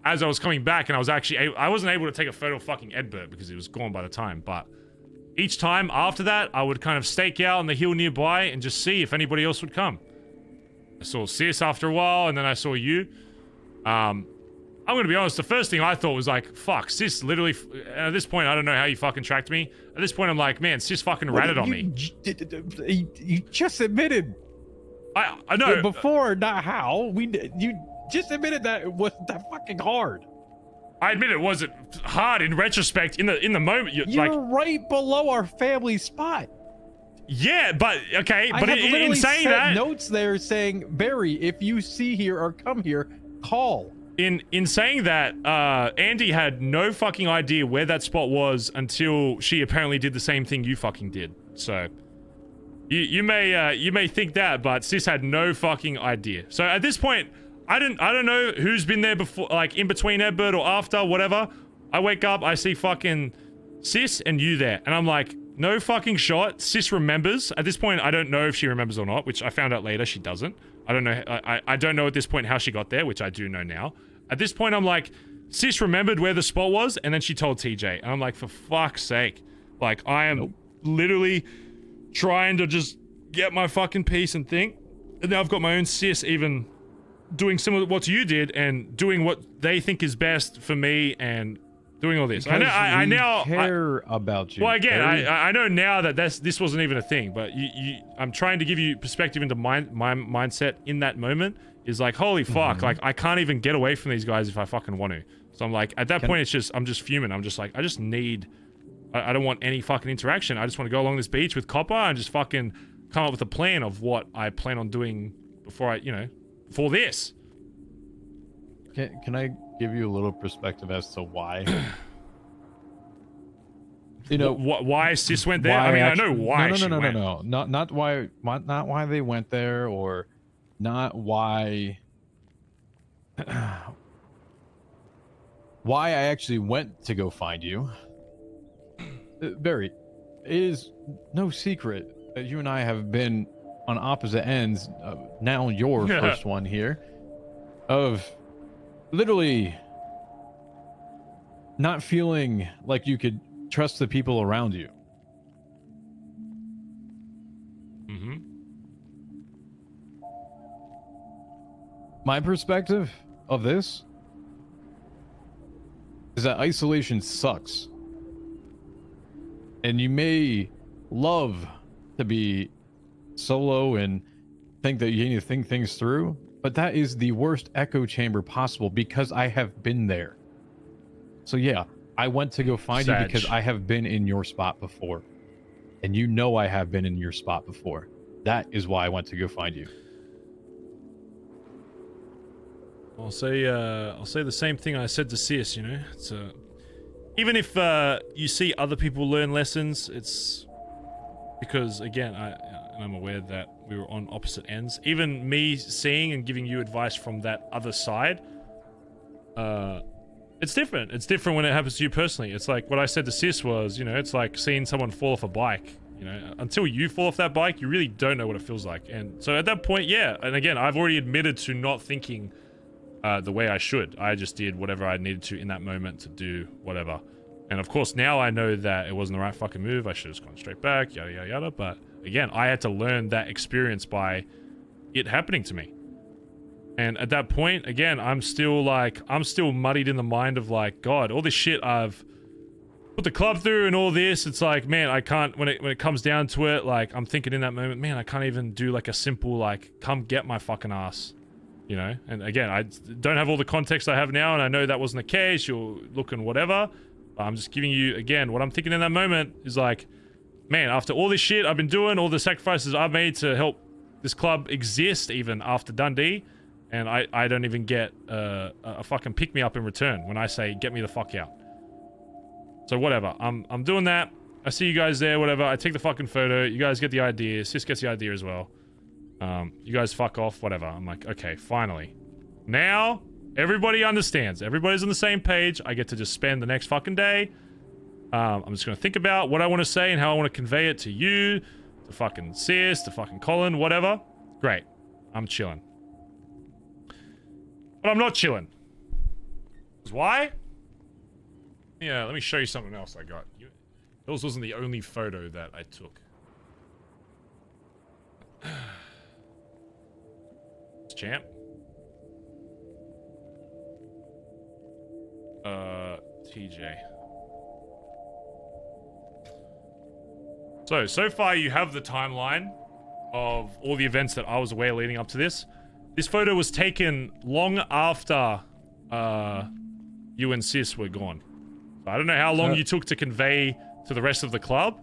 Speaker 3: as I was coming back, and I was actually... I wasn't able to take a photo of fucking Edbert because it was gone by the time, but... Each time after that, I would kind of stake out on the hill nearby and just see if anybody else would come. I saw Sis after a while, and then I saw you. I'm gonna be honest, the first thing I thought was like, fuck, Sis literally... At this point, I don't know how you fucking tracked me. At this point, I'm like, man, Sis fucking ratted on me.
Speaker 11: You just admitted.
Speaker 3: I know.
Speaker 11: Before, not how. You just admitted that it wasn't that fucking hard.
Speaker 3: I admit it wasn't hard in retrospect. In the moment, you're like,
Speaker 11: right below our family spot.
Speaker 3: Yeah, but okay, but
Speaker 11: in
Speaker 3: saying that,
Speaker 11: notes there saying, Barry, if you see here or come here, call.
Speaker 3: In saying that, Andi had no fucking idea where that spot was until she apparently did the same thing you fucking did. So you may think that, but Sis had no fucking idea. So at this point, I don't know who's been there before, like in between Edbert or after, whatever. I wake up, I see fucking Sis and you there, and I'm like, no fucking shot. Sis remembers. At this point, I don't know if she remembers or not, which I found out later she doesn't. I don't know. I don't know at this point how she got there, which I do know now. At this point, I'm like, Sis remembered where the spot was, and then she told TJ, and I'm like, for fuck's sake, like I am literally trying to just get my fucking peace and think, and now I've got my own Sis even doing similar to what you did and doing what they think is best for me and doing all this.
Speaker 9: Because
Speaker 3: I now
Speaker 9: care about you.
Speaker 3: Well, again, I know now that this wasn't even a thing, but I'm trying to give you perspective into my mindset in that moment. Is like, holy fuck, like I can't even get away from these guys if I fucking want to. So I'm like, at that point, it's just I'm just fuming. I'm just like, I just need. I don't want any fucking interaction. I just want to go along this beach with Copper and just fucking come up with a plan of what I plan on doing before for this.
Speaker 9: Can I give you a little perspective as to why?
Speaker 3: Why Sis went there? I mean, I know why she went.
Speaker 9: No. Not why they went there, or not why why I actually went to go find you. Barry, it is no secret that you and I have been on opposite ends, now your first one here, of literally not feeling like you could trust the people around you. My perspective of this is that isolation sucks. And you may love to be solo and think that you need to think things through, but that is the worst echo chamber possible because I have been there. So yeah, I went to go find you because I have been in your spot before. And you know I have been in your spot before. That is why I went to go find you.
Speaker 3: I'll say the same thing I said to Sis, It's even if you see other people learn lessons, it's because again, I'm aware that we were on opposite ends. Even me seeing and giving you advice from that other side, It's different. It's different when it happens to you personally. It's like what I said to Sis was, you know, it's like seeing someone fall off a bike. You know, until you fall off that bike, you really don't know what it feels like. And so at that point, yeah. And again, I've already admitted to not thinking the way I should. I just did whatever I needed to in that moment to do whatever. And of course, now I know that it wasn't the right fucking move. I should have just gone straight back, yada, yada, yada. But again, I had to learn that experience by it happening to me. And at that point, again, I'm still muddied in the mind of like, God, all this shit I've put the club through and all this, it's like, man, I can't, when it comes down to it, like, I'm thinking in that moment, man, I can't even do like a simple, like, come get my fucking ass, you know? And again, I don't have all the context I have now, and I know that wasn't the case, you're looking whatever, but I'm just giving you, again, what I'm thinking in that moment is like, man, after all this shit I've been doing, all the sacrifices I've made to help this club exist even after Dundee, and I don't even get a fucking pick-me-up in return when I say, get me the fuck out. So whatever, I'm doing that. I see you guys there, whatever. I take the fucking photo. You guys get the idea. Sis gets the idea as well. You guys fuck off, whatever. I'm like, okay, finally. Now, everybody understands. Everybody's on the same page. I get to just spend the next fucking day. I'm just going to think about what I want to say and how I want to convey it to you, to fucking Sis, to fucking Collin, whatever. Great. I'm chilling. But I'm not chilling. Why? Yeah, let me show you something else I got. Yours wasn't the only photo that I took. It's Champ. TJ. So far you have the timeline of all the events that I was aware leading up to this. This photo was taken long after you and Sis were gone. So I don't know how long you took to convey to the rest of the club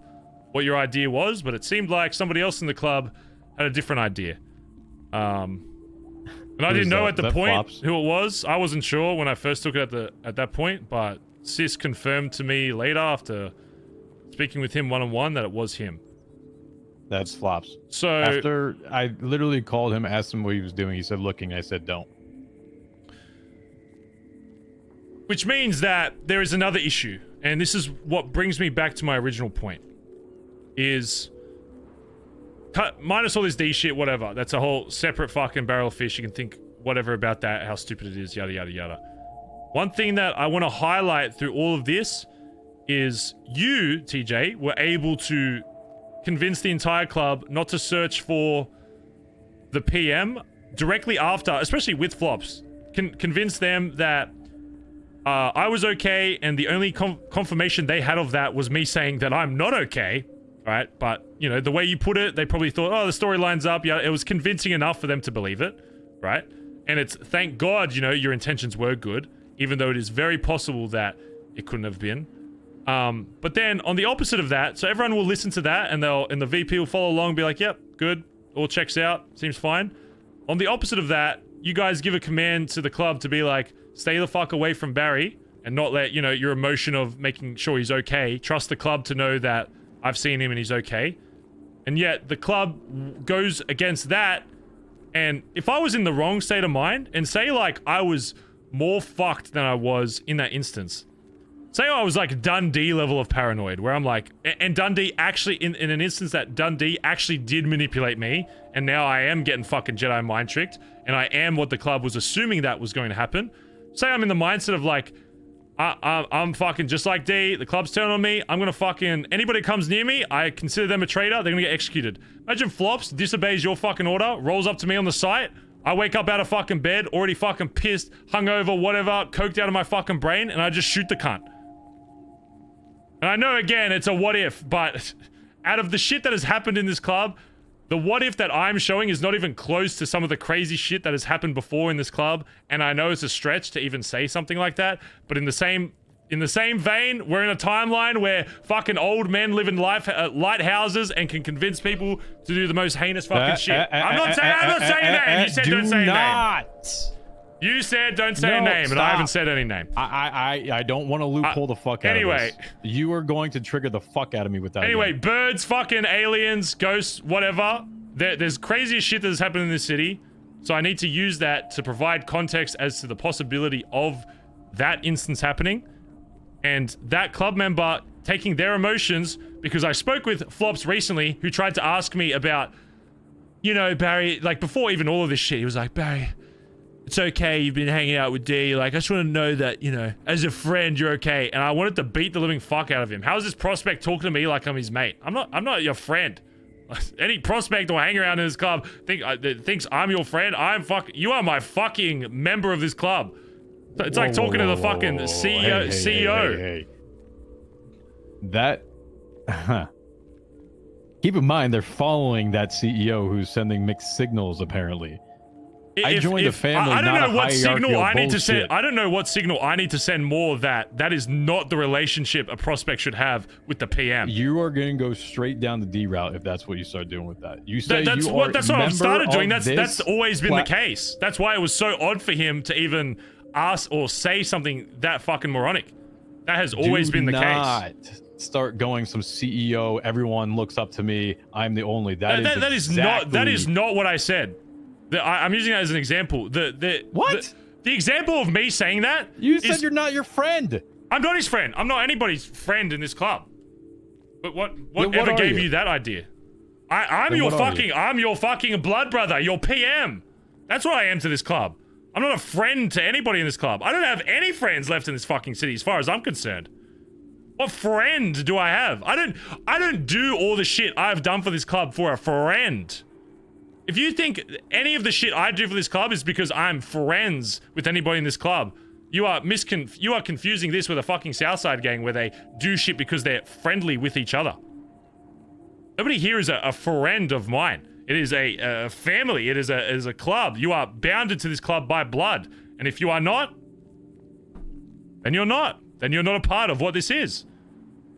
Speaker 3: what your idea was, but it seemed like somebody else in the club had a different idea. And I didn't know at the point who it was. I wasn't sure when I first took it at that point, but Sis confirmed to me later after speaking with him one-on-one that it was him.
Speaker 9: That's Flops.
Speaker 3: So
Speaker 9: after I literally called him, asked him what he was doing, he said looking. I said don't.
Speaker 3: Which means that there is another issue, and this is what brings me back to my original point. Is minus all this D shit, whatever. That's a whole separate fucking barrel of fish. You can think whatever about that, how stupid it is, yada yada yada. One thing that I want to highlight through all of this is you, TJ, were able to convince the entire club not to search for the PM directly after, especially with Flops. Convince them that I was okay, and the only confirmation they had of that was me saying that I'm not okay, right? But, you know, the way you put it, they probably thought, oh, the story lines up. Yeah, it was convincing enough for them to believe it, right? And it's, thank God, you know, your intentions were good, even though it is very possible that it couldn't have been. But then, on the opposite of that, so everyone will listen to that, and the VP will follow along and be like, yep, good, all checks out, seems fine. On the opposite of that, you guys give a command to the club to be like, stay the fuck away from Barry, and not let, you know, your emotion of making sure he's okay. Trust the club to know that I've seen him and he's okay. And yet, the club goes against that, and if I was in the wrong state of mind, and say, like, I was more fucked than I was in that instance. Say I was, like, Dundee level of paranoid, where I'm like, and Dundee actually, in an instance that Dundee actually did manipulate me, and now I am getting fucking Jedi mind tricked, and I am what the club was assuming that was going to happen. Say I'm in the mindset of like, I'm fucking just like D, the club's turning on me, I'm gonna fucking, anybody comes near me, I consider them a traitor, they're gonna get executed. Imagine Flops disobeys your fucking order, rolls up to me on the site, I wake up out of fucking bed, already fucking pissed, hungover, whatever, coked out of my fucking brain, and I just shoot the cunt. And I know, again, it's a what if, but out of the shit that has happened in this club, the what if that I'm showing is not even close to some of the crazy shit that has happened before in this club, and I know it's a stretch to even say something like that, but in the same vein, we're in a timeline where fucking old men live in lighthouses and can convince people to do the most heinous fucking shit. I'm not saying name. You said don't say a name. You said don't say a name, and I haven't said any name.
Speaker 9: I don't want to loophole the fuck out of this. You are going to trigger the fuck out of me with that.
Speaker 3: Anyway, birds, fucking aliens, ghosts, whatever. There's crazy shit that has happened in this city, so I need to use that to provide context as to the possibility of that instance happening and that club member taking their emotions, because I spoke with Flops recently who tried to ask me about, you know, Barry, like before even all of this shit, he was like, Barry, it's okay, you've been hanging out with D, like I just want to know that, you know, as a friend you're okay. And I wanted to beat the living fuck out of him. How is this prospect talking to me like I'm his mate? I'm not your friend. Any prospect or hang around in this club thinks I'm your friend. You are my fucking member of this club. It's like talking to the fucking CEO.
Speaker 9: Hey. That keep in mind they're following that CEO who's sending mixed signals apparently. I joined a family.
Speaker 3: I don't
Speaker 9: not
Speaker 3: know
Speaker 9: a
Speaker 3: what signal I need to send.
Speaker 9: bullshit.
Speaker 3: I don't know what signal I need to send more that is not the relationship a prospect should have with the PM.
Speaker 9: You are going to go straight down the D route if that's what you start doing with that. You say
Speaker 3: that's
Speaker 9: you
Speaker 3: what
Speaker 9: are
Speaker 3: I've started doing.
Speaker 9: of
Speaker 3: That's
Speaker 9: this
Speaker 3: always been the case. That's why it was so odd for him to even ask or say something that fucking moronic. That has always been the case.
Speaker 9: Start going some CEO. Everyone looks up to me. I'm the only. That
Speaker 3: is not what I said. I'm using that as an example.
Speaker 9: What?
Speaker 3: The example of me saying that
Speaker 9: You said you're not your friend.
Speaker 3: I'm not his friend. I'm not anybody's friend in this club. But what ever gave you that idea? I'm your fucking blood brother, your PM. That's what I am to this club. I'm not a friend to anybody in this club. I don't have any friends left in this fucking city as far as I'm concerned. What friend do I have? I don't do all the shit I've done for this club for a friend. If you think any of the shit I do for this club is because I'm friends with anybody in this club, you are confusing this with a fucking Southside gang where they do shit because they're friendly with each other. Nobody here is a friend of mine. It is a family. It is a club. You are bounded to this club by blood. And if you are not, then you're not. Then you're not a part of what this is.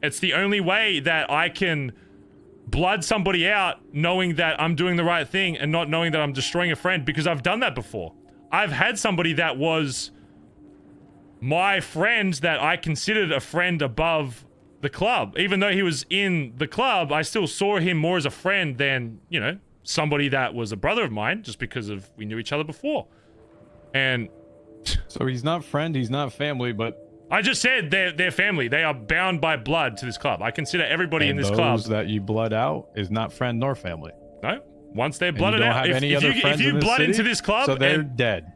Speaker 3: It's the only way that I can blood somebody out knowing that I'm doing the right thing and not knowing that I'm destroying a friend, because I've done that before. I've had somebody that was my friend that I considered a friend above the club. Even though he was in the club, I still saw him more as a friend than, you know, somebody that was a brother of mine just because of we knew each other before. And
Speaker 9: so he's not friend, he's not family, but
Speaker 3: I just said they're family. They are bound by blood to this club. I consider everybody in this club.
Speaker 9: Those that you blood out is not friend nor family.
Speaker 3: No. Once they're blooded out,
Speaker 9: if
Speaker 3: you blood into this club,
Speaker 9: so they're dead.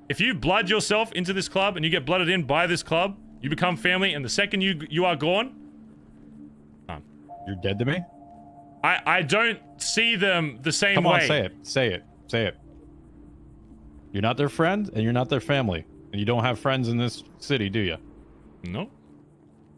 Speaker 3: If you blood yourself into this club and you get blooded in by this club, you become family. And the second you are gone,
Speaker 9: you're dead to me.
Speaker 3: I don't see them the same way.
Speaker 9: Come on, say it. You're not their friend and you're not their family. And you don't have friends in this city, do you?
Speaker 3: No.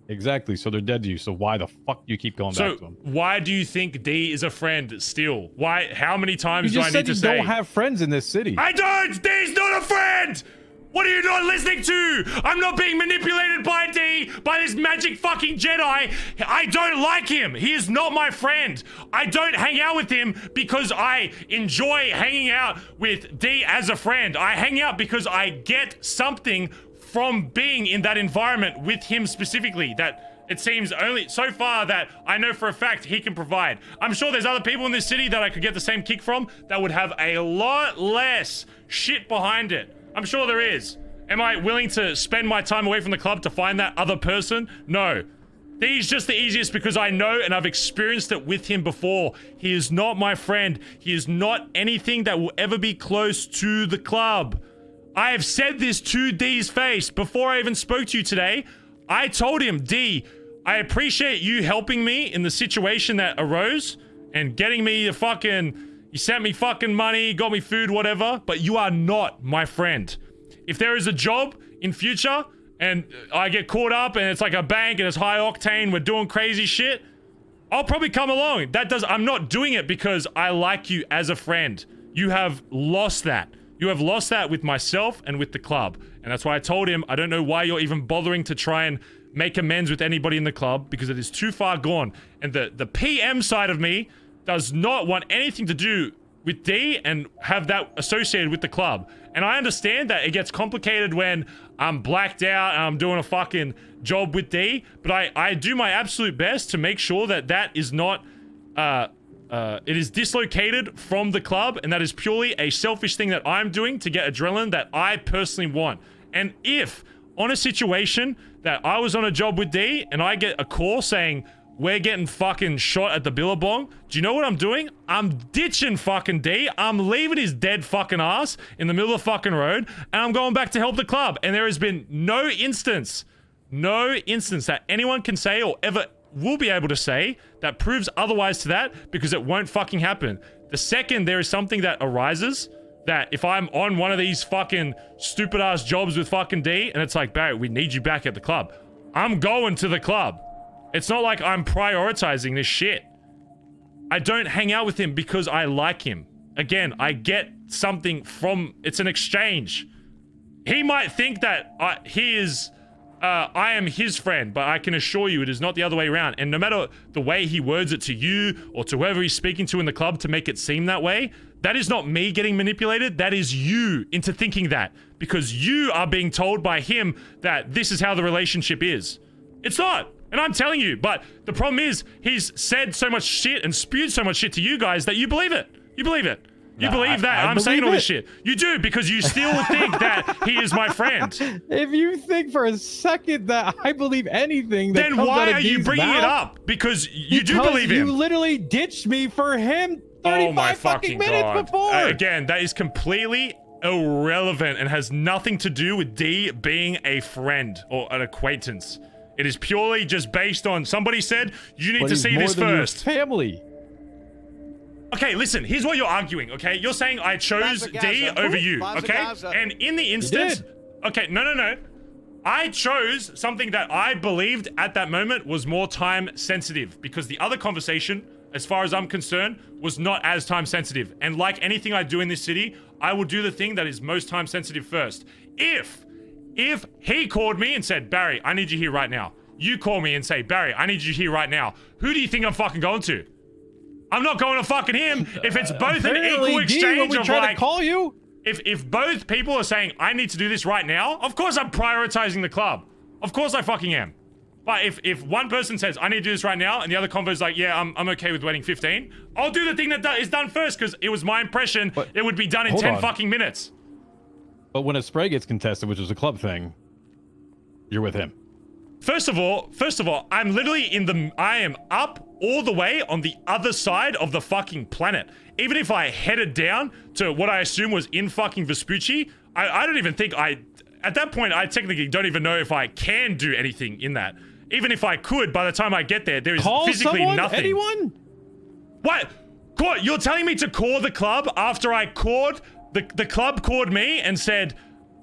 Speaker 9: Exactly. So they're dead to you. So why the fuck do you keep going back to them?
Speaker 3: Why do you think D is a friend still? Why? How many times do I need to say?
Speaker 9: You don't have friends in this city.
Speaker 3: I don't! D's not a friend! What are you not listening to? I'm not being manipulated by D, by this magic fucking Jedi. I don't like him. He is not my friend. I don't hang out with him because I enjoy hanging out with D as a friend. I hang out because I get something from being in that environment with him specifically that it seems only so far that I know for a fact he can provide. I'm sure there's other people in this city that I could get the same kick from that would have a lot less shit behind it. I'm sure there is. Am I willing to spend my time away from the club to find that other person? No. He's just the easiest because I know and I've experienced it with him before. He is not my friend. He is not anything that will ever be close to the club. I have said this to D's face before I even spoke to you today. I told him, D, I appreciate you helping me in the situation that arose and getting me the fucking... You sent me fucking money, got me food, whatever, but you are not my friend. If there is a job in future and I get caught up and it's like a bank and it's high octane, we're doing crazy shit, I'll probably come along. I'm not doing it because I like you as a friend. You have lost that. You have lost that with myself and with the club. And that's why I told him, I don't know why you're even bothering to try and make amends with anybody in the club because it is too far gone. And the PM side of me does not want anything to do with D and have that associated with the club. And I understand that it gets complicated when I'm blacked out and I'm doing a fucking job with D, but I do my absolute best to make sure that is not, it is dislocated from the club, and that is purely a selfish thing that I'm doing to get adrenaline that I personally want. And if on a situation that I was on a job with D and I get a call saying we're getting fucking shot at the Billabong, do you know what I'm doing? I'm ditching fucking D. I'm leaving his dead fucking ass in the middle of the fucking road, and I'm going back to help the club. And there has been no instance that anyone can say or ever will be able to say that proves otherwise to that, because it won't fucking happen. The second there is something that arises, that if I'm on one of these fucking stupid ass jobs with fucking D and it's like, Barry, we need you back at the club, I'm going to the club. It's not like I'm prioritizing this shit. I don't hang out with him because I like him. Again, I get something from, it's an exchange. He might think that I am his friend, but I can assure you it is not the other way around. And no matter the way he words it to you or to whoever he's speaking to in the club to make it seem that way, that is not me getting manipulated. That is you into thinking that, because you are being told by him that this is how the relationship is. It's not. And I'm telling you, but the problem is he's said so much shit and spewed so much shit to you guys that you believe it. You believe it. You believe that I'm saying all this shit. You do, because you still think that he is my friend.
Speaker 11: If you think for a second that I believe anything, that
Speaker 3: then
Speaker 11: comes
Speaker 3: why
Speaker 11: out of
Speaker 3: are you
Speaker 11: D's
Speaker 3: bringing it
Speaker 11: mouth,
Speaker 3: up? Because you do believe him.
Speaker 11: You literally ditched me for him 35 fucking minutes before.
Speaker 3: Again, that is completely irrelevant and has nothing to do with D being a friend or an acquaintance. It is purely just based on somebody said you need to see this first.
Speaker 11: Family.
Speaker 3: Okay, listen, here's what you're arguing, okay? You're saying I chose D over you, okay? And in the instance... Okay, no. I chose something that I believed at that moment was more time sensitive, because the other conversation, as far as I'm concerned, was not as time sensitive. And like anything I do in this city, I will do the thing that is most time sensitive first. If he called me and said, Barry, I need you here right now. You call me and say, Barry, I need you here right now. Who do you think I'm fucking going to? I'm not going to fucking him. If it's both an equal exchange of like,
Speaker 11: to call you.
Speaker 3: If both people are saying I need to do this right now, of course I'm prioritizing the club. Of course I fucking am. But if one person says I need to do this right now and the other convo is like, yeah, I'm okay with waiting 15, I'll do the thing that is done first, because it was my impression it would be done in 10 fucking minutes.
Speaker 9: But when a spray gets contested, which is a club thing, you're with him.
Speaker 3: First of all, I'm literally I am up all the way on the other side of the fucking planet. Even if I headed down to what I assume was in fucking Vespucci, I don't even think at that point, I technically don't even know if I can do anything in that. Even if I could, by the time I get there is physically nothing.
Speaker 11: Anyone?
Speaker 3: What? You're telling me to call the club after I called, the club called me and said,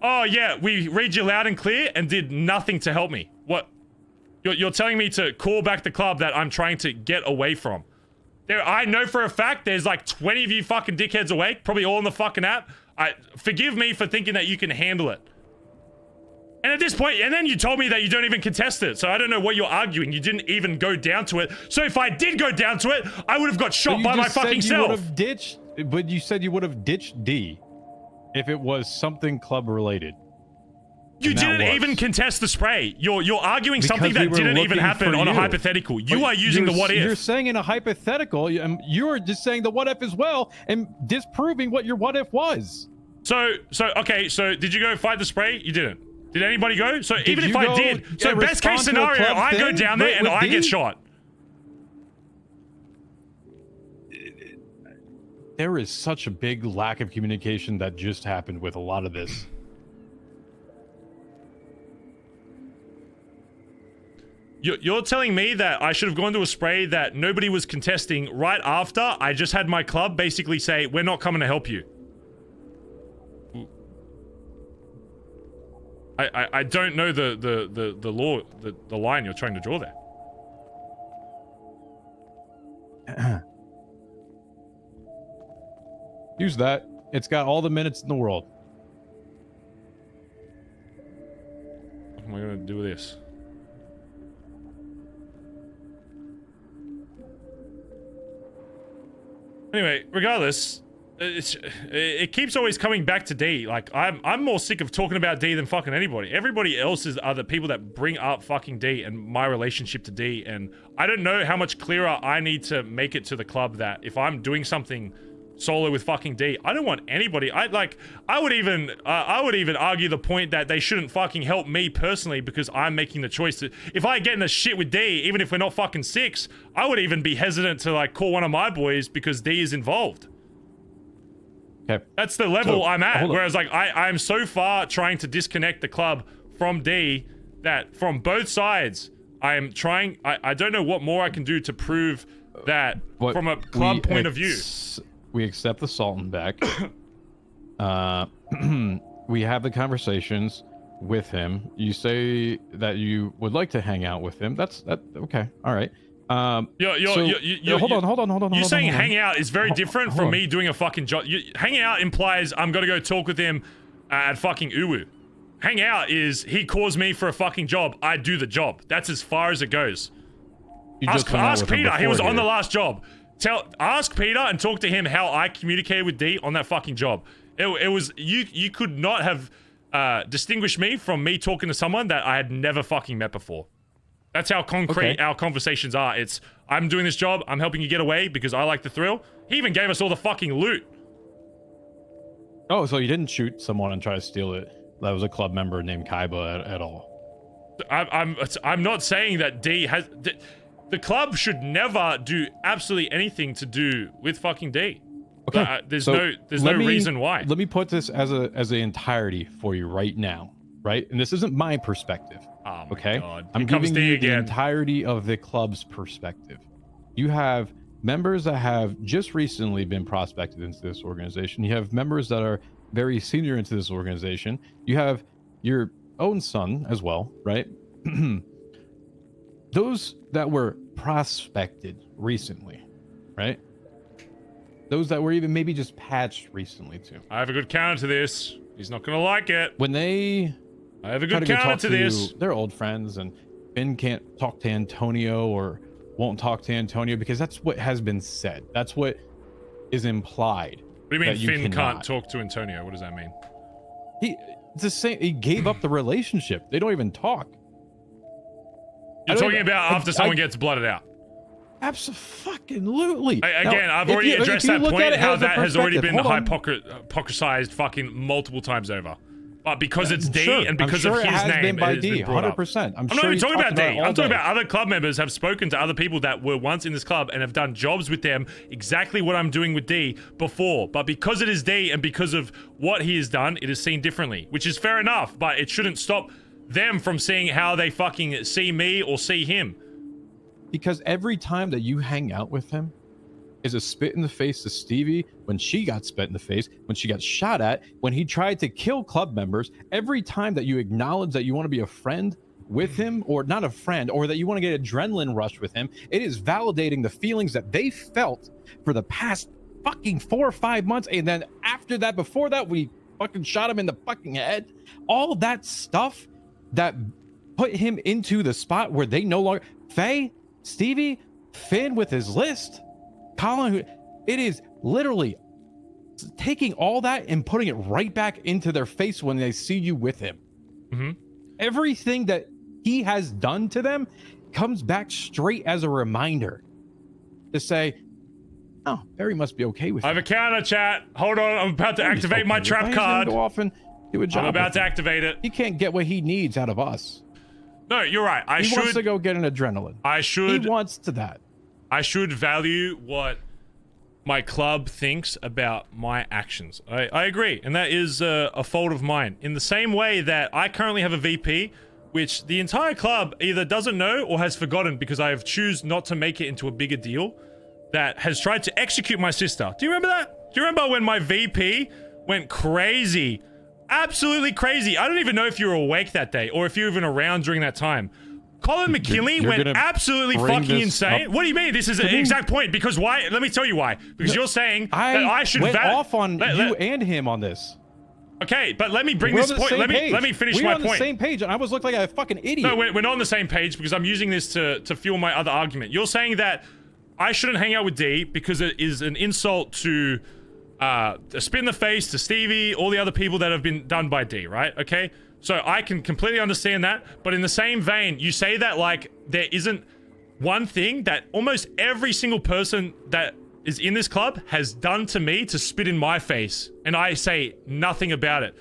Speaker 3: oh yeah, we read you loud and clear, and did nothing to help me. What? You're telling me to call back the club that I'm trying to get away from. I know for a fact there's like 20 of you fucking dickheads awake, probably all in the fucking app. Forgive me for thinking that you can handle it. And at this point, and then you told me that you don't even contest it, so I don't know what you're arguing. You didn't even go down to it. So if I did go down to it, I would have got shot by my fucking self.
Speaker 9: But you said you would have ditched D if it was something club related.
Speaker 3: You didn't even contest the spray. You're arguing something that didn't even happen on a hypothetical. You are using the what if.
Speaker 9: You're saying in a hypothetical, you're just saying the what if as well and disproving what your what if was.
Speaker 3: Okay, so did you go fight the spray? You didn't. Did anybody go? So even if I did, so best case scenario, I go down there and I get shot.
Speaker 9: There is such a big lack of communication that just happened with a lot of this.
Speaker 3: You're telling me that I should have gone to a spray that nobody was contesting right after I just had my club basically say, we're not coming to help you. I don't know the law, the line you're trying to draw there.
Speaker 9: Use that. It's got all the minutes in the world.
Speaker 3: What am I going to do with this? Anyway, regardless, it keeps always coming back to D. Like, I'm more sick of talking about D than fucking anybody. Everybody else are the people that bring up fucking D and my relationship to D. And I don't know how much clearer I need to make it to the club that if I'm doing something solo with fucking D. I don't want anybody. I would even argue the point that they shouldn't fucking help me personally because I'm making the choice to. If I get in the shit with D, even if we're not fucking 6, I would even be hesitant to like call one of my boys because D is involved.
Speaker 9: Okay.
Speaker 3: That's the level I'm at. Whereas like I'm so far trying to disconnect the club from D that from both sides, I am trying. I don't know what more I can do to prove that from a club point of view.
Speaker 9: We accept the Sultan back. We have the conversations with him. You say that you would like to hang out with him. That's okay. All right. Hold on.
Speaker 3: You saying hang out is very different from me doing a fucking job. Hang out implies I'm gonna go talk with him at fucking Uwu. Hang out is he calls me for a fucking job. I do the job. That's as far as it goes. Ask Peter. He was on the last job. Ask Peter and talk to him how I communicated with D on that fucking job. It was you could not have distinguished me from me talking to someone that I had never fucking met before. That's how concrete our conversations are. It's, I'm doing this job, I'm helping you get away because I like the thrill. He even gave us all the fucking loot.
Speaker 9: Oh, so you didn't shoot someone and try to steal it. That was a club member named Kaiba at all.
Speaker 3: I'm not saying that D has... The club should never do absolutely anything to do with fucking D.
Speaker 9: Okay.
Speaker 3: There's no reason why.
Speaker 9: Let me put this as the entirety for you right now, right? And this isn't my perspective.
Speaker 3: Oh my
Speaker 9: okay?
Speaker 3: God.
Speaker 9: I'm giving you the entirety of the club's perspective. You have members that have just recently been prospected into this organization. You have members that are very senior into this organization. You have your own son as well, right? Those that were prospected recently, right? Those that were even maybe just patched recently too.
Speaker 3: I have a good counter to this. He's not gonna like it.
Speaker 9: When I
Speaker 3: have a good counter to this.
Speaker 9: They're old friends, and Ben can't talk to Antonio or won't talk to Antonio because that's what has been said. That's what is implied.
Speaker 3: What do you mean Finn can't talk to Antonio? What does that mean?
Speaker 9: It's the same. He gave up the relationship. They don't even talk.
Speaker 3: You're talking about after someone gets blooded out.
Speaker 9: Absolutely.
Speaker 3: Again, I've already addressed that point, how that has already been hypocrisized fucking multiple times over. But because it's D and because of his name,
Speaker 9: by D, 100%.
Speaker 3: I'm not even talking about D. I'm talking about other club members have spoken to other people that were once in this club and have done jobs with them exactly what I'm doing with D before. But because it is D and because of what he has done, it is seen differently, which is fair enough, but it shouldn't stop them from seeing how they fucking see me or see him.
Speaker 9: Because every time that you hang out with him is a spit in the face to Stevie when she got spit in the face, when she got shot at, when he tried to kill club members. Every time that you acknowledge that you want to be a friend with him, or not a friend, or that you want to get adrenaline rush with him, it is validating the feelings that they felt for the past fucking 4 or 5 months. And then after that, before that, we fucking shot him in the fucking head. All that stuff that put him into the spot where they no longer... Faye, Stevie, Finn with his list, Collin, it is literally taking all that and putting it right back into their face when they see you with him.
Speaker 3: Mm-hmm.
Speaker 9: Everything that he has done to them comes back straight as a reminder to say, oh, Barry must be okay with it.
Speaker 3: I have a counter, chat. Hold on, I'm about to activate my trap card.
Speaker 9: Go off and do a job.
Speaker 3: I'm about to activate it.
Speaker 9: He can't get what he needs out of us.
Speaker 3: No, you're right.
Speaker 9: He wants to go get an adrenaline. He wants to that.
Speaker 3: I should value what my club thinks about my actions. I agree, and that is a fault of mine. In the same way that I currently have a VP, which the entire club either doesn't know or has forgotten because I have chosen not to make it into a bigger deal, that has tried to execute my sister. Do you remember that? Do you remember when my VP went crazy? Absolutely crazy. I don't even know if you were awake that day or if you were even around during that time. Colin McKinley went absolutely fucking insane. What do you mean? This is an exact point. Because why? Let me tell you why. Because you're saying that I should
Speaker 9: went off on you and him on this.
Speaker 3: Okay, but let me bring this point. Let me finish my point.
Speaker 9: We're on the same page, and I was looking like a fucking idiot.
Speaker 3: No, we're not on the same page because I'm using this to fuel my other argument. You're saying that I shouldn't hang out with D because it is an insult to a spit in the face to Stevie, all the other people that have been done by D, right? Okay, so I can completely understand that, but in the same vein, you say that like there isn't one thing that almost every single person that is in this club has done to me to spit in my face, and I say nothing about it.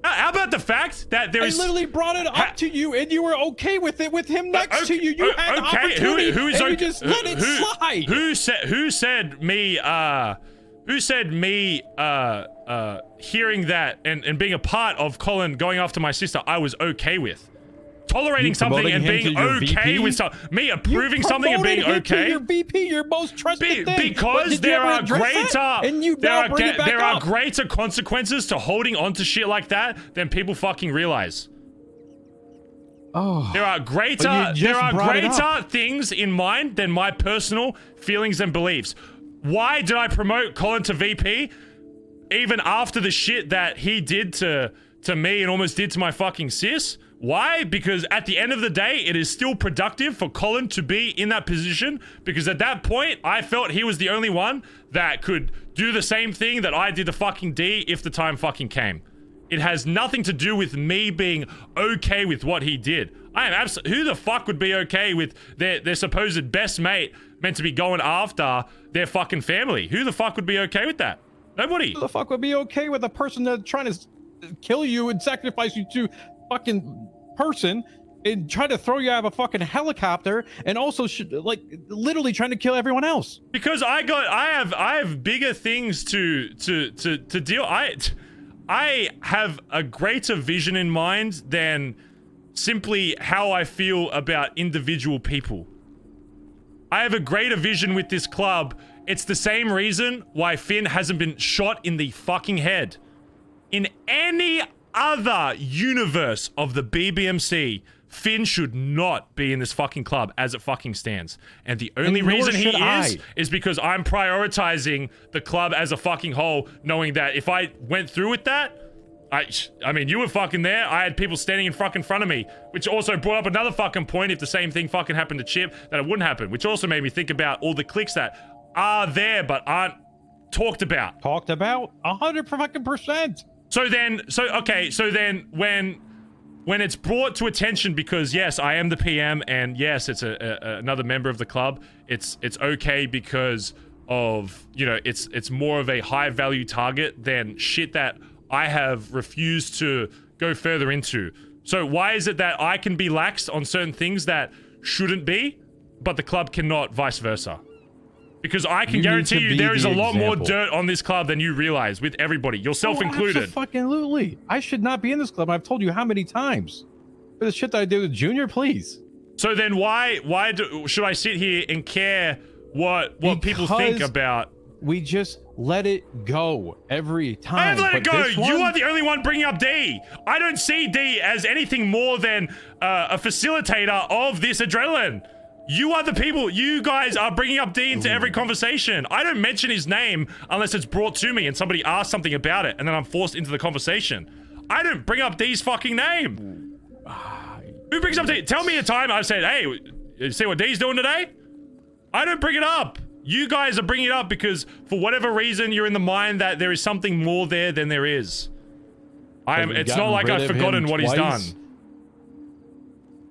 Speaker 3: How about the fact that there is...
Speaker 11: I literally brought it up to you, and you were okay with it with him next to you. You had opportunity, and you just let it slide.
Speaker 3: Who said me hearing that and being a part of Collin going after my sister, I was okay with? Tolerating something and being okay with something. Me approving something and being okay.
Speaker 11: Your VP, your most trusted thing.
Speaker 3: Because there are greater consequences to holding on to shit like that than people fucking realize.
Speaker 11: Oh.
Speaker 3: There are greater things in mind than my personal feelings and beliefs. Why did I promote Collin to VP even after the shit that he did to me and almost did to my fucking sis? Why? Because at the end of the day, it is still productive for Collin to be in that position, because at that point, I felt he was the only one that could do the same thing that I did to fucking D if the time fucking came. It has nothing to do with me being okay with what he did. I am who the fuck would be okay with their supposed best mate meant to be going after their fucking family? Who the fuck would be okay with that? Nobody.
Speaker 11: Who the fuck would be okay with a person that's trying to kill you and sacrifice you to fucking person and try to throw you out of a fucking helicopter, and also like literally trying to kill everyone else?
Speaker 3: Because I have bigger things to deal. I have a greater vision in mind than simply how I feel about individual people. I have a greater vision with this club. It's the same reason why Finn hasn't been shot in the fucking head. In any other universe of the BBMC, Finn should not be in this fucking club as it fucking stands. And the only reason he is because I'm prioritizing the club as a fucking whole, knowing that if I went through with that, I mean, you were fucking there. I had people standing in fucking front of me, which also brought up another fucking point. If the same thing fucking happened to Chip, that it wouldn't happen, which also made me think about all the clicks that are there but aren't talked about.
Speaker 11: 100%.
Speaker 3: So then when it's brought to attention, because yes, I am the PM, and yes, it's another member of the club, it's okay because of, you know, it's more of a high value target than shit that I have refused to go further into. So why is it that I can be laxed on certain things that shouldn't be, but the club cannot, vice versa? Because I can guarantee you there is a lot more dirt on this club than you realize, with everybody, yourself included.
Speaker 11: Absolutely. I should not be in this club. I've told you how many times. For the shit that I did with Junior, please.
Speaker 3: So then why should I sit here and care what people think about?
Speaker 11: We just let it go every time.
Speaker 3: I haven't let it go. You are the only one bringing up D. I don't see D as anything more than a facilitator of this adrenaline. You are the people. You guys are bringing up D into every conversation. I don't mention his name unless it's brought to me and somebody asks something about it, and then I'm forced into the conversation. I don't bring up D's fucking name. Who brings up D? Tell me a time I've said, hey, you see what D's doing today? I don't bring it up. You guys are bringing it up because for whatever reason you're in the mind that there is something more there than there is. It's not like I've forgotten what he's done.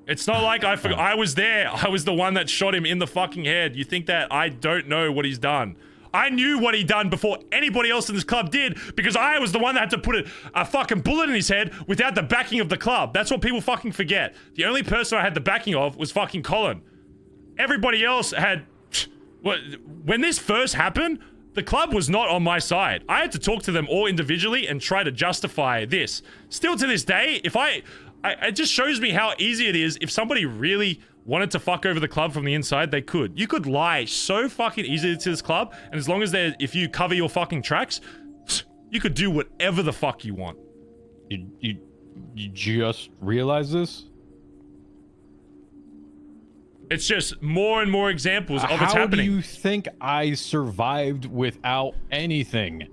Speaker 3: It's not like I was there. I was the one that shot him in the fucking head. You think that I don't know what he's done? I knew what he'd done before anybody else in this club did, because I was the one that had to put a fucking bullet in his head without the backing of the club. That's what people fucking forget. The only person I had the backing of was fucking Collin. Everybody else had... When this first happened, the club was not on my side. I had to talk to them all individually and try to justify this. Still to this day, it just shows me how easy it is. If somebody really wanted to fuck over the club from the inside, they could. You could lie so fucking easily to this club, and as long as if you cover your fucking tracks, you could do whatever the fuck you want.
Speaker 9: You just realize this?
Speaker 3: It's just more and more examples of it's happening.
Speaker 9: How do you think I survived without anything?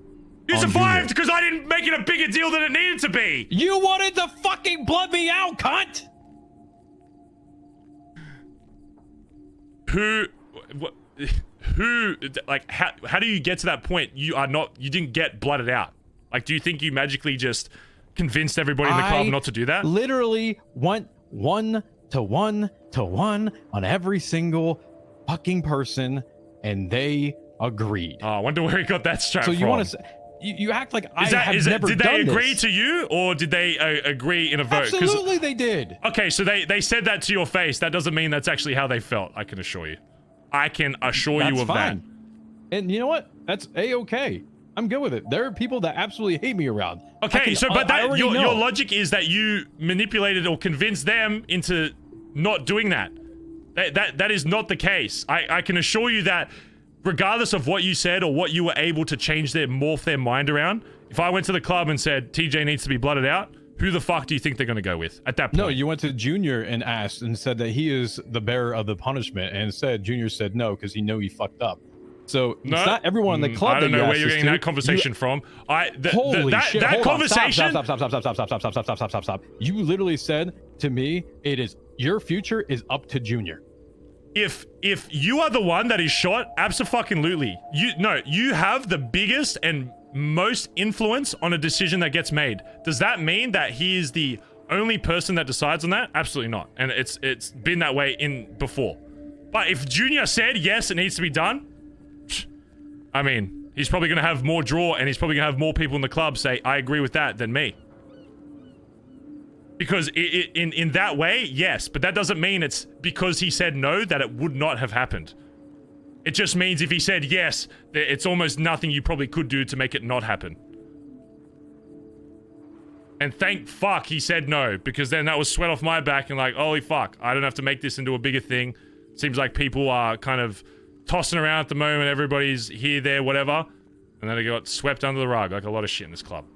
Speaker 3: You survived because I didn't make it a bigger deal than it needed to be.
Speaker 11: You wanted to fucking blood me out, cunt!
Speaker 3: Like, how do you get to that point? You didn't get blooded out. Like, do you think you magically just convinced everybody in the club not to do that?
Speaker 11: Literally went 1-to-1-to-1 on every single fucking person, and they
Speaker 9: agreed.
Speaker 3: Oh, I wonder where he got that strap
Speaker 9: So
Speaker 3: from.
Speaker 9: you want to say, you act like I have never
Speaker 3: did
Speaker 9: done
Speaker 3: they agree
Speaker 9: this.
Speaker 3: to you, or did they agree in a vote? 'Cause-
Speaker 9: Absolutely, they did.
Speaker 3: Okay, so they said that to your face. That doesn't mean that's actually how they felt. I can assure you. I can assure you of
Speaker 9: fine. And you know what? That's a-okay. I'm good with it. There are people that absolutely hate me around.
Speaker 3: Okay, but your logic is that you manipulated or convinced them into not doing that. That is not the case. I can assure you that regardless of what you said or what you were able to morph their mind around, if I went to the club and said TJ needs to be blooded out, who the fuck do you think they're going to go with at that point?
Speaker 9: No, you went to Junior and asked and said that he is the bearer of the punishment, and instead Junior said no because he knew he fucked up. So
Speaker 3: No,
Speaker 9: it's not everyone in the club.
Speaker 3: I don't
Speaker 9: that
Speaker 3: know
Speaker 9: you
Speaker 3: where you're
Speaker 9: asked
Speaker 3: getting
Speaker 9: this
Speaker 3: that
Speaker 9: to.
Speaker 3: conversation from.
Speaker 9: Holy shit!
Speaker 3: That
Speaker 9: Hold on.
Speaker 3: conversation.
Speaker 9: Stop. You literally said to me, "It is your future is up to Junior."
Speaker 3: If you are the one that is shot, absolutely. You have the biggest and most influence on a decision that gets made. Does that mean that he is the only person that decides on that? Absolutely not. And it's been that way before. But if Junior said yes, it needs to be done, I mean, he's probably going to have more draw, and he's probably going to have more people in the club say, I agree with that, than me. Because in that way, yes, but that doesn't mean it's because he said no that it would not have happened. It just means if he said yes, it's almost nothing you probably could do to make it not happen. And thank fuck he said no, because then that was sweat off my back and like, holy fuck, I don't have to make this into a bigger thing. Seems like people are kind of tossing around at the moment. Everybody's here, there, whatever. And then it got swept under the rug, like a lot of shit in this club.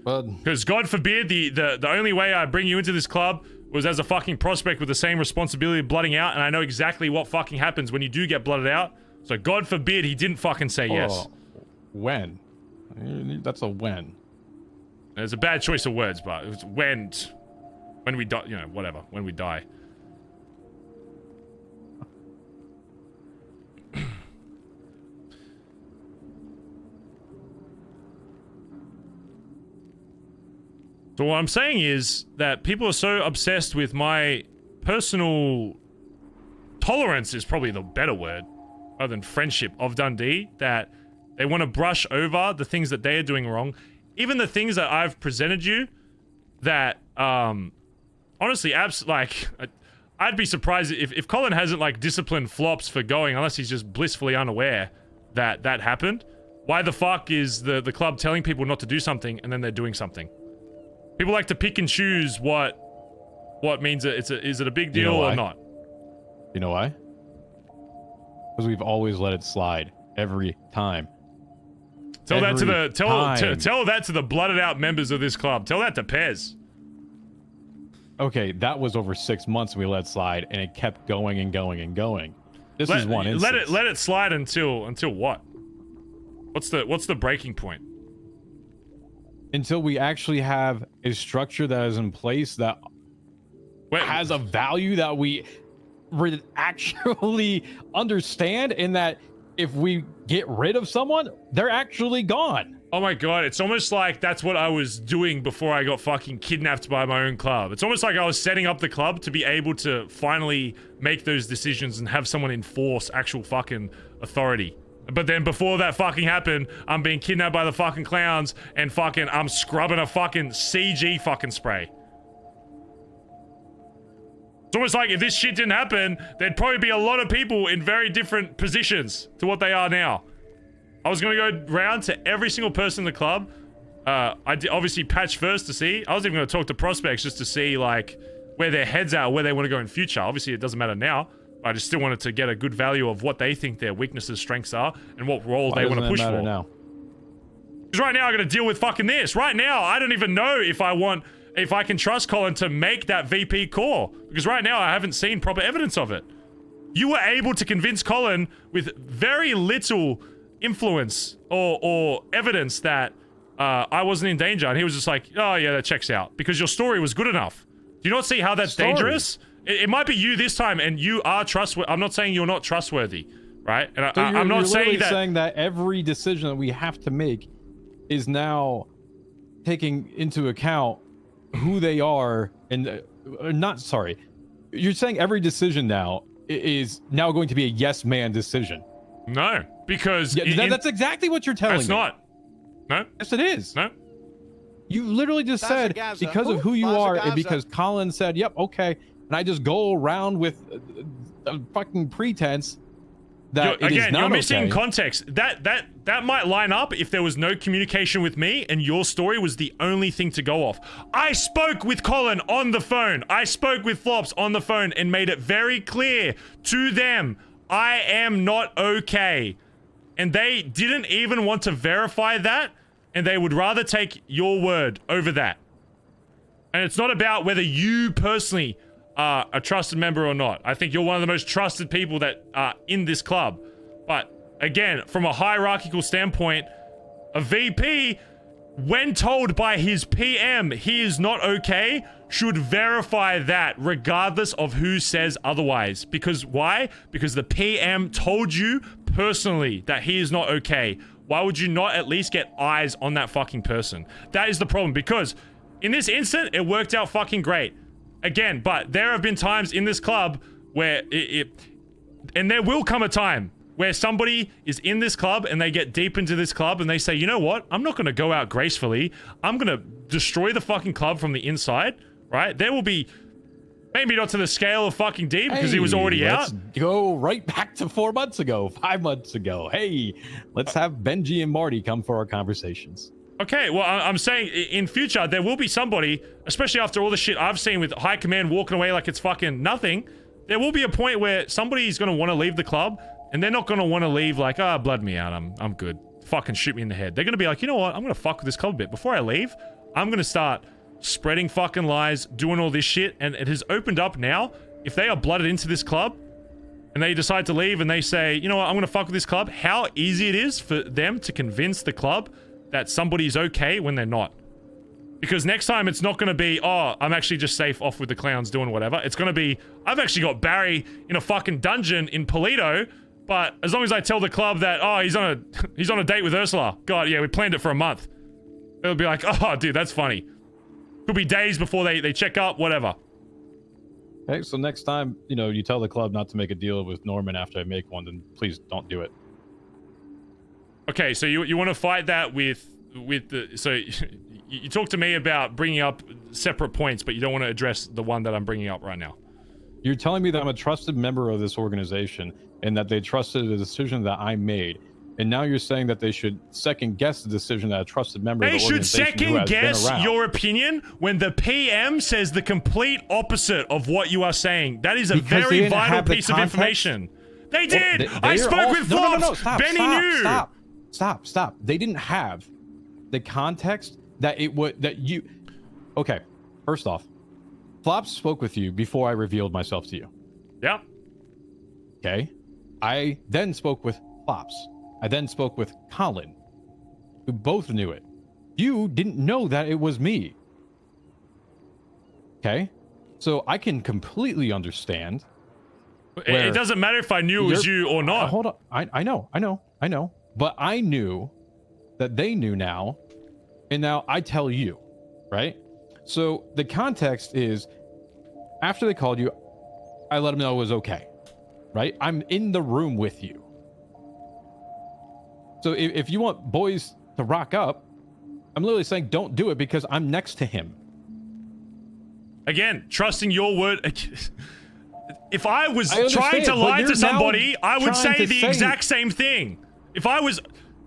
Speaker 3: Because God forbid, the only way I bring you into this club was as a fucking prospect with the same responsibility of blooding out, and I know exactly what fucking happens when you do get blooded out. So God forbid he didn't fucking say yes.
Speaker 9: When? That's a when.
Speaker 3: It's a bad choice of words, but it's when we die, you know, whatever, when we die. So what I'm saying is that people are so obsessed with my personal tolerance is probably the better word, other than friendship of Dundee, that they want to brush over the things that they are doing wrong. Even the things that I've presented you that, honestly, I'd be surprised if Collin hasn't, like, disciplined flops for going, unless he's just blissfully unaware that that happened. Why the fuck is the club telling people not to do something and then they're doing something? People like to pick and choose what means is it a big deal or not?
Speaker 9: You know why? Because we've always let it slide every time.
Speaker 3: Tell that to the blooded out members of this club. Tell that to Pez.
Speaker 9: Okay, that was over 6 months we let it slide, and it kept going and going and going. This is one instance.
Speaker 3: Let it slide until what? What's the breaking point?
Speaker 9: Until we actually have a structure that is in place that has a value that we actually understand, and that if we get rid of someone, they're actually gone.
Speaker 3: Oh my god, it's almost like that's what I was doing before I got fucking kidnapped by my own club. It's almost like I was setting up the club to be able to finally make those decisions and have someone enforce actual fucking authority. But then before that fucking happened, I'm being kidnapped by the fucking clowns and fucking I'm scrubbing a fucking CG fucking spray. It's almost like if this shit didn't happen, there'd probably be a lot of people in very different positions to what they are now. I was gonna go round to every single person in the club. I did obviously patch first to see. I was even gonna talk to prospects just to see like where their heads are, where they want to go in future. Obviously it doesn't matter now. I just still wanted to get a good value of what they think their weaknesses, strengths are, and what role they want to push for.
Speaker 9: Now?
Speaker 3: Because right now I gotta deal with fucking this. Right now I don't even know if I can trust Collin to make that VP call. Because right now I haven't seen proper evidence of it. You were able to convince Collin with very little influence or evidence that I wasn't in danger, and he was just like, oh yeah, that checks out, because your story was good enough. Do you not see how that's dangerous? It might be you this time, and you are trustworthy. I'm not saying you're not trustworthy, right? And
Speaker 9: So
Speaker 3: I'm not saying
Speaker 9: that every decision that we have to make is now taking into account who they are, and not sorry. You're saying every decision now is now going to be a yes man decision.
Speaker 3: No, because
Speaker 9: that's exactly what you're telling me.
Speaker 3: It's not. No.
Speaker 9: Yes, it is.
Speaker 3: No.
Speaker 9: You literally just said because of who you are and because Collin said, "Yep, okay," and I just go around with a fucking pretense that
Speaker 3: you're missing context. That might line up if there was no communication with me and your story was the only thing to go off. I spoke with Collin on the phone. I spoke with Flops on the phone and made it very clear to them I am not okay. And they didn't even want to verify that, and they would rather take your word over that. And it's not about whether you personally are a trusted member or not. I think you're one of the most trusted people that are in this club. But again, from a hierarchical standpoint, a VP, when told by his PM he is not okay, should verify that regardless of who says otherwise. Because why? Because the PM told you personally that he is not okay. Why would you not at least get eyes on that fucking person? That is the problem, because in this instant, it worked out fucking great. Again, but there have been times in this club where and there will come a time where somebody is in this club and they get deep into this club and they say, you know what? I'm not going to go out gracefully. I'm going to destroy the fucking club from the inside, right? There will be, maybe not to the scale of fucking D because he was already out.
Speaker 9: Go right back to 4 months ago, 5 months ago. Hey, let's have Benji and Marty come for our conversations.
Speaker 3: Okay, well, I'm saying in future, there will be somebody, especially after all the shit I've seen with high command walking away like it's fucking nothing, there will be a point where somebody's going to want to leave the club, and they're not going to want to leave like, blood me out, I'm good. Fucking shoot me in the head. They're going to be like, you know what, I'm going to fuck with this club a bit. Before I leave, I'm going to start spreading fucking lies, doing all this shit, and it has opened up now. If they are blooded into this club, and they decide to leave, and they say, you know what, I'm going to fuck with this club, how easy it is for them to convince the club that somebody's okay when they're not. Because next time it's not going to be, oh, I'm actually just safe off with the clowns doing whatever. It's going to be, I've actually got Barry in a fucking dungeon in Polito, but as long as I tell the club that, oh, he's on a date with Ursula. God, yeah, we planned it for a month. They'll be like, oh, dude, that's funny. Could be days before they check up, whatever.
Speaker 9: Okay, so next time, you tell the club not to make a deal with Norman after I make one, then please don't do it.
Speaker 3: Okay, so you want to fight that with the... So you talk to me about bringing up separate points, but you don't want to address the one that I'm bringing up right now.
Speaker 9: You're telling me that I'm a trusted member of this organization and that they trusted the decision that I made. And now you're saying that they should second guess the decision that a trusted member of the organization
Speaker 3: They should second guess your opinion when the PM says the complete opposite of what you are saying. That is a very vital piece of information. They did! I spoke with Flops!
Speaker 9: No, stop,
Speaker 3: Benny knew!
Speaker 9: Stop. They didn't have the context that it would, that you... Okay, first off, Flops spoke with you before I revealed myself to you.
Speaker 3: Yeah.
Speaker 9: Okay. I then spoke with Flops. I then spoke with Collin, who both knew it. You didn't know that it was me. Okay? So I can completely understand.
Speaker 3: It doesn't matter if I knew it was you or not.
Speaker 9: Hold on. I know. But I knew that they knew now, and now I tell you, right? So the context is, after they called you, I let them know it was okay, right? I'm in the room with you. So if you want boys to rock up, I'm literally saying don't do it because I'm next to him.
Speaker 3: Again, trusting your word. If I was trying to lie to somebody, I would say the exact same thing. If I was...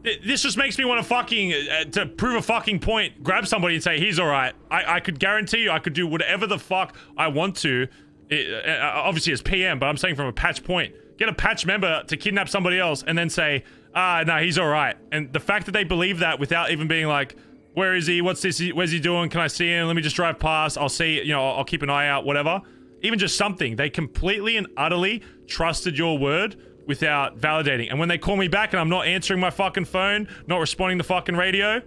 Speaker 3: This just makes me want to fucking... to prove a fucking point, grab somebody and say, he's alright. I could guarantee you I could do whatever the fuck I want to. Obviously as PM, but I'm saying from a patch point. Get a patch member to kidnap somebody else and then say, no, he's alright. And the fact that they believe that without even being like, where is he? What's this? Where's he doing? Can I see him? Let me just drive past. I'll see, I'll keep an eye out, whatever. Even just something. They completely and utterly trusted your word without validating. And when they call me back and I'm not answering my fucking phone, not responding to fucking radio,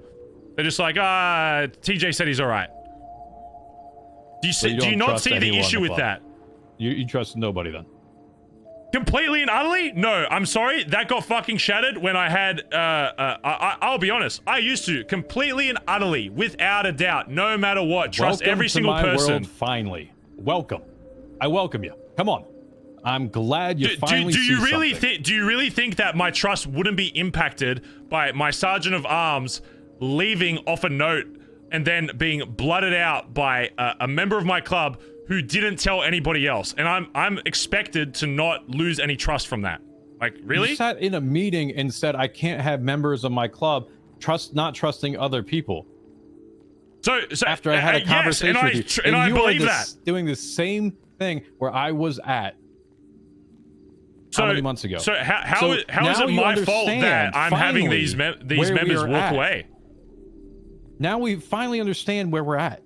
Speaker 3: they're just like, TJ said he's alright. Do you not see the issue with that?
Speaker 9: You trust nobody then?
Speaker 3: Completely and utterly? No, I'm sorry. That got fucking shattered when I had, I'll be honest. I used to completely and utterly, without a doubt, no matter what, trust every single person.
Speaker 9: World, finally. Welcome. I welcome you. Come on. I'm glad you finally
Speaker 3: do you
Speaker 9: see
Speaker 3: really
Speaker 9: something.
Speaker 3: think? Do you really think that my trust wouldn't be impacted by my sergeant of arms leaving off a note and then being blooded out by a member of my club who didn't tell anybody else? And I'm expected to not lose any trust from that. Like, really?
Speaker 9: You sat in a meeting and said I can't have members of my club not trusting other people.
Speaker 3: So
Speaker 9: after I had a conversation
Speaker 3: yes,
Speaker 9: with you,
Speaker 3: and I
Speaker 9: you
Speaker 3: believe
Speaker 9: are
Speaker 3: that.
Speaker 9: doing the same thing where I was at. How many months ago?
Speaker 3: So how is
Speaker 9: now
Speaker 3: it
Speaker 9: you
Speaker 3: my fault that
Speaker 9: understand,
Speaker 3: I'm having
Speaker 9: finally,
Speaker 3: these
Speaker 9: where
Speaker 3: members
Speaker 9: we are
Speaker 3: walk
Speaker 9: at.
Speaker 3: away?
Speaker 9: Now we finally understand where we're at.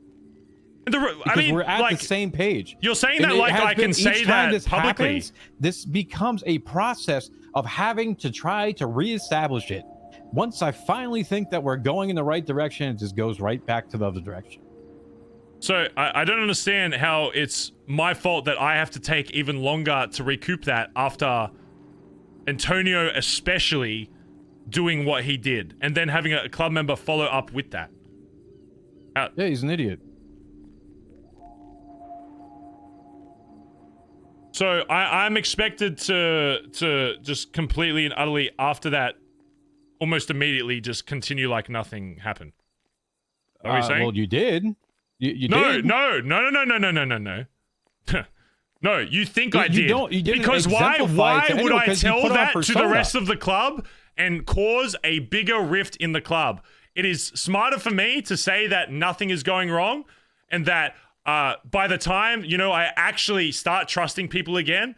Speaker 3: I
Speaker 9: Because
Speaker 3: mean,
Speaker 9: we're at
Speaker 3: like,
Speaker 9: the same page.
Speaker 3: You're saying
Speaker 9: And
Speaker 3: that
Speaker 9: it
Speaker 3: like
Speaker 9: has
Speaker 3: I
Speaker 9: been
Speaker 3: can say
Speaker 9: each time
Speaker 3: that
Speaker 9: this
Speaker 3: publicly.
Speaker 9: happens, this becomes a process of having to try to reestablish it. Once I finally think that we're going in the right direction, it just goes right back to the other direction.
Speaker 3: So I don't understand how it's my fault that I have to take even longer to recoup that after Antonio especially doing what he did and then having a club member follow up with that.
Speaker 9: Yeah, he's an idiot.
Speaker 3: So I'm expected to just completely and utterly after that, almost immediately just continue like nothing happened. What are you saying?
Speaker 9: Well, you did. You
Speaker 3: no,
Speaker 9: did.
Speaker 3: no. No, you think I did.
Speaker 9: You didn't
Speaker 3: because why
Speaker 9: exemplify it to
Speaker 3: would
Speaker 9: anyone
Speaker 3: I
Speaker 9: 'cause you
Speaker 3: tell
Speaker 9: put on
Speaker 3: that to the
Speaker 9: persona.
Speaker 3: rest of the club and cause a bigger rift in the club? It is smarter for me to say that nothing is going wrong and that by the time, I actually start trusting people again,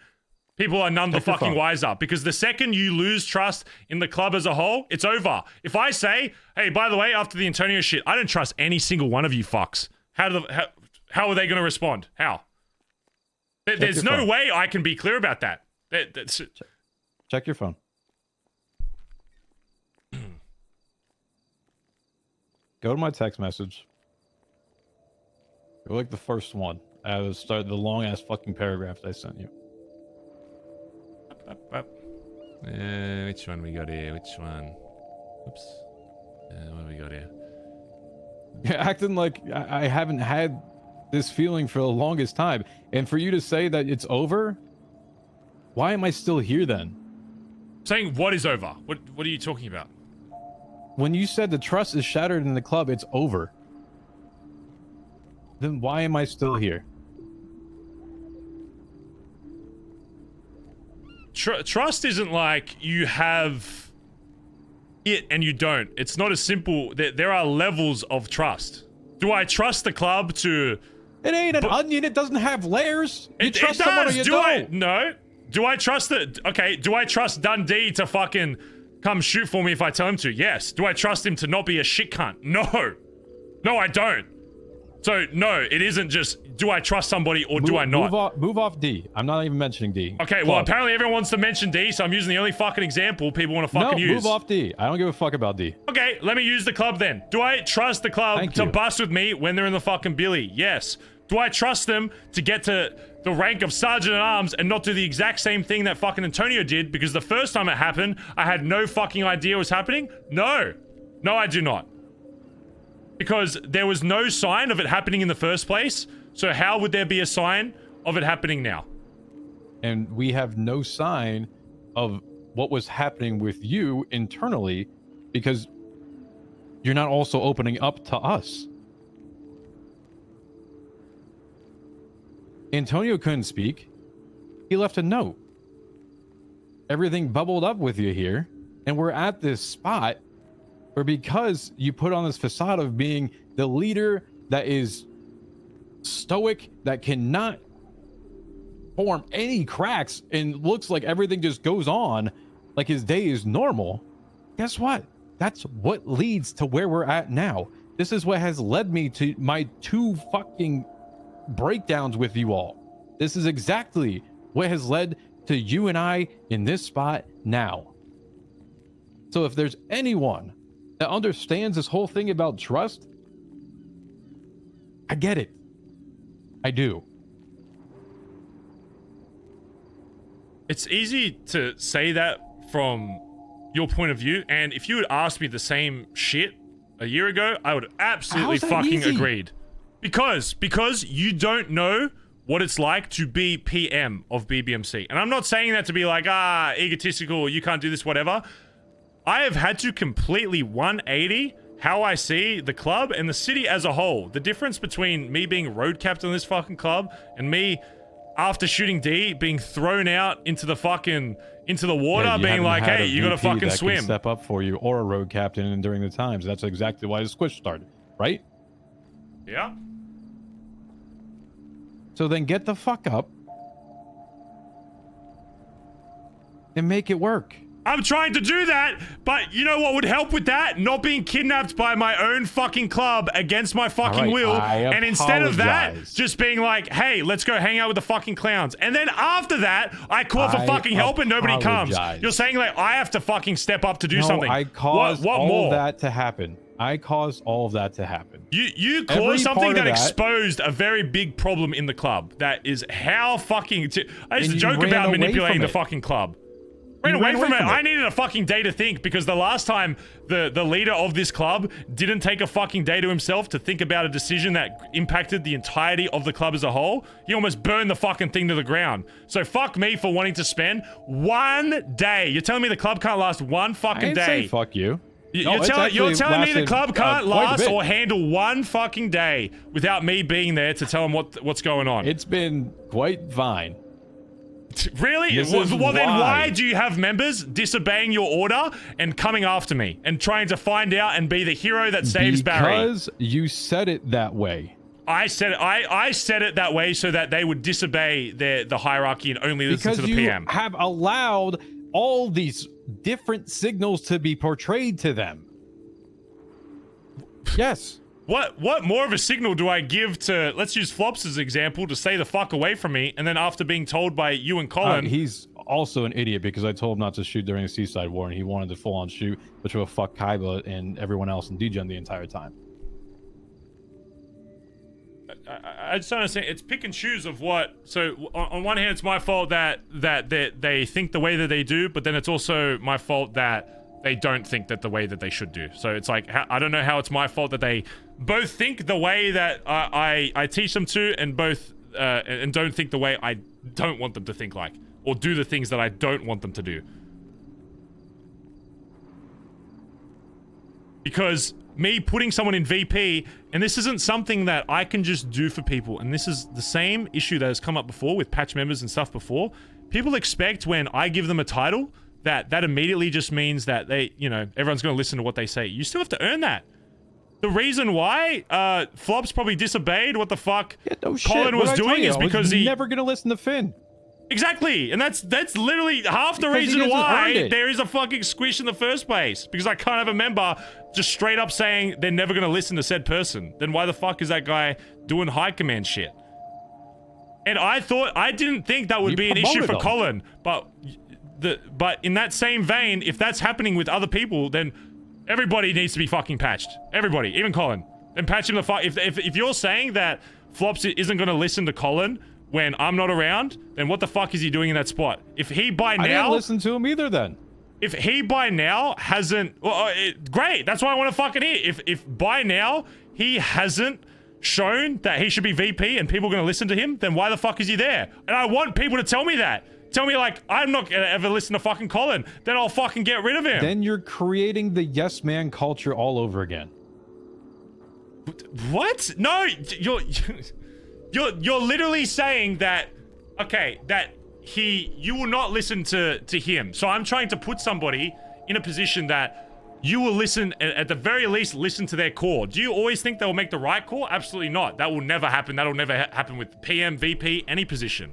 Speaker 3: people are none the fucking wiser. Because the second you lose trust in the club as a whole, it's over. If I say, hey, by the way, after the Antonio shit, I don't trust any single one of you fucks. How are they going to respond? How? There's no way I can be clear about that.
Speaker 9: Check your phone. Go to my text message. Go like the first one. I was start the long ass fucking paragraph that I sent you.
Speaker 3: Which one we got here? Which one? Oops. What do we got here?
Speaker 9: You're acting like I haven't had this feeling for the longest time. And for you to say that it's over, why am I still here then?
Speaker 3: Saying what is over? What are you talking about?
Speaker 9: When you said the trust is shattered in the club, it's over. Then why am I still here?
Speaker 3: Trust isn't like you have it and you don't. It's not as simple. There are levels of trust. Do I trust the club to...
Speaker 9: It ain't an onion. It doesn't have layers. You trust
Speaker 3: it
Speaker 9: someone or
Speaker 3: does.
Speaker 9: you
Speaker 3: Do
Speaker 9: don't.
Speaker 3: No. Do I trust do I trust Dundee to fucking come shoot for me if I tell him to? Yes. Do I trust him to not be a shit cunt? No. No, I don't. So, no, it isn't just, do I trust somebody or do I not?
Speaker 9: Move off D. I'm not even mentioning D.
Speaker 3: Okay, well, apparently everyone wants to mention D, so I'm using the only fucking example people want to fucking use.
Speaker 9: Move off D. I don't give a fuck about D.
Speaker 3: Okay, let me use the club then. Do I trust the club to bust with me when they're in the fucking billy? Yes. Do I trust them to get to the rank of Sergeant at Arms and not do the exact same thing that fucking Antonio did because the first time it happened, I had no fucking idea it was happening? No. No, I do not. Because there was no sign of it happening in the first place, so how would there be a sign of it happening now?
Speaker 9: And we have no sign of what was happening with you internally because you're not also opening up to us. Antonio couldn't speak. He left a note. Everything bubbled up with you here, and we're at this spot where because you put on this facade of being the leader that is stoic, that cannot form any cracks, and looks like everything just goes on like his day is normal, guess what? That's what leads to where we're at now. This is what has led me to my 2 fucking breakdowns with you all. This is exactly what has led to you and I in this spot now. So if there's anyone that understands this whole thing about trust, I get it. I do.
Speaker 3: It's easy to say that from your point of view, and if you had asked me the same shit a year ago, I would have absolutely fucking agreed. Because you don't know what it's like to be PM of BBMC. And I'm not saying that to be like, egotistical, you can't do this, whatever. I have had to completely 180 how I see the club and the city as a whole. The difference between me being road captain of this fucking club and me, after shooting D, being thrown out into the fucking, into the water, being like, hey, you gotta fucking
Speaker 9: that
Speaker 3: swim.
Speaker 9: Can step up for you, or a road captain during the times. That's exactly why the squish started, right?
Speaker 3: Yeah.
Speaker 9: So then get the fuck up and make it work.
Speaker 3: I'm trying to do that, but you know what would help with that? Not being kidnapped by my own fucking club against my fucking will. And instead of that, just being like, hey, let's go hang out with the fucking clowns. And then after that, I call for fucking help and nobody comes. You're saying like, I have to fucking step up to do something.
Speaker 9: I caused
Speaker 3: what
Speaker 9: all
Speaker 3: more?
Speaker 9: of that to happen. I caused all of that to happen.
Speaker 3: You caused something that exposed a very big problem in the club. That is how fucking... I used to joke about manipulating the fucking club. Ran away from it. I needed a fucking day to think because the last time the leader of this club didn't take a fucking day to himself to think about a decision that impacted the entirety of the club as a whole, he almost burned the fucking thing to the ground. So fuck me for wanting to spend 1 day. You're telling me the club can't last one fucking day?
Speaker 9: I didn't say fuck you.
Speaker 3: You're telling me the club can't last or handle one fucking day without me being there to tell them what's going on?
Speaker 9: It's been quite fine.
Speaker 3: Really? Well, then why do you have members disobeying your order and coming after me and trying to find out and be the hero that saves Barry?
Speaker 9: Because you said it that way.
Speaker 3: I said it that way so that they would disobey the hierarchy and only listen to the PM.
Speaker 9: Because you have allowed all these different signals to be portrayed to them. Yes.
Speaker 3: What more of a signal do I give to, let's use Flops as an example, to stay the fuck away from me, and then after being told by you and Collin...
Speaker 9: he's also an idiot because I told him not to shoot during the Seaside War, and he wanted to full-on shoot, which will fuck Kaiba and everyone else in Pidgeon the entire time.
Speaker 3: I just don't understand. It's pick and choose of what... So, on one hand, it's my fault that they think the way that they do, but then it's also my fault that they don't think that the way that they should do. So it's like, I don't know how it's my fault that they both think the way that I teach them to, and both and don't think the way I don't want them to think like, or do the things that I don't want them to do. Because me putting someone in VP, and this isn't something that I can just do for people, and this is the same issue that has come up before with patch members and stuff before. People expect when I give them a title that immediately just means that they, you know, everyone's going to listen to what they say. You still have to earn that. The reason why Flops probably disobeyed what the fuck Collin was doing is because he
Speaker 9: never going to listen to Finn.
Speaker 3: Exactly, and that's literally half the reason why there is a fucking squish in the first place. Because I can't have a member just straight up saying they're never going to listen to said person. Then why the fuck is that guy doing high command shit? And I didn't think that would be an issue for Collin, but in that same vein, if that's happening with other people, then everybody needs to be fucking patched. Everybody, even Collin. Then patch him the fuck. If you're saying that Flops isn't going to listen to Collin when I'm not around, then what the fuck is he doing in that spot? If he by now... I
Speaker 9: didn't listen to him either then.
Speaker 3: If he by now hasn't... Well, great, that's what I want to fucking hear. If by now he hasn't shown that he should be VP and people are going to listen to him, then why the fuck is he there? And I want people to tell me that. Tell me, like, I'm not going to ever listen to fucking Collin. Then I'll fucking get rid of him.
Speaker 9: Then you're creating the yes man culture all over again.
Speaker 3: What? No, you're literally saying that, okay, that you will not listen to him. So I'm trying to put somebody in a position that you will listen, at the very least, listen to their core. Do you always think they will make the right call? Absolutely not. That will never happen. That'll never happen with PM, VP, any position.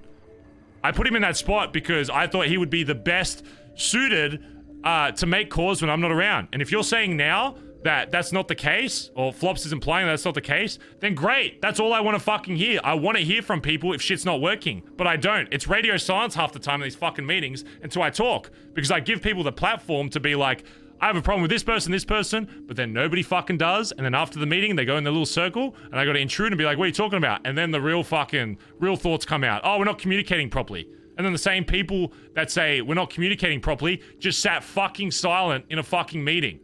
Speaker 3: I put him in that spot because I thought he would be the best suited to make calls when I'm not around. And if you're saying now that that's not the case, or Flops is implying that's not the case, then great. That's all I want to fucking hear. I want to hear from people if shit's not working, but I don't. It's radio silence half the time in these fucking meetings until I talk, because I give people the platform to be like, I have a problem with this person, but then nobody fucking does. And then after the meeting, they go in their little circle, and I got to intrude and be like, what are you talking about? And then the real thoughts come out. Oh, we're not communicating properly. And then the same people that say we're not communicating properly just sat fucking silent in a fucking meeting.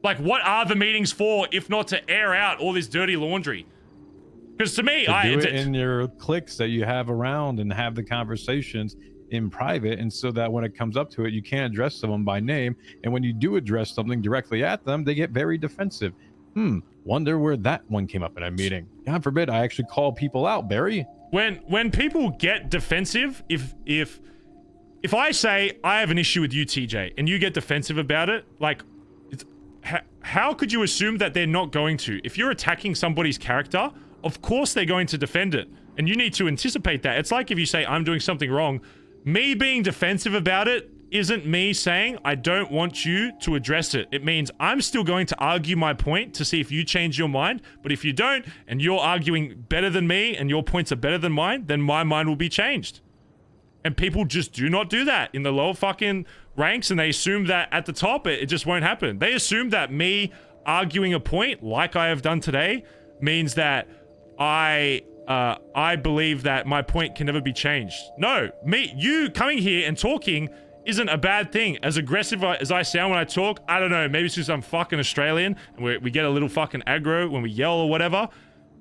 Speaker 3: Like, what are the meetings for if not to air out all this dirty laundry? Because to me,
Speaker 9: do it in your cliques that you have around and have the conversations in private, and so that when it comes up to it, you can't address someone by name, and when you do address something directly at them, they get very defensive. Wonder where that one came up in a meeting. God forbid I actually call people out, Barry.
Speaker 3: When people get defensive, if I say I have an issue with you, TJ, and you get defensive about it, like, how could you assume that they're not going to? If you're attacking somebody's character, of course they're going to defend it, and you need to anticipate that. It's like if you say I'm doing something wrong, me being defensive about it isn't me saying I don't want you to address it. It means I'm still going to argue my point to see if you change your mind, but if you don't, and you're arguing better than me, and your points are better than mine, then my mind will be changed. And people just do not do that in the lower fucking ranks, and they assume that at the top, it just won't happen. They assume that me arguing a point, like I have done today, means that I believe that my point can never be changed. No, you coming here and talking isn't a bad thing. As aggressive as I sound when I talk, I don't know, maybe it's because I'm fucking Australian and we get a little fucking aggro when we yell or whatever.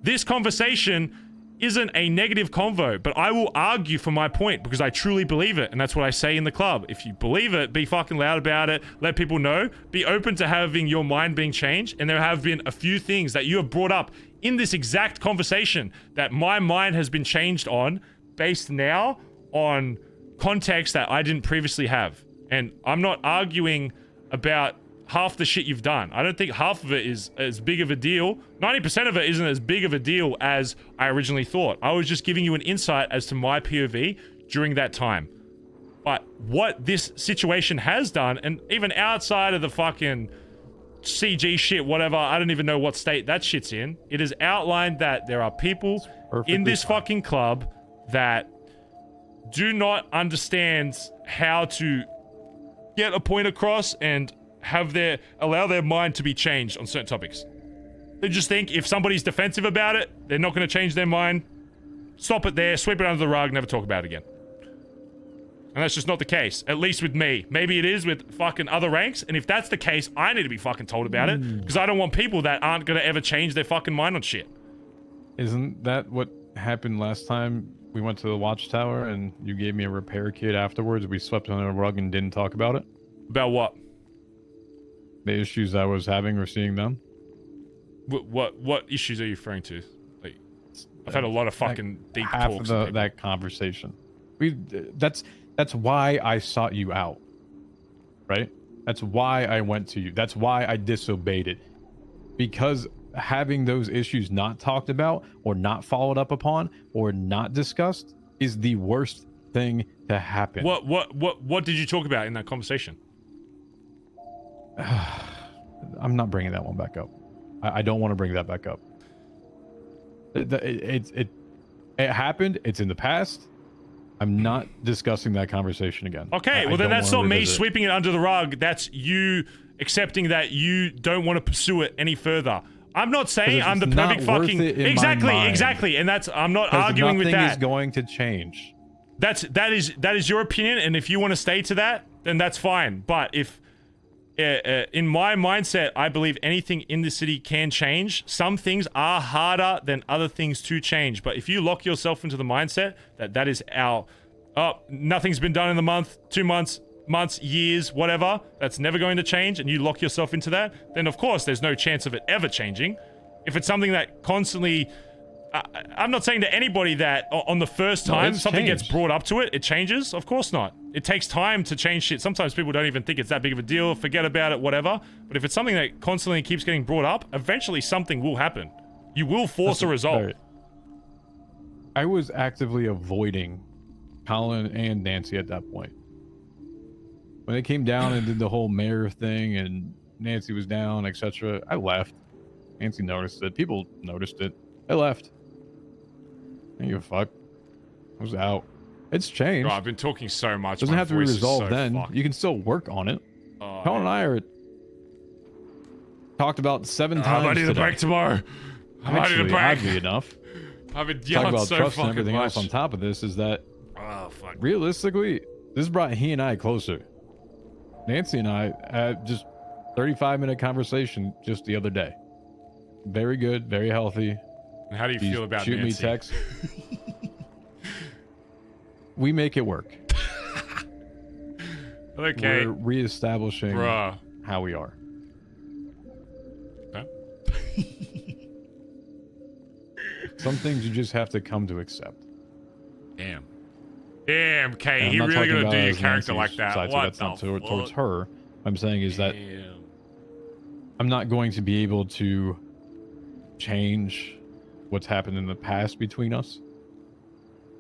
Speaker 3: This conversation isn't a negative convo, but I will argue for my point because I truly believe it, and that's what I say in the club. If you believe it, be fucking loud about it, let people know, be open to having your mind being changed, and there have been a few things that you have brought up in this exact conversation that my mind has been changed on, based now on context that I didn't previously have. And I'm not arguing about half the shit you've done. I don't think half of it is as big of a deal. 90% of it isn't as big of a deal as I originally thought. I was just giving you an insight as to my POV during that time. But what this situation has done, and even outside of the fucking CG shit, whatever, I don't even know what state that shit's in, it has outlined that there are people in this fucking club that do not understand how to get a point across and allow their mind to be changed on certain topics. They just think if somebody's defensive about it, they're not going to change their mind. Stop it there, sweep it under the rug, never talk about it again. And that's just not the case, at least with me. Maybe it is with fucking other ranks, and if that's the case, I need to be fucking told about it, because I don't want people that aren't going to ever change their fucking mind on shit.
Speaker 9: Isn't that what happened last time we went to the watchtower and you gave me a repair kit afterwards? We swept under the rug and didn't talk about it?
Speaker 3: About what?
Speaker 9: The issues I was having or seeing them.
Speaker 3: What issues are you referring to? Like, I've had a lot of fucking deep talks.
Speaker 9: That conversation. That's why I sought you out, right? That's why I went to you. That's why I disobeyed it, because having those issues not talked about or not followed up upon or not discussed is the worst thing to happen.
Speaker 3: What did you talk about in that conversation?
Speaker 9: I'm not bringing that one back up. I don't want to bring that back up. It happened. It's in the past. I'm not discussing that conversation again.
Speaker 3: Okay, well then that's not me sweeping it under the rug. That's you accepting that you don't want to pursue it any very I'm not saying I'm the perfect fucking exactly, and that's I'm not arguing with that.
Speaker 9: Nothing is going to change.
Speaker 3: That is your opinion, and if you want to stay to that, then that's fine. But if in my mindset, I believe anything in the city can change. Some things are harder than other things to change. But if you lock yourself into the mindset that is nothing's been done in the month, 2 months, years, whatever, that's never going to change, and you lock yourself into that, then of course there's no chance of it ever changing. If it's something that constantly... I'm not saying to anybody that on the first time something gets brought up to it, it changes. Of course not. It takes time to change shit. Sometimes people don't even think it's that big of a deal, forget about it, whatever. But if it's something that constantly keeps getting brought up, eventually something will happen. You will force a result.
Speaker 9: I was actively avoiding Collin and Nancy at that point. When they came down and did the whole mayor thing and Nancy was down, etc., I left. Nancy noticed it. People noticed it. I left. I don't give a fuck. I was out. It's changed.
Speaker 3: Bro, I've been talking so much.
Speaker 9: Doesn't have to be resolved then. You can still work on it. Collin and I are talked about 7 times.
Speaker 3: I need a break tomorrow. I need a break.
Speaker 9: Oddly enough,
Speaker 3: I've been
Speaker 9: talk
Speaker 3: yelling
Speaker 9: about
Speaker 3: so
Speaker 9: trust and
Speaker 3: fucking
Speaker 9: everything
Speaker 3: much.
Speaker 9: else on top of this is that
Speaker 3: fuck.
Speaker 9: Realistically, this brought he and I closer. Nancy and I had just 35-minute conversation just the other day. Very good, very healthy.
Speaker 3: And how do you
Speaker 9: Please
Speaker 3: feel about
Speaker 9: shoot
Speaker 3: Nancy?
Speaker 9: me text. We make it work.
Speaker 3: Okay.
Speaker 9: We're reestablishing
Speaker 3: Bruh.
Speaker 9: how we are.
Speaker 3: Okay.
Speaker 9: Some things you just have to come to accept.
Speaker 3: Damn. Damn,
Speaker 9: And
Speaker 3: Kay,
Speaker 9: I'm
Speaker 3: you
Speaker 9: not
Speaker 3: really
Speaker 9: talking
Speaker 3: gonna
Speaker 9: about
Speaker 3: do
Speaker 9: it
Speaker 3: your
Speaker 9: as
Speaker 3: character
Speaker 9: Nancy's
Speaker 3: like that?
Speaker 9: side, so
Speaker 3: What
Speaker 9: that's
Speaker 3: the
Speaker 9: not
Speaker 3: fuck?
Speaker 9: towards her. What I'm saying is that
Speaker 3: Damn.
Speaker 9: I'm not going to be able to change what's happened in the past between us.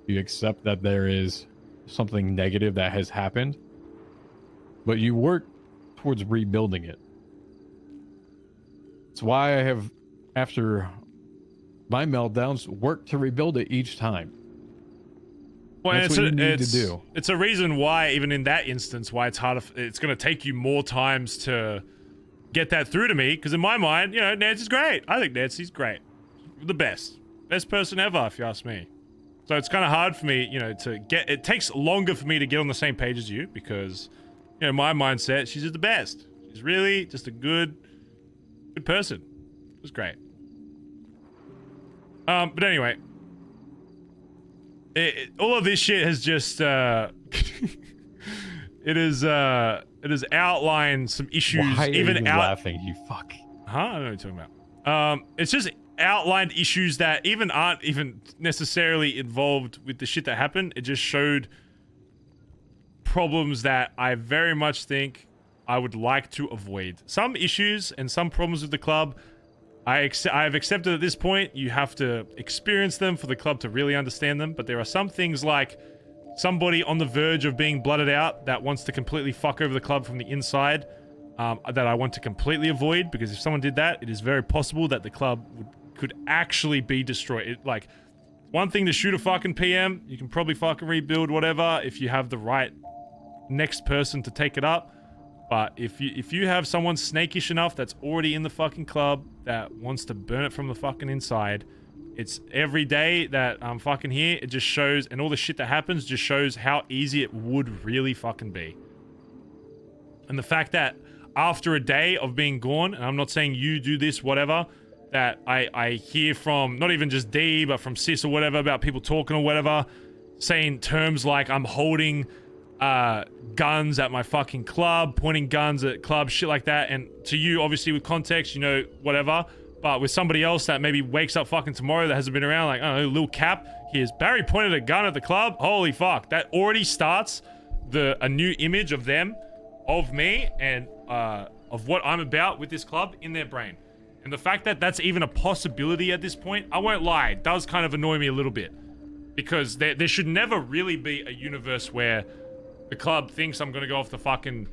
Speaker 9: You accept that there is something negative that has happened, but you work towards rebuilding it. It's why I have, after my meltdowns, worked to rebuild it each time.
Speaker 3: Well,
Speaker 9: That's what you need to do.
Speaker 3: It's a reason why, even in that instance, why it's harder. It's going to take you more times to get that through to me. Because in my mind, you know, Nancy's great. I think Nancy's great. The best person ever, if you ask me. So it's kind of hard for me, you know, to get. It takes longer for me to get on the same page as you because, you know, my mindset, she's just the best. She's really just a good person. It was great. But anyway. All of this shit has just it has outlined some issues.
Speaker 9: Why are
Speaker 3: even
Speaker 9: you laughing, you fuck?
Speaker 3: Huh? I don't know what you're talking about. It's just outlined issues that even aren't even necessarily involved with the shit that happened. It just showed problems that I very much think I would like to avoid. Some issues and some problems with the club, I've accepted at this point. You have to experience them for the club to really understand them. But there are some things like somebody on the verge of being blooded out that wants to completely fuck over the club from the inside that I want to completely avoid. Because if someone did that, it is very possible that the club could actually be destroyed. Like, one thing to shoot a fucking PM. You can probably fucking rebuild whatever if you have the right next person to take it up. But if you have someone snakish enough that's already in the fucking club that wants to burn it from the fucking inside, it's every day that I'm fucking here, it just shows, and all the shit that happens just shows how easy it would really fucking be. And the fact that after a day of being gone, and I'm not saying you do this, whatever, that I hear from, not even just D, but from Sis or whatever, about people talking or whatever, saying terms like I'm holding guns at my fucking club, pointing guns at clubs, shit like that. And to you, obviously, with context, you know, whatever. But with somebody else that maybe wakes up fucking tomorrow that hasn't been around, like, I don't know, Lil Cap, here's Barry pointed a gun at the club. Holy fuck. That already starts a new image of them, of me, and of what I'm about with this club in their brain. And the fact that that's even a possibility at this point, I won't lie, it does kind of annoy me a little bit. Because there should never really be a universe where the club thinks I'm gonna go off the fucking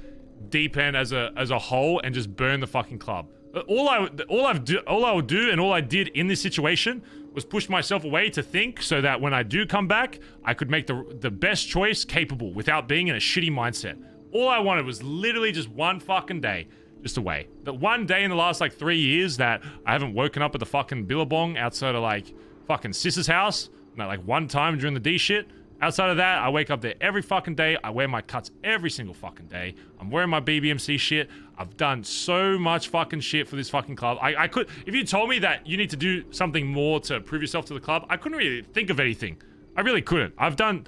Speaker 3: deep end as a whole and just burn the fucking club. All I would do and all I did in this situation was push myself away to think so that when I do come back, I could make the best choice capable without being in a shitty mindset. All I wanted was literally just one fucking day just away. That one day in the last like 3 years that I haven't woken up at the fucking Billabong outside of like fucking Sis's house. Not like one time during the D shit. Outside of that, I wake up there every fucking day. I wear my cuts every single fucking day. I'm wearing my BBMC shit. I've done so much fucking shit for this fucking club. I could, if you told me that you need to do something more to prove yourself to the club, I couldn't really think of anything. I really couldn't. I've done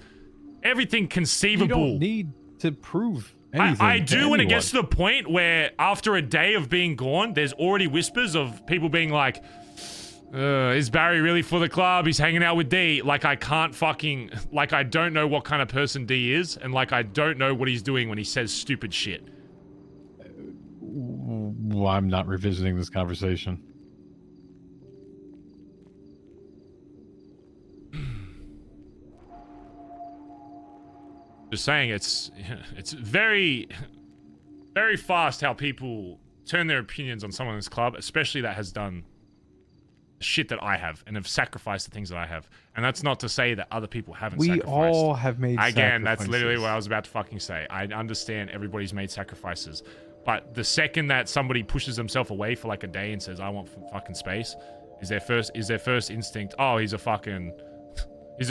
Speaker 3: everything conceivable.
Speaker 9: You don't need to prove anything.
Speaker 3: I do when it
Speaker 9: anyone.
Speaker 3: gets to the point where after a day of being gone, there's already whispers of people being like, is Barry really for the club? He's hanging out with D. Like, I can't fucking... Like, I don't know what kind of person D is, and like, I don't know what he's doing when he says stupid shit.
Speaker 9: Well, I'm not revisiting this conversation.
Speaker 3: Just saying, it's very, very fast how people turn their opinions on someone in this club, especially that has done shit that I have and have sacrificed the things that I have. And that's not to say that other people haven't sacrificed.
Speaker 9: We all have made
Speaker 3: Again, that's
Speaker 9: sacrifices.
Speaker 3: literally what I was about to fucking say. I understand everybody's made sacrifices. But the second that somebody pushes themselves away for like a day and says, I want fucking space, is their first instinct, oh, he's a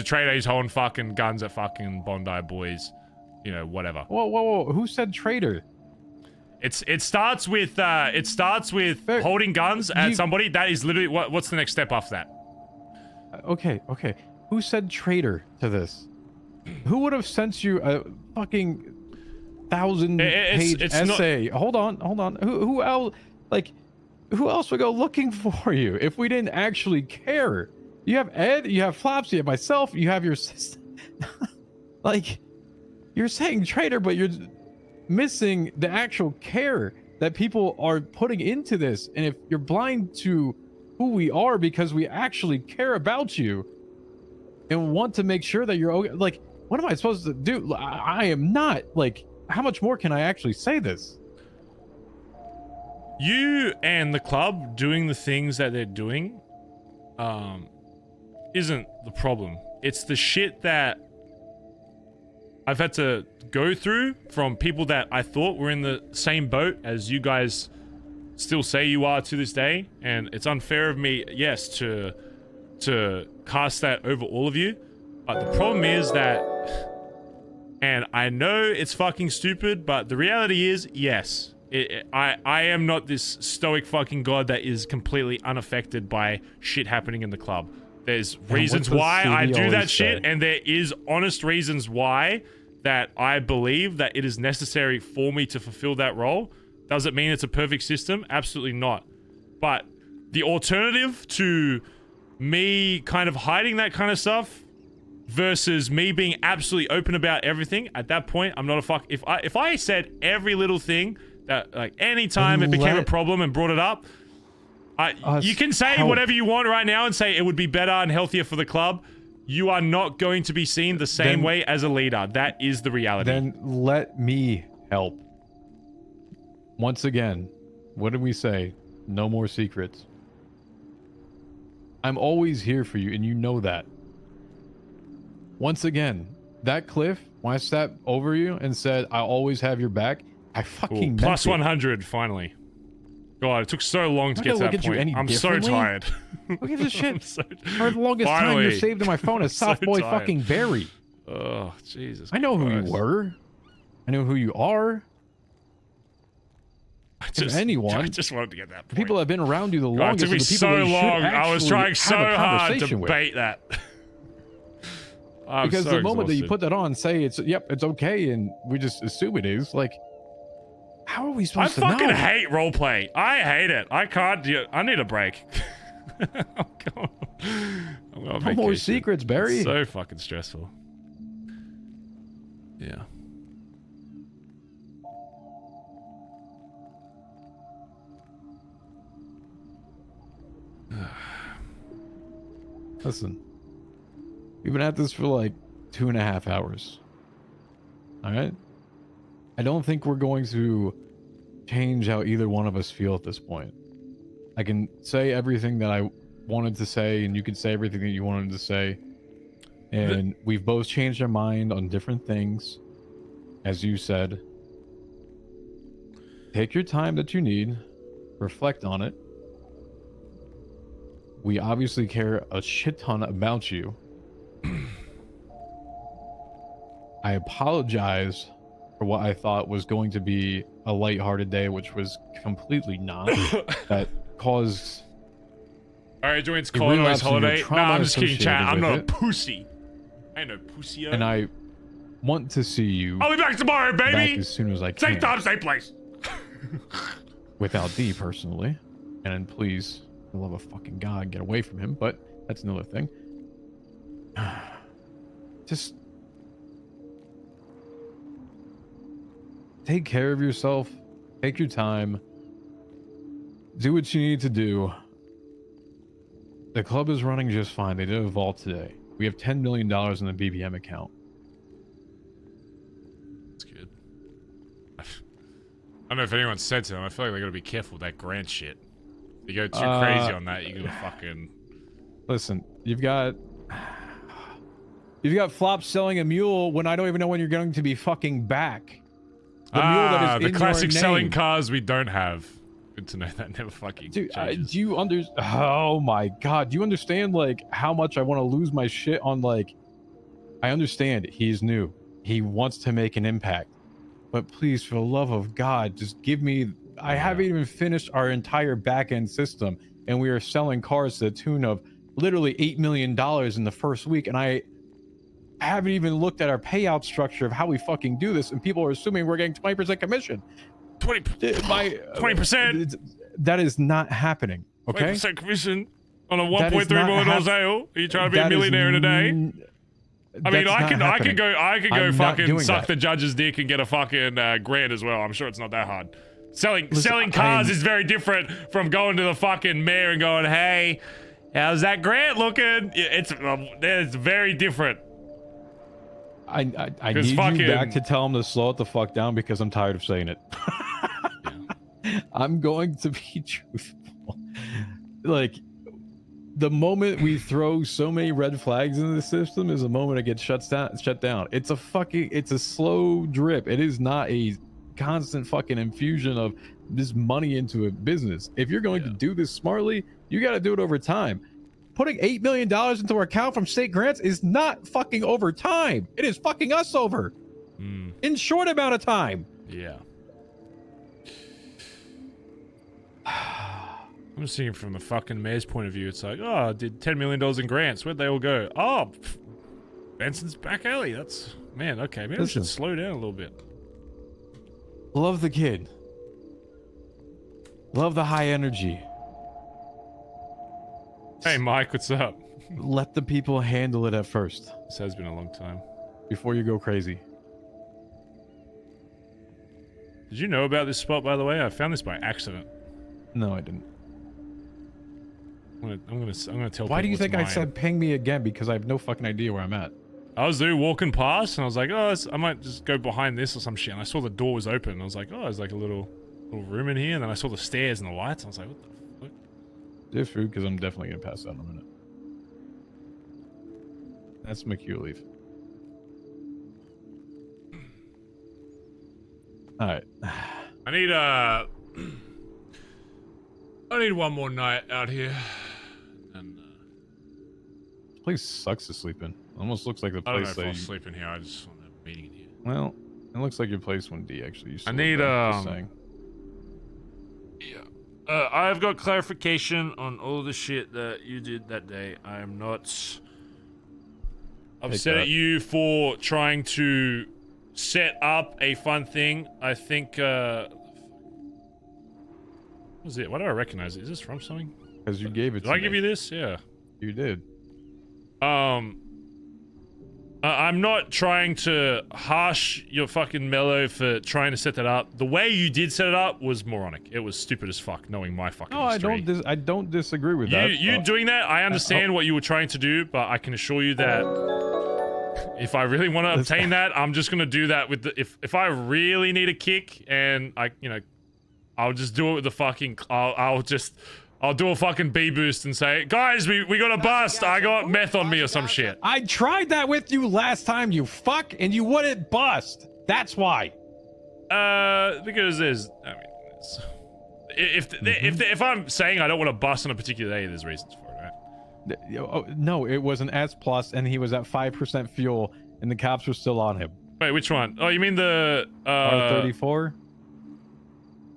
Speaker 3: traitor, he's holding fucking guns at fucking Bondi boys. You know, whatever.
Speaker 9: Whoa. Who said traitor?
Speaker 3: It starts with holding guns at somebody. That is literally what's the next step after that?
Speaker 9: Okay. Who said traitor to this? Who would have sent you a fucking 1,000-page essay? Hold on. Who else? Like, who else would go looking for you if we didn't actually care? You have Ed, you have Flops, you have myself, you have your sister. Like, you're saying traitor, but you're missing the actual care that people are putting into this. And if you're blind to who we are because we actually care about you and want to make sure that you're okay, like, what am I supposed to do? I am not, like, how much more can I actually say this?
Speaker 3: You and the club doing the things that they're doing isn't the problem. It's the shit that I've had to go through from people that I thought were in the same boat as you guys still say you are to this day, and it's unfair of me, yes, to cast that over all of you, but the problem is that, and I know it's fucking stupid, but the reality is, yes, I am not this stoic fucking god that is completely unaffected by shit happening in the club. There's reasons why I do that shit, and there is honest reasons why that I believe that it is necessary for me to fulfill that role. Does it mean it's a perfect system? Absolutely not. But the alternative to me kind of hiding that kind of stuff versus me being absolutely open about everything, at that point, I'm not a fuck. If I said every little thing that, like, anytime it became a problem and brought it up, you can say whatever you want right now and say it would be better and healthier for the club. You are not going to be seen the same way as a leader. That is the reality.
Speaker 9: Then let me help. Once again, what did we say? No more secrets. I'm always here for you, and you know that. Once again, that cliff, when I sat over you and said, I always have your back, I fucking
Speaker 3: plus 100, finally. God, it took so long to get to that point. I'm so tired.
Speaker 9: Who gives a shit? For the longest time, you're saved in my phone as Soft Boy fucking Barry.
Speaker 3: Oh, Jesus
Speaker 9: I know who you were. I know who you are.
Speaker 3: I
Speaker 9: just
Speaker 3: wanted to get that point.
Speaker 9: People that have been around you the longest.
Speaker 3: It took me so long. I was trying so hard to bait that.
Speaker 9: Because the moment that you put that on, say it's it's okay, and we just assume it is. Like, how are we supposed to know?
Speaker 3: I fucking hate roleplay. I hate it. I can't do it. I need a break.
Speaker 9: No more secrets, Barry.
Speaker 3: It's so fucking stressful. Yeah.
Speaker 9: Listen, we've been at this for like 2.5 hours. All right? I don't think we're going to change how either one of us feel at this point. I can say everything that I wanted to say, and you can say everything that you wanted to say. And we've both changed our mind on different things, as you said. Take your time that you need, reflect on it. We obviously care a shit ton about you. I apologize for what I thought was going to be a lighthearted day, which was completely not. That caused...
Speaker 3: Alright, joins Collin on his holiday. Nah, I'm just kidding, chat. I'm not a pussy. I ain't no pussy.
Speaker 9: And I want to see you...
Speaker 3: I'll be back tomorrow, baby!
Speaker 9: Back as soon as I can.
Speaker 3: Same time, same place.
Speaker 9: Without D, personally. And please, for the love of fucking God, get away from him. But that's another thing. Just... take care of yourself. Take your time. Do what you need to do. The club is running just fine. They did a vault today. We have $10 million in the BBM account.
Speaker 3: That's good. I don't know if anyone said to them. I feel like they gotta be careful with that grant shit. If you go too crazy on that, you're gonna fucking...
Speaker 9: Listen, you've got Flop selling a mule when I don't even know when you're going to be fucking back. The mule that is
Speaker 3: the
Speaker 9: in
Speaker 3: classic
Speaker 9: your
Speaker 3: selling
Speaker 9: name.
Speaker 3: cars we don't have. Good to know that never fucking changes.
Speaker 9: Do you oh my God, do you understand like how much I want to lose my shit on? Like, I understand he's new, he wants to make an impact, but please, for the love of God, just give me... I haven't even finished our entire back-end system, and we are selling cars to the tune of literally $8 million in the first week, and I haven't even looked at our payout structure of how we fucking do this, and people are assuming we're getting 20% commission.
Speaker 3: 20%.
Speaker 9: That is not happening. Okay.
Speaker 3: 20% commission on a $1.3 million sale. Are you trying to be a millionaire in a day? I mean, I could go fucking suck the judge's dick and get a fucking grant as well. I'm sure it's not that hard. Selling cars is very different from going to the fucking mayor and going, "Hey, how's that grant looking?" It's very different.
Speaker 9: I need you back to tell him to slow it the fuck down because I'm tired of saying it. I'm going to be truthful. Like, the moment we throw so many red flags into the system is the moment it gets shut down. It's a slow drip. It is not a constant fucking infusion of this money into a business. If you're going to do this smartly, you got to do it over time. Putting $8 million into our account from state grants is not fucking over time. It is fucking us over in short amount of time.
Speaker 3: Yeah. I'm just thinking from the fucking mayor's point of view. It's like, oh, I did $10 million in grants. Where'd they all go? Oh, Benson's back alley. That's, man, okay. Maybe we should slow down a little bit.
Speaker 9: Love the kid. Love the high energy.
Speaker 3: Hey, Mike, what's up?
Speaker 9: Let the people handle it at first.
Speaker 3: This has been a long time.
Speaker 9: Before you go crazy.
Speaker 3: Did you know about this spot, by the way? I found this by accident.
Speaker 9: No, I didn't.
Speaker 3: I'm gonna tell.
Speaker 9: Why do you think I
Speaker 3: mine.
Speaker 9: said ping me again? Because I have no fucking idea where I'm at.
Speaker 3: I was walking past, and I was like, oh, I might just go behind this or some shit. And I saw the door was open. And I was like, oh, there's like a little room in here. And then I saw the stairs and the lights. And I was like, what the fuck?
Speaker 9: Do food, because I'm definitely gonna pass out in a minute. That's McHugh leave. All right.
Speaker 3: I need one more night out here. And
Speaker 9: this place sucks to sleep in. Almost looks like the place
Speaker 3: I don't know if I'll sleep in here. I just want a meeting in here.
Speaker 9: Well, it looks like your place when D actually used to.
Speaker 3: I need
Speaker 9: just saying.
Speaker 3: Yeah. I've got clarification on all the shit that you did that day. I am not upset at you for trying to set up a fun thing. I think what was it? Why do I recognize it? Is this from something?
Speaker 9: Because you gave it to me.
Speaker 3: Did I give you this? Yeah.
Speaker 9: You did.
Speaker 3: I'm not trying to harsh your fucking mellow for trying to set that up. The way you did set it up was moronic. It was stupid as fuck, knowing my fucking history.
Speaker 9: I don't disagree with that.
Speaker 3: You doing that, I understand what you were trying to do, but I can assure you that if I really want to obtain that, I'm just gonna do that with the if I really need a kick and I'll just do it with the fucking I'll do a fucking B boost and say, guys, we got a bust. I got meth on me or some shit.
Speaker 11: I tried that with you last time, you fuck, and you wouldn't bust. That's why.
Speaker 3: Because there's, I mean, if I'm saying I don't want to bust on a particular day, there's reasons for it, right?
Speaker 9: No, it was an S plus, and he was at 5% fuel, and the cops were still on him.
Speaker 3: Wait, which one? Oh, you mean the
Speaker 9: R34?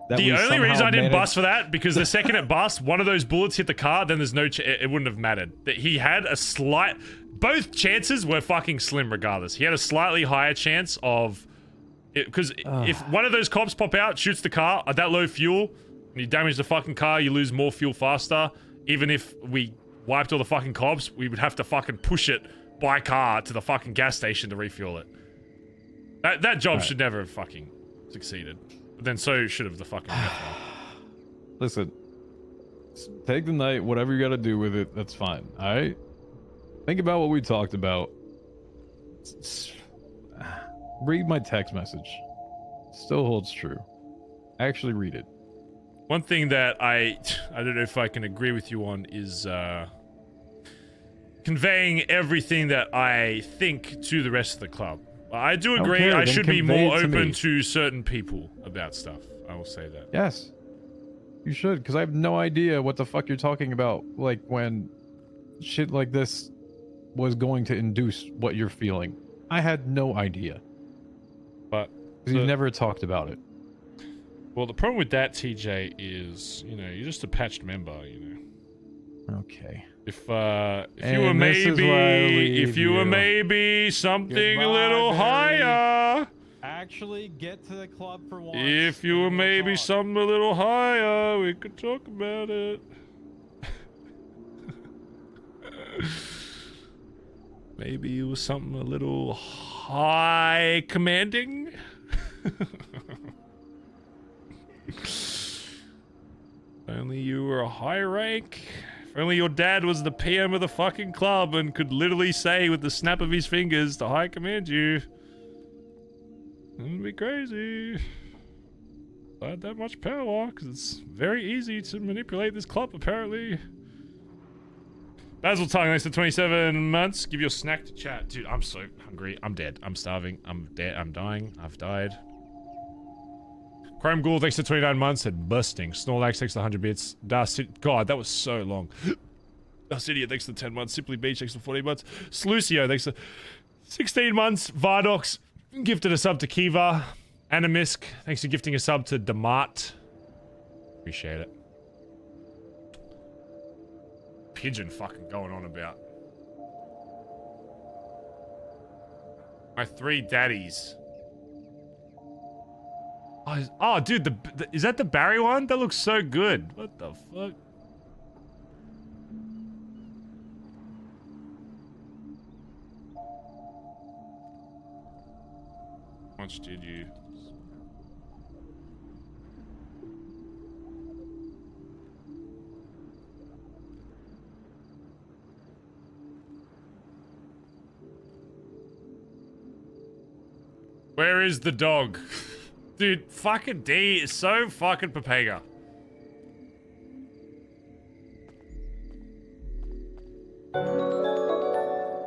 Speaker 3: The only reason I didn't bust for that, because the second it bust, one of those bullets hit the car, then there's no it wouldn't have mattered. That he had a slight, both chances were fucking slim regardless. He had a slightly higher chance of, because if one of those cops pop out, shoots the car at that low fuel, and you damage the fucking car, you lose more fuel faster. Even if we wiped all the fucking cops, we would have to fucking push it by car to the fucking gas station to refuel it. That job should never have fucking succeeded. But then so should have the fucking
Speaker 9: Listen, take the night, whatever you gotta do with it, that's fine, alright? Think about what we talked about. Read my text message. Still holds true. Actually read it.
Speaker 3: One thing that I don't know if I can agree with you on is conveying everything that I think to the rest of the club. I do agree I should be more open to certain people about stuff. I will say that.
Speaker 9: Yes. You should, because I have no idea what the fuck you're talking about. Like, when shit like this was going to induce what you're feeling. I had no idea.
Speaker 3: But...
Speaker 9: Because you never talked about it.
Speaker 3: Well, the problem with that, TJ, is, you're just a patched member,
Speaker 9: Okay.
Speaker 3: If you were
Speaker 9: And this is where I
Speaker 3: maybe, if
Speaker 9: leave
Speaker 3: you were
Speaker 9: you.
Speaker 3: maybe something a
Speaker 9: Goodbye,
Speaker 3: little
Speaker 9: Barry.
Speaker 3: higher.
Speaker 9: Actually, get to the club for once.
Speaker 3: If you
Speaker 9: and
Speaker 3: were
Speaker 9: we'll
Speaker 3: maybe
Speaker 9: talk.
Speaker 3: something a little higher, we could talk about it. Maybe you were something a little high commanding. If only you were a high rank. If only your dad was the PM of the fucking club and could literally say with the snap of his fingers to high command you. It'd be crazy. If I had that much power, because it's very easy to manipulate this club, apparently. Basil Tongue, thanks for 27 months. Give your snack to chat. Dude, I'm so hungry. I'm dead. I'm starving. I'm dead. I'm dying. I've died. Chrome Ghoul, thanks for 29 months. Said busting. Snorlax, thanks for 100 bits. God, that was so long. Darcidia, thanks for 10 months. Simply Beach, thanks for 40 months. Slucio, thanks for 16 months. Vardox, gifted a sub to Kiva. Animisk, thanks for gifting a sub to Demart. Appreciate it. Pidgeon fucking going on about. My 3 daddies. Oh, dude, is that the Barry one? That looks so good. What the fuck? How much did you? Where is the dog? Dude, fucking D is so fucking Papega.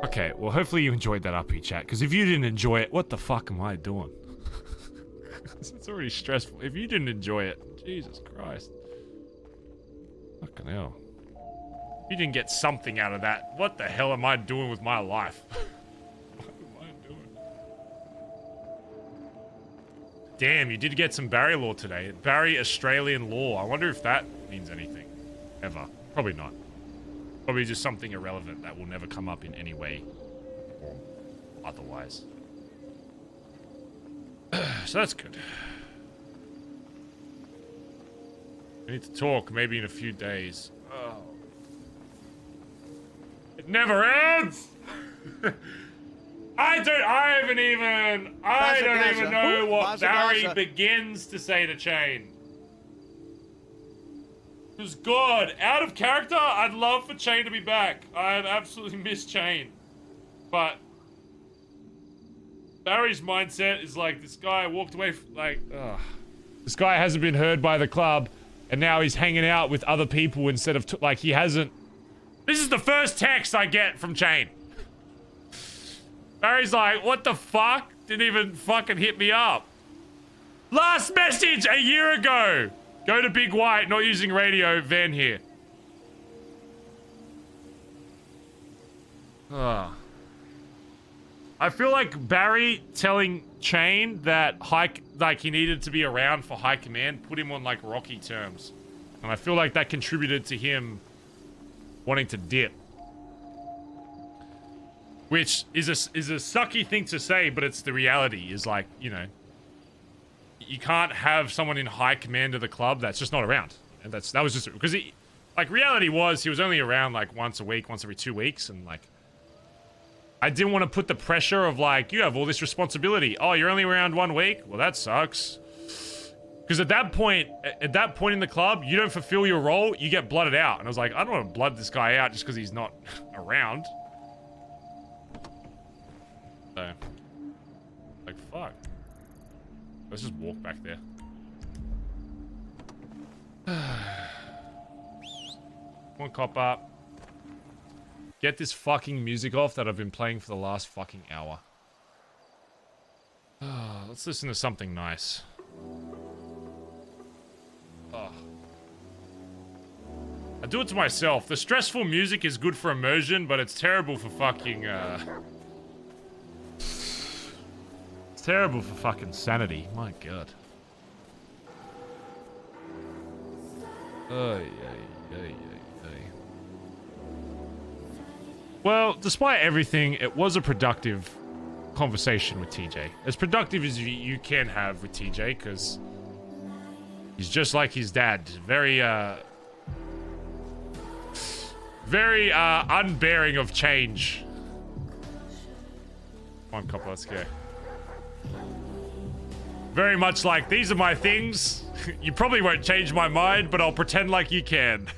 Speaker 3: Okay, well, hopefully you enjoyed that RP chat, because if you didn't enjoy it, what the fuck am I doing? It's already stressful. If you didn't enjoy it, Jesus Christ. Fucking hell. If you didn't get something out of that, what the hell am I doing with my life? What am I doing? Damn, you did get some Barry law today. Barry Australian law. I wonder if that means anything. Ever. Probably not. Probably just something irrelevant that will never come up in any way or otherwise. So that's good. We need to talk maybe in a few days. Oh. It never ends! I don't even know what Barry begins to say to Chain. Because God, out of character, I'd love for Chain to be back. I'd absolutely miss Chain. But Barry's mindset is like, this guy walked away this guy hasn't been heard by the club, and now he's hanging out with other people instead of he hasn't. This is the first text I get from Chain. Barry's like, what the fuck? Didn't even fucking hit me up. Last message a year ago. Go to Big White, not using radio, Van here. Ugh. I feel like Barry telling Chain that he needed to be around for high command put him on like rocky terms. And I feel like that contributed to him wanting to dip. Which is a sucky thing to say, but it's the reality. Is like, you know, you can't have someone in high command of the club that's just not around. And that was just because reality was he was only around like once a week, once every 2 weeks, and like I didn't want to put the pressure of like, you have all this responsibility. Oh, you're only around 1 week? Well, that sucks. Because at that point in the club, you don't fulfill your role, you get blooded out. And I was like, I don't want to blood this guy out just because he's not around. So, like, fuck. Let's just walk back there. Come on, cop up. Get this fucking music off that I've been playing for the last fucking hour. Let's listen to something nice. I do it to myself. The stressful music is good for immersion, but it's terrible for fucking, It's terrible for fucking sanity. My god. Well, despite everything, it was a productive conversation with TJ. As productive as you can have with TJ, because he's just like his dad. Very unbearing of change. Come on, cop, let's go. Very much like, these are my things. You probably won't change my mind, but I'll pretend like you can.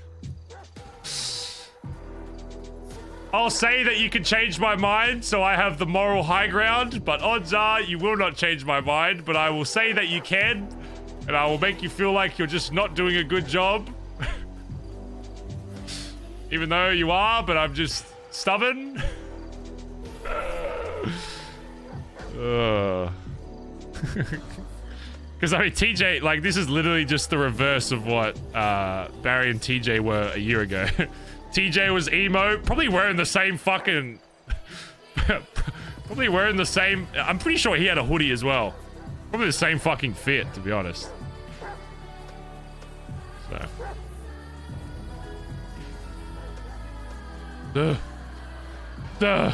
Speaker 3: I'll say that you can change my mind, so I have the moral high ground, but odds are you will not change my mind, but I will say that you can, and I will make you feel like you're just not doing a good job. Even though you are, but I'm just stubborn. Because, I mean, TJ, like, this is literally just the reverse of what Barry and TJ were a year ago. TJ was emo, probably wearing the same fucking... probably wearing the same... I'm pretty sure he had a hoodie as well. Probably the same fucking fit, to be honest. So... Duh.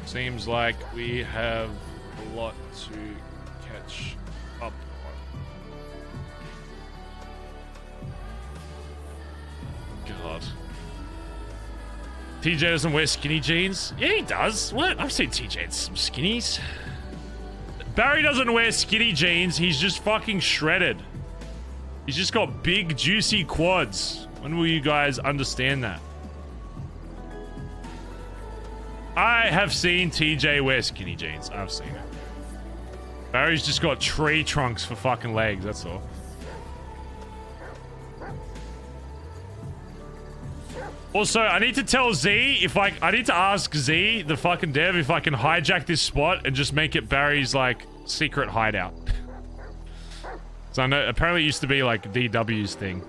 Speaker 3: Seems like we have a lot to catch up on. God. TJ doesn't wear skinny jeans? Yeah, he does. What? I've seen TJ in some skinnies. Barry doesn't wear skinny jeans. He's just fucking shredded. He's just got big, juicy quads. When will you guys understand that? I have seen TJ wear skinny jeans. I've seen it. Barry's just got tree trunks for fucking legs, that's all. Also, I need to tell Z if I need to ask Z, the fucking dev, if I can hijack this spot and just make it Barry's, like, secret hideout. So I know, apparently it used to be, like, DW's thing.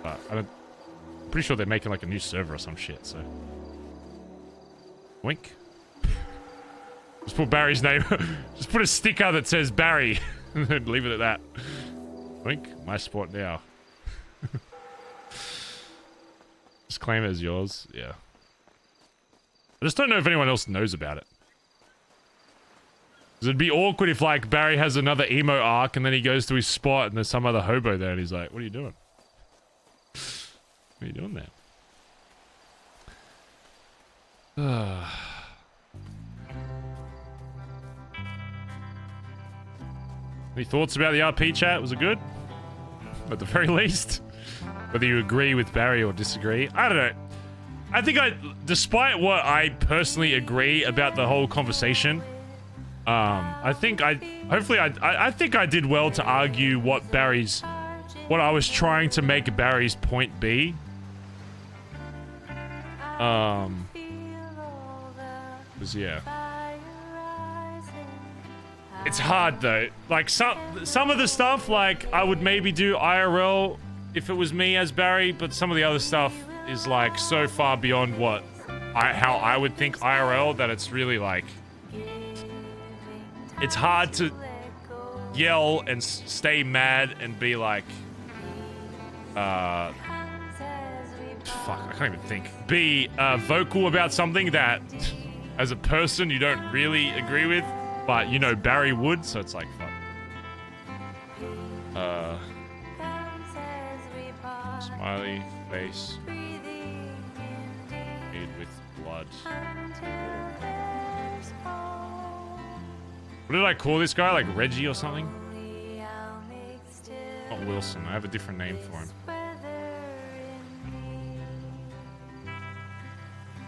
Speaker 3: But I'm pretty sure they're making, like, a new server or some shit, so... Wink. Just put Barry's name. Just put a sticker that says Barry. And then leave it at that. Wink. My spot now. Just claim it as yours. Yeah. I just don't know if anyone else knows about it. Because it'd be awkward if, like, Barry has another emo arc and then he goes to his spot and there's some other hobo there and he's like, what are you doing? What are you doing there? Any thoughts about the RP chat? Was it good? At the very least? Whether you agree with Barry or disagree. I don't know. I think despite what I personally agree about the whole conversation, I think I think I did well to argue what I was trying to make Barry's point be. Yeah. It's hard though. Like some of the stuff, like I would maybe do IRL if it was me as Barry, but some of the other stuff is like so far beyond how I would think IRL that it's really like it's hard to yell and stay mad and be like fuck, I can't even think. Be vocal about something that as a person you don't really agree with, but you know Barry would, so it's like fuck. Smiley face made with blood. What did I call this guy? Like Reggie or something? Not Wilson. I have a different name for him.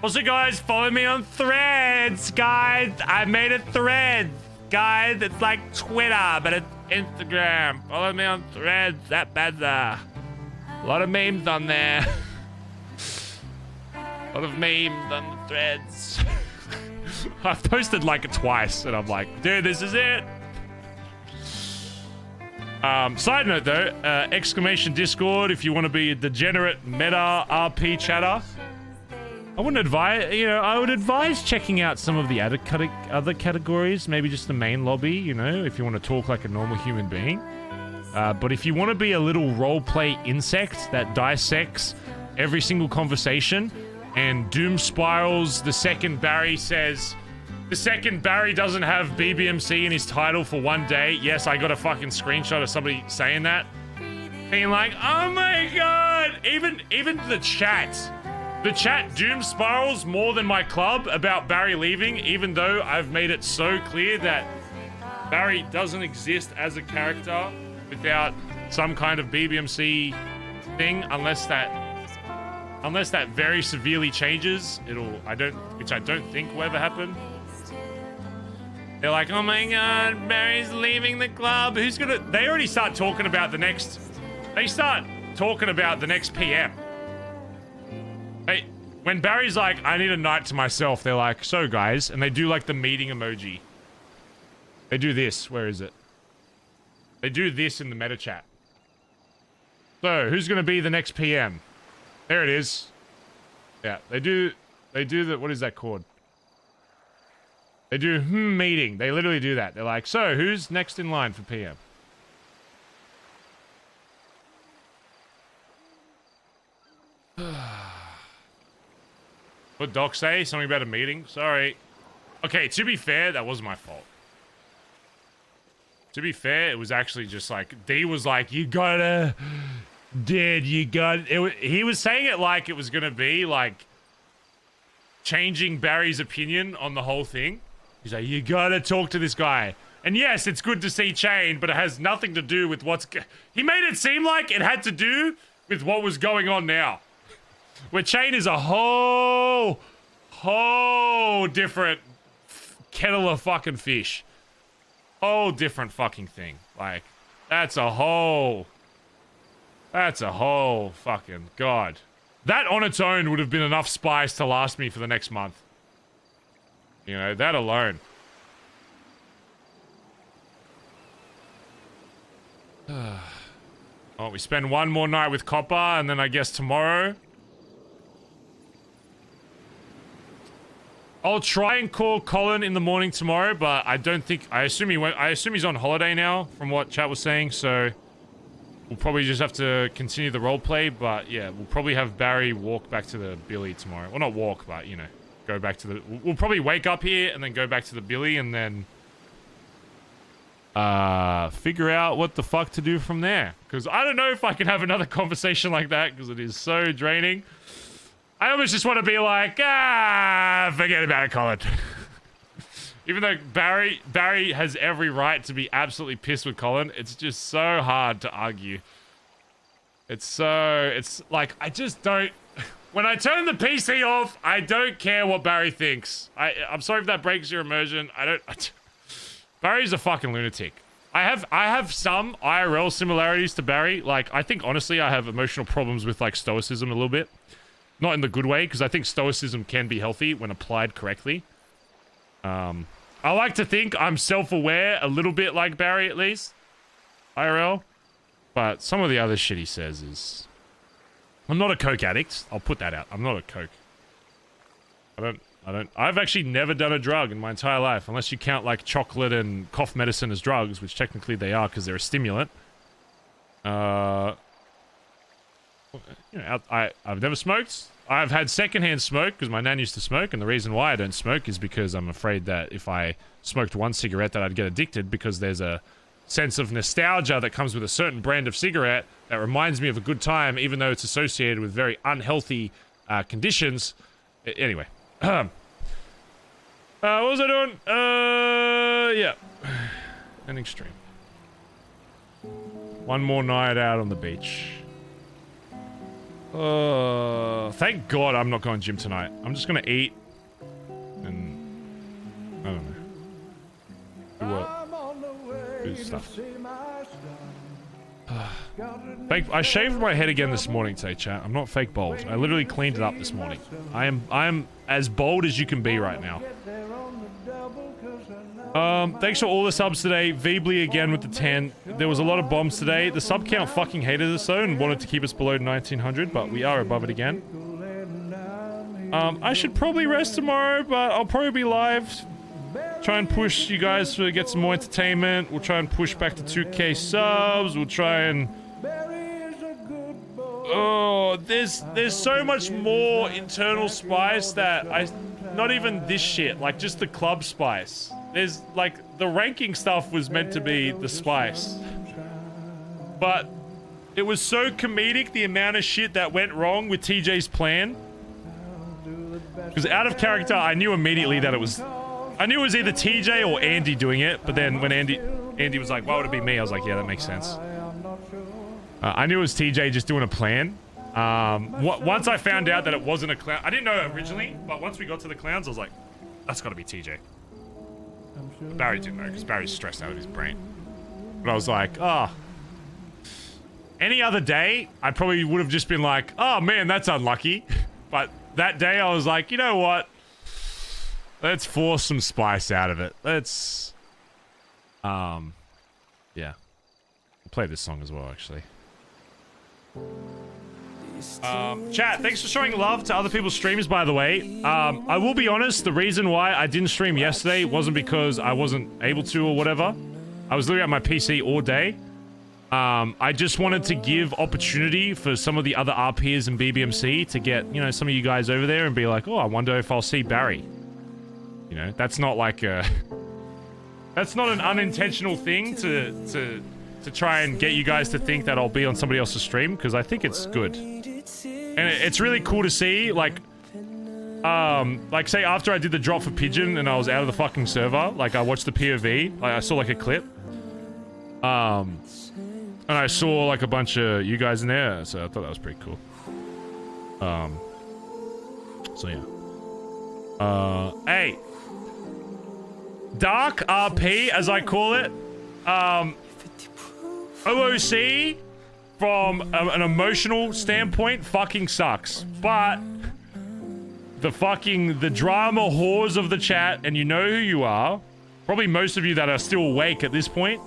Speaker 3: Also, guys, follow me on Threads, guys. I made a Threads, guys. It's like Twitter, but it's Instagram. Follow me on Threads at Bazza. A lot of memes on there. A lot of memes on the Threads. I've posted like twice, and I'm like, dude, this is it. Side note though, exclamation Discord if you want to be a degenerate meta RP chatter. I wouldn't advise, I would advise checking out some of the other categories, maybe just the main lobby, if you want to talk like a normal human being. But if you want to be a little roleplay insect that dissects every single conversation, and doom spirals the second Barry says, the second Barry doesn't have BBMC in his title for one day. Yes, I got a fucking screenshot of somebody saying that. Being like, oh my god! Even the chat doom spirals more than my club about Barry leaving, even though I've made it so clear that Barry doesn't exist as a character without some kind of BBMC thing, unless that very severely changes. Which I don't think will ever happen. They're like, oh my god, Barry's leaving the club. They already start talking about the next PM. Hey, when Barry's like, I need a night to myself, they're like, so guys, and they do like the meeting emoji. They do this, where is it? They do this in the meta chat. So, who's gonna be the next PM? There it is. Yeah, they do the, what is that called? They do meeting. They literally do that. They're like, so who's next in line for PM? What Doc say? Something about a meeting? Sorry. Okay, to be fair, that wasn't my fault. To be fair, it was actually just like, D was like, you gotta... Dude, you got... He was saying it like it was gonna be like... changing Barry's opinion on the whole thing. He's like, you gotta talk to this guy. And yes, it's good to see Chain, but it has nothing to do with what's... He made it seem like it had to do with what was going on now. Where Chain is a whole different kettle of fucking fish. Whole different fucking thing. Like, that's a whole fucking... God. That on its own would have been enough spice to last me for the next month. You know, that alone. Oh, we spend one more night with Copper, and then I guess tomorrow... I'll try and call Collin in the morning tomorrow, but I don't think... I assume he's on holiday now, from what chat was saying, so... We'll probably just have to continue the roleplay, but yeah, we'll probably have Barry walk back to the Billy tomorrow. Well, not walk, but, you know, go back to the... We'll probably wake up here and then go back to the Billy and then... figure out what the fuck to do from there. Because I don't know if I can have another conversation like that, because it is so draining. I almost just want to be like, forget about it, Collin. Even though Barry has every right to be absolutely pissed with Collin, it's just so hard to argue. It's like, I just don't... When I turn the PC off, I don't care what Barry thinks. I'm sorry if that breaks your immersion. Barry's a fucking lunatic. I have some IRL similarities to Barry. Like, I think, honestly, I have emotional problems with, like, stoicism a little bit. Not in the good way, because I think stoicism can be healthy when applied correctly. I like to think I'm self-aware a little bit like Barry, at least. IRL. But some of the other shit he says is... I'm not a coke addict. I'll put that out. I'm not a coke. I've actually never done a drug in my entire life, unless you count, like, chocolate and cough medicine as drugs, which technically they are because they're a stimulant. You know, I've never smoked. I've had secondhand smoke because my nan used to smoke, and the reason why I don't smoke is because I'm afraid that if I smoked one cigarette that I'd get addicted, because there's a sense of nostalgia that comes with a certain brand of cigarette that reminds me of a good time, even though it's associated with very unhealthy conditions. Anyway. What was I doing? Yeah. Ending stream. One more night out on the beach. Thank God I'm not going gym tonight. I'm just gonna eat and I don't know. Do stuff. I shaved my head again this morning today, chat. I'm not fake bald. I literally cleaned it up this morning. I am as bald as you can be right now. Thanks for all the subs today. Veebly again with the 10. There was a lot of bombs today. The sub count fucking hated us though and wanted to keep us below 1900, but we are above it again. I should probably rest tomorrow, but I'll probably be live. Try and push you guys to get some more entertainment. We'll try and push back to 2k subs. We'll try and... Oh, there's so much more internal spice that not even this shit, like just the club spice. There's like the ranking stuff was meant to be the spice, but it was so comedic the amount of shit that went wrong with TJ's plan. Because out of character, I knew immediately that it was either TJ or Andi doing it. But then when Andi was like, "Why would it be me?" I was like, "Yeah, that makes sense." I knew it was TJ just doing a plan. Once I found out that it wasn't a clown, I didn't know originally, but once we got to the clowns, I was like, "That's got to be TJ." Barry didn't know because Barry's stressed out of his brain. But I was like, "Oh." Any other day, I probably would have just been like, "Oh man, that's unlucky." But that day, I was like, "You know what? Let's force some spice out of it. Let's, yeah. I'll play this song as well, actually. Chat, thanks for showing love to other people's streams, by the way. I will be honest, the reason why I didn't stream yesterday wasn't because I wasn't able to or whatever. I was literally at my PC all day. I just wanted to give opportunity for some of the other RPers in BBMC to get, you know, some of you guys over there and be like, "Oh, I wonder if I'll see Barry." You know, that's not like a... That's not an unintentional thing to try and get you guys to think that I'll be on somebody else's stream, because I think it's good. And it's really cool to see, like say after I did the drop for Pidgeon and I was out of the fucking server, like I watched the POV, like I saw like a clip. And I saw like a bunch of you guys in there, so I thought that was pretty cool. So yeah. Hey. Dark RP, as I call it. OOC, from an emotional standpoint, fucking sucks. But the drama whores of the chat, and you know who you are. Probably most of you that are still awake at this point.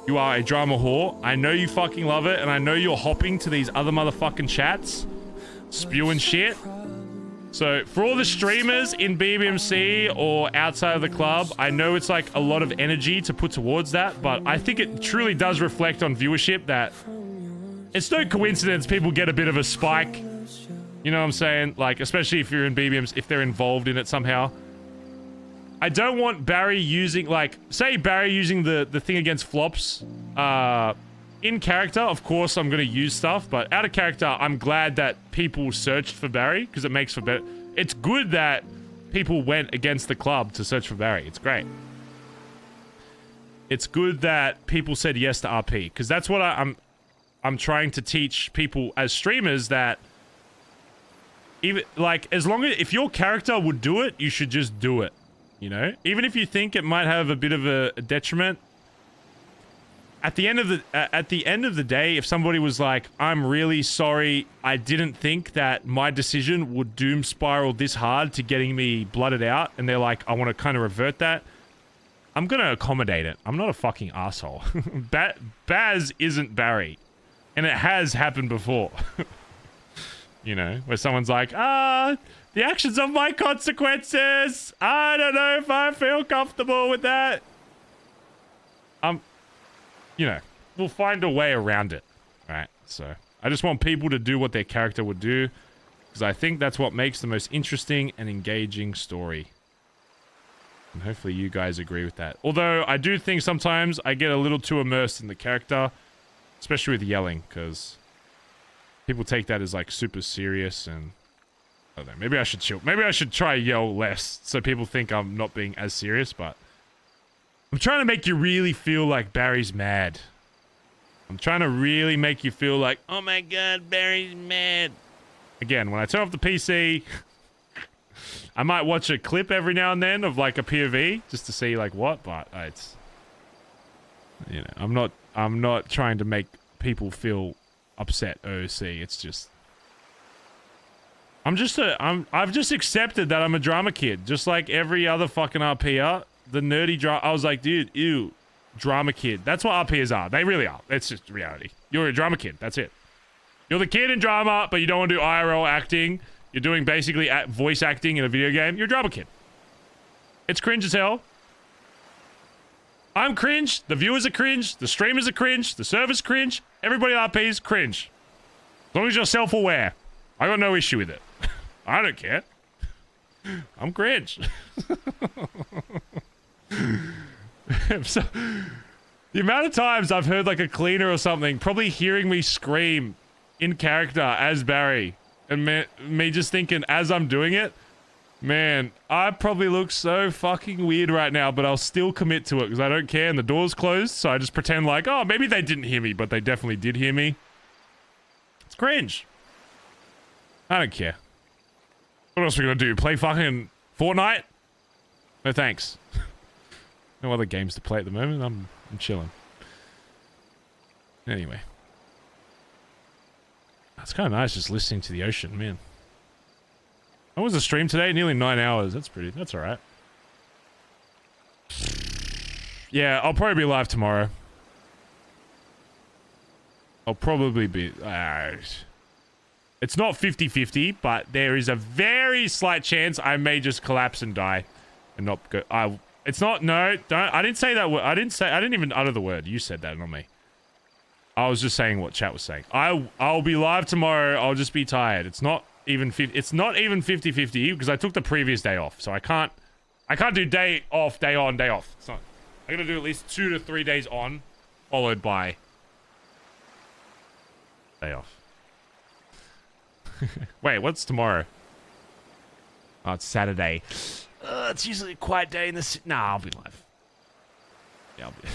Speaker 3: You are a drama whore. I know you fucking love it, and I know you're hopping to these other motherfucking chats, spewing shit. So, for all the streamers in BBMC or outside of the club, I know it's like a lot of energy to put towards that, but I think it truly does reflect on viewership that it's no coincidence people get a bit of a spike. You know what I'm saying? Like, especially if you're in BBMs, if they're involved in it somehow. I don't want Barry using, like, say Barry using the thing against flops. In character, of course, I'm going to use stuff, but out of character, I'm glad that people searched for Barry, because it makes for better. It's good that people went against the club to search for Barry. It's great. It's good that people said yes to RP, because that's what I'm trying to teach people as streamers, that even, like, as long as, if your character would do it, you should just do it. You know, even if you think it might have a bit of a detriment, at the end of the day, if somebody was like, "I'm really sorry, I didn't think that my decision would doom spiral this hard to getting me blooded out," and they're like, "I want to kind of revert that," I'm gonna accommodate it. I'm not a fucking asshole. Baz isn't Barry, and it has happened before. You know, where someone's like, the actions of my consequences. I don't know if I feel comfortable with that. You know, we'll find a way around it, right? So I just want people to do what their character would do, because I think that's what makes the most interesting and engaging story. And hopefully you guys agree with that. Although I do think sometimes I get a little too immersed in the character, especially with yelling, because people take that as like super serious, and I don't know, maybe I should chill. Maybe I should try yell less so people think I'm not being as serious, but I'm trying to make you really feel like Barry's mad. I'm trying to really make you feel like, oh my god, Barry's mad. Again, when I turn off the PC, I might watch a clip every now and then of like a POV just to see like what, but it's, you know, I'm not trying to make people feel upset OC. It's just, I've just accepted that I'm a drama kid, just like every other fucking RPer. The nerdy drama. I was like, dude, ew, drama kid. That's what RPers are. They really are. That's just reality. You're a drama kid. That's it. You're the kid in drama, but you don't want to do IRL acting. You're doing basically voice acting in a video game. You're a drama kid. It's cringe as hell. I'm cringe. The viewers are cringe. The streamers are cringe. The server's cringe. Everybody at RP is cringe. long as you're self-aware. I got no issue with it. I don't care. I'm cringe. So, the amount of times I've heard like a cleaner or something probably hearing me scream in character as Barry and me just thinking as I'm doing it, man, I probably look so fucking weird right now, but I'll still commit to it because I don't care and the door's closed, so I just pretend like, oh, maybe they didn't hear me, but they definitely did hear me. It's cringe. I don't care. What else are we gonna do? Play fucking Fortnite? No thanks. No other games to play at the moment. I'm chilling. Anyway. It's kind of nice just listening to the ocean, man. What was the stream today? Nearly 9 hours. That's alright. Yeah, I'll probably be live tomorrow. I'll probably be... it's not 50-50, but there is a very slight chance I may just collapse and die. And not go... it's not... No, don't... I didn't say that word. I didn't even utter the word. You said that, not me. I was just saying what chat was saying. I'll be live tomorrow. I'll just be tired. It's not even 50-50 because I took the previous day off. So I can't do day off, day on, day off. It's not... I gotta do at least 2 to 3 days on, followed by day off. Wait, what's tomorrow? Oh, it's Saturday. It's usually a quiet day in the city. Nah, I'll be live. Yeah, I'll be...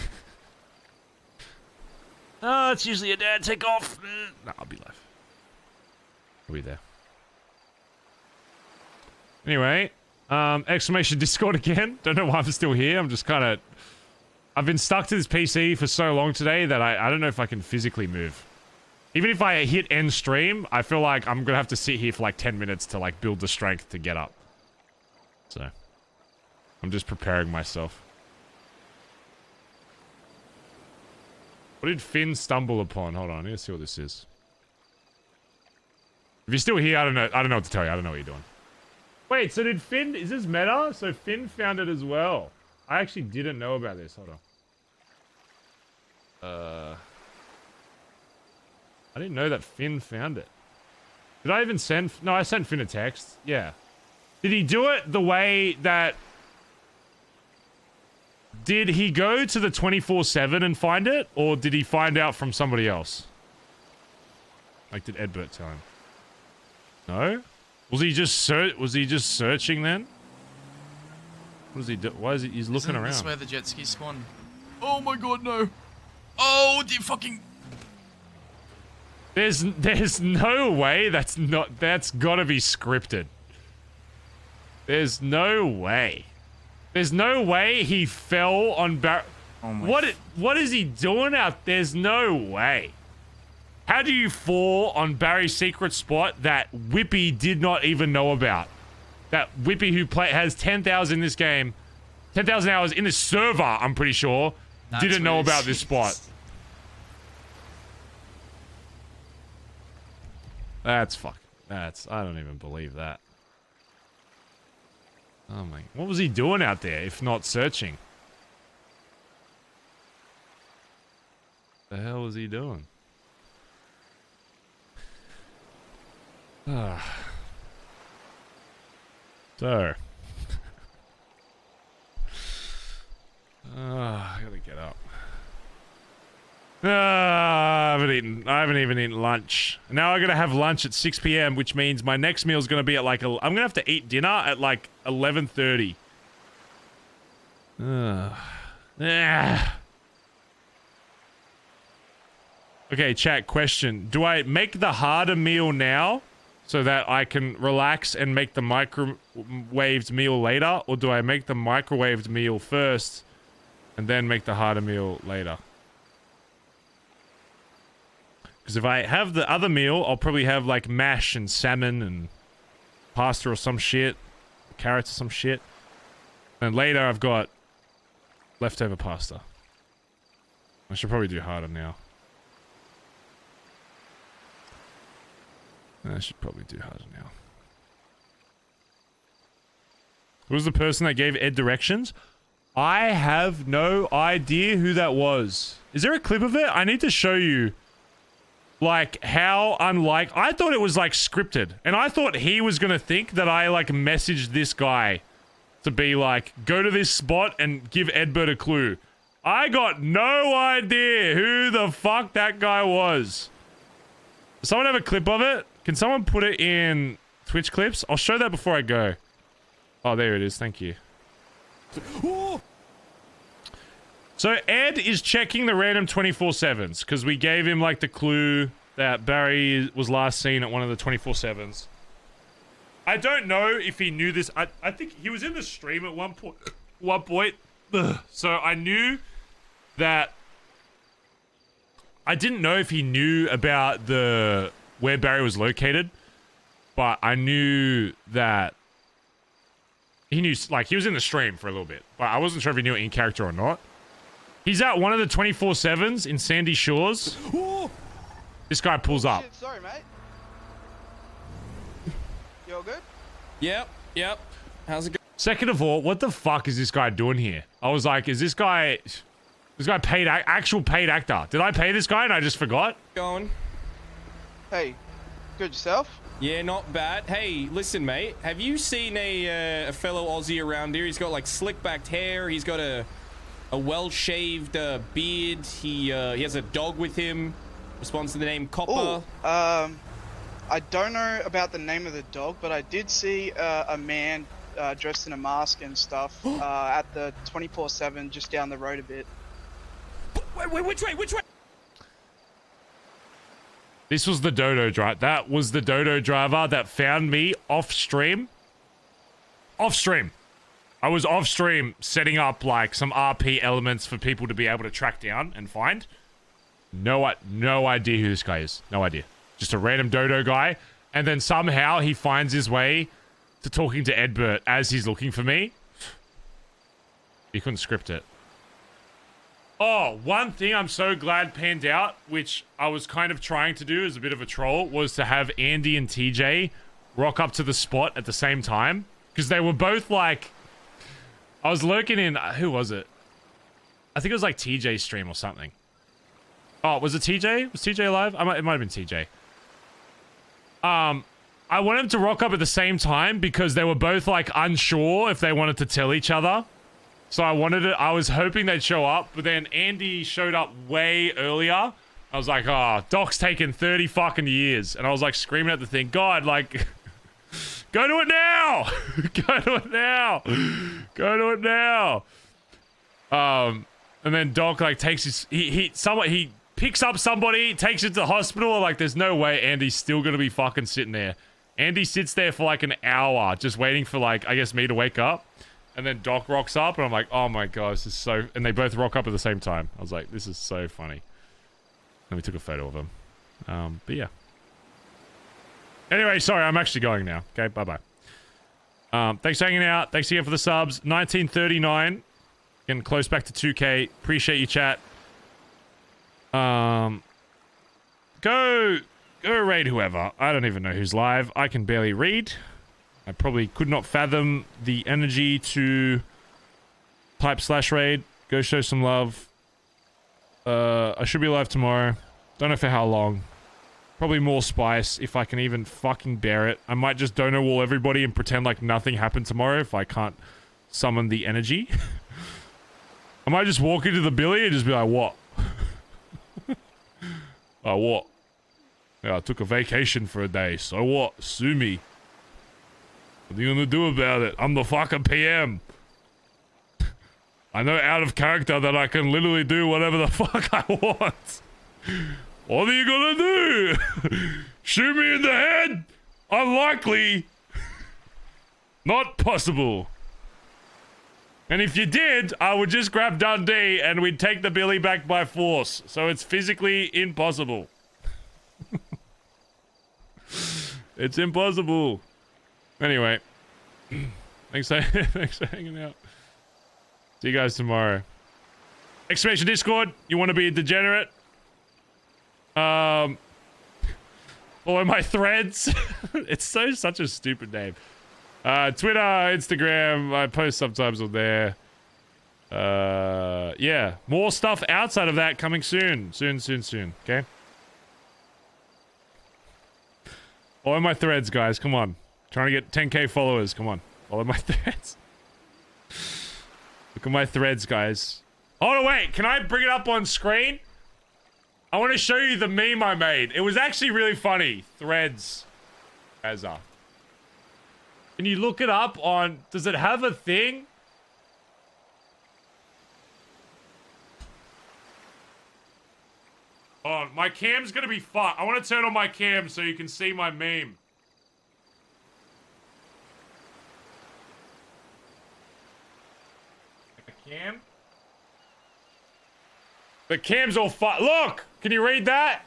Speaker 3: Oh, it's usually a day I take off. Nah, I'll be live. I'll be there. Anyway, exclamation Discord again. Don't know why I'm still here. I'm just kind of... I've been stuck to this PC for so long today that I don't know if I can physically move. Even if I hit end stream, I feel like I'm gonna have to sit here for like 10 minutes to like build the strength to get up. So, I'm just preparing myself. What did Finn stumble upon? Hold on, I need to see what this is. If you're still here, I don't know what to tell you. I don't know what you're doing. Wait, so did Finn... Is this meta? So Finn found it as well. I actually didn't know about this. Hold on. I didn't know that Finn found it. Did I even send... No, I sent Finn a text. Yeah. Did he do it the way that... Did he go to the 24/7 and find it? Or did he find out from somebody else? Like, did Edbert tell him? No? Was he just searching then? What does he do? Why is he... He's looking around.
Speaker 13: This where the jet ski spawn. Oh my god, no. Oh, the fucking...
Speaker 3: There's no way that's gotta be scripted. There's no way. There's no way he fell on what is he doing out? There's no way. How do you fall on Barry's secret spot that Whippy did not even know about? That Whippy who has 10,000 in this game, 10,000 hours in this server, I'm pretty sure, didn't know about this spot. I don't even believe that. Oh my, what was he doing out there if not searching? The hell was he doing? So. I gotta get up. I haven't even eaten lunch. Now I gotta have lunch at 6 PM, which means my next meal is gonna be at like I'm gonna have to eat dinner at like 11:30. Okay, chat question. Do I make the harder meal now so that I can relax and make the microwaved meal later? Or do I make the microwaved meal first and then make the harder meal later? Because if I have the other meal, I'll probably have like mash and salmon and pasta or some shit. Carrots or some shit. And later I've got leftover pasta. I should probably do harder now. I should probably do harder now. Who was the person that gave Ed directions? I have no idea who that was. Is there a clip of it? I need to show you. like how unlike I thought it was like scripted, and I thought he was gonna think that I like messaged this guy to be like, go to this spot and give Edbert a clue. I got no idea who the fuck that guy was. Does someone have a clip of it? Can someone put it in Twitch clips? I'll show that before I go. Oh, there it is. Thank you. So Ed is checking the random 24/7s because we gave him like the clue that Barry was last seen at one of the 24/7s. I don't know if he knew this. I think he was in the stream at one point. So I knew that. I didn't know if he knew about where Barry was located, but I knew that he knew, like, he was in the stream for a little bit, but I wasn't sure if he knew it in character or not. He's at one of the 24/7s in Sandy Shores. This guy pulls up.
Speaker 14: Shit, sorry, mate. You all good?
Speaker 15: Yep. How's it going?
Speaker 3: Second of all, what the fuck is this guy doing here? I was like, is this guy paid, actual paid actor? Did I pay this guy and I just forgot?
Speaker 15: Going.
Speaker 14: Hey, good yourself?
Speaker 15: Yeah, not bad. Hey, listen, mate. Have you seen a fellow Aussie around here? He's got like slick-backed hair. He's got a well-shaved beard. He has a dog with him. Responds to the name Copper.
Speaker 14: I don't know about the name of the dog, but I did see a man dressed in a mask and stuff at the 24/7 just down the road a bit.
Speaker 15: Wait, which way?
Speaker 3: This was the Dodo driver. That was the Dodo driver that found me off stream. Off stream. I was off stream setting up like some RP elements for people to be able to track down and find. No idea who this guy is. No idea. Just a random Dodo guy. And then somehow he finds his way to talking to Edbert as he's looking for me. He couldn't script it. Oh, one thing I'm so glad panned out, which I was kind of trying to do as a bit of a troll, was to have Andi and TJ rock up to the spot at the same time. Because they were both like... I was lurking in... Who was it? I think it was like TJ's stream or something. Oh, was it TJ? Was TJ alive? It might have been TJ. I wanted them to rock up at the same time because they were both like unsure if they wanted to tell each other. So I was hoping they'd show up, but then Andi showed up way earlier. I was like, oh, Doc's taken 30 fucking years. And I was like screaming at the thing, God, like, go to it now! Go to it now! Go to it now! And then Doc like takes his, he picks up somebody, takes it to the hospital. Like, there's no way Andy's still gonna be fucking sitting there. Andy sits there for like an hour, just waiting for like, I guess me to wake up. And then Doc rocks up, and I'm like, oh my god, this is so... And they both rock up at the same time. I was like, this is so funny. And we took a photo of them. But yeah. Anyway, sorry, I'm actually going now. Okay, bye-bye. Thanks for hanging out. Thanks again for the subs. 1939. Getting close back to 2K. Appreciate you, chat. Go raid whoever. I don't even know who's live. I can barely read. I probably could not fathom the energy to type /raid. Go show some love. I should be live tomorrow. Don't know for how long. Probably more spice if I can even fucking bear it. I might just dono wall everybody and pretend like nothing happened tomorrow if I can't summon the energy. I might just walk into the billy and just be like, what? Oh, what? Yeah, I took a vacation for a day. So what? Sue me. What are you gonna do about it? I'm the fucking PM. I know out of character that I can literally do whatever the fuck I want. What are you gonna do? Shoot me in the head? Unlikely. Not possible. And if you did, I would just grab Dundee and we'd take the billy back by force. So it's physically impossible. It's impossible. Anyway, thanks for hanging out. See you guys tomorrow. Exclamation Discord, you want to be a degenerate? Follow my threads. It's such a stupid name. Twitter, Instagram, I post sometimes on there. Yeah, more stuff outside of that coming soon. Soon, okay? Follow my threads, guys. Come on. Trying to get 10k followers. Come on. Follow my threads. Look at my threads, guys. Oh, wait. Can I bring it up on screen? I want to show you the meme I made. It was actually really funny. Threads. Bazza. Can you look it up on... Does it have a thing? Oh, my cam's gonna be fucked. I want to turn on my cam so you can see my meme. The cam? The cam's all fucked. Look! Can you read that?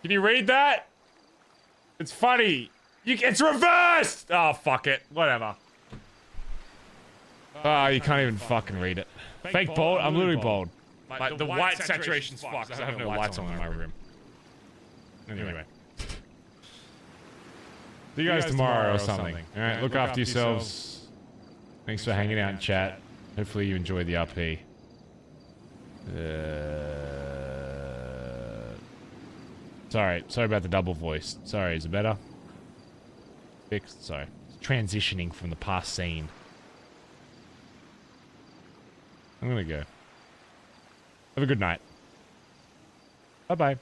Speaker 3: Can you read that? It's funny. It's reversed! Oh, fuck it. Whatever. Oh, you can't even fucking read it. Fake bold? I'm literally bold. The white saturation's fucked because I have no lights on in my room. Anyway. See you guys tomorrow or something. Alright, look after yourselves. Thanks for hanging out in chat. Hopefully you enjoyed the RP. Sorry about the double voice. Sorry, is it better? Fixed? Sorry. Transitioning from the past scene. I'm gonna go. Have a good night. Bye-bye.